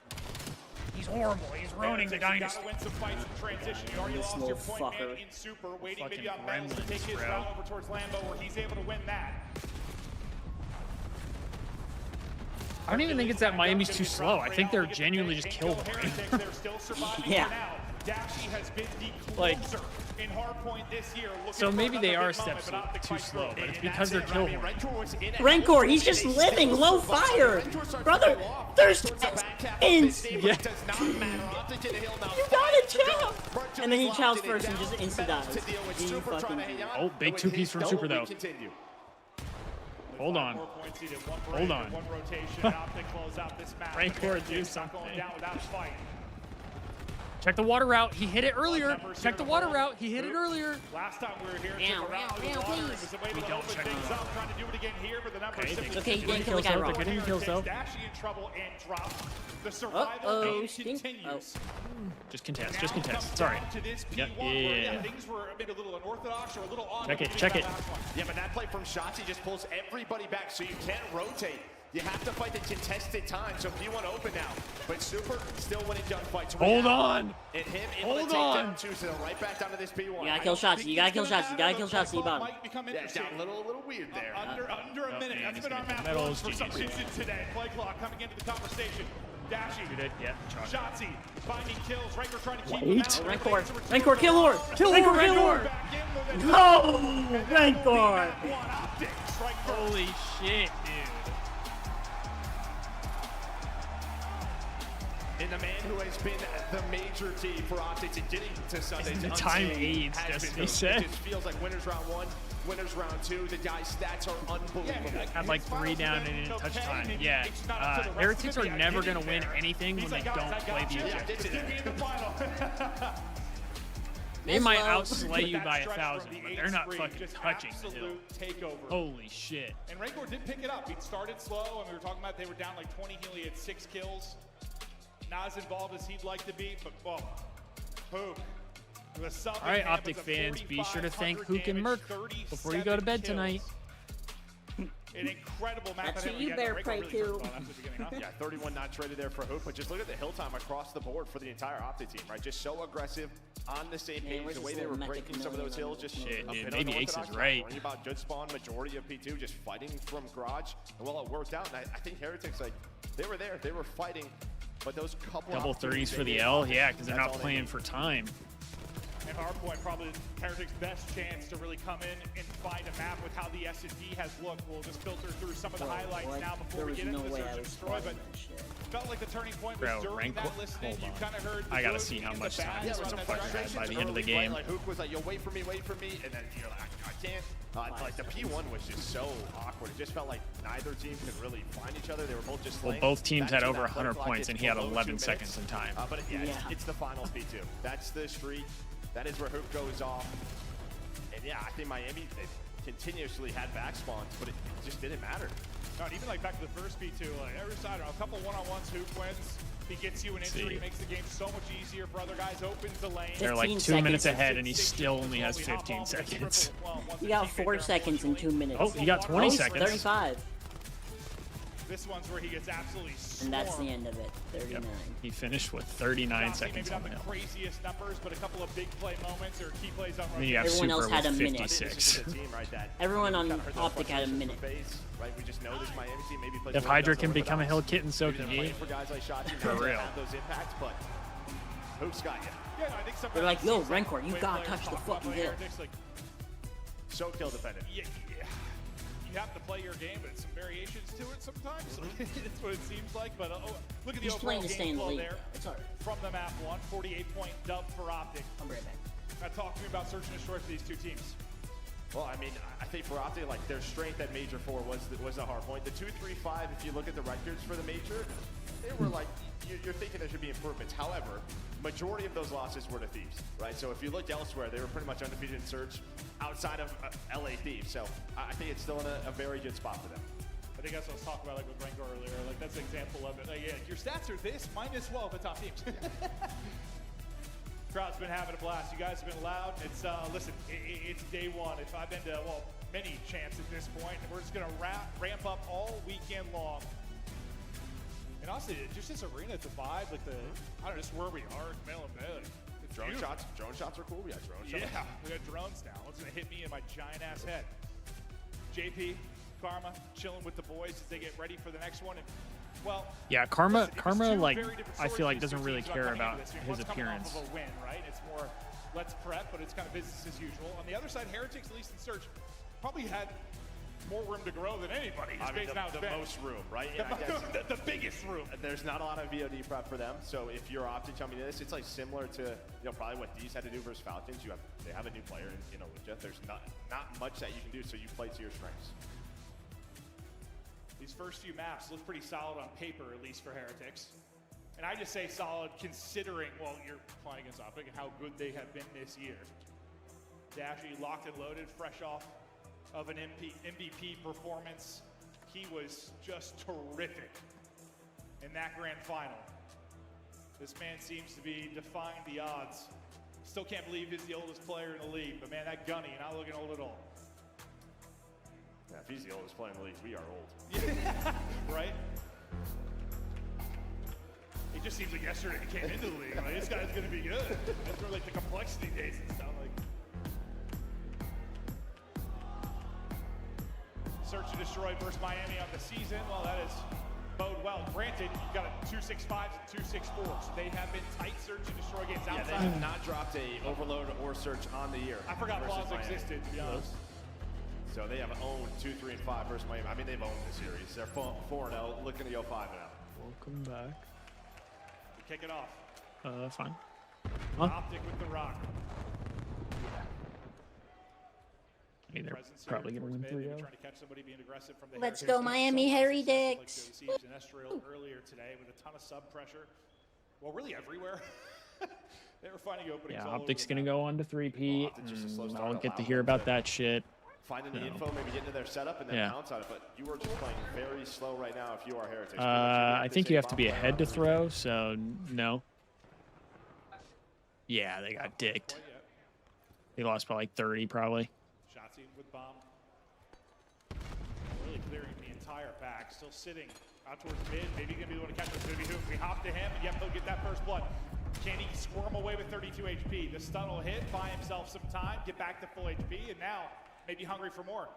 Speaker 4: He's horrible. He's ruining the dynasty.
Speaker 10: Win some fights in transition. You already lost your point man in super. Waiting maybe on Metals to take his route over towards Lambo, where he's able to win that.
Speaker 4: I don't even think it's that Miami's too slow. I think they're genuinely just kill boring.
Speaker 10: They're still surviving
Speaker 16: Yeah.
Speaker 10: for now. Dashi has been the
Speaker 4: Like,
Speaker 10: closer in hardpoint this year.
Speaker 4: so maybe they are steps too slow, but it's because they're kill boring.
Speaker 16: Rancor, he's just living low fire. Brother, there's seconds.
Speaker 4: Yeah.
Speaker 16: You gotta chill. And then he chows first and just insta dies. He fucking...
Speaker 4: Oh, big two-piece from Super, though. Hold on. Hold on. Rancor, do something. Check the water route. He hit it earlier. Check the water route. He hit it earlier.
Speaker 10: Last time we were here, it took a round of the water. It was a way to open things up, trying to do it again here, but the number is simply
Speaker 16: Okay, you didn't kill the guy wrong.
Speaker 4: They're getting kills, though.
Speaker 10: Dashi in trouble and drop. The survival game continues.
Speaker 4: Just contest. Just contest. It's all right. Yep. Yeah.
Speaker 10: Things were a little unorthodox or a little odd.
Speaker 4: Check it. Check it.
Speaker 7: Yeah, but that play from Shotzi just pulls everybody back, so you can't rotate. You have to fight the contested time, so P1 open now. But Super still winning gunfights.
Speaker 4: Hold on.
Speaker 7: And him able
Speaker 4: Hold
Speaker 7: to take
Speaker 4: on.
Speaker 7: down two, so right back down to this P1.
Speaker 16: You gotta kill Shotzi. You gotta kill Shotzi. You gotta kill Shotzi. Bottom.
Speaker 7: Yeah, it's got a little weird there.
Speaker 10: Under a minute. That's been our map
Speaker 4: Metals,
Speaker 10: for some
Speaker 4: GG's.
Speaker 10: reason today. Play clock coming into the conversation. Dashi.
Speaker 4: Shoot it. Yeah.
Speaker 10: Shotzi finding kills. Rancor trying to keep him
Speaker 4: Wait.
Speaker 10: out.
Speaker 16: Rancor. Rancor, kill Lord.
Speaker 4: Kill
Speaker 16: Rancor,
Speaker 4: Lord,
Speaker 16: kill Lord. No! Rancor.
Speaker 4: Holy shit, dude.
Speaker 7: And the man who has been the major key for Optics and getting to Sunday.
Speaker 4: The time aids, Destiny said.
Speaker 7: It just feels like winners round 1, winners round 2. The guy's stats are unbelievable.
Speaker 4: Had like 3 down and didn't touch time. Yeah. Heretics are never going to win anything when they don't play the objective. They might outslay you by 1,000, but they're not fucking touching the hill. Holy shit.
Speaker 10: And Rancor did pick it up. He started slow, and we were talking about they were down like 20. He only had 6 kills. Not as involved as he'd like to be, but well, Hook
Speaker 4: All right, Optic fans, be sure to thank Hook and Merc before you go to bed tonight.
Speaker 7: An incredible map.
Speaker 16: That's who you better pray to.
Speaker 7: Yeah, 31 not traded there for Hook, but just look at the hill time across the board for the entire Optic team, right? Just so aggressive, on the same page, the way they were breaking some of those hills, just
Speaker 4: shit,
Speaker 7: a
Speaker 4: dude,
Speaker 7: bit
Speaker 4: maybe Ace is right.
Speaker 7: Worrying about good spawn, majority of P2 just fighting from garage, and well, it worked out. And I think Heretics, like, they were there, they were fighting, but those couple
Speaker 4: double 30s for the L, yeah, because they're not playing for time.
Speaker 10: And Hardpoint, probably Heretics' best chance to really come in and find a map with how the S&D has looked. We'll just filter through some of the highlights now before we get into the Search and Destroy, but felt like the turning point was during that listening. You kind of heard
Speaker 4: I gotta see how much time this motherfucker had by the end of the game.
Speaker 7: Like Hook was like, yo, wait for me, and then you're like, I can't. Like the P1 was just so awkward. It just felt like neither team could really find each other. They were both just
Speaker 4: well, both teams had over 100 points, and he had 11 seconds in time.
Speaker 7: But it's the finals P2. That's the streak. That is where Hook goes off. And yeah, I think Miami, they continuously had back spawns, but it just didn't matter.
Speaker 10: No, and even like back to the first P2, like every side, a couple one-on-ones, Hook wins. He gets you an injury, makes the game so much easier for other guys, opens the lane.
Speaker 4: They're like 2 minutes ahead, and he still only has 15 seconds.
Speaker 16: He got 4 seconds in 2 minutes.
Speaker 4: Oh, he got 20 seconds.
Speaker 16: 35.
Speaker 10: This one's where he gets absolutely swarmed.
Speaker 16: And that's the end of it. 39.
Speaker 4: Yep. He finished with 39 seconds on the hill.
Speaker 10: Craziest numbers, but a couple of big play moments or key plays on.
Speaker 4: Then you have
Speaker 16: Everyone else had a minute.
Speaker 4: 56.
Speaker 16: Everyone on Optic had a minute.
Speaker 7: Right, we just know this Miami team maybe plays.
Speaker 4: If Hydra can become a hill kitten, so can he.
Speaker 7: For guys like Shotzi,
Speaker 4: for real.
Speaker 7: Have those impacts, but Hook's got you.
Speaker 10: Yeah, no, I think
Speaker 16: they're like, yo, Rancor, you gotta touch the fucking hill.
Speaker 7: So kill dependent.
Speaker 10: Yeah. You have to play your game, but some variations to it sometimes. That's what it seems like. But look at the overall game flow there. From the map one, 48-point dub for Optic.
Speaker 16: I'm right back.
Speaker 10: Now talk to me about Search and Destroy for these two teams.
Speaker 7: Well, I mean, I think for Optic, like their strength at Major 4 was the hard point. The 2-3-5, if you look at the records for the Major, they were like, you're thinking there should be improvements. However, majority of those losses were to Thieves, right? So if you look elsewhere, they were pretty much undefeated in Search outside of LA Thieves. So I think it's still in a very good spot for them.
Speaker 10: I think that's what I was talking about, like with Rancor earlier. Like that's an example of it. Like, yeah, your stats are this -12 at top teams. Crowd's been having a blast. You guys have been loud. It's listen, it's day one. If I've been to many champs at this point, and we're just gonna ramp up all weekend long. And honestly, just this arena, the vibe, like I don't know, just where we are in Melon Bay.
Speaker 7: Drone shots are cool. We got drone shots.
Speaker 10: Yeah, we got drones now. It's gonna hit me in my giant ass head. JP, Karma, chilling with the boys as they get ready for the next one. And, well,
Speaker 4: yeah, Karma, like I feel like doesn't really care about his appearance.
Speaker 10: Off of a win, right? It's more let's prep, but it's kind of business as usual. On the other side, Heretics, at least in Search, probably had more room to grow than anybody.
Speaker 7: I mean, the most room, right?
Speaker 10: Yeah, I guess the biggest room.
Speaker 7: There's not a lot of VOD prep for them, so if you're Optic coming to this, it's like similar to probably what Thieves had to do versus Falcons. They have a new player in Olivia. There's not much that you can do, so you play to your strengths.
Speaker 10: These first few maps look pretty solid on paper, at least for Heretics. And I just say solid considering, well, you're playing against Optic and how good they have been this year. Dashy locked and loaded, fresh off of an MVP performance. He was just terrific in that grand final. This man seems to be defying the odds. Still can't believe he's the oldest player in the league, but man, that Gunny, not looking old at all.
Speaker 7: Yeah, if he's the oldest player in the league, we are old.
Speaker 10: Right? It just seems like yesterday he came into the league. Like, this guy's gonna be good. That's where like the complexity days and stuff. Like Search and Destroy versus Miami on the season. Well, that is bode well. Granted, you've got a 2-6-5s and 2-6-4s. They have been tight Search and Destroy games outside.
Speaker 7: Yeah, they have not dropped a Overload or Search on the year.
Speaker 10: I forgot Pause existed, to be honest.
Speaker 7: So they have owned 2, 3, and 5 versus Miami. I mean, they've owned the series. They're 4-0, looking to go 5-0.
Speaker 4: Welcome back.
Speaker 10: Kick it off.
Speaker 4: Fine.
Speaker 10: Optic with the rock.
Speaker 4: I mean, they're probably going to win 3-0.
Speaker 16: Let's go, Miami Heretics.
Speaker 10: Earlier today with a ton of sub pressure. Well, really everywhere. They were finding openings.
Speaker 4: Yeah, Optic's going to go on to 3-peat. I'll get to hear about that shit.
Speaker 7: Finding the info, maybe get into their setup and then bounce on it. But you are just playing very slow right now if you are Heretics.
Speaker 4: I think you have to be ahead to throw, so no. Yeah, they got dicked. He lost by like 30 probably.
Speaker 10: Shotzi with bomb. Really clearing the entire back. Still sitting out towards mid. Maybe going to be the one to catch us. It's going to be who? We hop to him. Yep, he'll get that first blood. Can he squirm away with 32 HP? The stun will hit, buy himself some time, get back to full HP, and now maybe hungry for more.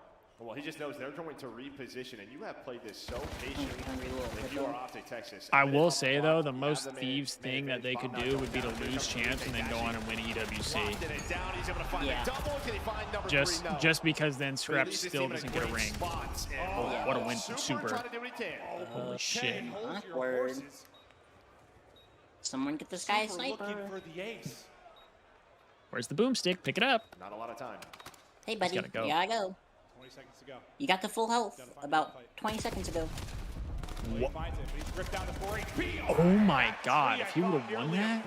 Speaker 7: Well, he just knows they're going to reposition, and you have played this so patiently if you are Optic Texas.
Speaker 4: I will say, though, the most Thieves thing that they could do would be to lose champs and then go on and win EWC.
Speaker 7: Yeah.
Speaker 4: Just because then Scrap still doesn't get a ring. Oh, what a win from Super. Holy shit.
Speaker 16: Awkward. Someone get this guy a sniper.
Speaker 4: Where's the boomstick? Pick it up.
Speaker 7: Not a lot of time.
Speaker 16: Hey, buddy.
Speaker 4: Gotta go.
Speaker 16: You gotta go.
Speaker 10: 20 seconds to go.
Speaker 16: You got the full health about 20 seconds ago.
Speaker 4: Oh my god, if he would have won that?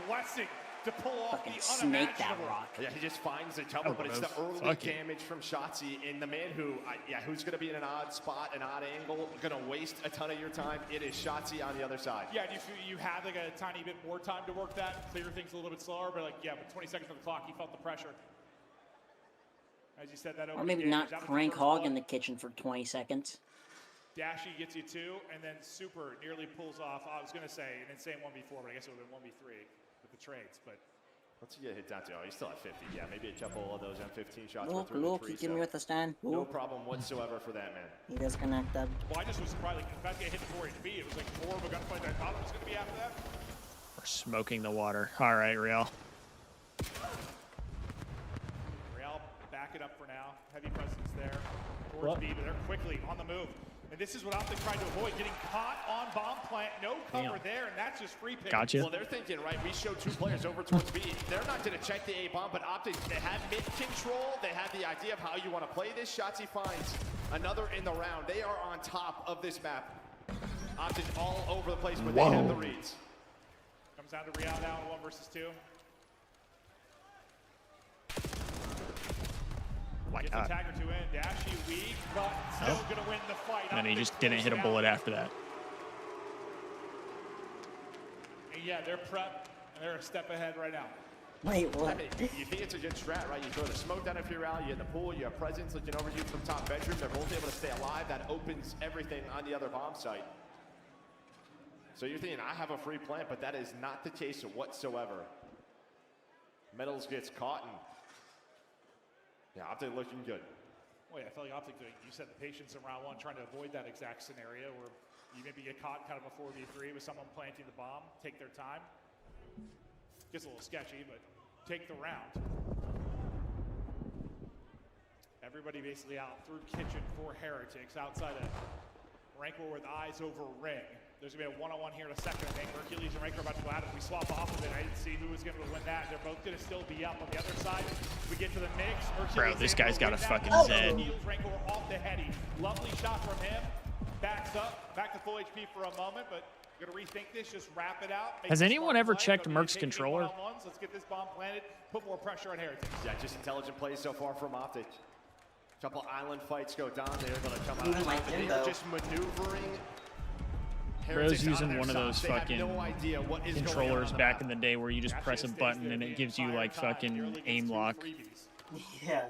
Speaker 10: To pull off
Speaker 16: fucking snake that rock.
Speaker 7: Yeah, he just finds the jumper, but it's the early damage from Shotzi, and the man who, who's going to be in an odd spot, an odd angle, going to waste a ton of your time. It is Shotzi on the other side.
Speaker 10: Yeah, you had like a tiny bit more time to work that, clear things a little bit slower, but with 20 seconds on the clock, he felt the pressure. As you said, that
Speaker 16: or maybe not crank hog in the kitchen for 20 seconds.
Speaker 10: Dashy gets you 2, and then Super nearly pulls off, I was going to say, an insane 1v4, but I guess it would have been 1v3 with the trades, but...
Speaker 7: What's he get hit down to? Oh, he's still at 50. Yeah, maybe a couple of those M15 shots.
Speaker 16: Look, he give me with the stand.
Speaker 7: No problem whatsoever for that man.
Speaker 16: He disconnected.
Speaker 10: Well, I just was surprised, like, the fact that hit 4 HP, it was like more of a gunfight than I thought it was going to be after that.
Speaker 4: We're smoking the water. All right, Real.
Speaker 10: Real, back it up for now. Heavy presence there. Towards B, but they're quickly on the move. And this is what Optic tried to avoid, getting caught on bomb plant, no cover there, and that's just free pick.
Speaker 4: Gotcha.
Speaker 7: Well, they're thinking, right, we show 2 players over towards B. They're not going to check the A bomb, but Optic, they have mid control. They have the idea of how you want to play this. Shotzi finds another in the round. They are on top of this map. Optic all over the place, but they have the reads.
Speaker 10: Comes down to Riyadh now in 1 versus 2.
Speaker 4: My
Speaker 10: Gets
Speaker 4: God.
Speaker 10: a tag or 2 in. Dashy weak, but still going to win the fight.
Speaker 4: And he just didn't hit a bullet after that.
Speaker 10: And yeah, they're prepped, and they're a step ahead right now.
Speaker 16: Wait, what?
Speaker 7: I mean, you think it's a good strat, right? You throw the smoke down if you're out, you in the pool, you have presence looking over you from top bedroom. They're both able to stay alive. That opens everything on the other bomb site. So you're thinking, I have a free plant, but that is not the case whatsoever. Metals gets caught, and yeah, Optic looking good.
Speaker 10: Well, yeah, I felt like Optic, you said the patience in round 1, trying to avoid that exact scenario where you maybe get caught kind of a 4v3 with someone planting the bomb, take their time. Gets a little sketchy, but take the round. Everybody basically out through kitchen for Heretics outside of Rancor with eyes over ring. There's going to be a one-on-one here in a second. I think Hercules and Rancor are about to go at it. We swap off of it. I didn't see who was going to win that. They're both going to still be up on the other side. We get to the mix.
Speaker 4: Bro, this guy's got a fucking Zed.
Speaker 10: Rancor off the heady. Lovely shot from him. Backs up. Back to full HP for a moment, but going to rethink this. Just wrap it out.
Speaker 4: Has anyone ever checked Merc's controller?
Speaker 10: Let's get this bomb planted. Put more pressure on Heretics.
Speaker 7: Yeah, just intelligent plays so far from Optic. Couple island fights go down. They're going to come out.
Speaker 16: Even like
Speaker 7: They are just maneuvering.
Speaker 4: Bro's using one of those fucking controllers back in the day where you just press a button and it gives you like fucking aim lock.
Speaker 16: Yeah.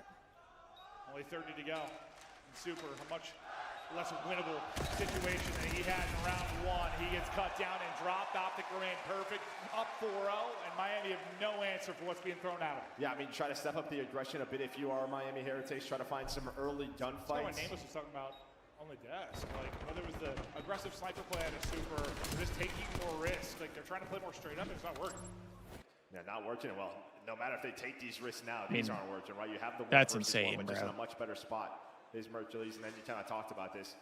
Speaker 10: Only 30 to go. And Super, a much less winnable situation than he had in round 1. He gets cut down and dropped. Optic remain perfect. Up 4-0, and Miami have no answer for what's being thrown at him.
Speaker 7: Yeah, I mean, try to step up the aggression a bit if you are Miami Heretics. Try to find some early gunfights.
Speaker 10: What Nameless was talking about on the desk, like whether it was the aggressive sniper play at a Super, just taking more risks. Like they're trying to play more straight up, it's not working.
Speaker 7: Yeah, not working. Well, no matter if they take these risks now, these aren't working, right? You have the
Speaker 4: that's insane,
Speaker 7: one,
Speaker 4: bro.
Speaker 7: which is in a much better spot. Is Mercules, and then you kind of talked about this.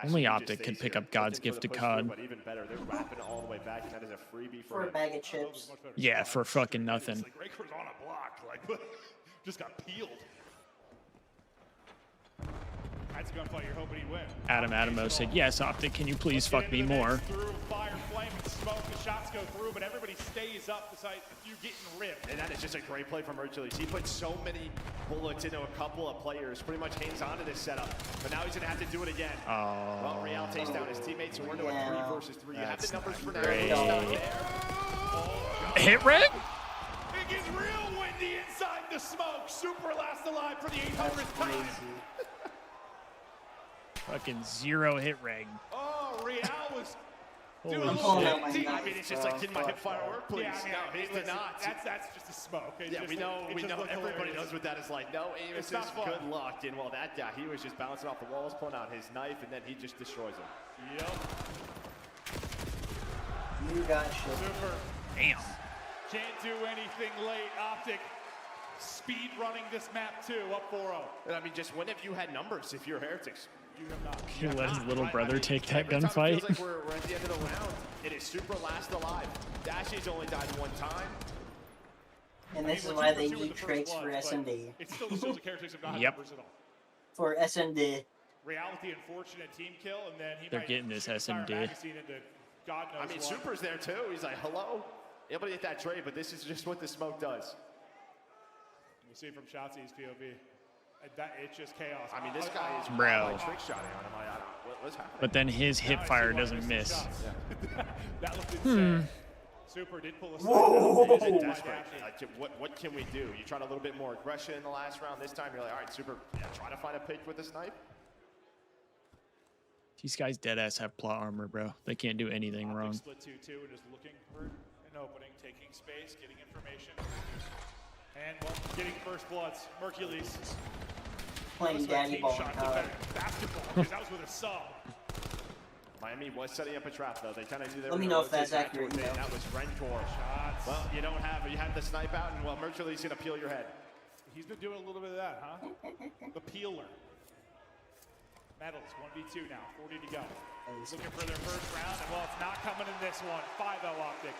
Speaker 4: Only Optic could pick up God's gift to COD.
Speaker 7: But even better, they're wrapping all the way back, and that is a freebie
Speaker 16: for a bag of chips.
Speaker 4: Yeah, for fucking nothing.
Speaker 10: Like Raker's on a block, like just got peeled. That's a gunfight you're hoping he'd win.
Speaker 4: Adam Adamo said, yes, Optic, can you please fuck me more?
Speaker 10: Through fire, flame, and smoke, the shots go through, but everybody stays up beside you getting ripped.
Speaker 7: And that is just a great play from Hercules. He put so many bullets into a couple of players, pretty much hands on to this setup. But now he's going to have to do it again.
Speaker 4: Oh.
Speaker 7: Well, Real takes down his teammates, and we're doing 3 versus 3. You have the numbers for now.
Speaker 4: Hit red?
Speaker 10: It gets real windy inside the smoke. Super last alive for the 800th time.
Speaker 4: Fucking 0 hit reg.
Speaker 10: Oh, Riyadh was
Speaker 16: I'm
Speaker 10: doing
Speaker 16: pulling
Speaker 10: a
Speaker 16: out my
Speaker 10: little
Speaker 16: knife.
Speaker 7: I mean, it's just like, did my hip fire work, please?
Speaker 10: Yeah,
Speaker 7: No, it's
Speaker 10: listen,
Speaker 7: not.
Speaker 10: that's just a smoke. It
Speaker 7: Yeah,
Speaker 10: just
Speaker 7: we know,
Speaker 10: looked
Speaker 7: everybody
Speaker 10: hilarious.
Speaker 7: knows what that is like. No, Amos
Speaker 10: It's not
Speaker 7: is
Speaker 10: fun.
Speaker 7: good luck. And well, that guy, he was just bouncing off the walls, pulling out his knife, and then he just destroys him.
Speaker 10: Yep.
Speaker 16: You got shit.
Speaker 10: Super.
Speaker 4: Damn.
Speaker 10: Can't do anything late. Optic speed running this map too, up 4-0.
Speaker 7: And I mean, just when have you had numbers if you're Heretics?
Speaker 10: You have not.
Speaker 4: He let his little
Speaker 7: Right,
Speaker 4: brother
Speaker 7: I mean,
Speaker 4: take that
Speaker 7: every time it
Speaker 4: gunfight.
Speaker 7: feels like we're at the end of the round. It is Super last alive. Dashy's only died one time.
Speaker 16: And this is why they need traits for SMD.
Speaker 10: It still shows the characters have not had
Speaker 4: Yep.
Speaker 10: numbers at all.
Speaker 16: For SMD.
Speaker 10: Reality, unfortunate team kill, and then he
Speaker 4: They're
Speaker 10: might
Speaker 4: getting this
Speaker 10: shoot his entire
Speaker 4: SMD.
Speaker 10: magazine into God knows
Speaker 7: I mean,
Speaker 10: what.
Speaker 7: Super's there too. He's like, hello. Able to get that trade, but this is just what the smoke does.
Speaker 10: We'll see from Shotzi's POV. It's just chaos.
Speaker 7: I mean, this guy is
Speaker 4: Bro.
Speaker 7: trick shotting on him. I don't, what's happening?
Speaker 4: But then his hip fire doesn't miss.
Speaker 10: That looked insane. Super did pull a
Speaker 7: Whoa!
Speaker 10: side.
Speaker 7: Desperate. Like, what can we do? You tried a little bit more aggression in the last round. This time, you're like, all right, Super, try to find a pick with a snipe.
Speaker 4: These guys dead ass have plot armor, bro. They can't do anything wrong.
Speaker 10: Split 2-2 and just looking for an opening, taking space, getting information. And well, getting first bloods. Mercules.
Speaker 16: Playing daddy ball.
Speaker 10: Basketball, because that was with a sub.
Speaker 7: Miami was setting up a trap, though. They kind of knew they
Speaker 16: Let
Speaker 7: were
Speaker 16: me
Speaker 7: gonna
Speaker 16: know if that's
Speaker 7: rotate back
Speaker 16: accurate,
Speaker 7: towards
Speaker 16: you
Speaker 7: it.
Speaker 16: know.
Speaker 7: That was Rencor.
Speaker 10: Shots.
Speaker 7: Well, you have the snipe out, and well, Mercules gonna peel your head.
Speaker 10: He's been doing a little bit of that, huh? The peeler. Metals, 1v2 now, 40 to go. Looking for their first round, and well, it's not coming in this one. 5-0 Optic.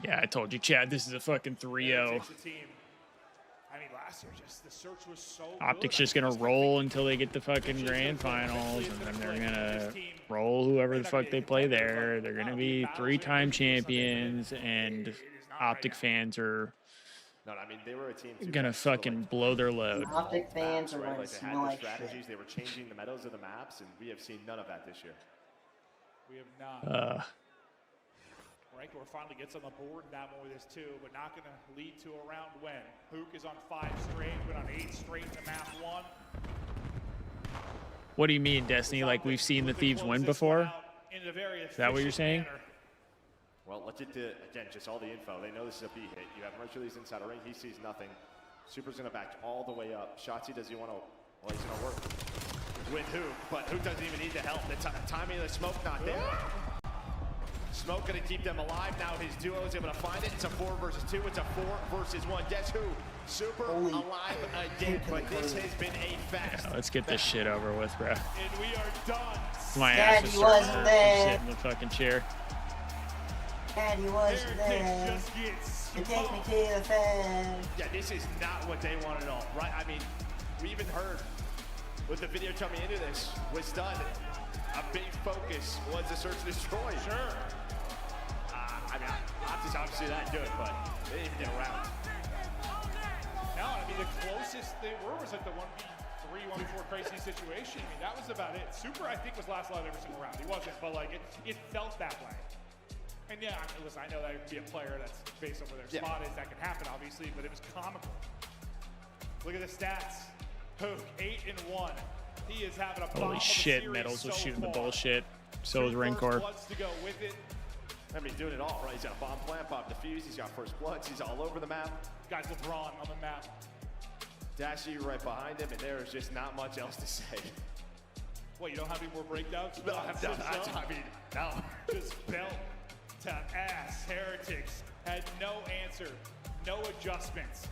Speaker 4: Yeah, I told you, Chad, this is a fucking 3-0.
Speaker 10: Takes the team. I mean, last year, just the search was so
Speaker 4: Optic's
Speaker 10: good.
Speaker 4: just gonna roll until they get the fucking grand finals, and then they're gonna roll whoever the fuck they play there. They're gonna be 3-time champions, and Optic fans are
Speaker 7: No, I mean, they were a team too.
Speaker 4: gonna fucking blow their load.
Speaker 16: Optic fans are
Speaker 7: right?
Speaker 16: going
Speaker 7: Like
Speaker 16: to
Speaker 7: they
Speaker 16: smell
Speaker 7: had the
Speaker 16: like
Speaker 7: strategies.
Speaker 16: shit.
Speaker 7: They were changing the meadows of the maps, and we have seen none of that this year.
Speaker 10: We have not. Rancor finally gets on the board in that one with his 2, but not going to lead to a round win. Hook is on 5 straight, but on 8 straight in the map 1.
Speaker 4: What do you mean, Destiny? Like we've seen the Thieves win before?
Speaker 10: In a very
Speaker 4: Is that what you're saying?
Speaker 10: manner.
Speaker 7: Well, look at the, again, just all the info. They know this is a B hit. You have Mercules inside a ring. He sees nothing. Super's going to back all the way up. Shotzi, does he want to, well, he's going to work with Hook, but Hook doesn't even need the help. The timing of the smoke not there. Smoke going to keep them alive. Now his duo is able to find it. It's a 4 versus 2. It's a 4 versus 1. Guess who? Super alive again, but this has been a fast.
Speaker 4: Yeah, let's get this shit over with, bro.
Speaker 10: And we are done.
Speaker 4: My ass is
Speaker 16: Daddy wasn't there.
Speaker 4: sit in the fucking chair.
Speaker 16: Daddy wasn't there.
Speaker 10: Just gets
Speaker 16: To take me to the fan.
Speaker 7: Yeah, this is not what they wanted at all, right? I mean, we even heard with the video coming into this was done. A big focus was the search and destroy.
Speaker 10: Sure.
Speaker 7: I mean, Opti's obviously that good, but they didn't even get around.
Speaker 10: No, I mean, the closest they were was like the 1v3, 1v4 crazy situation. I mean, that was about it. Super, I think, was last alive every single round. He wasn't, but like, it felt that way. And yeah, I mean, listen, I know that could be a player that's based on where their spot is. That can happen, obviously, but it was comical. Look at the stats. Hook, 8-1. He is having a bomb
Speaker 4: Holy
Speaker 10: of a
Speaker 4: shit,
Speaker 10: series
Speaker 4: Metals was
Speaker 10: so
Speaker 4: shooting the
Speaker 10: far.
Speaker 4: bullshit. So is
Speaker 10: Two
Speaker 4: Rancor.
Speaker 10: first bloods to go with it.
Speaker 7: I mean, doing it all, right? He's got a bomb plant, bomb defuse, he's got first bloods, he's all over the map.
Speaker 10: Guys, LeBron on the map.
Speaker 7: Dashy right behind him, and there is just not much else to say.
Speaker 10: What, you don't have any more breakdowns?
Speaker 7: No, I mean, no.
Speaker 10: Just belt to ass. Heretics had no answer, no adjustments.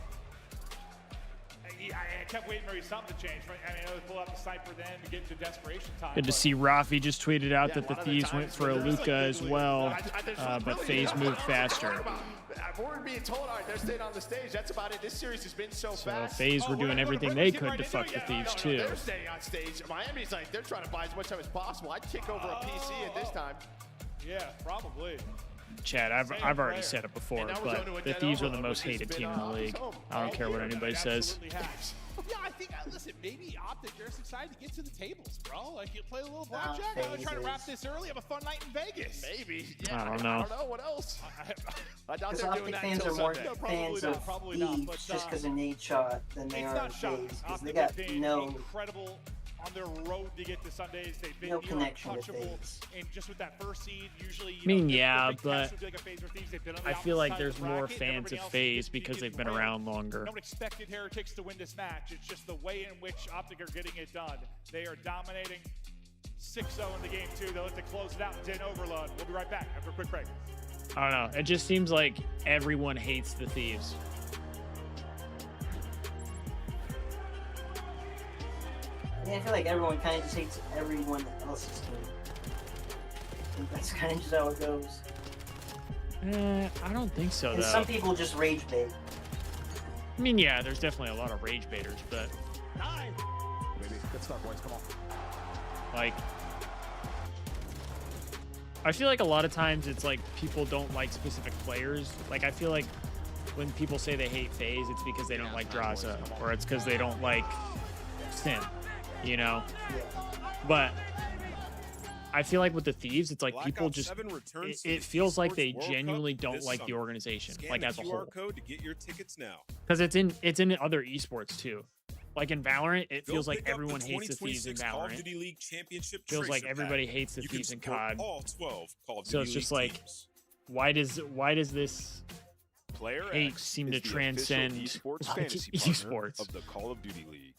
Speaker 10: I kept waiting for something to change. I mean, I would pull out the sniper then to get to desperation time.
Speaker 4: Good to see Rafi just tweeted out that the Thieves went for a Luca as well, but FaZe moved faster.
Speaker 7: We're being told, all right, they're staying on the stage. That's about it. This series has been so
Speaker 4: So
Speaker 7: fast.
Speaker 4: FaZe were doing everything they could to fuck the Thieves too.
Speaker 7: They're staying on stage. Miami's like, they're trying to buy as much time as possible. I'd kick over a PC at this time.
Speaker 10: Yeah, probably.
Speaker 4: Chad, I've already said it before, but the Thieves are the most hated team in the league. I don't care what anybody says.
Speaker 10: Yeah, I think
Speaker 15: listen, maybe Optic, they're just excited to get to the tables, bro. Like, you play a little blackjack. I was trying to wrap this early. Have a fun night in Vegas.
Speaker 7: Maybe.
Speaker 4: I don't know.
Speaker 7: I don't know. What else?
Speaker 15: I doubt
Speaker 16: Because
Speaker 15: they're
Speaker 16: Optic
Speaker 15: doing that
Speaker 16: fans
Speaker 15: until
Speaker 16: are more
Speaker 15: Sunday.
Speaker 16: fans of Thieves just because of Nate Shot than they are of FaZe. Because they got no
Speaker 15: incredible on their road to get to Sundays. They've been
Speaker 16: no connection to
Speaker 15: untouchable,
Speaker 16: FaZe.
Speaker 15: and just with that first seed, usually.
Speaker 4: I mean, yeah, but I feel like there's more fans of FaZe because they've been around longer.
Speaker 15: No one expected Heretics to win this match. It's just the way in which Optic are getting it done. They are dominating 6-0 in the game, too. They'll have to close it out in overload. We'll be right back after a quick break.
Speaker 4: I don't know. It just seems like everyone hates the Thieves.
Speaker 16: Yeah, I feel like everyone kind of just hates everyone else's team. I think that's kind of just how it goes.
Speaker 4: I don't think so,
Speaker 16: And
Speaker 4: though.
Speaker 16: some people just rage bait.
Speaker 4: I mean, yeah, there's definitely a lot of rage baiters, but
Speaker 7: Maybe. Good stuff, boys. Come on.
Speaker 4: like, I feel like a lot of times it's like people don't like specific players. Like, I feel like when people say they hate FaZe, it's because they don't like Draza, or it's because they don't like Sim, you know? But I feel like with the Thieves, it's like people just, it feels like they genuinely don't like the organization, like as a whole.
Speaker 22: code to get your tickets now.
Speaker 4: Because it's in other esports too. Like in Valorant, it feels like everyone hates the Thieves in Valorant. Feels like everybody hates the Thieves in COD. So it's just like, why does this hate seem to transcend esports?
Speaker 22: Of the Call of Duty League.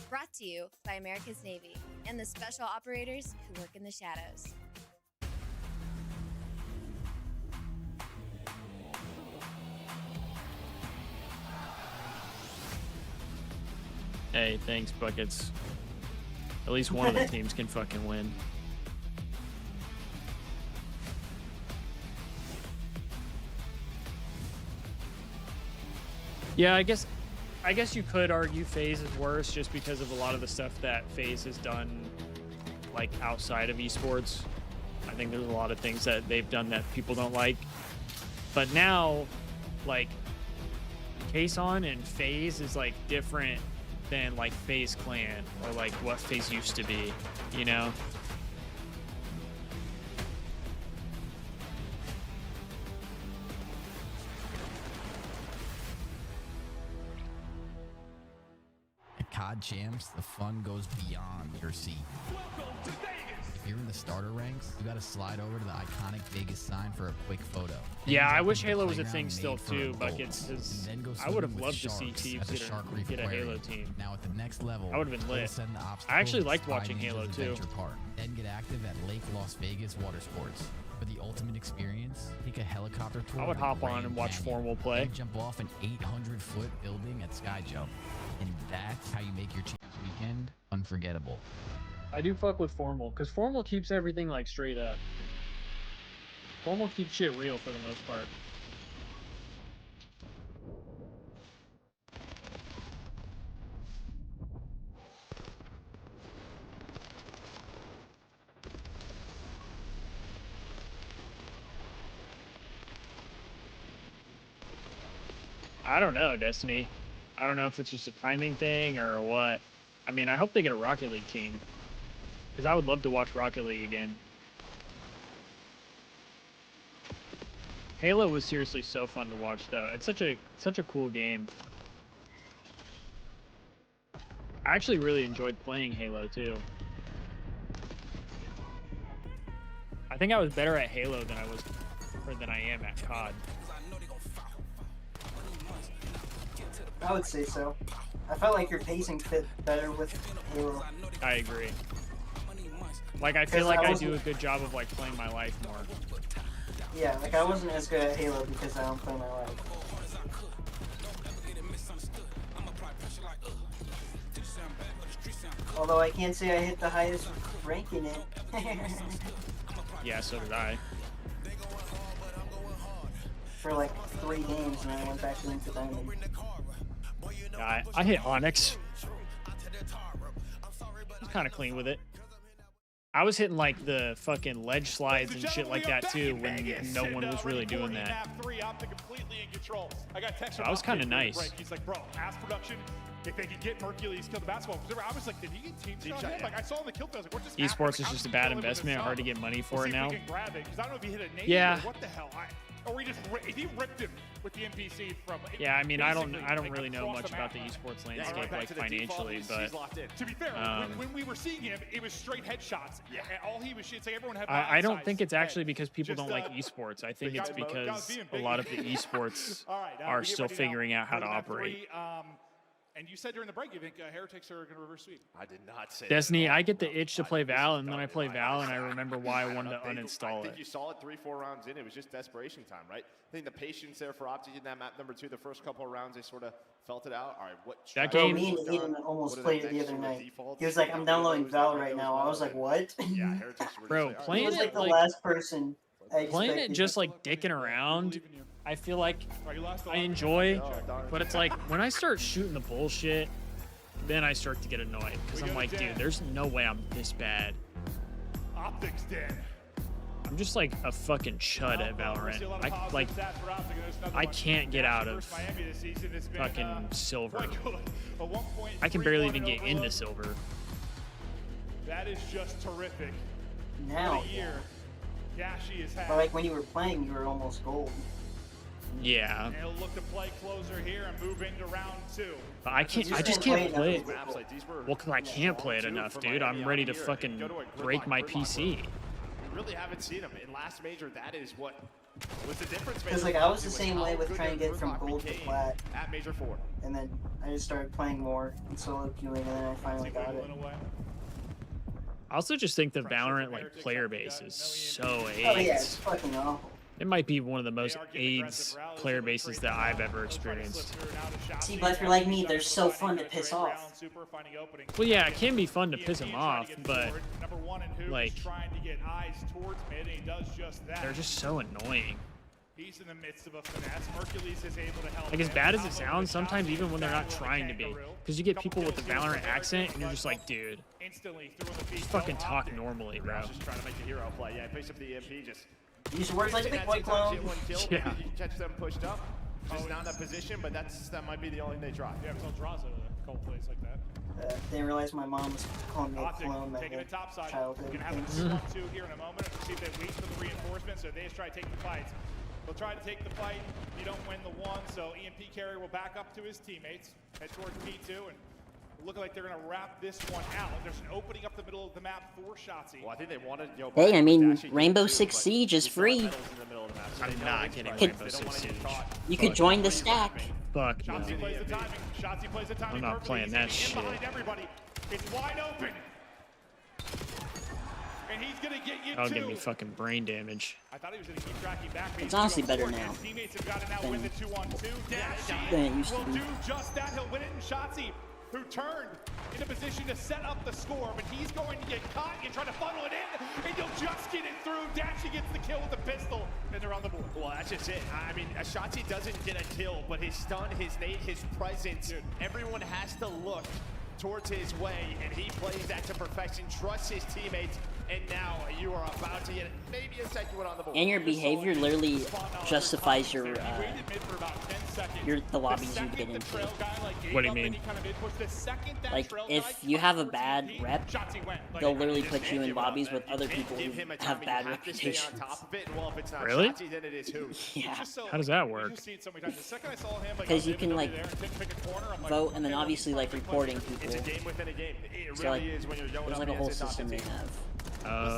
Speaker 9: Brought to you by America's Navy and the special operators who work in the shadows.
Speaker 4: Hey, thanks, Buckets. At least one of the teams can fucking win. Yeah, I guess you could argue FaZe is worse just because of a lot of the stuff that FaZe has done, like, outside of esports. I think there's a lot of things that they've done that people don't like. But now, like, Kason and FaZe is, like, different than, like, FaZe Clan or, like, what FaZe used to be, you know?
Speaker 21: At COD Champs, the fun goes beyond your seat. If you're in the starter ranks, you gotta slide over to the iconic Vegas sign for a quick photo.
Speaker 4: Yeah, I wish Halo was a thing still too, Buckets, because I would have loved to see Thieves get a Halo team.
Speaker 21: Now at the next level,
Speaker 4: I would have been lit. I actually liked watching Halo too.
Speaker 21: Then get active at Lake Las Vegas Water Sports. For the ultimate experience, take a helicopter tour.
Speaker 4: I would hop on and watch Formal play.
Speaker 21: Then jump off an 800-foot building at Sky Jump. And that's how you make your Champs weekend unforgettable.
Speaker 4: I do fuck with Formal, because Formal keeps everything, like, straight up. Formal keeps shit real for the most part. I don't know, Destiny. I don't know if it's just a timing thing or what. I mean, I hope they get a Rocket League team. Because I would love to watch Rocket League again. Halo was seriously so fun to watch, though. It's such a cool game. I actually really enjoyed playing Halo, too. I think I was better at Halo than I am at COD.
Speaker 16: I would say so. I felt like your pacing fit better with Halo.
Speaker 4: I agree. Like, I feel like I do a good job of, like, playing my life more.
Speaker 16: Yeah, like I wasn't as good at Halo because I don't play my life. Although I can't say I hit the highest rank in it.
Speaker 4: Yeah, so did I.
Speaker 16: For like 3 games, and I went back into Diamond.
Speaker 4: I hit Onyx. I was kind of clean with it. I was hitting like the fucking ledge slides and shit like that too when no one was really doing that. So I was kind of nice.
Speaker 15: He's like, bro, mass production. If they could get Mercules kill the basketball, I was like, did he get team shot? Like I saw him the kill. I was like, what's this?
Speaker 4: Esports is just a bad investment. Hard to get money for it now.
Speaker 15: Grab it, because I don't know if he hit a nade
Speaker 4: yeah.
Speaker 15: or what the hell. Or he ripped him with the NPC from.
Speaker 4: Yeah, I mean, I don't really know much about the esports landscape like financially, but
Speaker 15: to be fair, when we were seeing him, it was straight headshots. Yeah, and all he was, it's like everyone had.
Speaker 4: I don't think it's actually because people don't like esports. I think it's because a lot of the esports are still figuring out how to operate.
Speaker 15: And you said during the break you think Heretics are going to reverse sweep.
Speaker 7: I did not say
Speaker 4: Destiny, I get the itch to play Val, and then I play Val, and I remember why I wanted to uninstall
Speaker 7: I think you saw it 3-4 rounds in. It was just desperation time, right? I think the patience there for Optic in that map number 2, the first couple of rounds, they sort of felt it out. All right, what
Speaker 4: that game?
Speaker 16: Me and Eden almost played it the other night. He was like, I'm downloading Val right now. I was like, what?
Speaker 7: Yeah, Heretics were
Speaker 4: Bro, playing
Speaker 16: it was like the last person.
Speaker 4: Playing it just like dicking around, I feel like I enjoy, but it's like when I start shooting the bullshit, then I start to get annoyed because I'm like, dude, there's no way I'm this bad.
Speaker 15: Optics dead.
Speaker 4: I'm just like a fucking chud at Valorant. I can't get out of fucking silver. I can barely even get into silver.
Speaker 15: That is just terrific.
Speaker 16: Now,
Speaker 15: Gashi is
Speaker 16: but like when you were playing, you were almost gold.
Speaker 4: Yeah.
Speaker 15: And he'll look to play closer here and move into round 2.
Speaker 4: But I just can't play it. Well, because I can't play it enough, dude. I'm ready to fucking break my PC.
Speaker 7: We really haven't seen him in last major. That is what was the difference.
Speaker 16: Because like I was the same way with trying to get from gold to plat
Speaker 7: at major 4.
Speaker 16: And then I just started playing more and solo queuing, and then I finally got it.
Speaker 4: I also just think the Valorant like player base is so AIDS.
Speaker 16: Oh yeah, it's fucking awful.
Speaker 4: It might be one of the most AIDS player bases that I've ever experienced.
Speaker 16: See, but if you're like me, they're so fun to piss off.
Speaker 4: Well, yeah, it can be fun to piss them off, but like they're just so annoying.
Speaker 15: He's in the midst of a finesse. Hercules is able to help.
Speaker 4: Like as bad as it sounds, sometimes even when they're not trying to be, because you get people with the Valorant accent, and you're just like, dude, just fucking talk normally, bro.
Speaker 7: Just trying to make the hero play. Yeah, picks up the EMP, just.
Speaker 16: Use words like big boy clone.
Speaker 4: Yeah.
Speaker 7: You catch them pushed up. Just not in that position, but that might be the only thing they try.
Speaker 15: Yeah, because draws a couple plays like that.
Speaker 16: They realized my mom was calling me a clone.
Speaker 15: Taking it topside.
Speaker 16: Childhood.
Speaker 15: We're gonna have a 2-on-2 here in a moment. See if they wait for the reinforcements, so they just try to take the fights. They'll try to take the fight. You don't win the one, so EMP carrier will back up to his teammates, head towards P2, and looking like they're going to wrap this one out. There's an opening up the middle of the map for Shotzi.
Speaker 7: Well, I think they wanted.
Speaker 16: Hey, I mean, Rainbow Six Siege is free.
Speaker 4: I'm not getting Rainbow Six Siege.
Speaker 16: You could join the stack.
Speaker 4: Fuck no.
Speaker 15: Shotzi plays the timing. Shotzi plays the timing.
Speaker 4: I'm not playing that shit.
Speaker 15: Everybody. It's wide open. And he's going to get you
Speaker 4: That'll give me fucking brain damage.
Speaker 15: I thought he was going to keep tracking back.
Speaker 16: It's honestly better now.
Speaker 15: His teammates have got to now win the 2-on-2.
Speaker 16: Than it used to
Speaker 15: will
Speaker 16: be.
Speaker 15: do just that. He'll win it in Shotzi, who turned in a position to set up the score, but he's going to get caught. You try to funnel it in, and you'll just get it through. Dashi gets the kill with the pistol, and they're on the board.
Speaker 7: Well, that's just it. I mean, Shotzi doesn't get a kill, but his stun, his nade, his presence, everyone has to look towards his way, and he plays that to perfection, trusts his teammates, and now you are about to get maybe a second one on the board.
Speaker 16: And your behavior literally justifies your the lobbies you get into.
Speaker 4: What do you mean?
Speaker 16: Like, if you have a bad rep, they'll literally put you in lobbies with other people who have bad reputations.
Speaker 4: Really?
Speaker 16: Yeah.
Speaker 4: How does that work?
Speaker 16: Because you can, like, vote and then obviously, like, reporting people.
Speaker 7: It's a game within a game. It
Speaker 16: So, like,
Speaker 7: really is when you're going
Speaker 16: there's
Speaker 7: up
Speaker 16: like a whole
Speaker 7: against a top
Speaker 16: system they
Speaker 7: team.
Speaker 16: have.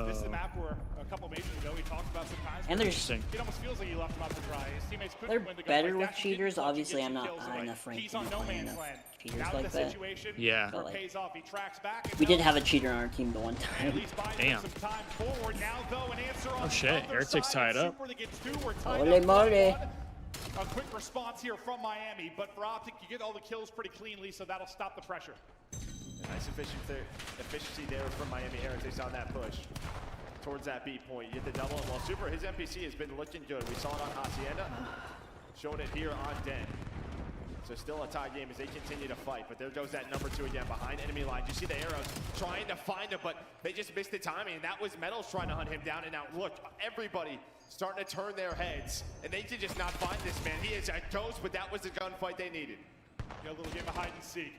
Speaker 15: This is the map where a couple majors ago we talked about some times.
Speaker 16: And there's
Speaker 15: it almost feels like you left him out to dry. His teammates couldn't
Speaker 16: they're
Speaker 15: win the
Speaker 16: better
Speaker 15: gun.
Speaker 16: with
Speaker 15: Like that,
Speaker 16: cheaters. Obviously, I'm not high enough ranked to be playing enough cheaters
Speaker 15: now
Speaker 16: like
Speaker 15: the
Speaker 16: that.
Speaker 15: situation
Speaker 4: Yeah.
Speaker 16: But, like,
Speaker 15: pays off. He tracks back.
Speaker 16: we did have a cheater on our team the one
Speaker 15: At
Speaker 16: time.
Speaker 15: least buying
Speaker 4: Damn.
Speaker 15: some time forward. Now, though, an answer on
Speaker 4: Oh shit,
Speaker 15: the other
Speaker 4: Heretics
Speaker 15: side.
Speaker 4: tied up.
Speaker 15: Super that gets 2. We're tied
Speaker 16: Holy
Speaker 15: up
Speaker 16: moly.
Speaker 15: 1-1. A quick response here from Miami, but for Optic, you get all the kills pretty cleanly, so that'll stop the pressure.
Speaker 7: Nice efficiency there from Miami Heretics on that push. Towards that B point, you get the double. Well, Super, his NPC has been looking good. We saw it on Hacienda, showing it here on Den. So still a tie game as they continue to fight. But there goes that number 2 again behind enemy line. You see the arrows trying to find him, but they just missed the timing. And that was Metals trying to hunt him down. And now look, everybody starting to turn their heads. And they did just not find this man. He is a ghost, but that was the gunfight they needed.
Speaker 15: Got a little game of hide and seek,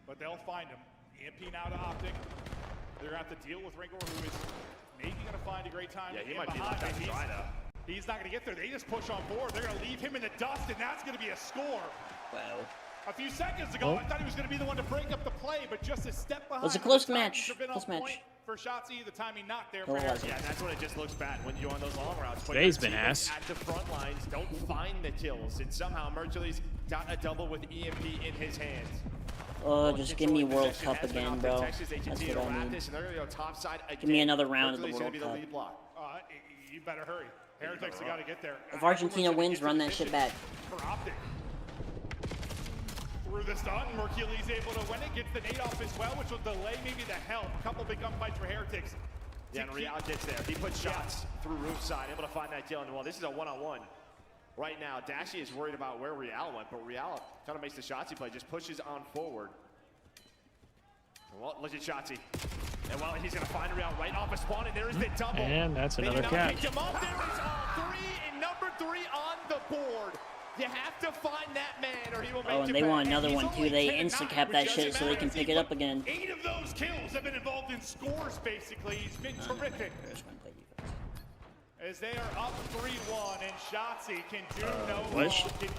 Speaker 15: but they'll find him. EMP now to Optic. They're gonna have to deal with Ringor, who is maybe gonna find a great time.
Speaker 7: Yeah, he
Speaker 15: in
Speaker 7: might be
Speaker 15: behind.
Speaker 7: like that.
Speaker 15: He's not gonna get there. They just push on board. They're gonna leave him in the dust, and that's gonna be a score.
Speaker 6: Wow.
Speaker 15: A few seconds ago, I thought he was gonna be the one to break up the play, but just a step behind.
Speaker 6: It was a close match. Close match.
Speaker 15: For Shotzzy, the timing not there
Speaker 6: Oh,
Speaker 15: for Harris.
Speaker 7: Yeah, that's when it just looks bad when you're on those long routes.
Speaker 4: Today's been ass.
Speaker 7: At the front lines, don't find the kills, and somehow Mercury's got a double with EMP in his hands.
Speaker 6: Oh, just give me World Cup again, bro. That's what I need. Give me another round of the World Cup.
Speaker 15: You better hurry. Heretics have got to get there.
Speaker 6: If Argentina wins, run that shit back.
Speaker 15: For Optic. Through the stun, Mercury's able to win it, gets the nade off as well, which will delay maybe the help. A couple big gunfights for Heretics.
Speaker 7: Yeah, and Riyadh gets there. He puts shots through roof side, able to find that kill. And well, this is a one-on-one. Right now, Dashy is worried about where Riyadh went, but Riyadh kind of makes the Shotzzy play, just pushes on forward. Well, look at Shotzzy. And well, he's going to find Riyadh right off a spawn, and there is the double.
Speaker 4: And that's another catch.
Speaker 7: There is all 3, and number 3 on the board. You have to find that man, or he will make
Speaker 6: and they want another one too. They insta-cap that shit so they can pick it up again.
Speaker 15: 8 of those kills have been involved in scores, basically. He's been terrific. As they are up 3-1, and Shotzzy can do no wrong.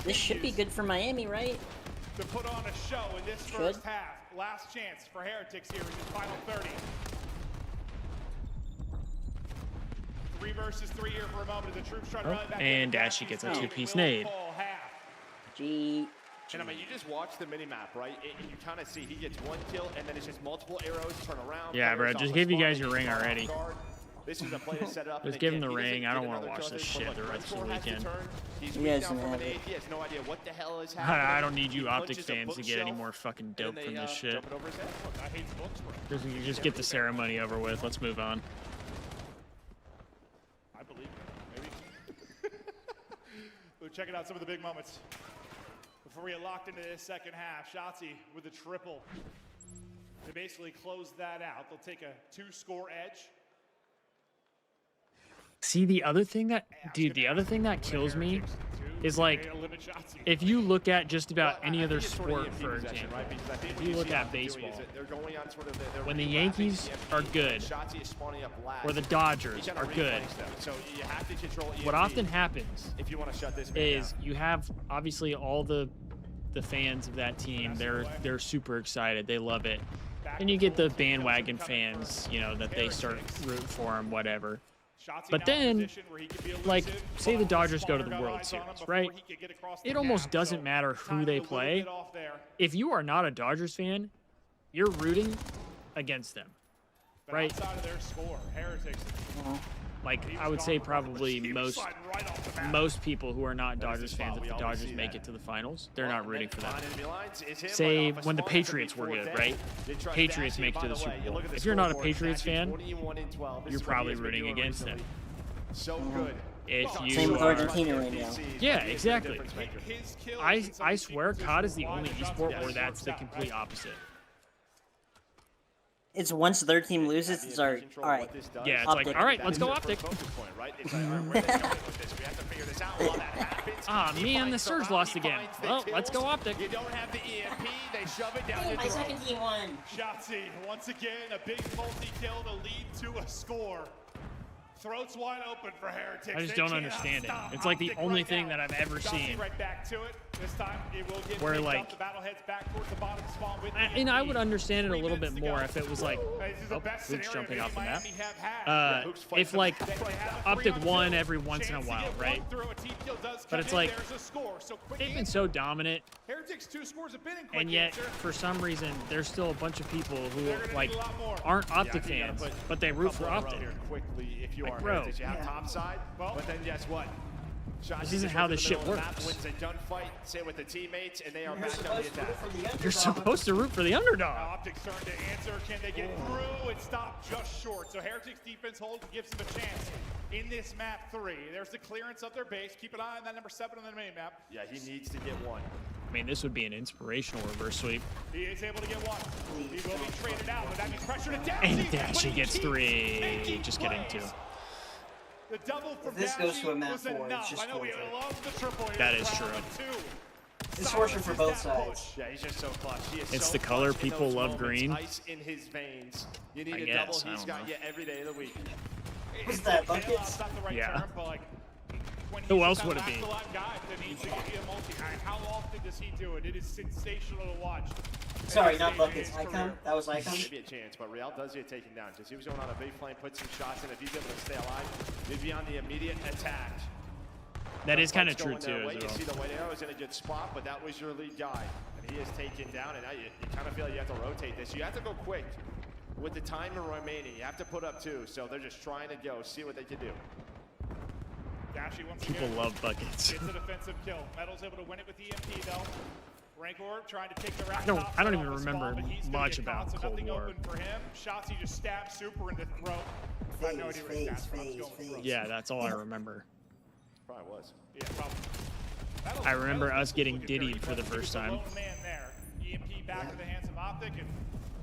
Speaker 6: This should be good for Miami, right?
Speaker 15: To put on a show in this first half. Last chance for Heretics here in the final 30. 3 versus 3 here for a moment. The troops try to run back.
Speaker 4: And Dashy gets a 2-piece nade.
Speaker 6: G.
Speaker 7: And I mean, you just watch the mini-map, right? You kind of see he gets 1 kill, and then it's just multiple arrows, turn around.
Speaker 4: Yeah, bro, just give you guys your ring already.
Speaker 7: This is a play to set it up.
Speaker 4: Just give him the ring. I don't want to watch this shit the rest of the weekend.
Speaker 7: He's weak down from an 8. He has no idea what the hell is happening.
Speaker 4: I don't need you Optic fans to get any more fucking dope from this shit. Just get the ceremony over with. Let's move on.
Speaker 15: I believe it. Maybe. We're checking out some of the big moments. Before we get locked into this second half, Shotzzy with a triple to basically close that out. They'll take a 2-score edge.
Speaker 4: See, the other thing that, dude, the other thing that kills me is like, if you look at just about any other sport, for example, if you look at baseball, when the Yankees are good, or the Dodgers are good, what often happens is you have obviously all the fans of that team, they're super excited, they love it, and you get the bandwagon fans, you know, that they start rooting for them, whatever. But then, like, say the Dodgers go to the World Series, right? It almost doesn't matter who they play. If you are not a Dodgers fan, you're rooting against them, right? Like, I would say probably most people who are not Dodgers fans, if the Dodgers make it to the finals, they're not rooting for them. Say when the Patriots were good, right? Patriots make it to the Super Bowl. If you're not a Patriots fan, you're probably rooting against them.
Speaker 7: So good.
Speaker 4: If you
Speaker 6: Same with Argentina right now.
Speaker 4: Yeah, exactly. I swear COD is the only esport where that's the complete opposite.
Speaker 6: It's once their team loses, it's all right.
Speaker 4: Yeah, it's like, all right, let's go Optic. Ah, man, the Surge lost again. Well, let's go Optic.
Speaker 7: You don't have the EMP, they shove it down your
Speaker 6: my second team won.
Speaker 15: Shotzzy, once again, a big multi-kill to lead to a score. Throats wide open for Heretics.
Speaker 4: I just don't understand it. It's like the only thing that I've ever seen.
Speaker 15: Right back to it. This time it will get
Speaker 4: where like,
Speaker 15: the battle heads back towards the bottom spawn with
Speaker 4: and I would understand it a little bit more if it was like, Hooks jumping off the map. If like Optic won every once in a while, right? But it's like they've been so dominant, and yet for some reason there's still a bunch of people who like aren't Optic fans, but they root for Optic. Like, bro,
Speaker 7: you have top side, but then guess what?
Speaker 4: This isn't how this shit works.
Speaker 7: Wins a gunfight, say with the teammates, and they are back on the attack.
Speaker 4: You're supposed to root for the underdog.
Speaker 15: Optics starting to answer. Can they get through? It stopped just short. So Heretics defense holds, gives them a chance in this map 3. There's the clearance of their base. Keep an eye on that number 7 on the main map.
Speaker 7: Yeah, he needs to get one.
Speaker 4: mean, this would be an inspirational reverse sweep.
Speaker 15: He is able to get one. He will be traded out, but that means pressure to Dashy.
Speaker 4: And Dashy gets 3. Just kidding, 2.
Speaker 15: The double from
Speaker 16: if this goes to a map 4,
Speaker 15: enough.
Speaker 16: it's just worth it.
Speaker 4: That is true.
Speaker 16: It's fortunate for both sides.
Speaker 7: Yeah, he's just so clutch.
Speaker 4: It's the color people love green.
Speaker 7: Ice in his veins. You need
Speaker 4: I
Speaker 7: a
Speaker 4: guess,
Speaker 7: double. He's got you every day of the week.
Speaker 16: What's that, buckets?
Speaker 4: Yeah. Who else would it be?
Speaker 15: How often does he do it? It is sensational to watch.
Speaker 16: Sorry, not buckets. Icon? That was Icon?
Speaker 7: Maybe a chance, but Riyadh does get taken down. Just he was going on a big flame, put some shots in. If he's able to stay alive, he'd be on the immediate attack.
Speaker 4: That is kind of true, too, as
Speaker 7: You
Speaker 4: well.
Speaker 7: see the white arrow is in a good spot, but that was your lead guy. And he is taken down, and now you kind of feel you have to rotate this. You have to go quick. With the time remaining, you have to put up 2. So they're just trying to go, see what they can do.
Speaker 15: Dashy once
Speaker 4: People
Speaker 15: again
Speaker 4: love buckets.
Speaker 15: gets a defensive kill. Metal's able to win it with EMP though. Rancor trying to take the rack.
Speaker 4: I don't even remember much about Cold War.
Speaker 15: Open for him. Shotzzy just stabbed Super in the throat. I have no idea what his stats were. I was going with throat.
Speaker 4: Yeah, that's all I remember.
Speaker 7: Probably was.
Speaker 15: Yeah, probably.
Speaker 4: I remember us getting diddied for the first time.
Speaker 15: Lone man there. EMP back in the hands of Optic, and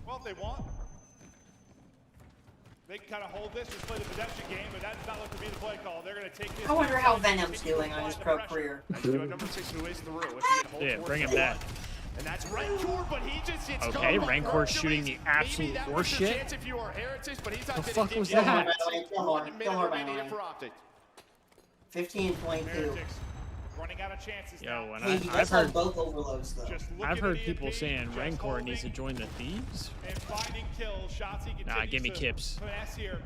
Speaker 15: well, if they want, they can kind of hold this, just play the possession game, but that does not look to be the play call. They're going to take this.
Speaker 16: I wonder how Venom's doing on his pro career.
Speaker 7: Number 6 who is through.
Speaker 4: Yeah, bring him back.
Speaker 7: And that's Rancor, but he just gets
Speaker 4: okay, Rancor's shooting the absolute horseshit.
Speaker 7: If you are heretics, but he's
Speaker 4: the
Speaker 7: not
Speaker 4: fuck was
Speaker 16: Kill
Speaker 4: that?
Speaker 16: Kill her, by the way. 15.2.
Speaker 15: Running out of chances.
Speaker 4: Yo, and
Speaker 16: Hey, he
Speaker 4: I've
Speaker 16: does
Speaker 4: heard
Speaker 16: have both overloads though.
Speaker 4: I've heard people saying Rancor needs to join the Thieves.
Speaker 15: And finding kills. Shotzzy
Speaker 4: Nah, give me Kips.
Speaker 15: finesse here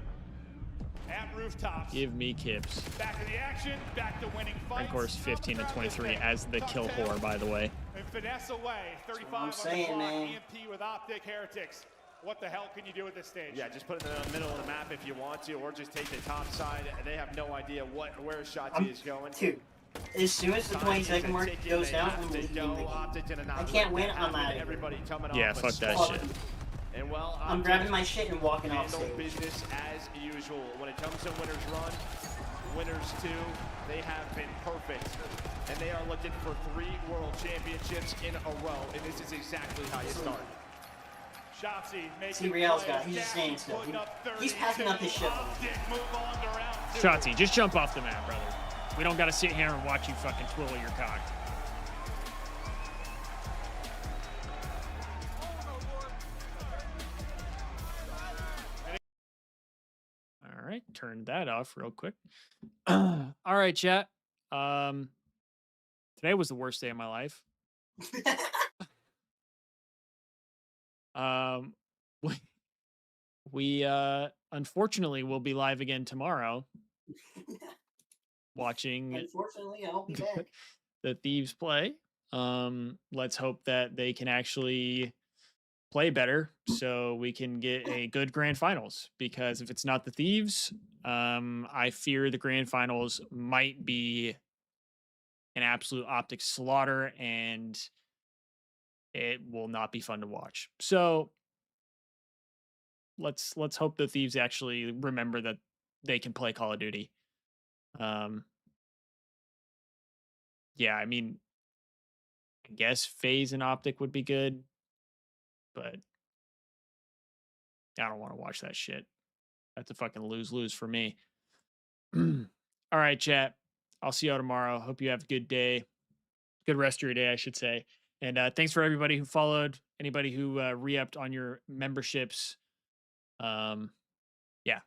Speaker 15: at rooftops.
Speaker 4: Give me Kips.
Speaker 15: Back in the action, back to winning fights.
Speaker 4: Rancor's 15 to 23 as the kill whore, by the way.
Speaker 15: And finesse away. 35
Speaker 16: I'm
Speaker 15: on
Speaker 16: saying,
Speaker 15: the clock.
Speaker 16: man.
Speaker 15: EMP with Optic Heretics. What the hell can you do at this stage?
Speaker 7: Yeah, just put it in the middle of the map if you want to, or just take the top side. They have no idea where Shotzzy is going.
Speaker 16: Dude, as soon as the 20-second mark goes down, I'm leaving the game. I can't win, I'm out of here.
Speaker 4: Yeah, fuck that shit.
Speaker 7: And well,
Speaker 16: I'm grabbing my shit and walking off stage.
Speaker 7: Business as usual. When it comes to winners run, winners 2, they have been perfect. And they are looking for 3 world championships in a row. And this is exactly how you start.
Speaker 16: See, Riel's got it. He's just standing still. He's packing up his shit.
Speaker 4: Shotzzy, just jump off the map, brother. We don't got to sit here and watch you fucking twiddle your cock. All right, turn that off real quick. All right, chat. Today was the worst day of my life. We unfortunately will be live again tomorrow. Watching
Speaker 16: Unfortunately, I'll be back.
Speaker 4: the Thieves play. Let's hope that they can actually play better so we can get a good grand finals, because if it's not the Thieves, I fear the grand finals might be an absolute Optic slaughter and it will not be fun to watch. So let's hope the Thieves actually remember that they can play Call of Duty. Yeah, I mean, I guess FaZe and Optic would be good, but I don't want to watch that shit. That's a fucking lose-lose for me. All right, chat. I'll see y'all tomorrow. Hope you have a good day. Good rest of your day, I should say. And thanks for everybody who followed, anybody who re-upped on your memberships. Yeah,